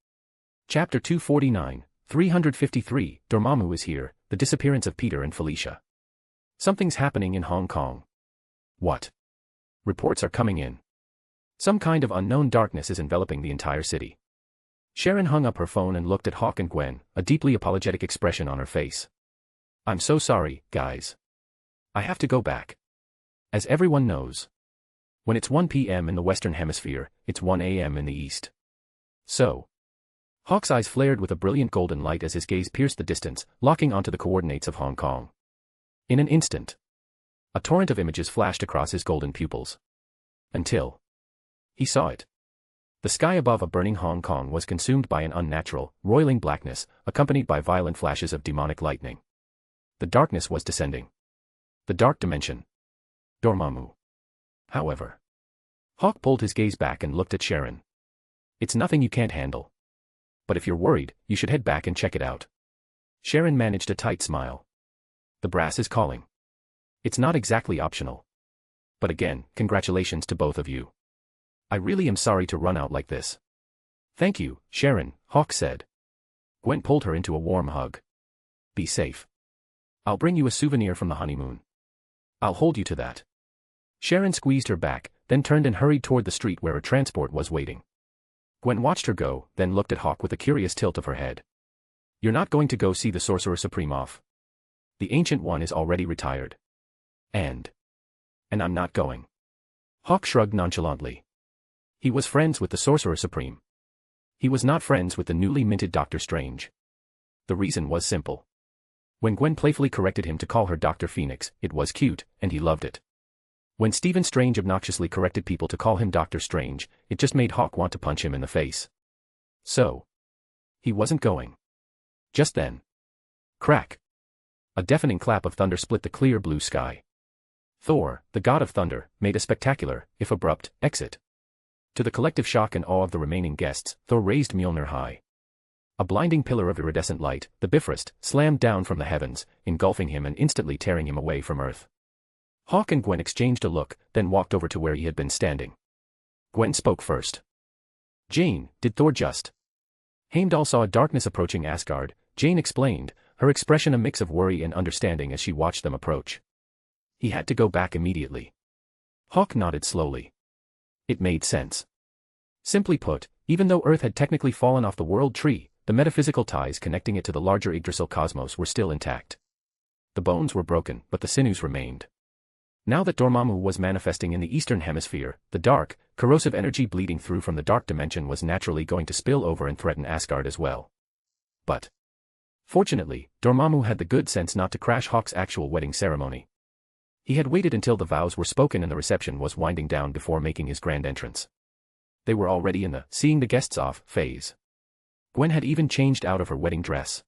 Chapter 249, 353, Dormammu is here, the disappearance of Peter and Felicia. Something's happening in Hong Kong. What? Reports are coming in. Some kind of unknown darkness is enveloping the entire city. Sharon hung up her phone and looked at Hawk and Gwen, a deeply apologetic expression on her face. "I'm so sorry, guys. I have to go back. As everyone knows, when it's 1 p.m. in the Western Hemisphere, it's 1 a.m. in the East. So." Hawk's eyes flared with a brilliant golden light as his gaze pierced the distance, locking onto the coordinates of Hong Kong. In an instant, a torrent of images flashed across his golden pupils. Until he saw it. The sky above a burning Hong Kong was consumed by an unnatural, roiling blackness, accompanied by violent flashes of demonic lightning. The darkness was descending. The dark dimension. Dormammu. However, Hawk pulled his gaze back and looked at Sharon. "It's nothing you can't handle. But if you're worried, you should head back and check it out." Sharon managed a tight smile. "The brass is calling. It's not exactly optional. But again, congratulations to both of you. I really am sorry to run out like this." "Thank you, Sharon," Hawk said. Gwen pulled her into a warm hug. "Be safe. I'll bring you a souvenir from the honeymoon. I'll hold you to that." Sharon squeezed her back, then turned and hurried toward the street where her transport was waiting. Gwen watched her go, then looked at Hawk with a curious tilt of her head. "You're not going to go see the Sorcerer Supreme off? The Ancient One is already retired. And I'm not going." Hawk shrugged nonchalantly. He was friends with the Sorcerer Supreme. He was not friends with the newly minted Doctor Strange. The reason was simple. When Gwen playfully corrected him to call her Dr. Phoenix, it was cute, and he loved it. When Stephen Strange obnoxiously corrected people to call him Doctor Strange, it just made Hawk want to punch him in the face. So, he wasn't going. Just then. Crack. A deafening clap of thunder split the clear blue sky. Thor, the god of thunder, made a spectacular, if abrupt, exit. To the collective shock and awe of the remaining guests, Thor raised Mjolnir high. A blinding pillar of iridescent light, the Bifrost, slammed down from the heavens, engulfing him and instantly tearing him away from Earth. Hawk and Gwen exchanged a look, then walked over to where he had been standing. Gwen spoke first. "Jane, did Thor just?" Heimdall saw a darkness approaching Asgard, Jane explained, her expression a mix of worry and understanding as she watched them approach. "He had to go back immediately." Hawk nodded slowly. It made sense. Simply put, even though Earth had technically fallen off the world tree, the metaphysical ties connecting it to the larger Yggdrasil cosmos were still intact. The bones were broken, but the sinews remained. Now that Dormammu was manifesting in the Eastern Hemisphere, the dark, corrosive energy bleeding through from the dark dimension was naturally going to spill over and threaten Asgard as well. But Fortunately, Dormammu had the good sense not to crash Hawk's actual wedding ceremony. He had waited until the vows were spoken and the reception was winding down before making his grand entrance. They were already in the seeing the guests off phase. Gwen had even changed out of her wedding dress.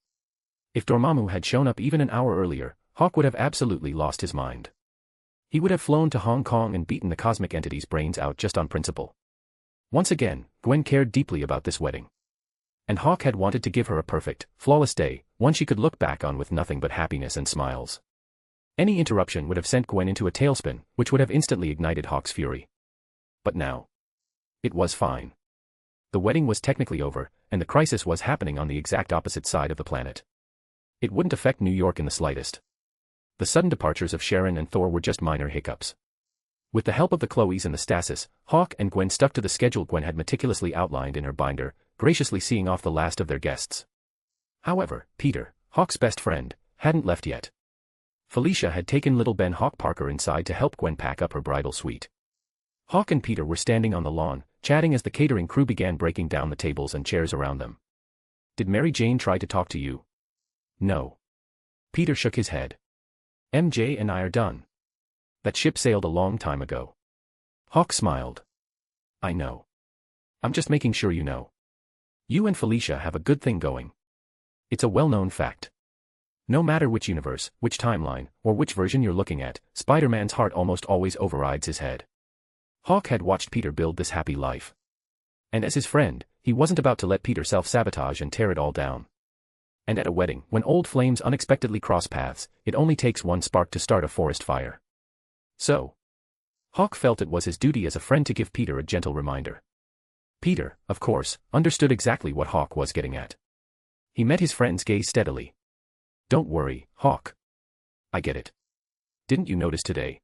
If Dormammu had shown up even an hour earlier, Hawk would have absolutely lost his mind. He would have flown to Hong Kong and beaten the cosmic entity's brains out just on principle. Once again, Gwen cared deeply about this wedding. And Hawk had wanted to give her a perfect, flawless day, one she could look back on with nothing but happiness and smiles. Any interruption would have sent Gwen into a tailspin, which would have instantly ignited Hawk's fury. But now, it was fine. The wedding was technically over, and the crisis was happening on the exact opposite side of the planet. It wouldn't affect New York in the slightest. The sudden departures of Sharon and Thor were just minor hiccups. With the help of the Chloes and the Stasis, Hawk and Gwen stuck to the schedule Gwen had meticulously outlined in her binder, graciously seeing off the last of their guests. However, Peter, Hawk's best friend, hadn't left yet. Felicia had taken little Ben Hawk Parker inside to help Gwen pack up her bridal suite. Hawk and Peter were standing on the lawn, chatting as the catering crew began breaking down the tables and chairs around them. "Did Mary Jane try to talk to you?" "No." Peter shook his head. "MJ and I are done. That ship sailed a long time ago." Hawk smiled. "I know. I'm just making sure you know. You and Felicia have a good thing going. It's a well-known fact. No matter which universe, which timeline, or which version you're looking at, Spider-Man's heart almost always overrides his head." Hawk had watched Peter build this happy life. And as his friend, he wasn't about to let Peter self-sabotage and tear it all down. And at a wedding, when old flames unexpectedly cross paths, it only takes one spark to start a forest fire. So, Hawk felt it was his duty as a friend to give Peter a gentle reminder. Peter, of course, understood exactly what Hawk was getting at. He met his friend's gaze steadily. "Don't worry, Hawk. I get it. Didn't you notice today?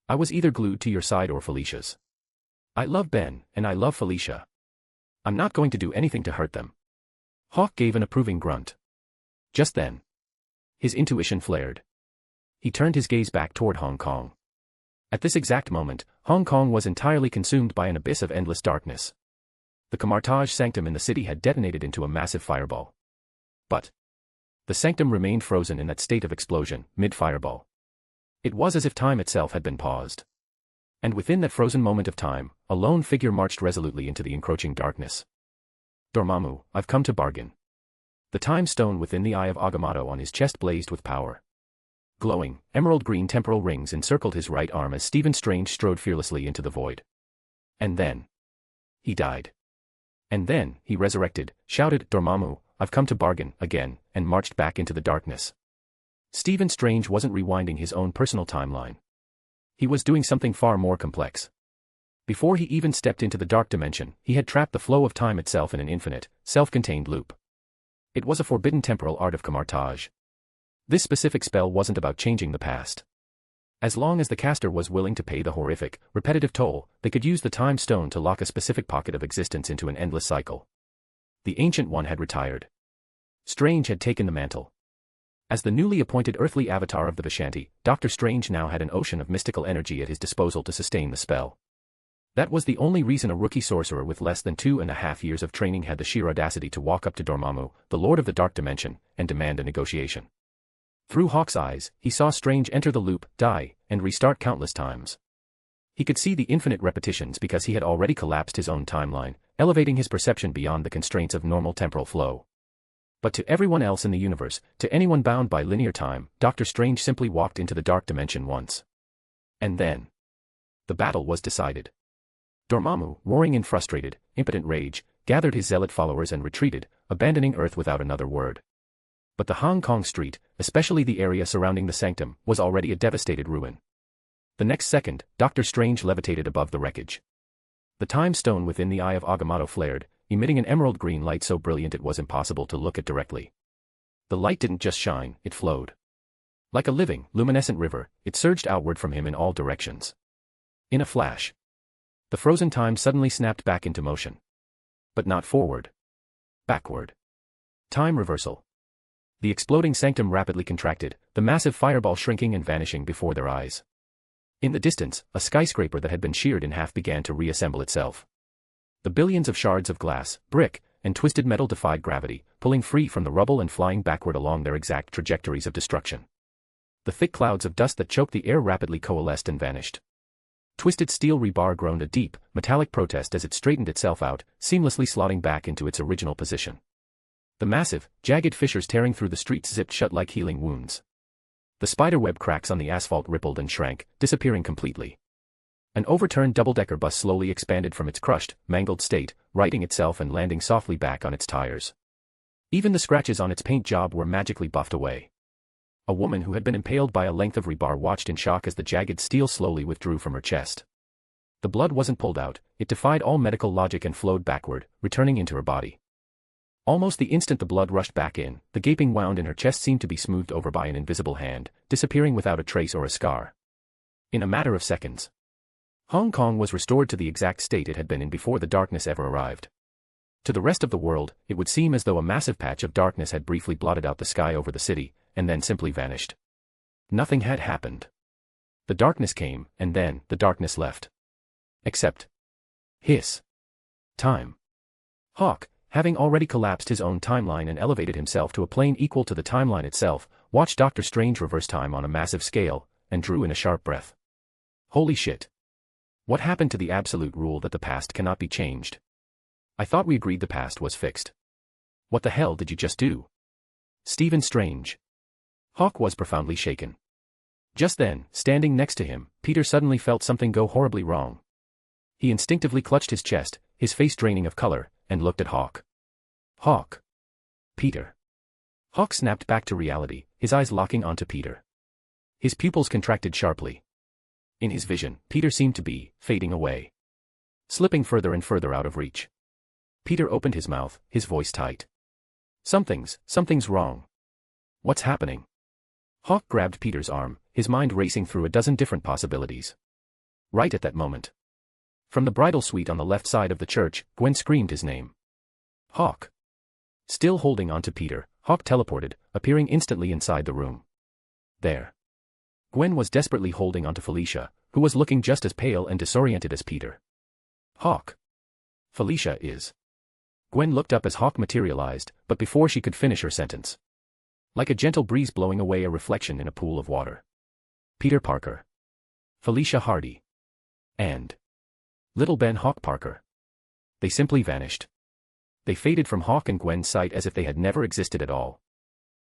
I was either glued to your side or Felicia's. I love Ben, and I love Felicia. I'm not going to do anything to hurt them." Hawk gave an approving grunt. Just then, his intuition flared. He turned his gaze back toward Hong Kong. At this exact moment, Hong Kong was entirely consumed by an abyss of endless darkness. The Camartage Sanctum in the city had detonated into a massive fireball. But the sanctum remained frozen in that state of explosion, mid-fireball. It was as if time itself had been paused. And within that frozen moment of time, a lone figure marched resolutely into the encroaching darkness. "Dormammu, I've come to bargain." The time stone within the eye of Agamotto on his chest blazed with power. Glowing, emerald-green temporal rings encircled his right arm as Stephen Strange strode fearlessly into the void. And then, he died. And then, he resurrected, shouted, "Dormammu, I've come to bargain," again, and marched back into the darkness. Stephen Strange wasn't rewinding his own personal timeline. He was doing something far more complex. Before he even stepped into the dark dimension, he had trapped the flow of time itself in an infinite, self-contained loop. It was a forbidden temporal art of Camartage. This specific spell wasn't about changing the past. As long as the caster was willing to pay the horrific, repetitive toll, they could use the time stone to lock a specific pocket of existence into an endless cycle. The Ancient One had retired. Strange had taken the mantle. As the newly appointed earthly avatar of the Vishanti, Dr. Strange now had an ocean of mystical energy at his disposal to sustain the spell. That was the only reason a rookie sorcerer with less than 2.5 years of training had the sheer audacity to walk up to Dormammu, the Lord of the Dark Dimension, and demand a negotiation. Through Hawk's eyes, he saw Strange enter the loop, die, and restart countless times. He could see the infinite repetitions because he had already collapsed his own timeline, elevating his perception beyond the constraints of normal temporal flow. But to everyone else in the universe, to anyone bound by linear time, Dr. Strange simply walked into the dark dimension once. And then, the battle was decided. Dormammu, roaring in frustrated, impotent rage, gathered his zealot followers and retreated, abandoning Earth without another word. But the Hong Kong street, especially the area surrounding the sanctum, was already a devastated ruin. The next second, Dr. Strange levitated above the wreckage. The time stone within the eye of Agamotto flared, emitting an emerald-green light so brilliant it was impossible to look at directly. The light didn't just shine, it flowed. Like a living, luminescent river, it surged outward from him in all directions. In a flash, the frozen time suddenly snapped back into motion. But not forward. Backward. Time reversal. The exploding sanctum rapidly contracted, the massive fireball shrinking and vanishing before their eyes. In the distance, a skyscraper that had been sheared in half began to reassemble itself. The billions of shards of glass, brick, and twisted metal defied gravity, pulling free from the rubble and flying backward along their exact trajectories of destruction. The thick clouds of dust that choked the air rapidly coalesced and vanished. Twisted steel rebar groaned a deep, metallic protest as it straightened itself out, seamlessly slotting back into its original position. The massive, jagged fissures tearing through the streets zipped shut like healing wounds. The spiderweb cracks on the asphalt rippled and shrank, disappearing completely. An overturned double-decker bus slowly expanded from its crushed, mangled state, righting itself and landing softly back on its tires. Even the scratches on its paint job were magically buffed away. A woman who had been impaled by a length of rebar watched in shock as the jagged steel slowly withdrew from her chest. The blood wasn't pulled out, it defied all medical logic and flowed backward, returning into her body. Almost the instant the blood rushed back in, the gaping wound in her chest seemed to be smoothed over by an invisible hand, disappearing without a trace or a scar. In a matter of seconds, Hong Kong was restored to the exact state it had been in before the darkness ever arrived. To the rest of the world, it would seem as though a massive patch of darkness had briefly blotted out the sky over the city, and then simply vanished. Nothing had happened. The darkness came, and then the darkness left. Except hiss. Time. Hawk, having already collapsed his own timeline and elevated himself to a plane equal to the timeline itself, watched Dr. Strange reverse time on a massive scale, and drew in a sharp breath. Holy shit. What happened to the absolute rule that the past cannot be changed? I thought we agreed the past was fixed. What the hell did you just do? Stephen Strange. Hawk was profoundly shaken. Just then, standing next to him, Peter suddenly felt something go horribly wrong. He instinctively clutched his chest, his face draining of color, and looked at Hawk. Hawk. Peter. Hawk snapped back to reality, his eyes locking onto Peter. His pupils contracted sharply. In his vision, Peter seemed to be fading away, slipping further and further out of reach. Peter opened his mouth, his voice tight. Something's wrong. What's happening? Hawk grabbed Peter's arm, his mind racing through a dozen different possibilities. Right at that moment, from the bridal suite on the left side of the church, Gwen screamed his name. Hawk. Still holding on to Peter, Hawk teleported, appearing instantly inside the room. There. Gwen was desperately holding onto Felicia, who was looking just as pale and disoriented as Peter. Hawk. Felicia is. Gwen looked up as Hawk materialized, but before she could finish her sentence, like a gentle breeze blowing away a reflection in a pool of water, Peter Parker, Felicia Hardy, and little Ben Hawk Parker. They simply vanished. They faded from Hawk and Gwen's sight as if they had never existed at all.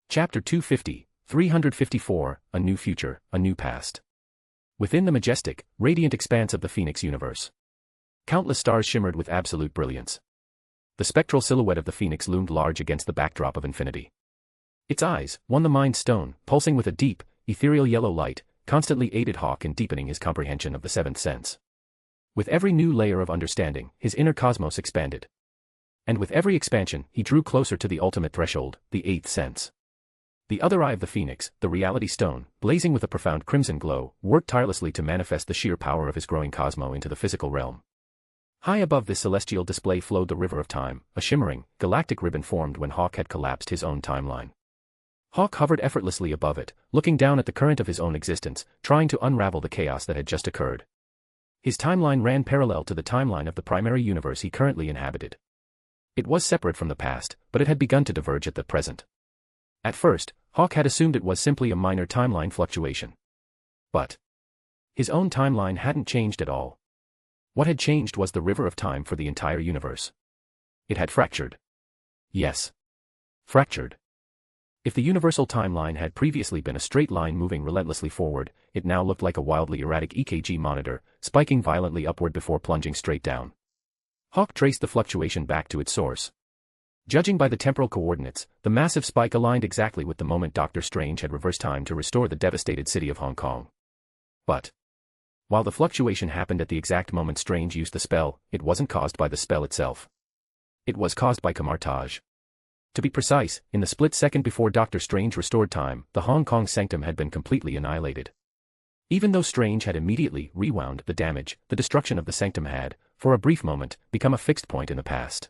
Chapter 250, 354, A New Future, A New Past. Within the majestic, radiant expanse of the Phoenix universe, countless stars shimmered with absolute brilliance. The spectral silhouette of the Phoenix loomed large against the backdrop of infinity. Its eyes, one the Mind Stone, pulsing with a deep, ethereal yellow light, constantly aided Hawk in deepening his comprehension of the seventh sense. With every new layer of understanding, his inner cosmos expanded. And with every expansion, he drew closer to the ultimate threshold, the eighth sense. The other eye of the Phoenix, the Reality Stone, blazing with a profound crimson glow, worked tirelessly to manifest the sheer power of his growing cosmo into the physical realm. High above this celestial display flowed the river of time, a shimmering, galactic ribbon formed when Hawk had collapsed his own timeline. Hawk hovered effortlessly above it, looking down at the current of his own existence, trying to unravel the chaos that had just occurred. His timeline ran parallel to the timeline of the primary universe he currently inhabited. It was separate from the past, but it had begun to diverge at the present. At first, Hawk had assumed it was simply a minor timeline fluctuation. But his own timeline hadn't changed at all. What had changed was the river of time for the entire universe. It had fractured. Yes. Fractured. If the universal timeline had previously been a straight line moving relentlessly forward, it now looked like a wildly erratic EKG monitor, spiking violently upward before plunging straight down. Hawk traced the fluctuation back to its source. Judging by the temporal coordinates, the massive spike aligned exactly with the moment Dr. Strange had reversed time to restore the devastated city of Hong Kong. But while the fluctuation happened at the exact moment Strange used the spell, it wasn't caused by the spell itself. It was caused by camartage. To be precise, in the split second before Dr. Strange restored time, the Hong Kong sanctum had been completely annihilated. Even though Strange had immediately rewound the damage, the destruction of the sanctum had, for a brief moment, become a fixed point in the past.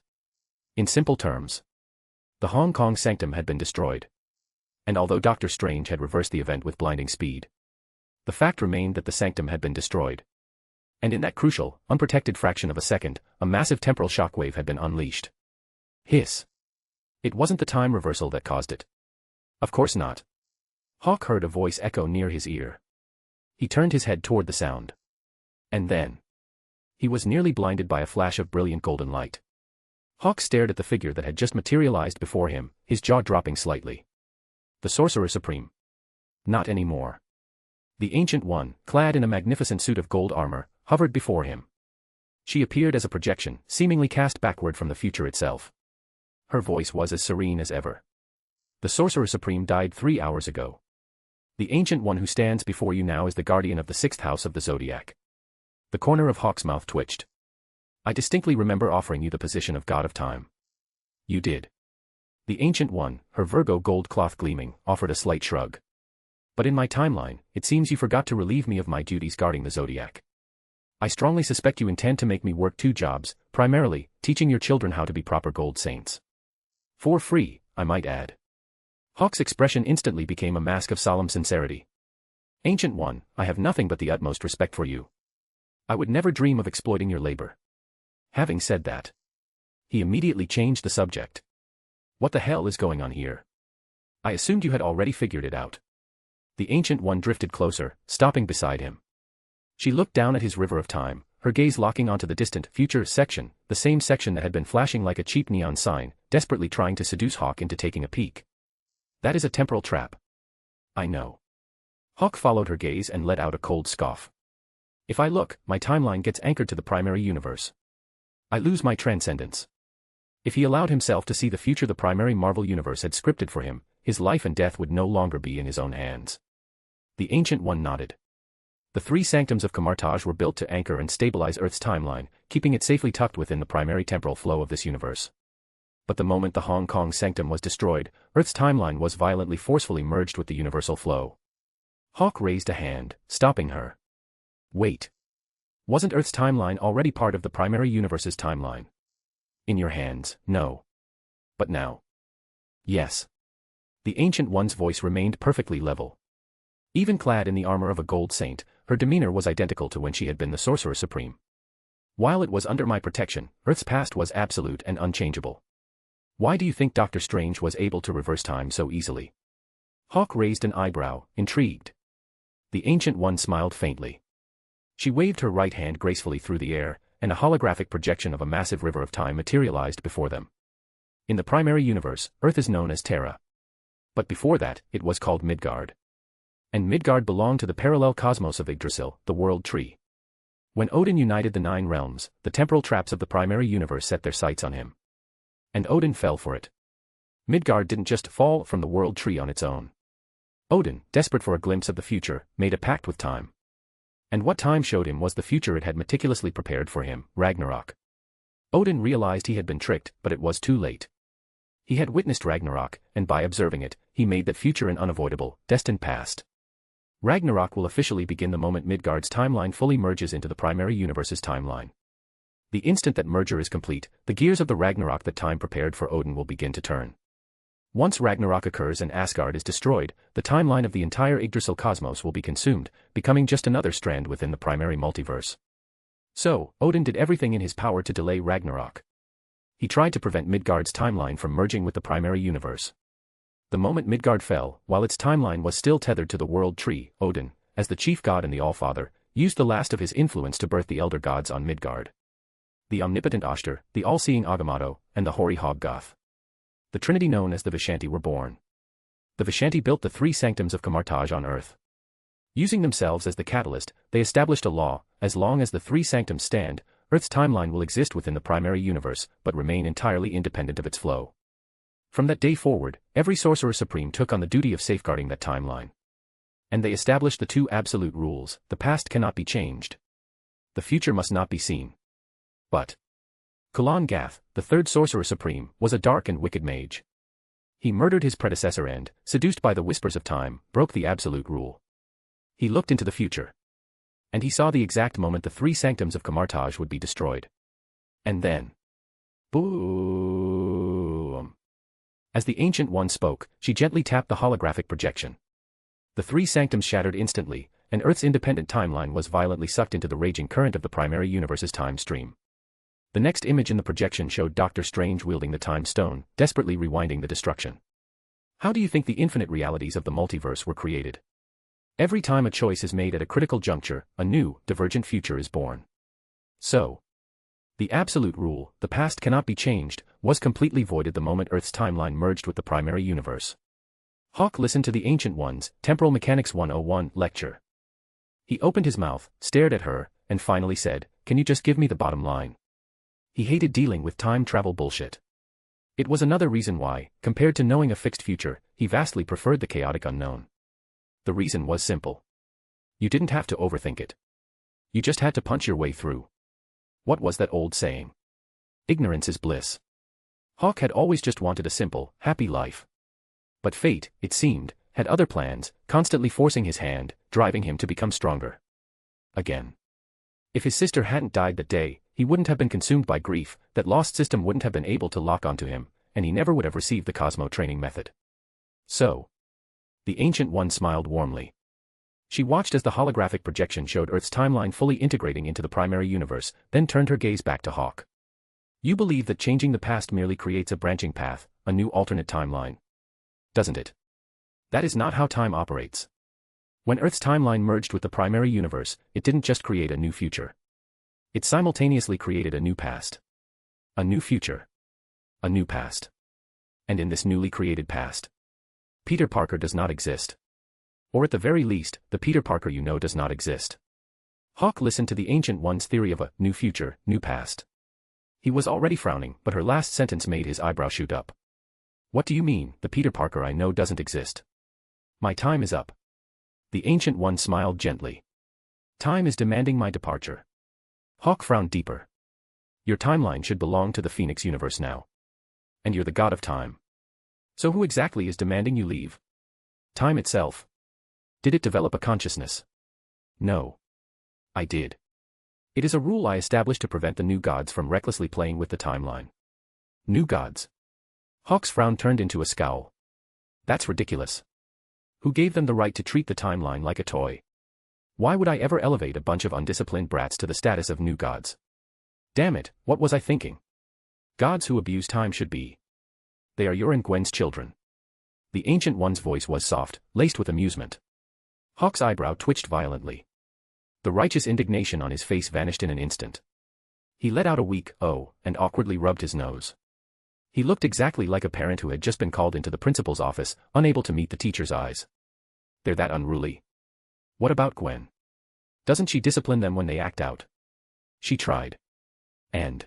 In simple terms, the Hong Kong sanctum had been destroyed. And although Dr. Strange had reversed the event with blinding speed, the fact remained that the sanctum had been destroyed. And in that crucial, unprotected fraction of a second, a massive temporal shockwave had been unleashed. Hiss. It wasn't the time reversal that caused it. Of course not. Hawk heard a voice echo near his ear. He turned his head toward the sound. And then he was nearly blinded by a flash of brilliant golden light. Hawk stared at the figure that had just materialized before him, his jaw dropping slightly. The Sorcerer Supreme. Not anymore. The Ancient One, clad in a magnificent suit of gold armor, hovered before him. She appeared as a projection, seemingly cast backward from the future itself. Her voice was as serene as ever. The Sorcerer Supreme died 3 hours ago. The Ancient One who stands before you now is the guardian of the 6th house of the Zodiac. The corner of Hawk's mouth twitched. I distinctly remember offering you the position of God of Time. You did. The Ancient One, her Virgo gold cloth gleaming, offered a slight shrug. But in my timeline, it seems you forgot to relieve me of my duties guarding the Zodiac. I strongly suspect you intend to make me work 2 jobs, primarily, teaching your children how to be proper gold saints. For free, I might add. Hawk's expression instantly became a mask of solemn sincerity. Ancient One, I have nothing but the utmost respect for you. I would never dream of exploiting your labor. Having said that, he immediately changed the subject. What the hell is going on here? I assumed you had already figured it out. The Ancient One drifted closer, stopping beside him. She looked down at his river of time, her gaze locking onto the distant future section, the same section that had been flashing like a cheap neon sign, desperately trying to seduce Hawk into taking a peek. That is a temporal trap. I know. Hawk followed her gaze and let out a cold scoff. If I look, my timeline gets anchored to the primary universe. I lose my transcendence. If he allowed himself to see the future the primary Marvel universe had scripted for him, his life and death would no longer be in his own hands. The Ancient One nodded. The 3 sanctums of Camartage were built to anchor and stabilize Earth's timeline, keeping it safely tucked within the primary temporal flow of this universe. But the moment the Hong Kong sanctum was destroyed, Earth's timeline was violently forcefully merged with the universal flow. Hawk raised a hand, stopping her. Wait. Wasn't Earth's timeline already part of the primary universe's timeline? In your hands, no. But now. Yes. The Ancient One's voice remained perfectly level. Even clad in the armor of a gold saint, her demeanor was identical to when she had been the Sorcerer Supreme. While it was under my protection, Earth's past was absolute and unchangeable. Why do you think Doctor Strange was able to reverse time so easily? Hawk raised an eyebrow, intrigued. The Ancient One smiled faintly. She waved her right hand gracefully through the air, and a holographic projection of a massive river of time materialized before them. In the primary universe, Earth is known as Terra. But before that, it was called Midgard. And Midgard belonged to the parallel cosmos of Yggdrasil, the world tree. When Odin united the 9 realms, the temporal traps of the primary universe set their sights on him. And Odin fell for it. Midgard didn't just fall from the world tree on its own. Odin, desperate for a glimpse of the future, made a pact with time. And what time showed him was the future it had meticulously prepared for him, Ragnarok. Odin realized he had been tricked, but it was too late. He had witnessed Ragnarok, and by observing it, he made that future an unavoidable, destined past. Ragnarok will officially begin the moment Midgard's timeline fully merges into the primary universe's timeline. The instant that merger is complete, the gears of the Ragnarok that time prepared for Odin will begin to turn. Once Ragnarok occurs and Asgard is destroyed, the timeline of the entire Yggdrasil cosmos will be consumed, becoming just another strand within the primary multiverse. So, Odin did everything in his power to delay Ragnarok. He tried to prevent Midgard's timeline from merging with the primary universe. The moment Midgard fell, while its timeline was still tethered to the world tree, Odin, as the chief god and the Allfather, used the last of his influence to birth the elder gods on Midgard. The omnipotent Oshter, the all-seeing Agamotto, and the hoary Hoggoth. The trinity known as the Vishanti were born. The Vishanti built the 3 sanctums of Camartage on Earth. Using themselves as the catalyst, they established a law: as long as the 3 sanctums stand, Earth's timeline will exist within the primary universe, but remain entirely independent of its flow. From that day forward, every Sorcerer Supreme took on the duty of safeguarding that timeline. And they established the 2 absolute rules: the past cannot be changed. The future must not be seen. But Kulan Gath, the 3rd Sorcerer Supreme, was a dark and wicked mage. He murdered his predecessor and, seduced by the whispers of time, broke the absolute rule. He looked into the future. And he saw the exact moment the 3 sanctums of Camartage would be destroyed. And then, boom! As the Ancient One spoke, she gently tapped the holographic projection. The 3 sanctums shattered instantly, and Earth's independent timeline was violently sucked into the raging current of the primary universe's time stream. The next image in the projection showed Doctor Strange wielding the time stone, desperately rewinding the destruction. How do you think the infinite realities of the multiverse were created? Every time a choice is made at a critical juncture, a new, divergent future is born. So, the absolute rule, the past cannot be changed, was completely voided the moment Earth's timeline merged with the primary universe. Hawk listened to the Ancient One's Temporal Mechanics 101 lecture. He opened his mouth, stared at her, and finally said, "Can you just give me the bottom line?" He hated dealing with time travel bullshit. It was another reason why, compared to knowing a fixed future, he vastly preferred the chaotic unknown. The reason was simple. You didn't have to overthink it. You just had to punch your way through. What was that old saying? Ignorance is bliss. Hawk had always just wanted a simple, happy life. But fate, it seemed, had other plans, constantly forcing his hand, driving him to become stronger. Again. If his sister hadn't died that day, he wouldn't have been consumed by grief, that lost system wouldn't have been able to lock onto him, and he never would have received the Cosmo training method. So. The Ancient One smiled warmly. She watched as the holographic projection showed Earth's timeline fully integrating into the primary universe, then turned her gaze back to Hawk. You believe that changing the past merely creates a branching path, a new alternate timeline. Doesn't it? That is not how time operates. When Earth's timeline merged with the primary universe, it didn't just create a new future. It simultaneously created a new past. A new future. A new past. And in this newly created past, Peter Parker does not exist. Or at the very least, the Peter Parker you know does not exist. Hawk listened to the Ancient One's theory of a new future, new past. He was already frowning, but her last sentence made his eyebrow shoot up. What do you mean, the Peter Parker I know doesn't exist? My time is up. The Ancient One smiled gently. Time is demanding my departure. Hawk frowned deeper. Your timeline should belong to the Phoenix universe now. And you're the god of time. So who exactly is demanding you leave? Time itself. Did it develop a consciousness? No. I did. It is a rule I established to prevent the new gods from recklessly playing with the timeline. New gods. Hawk's frown turned into a scowl. That's ridiculous. Who gave them the right to treat the timeline like a toy? Why would I ever elevate a bunch of undisciplined brats to the status of new gods? Damn it, what was I thinking? Gods who abuse time should be. They are your and Gwen's children. The Ancient One's voice was soft, laced with amusement. Hawk's eyebrow twitched violently. The righteous indignation on his face vanished in an instant. He let out a weak "oh" and awkwardly rubbed his nose. He looked exactly like a parent who had just been called into the principal's office, unable to meet the teacher's eyes. They're that unruly. What about Gwen? Doesn't she discipline them when they act out? She tried. And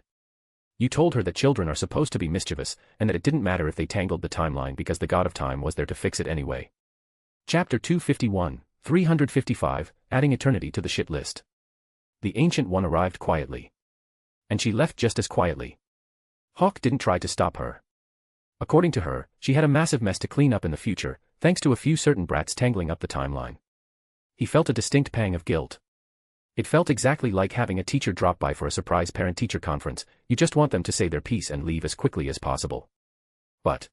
you told her that children are supposed to be mischievous, and that it didn't matter if they tangled the timeline because the god of time was there to fix it anyway. Chapter 251, 355, Adding Eternity to the Shit List. The Ancient One arrived quietly. And she left just as quietly. Hawk didn't try to stop her. According to her, she had a massive mess to clean up in the future, thanks to a few certain brats tangling up the timeline. He felt a distinct pang of guilt. It felt exactly like having a teacher drop by for a surprise parent-teacher conference. You just want them to say their piece and leave as quickly as possible. But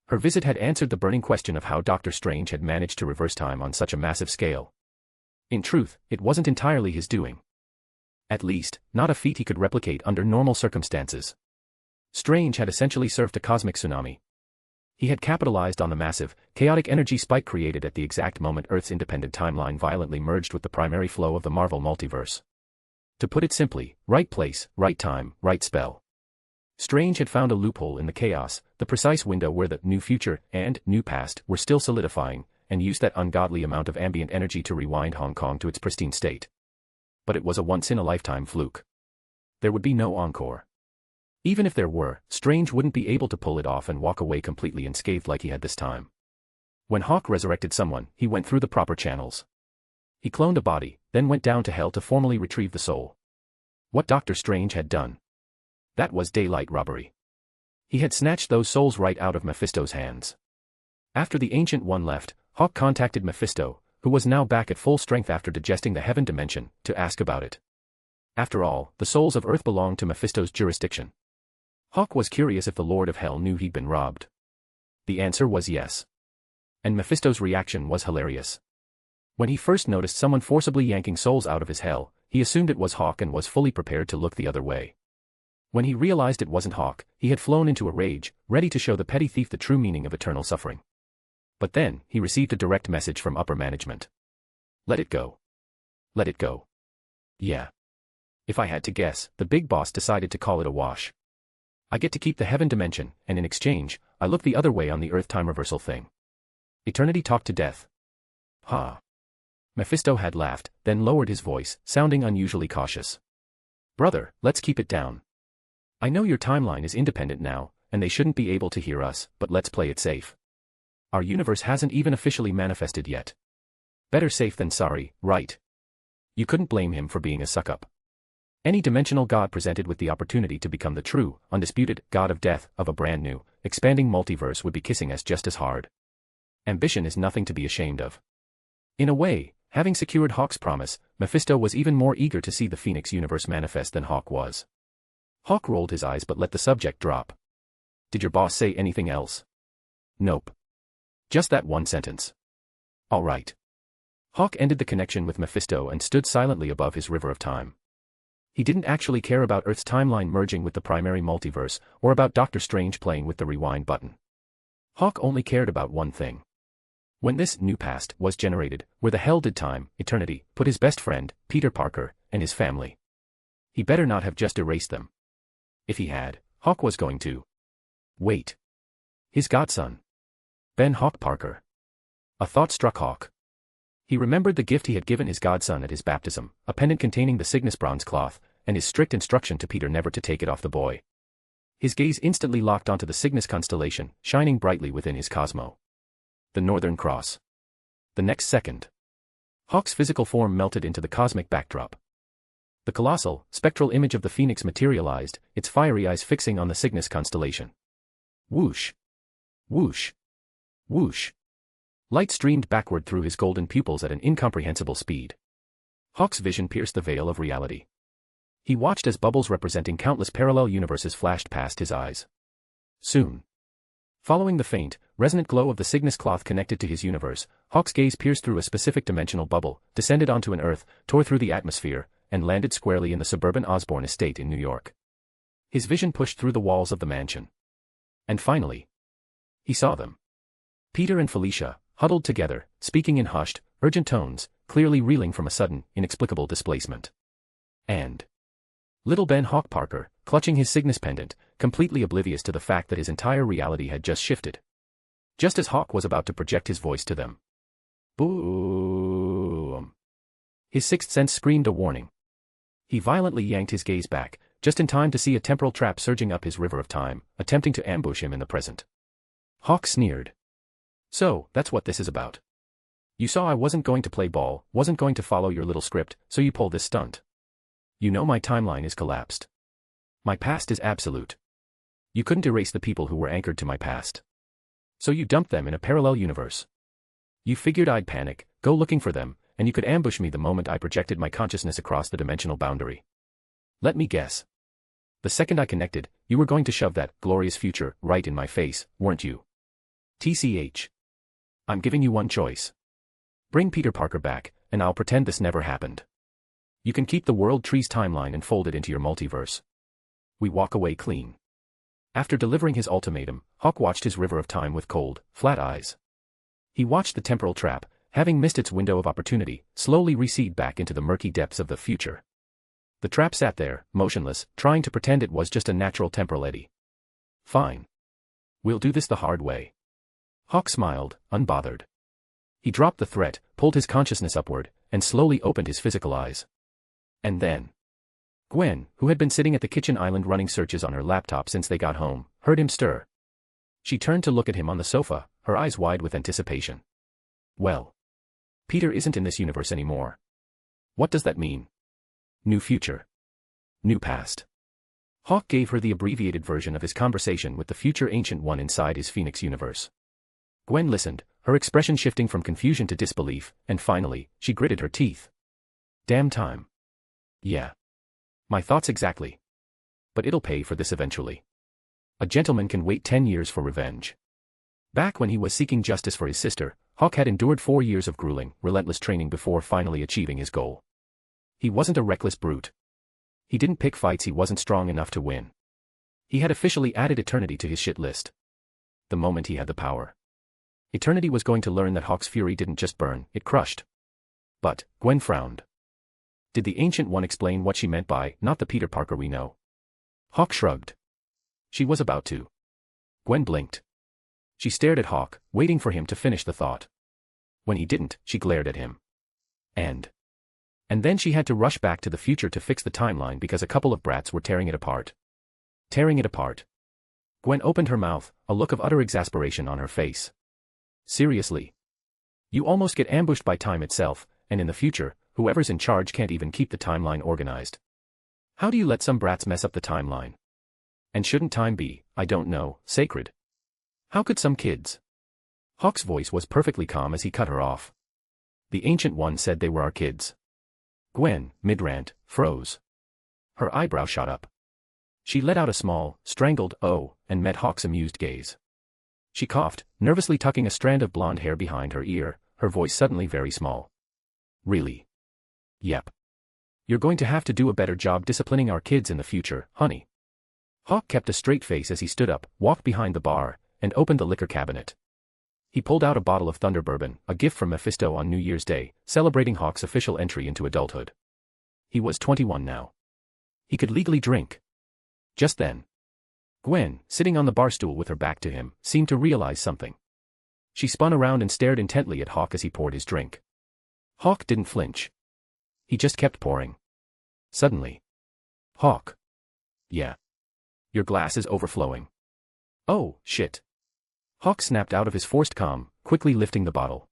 her visit had answered the burning question of how Doctor Strange had managed to reverse time on such a massive scale. In truth, it wasn't entirely his doing. At least, not a feat he could replicate under normal circumstances. Strange had essentially surfed a cosmic tsunami. He had capitalized on the massive, chaotic energy spike created at the exact moment Earth's independent timeline violently merged with the primary flow of the Marvel multiverse. To put it simply, right place, right time, right spell. Strange had found a loophole in the chaos, the precise window where the new future and new past were still solidifying, and used that ungodly amount of ambient energy to rewind Hong Kong to its pristine state. But it was a once-in-a-lifetime fluke. There would be no encore. Even if there were, Strange wouldn't be able to pull it off and walk away completely unscathed like he had this time. When Hawk resurrected someone, he went through the proper channels. He cloned a body, then went down to hell to formally retrieve the soul. What Doctor Strange had done. That was daylight robbery. He had snatched those souls right out of Mephisto's hands. After the Ancient One left, Hawk contacted Mephisto, who was now back at full strength after digesting the heaven dimension, to ask about it. After all, the souls of Earth belonged to Mephisto's jurisdiction. Hawk was curious if the Lord of Hell knew he'd been robbed. The answer was yes. And Mephisto's reaction was hilarious. When he first noticed someone forcibly yanking souls out of his hell, he assumed it was Hawk and was fully prepared to look the other way. When he realized it wasn't Hawk, he had flown into a rage, ready to show the petty thief the true meaning of eternal suffering. But then, he received a direct message from upper management. Let it go. Let it go. Yeah. If I had to guess, the big boss decided to call it a wash. I get to keep the heaven dimension, and in exchange, I look the other way on the Earth time reversal thing. Eternity talked to death. Ha. Mephisto had laughed, then lowered his voice, sounding unusually cautious. Brother, let's keep it down. I know your timeline is independent now, and they shouldn't be able to hear us, but let's play it safe. Our universe hasn't even officially manifested yet. Better safe than sorry, right? You couldn't blame him for being a suck-up. Any dimensional god presented with the opportunity to become the true, undisputed god of death of a brand new, expanding multiverse would be kissing us just as hard. Ambition is nothing to be ashamed of. In a way, having secured Hawk's promise, Mephisto was even more eager to see the Phoenix universe manifest than Hawk was. Hawk rolled his eyes but let the subject drop. Did your boss say anything else? Nope. Just that one sentence. All right. Hawk ended the connection with Mephisto and stood silently above his river of time. He didn't actually care about Earth's timeline merging with the primary multiverse, or about Doctor Strange playing with the rewind button. Hawk only cared about one thing. When this new past was generated, where the hell did time, eternity, put his best friend, Peter Parker, and his family? He better not have just erased them. If he had, Hawk was going to. Wait. His godson. Ben Hawk Parker. A thought struck Hawk. He remembered the gift he had given his godson at his baptism, a pendant containing the Cygnus bronze cloth, and his strict instruction to Peter never to take it off the boy. His gaze instantly locked onto the Cygnus constellation, shining brightly within his cosmo. The Northern Cross. The next second, Hawk's physical form melted into the cosmic backdrop. The colossal, spectral image of the Phoenix materialized, its fiery eyes fixing on the Cygnus constellation. Whoosh. Whoosh. Whoosh. Light streamed backward through his golden pupils at an incomprehensible speed. Hawk's vision pierced the veil of reality. He watched as bubbles representing countless parallel universes flashed past his eyes. Soon, following the faint, resonant glow of the Cygnus cloth connected to his universe, Hawk's gaze pierced through a specific dimensional bubble, descended onto an Earth, tore through the atmosphere, and landed squarely in the suburban Osborne estate in New York. His vision pushed through the walls of the mansion. And finally, he saw them. Peter and Felicia, huddled together, speaking in hushed, urgent tones, clearly reeling from a sudden, inexplicable displacement. And little Ben Hawk Parker, clutching his Cygnus pendant, completely oblivious to the fact that his entire reality had just shifted. Just as Hawk was about to project his voice to them. Boom! His sixth sense screamed a warning. He violently yanked his gaze back, just in time to see a temporal trap surging up his river of time, attempting to ambush him in the present. Hawk sneered. So, that's what this is about. You saw I wasn't going to play ball, wasn't going to follow your little script, so you pull this stunt. You know my timeline is collapsed. My past is absolute. You couldn't erase the people who were anchored to my past. So you dumped them in a parallel universe. You figured I'd panic, go looking for them, and you could ambush me the moment I projected my consciousness across the dimensional boundary. Let me guess. The second I connected, you were going to shove that glorious future right in my face, weren't you? TCH. I'm giving you one choice. Bring Peter Parker back, and I'll pretend this never happened. You can keep the World Tree's timeline and fold it into your multiverse. We walk away clean. After delivering his ultimatum, Hawk watched his river of time with cold, flat eyes. He watched the temporal trap, having missed its window of opportunity, slowly recede back into the murky depths of the future. The trap sat there, motionless, trying to pretend it was just a natural temporal eddy. Fine. We'll do this the hard way. Hawk smiled, unbothered. He dropped the threat, pulled his consciousness upward, and slowly opened his physical eyes. And then, Gwen, who had been sitting at the kitchen island running searches on her laptop since they got home, heard him stir. She turned to look at him on the sofa, her eyes wide with anticipation. Well, Peter isn't in this universe anymore. What does that mean? New future. New past. Hawk gave her the abbreviated version of his conversation with the future Ancient One inside his Phoenix universe. Gwen listened, her expression shifting from confusion to disbelief, and finally, she gritted her teeth. Damn time. Yeah. My thoughts exactly. But it'll pay for this eventually. A gentleman can wait 10 years for revenge. Back when he was seeking justice for his sister, Hawk had endured 4 years of grueling, relentless training before finally achieving his goal. He wasn't a reckless brute. He didn't pick fights he wasn't strong enough to win. He had officially added eternity to his shit list. The moment he had the power. Eternity was going to learn that Hawk's fury didn't just burn, it crushed. But, Gwen frowned. Did the Ancient One explain what she meant by, not the Peter Parker we know? Hawk shrugged. She was about to. Gwen blinked. She stared at Hawk, waiting for him to finish the thought. When he didn't, she glared at him. And then she had to rush back to the future to fix the timeline because a couple of brats were tearing it apart. Tearing it apart. Gwen opened her mouth, a look of utter exasperation on her face. Seriously? You almost get ambushed by time itself, and in the future, whoever's in charge can't even keep the timeline organized. How do you let some brats mess up the timeline? And shouldn't time be, I don't know, sacred? How could some kids? Hawk's voice was perfectly calm as he cut her off. The Ancient One said they were our kids. Gwen, mid-rant, froze. Her eyebrow shot up. She let out a small, strangled "oh," and met Hawk's amused gaze. She coughed, nervously tucking a strand of blonde hair behind her ear, her voice suddenly very small. Really? Yep. You're going to have to do a better job disciplining our kids in the future, honey. Hawk kept a straight face as he stood up, walked behind the bar, and opened the liquor cabinet. He pulled out a bottle of Thunder Bourbon, a gift from Mephisto on New Year's Day, celebrating Hawk's official entry into adulthood. He was 21 now. He could legally drink. Just then, Gwen, sitting on the bar stool with her back to him, seemed to realize something. She spun around and stared intently at Hawk as he poured his drink. Hawk didn't flinch. He just kept pouring. Suddenly. Hawk. Yeah. Your glass is overflowing. Oh, shit. Hawk snapped out of his forced calm, quickly lifting the bottle.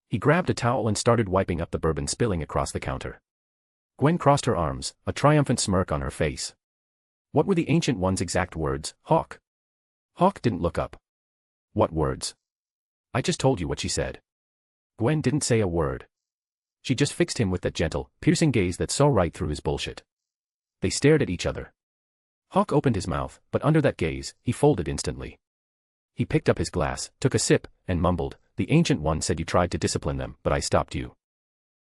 He grabbed a towel and started wiping up the bourbon spilling across the counter. Gwen crossed her arms, a triumphant smirk on her face. What were the Ancient One's exact words, Hawk? Hawk didn't look up. What words? I just told you what she said. Gwen didn't say a word. She just fixed him with that gentle, piercing gaze that saw right through his bullshit. They stared at each other. Hawk opened his mouth, but under that gaze, he folded instantly. He picked up his glass, took a sip, and mumbled, "The Ancient One said you tried to discipline them, but I stopped you.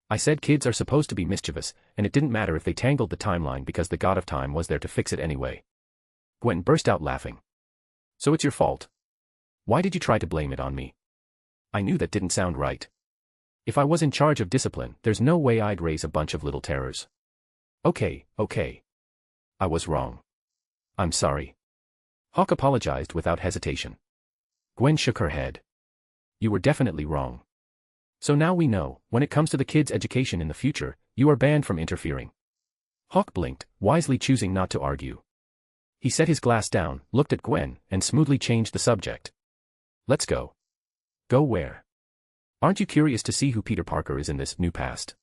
I said kids are supposed to be mischievous, and it didn't matter if they tangled the timeline because the god of time was there to fix it anyway." Gwen burst out laughing. "So it's your fault? Why did you try to blame it on me? I knew that didn't sound right. If I was in charge of discipline, there's no way I'd raise a bunch of little terrors. Okay. I was wrong. I'm sorry." Hawk apologized without hesitation. Gwen shook her head. "You were definitely wrong. So now we know, when it comes to the kids' education in the future, you are banned from interfering." Hawk blinked, wisely choosing not to argue. He set his glass down, looked at Gwen, and smoothly changed the subject. "Let's go." "Go where? Aren't you curious to see who Peter Parker is in this new past?"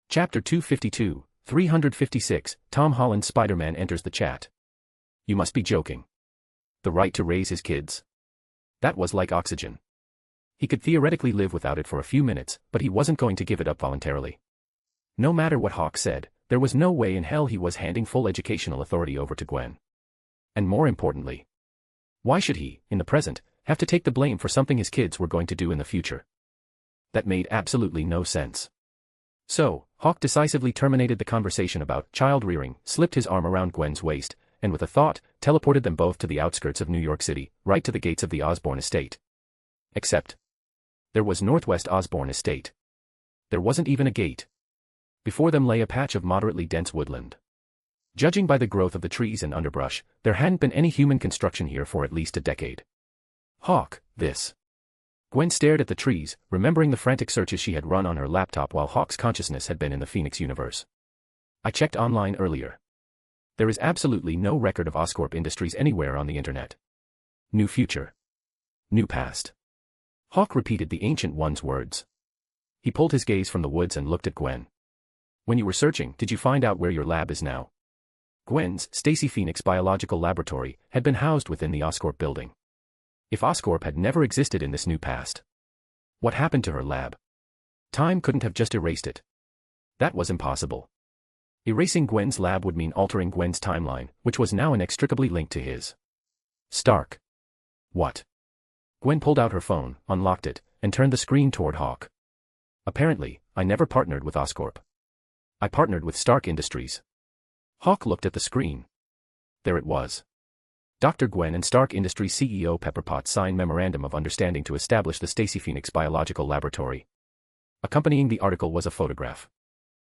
Chapter 252, 356, Tom Holland's Spider-Man enters the chat. You must be joking. The right to raise his kids? That was like oxygen. He could theoretically live without it for a few minutes, but he wasn't going to give it up voluntarily. No matter what Hawk said, there was no way in hell he was handing full educational authority over to Gwen. And more importantly, why should he, in the present, have to take the blame for something his kids were going to do in the future? That made absolutely no sense. So, Hawk decisively terminated the conversation about child-rearing, slipped his arm around Gwen's waist, and with a thought, teleported them both to the outskirts of New York City, right to the gates of the Osborn estate. Except, there was Northwest Osborn Estate. There wasn't even a gate. Before them lay a patch of moderately dense woodland. Judging by the growth of the trees and underbrush, there hadn't been any human construction here for at least a decade. Hawk, this. Gwen stared at the trees, remembering the frantic searches she had run on her laptop while Hawk's consciousness had been in the Phoenix universe. I checked online earlier. There is absolutely no record of Oscorp Industries anywhere on the internet. New future. New past. Hawk repeated the Ancient One's words. He pulled his gaze from the woods and looked at Gwen. When you were searching, did you find out where your lab is now? Gwen's Stacy Phoenix Biological Laboratory had been housed within the Oscorp building. If Oscorp had never existed in this new past, what happened to her lab? Time couldn't have just erased it. That was impossible. Erasing Gwen's lab would mean altering Gwen's timeline, which was now inextricably linked to his. Stark. What? Gwen pulled out her phone, unlocked it, and turned the screen toward Hawk. Apparently, I never partnered with Oscorp. I partnered with Stark Industries. Hawk looked at the screen. There it was. Dr. Gwen and Stark Industries CEO Pepper Potts sign Memorandum of Understanding to establish the Stacy Phoenix Biological Laboratory. Accompanying the article was a photograph.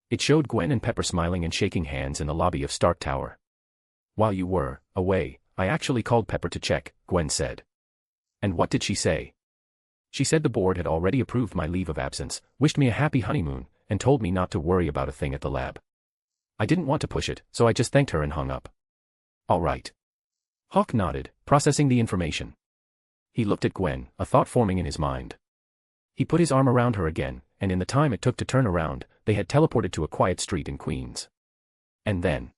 It showed Gwen and Pepper smiling and shaking hands in the lobby of Stark Tower. "While you were away, I actually called Pepper to check," Gwen said. "And what did she say?" "She said the board had already approved my leave of absence, wished me a happy honeymoon, and told me not to worry about a thing at the lab. I didn't want to push it, so I just thanked her and hung up." "All right." Hawk nodded, processing the information. He looked at Gwen, a thought forming in his mind. He put his arm around her again, and in the time it took to turn around, they had teleported to a quiet street in Queens. And then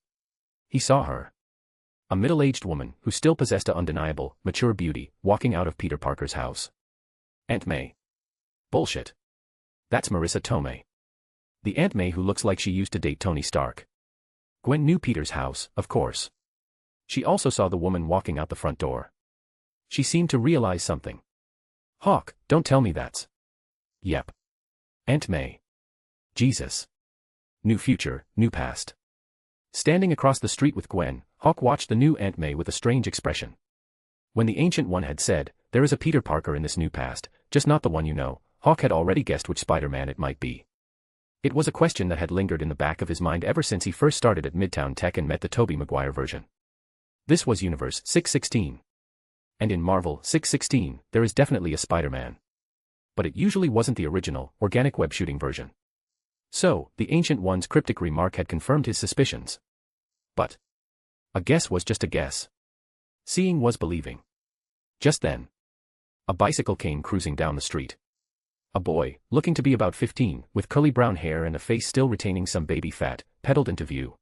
he saw her. A middle-aged woman, who still possessed a undeniable, mature beauty, walking out of Peter Parker's house. Aunt May. Bullshit. That's Marissa Tomei. The Aunt May who looks like she used to date Tony Stark. Gwen knew Peter's house, of course. She also saw the woman walking out the front door. She seemed to realize something. "Hawk, don't tell me that's..." "Yep. Aunt May. Jesus. New future, new past." Standing across the street with Gwen, Hawk watched the new Aunt May with a strange expression. When the Ancient One had said, "There is a Peter Parker in this new past, just not the one you know," Hawk had already guessed which Spider-Man it might be. It was a question that had lingered in the back of his mind ever since he first started at Midtown Tech and met the Tobey Maguire version. This was Universe 616. And in Marvel 616, there is definitely a Spider-Man. But it usually wasn't the original, organic web shooting version. So, the Ancient One's cryptic remark had confirmed his suspicions. But a guess was just a guess. Seeing was believing. Just then, a bicycle came cruising down the street. A boy, looking to be about 15, with curly brown hair and a face still retaining some baby fat, pedaled into view.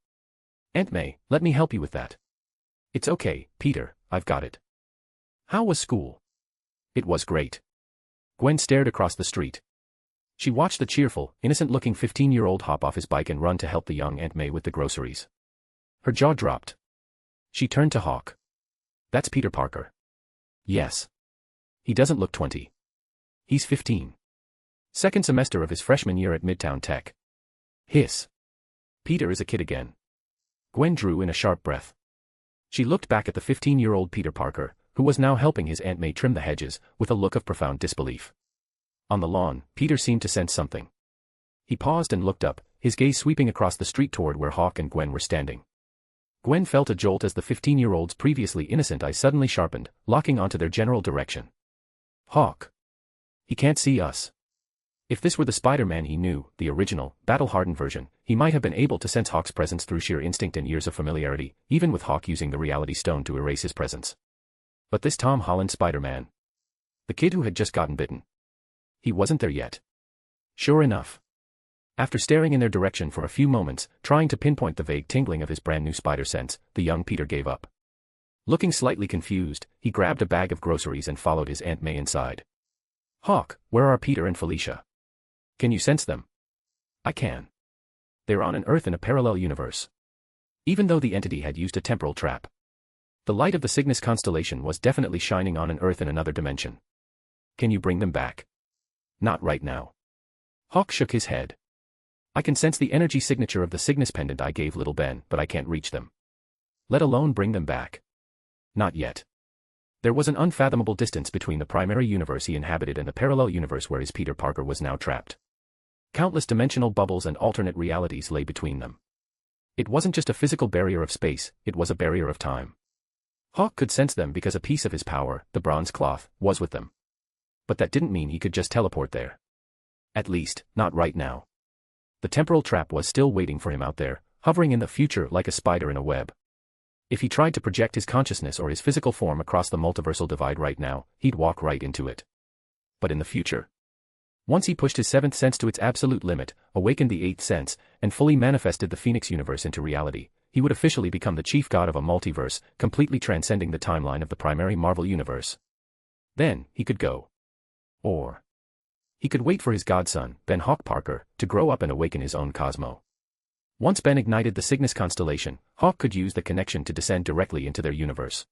"Aunt May, let me help you with that." "It's okay, Peter, I've got it." "How was school?" "It was great." Gwen stared across the street. She watched the cheerful, innocent-looking 15-year-old hop off his bike and run to help the young Aunt May with the groceries. Her jaw dropped. She turned to Hawk. "That's Peter Parker." "Yes. He doesn't look 20. He's 15. Second semester of his freshman year at Midtown Tech." Hiss. "Peter is a kid again." Gwen drew in a sharp breath. She looked back at the 15-year-old Peter Parker, who was now helping his Aunt May trim the hedges, with a look of profound disbelief. On the lawn, Peter seemed to sense something. He paused and looked up, his gaze sweeping across the street toward where Hawk and Gwen were standing. Gwen felt a jolt as the 15-year-old's previously innocent eyes suddenly sharpened, locking onto their general direction. "Hawk. He can't see us." If this were the Spider-Man he knew, the original, battle-hardened version, he might have been able to sense Hawk's presence through sheer instinct and years of familiarity, even with Hawk using the Reality Stone to erase his presence. But this Tom Holland Spider-Man, the kid who had just gotten bitten, he wasn't there yet. Sure enough. After staring in their direction for a few moments, trying to pinpoint the vague tingling of his brand-new spider sense, the young Peter gave up. Looking slightly confused, he grabbed a bag of groceries and followed his Aunt May inside. "Hawk, where are Peter and Felicia? Can you sense them?" "I can. They're on an Earth in a parallel universe." Even though the entity had used a temporal trap, the light of the Cygnus constellation was definitely shining on an Earth in another dimension. "Can you bring them back?" "Not right now." Hawk shook his head. "I can sense the energy signature of the Cygnus pendant I gave little Ben, but I can't reach them. Let alone bring them back. Not yet." There was an unfathomable distance between the primary universe he inhabited and the parallel universe where his Peter Parker was now trapped. Countless dimensional bubbles and alternate realities lay between them. It wasn't just a physical barrier of space, it was a barrier of time. Hawk could sense them because a piece of his power, the bronze cloth, was with them. But that didn't mean he could just teleport there. At least, not right now. The temporal trap was still waiting for him out there, hovering in the future like a spider in a web. If he tried to project his consciousness or his physical form across the multiversal divide right now, he'd walk right into it. But in the future, once he pushed his seventh sense to its absolute limit, awakened the eighth sense, and fully manifested the Phoenix universe into reality, he would officially become the chief god of a multiverse, completely transcending the timeline of the primary Marvel universe. Then, he could go. Or he could wait for his godson, Ben Hawk Parker, to grow up and awaken his own Cosmo. Once Ben ignited the Cygnus constellation, Hawk could use the connection to descend directly into their universe.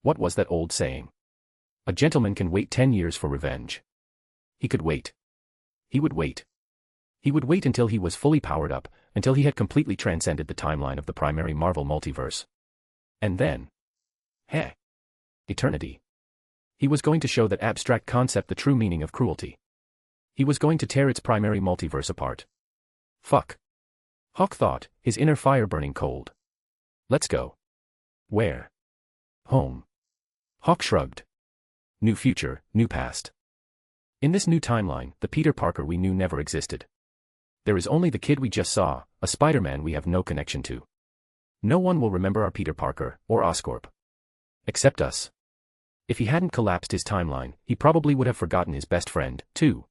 What was that old saying? A gentleman can wait 10 years for revenge. He could wait. He would wait. He would wait until he was fully powered up, until he had completely transcended the timeline of the primary Marvel multiverse. And then, eternity. He was going to show that abstract concept the true meaning of cruelty. He was going to tear its primary multiverse apart. Fuck. Hawk thought, his inner fire burning cold. Let's go. Where? Home. Hawk shrugged. New future, new past. In this new timeline, the Peter Parker we knew never existed. There is only the kid we just saw, a Spider-Man we have no connection to. No one will remember our Peter Parker, or Oscorp. Except us. If he hadn't collapsed his timeline, he probably would have forgotten his best friend, too.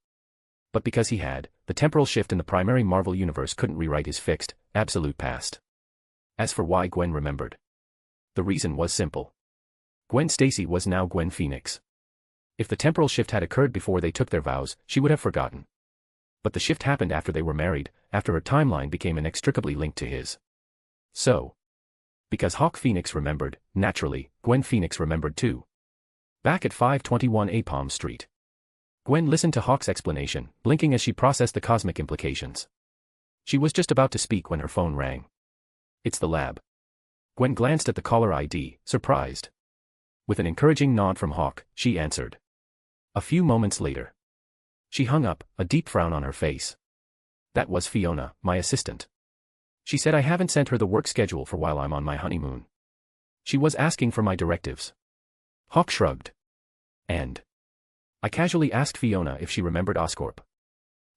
But because he had, the temporal shift in the primary Marvel universe couldn't rewrite his fixed, absolute past. As for why Gwen remembered. The reason was simple. Gwen Stacy was now Gwen Phoenix. If the temporal shift had occurred before they took their vows, she would have forgotten. But the shift happened after they were married, after her timeline became inextricably linked to his. So. Because Hawk Phoenix remembered, naturally, Gwen Phoenix remembered too. Back at 521A Palm Street. Gwen listened to Hawk's explanation, blinking as she processed the cosmic implications. She was just about to speak when her phone rang. It's the lab. Gwen glanced at the caller ID, surprised. With an encouraging nod from Hawk, she answered. A few moments later. She hung up, a deep frown on her face. That was Fiona, my assistant. She said I haven't sent her the work schedule for while I'm on my honeymoon. She was asking for my directives. Hawk shrugged. And? I casually asked Fiona if she remembered Oscorp.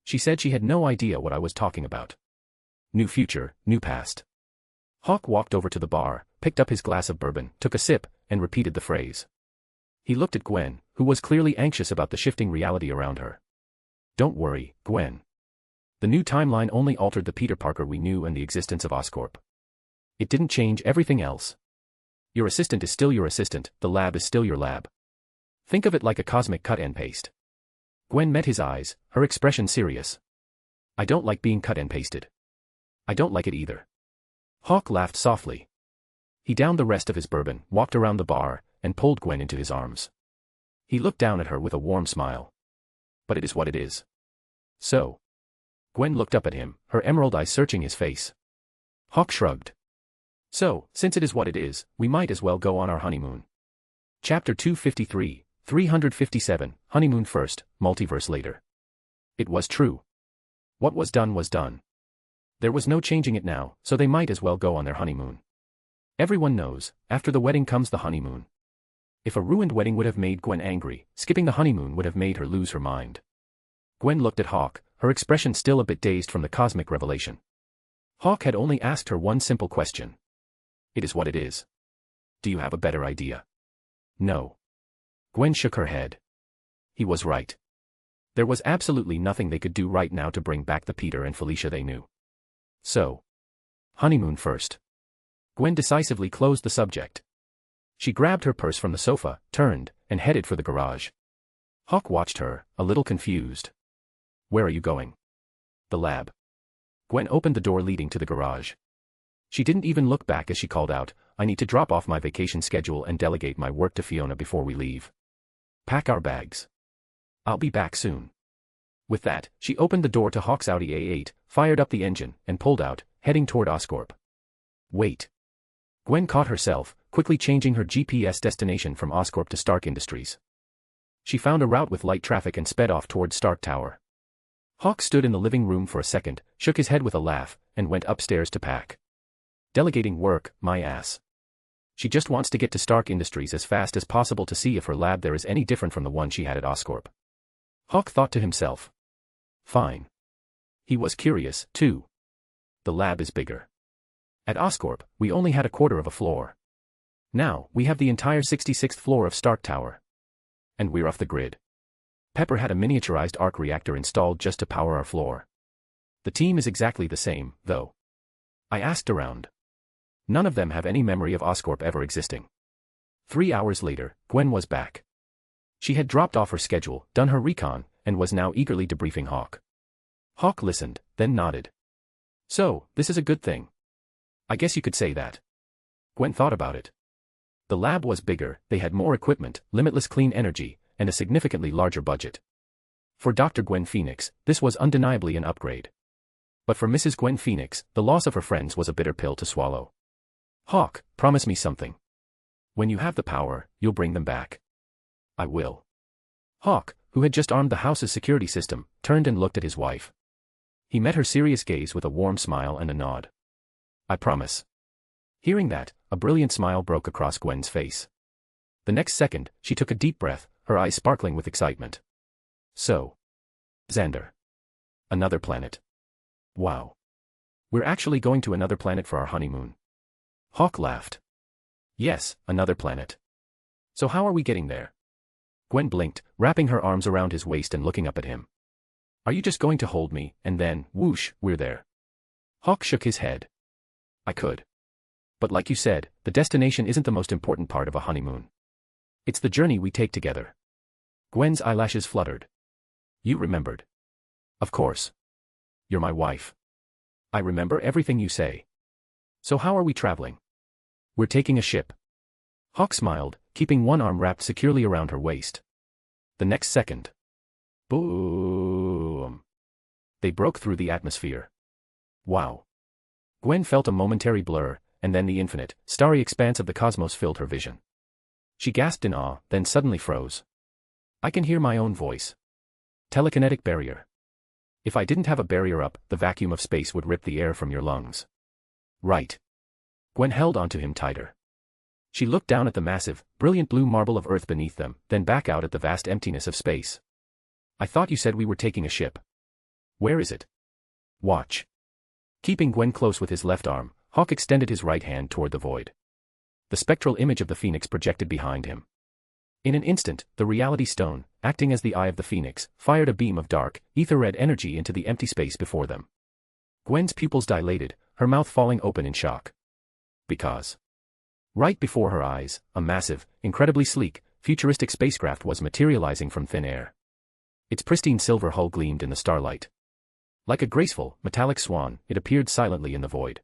She said she had no idea what I was talking about. New future, new past. Hawk walked over to the bar, picked up his glass of bourbon, took a sip, and repeated the phrase. He looked at Gwen, who was clearly anxious about the shifting reality around her. Don't worry, Gwen. The new timeline only altered the Peter Parker we knew and the existence of Oscorp. It didn't change everything else. Your assistant is still your assistant, the lab is still your lab. Think of it like a cosmic cut and paste. Gwen met his eyes, her expression serious. I don't like being cut and pasted. I don't like it either. Hawk laughed softly. He downed the rest of his bourbon, walked around the bar, and pulled Gwen into his arms. He looked down at her with a warm smile. But it is what it is. So. Gwen looked up at him, her emerald eyes searching his face. Hawk shrugged. So, since it is what it is, we might as well go on our honeymoon. Chapter 253, 357, Honeymoon first, Multiverse later. It was true. What was done was done. There was no changing it now, so they might as well go on their honeymoon. Everyone knows, after the wedding comes the honeymoon. If a ruined wedding would have made Gwen angry, skipping the honeymoon would have made her lose her mind. Gwen looked at Hawk, her expression still a bit dazed from the cosmic revelation. Hawk had only asked her one simple question. It is what it is. Do you have a better idea? No. Gwen shook her head. He was right. There was absolutely nothing they could do right now to bring back the Peter and Felicia they knew. So. Honeymoon first. Gwen decisively closed the subject. She grabbed her purse from the sofa, turned, and headed for the garage. Hawk watched her, a little confused. Where are you going? The lab. Gwen opened the door leading to the garage. She didn't even look back as she called out, I need to drop off my vacation schedule and delegate my work to Fiona before we leave. Pack our bags. I'll be back soon. With that, she opened the door to Hawk's Audi A8, fired up the engine, and pulled out, heading toward Oscorp. Wait. Gwen caught herself, quickly changing her GPS destination from Oscorp to Stark Industries. She found a route with light traffic and sped off toward Stark Tower. Hawk stood in the living room for a second, shook his head with a laugh, and went upstairs to pack. Delegating work, my ass. She just wants to get to Stark Industries as fast as possible to see if her lab there is any different from the one she had at Oscorp. Hawk thought to himself. Fine. He was curious, too. The lab is bigger. At Oscorp, we only had a quarter of a floor. Now, we have the entire 66th floor of Stark Tower. And we're off the grid. Pepper had a miniaturized arc reactor installed just to power our floor. The team is exactly the same, though. I asked around. None of them have any memory of Oscorp ever existing. 3 hours later, Gwen was back. She had dropped off her schedule, done her recon, and was now eagerly debriefing Hawk. Hawk listened, then nodded. So, this is a good thing. I guess you could say that. Gwen thought about it. The lab was bigger, they had more equipment, limitless clean energy, and a significantly larger budget. For Dr. Gwen Phoenix, this was undeniably an upgrade. But for Mrs. Gwen Phoenix, the loss of her friends was a bitter pill to swallow. Hawk, promise me something. When you have the power, you'll bring them back. I will. Hawk, who had just armed the house's security system, turned and looked at his wife. He met her serious gaze with a warm smile and a nod. I promise. Hearing that, a brilliant smile broke across Gwen's face. The next second, she took a deep breath, her eyes sparkling with excitement. So. Xander. Another planet. Wow. We're actually going to another planet for our honeymoon. Hawk laughed. Yes, another planet. So how are we getting there? Gwen blinked, wrapping her arms around his waist and looking up at him. Are you just going to hold me, and then, whoosh, we're there? Hawk shook his head. I could. But like you said, the destination isn't the most important part of a honeymoon. It's the journey we take together. Gwen's eyelashes fluttered. You remembered. Of course. You're my wife. I remember everything you say. So how are we traveling? We're taking a ship. Hawk smiled, keeping one arm wrapped securely around her waist. The next second. Boom. They broke through the atmosphere. Wow. Gwen felt a momentary blur, and then the infinite, starry expanse of the cosmos filled her vision. She gasped in awe, then suddenly froze. I can hear my own voice. Telekinetic barrier. If I didn't have a barrier up, the vacuum of space would rip the air from your lungs. Right. Gwen held onto him tighter. She looked down at the massive, brilliant blue marble of Earth beneath them, then back out at the vast emptiness of space. I thought you said we were taking a ship. Where is it? Watch. Keeping Gwen close with his left arm, Hawk extended his right hand toward the void. The spectral image of the phoenix projected behind him. In an instant, the reality stone, acting as the eye of the phoenix, fired a beam of dark, ether-red energy into the empty space before them. Gwen's pupils dilated, her mouth falling open in shock. Because. Right before her eyes, a massive, incredibly sleek, futuristic spacecraft was materializing from thin air. Its pristine silver hull gleamed in the starlight. Like a graceful, metallic swan, it appeared silently in the void.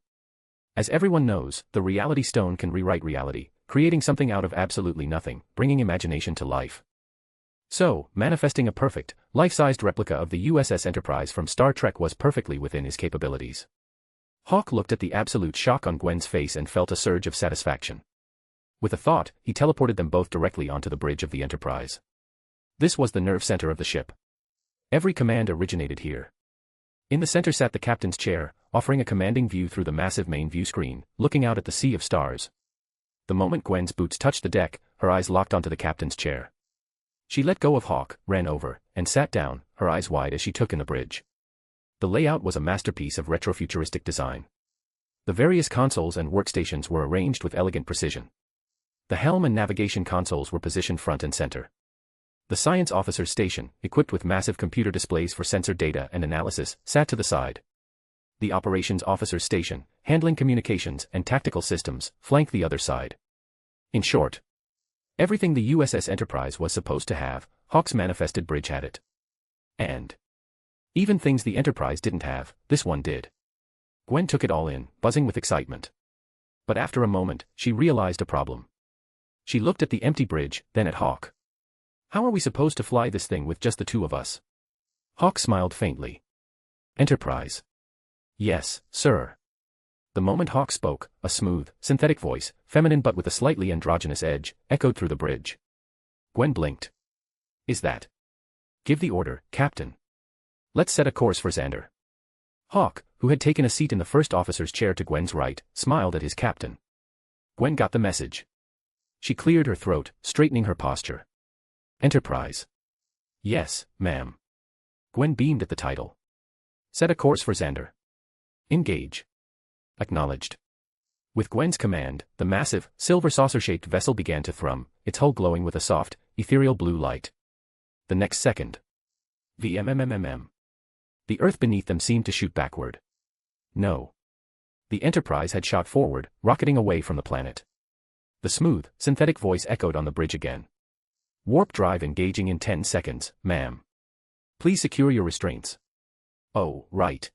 As everyone knows, the reality stone can rewrite reality, creating something out of absolutely nothing, bringing imagination to life. So, manifesting a perfect, life-sized replica of the USS Enterprise from Star Trek was perfectly within his capabilities. Hawk looked at the absolute shock on Gwen's face and felt a surge of satisfaction. With a thought, he teleported them both directly onto the bridge of the Enterprise. This was the nerve center of the ship. Every command originated here. In the center sat the captain's chair, offering a commanding view through the massive main view screen, looking out at the sea of stars. The moment Gwen's boots touched the deck, her eyes locked onto the captain's chair. She let go of Hawk, ran over, and sat down, her eyes wide as she took in the bridge. The layout was a masterpiece of retrofuturistic design. The various consoles and workstations were arranged with elegant precision. The helm and navigation consoles were positioned front and center. The science officer's station, equipped with massive computer displays for sensor data and analysis, sat to the side. The operations officer's station, handling communications and tactical systems, flanked the other side. In short, everything the USS Enterprise was supposed to have, Hawk's manifested bridge had it. And even things the Enterprise didn't have, this one did. Gwen took it all in, buzzing with excitement. But after a moment, she realized a problem. She looked at the empty bridge, then at Hawk. How are we supposed to fly this thing with just the two of us? Hawk smiled faintly. Enterprise. Yes, sir. The moment Hawk spoke, a smooth, synthetic voice, feminine but with a slightly androgynous edge, echoed through the bridge. Gwen blinked. Is that? Give the order, Captain. Let's set a course for Xander. Hawk, who had taken a seat in the first officer's chair to Gwen's right, smiled at his captain. Gwen got the message. She cleared her throat, straightening her posture. Enterprise. Yes, ma'am. Gwen beamed at the title. Set a course for Xander. Engage. Acknowledged. With Gwen's command, the massive, silver saucer-shaped vessel began to thrum, its hull glowing with a soft, ethereal blue light. The next second. VMMMMM. The earth beneath them seemed to shoot backward. No. The Enterprise had shot forward, rocketing away from the planet. The smooth, synthetic voice echoed on the bridge again. Warp drive engaging in 10 seconds, ma'am. Please secure your restraints. Oh, right.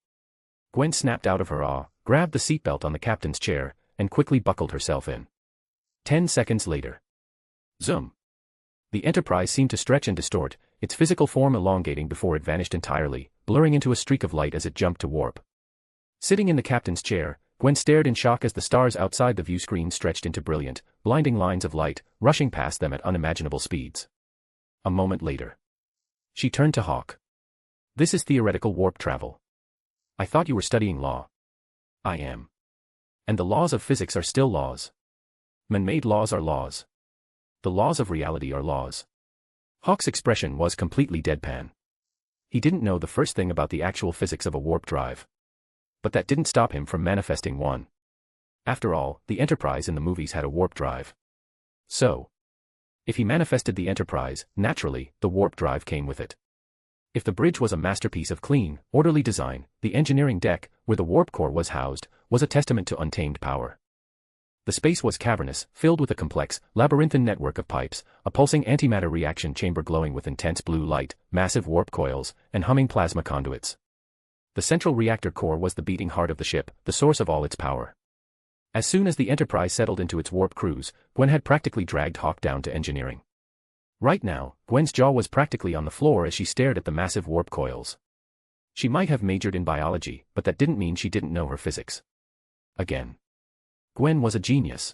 Gwen snapped out of her awe, grabbed the seatbelt on the captain's chair, and quickly buckled herself in. 10 seconds later. Zoom. The Enterprise seemed to stretch and distort, its physical form elongating before it vanished entirely, blurring into a streak of light as it jumped to warp. Sitting in the captain's chair, Gwen stared in shock as the stars outside the view screen stretched into brilliant, blinding lines of light, rushing past them at unimaginable speeds. A moment later, she turned to Hawk. "This is theoretical warp travel. I thought you were studying law." "I am. And the laws of physics are still laws. Man-made laws are laws. The laws of reality are laws." Hawk's expression was completely deadpan. He didn't know the first thing about the actual physics of a warp drive. But that didn't stop him from manifesting one. After all, the Enterprise in the movies had a warp drive. So, if he manifested the Enterprise, naturally, the warp drive came with it. If the bridge was a masterpiece of clean, orderly design, the engineering deck, where the warp core was housed, was a testament to untamed power. The space was cavernous, filled with a complex, labyrinthine network of pipes, a pulsing antimatter reaction chamber glowing with intense blue light, massive warp coils, and humming plasma conduits. The central reactor core was the beating heart of the ship, the source of all its power. As soon as the Enterprise settled into its warp cruise, Gwen had practically dragged Hawk down to engineering. Right now, Gwen's jaw was practically on the floor as she stared at the massive warp coils. She might have majored in biology, but that didn't mean she didn't know her physics. Again. Gwen was a genius.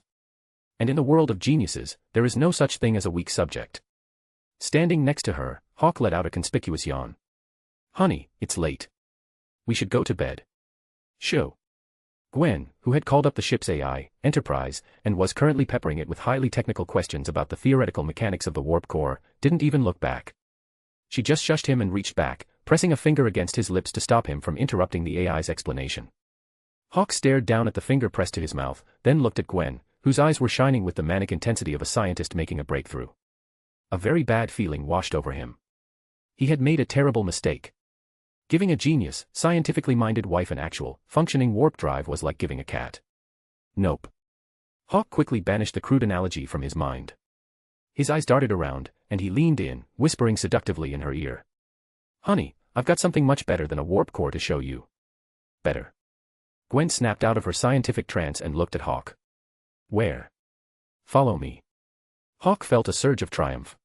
And in the world of geniuses, there is no such thing as a weak subject. Standing next to her, Hawk let out a conspicuous yawn. "Honey, it's late. We should go to bed." "Sho." Gwen, who had called up the ship's AI, Enterprise, and was currently peppering it with highly technical questions about the theoretical mechanics of the warp core, didn't even look back. She just shushed him and reached back, pressing a finger against his lips to stop him from interrupting the AI's explanation. Hawk stared down at the finger pressed to his mouth, then looked at Gwen, whose eyes were shining with the manic intensity of a scientist making a breakthrough. A very bad feeling washed over him. He had made a terrible mistake. Giving a genius, scientifically minded wife an actual, functioning warp drive was like giving a cat. Nope. Hawk quickly banished the crude analogy from his mind. His eyes darted around, and he leaned in, whispering seductively in her ear. "Honey, I've got something much better than a warp core to show you." "Better?" Gwen snapped out of her scientific trance and looked at Hawk. "Where?" "Follow me." Hawk felt a surge of triumph.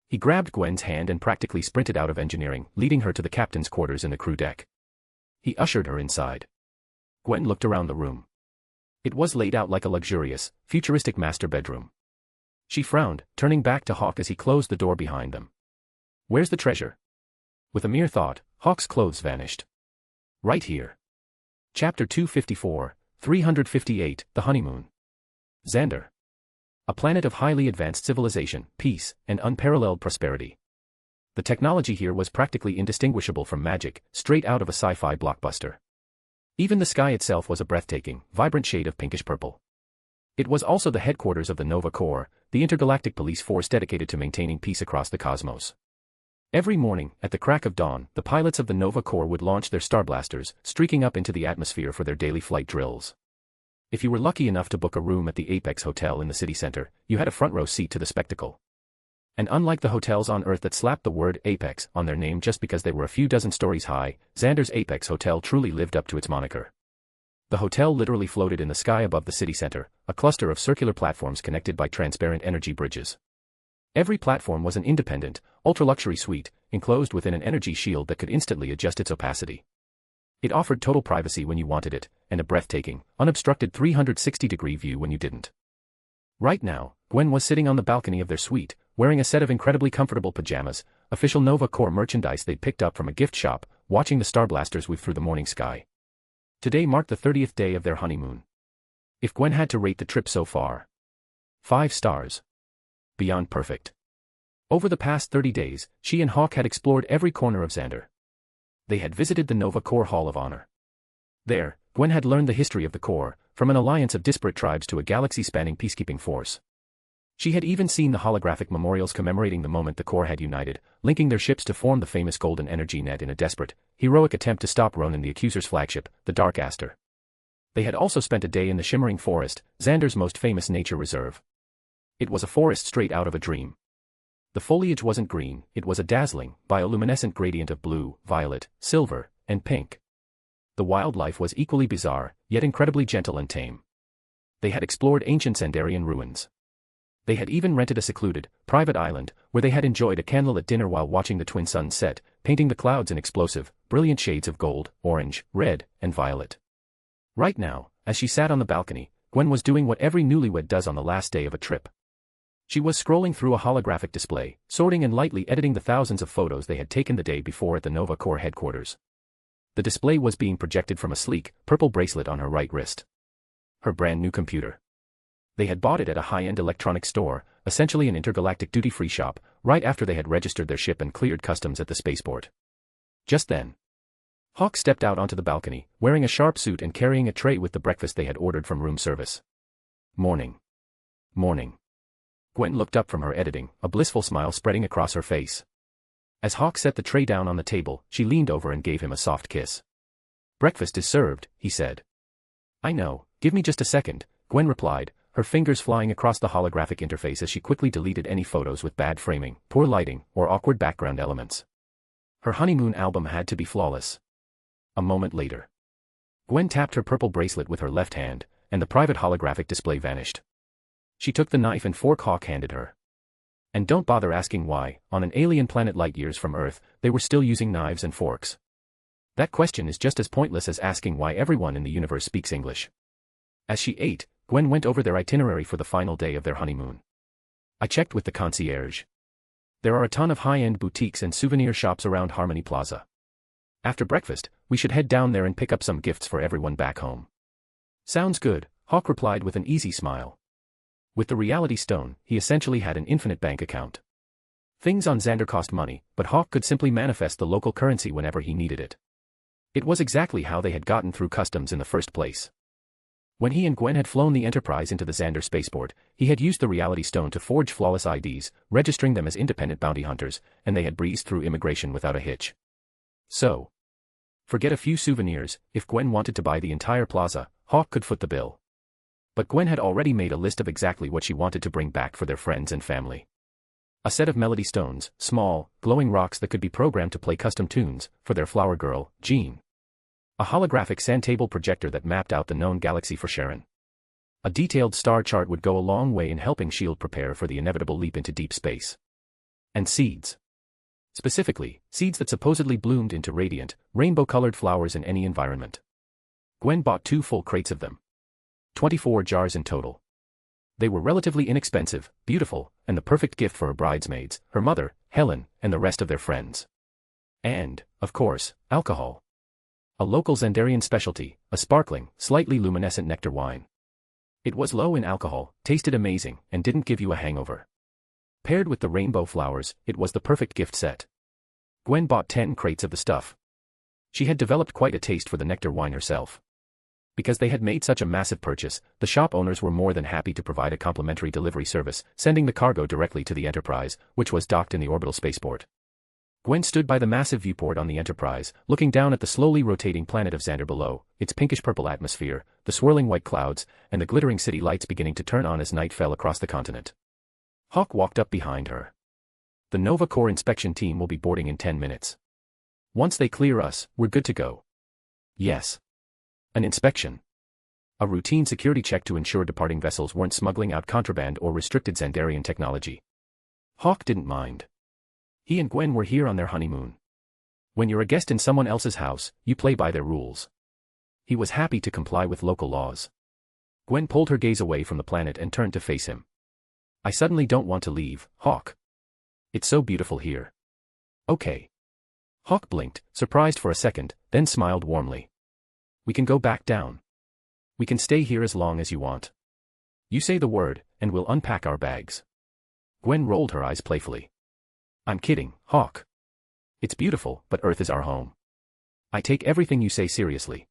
He grabbed Gwen's hand and practically sprinted out of engineering, leading her to the captain's quarters in the crew deck. He ushered her inside. Gwen looked around the room. It was laid out like a luxurious, futuristic master bedroom. She frowned, turning back to Hawk as he closed the door behind them. "Where's the treasure?" With a mere thought, Hawk's clothes vanished. "Right here." Chapter 254, 358, The Honeymoon. Xander. A planet of highly advanced civilization, peace, and unparalleled prosperity. The technology here was practically indistinguishable from magic, straight out of a sci-fi blockbuster. Even the sky itself was a breathtaking, vibrant shade of pinkish purple. It was also the headquarters of the Nova Corps, the intergalactic police force dedicated to maintaining peace across the cosmos. Every morning, at the crack of dawn, the pilots of the Nova Corps would launch their starblasters, streaking up into the atmosphere for their daily flight drills. If you were lucky enough to book a room at the Apex Hotel in the city center, you had a front-row seat to the spectacle. And unlike the hotels on Earth that slapped the word Apex on their name just because they were a few dozen stories high, Xander's Apex Hotel truly lived up to its moniker. The hotel literally floated in the sky above the city center, a cluster of circular platforms connected by transparent energy bridges. Every platform was an independent, ultra-luxury suite, enclosed within an energy shield that could instantly adjust its opacity. It offered total privacy when you wanted it, and a breathtaking, unobstructed 360-degree view when you didn't. Right now, Gwen was sitting on the balcony of their suite, wearing a set of incredibly comfortable pajamas, official Nova Corps merchandise they'd picked up from a gift shop, watching the starblasters weave through the morning sky. Today marked the 30th day of their honeymoon. If Gwen had to rate the trip so far, 5 stars. Beyond perfect. Over the past 30 days, she and Hawk had explored every corner of Xander. They had visited the Nova Corps Hall of Honor. There, Gwen had learned the history of the Corps, from an alliance of disparate tribes to a galaxy-spanning peacekeeping force. She had even seen the holographic memorials commemorating the moment the Corps had united, linking their ships to form the famous Golden Energy Net in a desperate, heroic attempt to stop Ronan the Accuser's flagship, the Dark Aster. They had also spent a day in the Shimmering Forest, Xander's most famous nature reserve. It was a forest straight out of a dream. The foliage wasn't green, it was a dazzling, bioluminescent gradient of blue, violet, silver, and pink. The wildlife was equally bizarre, yet incredibly gentle and tame. They had explored ancient Xandarian ruins. They had even rented a secluded, private island, where they had enjoyed a candlelit dinner while watching the twin suns set, painting the clouds in explosive, brilliant shades of gold, orange, red, and violet. Right now, as she sat on the balcony, Gwen was doing what every newlywed does on the last day of a trip. She was scrolling through a holographic display, sorting and lightly editing the thousands of photos they had taken the day before at the Nova Corps headquarters. The display was being projected from a sleek, purple bracelet on her right wrist. Her brand new computer. They had bought it at a high-end electronics store, essentially an intergalactic duty-free shop, right after they had registered their ship and cleared customs at the spaceport. Just then, Hawk stepped out onto the balcony, wearing a sharp suit and carrying a tray with the breakfast they had ordered from room service. Morning. Morning. Gwen looked up from her editing, a blissful smile spreading across her face. As Hawk set the tray down on the table, she leaned over and gave him a soft kiss. "Breakfast is served," he said. "I know, give me just a second," Gwen replied, her fingers flying across the holographic interface as she quickly deleted any photos with bad framing, poor lighting, or awkward background elements. Her honeymoon album had to be flawless. A moment later, Gwen tapped her purple bracelet with her left hand, and the private holographic display vanished. She took the knife and fork Hawk handed her. And don't bother asking why, on an alien planet light years from Earth, they were still using knives and forks. That question is just as pointless as asking why everyone in the universe speaks English. As she ate, Gwen went over their itinerary for the final day of their honeymoon. "I checked with the concierge. There are a ton of high-end boutiques and souvenir shops around Harmony Plaza. After breakfast, we should head down there and pick up some gifts for everyone back home." "Sounds good," Hawk replied with an easy smile. With the reality stone, he essentially had an infinite bank account. Things on Xander cost money, but Hawk could simply manifest the local currency whenever he needed it. It was exactly how they had gotten through customs in the first place. When he and Gwen had flown the Enterprise into the Xander spaceport, he had used the reality stone to forge flawless IDs, registering them as independent bounty hunters, and they had breezed through immigration without a hitch. So, forget a few souvenirs, if Gwen wanted to buy the entire plaza, Hawk could foot the bill. But Gwen had already made a list of exactly what she wanted to bring back for their friends and family. A set of melody stones, small, glowing rocks that could be programmed to play custom tunes, for their flower girl, Jean. A holographic sand table projector that mapped out the known galaxy for Sharon. A detailed star chart would go a long way in helping S.H.I.E.L.D. prepare for the inevitable leap into deep space. And seeds. Specifically, seeds that supposedly bloomed into radiant, rainbow-colored flowers in any environment. Gwen bought 2 full crates of them. 24 jars in total. They were relatively inexpensive, beautiful, and the perfect gift for her bridesmaids, her mother, Helen, and the rest of their friends. And, of course, alcohol. A local Xandarian specialty, a sparkling, slightly luminescent nectar wine. It was low in alcohol, tasted amazing, and didn't give you a hangover. Paired with the rainbow flowers, it was the perfect gift set. Gwen bought 10 crates of the stuff. She had developed quite a taste for the nectar wine herself. Because they had made such a massive purchase, the shop owners were more than happy to provide a complimentary delivery service, sending the cargo directly to the Enterprise, which was docked in the orbital spaceport. Gwen stood by the massive viewport on the Enterprise, looking down at the slowly rotating planet of Xander below, its pinkish-purple atmosphere, the swirling white clouds, and the glittering city lights beginning to turn on as night fell across the continent. Hawk walked up behind her. "The Nova Corps inspection team will be boarding in 10 minutes. Once they clear us, we're good to go." "Yes." An inspection. A routine security check to ensure departing vessels weren't smuggling out contraband or restricted Xandarian technology. Hawk didn't mind. He and Gwen were here on their honeymoon. When you're a guest in someone else's house, you play by their rules. He was happy to comply with local laws. Gwen pulled her gaze away from the planet and turned to face him. "I suddenly don't want to leave, Hawk. It's so beautiful here." "Okay." Hawk blinked, surprised for a second, then smiled warmly. "We can go back down. We can stay here as long as you want. You say the word, and we'll unpack our bags." Gwen rolled her eyes playfully. "I'm kidding, Hawk. It's beautiful, but Earth is our home. I take everything you say seriously.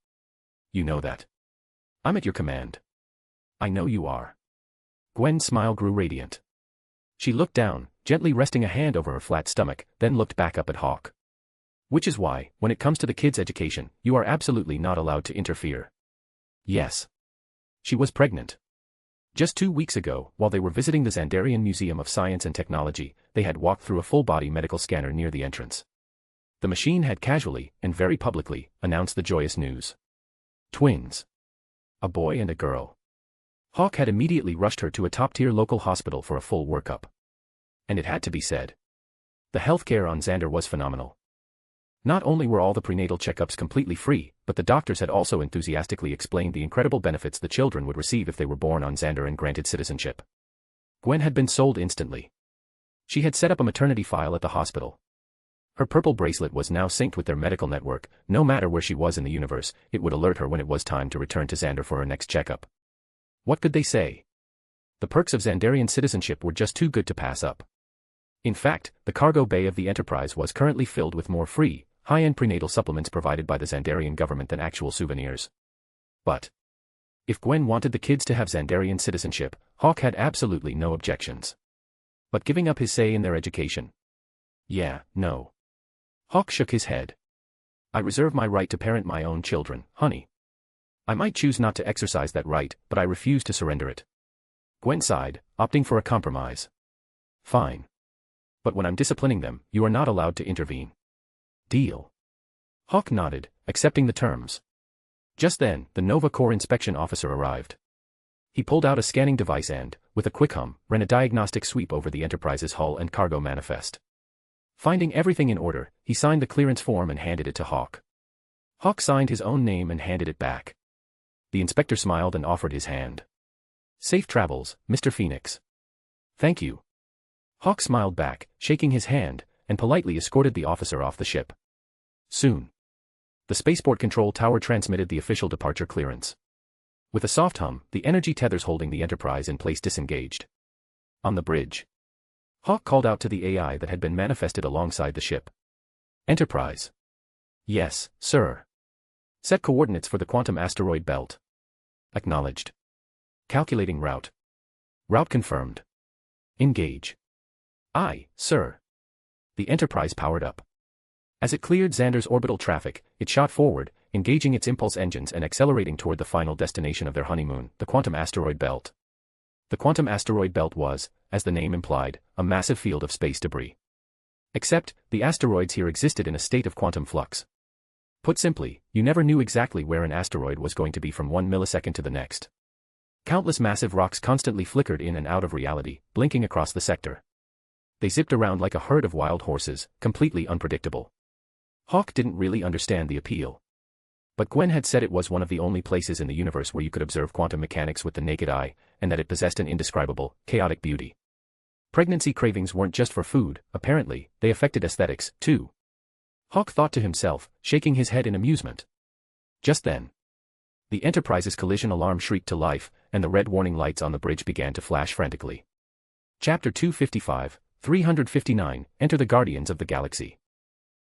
You know that. I'm at your command." "I know you are." Gwen's smile grew radiant. She looked down, gently resting a hand over her flat stomach, then looked back up at Hawk. "Which is why, when it comes to the kids' education, you are absolutely not allowed to interfere." Yes. She was pregnant. Just 2 weeks ago, while they were visiting the Xandarian Museum of Science and Technology, they had walked through a full-body medical scanner near the entrance. The machine had casually, and very publicly, announced the joyous news. Twins. A boy and a girl. Hawk had immediately rushed her to a top-tier local hospital for a full workup. And it had to be said. The healthcare on Xander was phenomenal. Not only were all the prenatal checkups completely free, but the doctors had also enthusiastically explained the incredible benefits the children would receive if they were born on Xander and granted citizenship. Gwen had been sold instantly. She had set up a maternity file at the hospital. Her purple bracelet was now synced with their medical network. No matter where she was in the universe, it would alert her when it was time to return to Xander for her next checkup. What could they say? The perks of Xandarian citizenship were just too good to pass up. In fact, the cargo bay of the Enterprise was currently filled with more free, high-end prenatal supplements provided by the Xandarian government than actual souvenirs. But if Gwen wanted the kids to have Xandarian citizenship, Hawk had absolutely no objections. But giving up his say in their education? Yeah, no. Hawk shook his head. I reserve my right to parent my own children, honey. I might choose not to exercise that right, but I refuse to surrender it. Gwen sighed, opting for a compromise. Fine. But when I'm disciplining them, you are not allowed to intervene. Deal. Hawk nodded, accepting the terms. Just then, the Nova Corps inspection officer arrived. He pulled out a scanning device and, with a quick hum, ran a diagnostic sweep over the Enterprise's hull and cargo manifest. Finding everything in order, he signed the clearance form and handed it to Hawk. Hawk signed his own name and handed it back. The inspector smiled and offered his hand. Safe travels, Mr. Phoenix. Thank you. Hawk smiled back, shaking his hand, and politely escorted the officer off the ship. Soon, the spaceport control tower transmitted the official departure clearance. With a soft hum, the energy tethers holding the Enterprise in place disengaged. On the bridge, Hawk called out to the AI that had been manifested alongside the ship. Enterprise. Yes, sir. Set coordinates for the quantum asteroid belt. Acknowledged. Calculating route. Route confirmed. Engage. Aye, sir. The Enterprise powered up. As it cleared Xander's orbital traffic, it shot forward, engaging its impulse engines and accelerating toward the final destination of their honeymoon, the quantum asteroid belt. The quantum asteroid belt was, as the name implied, a massive field of space debris. Except, the asteroids here existed in a state of quantum flux. Put simply, you never knew exactly where an asteroid was going to be from 1 millisecond to the next. Countless massive rocks constantly flickered in and out of reality, blinking across the sector. They zipped around like a herd of wild horses, completely unpredictable. Hawk didn't really understand the appeal. But Gwen had said it was one of the only places in the universe where you could observe quantum mechanics with the naked eye, and that it possessed an indescribable, chaotic beauty. Pregnancy cravings weren't just for food, apparently, they affected aesthetics, too. Hawk thought to himself, shaking his head in amusement. Just then, the Enterprise's collision alarm shrieked to life, and the red warning lights on the bridge began to flash frantically. Chapter 255, 359, Enter the Guardians of the Galaxy.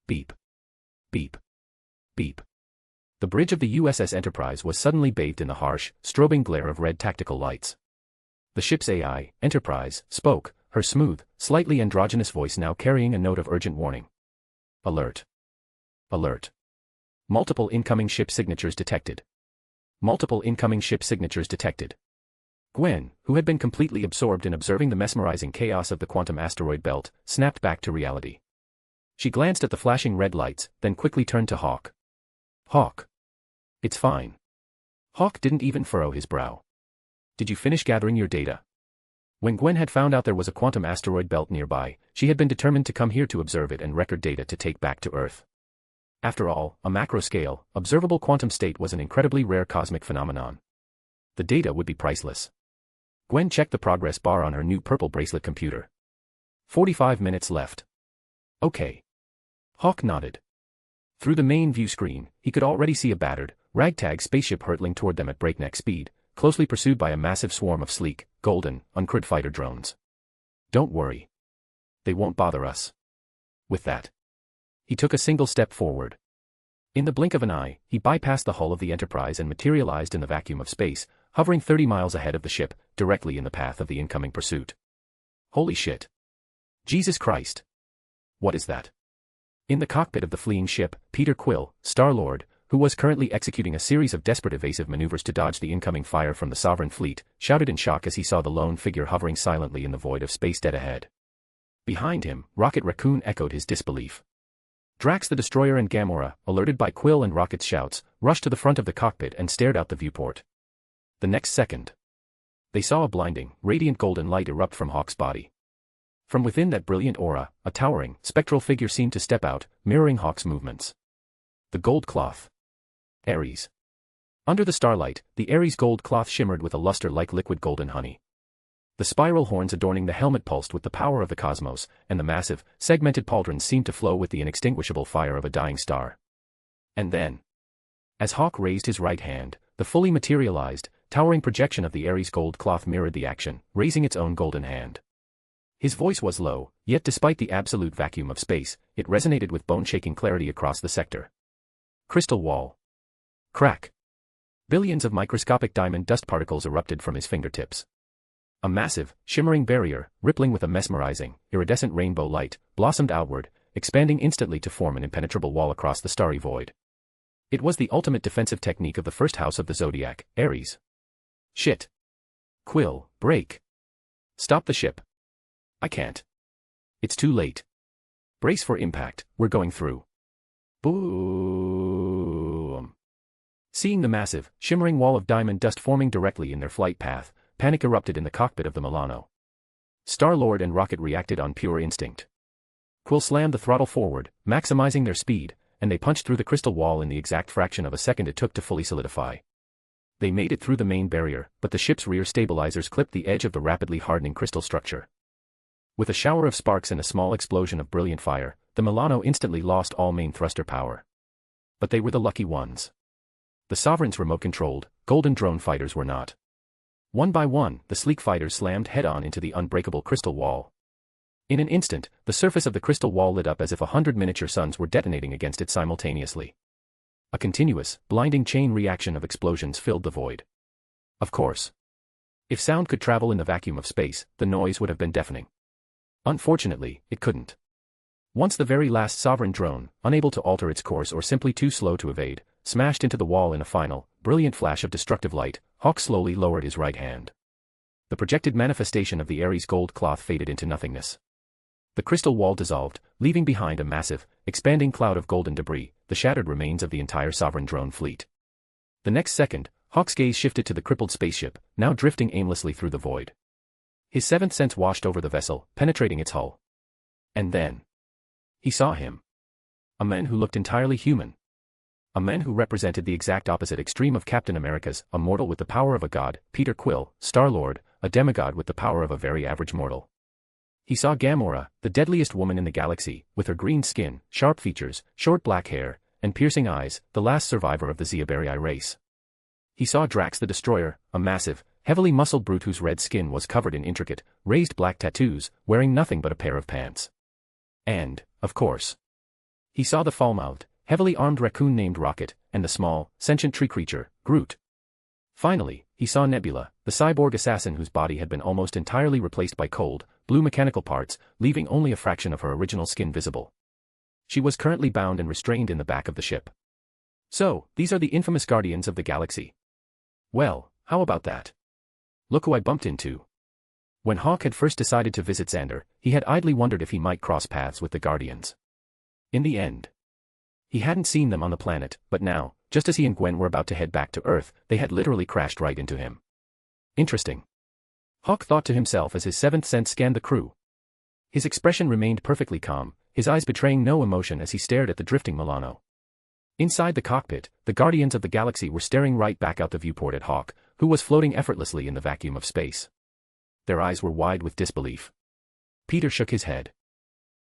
Beep. Beep. Beep. The bridge of the USS Enterprise was suddenly bathed in the harsh, strobing glare of red tactical lights. The ship's AI, Enterprise, spoke, her smooth, slightly androgynous voice now carrying a note of urgent warning. Alert. Alert. Multiple incoming ship signatures detected. Multiple incoming ship signatures detected. Gwen, who had been completely absorbed in observing the mesmerizing chaos of the quantum asteroid belt, snapped back to reality. She glanced at the flashing red lights, then quickly turned to Hawk. Hawk. It's fine. Hawk didn't even furrow his brow. Did you finish gathering your data? When Gwen had found out there was a quantum asteroid belt nearby, she had been determined to come here to observe it and record data to take back to Earth. After all, a macro-scale, observable quantum state was an incredibly rare cosmic phenomenon. The data would be priceless. Gwen checked the progress bar on her new purple bracelet computer. 45 minutes left. Okay. Hawk nodded. Through the main view screen, he could already see a battered, ragtag spaceship hurtling toward them at breakneck speed, closely pursued by a massive swarm of sleek, golden, uncrewed fighter drones. Don't worry. They won't bother us. With that, he took a single step forward. In the blink of an eye, he bypassed the hull of the Enterprise and materialized in the vacuum of space, hovering 30 miles ahead of the ship, directly in the path of the incoming pursuit. Holy shit. Jesus Christ. What is that? In the cockpit of the fleeing ship, Peter Quill, Star-Lord, who was currently executing a series of desperate evasive maneuvers to dodge the incoming fire from the Sovereign fleet, shouted in shock as he saw the lone figure hovering silently in the void of space dead ahead. Behind him, Rocket Raccoon echoed his disbelief. Drax the Destroyer and Gamora, alerted by Quill and Rocket's shouts, rushed to the front of the cockpit and stared out the viewport. The next second, they saw a blinding, radiant golden light erupt from Hawk's body. From within that brilliant aura, a towering, spectral figure seemed to step out, mirroring Hawk's movements. The gold cloth. Ares. Under the starlight, the Ares gold cloth shimmered with a luster like liquid golden honey. The spiral horns adorning the helmet pulsed with the power of the cosmos, and the massive, segmented pauldrons seemed to flow with the inextinguishable fire of a dying star. And then, as Hawk raised his right hand, the fully materialized, towering projection of the Ares gold cloth mirrored the action, raising its own golden hand. His voice was low, yet despite the absolute vacuum of space, it resonated with bone-shaking clarity across the sector. Crystal wall. Crack. Billions of microscopic diamond dust particles erupted from his fingertips. A massive, shimmering barrier, rippling with a mesmerizing, iridescent rainbow light, blossomed outward, expanding instantly to form an impenetrable wall across the starry void. It was the ultimate defensive technique of the first house of the zodiac, Ares. Shit. Quill, break. Stop the ship. I can't. It's too late. Brace for impact, we're going through. Boom. Seeing the massive, shimmering wall of diamond dust forming directly in their flight path, panic erupted in the cockpit of the Milano. Star-Lord and Rocket reacted on pure instinct. Quill slammed the throttle forward, maximizing their speed, and they punched through the crystal wall in the exact fraction of a second it took to fully solidify. They made it through the main barrier, but the ship's rear stabilizers clipped the edge of the rapidly hardening crystal structure. With a shower of sparks and a small explosion of brilliant fire, the Milano instantly lost all main thruster power. But they were the lucky ones. The Sovereign's remote-controlled, golden drone fighters were not. One by one, the sleek fighters slammed head-on into the unbreakable crystal wall. In an instant, the surface of the crystal wall lit up as if 100 miniature suns were detonating against it simultaneously. A continuous, blinding chain reaction of explosions filled the void. Of course. If sound could travel in the vacuum of space, the noise would have been deafening. Unfortunately, it couldn't. Once the very last Sovereign drone, unable to alter its course or simply too slow to evade, smashed into the wall in a final, brilliant flash of destructive light, Hawk slowly lowered his right hand. The projected manifestation of the Ares gold cloth faded into nothingness. The crystal wall dissolved, leaving behind a massive, expanding cloud of golden debris, the shattered remains of the entire Sovereign drone fleet. The next second, Hawk's gaze shifted to the crippled spaceship, now drifting aimlessly through the void. His seventh sense washed over the vessel, penetrating its hull. And then, he saw him. A man who looked entirely human. A man who represented the exact opposite extreme of Captain America's, a mortal with the power of a god, Peter Quill, Star-Lord, a demigod with the power of a very average mortal. He saw Gamora, the deadliest woman in the galaxy, with her green skin, sharp features, short black hair, and piercing eyes, the last survivor of the Zeobarii race. He saw Drax the Destroyer, a massive, heavily muscled brute whose red skin was covered in intricate, raised black tattoos, wearing nothing but a pair of pants. And, of course, he saw the foul-mouthed, heavily armed raccoon named Rocket, and the small, sentient tree creature, Groot. Finally, he saw Nebula, the cyborg assassin whose body had been almost entirely replaced by cold, blue mechanical parts, leaving only a fraction of her original skin visible. She was currently bound and restrained in the back of the ship. So, these are the infamous Guardians of the Galaxy. Well, how about that? Look who I bumped into. When Hawk had first decided to visit Xander, he had idly wondered if he might cross paths with the Guardians. In the end, he hadn't seen them on the planet, but now, just as he and Gwen were about to head back to Earth, they had literally crashed right into him. Interesting. Hawk thought to himself as his seventh sense scanned the crew. His expression remained perfectly calm, his eyes betraying no emotion as he stared at the drifting Milano. Inside the cockpit, the Guardians of the Galaxy were staring right back out the viewport at Hawk, who was floating effortlessly in the vacuum of space. Their eyes were wide with disbelief. Peter shook his head.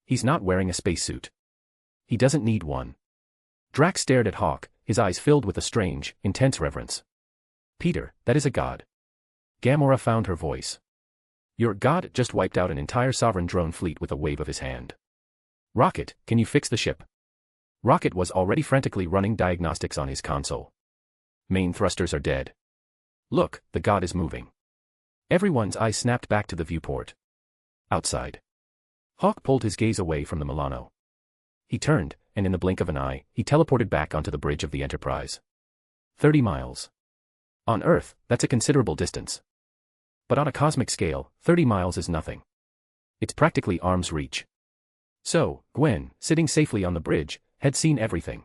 He's not wearing a spacesuit. He doesn't need one. Drax stared at Hawk, his eyes filled with a strange, intense reverence. Peter, that is a god. Gamora found her voice. Your god just wiped out an entire Sovereign drone fleet with a wave of his hand. Rocket, can you fix the ship? Rocket was already frantically running diagnostics on his console. Main thrusters are dead. Look, the god is moving. Everyone's eyes snapped back to the viewport. Outside. Hawk pulled his gaze away from the Milano. He turned, and in the blink of an eye, he teleported back onto the bridge of the Enterprise. 30 miles. On Earth, that's a considerable distance. But on a cosmic scale, 30 miles is nothing. It's practically arm's reach. So, Gwen, sitting safely on the bridge, had seen everything.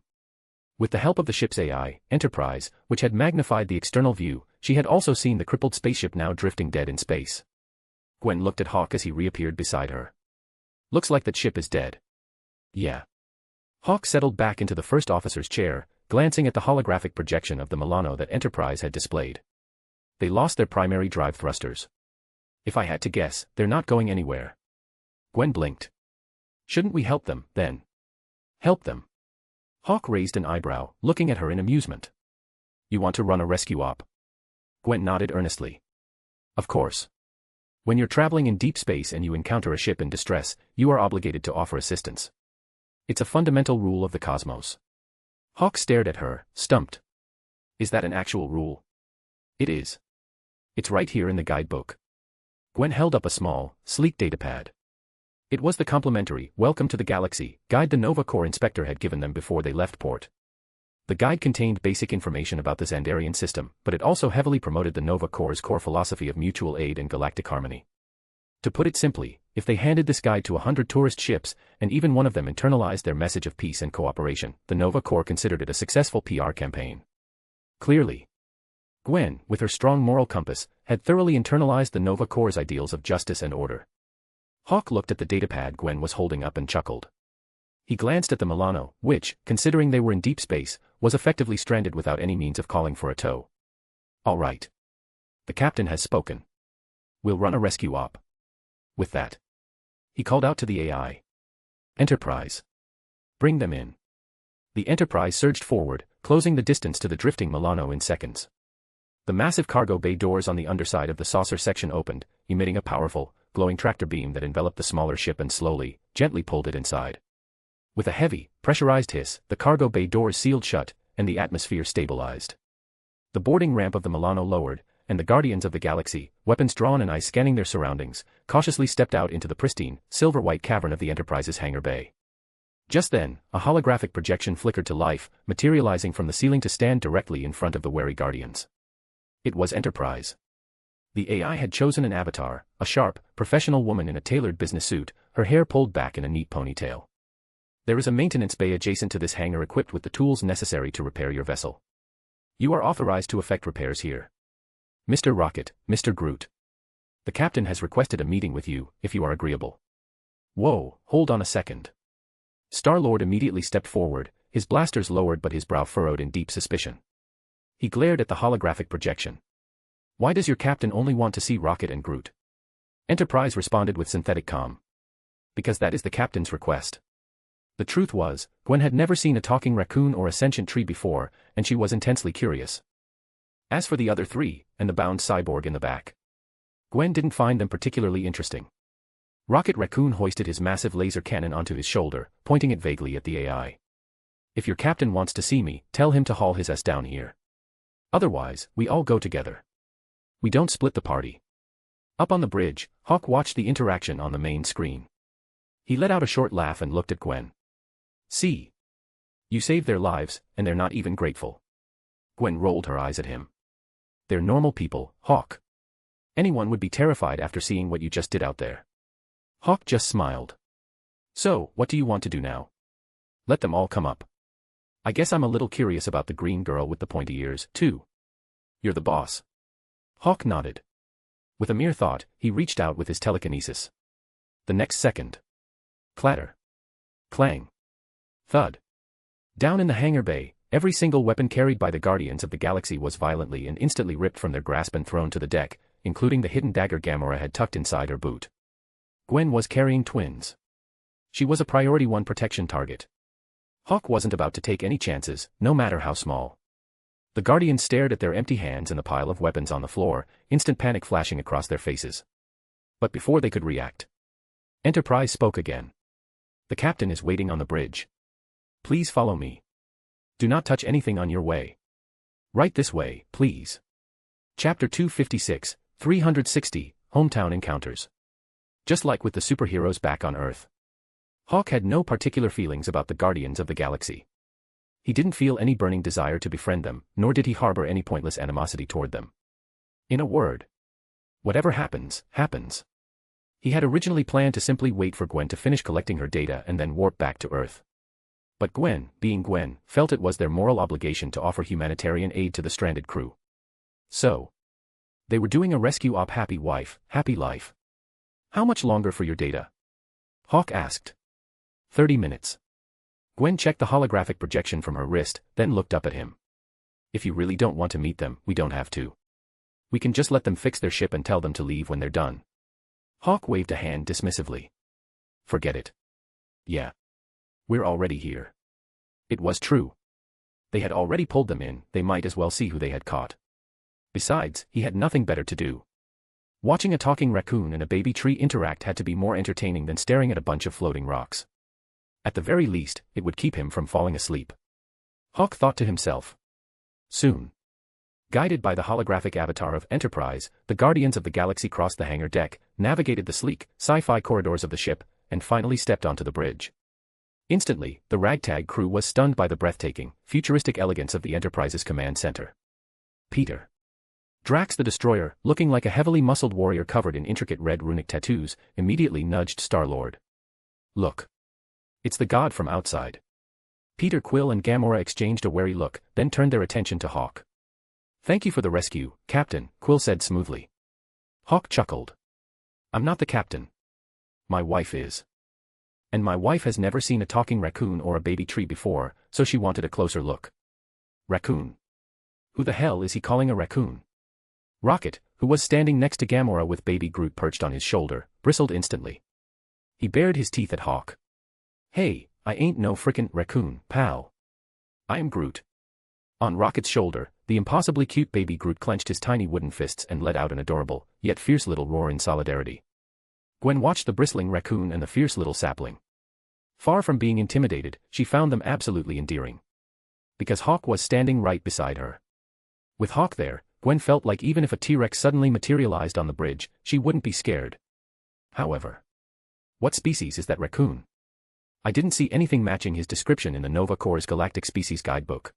With the help of the ship's AI, Enterprise, which had magnified the external view, she had also seen the crippled spaceship now drifting dead in space. Gwen looked at Hawk as he reappeared beside her. Looks like that ship is dead. Yeah. Hawk settled back into the first officer's chair, glancing at the holographic projection of the Milano that Enterprise had displayed. They lost their primary drive thrusters. If I had to guess, they're not going anywhere. Gwen blinked. Shouldn't we help them, then? Help them? Hawk raised an eyebrow, looking at her in amusement. You want to run a rescue op? Gwen nodded earnestly. Of course. When you're traveling in deep space and you encounter a ship in distress, you are obligated to offer assistance. It's a fundamental rule of the cosmos. Hawk stared at her, stumped. Is that an actual rule? It is. It's right here in the guidebook. Gwen held up a small, sleek datapad. It was the complimentary "Welcome to the Galaxy" guide the Nova Corps inspector had given them before they left port. The guide contained basic information about the Xandarian system, but it also heavily promoted the Nova Corps' core philosophy of mutual aid and galactic harmony. To put it simply, if they handed this guide to 100 tourist ships, and even one of them internalized their message of peace and cooperation, the Nova Corps considered it a successful PR campaign. Clearly, Gwen, with her strong moral compass, had thoroughly internalized the Nova Corps' ideals of justice and order. Hawk looked at the datapad Gwen was holding up and chuckled. He glanced at the Milano, which, considering they were in deep space, was effectively stranded without any means of calling for a tow. All right. The captain has spoken. We'll run a rescue op. With that, he called out to the AI. Enterprise. Bring them in. The Enterprise surged forward, closing the distance to the drifting Milano in seconds. The massive cargo bay doors on the underside of the saucer section opened, emitting a powerful, glowing tractor beam that enveloped the smaller ship and slowly, gently pulled it inside. With a heavy, pressurized hiss, the cargo bay doors sealed shut, and the atmosphere stabilized. The boarding ramp of the Milano lowered, and the Guardians of the Galaxy, weapons drawn and eyes scanning their surroundings, cautiously stepped out into the pristine, silver-white cavern of the Enterprise's hangar bay. Just then, a holographic projection flickered to life, materializing from the ceiling to stand directly in front of the wary Guardians. It was Enterprise. The AI had chosen an avatar, a sharp, professional woman in a tailored business suit, her hair pulled back in a neat ponytail. There is a maintenance bay adjacent to this hangar equipped with the tools necessary to repair your vessel. You are authorized to effect repairs here. Mr. Rocket, Mr. Groot. The captain has requested a meeting with you, if you are agreeable. Whoa, hold on a second. Star-Lord immediately stepped forward, his blasters lowered but his brow furrowed in deep suspicion. He glared at the holographic projection. Why does your captain only want to see Rocket and Groot? Enterprise responded with synthetic calm. Because that is the captain's request. The truth was, Gwen had never seen a talking raccoon or a sentient tree before, and she was intensely curious. As for the other three, and the bound cyborg in the back, Gwen didn't find them particularly interesting. Rocket Raccoon hoisted his massive laser cannon onto his shoulder, pointing it vaguely at the AI. If your captain wants to see me, tell him to haul his ass down here. Otherwise, we all go together. We don't split the party. Up on the bridge, Hawk watched the interaction on the main screen. He let out a short laugh and looked at Gwen. See? You saved their lives, and they're not even grateful. Gwen rolled her eyes at him. They're normal people, Hawk. Anyone would be terrified after seeing what you just did out there. Hawk just smiled. So, what do you want to do now? Let them all come up. I guess I'm a little curious about the green girl with the pointy ears, too. You're the boss. Hawk nodded. With a mere thought, he reached out with his telekinesis. The next second. Clatter. Clang. Thud. Down in the hangar bay, every single weapon carried by the Guardians of the Galaxy was violently and instantly ripped from their grasp and thrown to the deck, including the hidden dagger Gamora had tucked inside her boot. Gwen was carrying twins. She was a priority 1 protection target. Hawk wasn't about to take any chances, no matter how small. The Guardians stared at their empty hands and the pile of weapons on the floor, instant panic flashing across their faces. But before they could react, Enterprise spoke again. The captain is waiting on the bridge. Please follow me. Do not touch anything on your way. Right this way, please. Chapter 256, 360, Hometown Encounters. Just like with the superheroes back on Earth, Hawk had no particular feelings about the Guardians of the Galaxy. He didn't feel any burning desire to befriend them, nor did he harbor any pointless animosity toward them. In a word, whatever happens, happens. He had originally planned to simply wait for Gwen to finish collecting her data and then warp back to Earth. But Gwen, being Gwen, felt it was their moral obligation to offer humanitarian aid to the stranded crew. So, they were doing a rescue op. Happy wife, happy life. How much longer for your data? Hawk asked. 30 minutes. Gwen checked the holographic projection from her wrist, then looked up at him. If you really don't want to meet them, we don't have to. We can just let them fix their ship and tell them to leave when they're done. Hawk waved a hand dismissively. Forget it. Yeah. We're already here. It was true. They had already pulled them in, they might as well see who they had caught. Besides, he had nothing better to do. Watching a talking raccoon and a baby tree interact had to be more entertaining than staring at a bunch of floating rocks. At the very least, it would keep him from falling asleep. Hawk thought to himself. Soon. Guided by the holographic avatar of Enterprise, the Guardians of the Galaxy crossed the hangar deck, navigated the sleek, sci-fi corridors of the ship, and finally stepped onto the bridge. Instantly, the ragtag crew was stunned by the breathtaking, futuristic elegance of the Enterprise's command center. Peter. Drax the Destroyer, looking like a heavily muscled warrior covered in intricate red runic tattoos, immediately nudged Star-Lord. Look. It's the god from outside. Peter Quill and Gamora exchanged a wary look, then turned their attention to Hawk. Thank you for the rescue, Captain, Quill said smoothly. Hawk chuckled. I'm not the captain. My wife is. And my wife has never seen a talking raccoon or a baby tree before, so she wanted a closer look. Raccoon. Who the hell is he calling a raccoon? Rocket, who was standing next to Gamora with baby Groot perched on his shoulder, bristled instantly. He bared his teeth at Hawk. Hey, I ain't no frickin' raccoon, pal. I am Groot. On Rocket's shoulder, the impossibly cute baby Groot clenched his tiny wooden fists and let out an adorable, yet fierce little roar in solidarity. Gwen watched the bristling raccoon and the fierce little sapling. Far from being intimidated, she found them absolutely endearing. Because Hawk was standing right beside her. With Hawk there, Gwen felt like even if a T-Rex suddenly materialized on the bridge, she wouldn't be scared. However. What species is that raccoon? I didn't see anything matching his description in the Nova Corps' Galactic Species Guidebook.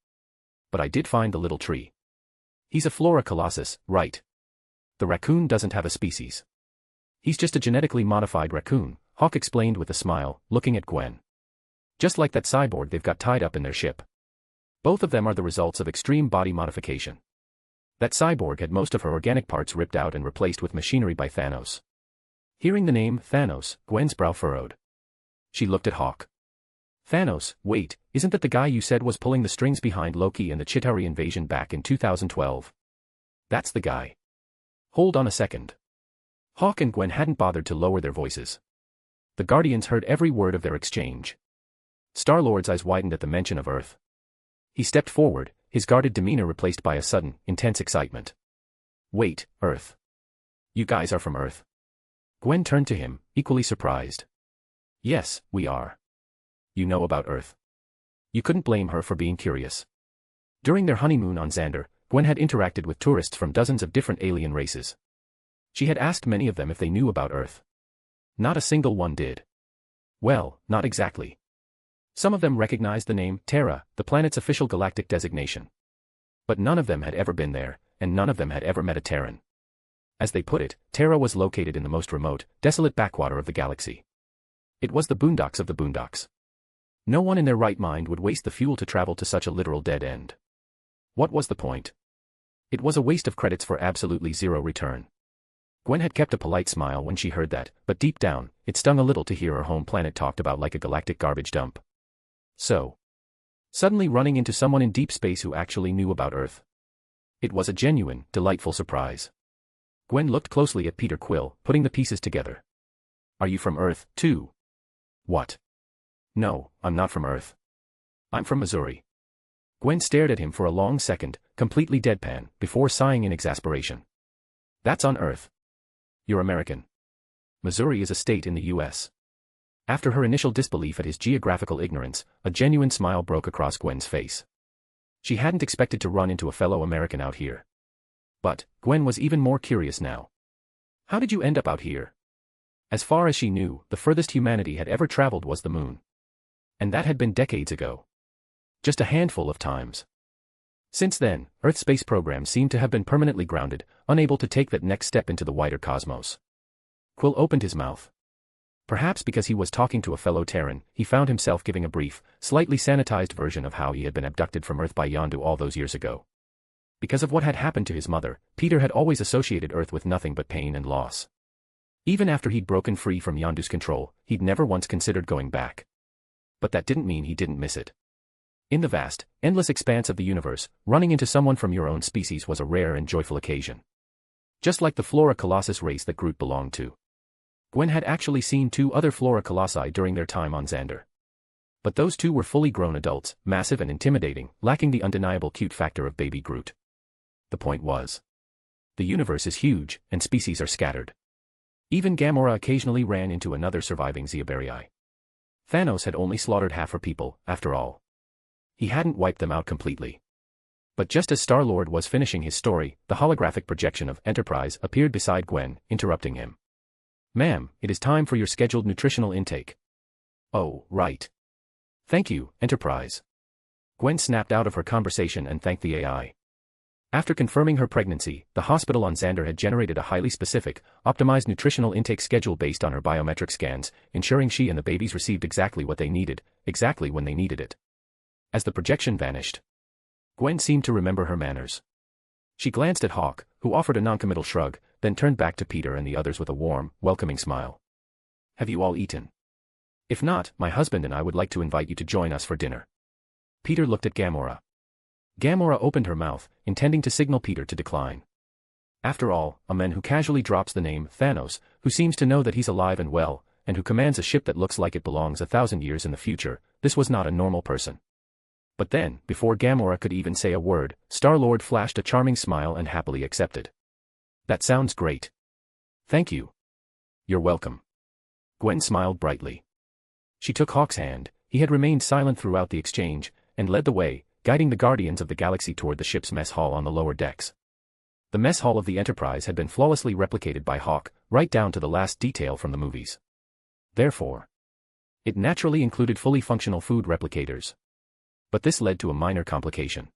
But I did find the little tree. He's a Flora Colossus, right? The raccoon doesn't have a species. He's just a genetically modified raccoon, Hawk explained with a smile, looking at Gwen. Just like that cyborg they've got tied up in their ship. Both of them are the results of extreme body modification. That cyborg had most of her organic parts ripped out and replaced with machinery by Thanos. Hearing the name Thanos, Gwen's brow furrowed. She looked at Hawk. Thanos, wait, isn't that the guy you said was pulling the strings behind Loki and the Chitauri invasion back in 2012? That's the guy. Hold on a second. Hawk and Gwen hadn't bothered to lower their voices. The Guardians heard every word of their exchange. Star-Lord's eyes widened at the mention of Earth. He stepped forward, his guarded demeanor replaced by a sudden, intense excitement. Wait, Earth. You guys are from Earth? Gwen turned to him, equally surprised. Yes, we are. You know about Earth. You couldn't blame her for being curious. During their honeymoon on Xander, Gwen had interacted with tourists from dozens of different alien races. She had asked many of them if they knew about Earth. Not a single one did. Well, not exactly. Some of them recognized the name Terra, the planet's official galactic designation. But none of them had ever been there, and none of them had ever met a Terran. As they put it, Terra was located in the most remote, desolate backwater of the galaxy. It was the boondocks of the boondocks. No one in their right mind would waste the fuel to travel to such a literal dead end. What was the point? It was a waste of credits for absolutely zero return. Gwen had kept a polite smile when she heard that, but deep down, it stung a little to hear her home planet talked about like a galactic garbage dump. So. Suddenly running into someone in deep space who actually knew about Earth. It was a genuine, delightful surprise. Gwen looked closely at Peter Quill, putting the pieces together. Are you from Earth, too? What? No, I'm not from Earth. I'm from Missouri. Gwen stared at him for a long second, completely deadpan, before sighing in exasperation. That's on Earth. You're American. Missouri is a state in the U.S. After her initial disbelief at his geographical ignorance, a genuine smile broke across Gwen's face. She hadn't expected to run into a fellow American out here. But, Gwen was even more curious now. How did you end up out here? As far as she knew, the furthest humanity had ever traveled was the moon. And that had been decades ago. Just a handful of times. Since then, Earth's space program seemed to have been permanently grounded, unable to take that next step into the wider cosmos. Quill opened his mouth. Perhaps because he was talking to a fellow Terran, he found himself giving a brief, slightly sanitized version of how he had been abducted from Earth by Yondu all those years ago. Because of what had happened to his mother, Peter had always associated Earth with nothing but pain and loss. Even after he'd broken free from Yondu's control, he'd never once considered going back. But that didn't mean he didn't miss it. In the vast, endless expanse of the universe, running into someone from your own species was a rare and joyful occasion. Just like the Flora Colossus race that Groot belonged to. Gwen had actually seen 2 other Flora Colossi during their time on Xander. But those 2 were fully grown adults, massive and intimidating, lacking the undeniable cute factor of baby Groot. The point was, the universe is huge, and species are scattered. Even Gamora occasionally ran into another surviving Zeobarii. Thanos had only slaughtered half her people, after all. He hadn't wiped them out completely. But just as Star-Lord was finishing his story, the holographic projection of Enterprise appeared beside Gwen, interrupting him. "Ma'am, it is time for your scheduled nutritional intake." "Oh, right. Thank you, Enterprise." Gwen snapped out of her conversation and thanked the AI. After confirming her pregnancy, the hospital on Xander had generated a highly specific, optimized nutritional intake schedule based on her biometric scans, ensuring she and the babies received exactly what they needed, exactly when they needed it. As the projection vanished, Gwen seemed to remember her manners. She glanced at Hawk, who offered a noncommittal shrug, then turned back to Peter and the others with a warm, welcoming smile. "Have you all eaten? If not, my husband and I would like to invite you to join us for dinner." Peter looked at Gamora. Gamora opened her mouth, intending to signal Peter to decline. After all, a man who casually drops the name Thanos, who seems to know that he's alive and well, and who commands a ship that looks like it belongs 1,000 years in the future, this was not a normal person. But then, before Gamora could even say a word, Star-Lord flashed a charming smile and happily accepted. "That sounds great. Thank you." "You're welcome." Gwen smiled brightly. She took Hawk's hand, he had remained silent throughout the exchange, and led the way, guiding the Guardians of the Galaxy toward the ship's mess hall on the lower decks. The mess hall of the Enterprise had been flawlessly replicated by Hawk, right down to the last detail from the movies. Therefore, it naturally included fully functional food replicators. But this led to a minor complication.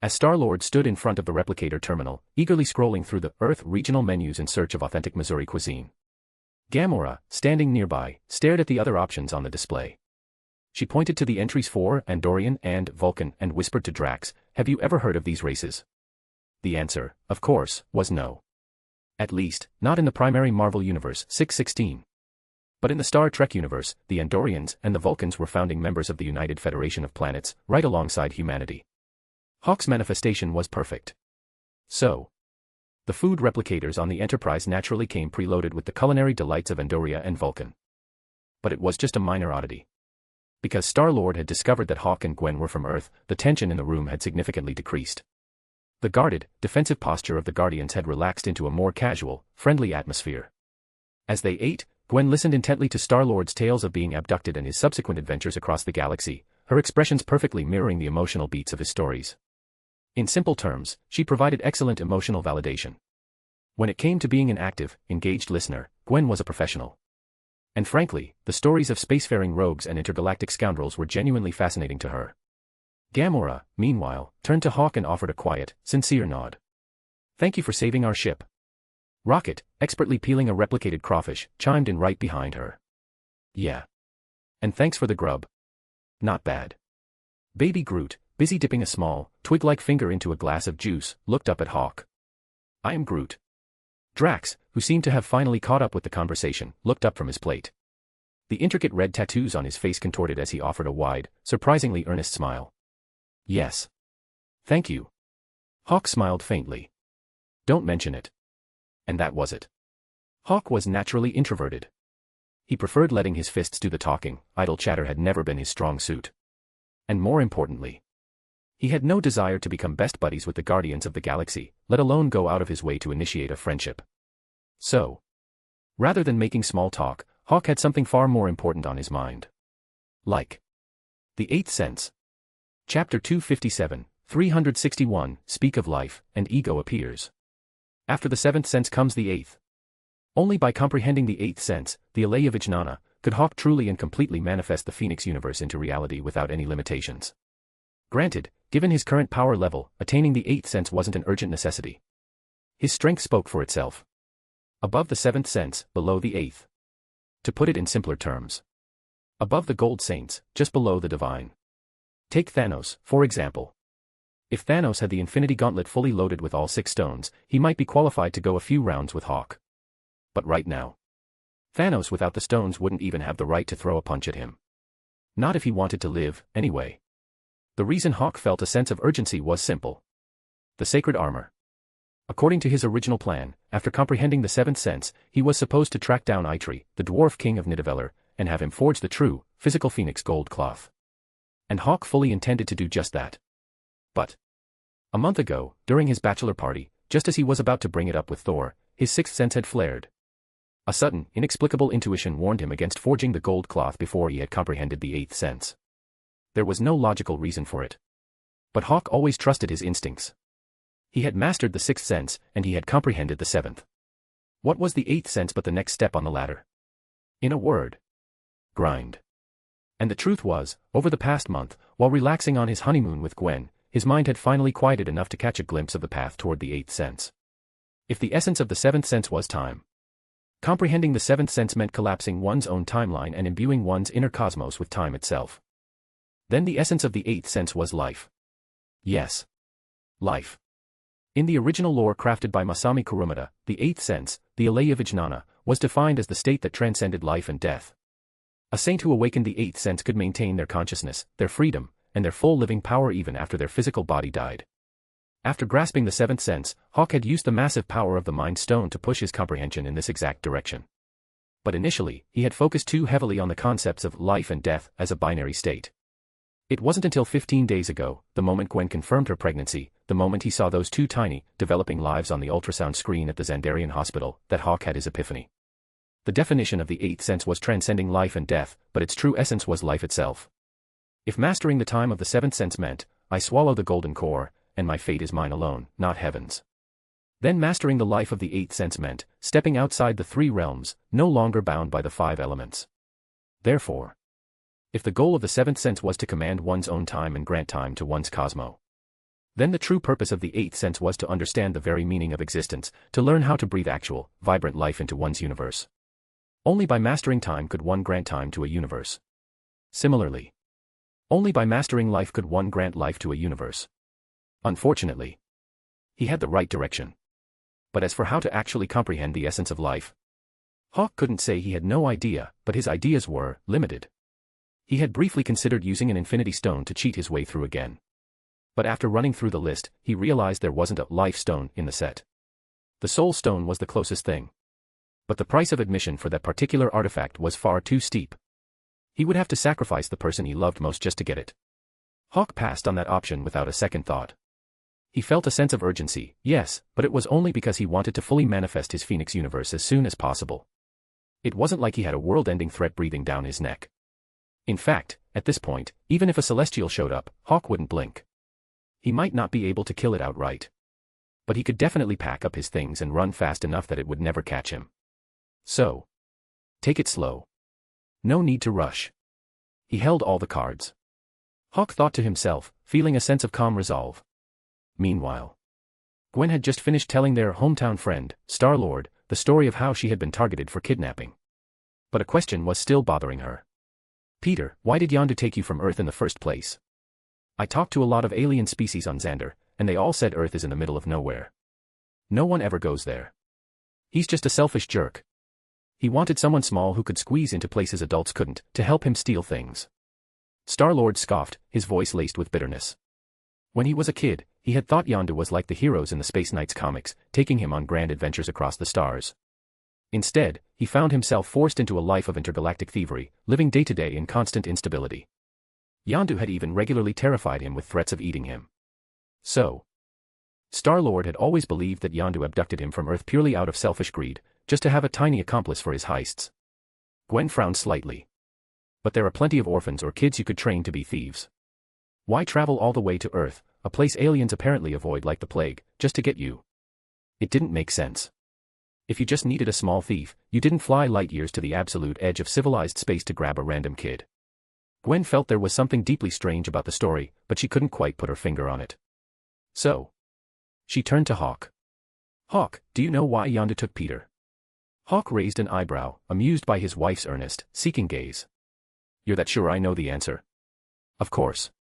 As Star-Lord stood in front of the replicator terminal, eagerly scrolling through the Earth regional menus in search of authentic Missouri cuisine, Gamora, standing nearby, stared at the other options on the display. She pointed to the entries for Andorian and Vulcan and whispered to Drax, "Have you ever heard of these races?" The answer, of course, was no. At least, not in the primary Marvel Universe 616. But in the Star Trek universe, the Andorians and the Vulcans were founding members of the United Federation of Planets, right alongside humanity. Hawk's manifestation was perfect. So, the food replicators on the Enterprise naturally came preloaded with the culinary delights of Andoria and Vulcan. But it was just a minor oddity. Because Star-Lord had discovered that Hawk and Gwen were from Earth, the tension in the room had significantly decreased. The guarded, defensive posture of the Guardians had relaxed into a more casual, friendly atmosphere. As they ate, Gwen listened intently to Star-Lord's tales of being abducted and his subsequent adventures across the galaxy, her expressions perfectly mirroring the emotional beats of his stories. In simple terms, she provided excellent emotional validation. When it came to being an active, engaged listener, Gwen was a professional. And frankly, the stories of spacefaring rogues and intergalactic scoundrels were genuinely fascinating to her. Gamora, meanwhile, turned to Hawk and offered a quiet, sincere nod. "Thank you for saving our ship." Rocket, expertly peeling a replicated crawfish, chimed in right behind her. "Yeah. And thanks for the grub. Not bad." Baby Groot, busy dipping a small, twig-like finger into a glass of juice, looked up at Hawk. "I am Groot." Drax, who seemed to have finally caught up with the conversation, looked up from his plate. The intricate red tattoos on his face contorted as he offered a wide, surprisingly earnest smile. "Yes. Thank you." Hawk smiled faintly. "Don't mention it." And that was it. Hawk was naturally introverted. He preferred letting his fists do the talking, idle chatter had never been his strong suit. And more importantly, he had no desire to become best buddies with the Guardians of the Galaxy, let alone go out of his way to initiate a friendship. So, rather than making small talk, Hawk had something far more important on his mind. Like the Eighth Sense. Chapter 257, 361, Speak of Life, and Ego appears. After the seventh sense comes the eighth. Only by comprehending the eighth sense, the Alaya Vijnana, could Hawk truly and completely manifest the Phoenix universe into reality without any limitations. Granted, given his current power level, attaining the eighth sense wasn't an urgent necessity. His strength spoke for itself. Above the seventh sense, below the eighth. To put it in simpler terms. Above the gold saints, just below the divine. Take Thanos, for example. If Thanos had the Infinity Gauntlet fully loaded with all 6 stones, he might be qualified to go a few rounds with Hawk. But right now, Thanos without the stones wouldn't even have the right to throw a punch at him. Not if he wanted to live, anyway. The reason Hawk felt a sense of urgency was simple. The sacred armor. According to his original plan, after comprehending the seventh sense, he was supposed to track down Eitri, the dwarf king of Nidavellir, and have him forge the true, physical phoenix gold cloth. And Hawk fully intended to do just that. But a month ago, during his bachelor party, just as he was about to bring it up with Thor, his sixth sense had flared. A sudden, inexplicable intuition warned him against forging the gold cloth before he had comprehended the eighth sense. There was no logical reason for it. But Hawk always trusted his instincts. He had mastered the sixth sense, and he had comprehended the seventh. What was the eighth sense but the next step on the ladder? In a word, grind. And the truth was, over the past month, while relaxing on his honeymoon with Gwen, his mind had finally quieted enough to catch a glimpse of the path toward the eighth sense. If the essence of the seventh sense was time, comprehending the seventh sense meant collapsing one's own timeline and imbuing one's inner cosmos with time itself. Then the essence of the eighth sense was life. Yes. Life. In the original lore crafted by Masami Kurumada, the eighth sense, the Aleya Vijnana, was defined as the state that transcended life and death. A saint who awakened the eighth sense could maintain their consciousness, their freedom, and their full living power even after their physical body died. After grasping the seventh sense, Hawk had used the massive power of the Mind Stone to push his comprehension in this exact direction. But initially, he had focused too heavily on the concepts of life and death as a binary state. It wasn't until 15 days ago, the moment Gwen confirmed her pregnancy, the moment he saw those two tiny, developing lives on the ultrasound screen at the Xandarian hospital, that Hawk had his epiphany. The definition of the eighth sense was transcending life and death, but its true essence was life itself. If mastering the time of the seventh sense meant, I swallow the golden core, and my fate is mine alone, not heaven's. Then mastering the life of the eighth sense meant, stepping outside the three realms, no longer bound by the five elements. Therefore, if the goal of the seventh sense was to command one's own time and grant time to one's cosmo, then the true purpose of the eighth sense was to understand the very meaning of existence, to learn how to breathe actual, vibrant life into one's universe. Only by mastering time could one grant time to a universe. Similarly, only by mastering life could one grant life to a universe. Unfortunately, he had the right direction. But as for how to actually comprehend the essence of life, Hawk couldn't say he had no idea, but his ideas were limited. He had briefly considered using an infinity stone to cheat his way through again. But after running through the list, he realized there wasn't a life stone in the set. The soul stone was the closest thing. But the price of admission for that particular artifact was far too steep. He would have to sacrifice the person he loved most just to get it. Hawk passed on that option without a second thought. He felt a sense of urgency, yes, but it was only because he wanted to fully manifest his Phoenix universe as soon as possible. It wasn't like he had a world-ending threat breathing down his neck. In fact, at this point, even if a celestial showed up, Hawk wouldn't blink. He might not be able to kill it outright. But he could definitely pack up his things and run fast enough that it would never catch him. So, take it slow. No need to rush. He held all the cards. Hawk thought to himself, feeling a sense of calm resolve. Meanwhile, Gwen had just finished telling their hometown friend, Star-Lord, the story of how she had been targeted for kidnapping. But a question was still bothering her. Peter, why did Yondu take you from Earth in the first place? I talked to a lot of alien species on Xandar, and they all said Earth is in the middle of nowhere. No one ever goes there. He's just a selfish jerk. He wanted someone small who could squeeze into places adults couldn't, to help him steal things. Star-Lord scoffed, his voice laced with bitterness. When he was a kid, he had thought Yondu was like the heroes in the Space Knights comics, taking him on grand adventures across the stars. Instead, he found himself forced into a life of intergalactic thievery, living day-to-day in constant instability. Yondu had even regularly terrified him with threats of eating him. So, Star-Lord had always believed that Yondu abducted him from Earth purely out of selfish greed, just to have a tiny accomplice for his heists. Gwen frowned slightly. But there are plenty of orphans or kids you could train to be thieves. Why travel all the way to Earth, a place aliens apparently avoid like the plague, just to get you? It didn't make sense. If you just needed a small thief, you didn't fly light years to the absolute edge of civilized space to grab a random kid. Gwen felt there was something deeply strange about the story, but she couldn't quite put her finger on it. So, she turned to Hawk. Hawk, do you know why Yondu took Peter? Hawk raised an eyebrow, amused by his wife's earnest, seeking gaze. You're that sure I know the answer? Of course.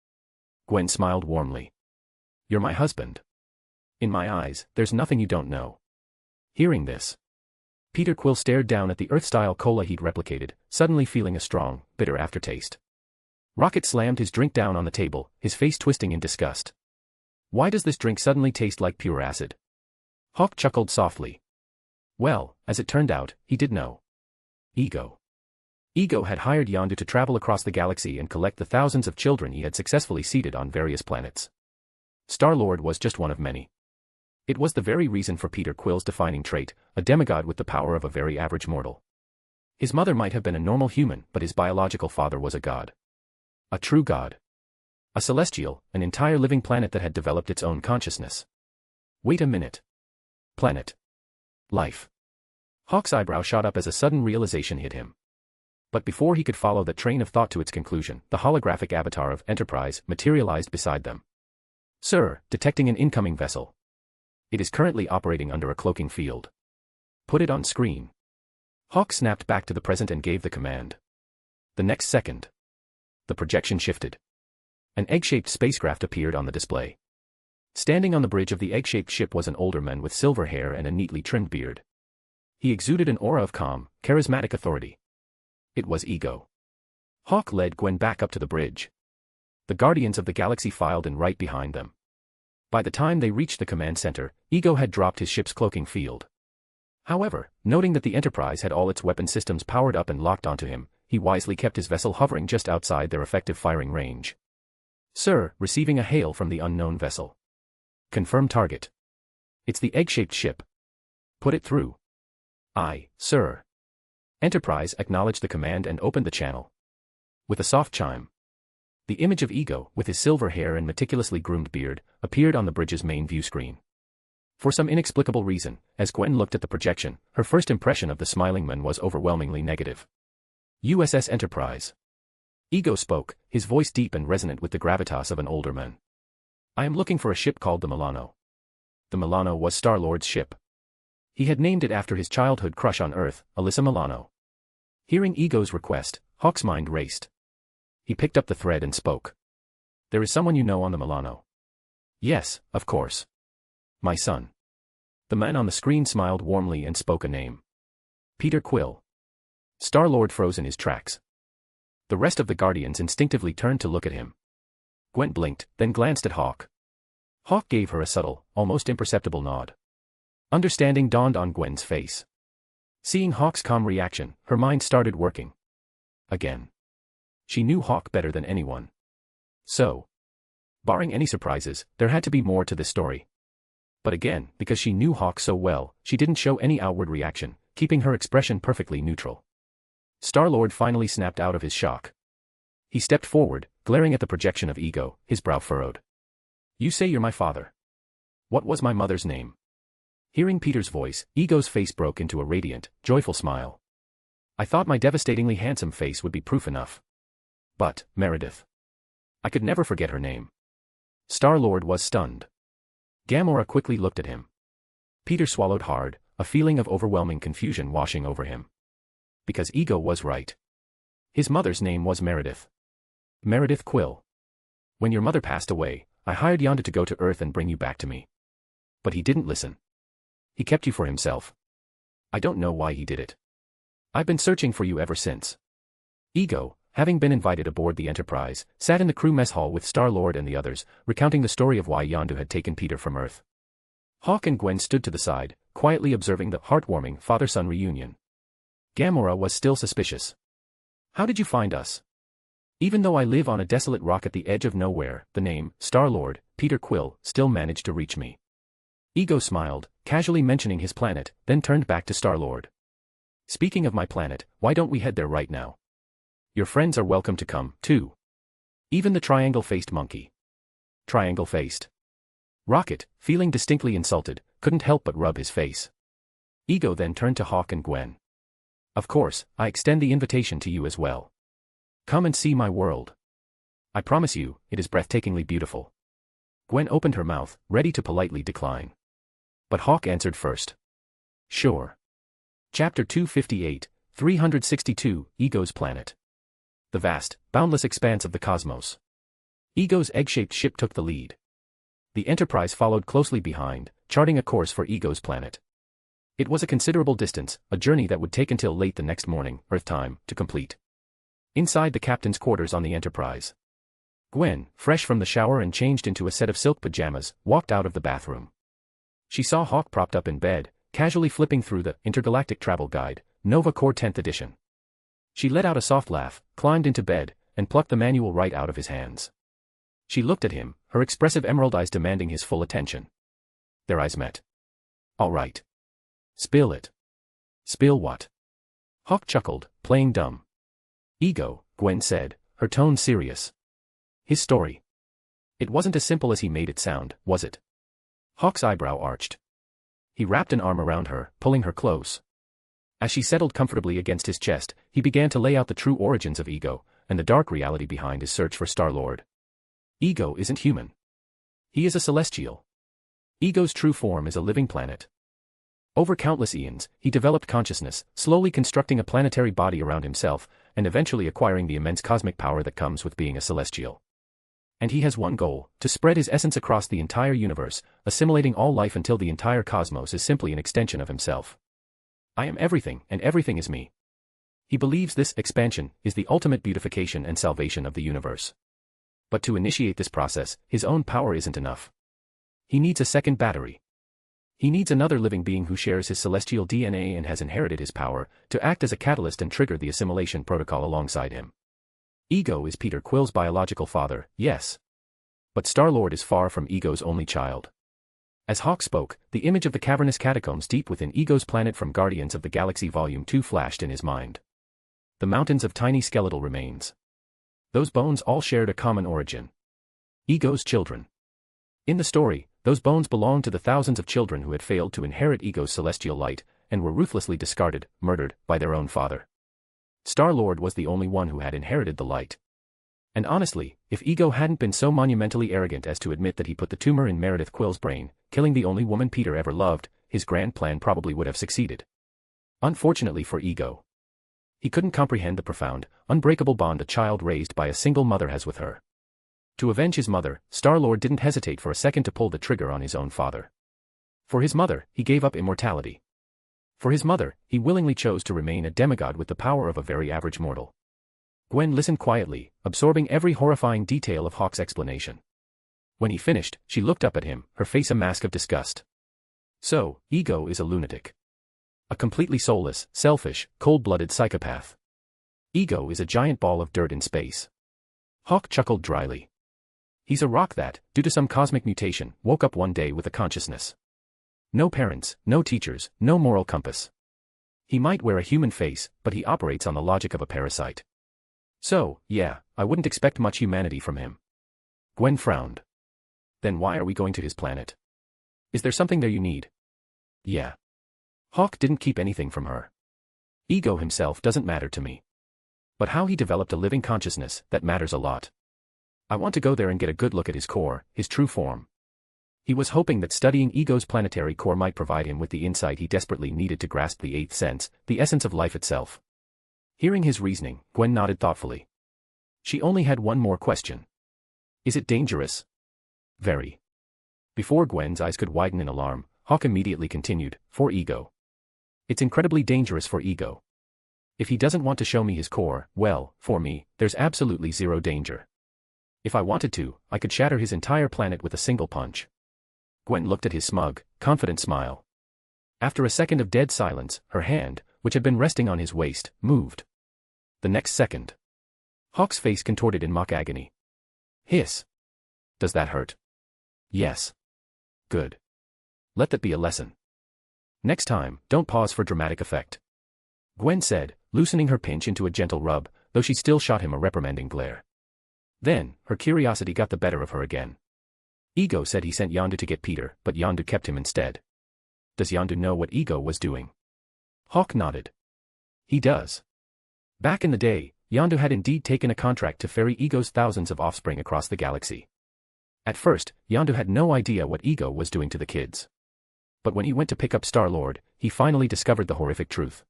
Gwen smiled warmly. You're my husband. In my eyes, there's nothing you don't know. Hearing this, Peter Quill stared down at the Earth-style cola he'd replicated, suddenly feeling a strong, bitter aftertaste. Rocket slammed his drink down on the table, his face twisting in disgust. Why does this drink suddenly taste like pure acid? Hawk chuckled softly. Well, as it turned out, he did know. Ego. Ego had hired Yondu to travel across the galaxy and collect the thousands of children he had successfully seeded on various planets. Star-Lord was just one of many. It was the very reason for Peter Quill's defining trait, a demigod with the power of a very average mortal. His mother might have been a normal human, but his biological father was a god. A true god. A celestial, an entire living planet that had developed its own consciousness. Wait a minute. Planet. Life. Hawk's eyebrow shot up as a sudden realization hit him. But before he could follow that train of thought to its conclusion, the holographic avatar of Enterprise materialized beside them. Sir, detecting an incoming vessel. It is currently operating under a cloaking field. Put it on screen. Hawk snapped back to the present and gave the command. The next second, the projection shifted. An egg-shaped spacecraft appeared on the display. Standing on the bridge of the egg-shaped ship was an older man with silver hair and a neatly trimmed beard. He exuded an aura of calm, charismatic authority. It was Ego. Hawk led Gwen back up to the bridge. The Guardians of the Galaxy filed in right behind them. By the time they reached the command center, Ego had dropped his ship's cloaking field. However, noting that the Enterprise had all its weapon systems powered up and locked onto him, he wisely kept his vessel hovering just outside their effective firing range. Sir, receiving a hail from the unknown vessel. Confirm target. It's the egg-shaped ship. Put it through. Aye, sir. Enterprise acknowledged the command and opened the channel. With a soft chime. The image of Ego, with his silver hair and meticulously groomed beard, appeared on the bridge's main view screen. For some inexplicable reason, as Gwen looked at the projection, her first impression of the smiling man was overwhelmingly negative. USS Enterprise. Ego spoke, his voice deep and resonant with the gravitas of an older man. I am looking for a ship called the Milano. The Milano was Star-Lord's ship. He had named it after his childhood crush on Earth, Alyssa Milano. Hearing Ego's request, Hawk's mind raced. He picked up the thread and spoke. There is someone you know on the Milano. Yes, of course. My son. The man on the screen smiled warmly and spoke a name. Peter Quill. Star-Lord froze in his tracks. The rest of the Guardians instinctively turned to look at him. Gwen blinked, then glanced at Hawk. Hawk gave her a subtle, almost imperceptible nod. Understanding dawned on Gwen's face. Seeing Hawk's calm reaction, her mind started working. Again. She knew Hawk better than anyone. So, barring any surprises, there had to be more to this story. But again, because she knew Hawk so well, she didn't show any outward reaction, keeping her expression perfectly neutral. Star-Lord finally snapped out of his shock. He stepped forward, glaring at the projection of Ego, his brow furrowed. You say you're my father. What was my mother's name? Hearing Peter's voice, Ego's face broke into a radiant, joyful smile. I thought my devastatingly handsome face would be proof enough. But, Meredith. I could never forget her name. Star-Lord was stunned. Gamora quickly looked at him. Peter swallowed hard, a feeling of overwhelming confusion washing over him. Because Ego was right. His mother's name was Meredith. Meredith Quill. When your mother passed away, I hired Yondu to go to Earth and bring you back to me. But he didn't listen. He kept you for himself. I don't know why he did it. I've been searching for you ever since. Ego, having been invited aboard the Enterprise, sat in the crew mess hall with Star-Lord and the others, recounting the story of why Yondu had taken Peter from Earth. Hawk and Gwen stood to the side, quietly observing the heartwarming father-son reunion. Gamora was still suspicious. How did you find us? Even though I live on a desolate rock at the edge of nowhere, the name, Star-Lord, Peter Quill, still managed to reach me. Ego smiled, casually mentioning his planet, then turned back to Star-Lord. Speaking of my planet, why don't we head there right now? Your friends are welcome to come, too. Even the triangle-faced monkey. Triangle-faced. Rocket, feeling distinctly insulted, couldn't help but rub his face. Ego then turned to Hawk and Gwen. Of course, I extend the invitation to you as well. Come and see my world. I promise you, it is breathtakingly beautiful. Gwen opened her mouth, ready to politely decline. But Hawk answered first. Sure. Chapter 258, 362, Ego's Planet. The vast, boundless expanse of the cosmos. Ego's egg-shaped ship took the lead. The Enterprise followed closely behind, charting a course for Ego's planet. It was a considerable distance, a journey that would take until late the next morning, Earth time, to complete. Inside the captain's quarters on the Enterprise, Gwen, fresh from the shower and changed into a set of silk pajamas, walked out of the bathroom. She saw Hawk propped up in bed, casually flipping through the Intergalactic Travel Guide, Nova Core 10th edition. She let out a soft laugh, climbed into bed, and plucked the manual right out of his hands. She looked at him, her expressive emerald eyes demanding his full attention. Their eyes met. All right. Spill it. Spill what? Hawk chuckled, playing dumb. Ego, Gwen said, her tone serious. His story. It wasn't as simple as he made it sound, was it? Hawk's eyebrow arched. He wrapped an arm around her, pulling her close. As she settled comfortably against his chest, he began to lay out the true origins of Ego, and the dark reality behind his search for Star-Lord. Ego isn't human. He is a celestial. Ego's true form is a living planet. Over countless eons, he developed consciousness, slowly constructing a planetary body around himself, and eventually acquiring the immense cosmic power that comes with being a celestial. And he has one goal, to spread his essence across the entire universe, assimilating all life until the entire cosmos is simply an extension of himself. I am everything, and everything is me. He believes this expansion is the ultimate beautification and salvation of the universe. But to initiate this process, his own power isn't enough. He needs a second battery. He needs another living being who shares his celestial DNA and has inherited his power, to act as a catalyst and trigger the assimilation protocol alongside him. Ego is Peter Quill's biological father, yes. But Star-Lord is far from Ego's only child. As Hawk spoke, the image of the cavernous catacombs deep within Ego's planet from Guardians of the Galaxy Volume 2 flashed in his mind. The mountains of tiny skeletal remains. Those bones all shared a common origin. Ego's children. In the story, those bones belonged to the thousands of children who had failed to inherit Ego's celestial light, and were ruthlessly discarded, murdered, by their own father. Star-Lord was the only one who had inherited the light. And honestly, if Ego hadn't been so monumentally arrogant as to admit that he put the tumor in Meredith Quill's brain, killing the only woman Peter ever loved, his grand plan probably would have succeeded. Unfortunately for Ego, he couldn't comprehend the profound, unbreakable bond a child raised by a single mother has with her. To avenge his mother, Star-Lord didn't hesitate for a second to pull the trigger on his own father. For his mother, he gave up immortality. For his mother, he willingly chose to remain a demigod with the power of a very average mortal. Gwen listened quietly, absorbing every horrifying detail of Hawk's explanation. When he finished, she looked up at him, her face a mask of disgust. So, Ego is a lunatic. A completely soulless, selfish, cold-blooded psychopath. Ego is a giant ball of dirt in space. Hawk chuckled dryly. He's a rock that, due to some cosmic mutation, woke up one day with a consciousness. No parents, no teachers, no moral compass. He might wear a human face, but he operates on the logic of a parasite. So, yeah, I wouldn't expect much humanity from him. Gwen frowned. Then why are we going to his planet? Is there something there you need? Yeah. Hawk didn't keep anything from her. Ego himself doesn't matter to me. But how he developed a living consciousness, that matters a lot. I want to go there and get a good look at his core, his true form. He was hoping that studying Ego's planetary core might provide him with the insight he desperately needed to grasp the eighth sense, the essence of life itself. Hearing his reasoning, Gwen nodded thoughtfully. She only had one more question. Is it dangerous? Very. Before Gwen's eyes could widen in alarm, Hawk immediately continued, for Ego. It's incredibly dangerous for Ego. If he doesn't want to show me his core, well, for me, there's absolutely zero danger. If I wanted to, I could shatter his entire planet with a single punch. Gwen looked at his smug, confident smile. After a second of dead silence, her hand, which had been resting on his waist, moved. The next second, Hawk's face contorted in mock agony. Hiss. Does that hurt? Yes. Good. Let that be a lesson. Next time, don't pause for dramatic effect. Gwen said, loosening her pinch into a gentle rub, though she still shot him a reprimanding glare. Then, her curiosity got the better of her again. Ego said he sent Yondu to get Peter, but Yondu kept him instead. Does Yondu know what Ego was doing? Hawk nodded. He does. Back in the day, Yondu had indeed taken a contract to ferry Ego's thousands of offspring across the galaxy. At first, Yondu had no idea what Ego was doing to the kids. But when he went to pick up Star-Lord, he finally discovered the horrific truth.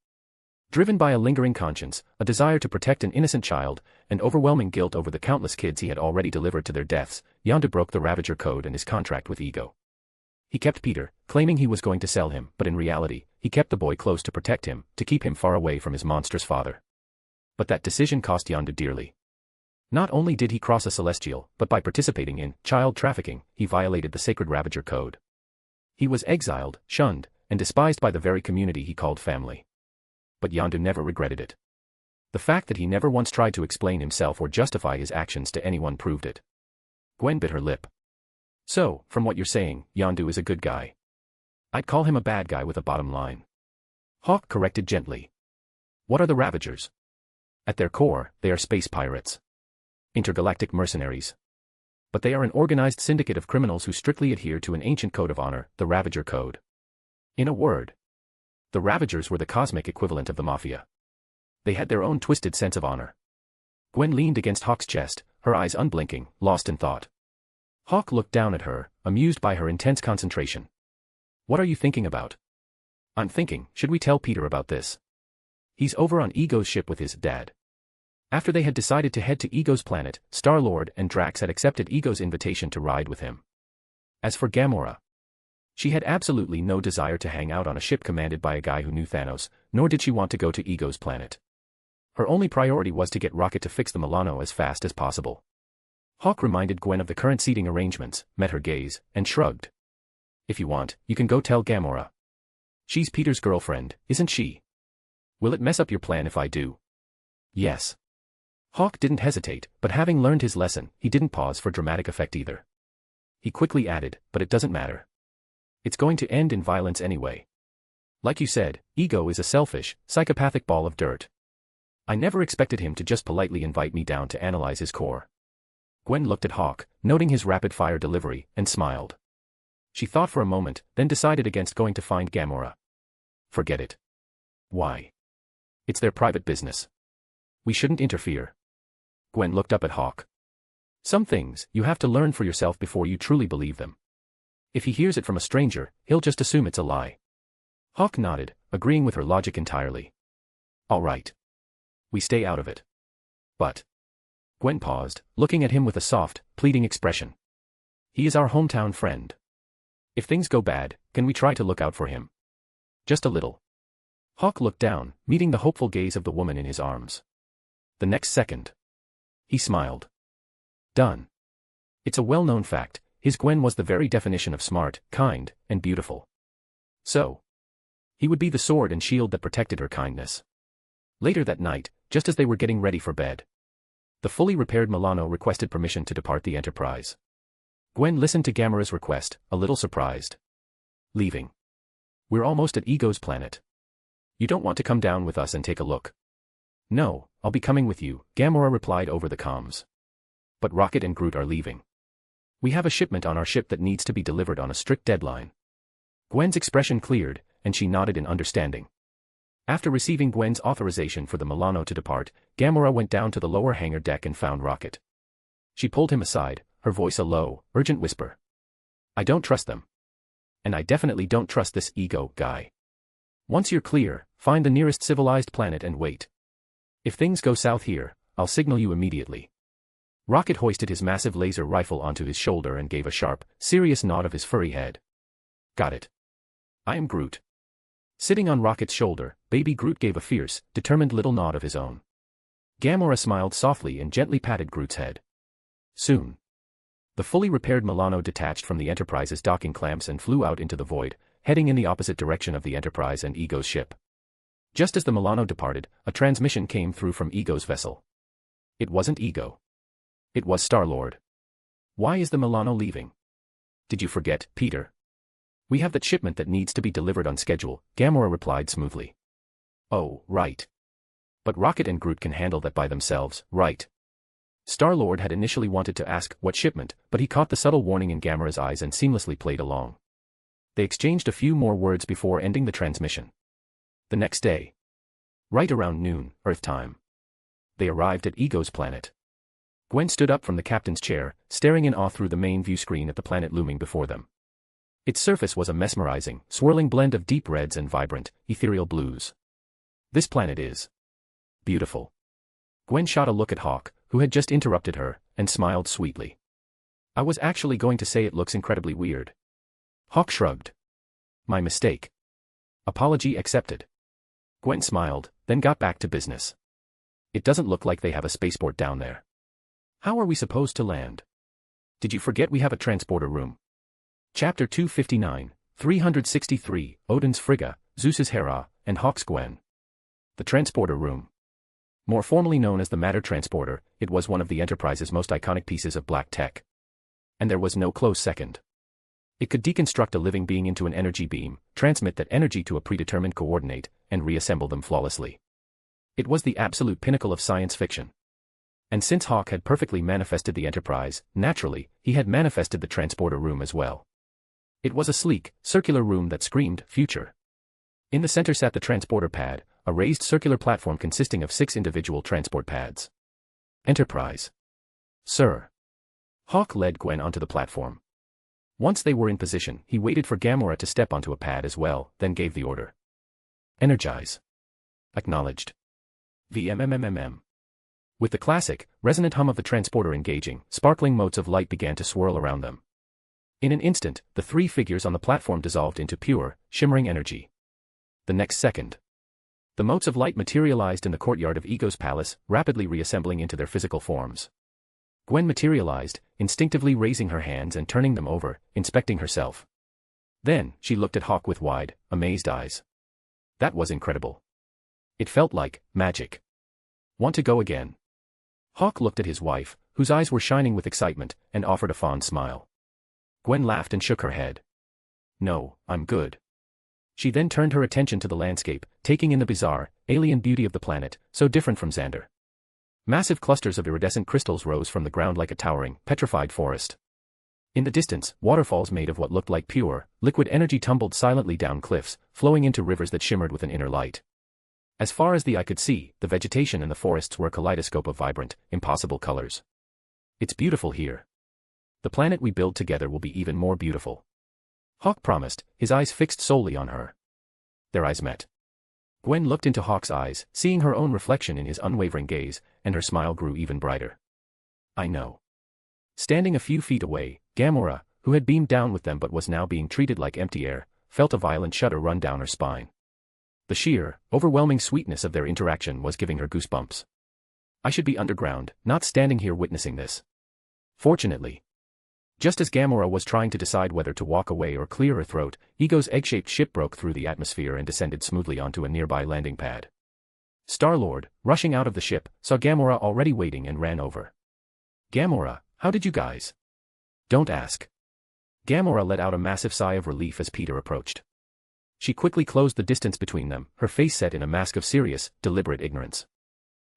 Driven by a lingering conscience, a desire to protect an innocent child, and overwhelming guilt over the countless kids he had already delivered to their deaths, Yondu broke the Ravager code and his contract with Ego. He kept Peter, claiming he was going to sell him, but in reality, he kept the boy close to protect him, to keep him far away from his monstrous father. But that decision cost Yondu dearly. Not only did he cross a celestial, but by participating in child trafficking, he violated the sacred Ravager code. He was exiled, shunned, and despised by the very community he called family. But Yondu never regretted it. The fact that he never once tried to explain himself or justify his actions to anyone proved it. Gwen bit her lip. So, from what you're saying, Yondu is a good guy. I'd call him a bad guy with a bottom line. Hawk corrected gently. What are the Ravagers? At their core, they are space pirates. Intergalactic mercenaries. But they are an organized syndicate of criminals who strictly adhere to an ancient code of honor, the Ravager Code. In a word, the Ravagers were the cosmic equivalent of the Mafia. They had their own twisted sense of honor. Gwen leaned against Hawk's chest, her eyes unblinking, lost in thought. Hawk looked down at her, amused by her intense concentration. What are you thinking about? I'm thinking, should we tell Peter about this? He's over on Ego's ship with his dad. After they had decided to head to Ego's planet, Star-Lord and Drax had accepted Ego's invitation to ride with him. As for Gamora, she had absolutely no desire to hang out on a ship commanded by a guy who knew Thanos, nor did she want to go to Ego's planet. Her only priority was to get Rocket to fix the Milano as fast as possible. Hawk reminded Gwen of the current seating arrangements, met her gaze, and shrugged. If you want, you can go tell Gamora. She's Peter's girlfriend, isn't she? Will it mess up your plan if I do? Yes. Hawk didn't hesitate, but having learned his lesson, he didn't pause for dramatic effect either. He quickly added, but it doesn't matter. It's going to end in violence anyway. Like you said, Ego is a selfish, psychopathic ball of dirt. I never expected him to just politely invite me down to analyze his core. Gwen looked at Hawk, noting his rapid-fire delivery, and smiled. She thought for a moment, then decided against going to find Gamora. Forget it. Why? It's their private business. We shouldn't interfere. Gwen looked up at Hawk. Some things, you have to learn for yourself before you truly believe them. If he hears it from a stranger, he'll just assume it's a lie. Hawk nodded, agreeing with her logic entirely. All right. We stay out of it. But. Gwen paused, looking at him with a soft, pleading expression. He is our hometown friend. If things go bad, can we try to look out for him? Just a little. Hawk looked down, meeting the hopeful gaze of the woman in his arms. The next second, he smiled. Done. It's a well-known fact, his Gwen was the very definition of smart, kind, and beautiful. So, he would be the sword and shield that protected her kindness. Later that night, just as they were getting ready for bed, the fully repaired Milano requested permission to depart the Enterprise. Gwen listened to Gamora's request, a little surprised. Leaving. We're almost at Ego's planet. You don't want to come down with us and take a look? No, I'll be coming with you, Gamora replied over the comms. But Rocket and Groot are leaving. We have a shipment on our ship that needs to be delivered on a strict deadline. Gwen's expression cleared, and she nodded in understanding. After receiving Gwen's authorization for the Milano to depart, Gamora went down to the lower hangar deck and found Rocket. She pulled him aside, her voice a low, urgent whisper. I don't trust them. And I definitely don't trust this Ego guy. Once you're clear, find the nearest civilized planet and wait. If things go south here, I'll signal you immediately. Rocket hoisted his massive laser rifle onto his shoulder and gave a sharp, serious nod of his furry head. Got it. I am Groot. Sitting on Rocket's shoulder, baby Groot gave a fierce, determined little nod of his own. Gamora smiled softly and gently patted Groot's head. Soon. The fully repaired Milano detached from the Enterprise's docking clamps and flew out into the void, heading in the opposite direction of the Enterprise and Ego's ship. Just as the Milano departed, a transmission came through from Ego's vessel. It wasn't Ego. It was Star-Lord. Why is the Milano leaving? Did you forget, Peter? We have that shipment that needs to be delivered on schedule, Gamora replied smoothly. Oh, right. But Rocket and Groot can handle that by themselves, right? Star-Lord had initially wanted to ask what shipment, but he caught the subtle warning in Gamora's eyes and seamlessly played along. They exchanged a few more words before ending the transmission. The next day. Right around noon, Earth time. They arrived at Ego's planet. Gwen stood up from the captain's chair, staring in awe through the main view screen at the planet looming before them. Its surface was a mesmerizing, swirling blend of deep reds and vibrant, ethereal blues. This planet is beautiful. Gwen shot a look at Hawk, who had just interrupted her, and smiled sweetly. I was actually going to say it looks incredibly weird. Hawk shrugged. My mistake. Apology accepted. Gwen smiled, then got back to business. It doesn't look like they have a spaceport down there. How are we supposed to land? Did you forget we have a transporter room? Chapter 259, 363, Odin's Frigga, Zeus's Hera, and Hawk's Gwen. The transporter room. More formally known as the matter transporter, it was one of the Enterprise's most iconic pieces of black tech. And there was no close second. It could deconstruct a living being into an energy beam, transmit that energy to a predetermined coordinate, and reassemble them flawlessly. It was the absolute pinnacle of science fiction. And since Hawk had perfectly manifested the Enterprise, naturally, he had manifested the transporter room as well. It was a sleek, circular room that screamed future. In the center sat the transporter pad, a raised circular platform consisting of 6 individual transport pads. Enterprise. Sir. Hawk led Gwen onto the platform. Once they were in position, he waited for Gamora to step onto a pad as well, then gave the order. Energize. Acknowledged. VMMMMM. With the classic, resonant hum of the transporter engaging, sparkling motes of light began to swirl around them. In an instant, the 3 figures on the platform dissolved into pure, shimmering energy. The next second, the motes of light materialized in the courtyard of Ego's palace, rapidly reassembling into their physical forms. Gwen materialized, instinctively raising her hands and turning them over, inspecting herself. Then, she looked at Hawk with wide, amazed eyes. That was incredible. It felt like magic. Want to go again? Hawk looked at his wife, whose eyes were shining with excitement, and offered a fond smile. Gwen laughed and shook her head. No, I'm good. She then turned her attention to the landscape, taking in the bizarre, alien beauty of the planet, so different from Xander. Massive clusters of iridescent crystals rose from the ground like a towering, petrified forest. In the distance, waterfalls made of what looked like pure, liquid energy tumbled silently down cliffs, flowing into rivers that shimmered with an inner light. As far as the eye could see, the vegetation and the forests were a kaleidoscope of vibrant, impossible colors. It's beautiful here. The planet we build together will be even more beautiful. Hawk promised, his eyes fixed solely on her. Their eyes met. Gwen looked into Hawk's eyes, seeing her own reflection in his unwavering gaze, and her smile grew even brighter. I know. Standing a few feet away, Gamora, who had beamed down with them but was now being treated like empty air, felt a violent shudder run down her spine. The sheer, overwhelming sweetness of their interaction was giving her goosebumps. I should be underground, not standing here witnessing this. Fortunately. Just as Gamora was trying to decide whether to walk away or clear her throat, Ego's egg-shaped ship broke through the atmosphere and descended smoothly onto a nearby landing pad. Star-Lord, rushing out of the ship, saw Gamora already waiting and ran over. Gamora, how did you guys? Don't ask. Gamora let out a massive sigh of relief as Peter approached. She quickly closed the distance between them, her face set in a mask of serious, deliberate ignorance.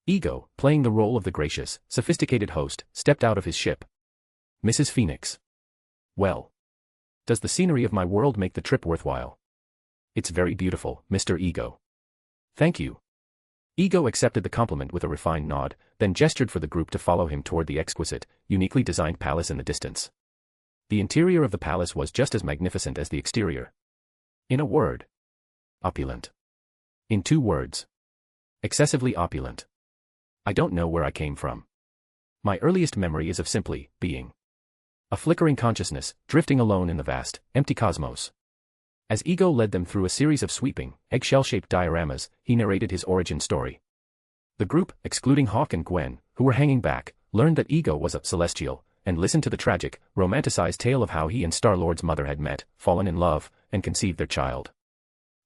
Ego, playing the role of the gracious, sophisticated host, stepped out of his ship. Mrs. Phoenix. Well. Does the scenery of my world make the trip worthwhile? It's very beautiful, Mr. Ego. Thank you. Ego accepted the compliment with a refined nod, then gestured for the group to follow him toward the exquisite, uniquely designed palace in the distance. The interior of the palace was just as magnificent as the exterior. In a word. Opulent. In 2 words. Excessively opulent. I don't know where I came from. My earliest memory is of simply being. A flickering consciousness, drifting alone in the vast, empty cosmos. As Ego led them through a series of sweeping, eggshell-shaped dioramas, he narrated his origin story. The group, excluding Hawk and Gwen, who were hanging back, learned that Ego was a celestial, and listened to the tragic, romanticized tale of how he and Star-Lord's mother had met, fallen in love, and conceived their child.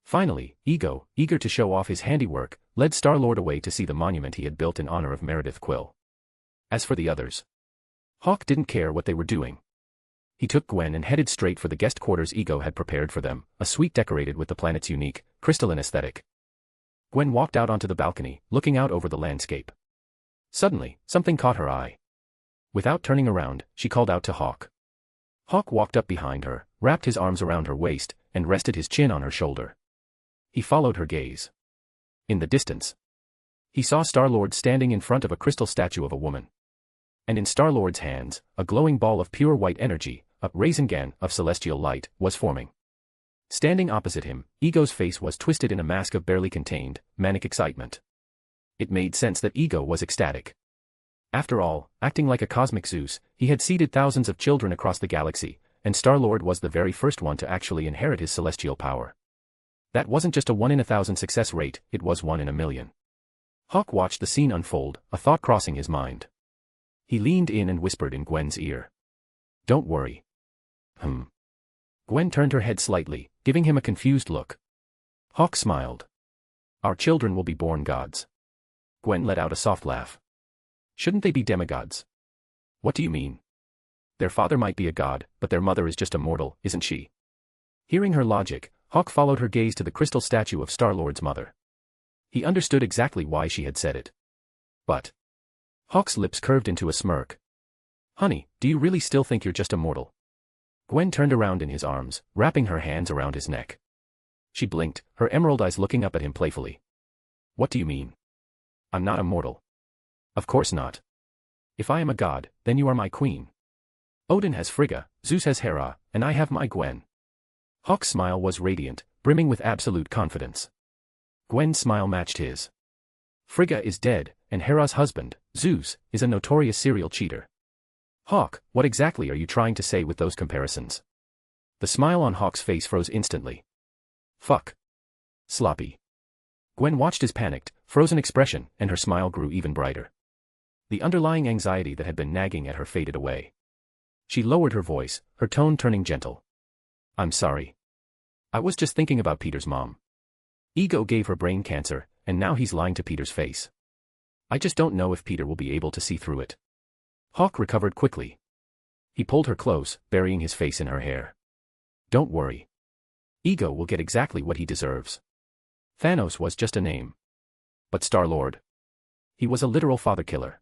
Finally, Ego, eager to show off his handiwork, led Star-Lord away to see the monument he had built in honor of Meredith Quill. As for the others, Hawk didn't care what they were doing. He took Gwen and headed straight for the guest quarters Ego had prepared for them, a suite decorated with the planet's unique, crystalline aesthetic. Gwen walked out onto the balcony, looking out over the landscape. Suddenly, something caught her eye. Without turning around, she called out to Hawk. Hawk walked up behind her, wrapped his arms around her waist, and rested his chin on her shoulder. He followed her gaze. In the distance, he saw Star-Lord standing in front of a crystal statue of a woman. And in Star-Lord's hands, a glowing ball of pure white energy, a Rasengan of celestial light, was forming. Standing opposite him, Ego's face was twisted in a mask of barely contained, manic excitement. It made sense that Ego was ecstatic. After all, acting like a cosmic Zeus, he had seeded thousands of children across the galaxy, and Star-Lord was the very first one to actually inherit his celestial power. That wasn't just a 1 in 1,000 success rate, it was 1 in a million. Hawk watched the scene unfold, a thought crossing his mind. He leaned in and whispered in Gwen's ear. Don't worry. Gwen turned her head slightly, giving him a confused look. Hawk smiled. Our children will be born gods. Gwen let out a soft laugh. Shouldn't they be demigods? What do you mean? Their father might be a god, but their mother is just a mortal, isn't she? Hearing her logic, Hawk followed her gaze to the crystal statue of Star-Lord's mother. He understood exactly why she had said it. But Hawk's lips curved into a smirk. Honey, do you really still think you're just a mortal? Gwen turned around in his arms, wrapping her hands around his neck. She blinked, her emerald eyes looking up at him playfully. What do you mean? I'm not a mortal. Of course not. If I am a god, then you are my queen. Odin has Frigga, Zeus has Hera, and I have my Gwen. Hawk's smile was radiant, brimming with absolute confidence. Gwen's smile matched his. Frigga is dead, and Hera's husband, Zeus, is a notorious serial cheater. Hawk, what exactly are you trying to say with those comparisons? The smile on Hawk's face froze instantly. Fuck. Sloppy. Gwen watched his panicked, frozen expression, and her smile grew even brighter. The underlying anxiety that had been nagging at her faded away. She lowered her voice, her tone turning gentle. I'm sorry. I was just thinking about Peter's mom. Ego gave her brain cancer, and now he's lying to Peter's face. I just don't know if Peter will be able to see through it. Hawk recovered quickly. He pulled her close, burying his face in her hair. Don't worry. Ego will get exactly what he deserves. Thanos was just a name. But Star-Lord. He was a literal father killer.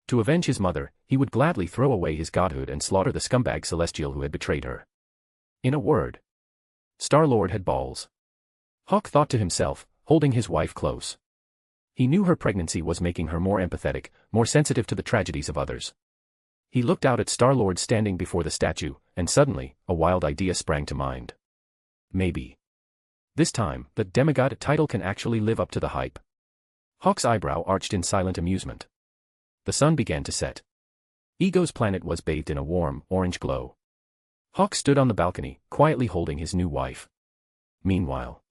To avenge his mother, he would gladly throw away his godhood and slaughter the scumbag Celestial who had betrayed her. In a word, Star-Lord had balls. Hawk thought to himself, holding his wife close. He knew her pregnancy was making her more empathetic, more sensitive to the tragedies of others. He looked out at Star-Lord standing before the statue, and suddenly, a wild idea sprang to mind. Maybe. This time, the demigod title can actually live up to the hype. Hawk's eyebrow arched in silent amusement. The sun began to set. Ego's planet was bathed in a warm, orange glow. Hawk stood on the balcony, quietly holding his new wife. Meanwhile,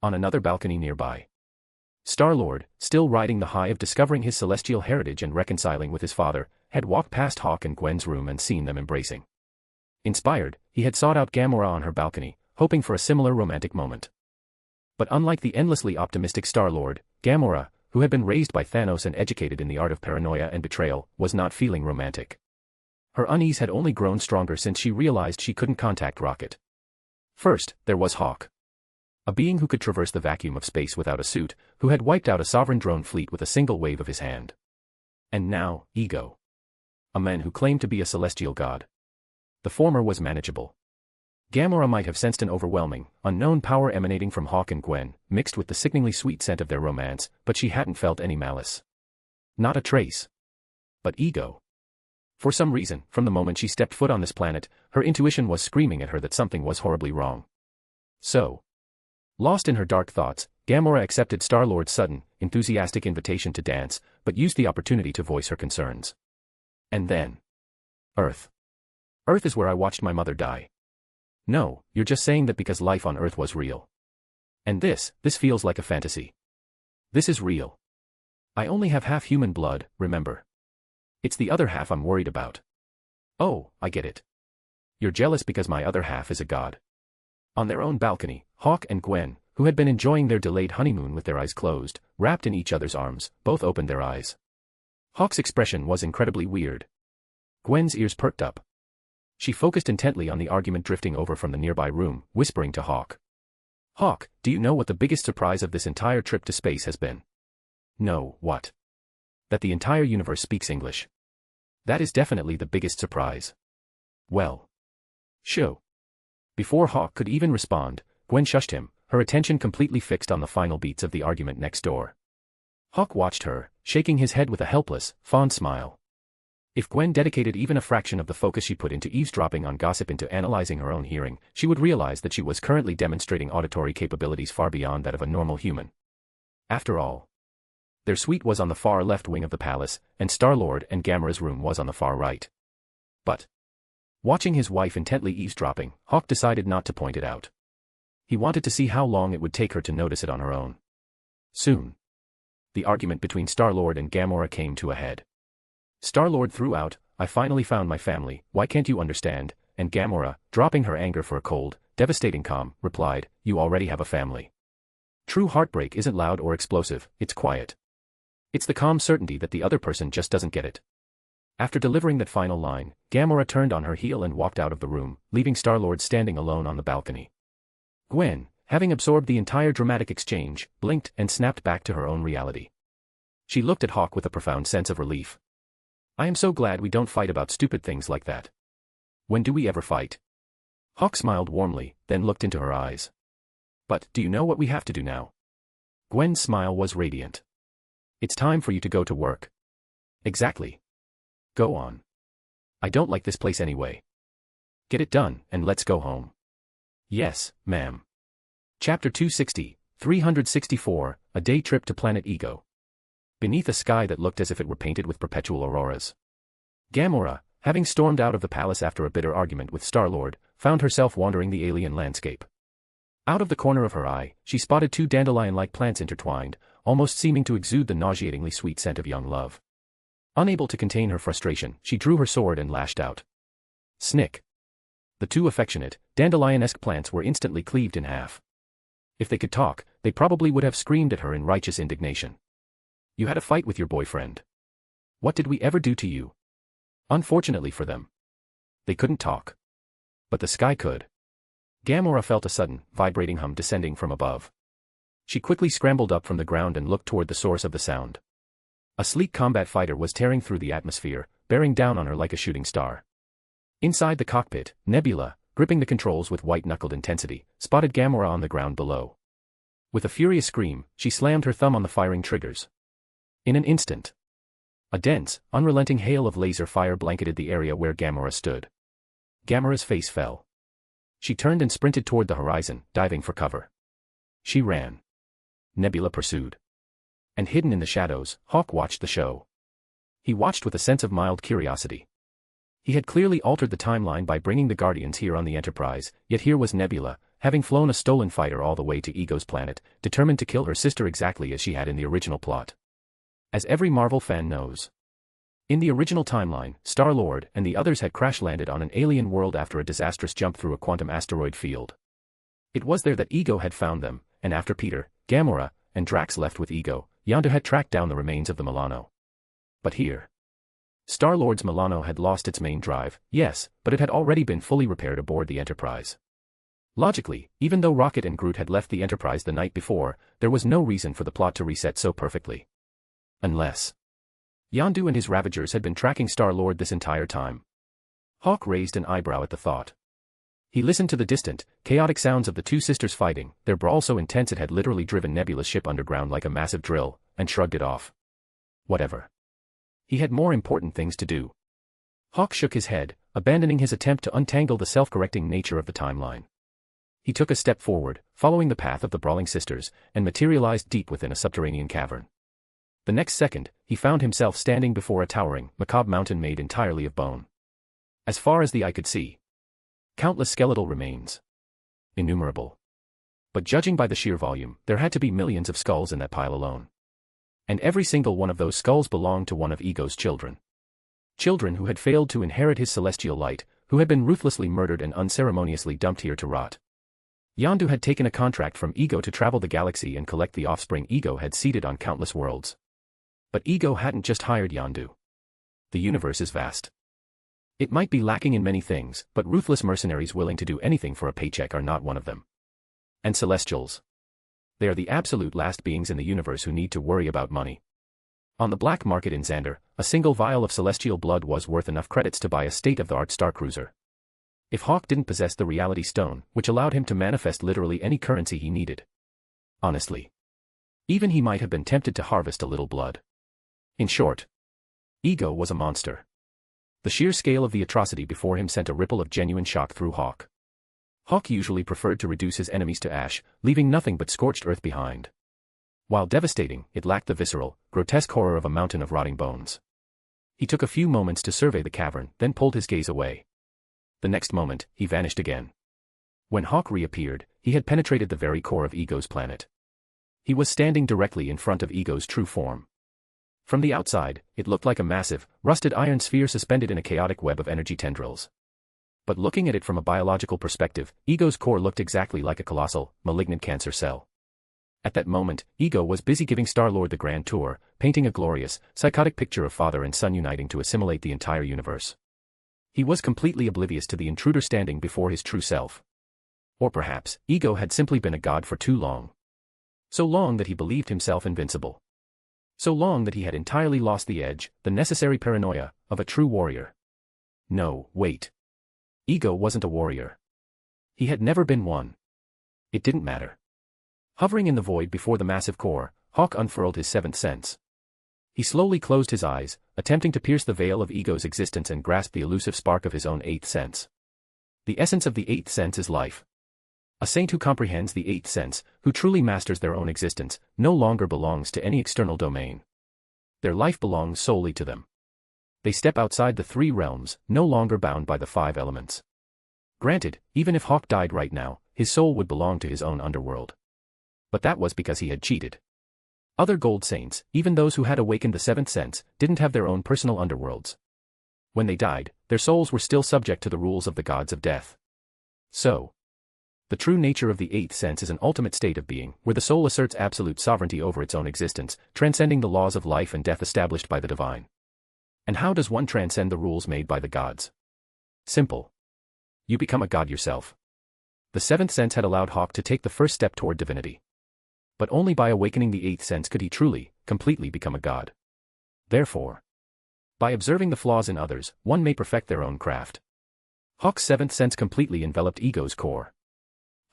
on another balcony nearby, Star-Lord, still riding the high of discovering his celestial heritage and reconciling with his father, had walked past Hawk and Gwen's room and seen them embracing. Inspired, he had sought out Gamora on her balcony, hoping for a similar romantic moment. But unlike the endlessly optimistic Star-Lord, Gamora, who had been raised by Thanos and educated in the art of paranoia and betrayal, was not feeling romantic. Her unease had only grown stronger since she realized she couldn't contact Rocket. First, there was Hawk. A being who could traverse the vacuum of space without a suit, who had wiped out a sovereign drone fleet with a single wave of his hand. And now, Ego. A man who claimed to be a celestial god. The former was manageable. Gamora might have sensed an overwhelming, unknown power emanating from Hawk and Gwen, mixed with the sickeningly sweet scent of their romance, but she hadn't felt any malice. Not a trace. But Ego. For some reason, from the moment she stepped foot on this planet, her intuition was screaming at her that something was horribly wrong. So, lost in her dark thoughts, Gamora accepted Star-Lord's sudden, enthusiastic invitation to dance, but used the opportunity to voice her concerns. And then, Earth. Earth is where I watched my mother die. No, you're just saying that because life on Earth was real. And this feels like a fantasy. This is real. I only have half human blood, remember? It's the other half I'm worried about. Oh, I get it. You're jealous because my other half is a god. On their own balcony, Hawk and Gwen, who had been enjoying their delayed honeymoon with their eyes closed, wrapped in each other's arms, both opened their eyes. Hawk's expression was incredibly weird. Gwen's ears perked up. She focused intently on the argument drifting over from the nearby room, whispering to Hawk. Hawk, do you know what the biggest surprise of this entire trip to space has been? No, what? That the entire universe speaks English. That is definitely the biggest surprise. Well. Show. Before Hawk could even respond, Gwen shushed him, her attention completely fixed on the final beats of the argument next door. Hawk watched her, shaking his head with a helpless, fond smile. If Gwen dedicated even a fraction of the focus she put into eavesdropping on gossip into analyzing her own hearing, she would realize that she was currently demonstrating auditory capabilities far beyond that of a normal human. After all, their suite was on the far left wing of the palace, and Star-Lord and Gamora's room was on the far right. But, watching his wife intently eavesdropping, Hawk decided not to point it out. He wanted to see how long it would take her to notice it on her own. Soon. The argument between Star-Lord and Gamora came to a head. Star-Lord threw out, "I finally found my family, why can't you understand?" And Gamora, dropping her anger for a cold, devastating calm, replied, "You already have a family." True heartbreak isn't loud or explosive, it's quiet. It's the calm certainty that the other person just doesn't get it. After delivering that final line, Gamora turned on her heel and walked out of the room, leaving Star-Lord standing alone on the balcony. Gwen, having absorbed the entire dramatic exchange, blinked and snapped back to her own reality. She looked at Hawk with a profound sense of relief. "I am so glad we don't fight about stupid things like that. When do we ever fight?" Hawk smiled warmly, then looked into her eyes. "But, do you know what we have to do now?" Gwen's smile was radiant. "It's time for you to go to work." "Exactly. Go on. I don't like this place anyway. Get it done, and let's go home." "Yes, ma'am." Chapter 260, 364, A Day Trip to Planet Ego. Beneath a sky that looked as if it were painted with perpetual auroras, Gamora, having stormed out of the palace after a bitter argument with Star-Lord, found herself wandering the alien landscape. Out of the corner of her eye, she spotted two dandelion-like plants intertwined, almost seeming to exude the nauseatingly sweet scent of young love. Unable to contain her frustration, she drew her sword and lashed out. Snick. The two affectionate, dandelion-esque plants were instantly cleaved in half. If they could talk, they probably would have screamed at her in righteous indignation. "You had a fight with your boyfriend. What did we ever do to you?" Unfortunately for them, they couldn't talk. But the sky could. Gamora felt a sudden, vibrating hum descending from above. She quickly scrambled up from the ground and looked toward the source of the sound. A sleek combat fighter was tearing through the atmosphere, bearing down on her like a shooting star. Inside the cockpit, Nebula, gripping the controls with white-knuckled intensity, spotted Gamora on the ground below. With a furious scream, she slammed her thumb on the firing triggers. In an instant, a dense, unrelenting hail of laser fire blanketed the area where Gamora stood. Gamora's face fell. She turned and sprinted toward the horizon, diving for cover. She ran. Nebula pursued. And hidden in the shadows, Hawk watched the show. He watched with a sense of mild curiosity. He had clearly altered the timeline by bringing the Guardians here on the Enterprise, yet here was Nebula, having flown a stolen fighter all the way to Ego's planet, determined to kill her sister exactly as she had in the original plot. As every Marvel fan knows, in the original timeline, Star-Lord and the others had crash-landed on an alien world after a disastrous jump through a quantum asteroid field. It was there that Ego had found them, and after Peter, Gamora, and Drax left with Ego, Yondu had tracked down the remains of the Milano. But here, Star-Lord's Milano had lost its main drive, yes, but it had already been fully repaired aboard the Enterprise. Logically, even though Rocket and Groot had left the Enterprise the night before, there was no reason for the plot to reset so perfectly. Unless Yondu and his Ravagers had been tracking Star-Lord this entire time. Hawk raised an eyebrow at the thought. He listened to the distant, chaotic sounds of the two sisters fighting, their brawl so intense it had literally driven Nebula's ship underground like a massive drill, and shrugged it off. Whatever. He had more important things to do. Hawk shook his head, abandoning his attempt to untangle the self-correcting nature of the timeline. He took a step forward, following the path of the brawling sisters, and materialized deep within a subterranean cavern. The next second, he found himself standing before a towering, macabre mountain made entirely of bone. As far as the eye could see, countless skeletal remains. Innumerable. But judging by the sheer volume, there had to be millions of skulls in that pile alone. And every single one of those skulls belonged to one of Ego's children. Children who had failed to inherit his celestial light, who had been ruthlessly murdered and unceremoniously dumped here to rot. Yondu had taken a contract from Ego to travel the galaxy and collect the offspring Ego had seeded on countless worlds. But Ego hadn't just hired Yondu. The universe is vast. It might be lacking in many things, but ruthless mercenaries willing to do anything for a paycheck are not one of them. And Celestials. They are the absolute last beings in the universe who need to worry about money. On the black market in Xander, a single vial of celestial blood was worth enough credits to buy a state-of-the-art starcruiser. If Hawk didn't possess the reality stone, which allowed him to manifest literally any currency he needed. Honestly, even he might have been tempted to harvest a little blood. In short, Ego was a monster. The sheer scale of the atrocity before him sent a ripple of genuine shock through Hawk. Hawk usually preferred to reduce his enemies to ash, leaving nothing but scorched earth behind. While devastating, it lacked the visceral, grotesque horror of a mountain of rotting bones. He took a few moments to survey the cavern, then pulled his gaze away. The next moment, he vanished again. When Hawk reappeared, he had penetrated the very core of Ego's planet. He was standing directly in front of Ego's true form. From the outside, it looked like a massive, rusted iron sphere suspended in a chaotic web of energy tendrils. But looking at it from a biological perspective, Ego's core looked exactly like a colossal, malignant cancer cell. At that moment, Ego was busy giving Star-Lord the grand tour, painting a glorious, psychotic picture of father and son uniting to assimilate the entire universe. He was completely oblivious to the intruder standing before his true self. Or perhaps, Ego had simply been a god for too long. So long that he believed himself invincible. So long that he had entirely lost the edge, the necessary paranoia, of a true warrior. No, wait. Ego wasn't a warrior. He had never been one. It didn't matter. Hovering in the void before the massive core, Hawk unfurled his seventh sense. He slowly closed his eyes, attempting to pierce the veil of Ego's existence and grasp the elusive spark of his own eighth sense. The essence of the eighth sense is life. A saint who comprehends the eighth sense, who truly masters their own existence, no longer belongs to any external domain. Their life belongs solely to them. They step outside the three realms, no longer bound by the five elements. Granted, even if Hawk died right now, his soul would belong to his own underworld. But that was because he had cheated. Other gold saints, even those who had awakened the seventh sense, didn't have their own personal underworlds. When they died, their souls were still subject to the rules of the gods of death. So, the true nature of the eighth sense is an ultimate state of being, where the soul asserts absolute sovereignty over its own existence, transcending the laws of life and death established by the divine. And how does one transcend the rules made by the gods? Simple. You become a god yourself. The seventh sense had allowed Hawk to take the first step toward divinity. But only by awakening the eighth sense could he truly, completely become a god. Therefore, by observing the flaws in others, one may perfect their own craft. Hawk's seventh sense completely enveloped Ego's core.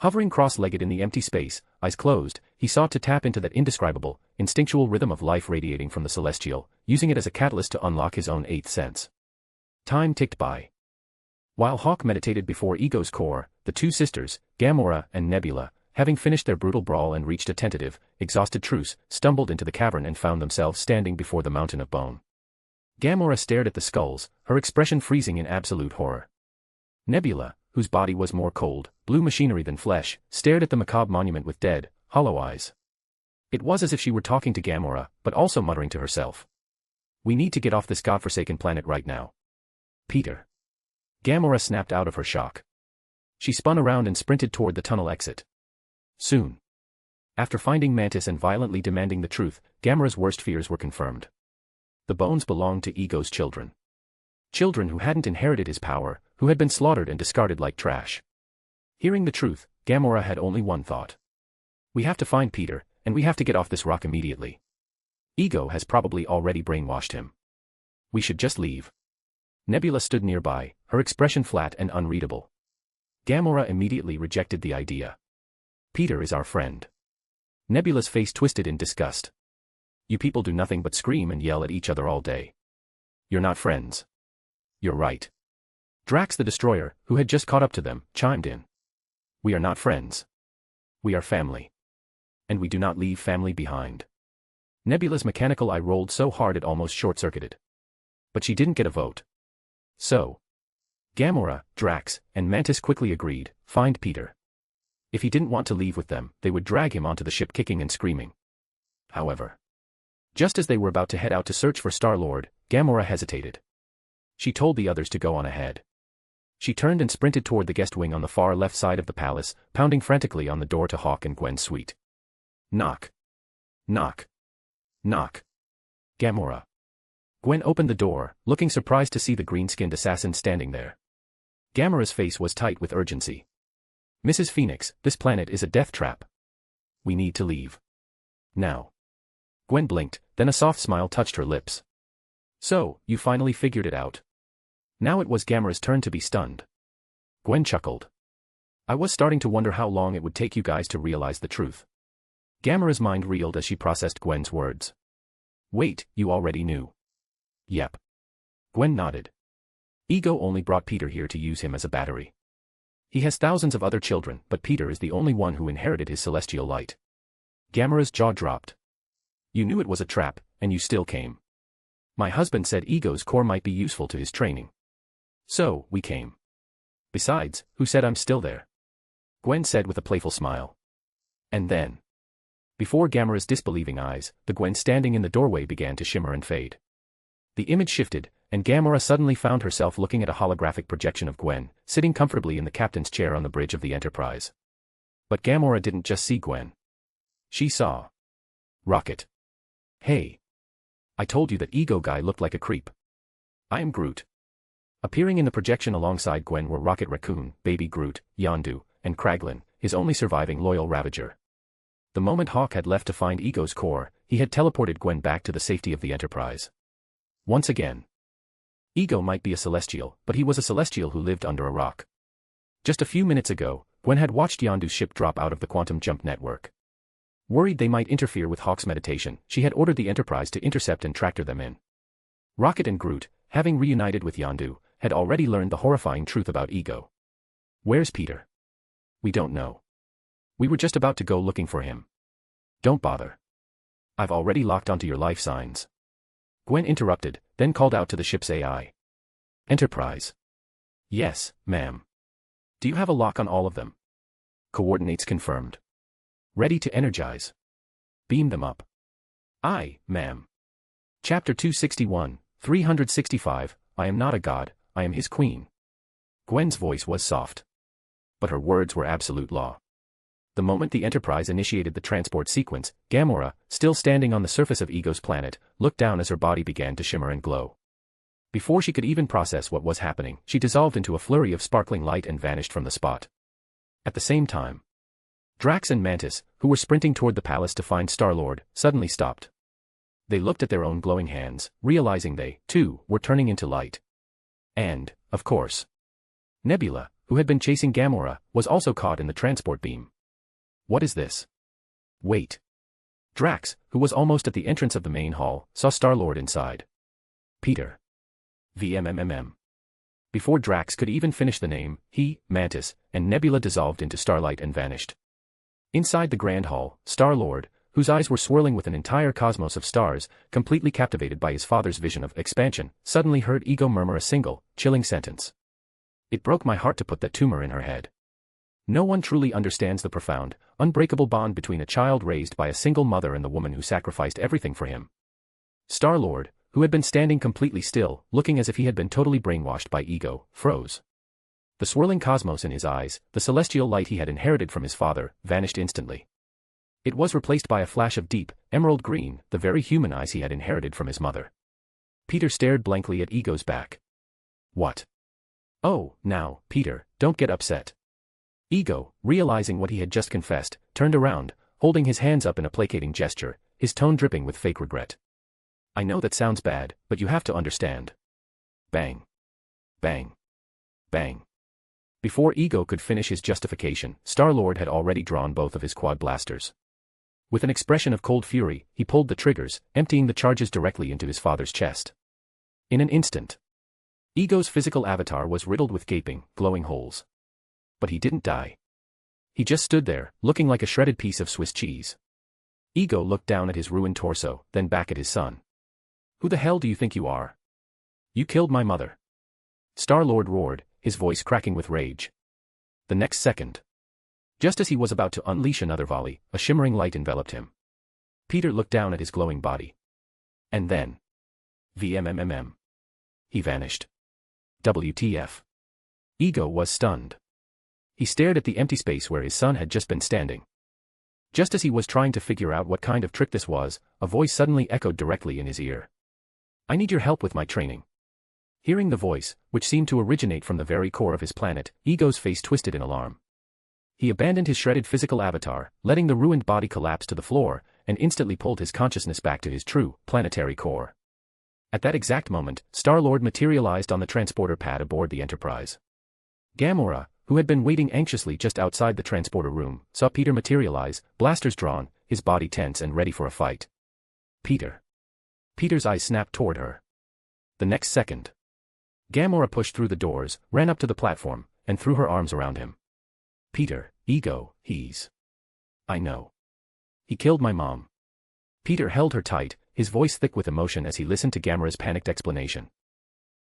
Hovering cross-legged in the empty space, eyes closed, he sought to tap into that indescribable, instinctual rhythm of life radiating from the celestial, using it as a catalyst to unlock his own eighth sense. Time ticked by. While Hawk meditated before Ego's core, the two sisters, Gamora and Nebula, having finished their brutal brawl and reached a tentative, exhausted truce, stumbled into the cavern and found themselves standing before the mountain of bone. Gamora stared at the skulls, her expression freezing in absolute horror. Nebula, whose body was more cold, blue machinery than flesh, stared at the macabre monument with dead, hollow eyes. It was as if she were talking to Gamora, but also muttering to herself. We need to get off this godforsaken planet right now. Peter. Gamora snapped out of her shock. She spun around and sprinted toward the tunnel exit. Soon. After finding Mantis and violently demanding the truth, Gamora's worst fears were confirmed. The bones belonged to Ego's children. Children who hadn't inherited his power, who had been slaughtered and discarded like trash. Hearing the truth, Gamora had only one thought. We have to find Peter, and we have to get off this rock immediately. Ego has probably already brainwashed him. We should just leave. Nebula stood nearby, her expression flat and unreadable. Gamora immediately rejected the idea. Peter is our friend. Nebula's face twisted in disgust. You people do nothing but scream and yell at each other all day. You're not friends. You're right. Drax the Destroyer, who had just caught up to them, chimed in. We are not friends. We are family. And we do not leave family behind. Nebula's mechanical eye rolled so hard it almost short-circuited. But she didn't get a vote. So, Gamora, Drax, and Mantis quickly agreed, find Peter. If he didn't want to leave with them, they would drag him onto the ship kicking and screaming. However, just as they were about to head out to search for Star-Lord, Gamora hesitated. She told the others to go on ahead. She turned and sprinted toward the guest wing on the far left side of the palace, pounding frantically on the door to Hawk and Gwen's suite. Knock. Knock. Knock. Gamora. Gwen opened the door, looking surprised to see the green-skinned assassin standing there. Gamora's face was tight with urgency. Mrs. Phoenix, this planet is a death trap. We need to leave. Now. Gwen blinked, then a soft smile touched her lips. So, you finally figured it out. Now it was Gamora's turn to be stunned. Gwen chuckled. I was starting to wonder how long it would take you guys to realize the truth. Gamora's mind reeled as she processed Gwen's words. Wait, you already knew. Yep. Gwen nodded. Ego only brought Peter here to use him as a battery. He has thousands of other children, but Peter is the only one who inherited his celestial light. Gamora's jaw dropped. You knew it was a trap, and you still came. My husband said Ego's core might be useful to his training. So, we came. Besides, who said I'm still there? Gwen said with a playful smile. And then, before Gamora's disbelieving eyes, the Gwen standing in the doorway began to shimmer and fade. The image shifted, and Gamora suddenly found herself looking at a holographic projection of Gwen, sitting comfortably in the captain's chair on the bridge of the Enterprise. But Gamora didn't just see Gwen. She saw Rocket. Hey. I told you that ego guy looked like a creep. I am Groot. Appearing in the projection alongside Gwen were Rocket Raccoon, Baby Groot, Yondu, and Kraglin, his only surviving loyal Ravager. The moment Hawk had left to find Ego's core, he had teleported Gwen back to the safety of the Enterprise. Once again. Ego might be a Celestial, but he was a Celestial who lived under a rock. Just a few minutes ago, Gwen had watched Yondu's ship drop out of the quantum jump network. Worried they might interfere with Hawk's meditation, she had ordered the Enterprise to intercept and tractor them in. Rocket and Groot, having reunited with Yondu, had already learned the horrifying truth about Ego. Where's Peter? We don't know. We were just about to go looking for him. Don't bother. I've already locked onto your life signs. Gwen interrupted, then called out to the ship's AI. Enterprise. Yes, ma'am. Do you have a lock on all of them? Coordinates confirmed. Ready to energize. Beam them up. Aye, ma'am. Chapter 261, 365, I am not a god, I am his queen. Gwen's voice was soft. But her words were absolute law. The moment the Enterprise initiated the transport sequence, Gamora, still standing on the surface of Ego's planet, looked down as her body began to shimmer and glow. Before she could even process what was happening, she dissolved into a flurry of sparkling light and vanished from the spot. At the same time, Drax and Mantis, who were sprinting toward the palace to find Star-Lord, suddenly stopped. They looked at their own glowing hands, realizing they, too, were turning into light. And, of course, Nebula, who had been chasing Gamora, was also caught in the transport beam. What is this? Wait. Drax, who was almost at the entrance of the main hall, saw Star-Lord inside. Peter. VMMMM. Before Drax could even finish the name, he, Mantis, and Nebula dissolved into starlight and vanished. Inside the Grand Hall, Star-Lord, whose eyes were swirling with an entire cosmos of stars, completely captivated by his father's vision of expansion, suddenly heard Ego murmur a single, chilling sentence. It broke my heart to put that tumor in her head. No one truly understands the profound, unbreakable bond between a child raised by a single mother and the woman who sacrificed everything for him. Star-Lord, who had been standing completely still, looking as if he had been totally brainwashed by Ego, froze. The swirling cosmos in his eyes, the celestial light he had inherited from his father, vanished instantly. It was replaced by a flash of deep, emerald green, the very human eyes he had inherited from his mother. Peter stared blankly at Ego's back. What? Oh, now, Peter, don't get upset. Ego, realizing what he had just confessed, turned around, holding his hands up in a placating gesture, his tone dripping with fake regret. I know that sounds bad, but you have to understand. Bang. Bang. Bang. Before Ego could finish his justification, Star-Lord had already drawn both of his quad blasters. With an expression of cold fury, he pulled the triggers, emptying the charges directly into his father's chest. In an instant, Ego's physical avatar was riddled with gaping, glowing holes. But he didn't die. He just stood there, looking like a shredded piece of Swiss cheese. Ego looked down at his ruined torso, then back at his son. Who the hell do you think you are? You killed my mother. Star-Lord roared, his voice cracking with rage. The next second, just as he was about to unleash another volley, a shimmering light enveloped him. Peter looked down at his glowing body. And then, VMMMM. He vanished. WTF. Ego was stunned. He stared at the empty space where his son had just been standing. Just as he was trying to figure out what kind of trick this was, a voice suddenly echoed directly in his ear. I need your help with my training. Hearing the voice, which seemed to originate from the very core of his planet, Ego's face twisted in alarm. He abandoned his shredded physical avatar, letting the ruined body collapse to the floor, and instantly pulled his consciousness back to his true, planetary core. At that exact moment, Star-Lord materialized on the transporter pad aboard the Enterprise. Gamora, who had been waiting anxiously just outside the transporter room, saw Peter materialize, blasters drawn, his body tense and ready for a fight. Peter. Peter's eyes snapped toward her. The next second, Gamora pushed through the doors, ran up to the platform, and threw her arms around him. Peter, Ego, I know. He killed my mom. Peter held her tight, his voice thick with emotion as he listened to Gamora's panicked explanation.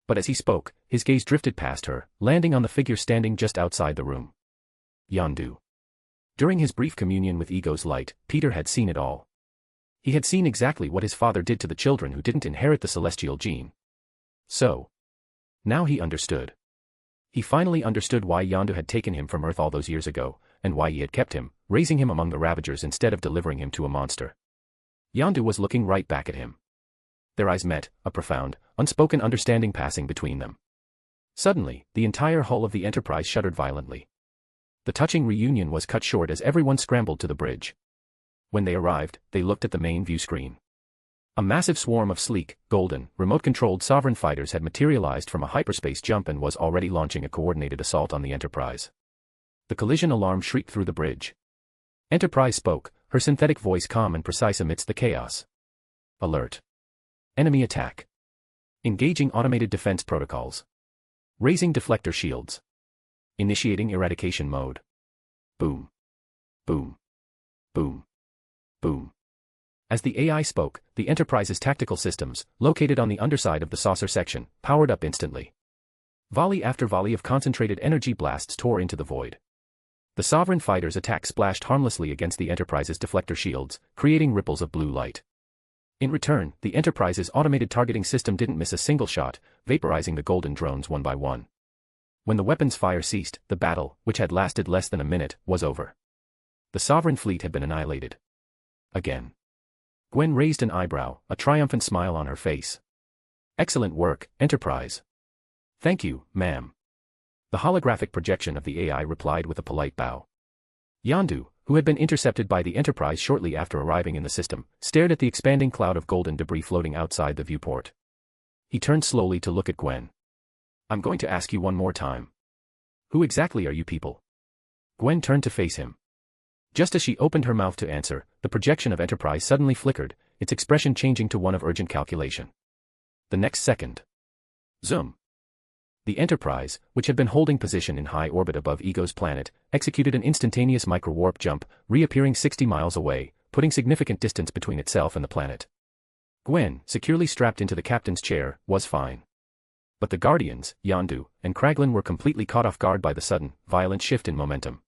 But as he spoke, his gaze drifted past her, landing on the figure standing just outside the room. Yondu. During his brief communion with Ego's light, Peter had seen it all. He had seen exactly what his father did to the children who didn't inherit the celestial gene. So, now he understood. He finally understood why Yondu had taken him from Earth all those years ago, and why he had kept him, raising him among the Ravagers instead of delivering him to a monster. Yondu was looking right back at him. Their eyes met, a profound, unspoken understanding passing between them. Suddenly, the entire hull of the Enterprise shuddered violently. The touching reunion was cut short as everyone scrambled to the bridge. When they arrived, they looked at the main view screen. A massive swarm of sleek, golden, remote-controlled sovereign fighters had materialized from a hyperspace jump and was already launching a coordinated assault on the Enterprise. The collision alarm shrieked through the bridge. Enterprise spoke, her synthetic voice calm and precise amidst the chaos. Alert. Enemy attack. Engaging automated defense protocols. Raising deflector shields. Initiating eradication mode. Boom. Boom. Boom. Boom. As the AI spoke, the Enterprise's tactical systems, located on the underside of the saucer section, powered up instantly. Volley after volley of concentrated energy blasts tore into the void. The Sovereign fighters' attack splashed harmlessly against the Enterprise's deflector shields, creating ripples of blue light. In return, the Enterprise's automated targeting system didn't miss a single shot, vaporizing the golden drones one by one. When the weapons' fire ceased, the battle, which had lasted less than a minute, was over. The Sovereign fleet had been annihilated. Again. Gwen raised an eyebrow, a triumphant smile on her face. Excellent work, Enterprise. Thank you, ma'am. The holographic projection of the AI replied with a polite bow. Yondu, who had been intercepted by the Enterprise shortly after arriving in the system, stared at the expanding cloud of golden debris floating outside the viewport. He turned slowly to look at Gwen. I'm going to ask you one more time. Who exactly are you people? Gwen turned to face him. Just as she opened her mouth to answer, the projection of Enterprise suddenly flickered, its expression changing to one of urgent calculation. The next second. Zoom. The Enterprise, which had been holding position in high orbit above Ego's planet, executed an instantaneous micro-warp jump, reappearing 60 miles away, putting significant distance between itself and the planet. Gwen, securely strapped into the captain's chair, was fine. But the Guardians, Yondu, and Kraglin were completely caught off guard by the sudden, violent shift in momentum.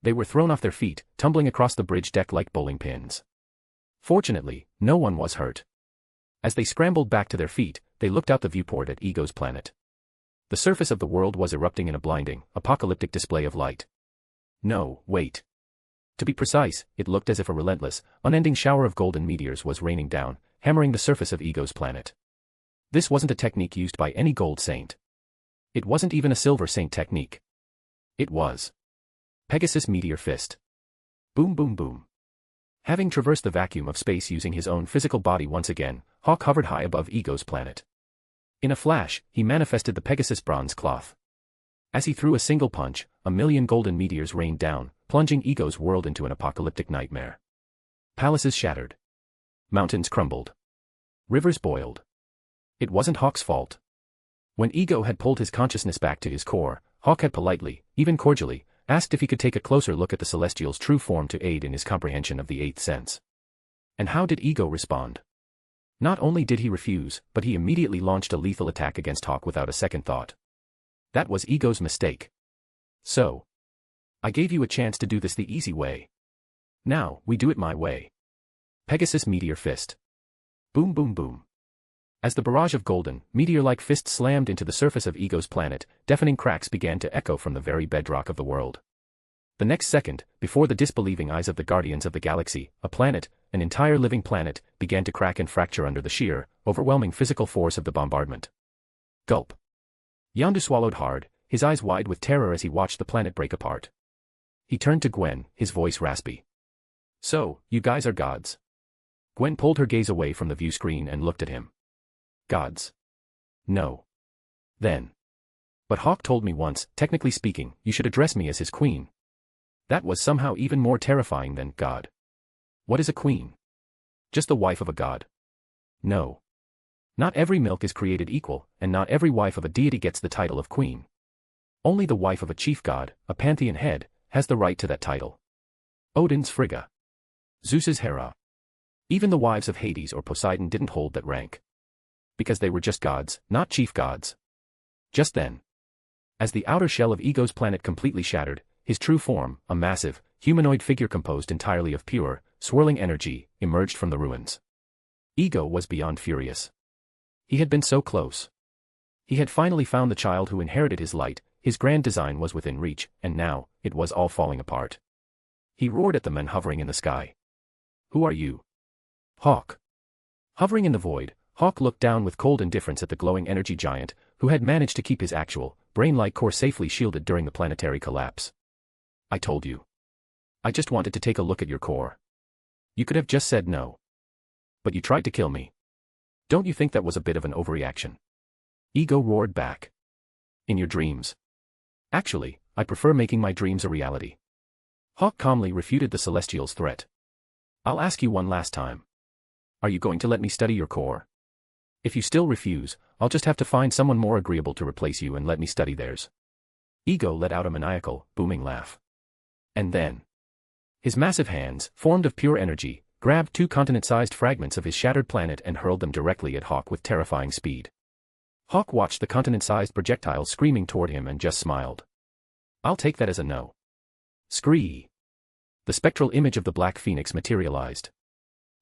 They were thrown off their feet, tumbling across the bridge deck like bowling pins. Fortunately, no one was hurt. As they scrambled back to their feet, they looked out the viewport at Ego's planet. The surface of the world was erupting in a blinding, apocalyptic display of light. No, wait. To be precise, it looked as if a relentless, unending shower of golden meteors was raining down, hammering the surface of Ego's planet. This wasn't a technique used by any gold saint. It wasn't even a silver saint technique. It was Pegasus Meteor Fist. Boom boom boom. Having traversed the vacuum of space using his own physical body once again, Hawk hovered high above Ego's planet. In a flash, he manifested the Pegasus bronze cloth. As he threw a single punch, 1,000,000 golden meteors rained down, plunging Ego's world into an apocalyptic nightmare. Palaces shattered. Mountains crumbled. Rivers boiled. It wasn't Hawk's fault. When Ego had pulled his consciousness back to his core, Hawk had politely, even cordially, asked if he could take a closer look at the Celestial's true form to aid in his comprehension of the eighth sense. And how did Ego respond? Not only did he refuse, but he immediately launched a lethal attack against Hawk without a second thought. That was Ego's mistake. So, I gave you a chance to do this the easy way. Now, we do it my way. Pegasus Meteor Fist. Boom boom boom. As the barrage of golden, meteor-like fists slammed into the surface of Ego's planet, deafening cracks began to echo from the very bedrock of the world. The next second, before the disbelieving eyes of the Guardians of the Galaxy, a planet, an entire living planet, began to crack and fracture under the sheer, overwhelming physical force of the bombardment. Gulp. Yondu swallowed hard, his eyes wide with terror as he watched the planet break apart. He turned to Gwen, his voice raspy. So, you guys are gods. Gwen pulled her gaze away from the view screen and looked at him. Gods. No. Then. But Hawk told me once, technically speaking, you should address me as his queen. That was somehow even more terrifying than God. What is a queen? Just the wife of a god. No. Not every milk is created equal, and not every wife of a deity gets the title of queen. Only the wife of a chief god, a pantheon head, has the right to that title. Odin's Frigga. Zeus's Hera. Even the wives of Hades or Poseidon didn't hold that rank. Because they were just gods, not chief gods. Just then. As the outer shell of Ego's planet completely shattered, his true form, a massive, humanoid figure composed entirely of pure, swirling energy, emerged from the ruins. Ego was beyond furious. He had been so close. He had finally found the child who inherited his light, his grand design was within reach, and now, it was all falling apart. He roared at the men hovering in the sky. Who are you? Hawk. Hovering in the void, Hawk looked down with cold indifference at the glowing energy giant, who had managed to keep his actual, brain-like core safely shielded during the planetary collapse. I told you. I just wanted to take a look at your core. You could have just said no. But you tried to kill me. Don't you think that was a bit of an overreaction? Ego roared back. In your dreams. Actually, I prefer making my dreams a reality. Hawk calmly refuted the Celestial's threat. I'll ask you one last time. Are you going to let me study your core? If you still refuse, I'll just have to find someone more agreeable to replace you and let me study theirs. Ego let out a maniacal, booming laugh. And then, his massive hands, formed of pure energy, grabbed 2 continent-sized fragments of his shattered planet and hurled them directly at Hawk with terrifying speed. Hawk watched the continent-sized projectiles screaming toward him and just smiled. I'll take that as a no. Scree! The spectral image of the Black Phoenix materialized.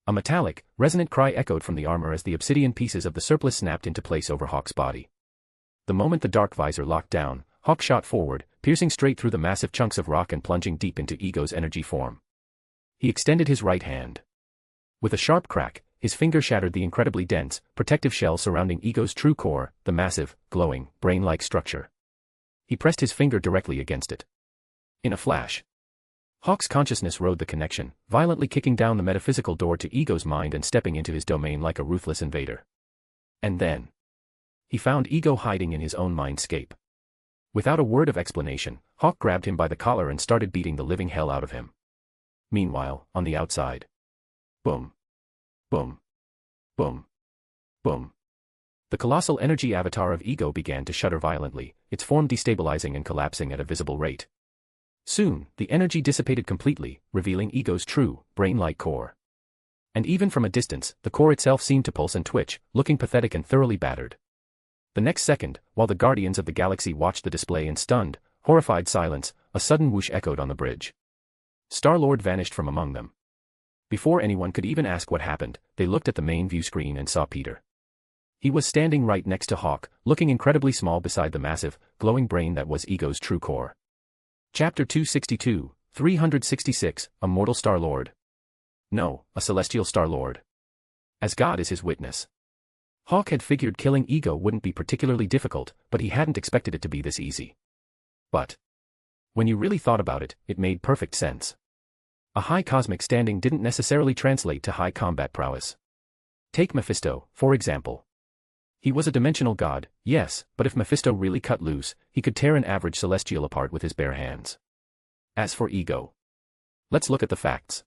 A metallic, resonant cry echoed from the armor as the obsidian pieces of the surplus snapped into place over Hawk's body. The moment the dark visor locked down, Hawk shot forward, piercing straight through the massive chunks of rock and plunging deep into Ego's energy form. He extended his right hand. With a sharp crack, his finger shattered the incredibly dense, protective shell surrounding Ego's true core, the massive, glowing, brain-like structure. He pressed his finger directly against it. In a flash, Hawk's consciousness rode the connection, violently kicking down the metaphysical door to Ego's mind and stepping into his domain like a ruthless invader. And then, he found Ego hiding in his own mindscape. Without a word of explanation, Hawk grabbed him by the collar and started beating the living hell out of him. Meanwhile, on the outside. Boom. Boom. Boom. Boom. The colossal energy avatar of Ego began to shudder violently, its form destabilizing and collapsing at a visible rate. Soon, the energy dissipated completely, revealing Ego's true, brain-like core. And even from a distance, the core itself seemed to pulse and twitch, looking pathetic and thoroughly battered. The next second, while the Guardians of the Galaxy watched the display in stunned, horrified silence, a sudden whoosh echoed on the bridge. Star-Lord vanished from among them. Before anyone could even ask what happened, they looked at the main view screen and saw Peter. He was standing right next to Hawk, looking incredibly small beside the massive, glowing brain that was Ego's true core. Chapter 262, 366, A Mortal Star-Lord. No, a Celestial Star-Lord. As God is his witness. Hawk had figured killing Ego wouldn't be particularly difficult, but he hadn't expected it to be this easy. But when you really thought about it, it made perfect sense. A high cosmic standing didn't necessarily translate to high combat prowess. Take Mephisto, for example. He was a dimensional god, yes, but if Mephisto really cut loose, he could tear an average Celestial apart with his bare hands. As for Ego, let's look at the facts.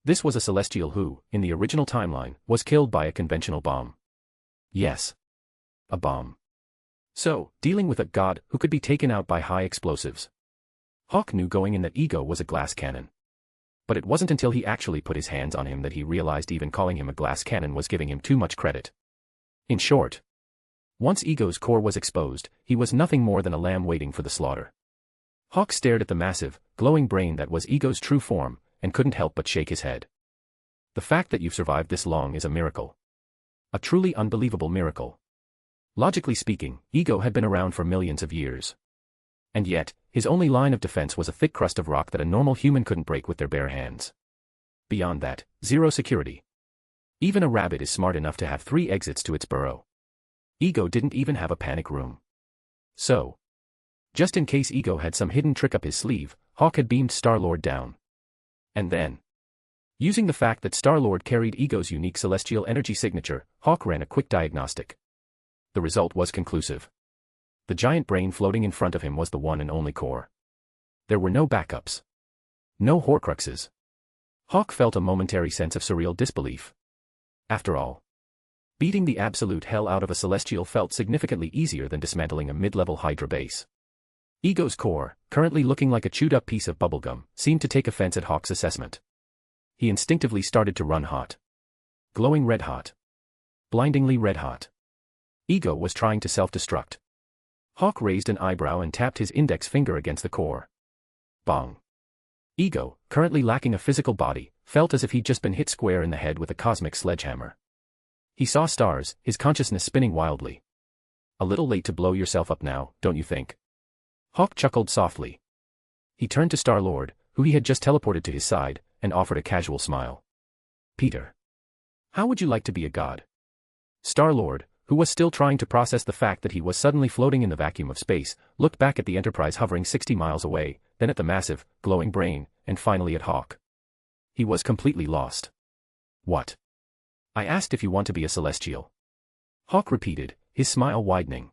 This was a Celestial who, in the original timeline, was killed by a conventional bomb. Yes. A bomb. So, dealing with a god who could be taken out by high explosives. Hawk knew going in that Ego was a glass cannon. But it wasn't until he actually put his hands on him that he realized even calling him a glass cannon was giving him too much credit. In short, once Ego's core was exposed, he was nothing more than a lamb waiting for the slaughter. Hawk stared at the massive, glowing brain that was Ego's true form, and couldn't help but shake his head. The fact that you've survived this long is a miracle. A truly unbelievable miracle. Logically speaking, Ego had been around for millions of years. And yet, his only line of defense was a thick crust of rock that a normal human couldn't break with their bare hands. Beyond that, zero security. Even a rabbit is smart enough to have 3 exits to its burrow. Ego didn't even have a panic room. So, just in case Ego had some hidden trick up his sleeve, Hawk had beamed Star-Lord down. And then, using the fact that Star-Lord carried Ego's unique celestial energy signature, Hawk ran a quick diagnostic. The result was conclusive. The giant brain floating in front of him was the one and only core. There were no backups. No Horcruxes. Hawk felt a momentary sense of surreal disbelief. After all, beating the absolute hell out of a Celestial felt significantly easier than dismantling a mid-level Hydra base. Ego's core, currently looking like a chewed-up piece of bubblegum, seemed to take offense at Hawk's assessment. He instinctively started to run hot. Glowing red-hot. Blindingly red-hot. Ego was trying to self-destruct. Hawk raised an eyebrow and tapped his index finger against the core. Bong. Ego, currently lacking a physical body, felt as if he'd just been hit square in the head with a cosmic sledgehammer. He saw stars, his consciousness spinning wildly. A little late to blow yourself up now, don't you think? Hawk chuckled softly. He turned to Star-Lord, who he had just teleported to his side, and offered a casual smile. Peter. How would you like to be a god? Star-Lord, who was still trying to process the fact that he was suddenly floating in the vacuum of space, looked back at the Enterprise hovering 60 miles away, then at the massive, glowing brain, and finally at Hawk. He was completely lost. What? I asked if you want to be a celestial. Hawk repeated, his smile widening.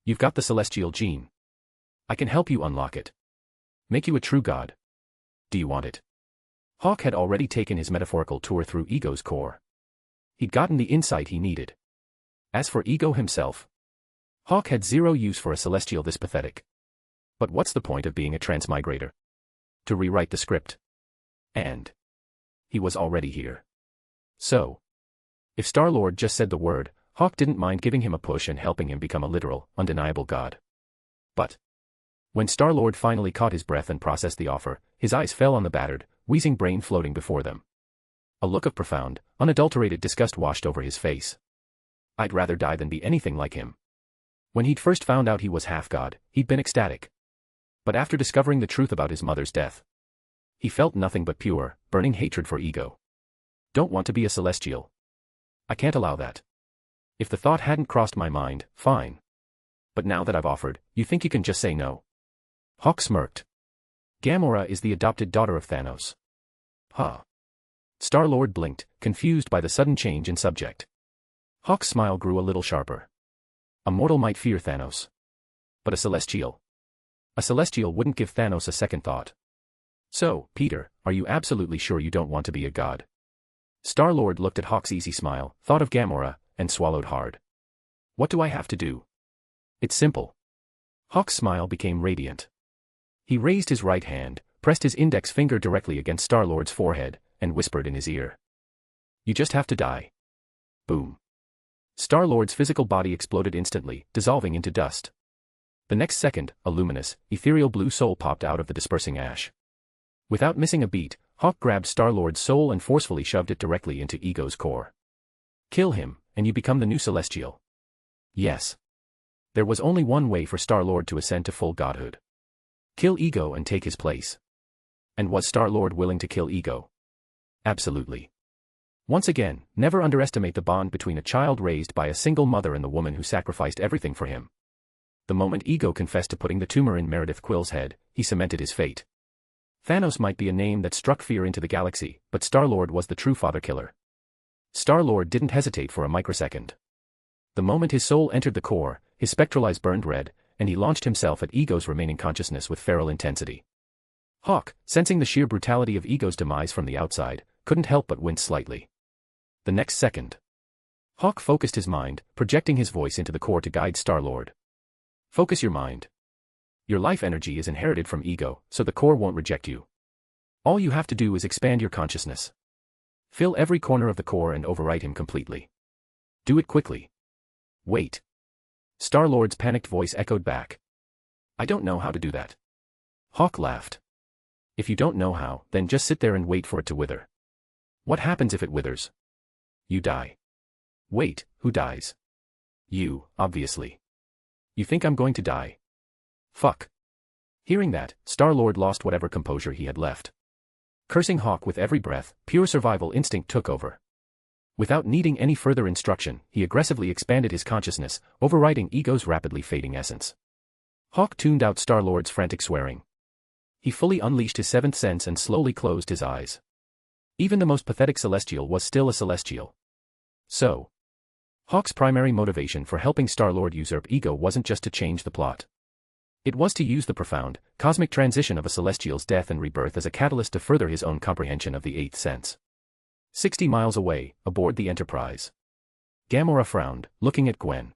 You've got the celestial gene. I can help you unlock it. Make you a true god. Do you want it? Hawk had already taken his metaphorical tour through Ego's core. He'd gotten the insight he needed. As for Ego himself, Hawk had zero use for a celestial this pathetic. But what's the point of being a transmigrator? To rewrite the script. And he was already here. So, if Star-Lord just said the word, Hawk didn't mind giving him a push and helping him become a literal, undeniable god. But when Star-Lord finally caught his breath and processed the offer, his eyes fell on the battered, wheezing brain floating before them. A look of profound, unadulterated disgust washed over his face. I'd rather die than be anything like him. When he'd first found out he was half-god, he'd been ecstatic. But after discovering the truth about his mother's death, he felt nothing but pure, burning hatred for Ego. Don't want to be a celestial. I can't allow that. If the thought hadn't crossed my mind, fine. But now that I've offered, you think you can just say no? Hawk smirked. Gamora is the adopted daughter of Thanos. Huh. Star-Lord blinked, confused by the sudden change in subject. Hawk's smile grew a little sharper. A mortal might fear Thanos. But a celestial? A celestial wouldn't give Thanos a second thought. So, Peter, are you absolutely sure you don't want to be a god? Star-Lord looked at Hawk's easy smile, thought of Gamora, and swallowed hard. What do I have to do? It's simple. Hawk's smile became radiant. He raised his right hand, pressed his index finger directly against Star-Lord's forehead, and whispered in his ear. You just have to die. Boom. Star-Lord's physical body exploded instantly, dissolving into dust. The next second, a luminous, ethereal blue soul popped out of the dispersing ash. Without missing a beat, Hawk grabbed Star-Lord's soul and forcefully shoved it directly into Ego's core. Kill him, and you become the new Celestial. Yes. There was only one way for Star-Lord to ascend to full godhood. Kill Ego and take his place. And was Star-Lord willing to kill Ego? Absolutely. Once again, never underestimate the bond between a child raised by a single mother and the woman who sacrificed everything for him. The moment Ego confessed to putting the tumor in Meredith Quill's head, he cemented his fate. Thanos might be a name that struck fear into the galaxy, but Star-Lord was the true father-killer. Star-Lord didn't hesitate for a microsecond. The moment his soul entered the core, his spectral eyes burned red, and he launched himself at Ego's remaining consciousness with feral intensity. Hawk, sensing the sheer brutality of Ego's demise from the outside, couldn't help but wince slightly. The next second, Hawk focused his mind, projecting his voice into the core to guide Star-Lord. Focus your mind. Your life energy is inherited from Ego, so the core won't reject you. All you have to do is expand your consciousness. Fill every corner of the core and overwrite him completely. Do it quickly. Wait. Star-Lord's panicked voice echoed back. I don't know how to do that. Hawk laughed. If you don't know how, then just sit there and wait for it to wither. What happens if it withers? You die. Wait, who dies? You, obviously. You think I'm going to die? Fuck. Hearing that, Star-Lord lost whatever composure he had left. Cursing Hawk with every breath, pure survival instinct took over. Without needing any further instruction, he aggressively expanded his consciousness, overriding Ego's rapidly fading essence. Hawk tuned out Star-Lord's frantic swearing. He fully unleashed his seventh sense and slowly closed his eyes. Even the most pathetic Celestial was still a Celestial. So, Hawk's primary motivation for helping Star-Lord usurp Ego wasn't just to change the plot. It was to use the profound, cosmic transition of a Celestial's death and rebirth as a catalyst to further his own comprehension of the eighth sense. 60 miles away, aboard the Enterprise. Gamora frowned, looking at Gwen.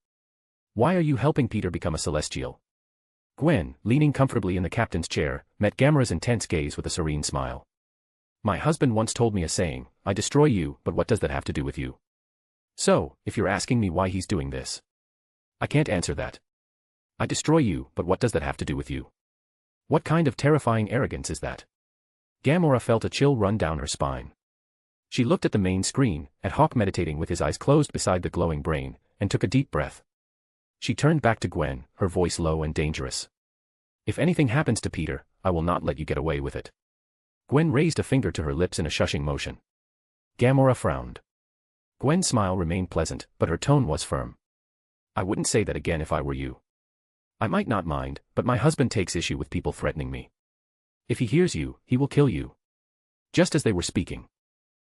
Why are you helping Peter become a Celestial? Gwen, leaning comfortably in the captain's chair, met Gamora's intense gaze with a serene smile. My husband once told me a saying, I destroy you, but what does that have to do with you? So, if you're asking me why he's doing this, I can't answer that. I destroy you, but what does that have to do with you? What kind of terrifying arrogance is that? Gamora felt a chill run down her spine. She looked at the main screen, at Hawk meditating with his eyes closed beside the glowing brain, and took a deep breath. She turned back to Gwen, her voice low and dangerous. If anything happens to Peter, I will not let you get away with it. Gwen raised a finger to her lips in a shushing motion. Gamora frowned. Gwen's smile remained pleasant, but her tone was firm. I wouldn't say that again if I were you. I might not mind, but my husband takes issue with people threatening me. If he hears you, he will kill you. Just as they were speaking.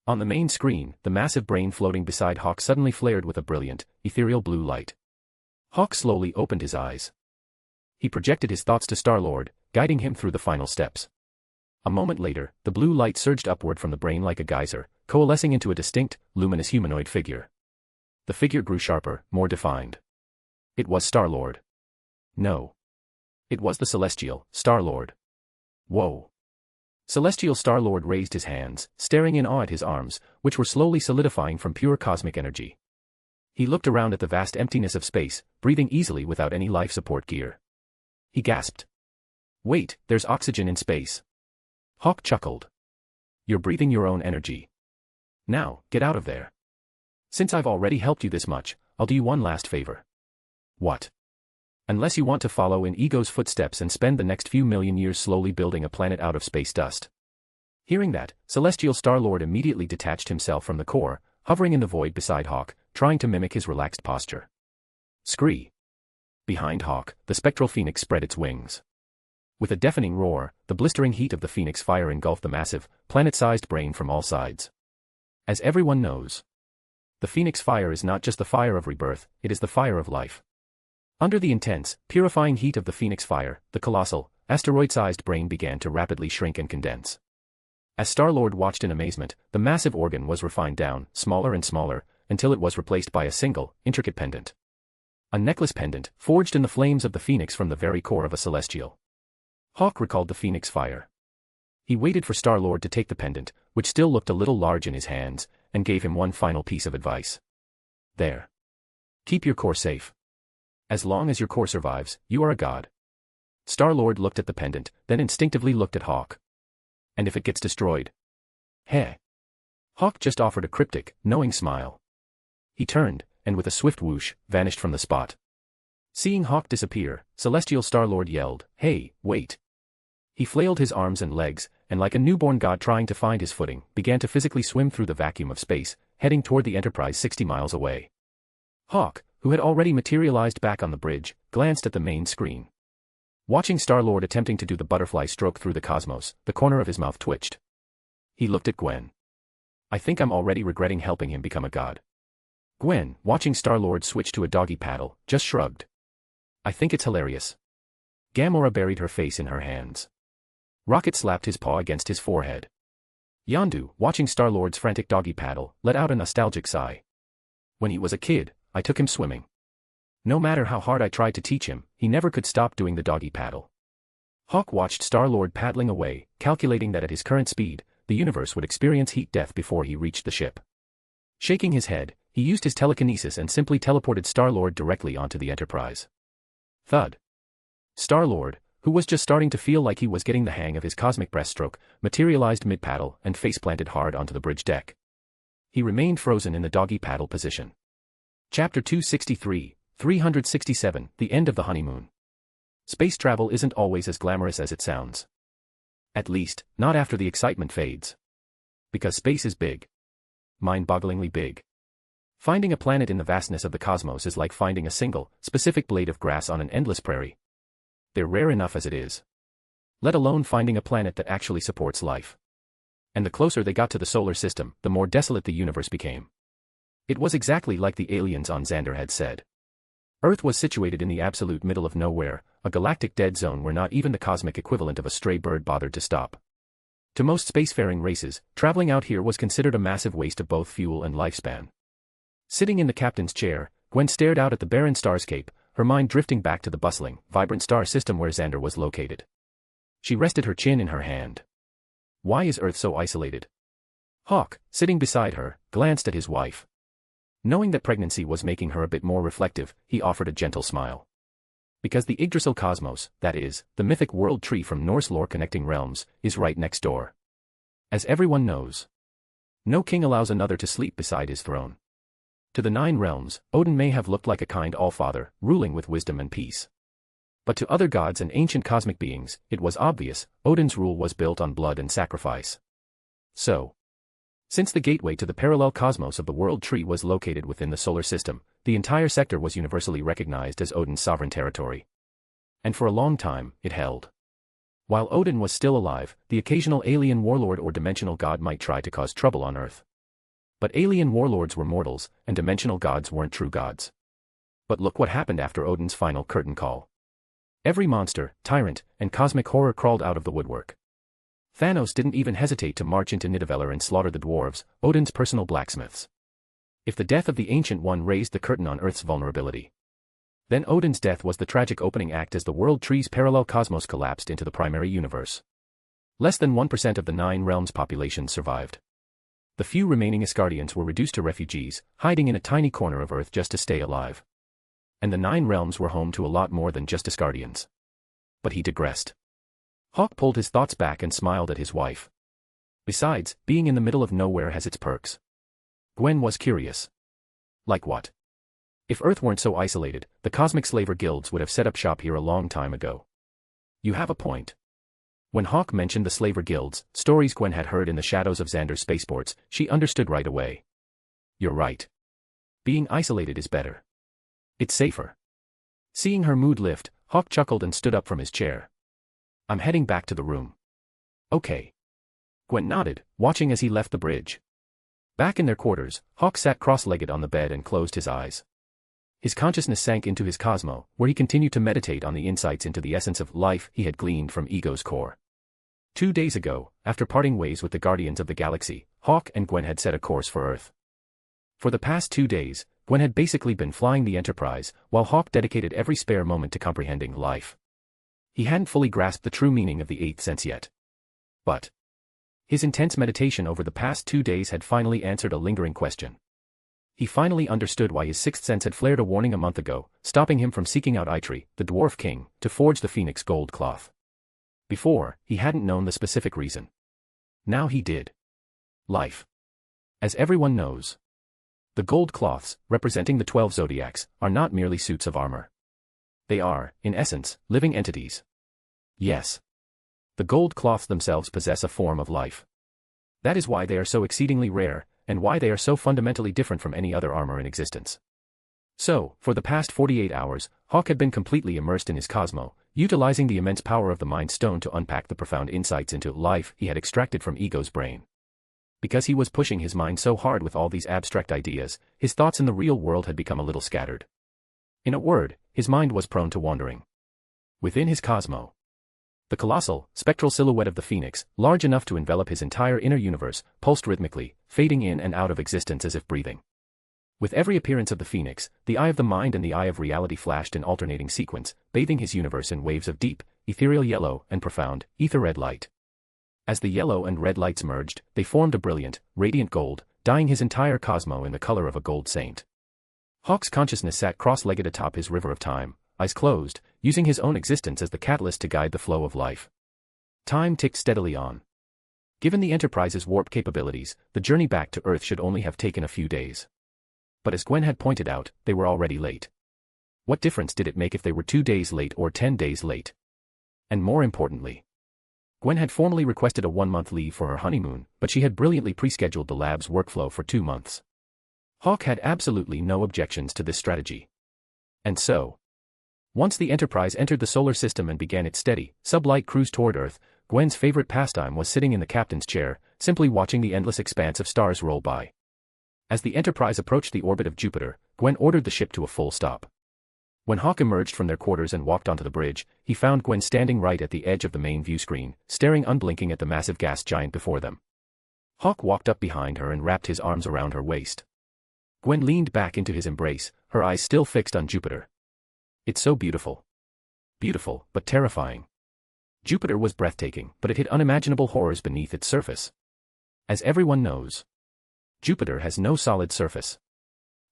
On the main screen, the massive brain floating beside Hawk suddenly flared with a brilliant, ethereal blue light. Hawk slowly opened his eyes. He projected his thoughts to Star-Lord, guiding him through the final steps. A moment later, the blue light surged upward from the brain like a geyser, coalescing into a distinct, luminous humanoid figure. The figure grew sharper, more defined. It was Star-Lord. No. It was the celestial Star-Lord. Whoa. Celestial Star-Lord raised his hands, staring in awe at his arms, which were slowly solidifying from pure cosmic energy. He looked around at the vast emptiness of space, breathing easily without any life support gear. He gasped. Wait, there's oxygen in space. Hawk chuckled. You're breathing your own energy. Now, get out of there. Since I've already helped you this much, I'll do you one last favor. What? Unless you want to follow in Ego's footsteps and spend the next few million years slowly building a planet out of space dust. Hearing that, Celestial Star-Lord immediately detached himself from the core, hovering in the void beside Hawk, trying to mimic his relaxed posture. Scree. Behind Hawk, the spectral phoenix spread its wings. With a deafening roar, the blistering heat of the phoenix fire engulfed the massive, planet-sized brain from all sides. As everyone knows, the phoenix fire is not just the fire of rebirth, it is the fire of life. Under the intense, purifying heat of the phoenix fire, the colossal, asteroid-sized brain began to rapidly shrink and condense. As Star-Lord watched in amazement, the massive organ was refined down, smaller and smaller, until it was replaced by a single, intricate pendant. A necklace pendant, forged in the flames of the phoenix from the very core of a celestial. Hawk recalled the phoenix fire. He waited for Star-Lord to take the pendant, which still looked a little large in his hands, and gave him one final piece of advice. There. Keep your core safe. As long as your core survives, you are a god. Star-Lord looked at the pendant, then instinctively looked at Hawk. And if it gets destroyed? Heh. Hawk just offered a cryptic, knowing smile. He turned, and with a swift whoosh, vanished from the spot. Seeing Hawk disappear, Celestial Star-Lord yelled, "Hey, wait." He flailed his arms and legs, and like a newborn god trying to find his footing, began to physically swim through the vacuum of space, heading toward the Enterprise 60 miles away. Hawk, who had already materialized back on the bridge, glanced at the main screen. Watching Star-Lord attempting to do the butterfly stroke through the cosmos, the corner of his mouth twitched. He looked at Gwen. I think I'm already regretting helping him become a god. Gwen, watching Star-Lord switch to a doggy paddle, just shrugged. I think it's hilarious. Gamora buried her face in her hands. Rocket slapped his paw against his forehead. Yondu, watching Star-Lord's frantic doggy paddle, let out a nostalgic sigh. When he was a kid, I took him swimming. No matter how hard I tried to teach him, he never could stop doing the doggy paddle. Hawk watched Star-Lord paddling away, calculating that at his current speed, the universe would experience heat death before he reached the ship. Shaking his head, he used his telekinesis and simply teleported Star-Lord directly onto the Enterprise. Thud. Star-Lord, who was just starting to feel like he was getting the hang of his cosmic breaststroke, materialized mid-paddle and face-planted hard onto the bridge deck. He remained frozen in the doggy paddle position. Chapter 263, 367, The End of the Honeymoon. Space travel isn't always as glamorous as it sounds. At least, not after the excitement fades. Because space is big. Mind-bogglingly big. Finding a planet in the vastness of the cosmos is like finding a single, specific blade of grass on an endless prairie. They're rare enough as it is. Let alone finding a planet that actually supports life. And the closer they got to the solar system, the more desolate the universe became. It was exactly like the aliens on Xander had said. Earth was situated in the absolute middle of nowhere, a galactic dead zone where not even the cosmic equivalent of a stray bird bothered to stop. To most spacefaring races, traveling out here was considered a massive waste of both fuel and lifespan. Sitting in the captain's chair, Gwen stared out at the barren starscape, her mind drifting back to the bustling, vibrant star system where Xander was located. She rested her chin in her hand. Why is Earth so isolated? Hawk, sitting beside her, glanced at his wife. Knowing that pregnancy was making her a bit more reflective, he offered a gentle smile. Because the Yggdrasil cosmos, that is, the mythic world tree from Norse lore connecting realms, is right next door. As everyone knows, no king allows another to sleep beside his throne. To the 9 realms, Odin may have looked like a kind all-father, ruling with wisdom and peace. But to other gods and ancient cosmic beings, it was obvious, Odin's rule was built on blood and sacrifice. So, since the gateway to the parallel cosmos of the World Tree was located within the solar system, the entire sector was universally recognized as Odin's sovereign territory. And for a long time, it held. While Odin was still alive, the occasional alien warlord or dimensional god might try to cause trouble on Earth. But alien warlords were mortals, and dimensional gods weren't true gods. But look what happened after Odin's final curtain call. Every monster, tyrant, and cosmic horror crawled out of the woodwork. Thanos didn't even hesitate to march into Nidavellir and slaughter the dwarves, Odin's personal blacksmiths. If the death of the Ancient One raised the curtain on Earth's vulnerability, then Odin's death was the tragic opening act as the World Tree's parallel cosmos collapsed into the primary universe. Less than 1% of the 9 realms' population survived. The few remaining Asgardians were reduced to refugees, hiding in a tiny corner of Earth just to stay alive. And the 9 realms were home to a lot more than just Asgardians. But he digressed. Hawk pulled his thoughts back and smiled at his wife. Besides, being in the middle of nowhere has its perks. Gwen was curious. Like what? If Earth weren't so isolated, the cosmic slaver guilds would have set up shop here a long time ago. You have a point. When Hawk mentioned the slaver guilds, stories Gwen had heard in the shadows of Xander's spaceports, she understood right away. You're right. Being isolated is better. It's safer. Seeing her mood lift, Hawk chuckled and stood up from his chair. I'm heading back to the room. Okay. Gwen nodded, watching as he left the bridge. Back in their quarters, Hawk sat cross-legged on the bed and closed his eyes. His consciousness sank into his cosmo, where he continued to meditate on the insights into the essence of life he had gleaned from Ego's core. 2 days ago, after parting ways with the Guardians of the Galaxy, Hawk and Gwen had set a course for Earth. For the past 2 days, Gwen had basically been flying the Enterprise, while Hawk dedicated every spare moment to comprehending life. He hadn't fully grasped the true meaning of the 8th sense yet. But his intense meditation over the past 2 days had finally answered a lingering question. He finally understood why his 6th sense had flared a warning a month ago, stopping him from seeking out Eitri, the Dwarf King, to forge the Phoenix gold cloth. Before, he hadn't known the specific reason. Now he did. Life. As everyone knows, the gold cloths, representing the 12 zodiacs, are not merely suits of armor. They are, in essence, living entities. Yes. The gold cloths themselves possess a form of life. That is why they are so exceedingly rare, and why they are so fundamentally different from any other armor in existence. So, for the past 48 hours, Hawk had been completely immersed in his cosmo, utilizing the immense power of the Mind Stone to unpack the profound insights into life he had extracted from Ego's brain. Because he was pushing his mind so hard with all these abstract ideas, his thoughts in the real world had become a little scattered. In a word, his mind was prone to wandering. Within his cosmo, the colossal, spectral silhouette of the Phoenix, large enough to envelop his entire inner universe, pulsed rhythmically, fading in and out of existence as if breathing. With every appearance of the Phoenix, the eye of the mind and the eye of reality flashed in alternating sequence, bathing his universe in waves of deep, ethereal yellow and profound, ether-red light. As the yellow and red lights merged, they formed a brilliant, radiant gold, dyeing his entire cosmo in the color of a gold saint. Hawk's consciousness sat cross-legged atop his river of time, eyes closed, using his own existence as the catalyst to guide the flow of life. Time ticked steadily on. Given the Enterprise's warp capabilities, the journey back to Earth should only have taken a few days. But as Gwen had pointed out, they were already late. What difference did it make if they were 2 days late or 10 days late? And more importantly, Gwen had formally requested a 1-month leave for her honeymoon, but she had brilliantly pre-scheduled the lab's workflow for 2 months. Hawk had absolutely no objections to this strategy. And so, once the Enterprise entered the solar system and began its steady, sublight cruise toward Earth, Gwen's favorite pastime was sitting in the captain's chair, simply watching the endless expanse of stars roll by. As the Enterprise approached the orbit of Jupiter, Gwen ordered the ship to a full stop. When Hawk emerged from their quarters and walked onto the bridge, he found Gwen standing right at the edge of the main view screen, staring unblinking at the massive gas giant before them. Hawk walked up behind her and wrapped his arms around her waist. Gwen leaned back into his embrace, her eyes still fixed on Jupiter. It's so beautiful. Beautiful, but terrifying. Jupiter was breathtaking, but it hid unimaginable horrors beneath its surface. As everyone knows, Jupiter has no solid surface.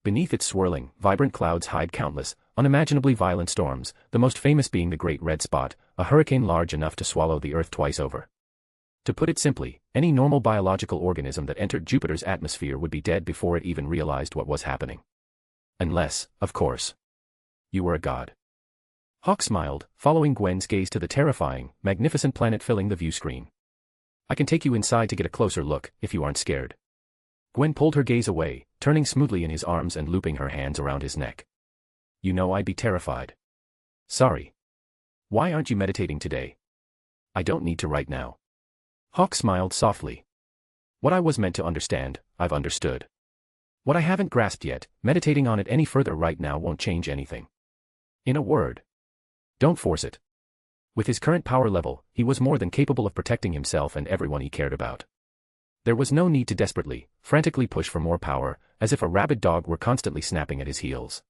Beneath its swirling, vibrant clouds hide countless, unimaginably violent storms, the most famous being the Great Red Spot, a hurricane large enough to swallow the Earth twice over. To put it simply, any normal biological organism that entered Jupiter's atmosphere would be dead before it even realized what was happening. Unless, of course, you were a god. Hawk smiled, following Gwen's gaze to the terrifying, magnificent planet filling the view screen. I can take you inside to get a closer look, if you aren't scared. Gwen pulled her gaze away, turning smoothly in his arms and looping her hands around his neck. You know I'd be terrified. Sorry. Why aren't you meditating today? I don't need to right now. Hawk smiled softly. What I was meant to understand, I've understood. What I haven't grasped yet, meditating on it any further right now won't change anything. In a word, don't force it. With his current power level, he was more than capable of protecting himself and everyone he cared about. There was no need to desperately, frantically push for more power, as if a rabid dog were constantly snapping at his heels.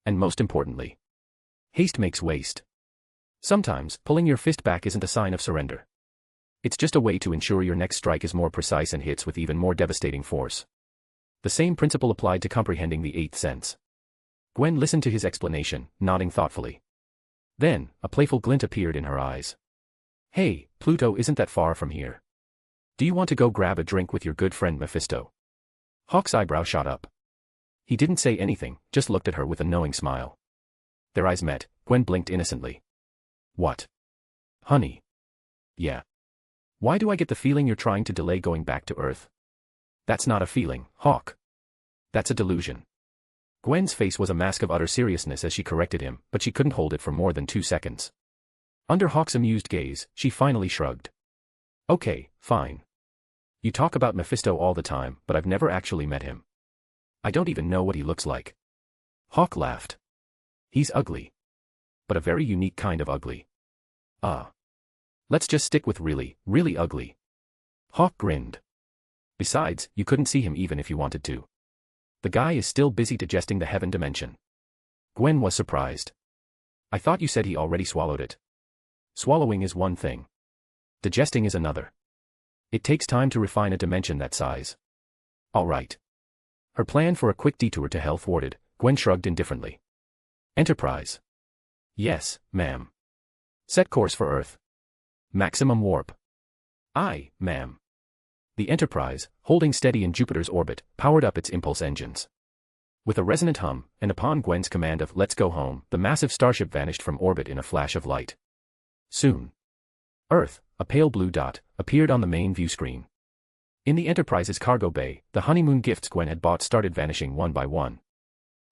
And most importantly, haste makes waste. Sometimes, pulling your fist back isn't a sign of surrender. It's just a way to ensure your next strike is more precise and hits with even more devastating force. The same principle applied to comprehending the eighth sense. Gwen listened to his explanation, nodding thoughtfully. Then, a playful glint appeared in her eyes. Hey, Pluto isn't that far from here. Do you want to go grab a drink with your good friend Mephisto? Hawk's eyebrow shot up. He didn't say anything, just looked at her with a knowing smile. Their eyes met. Gwen blinked innocently. What? Honey. Yeah. Why do I get the feeling you're trying to delay going back to Earth? That's not a feeling, Hawk. That's a delusion. Gwen's face was a mask of utter seriousness as she corrected him, but she couldn't hold it for more than 2 seconds. Under Hawk's amused gaze, she finally shrugged. Okay, fine. You talk about Mephisto all the time, but I've never actually met him. I don't even know what he looks like. Hawk laughed. He's ugly. But a very unique kind of ugly. Let's just stick with really, really ugly. Hawk grinned. Besides, you couldn't see him even if you wanted to. The guy is still busy digesting the heaven dimension. Gwen was surprised. I thought you said he already swallowed it. Swallowing is one thing. Digesting is another. It takes time to refine a dimension that size. All right. Her plan for a quick detour to hell thwarted, Gwen shrugged indifferently. Enterprise. Yes, ma'am. Set course for Earth. Maximum warp. Aye, ma'am. The Enterprise, holding steady in Jupiter's orbit, powered up its impulse engines. With a resonant hum, and upon Gwen's command of "Let's go home," the massive starship vanished from orbit in a flash of light. Soon, Earth, a pale blue dot, appeared on the main view screen. In the Enterprise's cargo bay, the honeymoon gifts Gwen had bought started vanishing one by one.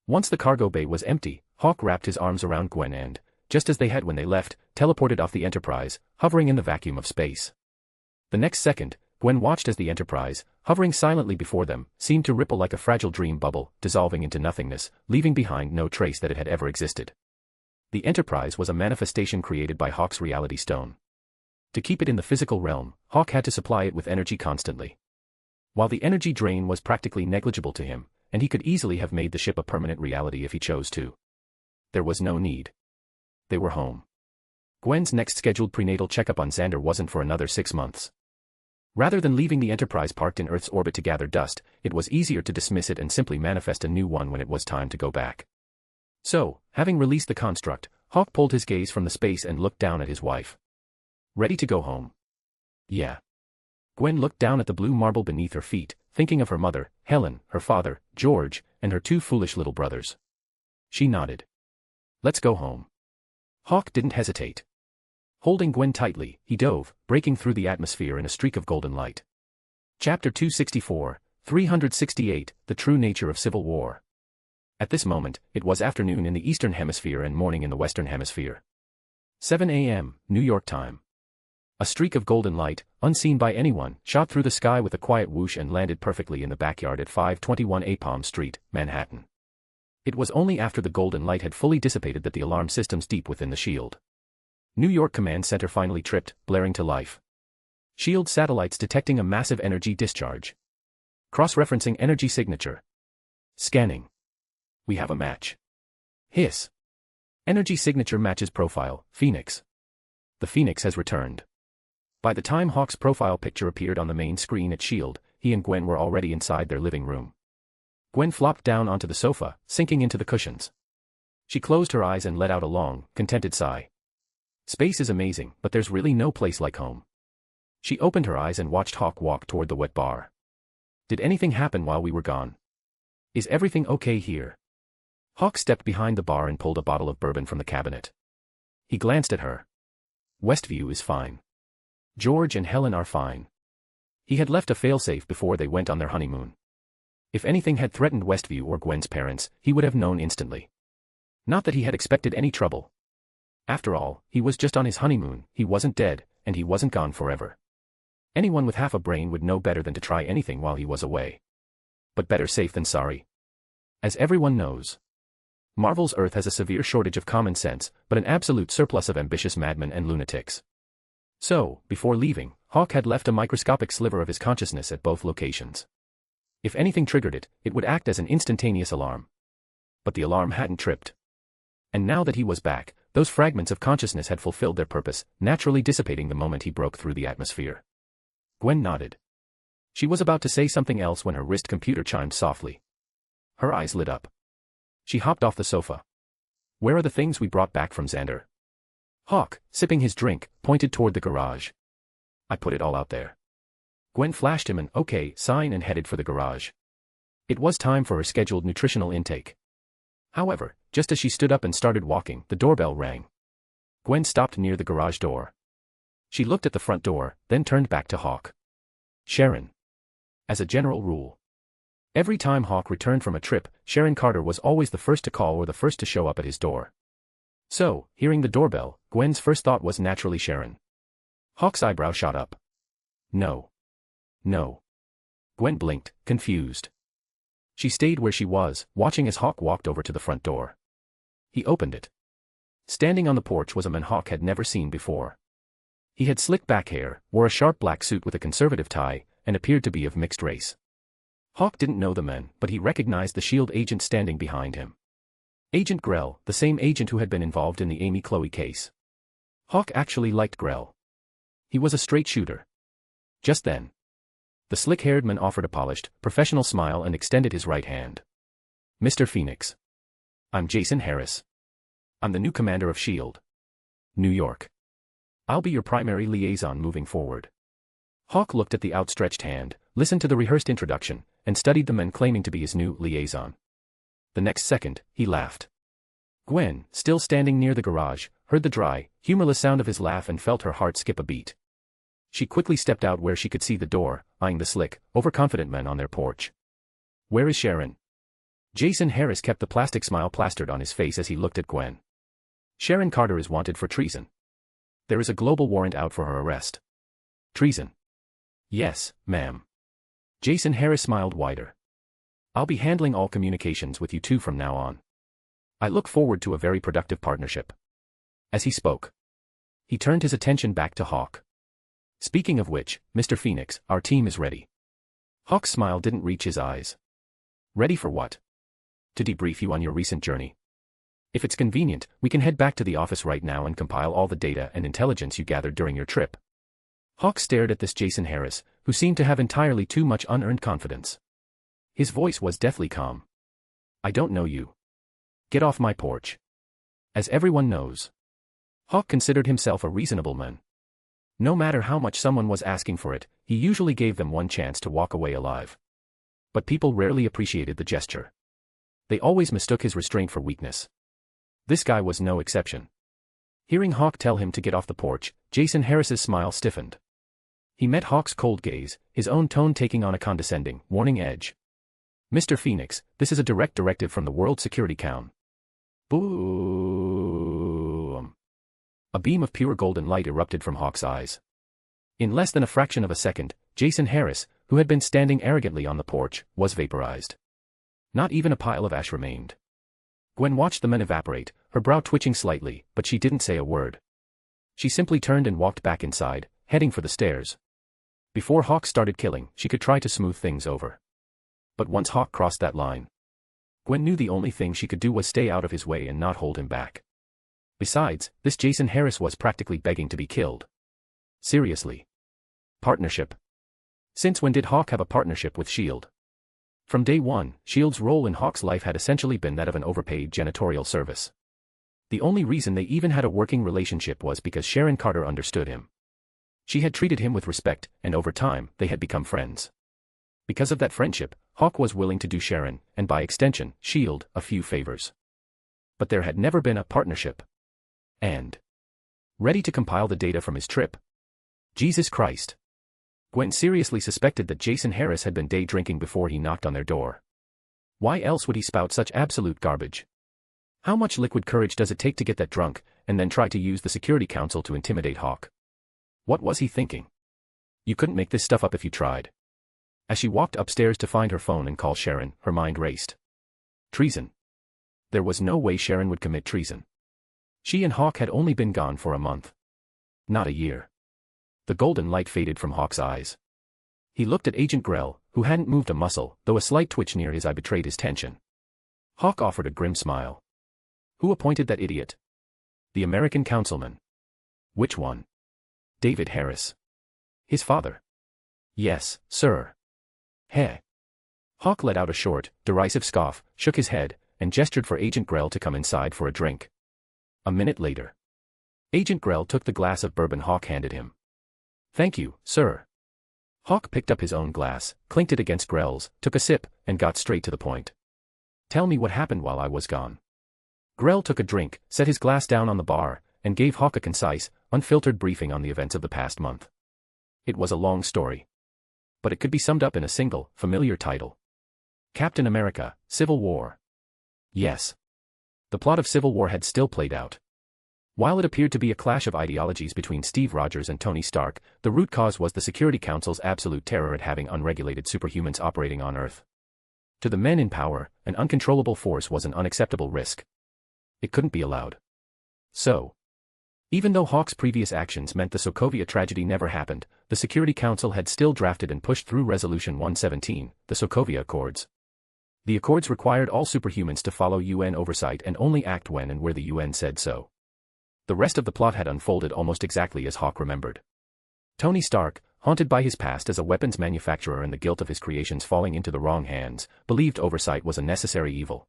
Once the cargo bay was empty, Hawk wrapped his arms around Gwen and, just as they had when they left, teleported off the Enterprise, hovering in the vacuum of space. The next second, Gwen watched as the Enterprise, hovering silently before them, seemed to ripple like a fragile dream bubble, dissolving into nothingness, leaving behind no trace that it had ever existed. The Enterprise was a manifestation created by Hawk's reality stone. To keep it in the physical realm, Hawk had to supply it with energy constantly. While the energy drain was practically negligible to him, and he could easily have made the ship a permanent reality if he chose to, there was no need. They were home. Gwen's next scheduled prenatal checkup on Xander wasn't for another 6 months. Rather than leaving the Enterprise parked in Earth's orbit to gather dust, it was easier to dismiss it and simply manifest a new one when it was time to go back. So, having released the construct, Hawk pulled his gaze from the space and looked down at his wife. Ready to go home? Yeah. Gwen looked down at the blue marble beneath her feet, thinking of her mother, Helen, her father, George, and her 2 foolish little brothers. She nodded. Let's go home. Hawk didn't hesitate. Holding Gwen tightly, he dove, breaking through the atmosphere in a streak of golden light. Chapter 264, 368, The True Nature of Civil War. At this moment, it was afternoon in the Eastern Hemisphere and morning in the Western Hemisphere. 7 a.m., New York time. A streak of golden light, unseen by anyone, shot through the sky with a quiet whoosh and landed perfectly in the backyard at 521 A Palm Street, Manhattan. It was only after the golden light had fully dissipated that the alarm systems deep within the shield New York Command Center finally tripped, blaring to life. SHIELD satellites detecting a massive energy discharge. Cross-referencing energy signature. Scanning. We have a match. Hiss. Energy signature matches profile, Phoenix. The Phoenix has returned. By the time Hawk's profile picture appeared on the main screen at SHIELD, he and Gwen were already inside their living room. Gwen flopped down onto the sofa, sinking into the cushions. She closed her eyes and let out a long, contented sigh. Space is amazing, but there's really no place like home. She opened her eyes and watched Hawk walk toward the wet bar. Did anything happen while we were gone? Is everything okay here? Hawk stepped behind the bar and pulled a bottle of bourbon from the cabinet. He glanced at her. Westview is fine. George and Helen are fine. He had left a failsafe before they went on their honeymoon. If anything had threatened Westview or Gwen's parents, he would have known instantly. Not that he had expected any trouble. After all, he was just on his honeymoon, he wasn't dead, and he wasn't gone forever. Anyone with half a brain would know better than to try anything while he was away. But better safe than sorry. As everyone knows, Marvel's Earth has a severe shortage of common sense, but an absolute surplus of ambitious madmen and lunatics. So, before leaving, Hawk had left a microscopic sliver of his consciousness at both locations. If anything triggered it, it would act as an instantaneous alarm. But the alarm hadn't tripped. And now that he was back, those fragments of consciousness had fulfilled their purpose, naturally dissipating the moment he broke through the atmosphere. Gwen nodded. She was about to say something else when her wrist computer chimed softly. Her eyes lit up. She hopped off the sofa. Where are the things we brought back from Xander? Hawk, sipping his drink, pointed toward the garage. I put it all out there. Gwen flashed him an okay sign and headed for the garage. It was time for her scheduled nutritional intake. However, just as she stood up and started walking, the doorbell rang. Gwen stopped near the garage door. She looked at the front door, then turned back to Hawk. Sharon. As a general rule. Every time Hawk returned from a trip, Sharon Carter was always the first to call or the first to show up at his door. So, hearing the doorbell, Gwen's first thought was naturally Sharon. Hawk's eyebrow shot up. No. No. Gwen blinked, confused. She stayed where she was, watching as Hawk walked over to the front door. He opened it. Standing on the porch was a man Hawk had never seen before. He had slick back hair, wore a sharp black suit with a conservative tie, and appeared to be of mixed race. Hawk didn't know the man, but he recognized the S.H.I.E.L.D. agent standing behind him. Agent Grell, the same agent who had been involved in the Amy Chloe case. Hawk actually liked Grell. He was a straight shooter. Just then, the slick-haired man offered a polished, professional smile and extended his right hand. Mr. Phoenix. I'm Jason Harris. I'm the new commander of S.H.I.E.L.D. New York. I'll be your primary liaison moving forward. Hawk looked at the outstretched hand, listened to the rehearsed introduction, and studied the man claiming to be his new liaison. The next second, he laughed. Gwen, still standing near the garage, heard the dry, humorless sound of his laugh and felt her heart skip a beat. She quickly stepped out where she could see the door, eyeing the slick, overconfident men on their porch. Where is Sharon? Jason Harris kept the plastic smile plastered on his face as he looked at Gwen. Sharon Carter is wanted for treason. There is a global warrant out for her arrest. Treason. Yes, ma'am. Jason Harris smiled wider. I'll be handling all communications with you two from now on. I look forward to a very productive partnership. As he spoke, he turned his attention back to Hawk. Speaking of which, Mr. Phoenix, our team is ready. Hawk's smile didn't reach his eyes. Ready for what? To debrief you on your recent journey. If it's convenient, we can head back to the office right now and compile all the data and intelligence you gathered during your trip. Hawk stared at this Jason Harris, who seemed to have entirely too much unearned confidence. His voice was deathly calm. I don't know you. Get off my porch. As everyone knows, Hawk considered himself a reasonable man. No matter how much someone was asking for it, he usually gave them one chance to walk away alive. But people rarely appreciated the gesture. They always mistook his restraint for weakness. This guy was no exception. Hearing Hawk tell him to get off the porch, Jason Harris's smile stiffened. He met Hawk's cold gaze, his own tone taking on a condescending, warning edge. Mr. Phoenix, this is a direct directive from the World Security Council. Boom. A beam of pure golden light erupted from Hawk's eyes. In less than a fraction of a second, Jason Harris, who had been standing arrogantly on the porch, was vaporized. Not even a pile of ash remained. Gwen watched the men evaporate, her brow twitching slightly, but she didn't say a word. She simply turned and walked back inside, heading for the stairs. Before Hawk started killing, she could try to smooth things over. But once Hawk crossed that line, Gwen knew the only thing she could do was stay out of his way and not hold him back. Besides, this Jason Harris was practically begging to be killed. Seriously. Partnership. Since when did Hawk have a partnership with S.H.I.E.L.D.? From day one, S.H.I.E.L.D.'s role in Hawk's life had essentially been that of an overpaid janitorial service. The only reason they even had a working relationship was because Sharon Carter understood him. She had treated him with respect, and over time, they had become friends. Because of that friendship, Hawk was willing to do Sharon, and by extension, S.H.I.E.L.D., a few favors. But there had never been a partnership. And ready to compile the data from his trip. Jesus Christ. Gwen seriously suspected that Jason Harris had been day drinking before he knocked on their door. Why else would he spout such absolute garbage? How much liquid courage does it take to get that drunk, and then try to use the Security Council to intimidate Hawk? What was he thinking? You couldn't make this stuff up if you tried. As she walked upstairs to find her phone and call Sharon, her mind raced. Treason. There was no way Sharon would commit treason. She and Hawk had only been gone for a month. Not a year. The golden light faded from Hawk's eyes. He looked at Agent Grell, who hadn't moved a muscle, though a slight twitch near his eye betrayed his tension. Hawk offered a grim smile. Who appointed that idiot? The American councilman. Which one? David Harris. His father. Yes, sir. Heh. Hawk let out a short, derisive scoff, shook his head, and gestured for Agent Grell to come inside for a drink. A minute later. Agent Grell took the glass of bourbon Hawk handed him. Thank you, sir. Hawk picked up his own glass, clinked it against Grell's, took a sip, and got straight to the point. Tell me what happened while I was gone. Grell took a drink, set his glass down on the bar, and gave Hawk a concise, unfiltered briefing on the events of the past month. It was a long story. But it could be summed up in a single, familiar title. Captain America, Civil War. Yes. The plot of Civil War had still played out. While it appeared to be a clash of ideologies between Steve Rogers and Tony Stark, the root cause was the Security Council's absolute terror at having unregulated superhumans operating on Earth. To the men in power, an uncontrollable force was an unacceptable risk. It couldn't be allowed. So, even though Hawk's previous actions meant the Sokovia tragedy never happened, the Security Council had still drafted and pushed through Resolution 117, the Sokovia Accords. The Accords required all superhumans to follow UN oversight and only act when and where the UN said so. The rest of the plot had unfolded almost exactly as Hawk remembered. Tony Stark, haunted by his past as a weapons manufacturer and the guilt of his creations falling into the wrong hands, believed oversight was a necessary evil.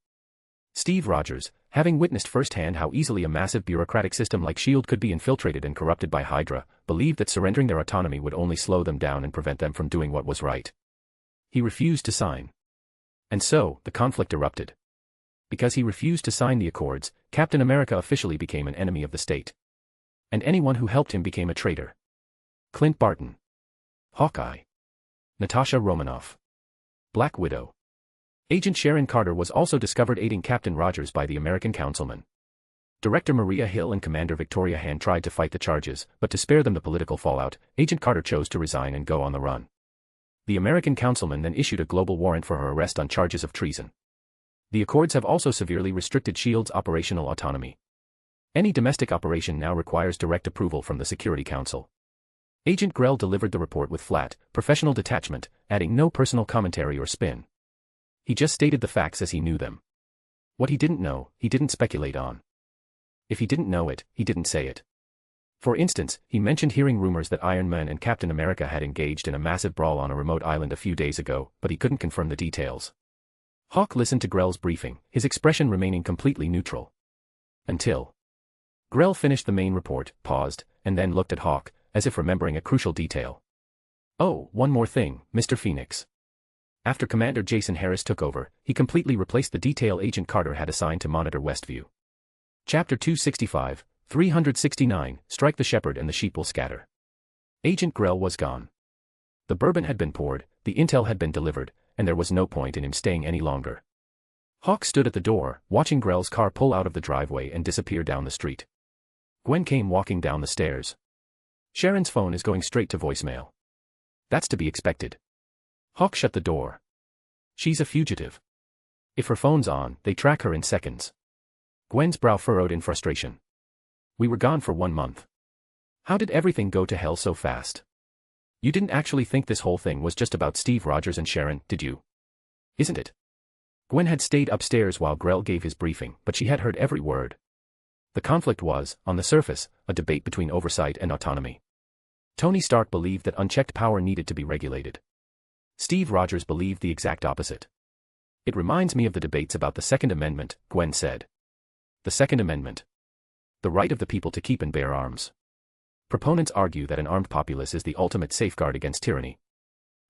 Steve Rogers, having witnessed firsthand how easily a massive bureaucratic system like S.H.I.E.L.D. could be infiltrated and corrupted by Hydra, believed that surrendering their autonomy would only slow them down and prevent them from doing what was right. He refused to sign. And so, the conflict erupted. Because he refused to sign the Accords, Captain America officially became an enemy of the state. And anyone who helped him became a traitor. Clint Barton. Hawkeye. Natasha Romanoff. Black Widow. Agent Sharon Carter was also discovered aiding Captain Rogers by the American councilman. Director Maria Hill and Commander Victoria Hand tried to fight the charges, but to spare them the political fallout, Agent Carter chose to resign and go on the run. The American councilman then issued a global warrant for her arrest on charges of treason. The Accords have also severely restricted S.H.I.E.L.D.'s operational autonomy. Any domestic operation now requires direct approval from the Security Council. Agent Grell delivered the report with flat, professional detachment, adding no personal commentary or spin. He just stated the facts as he knew them. What he didn't know, he didn't speculate on. If he didn't know it, he didn't say it. For instance, he mentioned hearing rumors that Iron Man and Captain America had engaged in a massive brawl on a remote island a few days ago, but he couldn't confirm the details. Hawk listened to Grell's briefing, his expression remaining completely neutral. Until Grell finished the main report, paused, and then looked at Hawk, as if remembering a crucial detail. Oh, one more thing, Mr. Phoenix. After Commander Jason Harris took over, he completely replaced the detail Agent Carter had assigned to monitor Westview. Chapter 265, 369, Strike the Shepherd and the Sheep Will Scatter. Agent Grell was gone. The bourbon had been poured, the intel had been delivered, and there was no point in him staying any longer. Hawk stood at the door, watching Grell's car pull out of the driveway and disappear down the street. Gwen came walking down the stairs. Sharon's phone is going straight to voicemail. That's to be expected. Hawk shut the door. She's a fugitive. If her phone's on, they track her in seconds. Gwen's brow furrowed in frustration. We were gone for 1 month. How did everything go to hell so fast? You didn't actually think this whole thing was just about Steve Rogers and Sharon, did you? Isn't it? Gwen had stayed upstairs while Grell gave his briefing, but she had heard every word. The conflict was, on the surface, a debate between oversight and autonomy. Tony Stark believed that unchecked power needed to be regulated. Steve Rogers believed the exact opposite. It reminds me of the debates about the Second Amendment, Gwen said. The Second Amendment. The right of the people to keep and bear arms. Proponents argue that an armed populace is the ultimate safeguard against tyranny.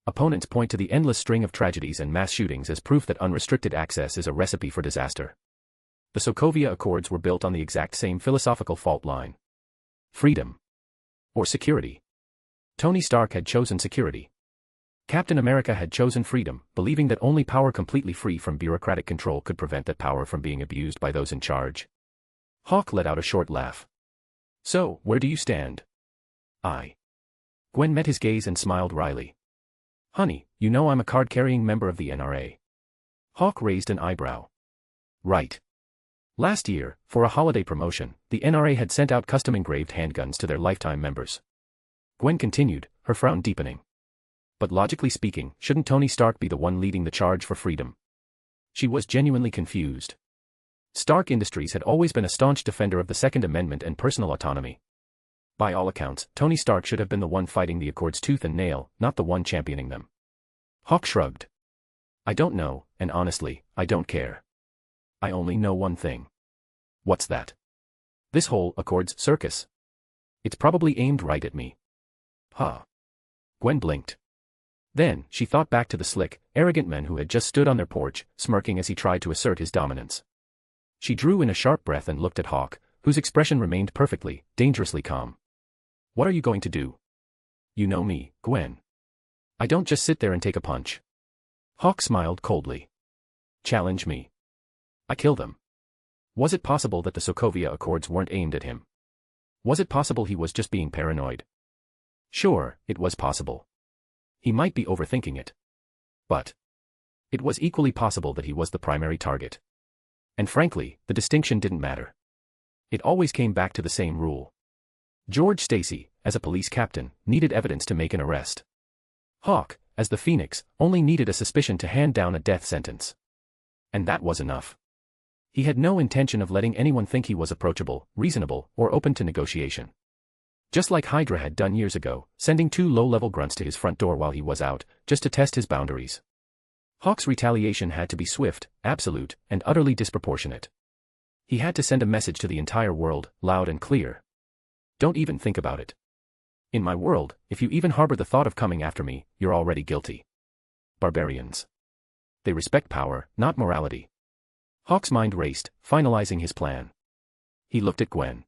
Opponents point to the endless string of tragedies and mass shootings as proof that unrestricted access is a recipe for disaster. The Sokovia Accords were built on the exact same philosophical fault line. Freedom. Or security. Tony Stark had chosen security. Captain America had chosen freedom, believing that only power completely free from bureaucratic control could prevent that power from being abused by those in charge. Hawk let out a short laugh. So, where do you stand? Gwen met his gaze and smiled wryly. Honey, you know I'm a card-carrying member of the NRA. Hawk raised an eyebrow. Right. Last year, for a holiday promotion, the NRA had sent out custom-engraved handguns to their lifetime members. Gwen continued, her frown deepening. But logically speaking, shouldn't Tony Stark be the one leading the charge for freedom? She was genuinely confused. Stark Industries had always been a staunch defender of the Second Amendment and personal autonomy. By all accounts, Tony Stark should have been the one fighting the Accords tooth and nail, not the one championing them. Hawk shrugged. I don't know, and honestly, I don't care. I only know one thing. What's that? This whole Accords circus. It's probably aimed right at me. Huh. Gwen blinked. Then, she thought back to the slick, arrogant men who had just stood on their porch, smirking as he tried to assert his dominance. She drew in a sharp breath and looked at Hawk, whose expression remained perfectly, dangerously calm. What are you going to do? You know me, Gwen. I don't just sit there and take a punch. Hawk smiled coldly. Challenge me. I kill them. Was it possible that the Sokovia Accords weren't aimed at him? Was it possible he was just being paranoid? Sure, it was possible. He might be overthinking it. But it was equally possible that he was the primary target. And frankly, the distinction didn't matter. It always came back to the same rule. George Stacy, as a police captain, needed evidence to make an arrest. Hawk, as the Phoenix, only needed a suspicion to hand down a death sentence. And that was enough. He had no intention of letting anyone think he was approachable, reasonable, or open to negotiation. Just like Hydra had done years ago, sending 2 low-level grunts to his front door while he was out, just to test his boundaries. Hawk's retaliation had to be swift, absolute, and utterly disproportionate. He had to send a message to the entire world, loud and clear. Don't even think about it. In my world, if you even harbor the thought of coming after me, you're already guilty. Barbarians. They respect power, not morality. Hawk's mind raced, finalizing his plan. He looked at Gwen.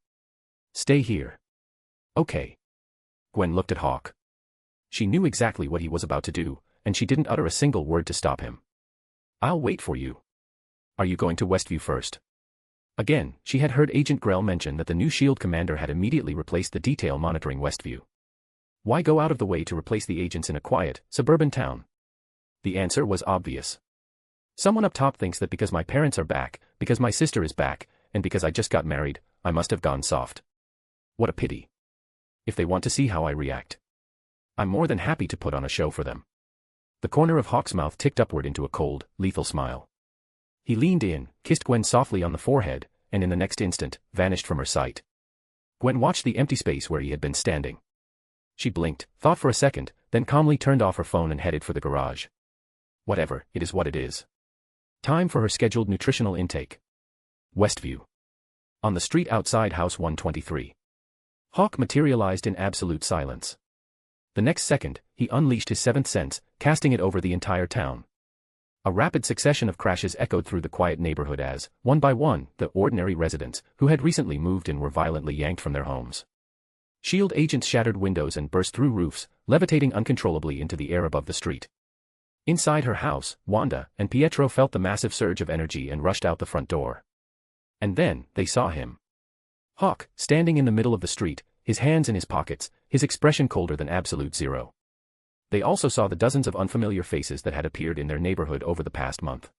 Stay here. Okay. Gwen looked at Hawk. She knew exactly what he was about to do, and she didn't utter a single word to stop him. I'll wait for you. Are you going to Westview first? Again, she had heard Agent Grell mention that the new SHIELD commander had immediately replaced the detail monitoring Westview. Why go out of the way to replace the agents in a quiet, suburban town? The answer was obvious. Someone up top thinks that because my parents are back, because my sister is back, and because I just got married, I must have gone soft. What a pity. If they want to see how I react, I'm more than happy to put on a show for them. The corner of Hawk's mouth ticked upward into a cold, lethal smile. He leaned in, kissed Gwen softly on the forehead, and in the next instant, vanished from her sight. Gwen watched the empty space where he had been standing. She blinked, thought for a second, then calmly turned off her phone and headed for the garage. Whatever, it is what it is. Time for her scheduled nutritional intake. Westview. On the street outside House 123. Hawk materialized in absolute silence. The next second, he unleashed his seventh sense, casting it over the entire town. A rapid succession of crashes echoed through the quiet neighborhood as, one by one, the ordinary residents, who had recently moved in, were violently yanked from their homes. SHIELD agents shattered windows and burst through roofs, levitating uncontrollably into the air above the street. Inside her house, Wanda and Pietro felt the massive surge of energy and rushed out the front door. And then, they saw him. Hawk, standing in the middle of the street, his hands in his pockets, his expression colder than absolute zero. They also saw the dozens of unfamiliar faces that had appeared in their neighborhood over the past month.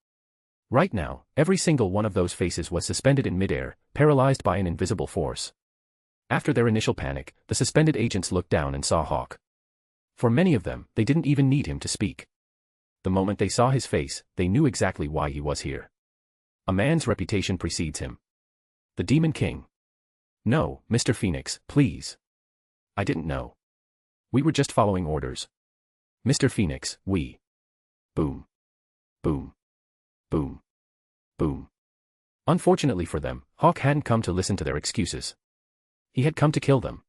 Right now, every single one of those faces was suspended in midair, paralyzed by an invisible force. After their initial panic, the suspended agents looked down and saw Hawk. For many of them, they didn't even need him to speak. The moment they saw his face, they knew exactly why he was here. A man's reputation precedes him. The Demon King. No, Mr. Phoenix, please. I didn't know. We were just following orders. Mr. Phoenix, we. Boom. Boom. Boom. Boom. Unfortunately for them, Hawk hadn't come to listen to their excuses. He had come to kill them.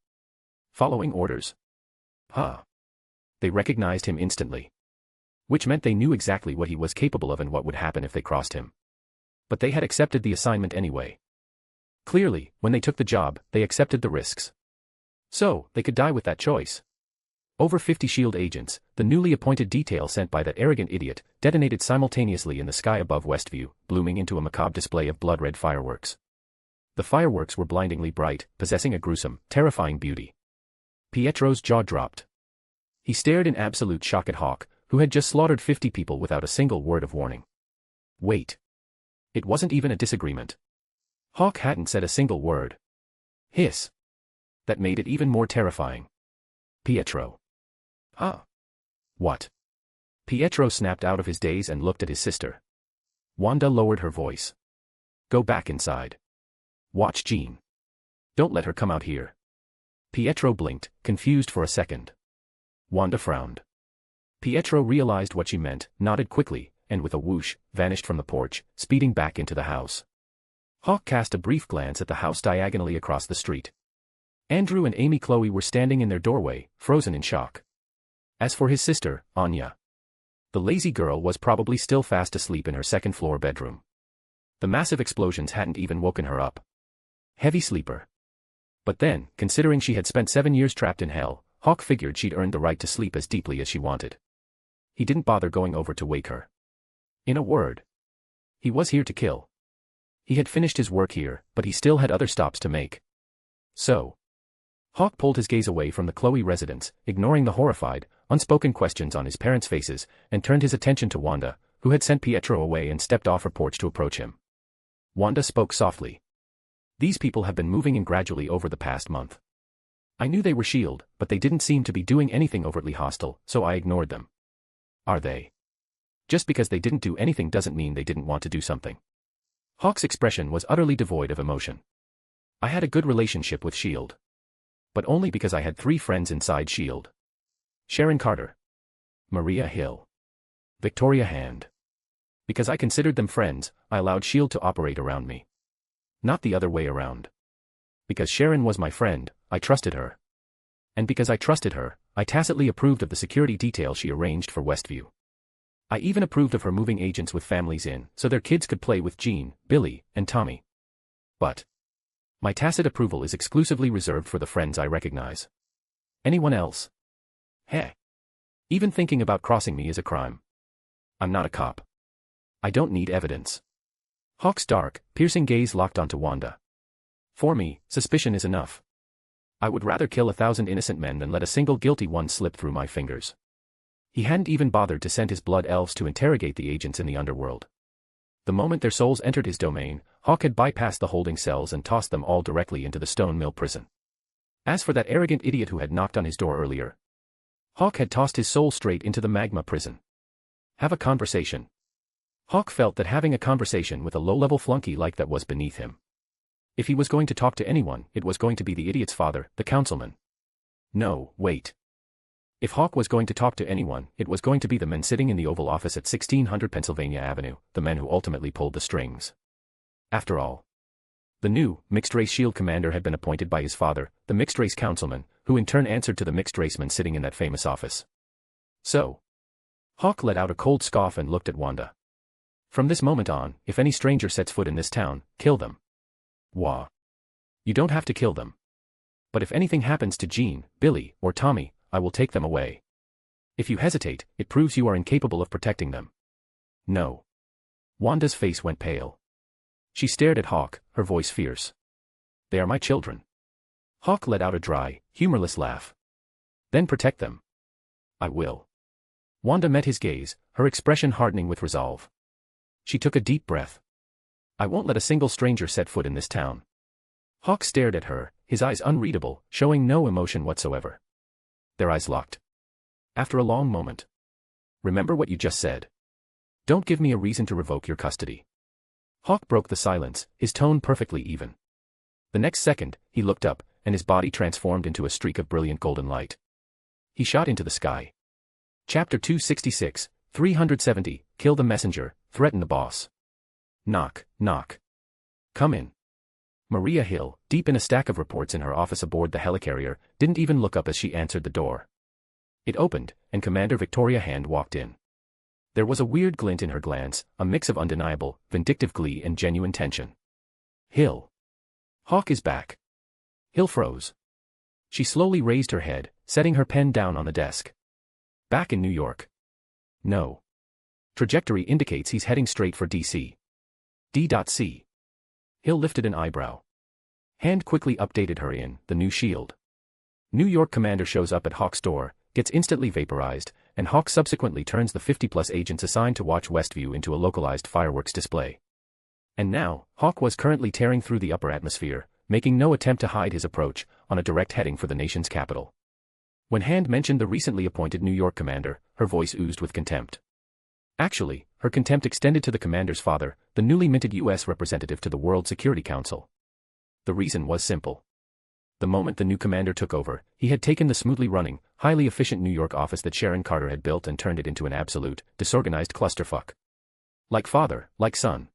Following orders. Huh. They recognized him instantly. Which meant they knew exactly what he was capable of and what would happen if they crossed him. But they had accepted the assignment anyway. Clearly, when they took the job, they accepted the risks. So, they could die with that choice. Over 50 SHIELD agents, the newly appointed detail sent by that arrogant idiot, detonated simultaneously in the sky above Westview, blooming into a macabre display of blood-red fireworks. The fireworks were blindingly bright, possessing a gruesome, terrifying beauty. Pietro's jaw dropped. He stared in absolute shock at Hawk, who had just slaughtered 50 people without a single word of warning. Wait. It wasn't even a disagreement. Hawk hadn't said a single word. Hiss. That made it even more terrifying. Pietro. Huh? What? Pietro snapped out of his daze and looked at his sister. Wanda lowered her voice. Go back inside. Watch Jean. Don't let her come out here. Pietro blinked, confused for a second. Wanda frowned. Pietro realized what she meant, nodded quickly, and with a whoosh, vanished from the porch, speeding back into the house. Hawk cast a brief glance at the house diagonally across the street. Andrew and Amy Chloe were standing in their doorway, frozen in shock. As for his sister, Anya, the lazy girl was probably still fast asleep in her second-floor bedroom. The massive explosions hadn't even woken her up. Heavy sleeper. But then, considering she had spent 7 years trapped in hell, Hawk figured she'd earned the right to sleep as deeply as she wanted. He didn't bother going over to wake her. In a word, he was here to kill. He had finished his work here, but he still had other stops to make. So, Hawk pulled his gaze away from the Chloe residence, ignoring the horrified, unspoken questions on his parents' faces, and turned his attention to Wanda, who had sent Pietro away and stepped off her porch to approach him. Wanda spoke softly. These people have been moving in gradually over the past month. I knew they were SHIELD, but they didn't seem to be doing anything overtly hostile, so I ignored them. Are they? Just because they didn't do anything doesn't mean they didn't want to do something. Hawk's expression was utterly devoid of emotion. I had a good relationship with SHIELD. But only because I had 3 friends inside SHIELD. Sharon Carter. Maria Hill. Victoria Hand. Because I considered them friends, I allowed SHIELD to operate around me. Not the other way around. Because Sharon was my friend, I trusted her. And because I trusted her, I tacitly approved of the security detail she arranged for Westview. I even approved of her moving agents with families in, so their kids could play with Jean, Billy, and Tommy. But my tacit approval is exclusively reserved for the friends I recognize. Anyone else? Heh. Even thinking about crossing me is a crime. I'm not a cop. I don't need evidence. Hawk's dark, piercing gaze locked onto Wanda. For me, suspicion is enough. I would rather kill 1,000 innocent men than let a single guilty one slip through my fingers. He hadn't even bothered to send his blood elves to interrogate the agents in the underworld. The moment their souls entered his domain, Hawk had bypassed the holding cells and tossed them all directly into the stone mill prison. As for that arrogant idiot who had knocked on his door earlier, Hawk had tossed his soul straight into the magma prison. Have a conversation. Hawk felt that having a conversation with a low-level flunky like that was beneath him. If he was going to talk to anyone, it was going to be the idiot's father, the councilman. No, wait. If Hawk was going to talk to anyone, it was going to be the men sitting in the Oval Office at 1600 Pennsylvania Avenue, the men who ultimately pulled the strings. After all, the new, mixed-race SHIELD commander had been appointed by his father, the mixed-race councilman, who in turn answered to the mixed-race man sitting in that famous office. So, Hawk let out a cold scoff and looked at Wanda. From this moment on, if any stranger sets foot in this town, kill them. Wah. You don't have to kill them. But if anything happens to Jean, Billy, or Tommy, I will take them away. If you hesitate, it proves you are incapable of protecting them. No. Wanda's face went pale. She stared at Hawk, her voice fierce. They are my children. Hawk let out a dry, humorless laugh. Then protect them. I will. Wanda met his gaze, her expression hardening with resolve. She took a deep breath. I won't let a single stranger set foot in this town. Hawk stared at her, his eyes unreadable, showing no emotion whatsoever. Their eyes locked. After a long moment. Remember what you just said. Don't give me a reason to revoke your custody. Hawk broke the silence, his tone perfectly even. The next second, he looked up, and his body transformed into a streak of brilliant golden light. He shot into the sky. Chapter 266, 370, Kill the messenger, threaten the boss. Knock, knock. Come in. Maria Hill, deep in a stack of reports in her office aboard the helicarrier, didn't even look up as she answered the door. It opened, and Commander Victoria Hand walked in. There was a weird glint in her glance, a mix of undeniable, vindictive glee and genuine tension. Hill. Hawk is back. Hill froze. She slowly raised her head, setting her pen down on the desk. Back in New York. No. Trajectory indicates he's heading straight for DC. D.C. Hill lifted an eyebrow. Hand quickly updated her in the new shield. New York commander shows up at Hawk's door, gets instantly vaporized, and Hawk subsequently turns the 50-plus agents assigned to watch Westview into a localized fireworks display. And now, Hawk was currently tearing through the upper atmosphere, making no attempt to hide his approach, on a direct heading for the nation's capital. When Hand mentioned the recently appointed New York commander, her voice oozed with contempt. Actually, her contempt extended to the commander's father, the newly minted U.S. representative to the World Security Council. The reason was simple. The moment the new commander took over, he had taken the smoothly running, highly efficient New York office that Sharon Carter had built and turned it into an absolute, disorganized clusterfuck. Like father, like son.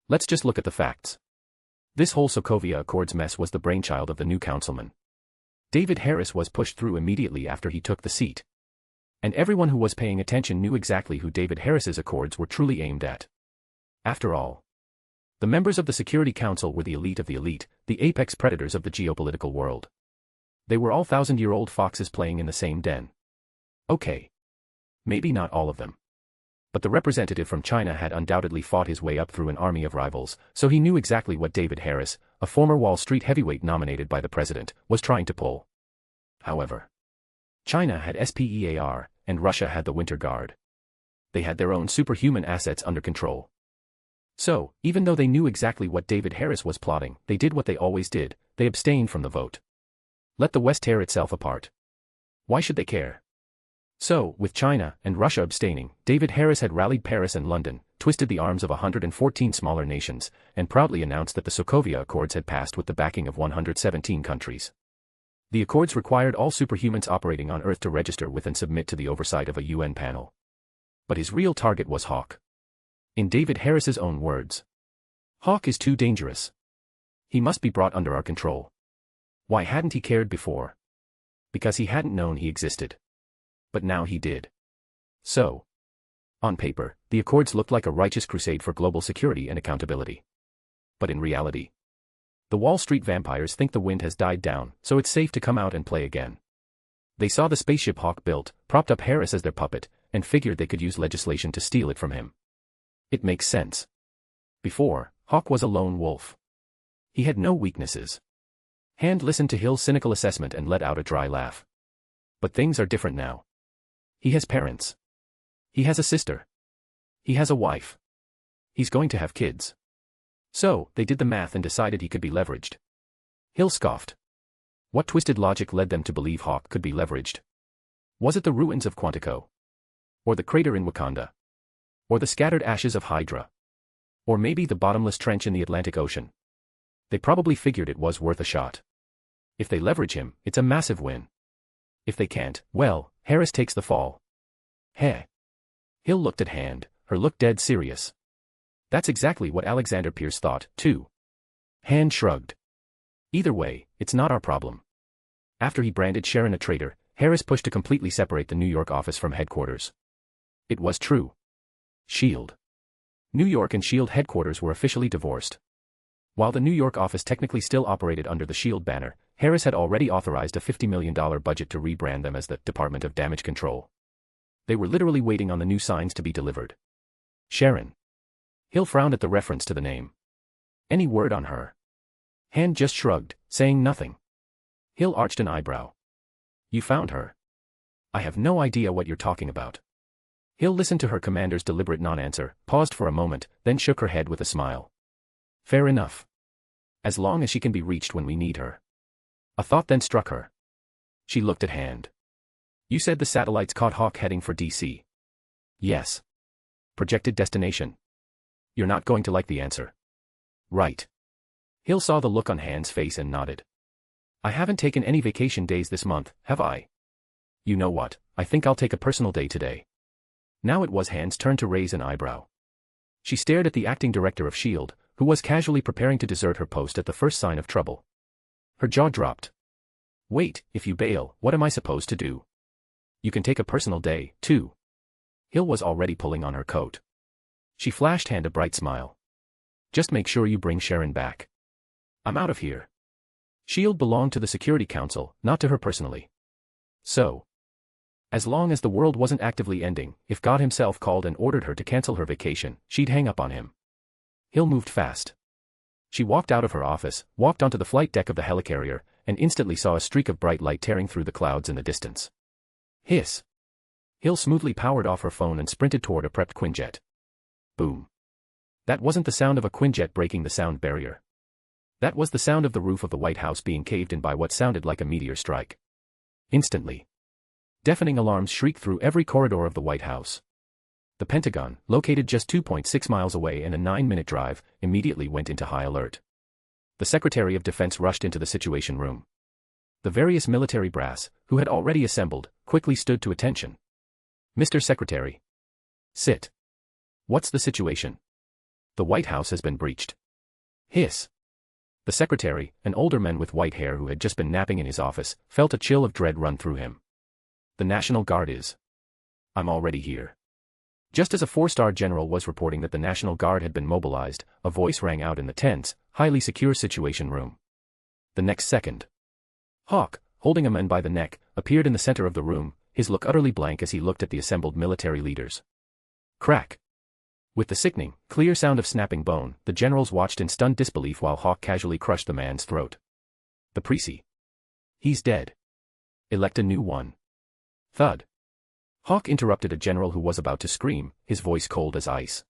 Let's just look at the facts. This whole Sokovia Accords mess was the brainchild of the new councilman. David Harris was pushed through immediately after he took the seat. And everyone who was paying attention knew exactly who David Harris's accords were truly aimed at. After all, the members of the Security Council were the elite of the elite, the apex predators of the geopolitical world. They were all thousand-year-old foxes playing in the same den. Okay. Maybe not all of them. But the representative from China had undoubtedly fought his way up through an army of rivals, so he knew exactly what David Harris, a former Wall Street heavyweight nominated by the president, was trying to pull. However, China had SPEAR, and Russia had the Winter Guard. They had their own superhuman assets under control. So, even though they knew exactly what David Harris was plotting, they did what they always did, they abstained from the vote. Let the West tear itself apart. Why should they care? So, with China and Russia abstaining, David Harris had rallied Paris and London, twisted the arms of 114 smaller nations, and proudly announced that the Sokovia Accords had passed with the backing of 117 countries. The Accords required all superhumans operating on Earth to register with and submit to the oversight of a UN panel. But his real target was Hawk. In David Harris's own words, Hawk is too dangerous. He must be brought under our control. Why hadn't he cared before? Because he hadn't known he existed. But now he did. So, on paper, the Accords looked like a righteous crusade for global security and accountability. But in reality, the Wall Street vampires think the wind has died down, so it's safe to come out and play again. They saw the spaceship Hawk built, propped up Harris as their puppet, and figured they could use legislation to steal it from him. It makes sense. Before, Hawk was a lone wolf. He had no weaknesses. Hand listened to Hill's cynical assessment and let out a dry laugh. But things are different now. He has parents. He has a sister. He has a wife. He's going to have kids. So, they did the math and decided he could be leveraged. Hill scoffed. What twisted logic led them to believe Hawk could be leveraged? Was it the ruins of Quantico? Or the crater in Wakanda? Or the scattered ashes of Hydra? Or maybe the bottomless trench in the Atlantic Ocean? They probably figured it was worth a shot. If they leverage him, it's a massive win. If they can't, well, Harris takes the fall. Heh. Hill looked at Hand, her look dead serious. That's exactly what Alexander Pierce thought, too. Hand shrugged. Either way, it's not our problem. After he branded Sharon a traitor, Harris pushed to completely separate the New York office from headquarters. It was true. SHIELD. New York and SHIELD headquarters were officially divorced. While the New York office technically still operated under the SHIELD banner, Harris had already authorized a $50 million budget to rebrand them as the Department of Damage Control. They were literally waiting on the new signs to be delivered. Sharon. Hill frowned at the reference to the name. Any word on her? Hand just shrugged, saying nothing. Hill arched an eyebrow. You found her? I have no idea what you're talking about. Hill listened to her commander's deliberate non-answer, paused for a moment, then shook her head with a smile. Fair enough. As long as she can be reached when we need her. A thought then struck her. She looked at Hand. You said the satellites caught Hawk heading for DC. Yes. Projected destination. You're not going to like the answer. Right. Hill saw the look on Hand's face and nodded. I haven't taken any vacation days this month, have I? You know what, I think I'll take a personal day today. Now it was Hand's turn to raise an eyebrow. She stared at the acting director of SHIELD, who was casually preparing to desert her post at the first sign of trouble. Her jaw dropped. Wait, if you bail, what am I supposed to do? You can take a personal day, too. Hill was already pulling on her coat. She flashed Hand a bright smile. Just make sure you bring Sharon back. I'm out of here. S.H.I.E.L.D. belonged to the Security Council, not to her personally. So, as long as the world wasn't actively ending, if God himself called and ordered her to cancel her vacation, she'd hang up on him. Hill moved fast. She walked out of her office, walked onto the flight deck of the helicarrier, and instantly saw a streak of bright light tearing through the clouds in the distance. Hiss. Hill smoothly powered off her phone and sprinted toward a prepped Quinjet. Boom. That wasn't the sound of a Quinjet breaking the sound barrier. That was the sound of the roof of the White House being caved in by what sounded like a meteor strike. Instantly, deafening alarms shrieked through every corridor of the White House. The Pentagon, located just 2.6 miles away and a 9-minute drive, immediately went into high alert. The Secretary of Defense rushed into the Situation Room. The various military brass, who had already assembled, quickly stood to attention. Mr. Secretary. Sit. What's the situation? The White House has been breached. Hiss. The Secretary, an older man with white hair who had just been napping in his office, felt a chill of dread run through him. The National Guard is. I'm already here. Just as a 4-star general was reporting that the National Guard had been mobilized, a voice rang out in the tense, highly secure Situation Room. The next second, Hawk, holding a man by the neck, appeared in the center of the room, his look utterly blank as he looked at the assembled military leaders. Crack. With the sickening, clear sound of snapping bone, the generals watched in stunned disbelief while Hawk casually crushed the man's throat. The Prezi. He's dead. Elect a new one. Thud. Hawk interrupted a general who was about to scream, his voice cold as ice.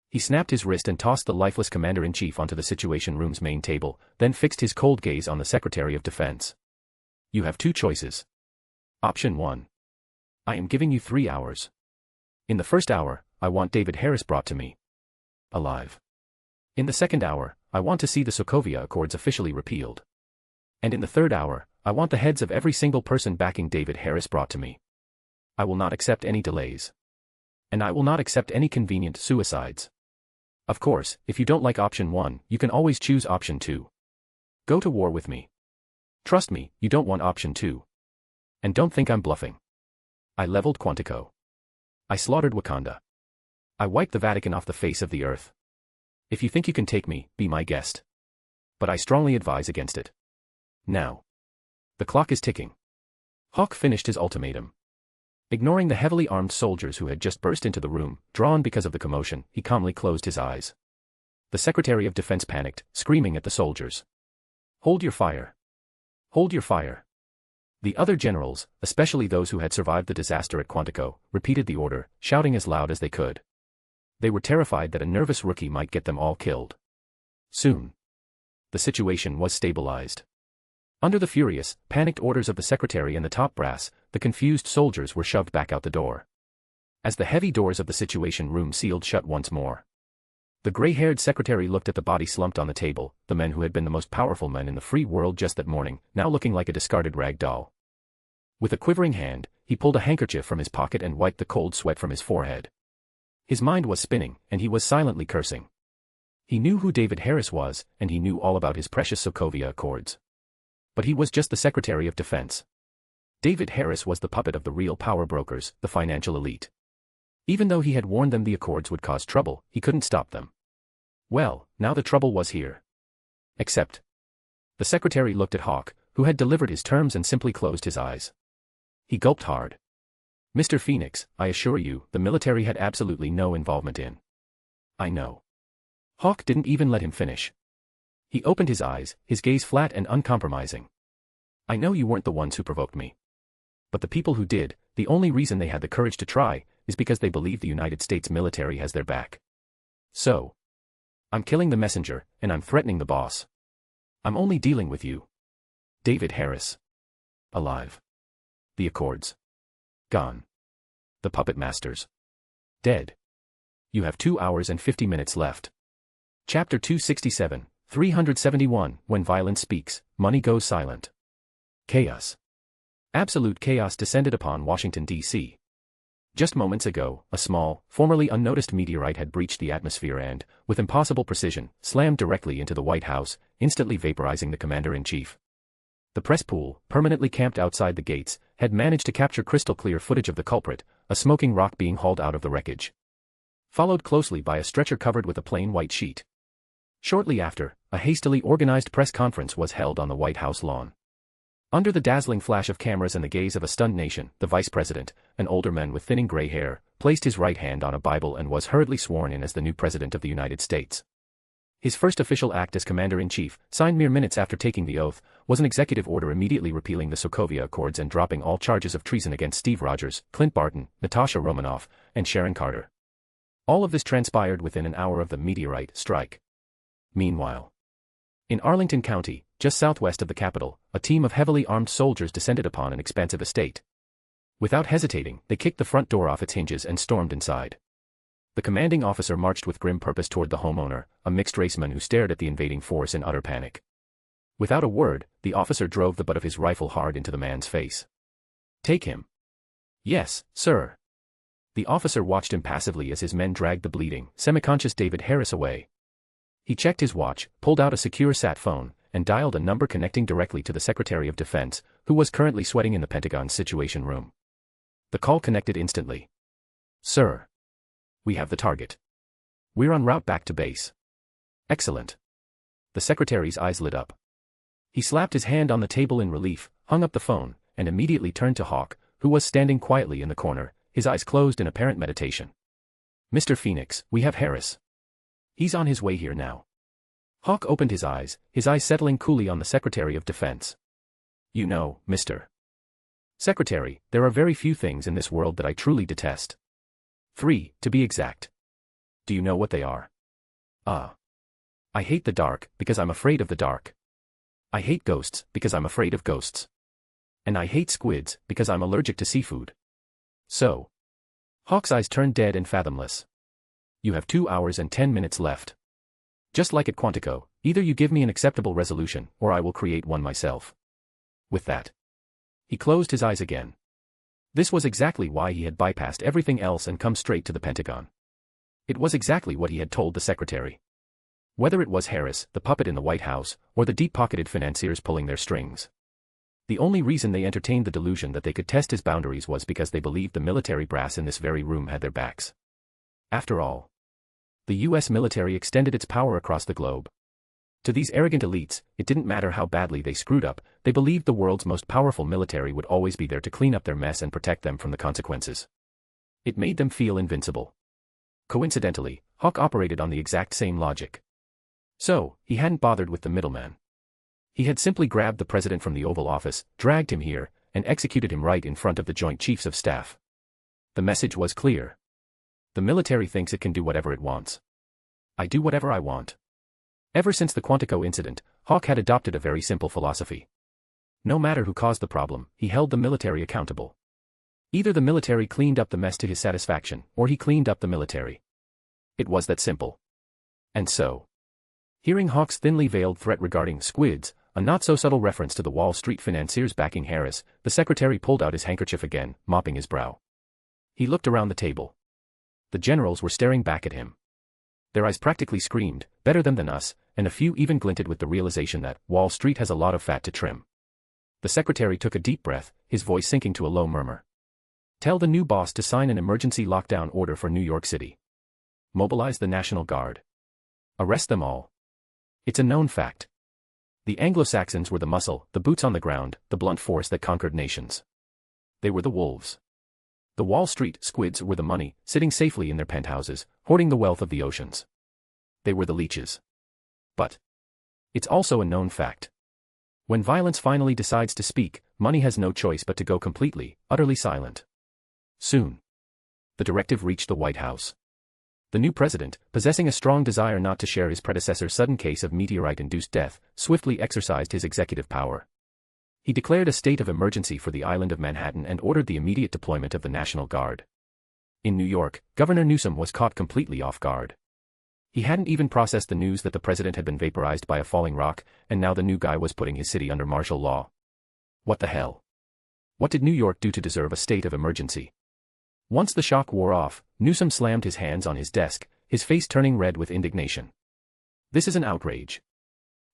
He snapped his wrist and tossed the lifeless commander-in-chief onto the Situation Room's main table, then fixed his cold gaze on the Secretary of Defense. You have 2 choices. Option 1. I am giving you 3 hours. In the first hour, I want David Harris brought to me. Alive. In the second hour, I want to see the Sokovia Accords officially repealed. And in the third hour, I want the heads of every single person backing David Harris brought to me. I will not accept any delays. And I will not accept any convenient suicides. Of course, if you don't like option 1, you can always choose option 2. Go to war with me. Trust me, you don't want option 2. And don't think I'm bluffing. I leveled Quantico. I slaughtered Wakanda. I wiped the Vatican off the face of the earth. If you think you can take me, be my guest. But I strongly advise against it. Now. The clock is ticking. Hawk finished his ultimatum. Ignoring the heavily armed soldiers who had just burst into the room, drawn because of the commotion, he calmly closed his eyes. The Secretary of Defense panicked, screaming at the soldiers. Hold your fire. Hold your fire. The other generals, especially those who had survived the disaster at Quantico, repeated the order, shouting as loud as they could. They were terrified that a nervous rookie might get them all killed. Soon, the situation was stabilized. Under the furious, panicked orders of the secretary and the top brass, the confused soldiers were shoved back out the door. As the heavy doors of the Situation Room sealed shut once more, the gray-haired secretary looked at the body slumped on the table, the men who had been the most powerful men in the free world just that morning, now looking like a discarded rag doll. With a quivering hand, he pulled a handkerchief from his pocket and wiped the cold sweat from his forehead. His mind was spinning, and he was silently cursing. He knew who David Harris was, and he knew all about his precious Sokovia Accords. But he was just the Secretary of Defense. David Harris was the puppet of the real power brokers, the financial elite. Even though he had warned them the Accords would cause trouble, he couldn't stop them. Well, now the trouble was here. Except. The secretary looked at Hawk, who had delivered his terms and simply closed his eyes. He gulped hard. Mr. Phoenix, I assure you, the military had absolutely no involvement in. I know. Hawk didn't even let him finish. He opened his eyes, his gaze flat and uncompromising. I know you weren't the ones who provoked me. But the people who did, the only reason they had the courage to try, is because they believe the United States military has their back. So. I'm killing the messenger, and I'm threatening the boss. I'm only dealing with you. David Harris. Alive. The Accords. Gone. The puppet masters. Dead. You have 2 hours and 50 minutes left. Chapter 267, 371, When Violence Speaks, Money Goes Silent. Chaos. Absolute chaos descended upon Washington, D.C. Just moments ago, a small, formerly unnoticed meteorite had breached the atmosphere and, with impossible precision, slammed directly into the White House, instantly vaporizing the commander-in-chief. The press pool, permanently camped outside the gates, had managed to capture crystal-clear footage of the culprit, a smoking rock being hauled out of the wreckage, followed closely by a stretcher covered with a plain white sheet. Shortly after, a hastily organized press conference was held on the White House lawn. Under the dazzling flash of cameras and the gaze of a stunned nation, the vice president, an older man with thinning gray hair, placed his right hand on a Bible and was hurriedly sworn in as the new president of the United States. His first official act as commander-in-chief, signed mere minutes after taking the oath, was an executive order immediately repealing the Sokovia Accords and dropping all charges of treason against Steve Rogers, Clint Barton, Natasha Romanoff, and Sharon Carter. All of this transpired within an hour of the meteorite strike. Meanwhile, in Arlington County, just southwest of the capital, a team of heavily armed soldiers descended upon an expansive estate. Without hesitating, they kicked the front door off its hinges and stormed inside. The commanding officer marched with grim purpose toward the homeowner, a mixed-race man who stared at the invading force in utter panic. Without a word, the officer drove the butt of his rifle hard into the man's face. "Take him." "Yes, sir." The officer watched impassively as his men dragged the bleeding, semi-conscious David Harris away. He checked his watch, pulled out a secure sat phone, and dialed a number connecting directly to the Secretary of Defense, who was currently sweating in the Pentagon's Situation Room. The call connected instantly. "Sir. We have the target. We're en route back to base." "Excellent." The Secretary's eyes lit up. He slapped his hand on the table in relief, hung up the phone, and immediately turned to Hawk, who was standing quietly in the corner, his eyes closed in apparent meditation. "Mr. Phoenix, we have Harris. He's on his way here now." Hawk opened his eyes settling coolly on the Secretary of Defense. "You know, Mr. Secretary, there are very few things in this world that I truly detest. 3, to be exact. Do you know what they are?" I hate the dark, because I'm afraid of the dark. I hate ghosts, because I'm afraid of ghosts. And I hate squids, because I'm allergic to seafood." "So." Hawk's eyes turned dead and fathomless. "You have 2 hours and 10 minutes left. Just like at Quantico, either you give me an acceptable resolution, or I will create one myself." With that, he closed his eyes again. This was exactly why he had bypassed everything else and come straight to the Pentagon. It was exactly what he had told the Secretary. Whether it was Harris, the puppet in the White House, or the deep-pocketed financiers pulling their strings, the only reason they entertained the delusion that they could test his boundaries was because they believed the military brass in this very room had their backs. After all, the U.S. military extended its power across the globe. To these arrogant elites, it didn't matter how badly they screwed up, they believed the world's most powerful military would always be there to clean up their mess and protect them from the consequences. It made them feel invincible. Coincidentally, Hawk operated on the exact same logic. So, he hadn't bothered with the middleman. He had simply grabbed the president from the Oval Office, dragged him here, and executed him right in front of the Joint Chiefs of Staff. The message was clear. The military thinks it can do whatever it wants. I do whatever I want. Ever since the Quantico incident, Hawk had adopted a very simple philosophy. No matter who caused the problem, he held the military accountable. Either the military cleaned up the mess to his satisfaction, or he cleaned up the military. It was that simple. And so, hearing Hawk's thinly veiled threat regarding squids, a not-so-subtle reference to the Wall Street financiers backing Harris, the Secretary pulled out his handkerchief again, mopping his brow. He looked around the table. The generals were staring back at him. Their eyes practically screamed, "Better them than us," and a few even glinted with the realization that Wall Street has a lot of fat to trim. The Secretary took a deep breath, his voice sinking to a low murmur. "Tell the new boss to sign an emergency lockdown order for New York City. Mobilize the National Guard. Arrest them all. It's a known fact. The Anglo-Saxons were the muscle, the boots on the ground, the blunt force that conquered nations. They were the wolves. The Wall Street squids were the money, sitting safely in their penthouses, hoarding the wealth of the oceans. They were the leeches. But it's also a known fact. When violence finally decides to speak, money has no choice but to go completely, utterly silent. Soon, the directive reached the White House. The new president, possessing a strong desire not to share his predecessor's sudden case of meteorite-induced death, swiftly exercised his executive power. He declared a state of emergency for the island of Manhattan and ordered the immediate deployment of the National Guard. In New York, Governor Newsom was caught completely off guard. He hadn't even processed the news that the president had been vaporized by a falling rock, and now the new guy was putting his city under martial law. What the hell? What did New York do to deserve a state of emergency? Once the shock wore off, Newsom slammed his hands on his desk, his face turning red with indignation. This is an outrage.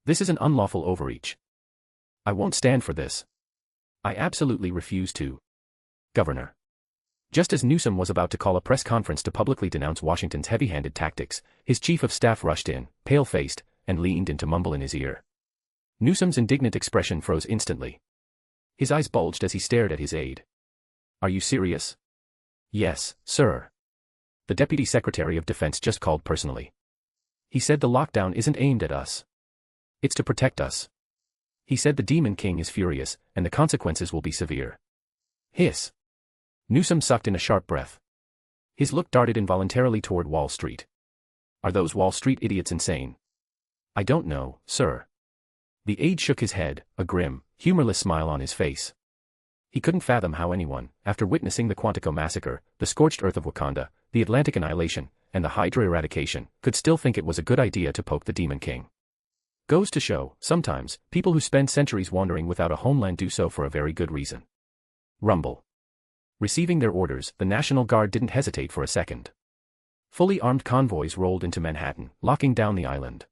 This is an unlawful overreach. I won't stand for this. I absolutely refuse to. Governor. Just as Newsom was about to call a press conference to publicly denounce Washington's heavy-handed tactics, his chief of staff rushed in, pale-faced, and leaned in to mumble in his ear. Newsom's indignant expression froze instantly. His eyes bulged as he stared at his aide. Are you serious? Yes, sir. The Deputy Secretary of Defense just called personally. He said the lockdown isn't aimed at us. It's to protect us. He said the Demon King is furious, and the consequences will be severe. Hiss. Newsom sucked in a sharp breath. His look darted involuntarily toward Wall Street. Are those Wall Street idiots insane? I don't know, sir. The aide shook his head, a grim, humorless smile on his face. He couldn't fathom how anyone, after witnessing the Quantico massacre, the scorched earth of Wakanda, the Atlantic annihilation, and the Hydra eradication, could still think it was a good idea to poke the Demon King. Goes to show, sometimes, people who spend centuries wandering without a homeland do so for a very good reason. Rumble. Receiving their orders, the National Guard didn't hesitate for a second. Fully armed convoys rolled into Manhattan, locking down the island.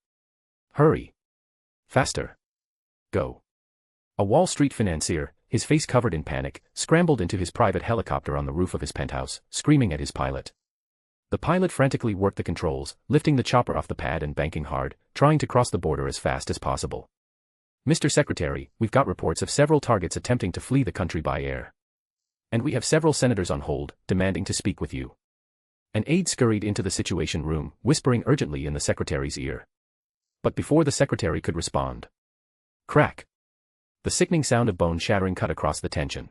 Hurry. Faster. Go. A Wall Street financier, his face covered in panic, scrambled into his private helicopter on the roof of his penthouse, screaming at his pilot. The pilot frantically worked the controls, lifting the chopper off the pad and banking hard, trying to cross the border as fast as possible. Mr. Secretary, we've got reports of several targets attempting to flee the country by air. And we have several senators on hold, demanding to speak with you. An aide scurried into the Situation Room, whispering urgently in the secretary's ear. But before the secretary could respond. Crack. The sickening sound of bone shattering cut across the tension.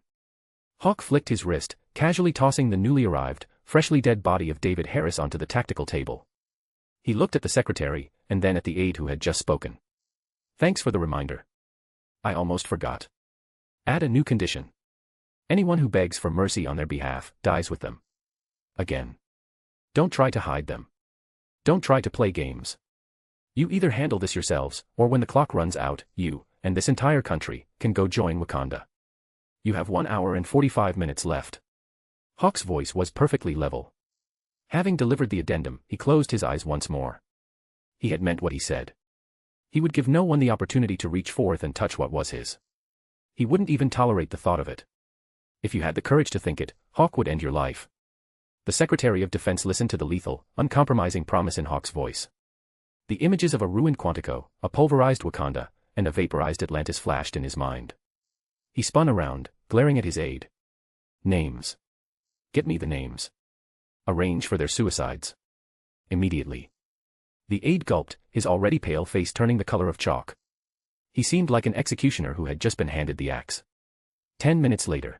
Hawk flicked his wrist, casually tossing the newly arrived, freshly dead body of David Harris onto the tactical table. He looked at the secretary, and then at the aide who had just spoken. Thanks for the reminder. I almost forgot. Add a new condition. Anyone who begs for mercy on their behalf, dies with them. Again. Don't try to hide them. Don't try to play games. You either handle this yourselves, or when the clock runs out, you, and this entire country, can go join Wakanda. You have 1 hour and 45 minutes left. Hawk's voice was perfectly level. Having delivered the addendum, he closed his eyes once more. He had meant what he said. He would give no one the opportunity to reach forth and touch what was his. He wouldn't even tolerate the thought of it. If you had the courage to think it, Hawk would end your life. The Secretary of Defense listened to the lethal, uncompromising promise in Hawk's voice. The images of a ruined Quantico, a pulverized Wakanda, and a vaporized Atlantis flashed in his mind. He spun around, glaring at his aide. Names. Get me the names. Arrange for their suicides. Immediately. The aide gulped, his already pale face turning the color of chalk. He seemed like an executioner who had just been handed the axe. 10 minutes later.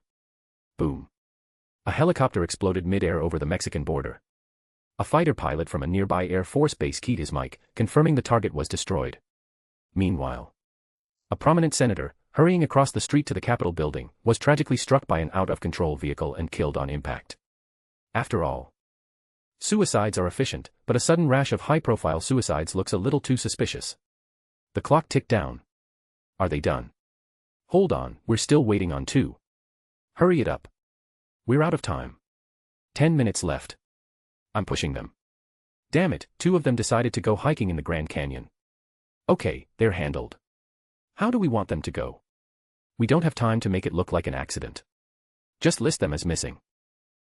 Boom. A helicopter exploded mid-air over the Mexican border. A fighter pilot from a nearby Air Force base keyed his mic, confirming the target was destroyed. Meanwhile, a prominent senator, hurrying across the street to the Capitol building, was tragically struck by an out-of-control vehicle and killed on impact. After all, suicides are efficient, but a sudden rash of high-profile suicides looks a little too suspicious. The clock ticked down. Are they done? Hold on, we're still waiting on 2. Hurry it up. We're out of time. 10 minutes left. I'm pushing them. Damn it, 2 of them decided to go hiking in the Grand Canyon. Okay, they're handled. How do we want them to go? We don't have time to make it look like an accident. Just list them as missing.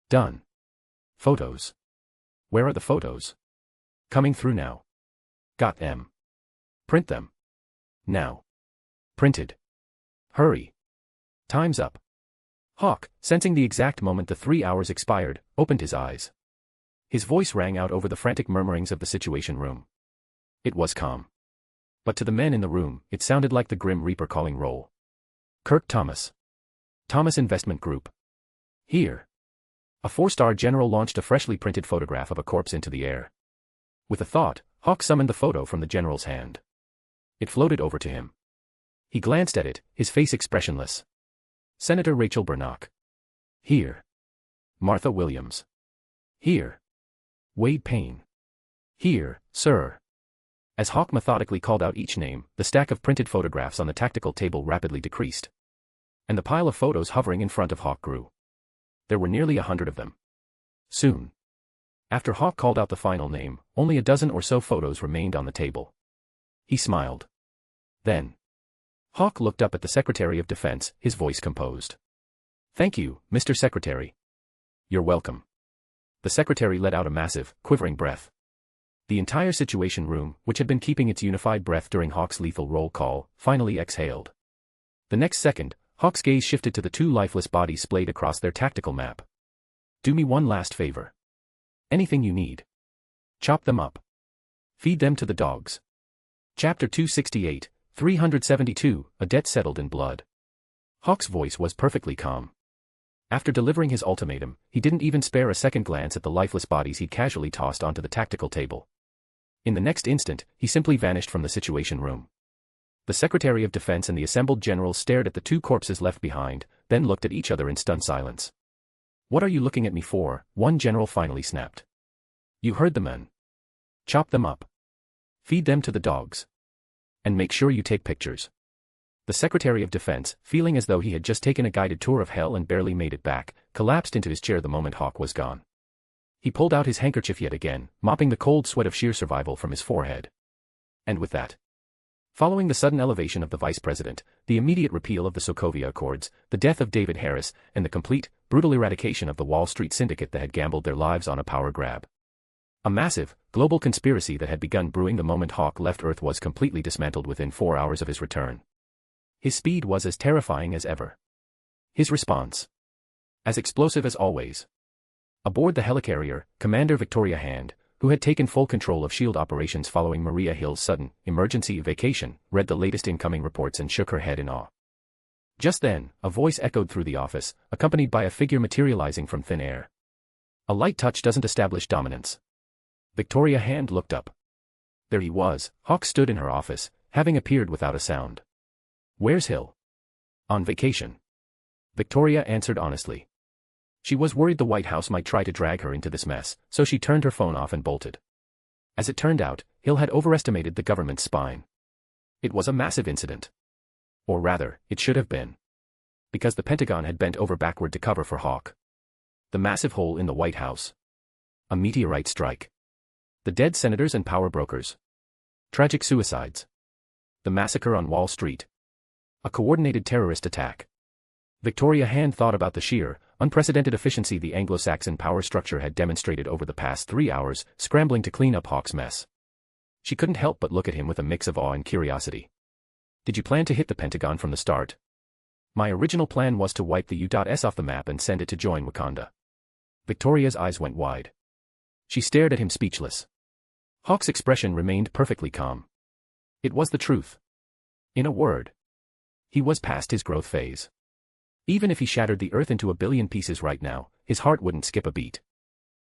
Done. Photos. Where are the photos? Coming through now. Got them. Print them. Now. Printed. Hurry. Time's up. Hawk, sensing the exact moment the 3 hours expired, opened his eyes. His voice rang out over the frantic murmurings of the Situation Room. It was calm. But to the men in the room, it sounded like the Grim Reaper calling roll. Kirk Thomas. Thomas Investment Group. Here. A 4-star general launched a freshly printed photograph of a corpse into the air. With a thought, Hawk summoned the photo from the general's hand. It floated over to him. He glanced at it, his face expressionless. Senator Rachel Burnock. Here. Martha Williams. Here. Wade Payne. Here, sir. As Hawk methodically called out each name, the stack of printed photographs on the tactical table rapidly decreased. And the pile of photos hovering in front of Hawk grew. There were nearly 100 of them. Soon. After Hawk called out the final name, only a dozen or so photos remained on the table. He smiled. Then. Hawk looked up at the Secretary of Defense, his voice composed. "Thank you, Mr. Secretary." "You're welcome." The Secretary let out a massive, quivering breath. The entire Situation Room, which had been keeping its unified breath during Hawk's lethal roll call, finally exhaled. The next second, Hawk's gaze shifted to the two lifeless bodies splayed across their tactical map. "Do me one last favor. Anything you need. Chop them up. Feed them to the dogs." Chapter 268, 372, A Debt Settled in Blood. Hawk's voice was perfectly calm. After delivering his ultimatum, he didn't even spare a second glance at the lifeless bodies he'd casually tossed onto the tactical table. In the next instant, he simply vanished from the Situation Room. The Secretary of Defense and the assembled generals stared at the two corpses left behind, then looked at each other in stunned silence. "What are you looking at me for?" one general finally snapped. "You heard the men. Chop them up. Feed them to the dogs. And make sure you take pictures." The Secretary of Defense, feeling as though he had just taken a guided tour of hell and barely made it back, collapsed into his chair the moment Hawk was gone. He pulled out his handkerchief yet again, mopping the cold sweat of sheer survival from his forehead. And with that, following the sudden elevation of the Vice President, the immediate repeal of the Sokovia Accords, the death of David Harris, and the complete, brutal eradication of the Wall Street syndicate that had gambled their lives on a power grab. A massive, global conspiracy that had begun brewing the moment Hawk left Earth was completely dismantled within 4 hours of his return. His speed was as terrifying as ever. His response, as explosive as always. Aboard the helicarrier, Commander Victoria Hand, who had taken full control of SHIELD operations following Maria Hill's sudden, emergency vacation, read the latest incoming reports and shook her head in awe. Just then, a voice echoed through the office, accompanied by a figure materializing from thin air. "A light touch doesn't establish dominance." Victoria Hand looked up. There he was. Hawk stood in her office, having appeared without a sound. "Where's Hill?" "On vacation." Victoria answered honestly. She was worried the White House might try to drag her into this mess, so she turned her phone off and bolted. As it turned out, Hill had overestimated the government's spine. It was a massive incident. Or rather, it should have been. Because the Pentagon had bent over backward to cover for Hawk. The massive hole in the White House. A meteorite strike. The dead senators and power brokers. Tragic suicides. The massacre on Wall Street. A coordinated terrorist attack. Victoria Hand thought about the sheer, unprecedented efficiency the Anglo-Saxon power structure had demonstrated over the past 3 hours, scrambling to clean up Hawk's mess. She couldn't help but look at him with a mix of awe and curiosity. "Did you plan to hit the Pentagon from the start?" "My original plan was to wipe the U.S. off the map and send it to join Wakanda." Victoria's eyes went wide. She stared at him speechless. Hawk's expression remained perfectly calm. It was the truth. In a word, he was past his growth phase. Even if he shattered the Earth into a billion pieces right now, his heart wouldn't skip a beat.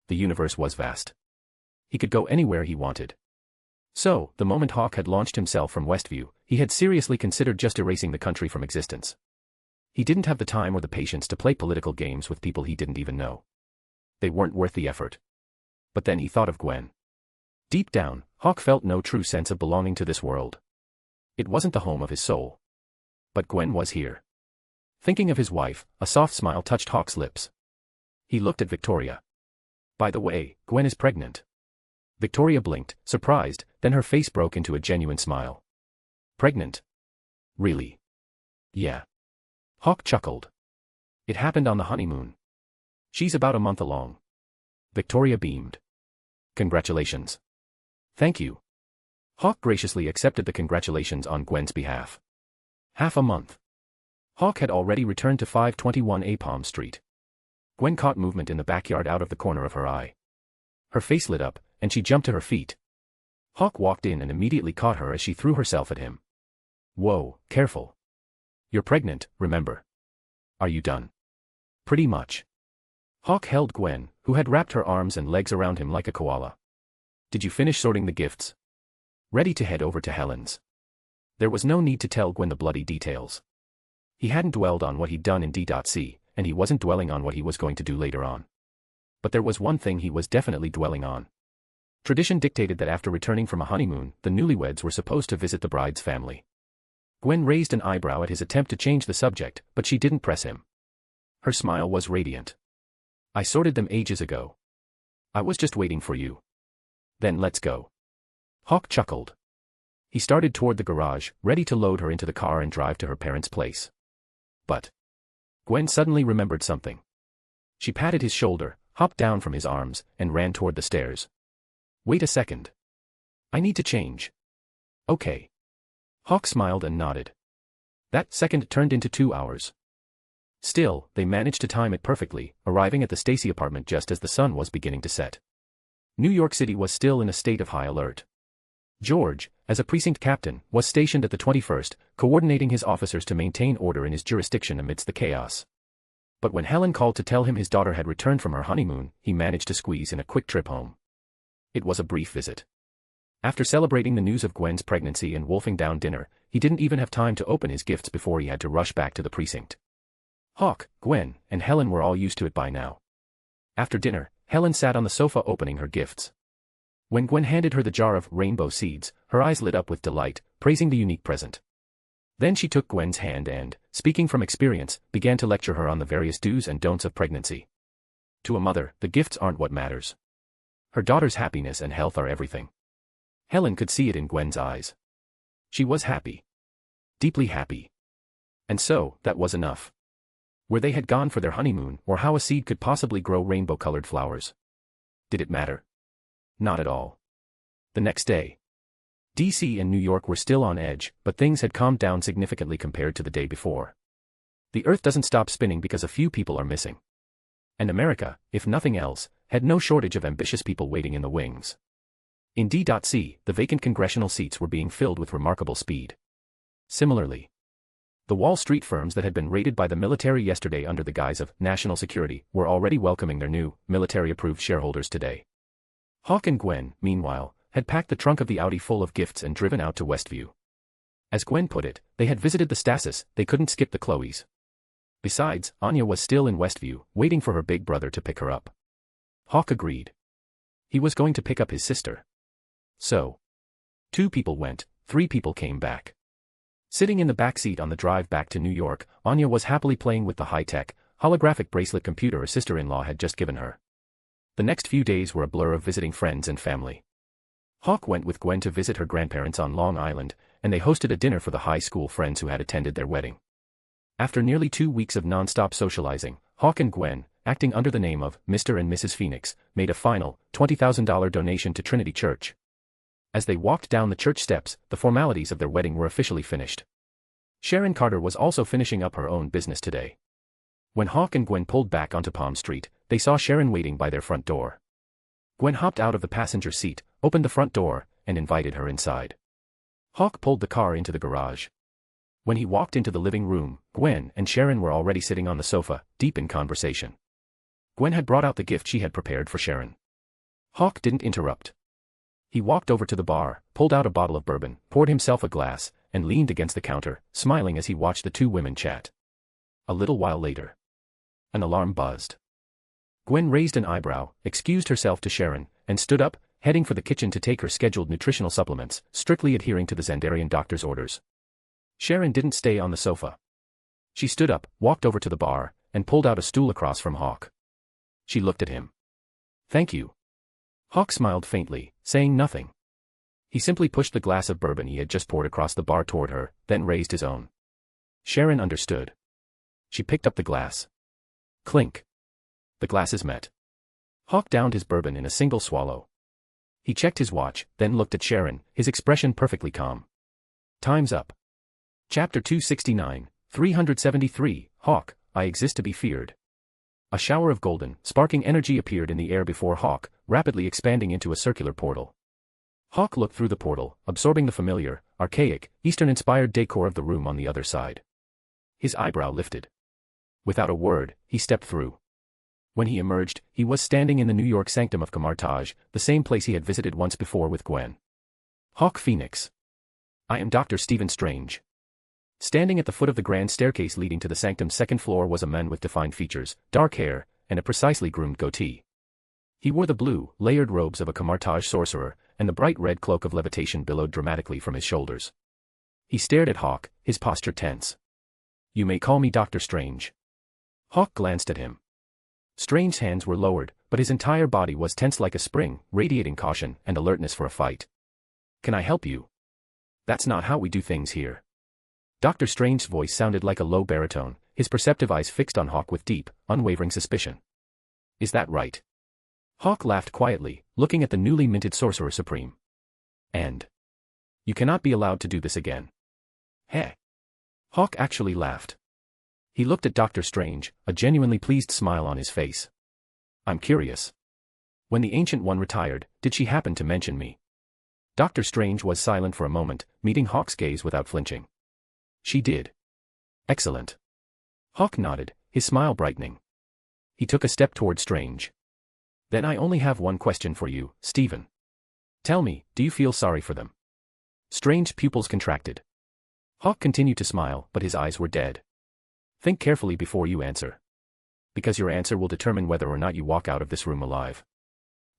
The universe was vast. He could go anywhere he wanted. So, the moment Hawk had launched himself from Westview, he had seriously considered just erasing the country from existence. He didn't have the time or the patience to play political games with people he didn't even know. They weren't worth the effort. But then he thought of Gwen. Deep down, Hawk felt no true sense of belonging to this world. It wasn't the home of his soul. But Gwen was here. Thinking of his wife, a soft smile touched Hawk's lips. He looked at Victoria. "By the way, Gwen is pregnant." Victoria blinked, surprised, then her face broke into a genuine smile. "Pregnant? Really?" "Yeah." Hawk chuckled. "It happened on the honeymoon. She's about a month along." Victoria beamed. "Congratulations." "Thank you." Hawk graciously accepted the congratulations on Gwen's behalf. Half a month. Hawk had already returned to 521A Palm Street. Gwen caught movement in the backyard out of the corner of her eye. Her face lit up, and she jumped to her feet. Hawk walked in and immediately caught her as she threw herself at him. "Whoa, careful. You're pregnant, remember? Are you done?" "Pretty much." Hawk held Gwen, who had wrapped her arms and legs around him like a koala. "Did you finish sorting the gifts?" "Ready to head over to Helen's." There was no need to tell Gwen the bloody details. He hadn't dwelled on what he'd done in D.C., and he wasn't dwelling on what he was going to do later on. But there was one thing he was definitely dwelling on. Tradition dictated that after returning from a honeymoon, the newlyweds were supposed to visit the bride's family. Gwen raised an eyebrow at his attempt to change the subject, but she didn't press him. Her smile was radiant. "I sorted them ages ago." I was just waiting for you. Then let's go. Hawk chuckled. He started toward the garage, ready to load her into the car and drive to her parents' place. But Gwen suddenly remembered something. She patted his shoulder, hopped down from his arms, and ran toward the stairs. Wait a second. I need to change. Okay. Hawk smiled and nodded. That second turned into 2 hours. Still, they managed to time it perfectly, arriving at the Stacy apartment just as the sun was beginning to set. New York City was still in a state of high alert. George, as a precinct captain, was stationed at the 21st, coordinating his officers to maintain order in his jurisdiction amidst the chaos. But when Helen called to tell him his daughter had returned from her honeymoon, he managed to squeeze in a quick trip home. It was a brief visit. After celebrating the news of Gwen's pregnancy and wolfing down dinner, he didn't even have time to open his gifts before he had to rush back to the precinct. Hawk, Gwen, and Helen were all used to it by now. After dinner, Helen sat on the sofa opening her gifts. When Gwen handed her the jar of rainbow seeds, her eyes lit up with delight, praising the unique present. Then she took Gwen's hand and, speaking from experience, began to lecture her on the various do's and don'ts of pregnancy. To a mother, the gifts aren't what matters. Her daughter's happiness and health are everything. Helen could see it in Gwen's eyes. She was happy. Deeply happy. And so, that was enough. Where they had gone for their honeymoon, or how a seed could possibly grow rainbow-colored flowers. Did it matter? Not at all. The next day. D.C. and New York were still on edge, but things had calmed down significantly compared to the day before. The Earth doesn't stop spinning because a few people are missing. And America, if nothing else, had no shortage of ambitious people waiting in the wings. In D.C., the vacant congressional seats were being filled with remarkable speed. Similarly, the Wall Street firms that had been raided by the military yesterday under the guise of national security were already welcoming their new, military-approved shareholders today. Hawk and Gwen, meanwhile, had packed the trunk of the Audi full of gifts and driven out to Westview. As Gwen put it, they had visited the Stasis, they couldn't skip the Chloes. Besides, Anya was still in Westview, waiting for her big brother to pick her up. Hawk agreed. He was going to pick up his sister. So 2 people went, 3 people came back. Sitting in the back seat on the drive back to New York, Anya was happily playing with the high-tech, holographic bracelet computer her sister-in-law had just given her. The next few days were a blur of visiting friends and family. Hawk went with Gwen to visit her grandparents on Long Island, and they hosted a dinner for the high school friends who had attended their wedding. After nearly 2 weeks of non-stop socializing, Hawk and Gwen, acting under the name of Mr. and Mrs. Phoenix, made a final, $20,000 donation to Trinity Church. As they walked down the church steps, the formalities of their wedding were officially finished. Sharon Carter was also finishing up her own business today. When Hawk and Gwen pulled back onto Palm Street, they saw Sharon waiting by their front door. Gwen hopped out of the passenger seat, opened the front door, and invited her inside. Hawk pulled the car into the garage. When he walked into the living room, Gwen and Sharon were already sitting on the sofa, deep in conversation. Gwen had brought out the gift she had prepared for Sharon. Hawk didn't interrupt. He walked over to the bar, pulled out a bottle of bourbon, poured himself a glass, and leaned against the counter, smiling as he watched the 2 women chat. A little while later, an alarm buzzed. Gwen raised an eyebrow, excused herself to Sharon, and stood up, heading for the kitchen to take her scheduled nutritional supplements, strictly adhering to the Xandarian doctor's orders. Sharon didn't stay on the sofa. She stood up, walked over to the bar, and pulled out a stool across from Hawk. She looked at him. "Thank you." Hawk smiled faintly, saying nothing. He simply pushed the glass of bourbon he had just poured across the bar toward her, then raised his own. Sharon understood. She picked up the glass. Clink. The glasses met. Hawk downed his bourbon in a single swallow. He checked his watch, then looked at Sharon, his expression perfectly calm. Time's up. Chapter 269, 373, Hawk, I exist to be feared. A shower of golden, sparking energy appeared in the air before Hawk, rapidly expanding into a circular portal. Hawk looked through the portal, absorbing the familiar, archaic, Eastern-inspired decor of the room on the other side. His eyebrow lifted. Without a word, he stepped through. When he emerged, he was standing in the New York sanctum of Camartage, the same place he had visited once before with Gwen. Hawk Phoenix. I am Dr. Stephen Strange. Standing at the foot of the grand staircase leading to the sanctum's second floor was a man with defined features, dark hair, and a precisely groomed goatee. He wore the blue, layered robes of a Camartage sorcerer, and the bright red cloak of levitation billowed dramatically from his shoulders. He stared at Hawk, his posture tense. You may call me Dr. Strange. Hawk glanced at him. Strange's hands were lowered, but his entire body was tense like a spring, radiating caution and alertness for a fight. "Can I help you?" "That's not how we do things here." Dr. Strange's voice sounded like a low baritone, his perceptive eyes fixed on Hawk with deep, unwavering suspicion. "Is that right?" Hawk laughed quietly, looking at the newly minted Sorcerer Supreme. "And you cannot be allowed to do this again." "Heh." Hawk actually laughed. He looked at Dr. Strange, a genuinely pleased smile on his face. "I'm curious. When the Ancient One retired, did she happen to mention me?" Dr. Strange was silent for a moment, meeting Hawk's gaze without flinching. "She did." "Excellent." Hawk nodded, his smile brightening. He took a step toward Strange. "Then I only have one question for you, Stephen. Tell me, do you feel sorry for them?" Strange's pupils contracted. Hawk continued to smile, but his eyes were dead. "Think carefully before you answer. Because your answer will determine whether or not you walk out of this room alive."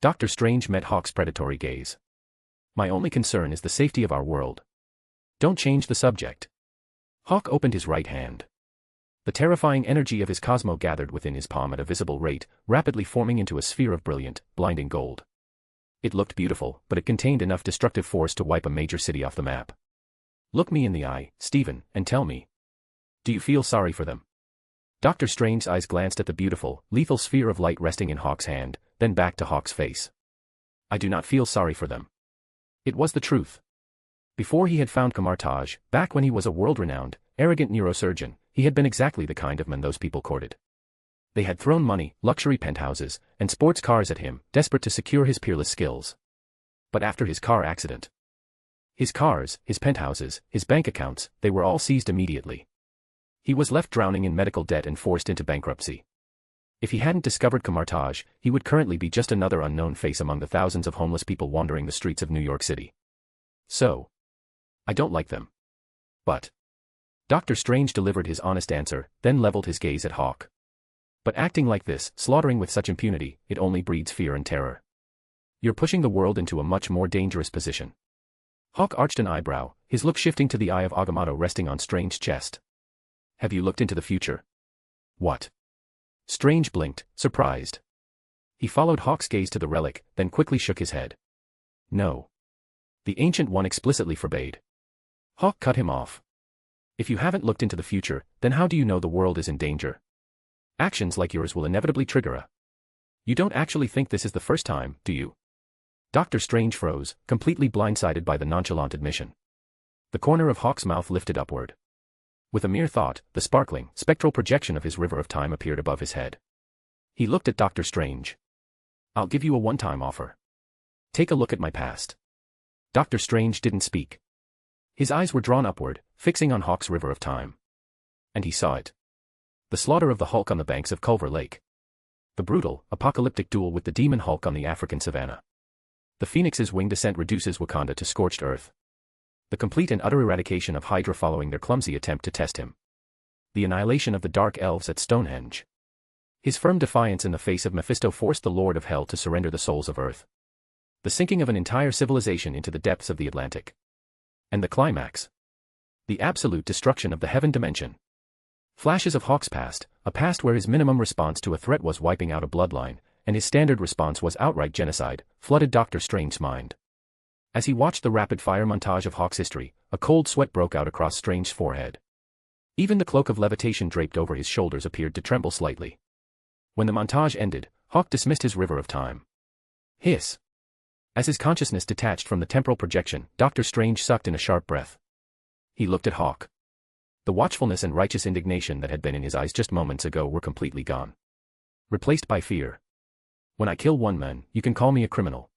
Dr. Strange met Hawk's predatory gaze. "My only concern is the safety of our world. Don't change the subject." Hawk opened his right hand. The terrifying energy of his cosmo gathered within his palm at a visible rate, rapidly forming into a sphere of brilliant, blinding gold. It looked beautiful, but it contained enough destructive force to wipe a major city off the map. "Look me in the eye, Stephen, and tell me. Do you feel sorry for them?" Dr. Strange's eyes glanced at the beautiful, lethal sphere of light resting in Hawk's hand, then back to Hawk's face. "I do not feel sorry for them." It was the truth. Before he had found Kamartaj, back when he was a world-renowned, arrogant neurosurgeon, he had been exactly the kind of man those people courted. They had thrown money, luxury penthouses, and sports cars at him, desperate to secure his peerless skills. But after his car accident, his cars, his penthouses, his bank accounts, they were all seized immediately. He was left drowning in medical debt and forced into bankruptcy. If he hadn't discovered Kamartaj, he would currently be just another unknown face among the thousands of homeless people wandering the streets of New York City. "So, I don't like them. But..." Dr. Strange delivered his honest answer, then leveled his gaze at Hawk. "But acting like this, slaughtering with such impunity, it only breeds fear and terror. You're pushing the world into a much more dangerous position." Hawk arched an eyebrow, his look shifting to the eye of Agamotto resting on Strange's chest. "Have you looked into the future?" "What?" Strange blinked, surprised. He followed Hawk's gaze to the relic, then quickly shook his head. "No. The Ancient One explicitly forbade." Hawk cut him off. "If you haven't looked into the future, then how do you know the world is in danger? Actions like yours will inevitably trigger a... You don't actually think this is the first time, do you?" Dr. Strange froze, completely blindsided by the nonchalant admission. The corner of Hawk's mouth lifted upward. With a mere thought, the sparkling, spectral projection of his river of time appeared above his head. He looked at Dr. Strange. "I'll give you a one-time offer. Take a look at my past." Dr. Strange didn't speak. His eyes were drawn upward, fixing on Hawk's river of time. And he saw it. The slaughter of the Hulk on the banks of Culver Lake. The brutal, apocalyptic duel with the demon Hulk on the African savanna. The Phoenix's winged descent reduces Wakanda to scorched earth. The complete and utter eradication of Hydra following their clumsy attempt to test him. The annihilation of the Dark Elves at Stonehenge. His firm defiance in the face of Mephisto forced the Lord of Hell to surrender the souls of Earth. The sinking of an entire civilization into the depths of the Atlantic. And the climax. The absolute destruction of the Heaven Dimension. Flashes of Hawk's past, a past where his minimum response to a threat was wiping out a bloodline, and his standard response was outright genocide, flooded Dr. Strange's mind. As he watched the rapid-fire montage of Hawk's history, a cold sweat broke out across Strange's forehead. Even the cloak of levitation draped over his shoulders appeared to tremble slightly. When the montage ended, Hawk dismissed his river of time. Hiss. As his consciousness detached from the temporal projection, Dr. Strange sucked in a sharp breath. He looked at Hawk. The watchfulness and righteous indignation that had been in his eyes just moments ago were completely gone. Replaced by fear. "When I kill one man, you can call me a criminal.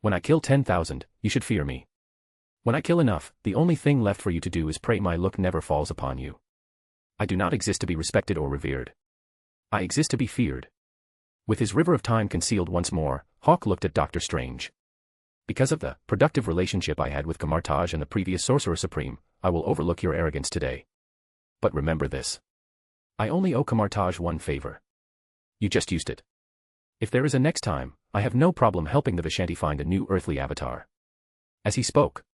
When I kill 10,000, you should fear me. When I kill enough, the only thing left for you to do is pray my look never falls upon you. I do not exist to be respected or revered. I exist to be feared." With his river of time concealed once more, Hawk looked at Dr. Strange. "Because of the productive relationship I had with Kamartaj and the previous Sorcerer Supreme, I will overlook your arrogance today. But remember this. I only owe Kamartaj one favor. You just used it. If there is a next time, I have no problem helping the Vishanti find a new earthly avatar." As he spoke,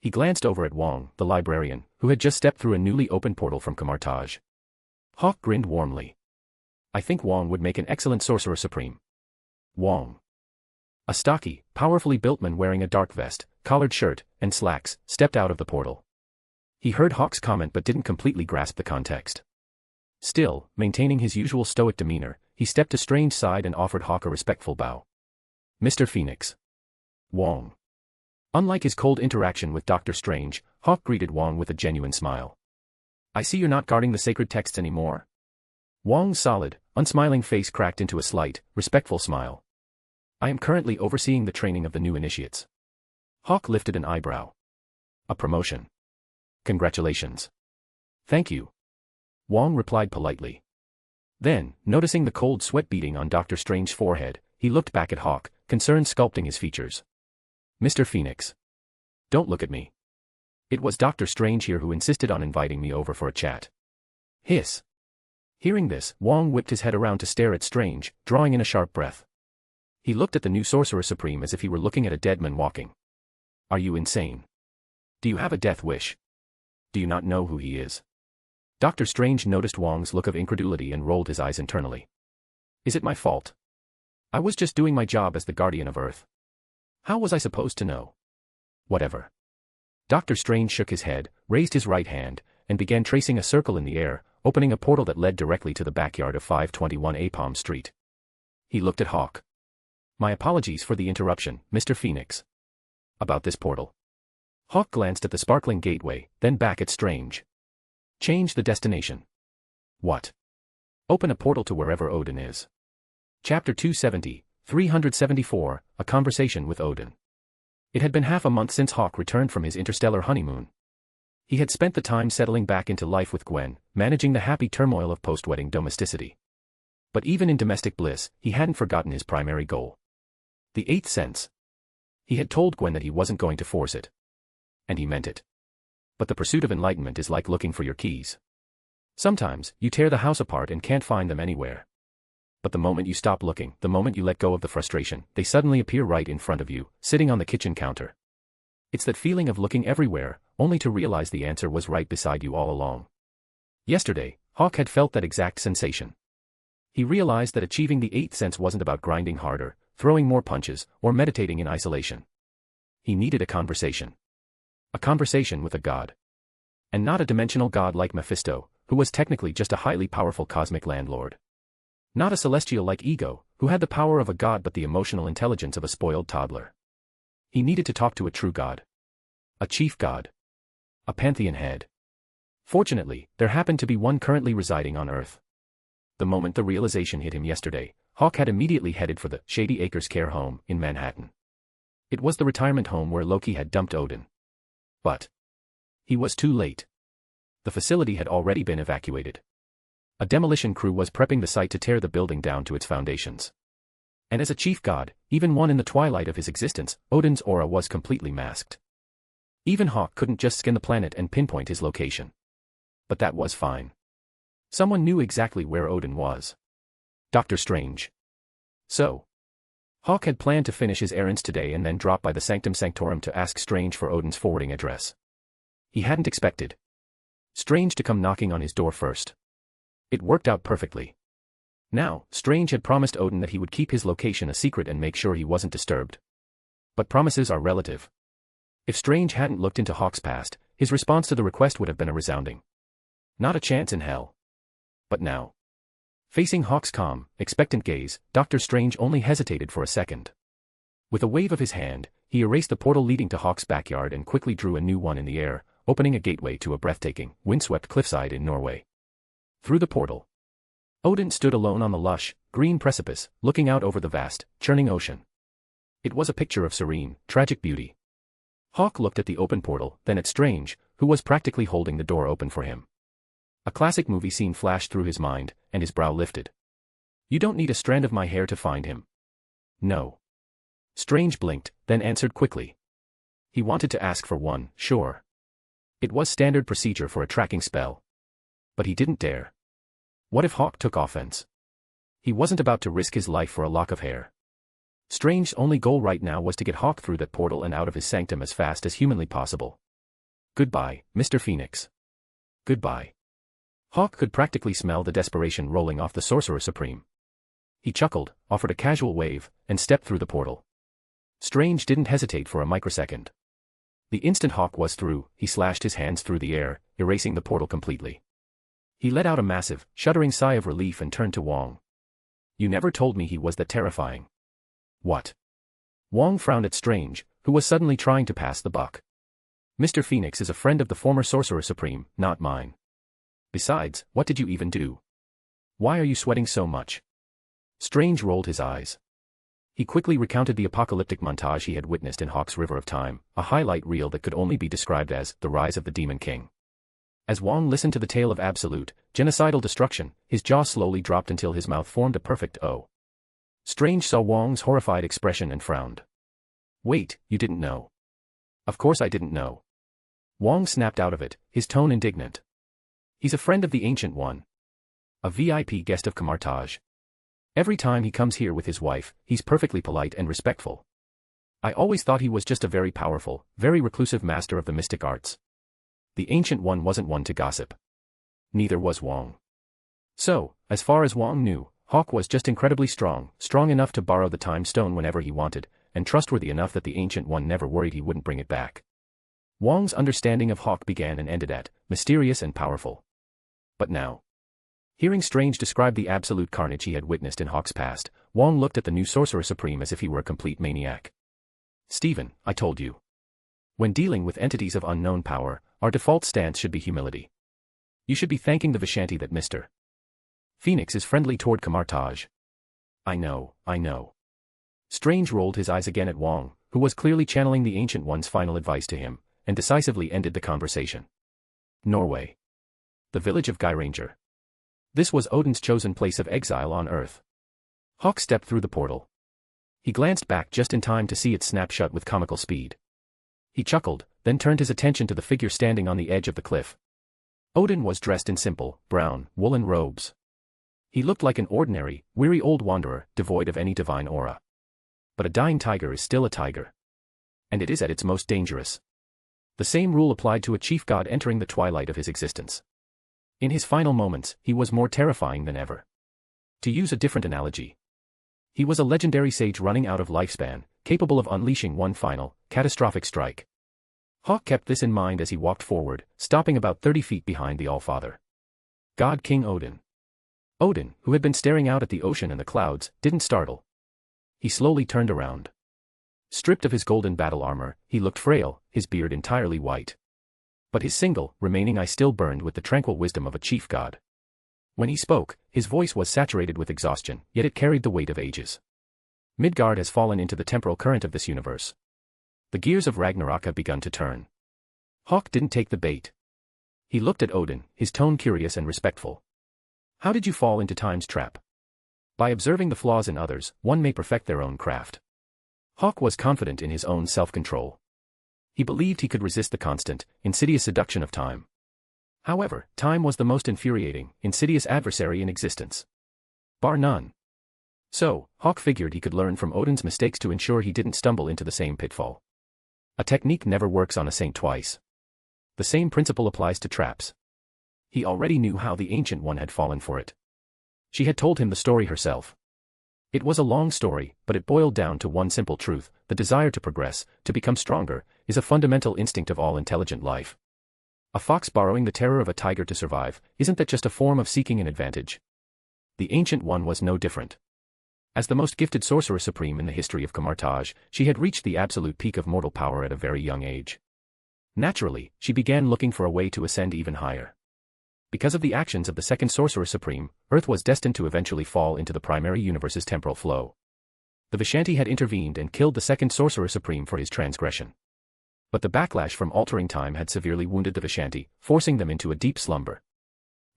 he glanced over at Wong, the librarian, who had just stepped through a newly opened portal from Kamartaj. Hawk grinned warmly. "I think Wong would make an excellent Sorcerer Supreme. Wong. A stocky, powerfully built man wearing a dark vest, collared shirt, and slacks, stepped out of the portal. He heard Hawk's comment but didn't completely grasp the context. Still, maintaining his usual stoic demeanor, he stepped to Strange's side and offered Hawk a respectful bow. Mr. Phoenix. Wong. Unlike his cold interaction with Dr. Strange, Hawk greeted Wong with a genuine smile. I see you're not guarding the sacred texts anymore. Wong's solid, unsmiling face cracked into a slight, respectful smile. I am currently overseeing the training of the new initiates. Hawk lifted an eyebrow. A promotion. Congratulations. Thank you. Wong replied politely. Then, noticing the cold sweat beading on Dr. Strange's forehead, he looked back at Hawk, concern sculpting his features. Mr. Phoenix. Don't look at me. It was Dr. Strange here who insisted on inviting me over for a chat. Hiss. Hearing this, Wong whipped his head around to stare at Strange, drawing in a sharp breath. He looked at the new Sorcerer Supreme as if he were looking at a dead man walking. Are you insane? Do you have a death wish? Do you not know who he is? Dr. Strange noticed Wong's look of incredulity and rolled his eyes internally. Is it my fault? I was just doing my job as the Guardian of Earth. How was I supposed to know? Whatever. Dr. Strange shook his head, raised his right hand, and began tracing a circle in the air, opening a portal that led directly to the backyard of 521A Palm Street. He looked at Hawk. My apologies for the interruption, Mr. Phoenix. About this portal. Hawk glanced at the sparkling gateway, then back at Strange. Change the destination. What? Open a portal to wherever Odin is. Chapter 270, 374, A Conversation with Odin. It had been half a month since Hawk returned from his interstellar honeymoon. He had spent the time settling back into life with Gwen, managing the happy turmoil of post-wedding domesticity. But even in domestic bliss, he hadn't forgotten his primary goal. The eighth sense. He had told Gwen that he wasn't going to force it. And he meant it. But the pursuit of enlightenment is like looking for your keys. Sometimes, you tear the house apart and can't find them anywhere. But the moment you stop looking, the moment you let go of the frustration, they suddenly appear right in front of you, sitting on the kitchen counter. It's that feeling of looking everywhere, only to realize the answer was right beside you all along. Yesterday, Hawk had felt that exact sensation. He realized that achieving the eighth sense wasn't about grinding harder, throwing more punches, or meditating in isolation. He needed a conversation. A conversation with a god. And not a dimensional god like Mephisto, who was technically just a highly powerful cosmic landlord. Not a celestial like Ego, who had the power of a god but the emotional intelligence of a spoiled toddler. He needed to talk to a true god. A chief god. A pantheon head. Fortunately, there happened to be one currently residing on Earth. The moment the realization hit him yesterday, Hawk had immediately headed for the Shady Acres Care Home in Manhattan. It was the retirement home where Loki had dumped Odin. But he was too late. The facility had already been evacuated. A demolition crew was prepping the site to tear the building down to its foundations. And as a chief god, even one in the twilight of his existence, Odin's aura was completely masked. Even Hawk couldn't just scan the planet and pinpoint his location. But that was fine. Someone knew exactly where Odin was. Dr. Strange. So, Hawk had planned to finish his errands today and then drop by the Sanctum Sanctorum to ask Strange for Odin's forwarding address. He hadn't expected Strange to come knocking on his door first. It worked out perfectly. Now, Strange had promised Odin that he would keep his location a secret and make sure he wasn't disturbed. But promises are relative. If Strange hadn't looked into Hawk's past, his response to the request would have been a resounding not a chance in hell. But now, facing Hawk's calm, expectant gaze, Dr. Strange only hesitated for a second. With a wave of his hand, he erased the portal leading to Hawk's backyard and quickly drew a new one in the air, opening a gateway to a breathtaking, windswept cliffside in Norway. Through the portal, Odin stood alone on the lush, green precipice, looking out over the vast, churning ocean. It was a picture of serene, tragic beauty. Hawk looked at the open portal, then at Strange, who was practically holding the door open for him. A classic movie scene flashed through his mind, and his brow lifted. You don't need a strand of my hair to find him. No. Strange blinked, then answered quickly. He wanted to ask for one, sure. It was standard procedure for a tracking spell. But he didn't dare. What if Hawk took offense? He wasn't about to risk his life for a lock of hair. Strange's only goal right now was to get Hawk through that portal and out of his sanctum as fast as humanly possible. Goodbye, Mr. Phoenix. Goodbye. Hawk could practically smell the desperation rolling off the Sorcerer Supreme. He chuckled, offered a casual wave, and stepped through the portal. Strange didn't hesitate for a microsecond. The instant Hawk was through, he slashed his hands through the air, erasing the portal completely. He let out a massive, shuddering sigh of relief and turned to Wong. You never told me he was that terrifying. What? Wong frowned at Strange, who was suddenly trying to pass the buck. Mr. Phoenix is a friend of the former Sorcerer Supreme, not mine. Besides, what did you even do? Why are you sweating so much? Strange rolled his eyes. He quickly recounted the apocalyptic montage he had witnessed in Hawk's River of Time, a highlight reel that could only be described as the rise of the Demon King. As Wong listened to the tale of absolute, genocidal destruction, his jaw slowly dropped until his mouth formed a perfect O. Strange saw Wong's horrified expression and frowned. Wait, you didn't know? Of course I didn't know. Wong snapped out of it, his tone indignant. He's a friend of the Ancient One. A VIP guest of Camartage. Every time he comes here with his wife, he's perfectly polite and respectful. I always thought he was just a very powerful, very reclusive master of the mystic arts. The Ancient One wasn't one to gossip. Neither was Wong. So, as far as Wong knew, Hawk was just incredibly strong, strong enough to borrow the time stone whenever he wanted, and trustworthy enough that the Ancient One never worried he wouldn't bring it back. Wong's understanding of Hawk began and ended at, mysterious and powerful. But now, hearing Strange describe the absolute carnage he had witnessed in Hawk's past, Wong looked at the new Sorcerer Supreme as if he were a complete maniac. Stephen, I told you. When dealing with entities of unknown power, our default stance should be humility. You should be thanking the Vishanti that Mr. Phoenix is friendly toward Camartage. I know. Strange rolled his eyes again at Wong, who was clearly channeling the Ancient One's final advice to him, and decisively ended the conversation. Norway. The village of Gyranger. This was Odin's chosen place of exile on Earth. Hawk stepped through the portal. He glanced back just in time to see it snap shut with comical speed. He chuckled, then turned his attention to the figure standing on the edge of the cliff. Odin was dressed in simple, brown, woolen robes. He looked like an ordinary, weary old wanderer, devoid of any divine aura. But a dying tiger is still a tiger. And it is at its most dangerous. The same rule applied to a chief god entering the twilight of his existence. In his final moments, he was more terrifying than ever. To use a different analogy, he was a legendary sage running out of lifespan, capable of unleashing one final, catastrophic strike. Hawk kept this in mind as he walked forward, stopping about 30 feet behind the All-Father. God King Odin. Odin, who had been staring out at the ocean and the clouds, didn't startle. He slowly turned around. Stripped of his golden battle armor, he looked frail, his beard entirely white. But his single, remaining eye still burned with the tranquil wisdom of a chief god. When he spoke, his voice was saturated with exhaustion, yet it carried the weight of ages. Midgard has fallen into the temporal current of this universe. The gears of Ragnarok have begun to turn. Hawk didn't take the bait. He looked at Odin, his tone curious and respectful. How did you fall into time's trap? By observing the flaws in others, one may perfect their own craft. Hawk was confident in his own self-control. He believed he could resist the constant, insidious seduction of time. However, time was the most infuriating, insidious adversary in existence. Bar none. So, Hawk figured he could learn from Odin's mistakes to ensure he didn't stumble into the same pitfall. A technique never works on a saint twice. The same principle applies to traps. He already knew how the Ancient One had fallen for it. She had told him the story herself. It was a long story, but it boiled down to one simple truth: the desire to progress, to become stronger, is a fundamental instinct of all intelligent life. A fox borrowing the terror of a tiger to survive, isn't that just a form of seeking an advantage? The Ancient One was no different. As the most gifted Sorcerer Supreme in the history of Camartage, she had reached the absolute peak of mortal power at a very young age. Naturally, she began looking for a way to ascend even higher. Because of the actions of the second Sorcerer Supreme, Earth was destined to eventually fall into the primary universe's temporal flow. The Vishanti had intervened and killed the second Sorcerer Supreme for his transgression. But the backlash from altering time had severely wounded the Vishanti, forcing them into a deep slumber.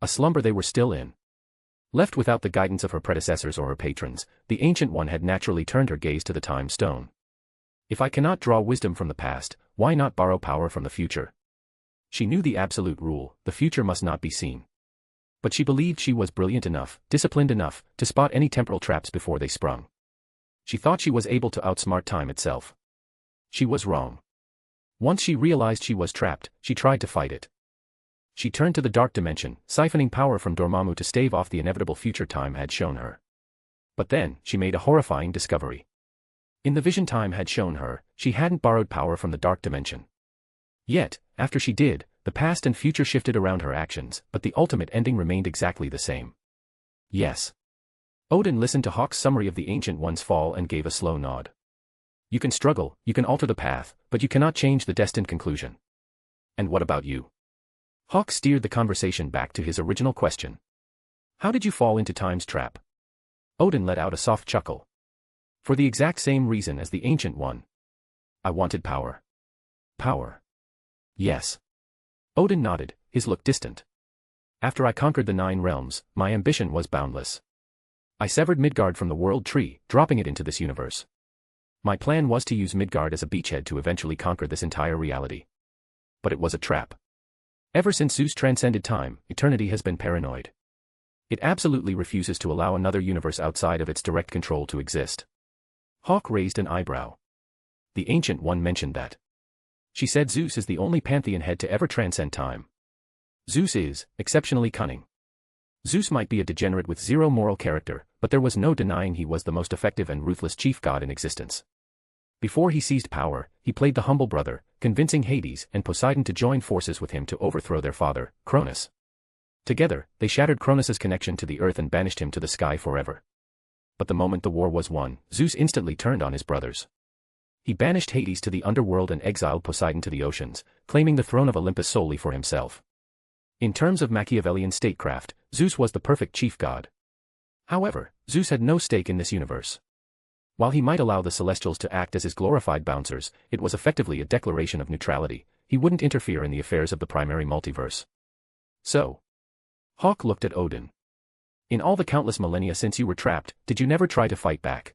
A slumber they were still in. Left without the guidance of her predecessors or her patrons, the Ancient One had naturally turned her gaze to the time stone. If I cannot draw wisdom from the past, why not borrow power from the future? She knew the absolute rule: the future must not be seen. But she believed she was brilliant enough, disciplined enough, to spot any temporal traps before they sprung. She thought she was able to outsmart time itself. She was wrong. Once she realized she was trapped, she tried to fight it. She turned to the dark dimension, siphoning power from Dormammu to stave off the inevitable future time had shown her. But then, she made a horrifying discovery. In the vision time had shown her, she hadn't borrowed power from the dark dimension. Yet, after she did, the past and future shifted around her actions, but the ultimate ending remained exactly the same. Yes. Odin listened to Hawk's summary of the Ancient One's fall and gave a slow nod. You can struggle, you can alter the path, but you cannot change the destined conclusion. And what about you? Hawk steered the conversation back to his original question. How did you fall into time's trap? Odin let out a soft chuckle. For the exact same reason as the Ancient One. I wanted power. Power. Yes. Odin nodded, his look distant. After I conquered the 9 realms, my ambition was boundless. I severed Midgard from the world tree, dropping it into this universe. My plan was to use Midgard as a beachhead to eventually conquer this entire reality. But it was a trap. Ever since Zeus transcended time, eternity has been paranoid. It absolutely refuses to allow another universe outside of its direct control to exist. Hawk raised an eyebrow. The Ancient One mentioned that. She said Zeus is the only pantheon head to ever transcend time. Zeus is exceptionally cunning. Zeus might be a degenerate with zero moral character, but there was no denying he was the most effective and ruthless chief god in existence. Before he seized power, he played the humble brother, convincing Hades and Poseidon to join forces with him to overthrow their father, Cronus. Together, they shattered Cronus's connection to the earth and banished him to the sky forever. But the moment the war was won, Zeus instantly turned on his brothers. He banished Hades to the underworld and exiled Poseidon to the oceans, claiming the throne of Olympus solely for himself. In terms of Machiavellian statecraft, Zeus was the perfect chief god. However, Zeus had no stake in this universe. While he might allow the Celestials to act as his glorified bouncers, it was effectively a declaration of neutrality. He wouldn't interfere in the affairs of the primary multiverse. So, Hawk looked at Odin. In all the countless millennia since you were trapped, did you never try to fight back?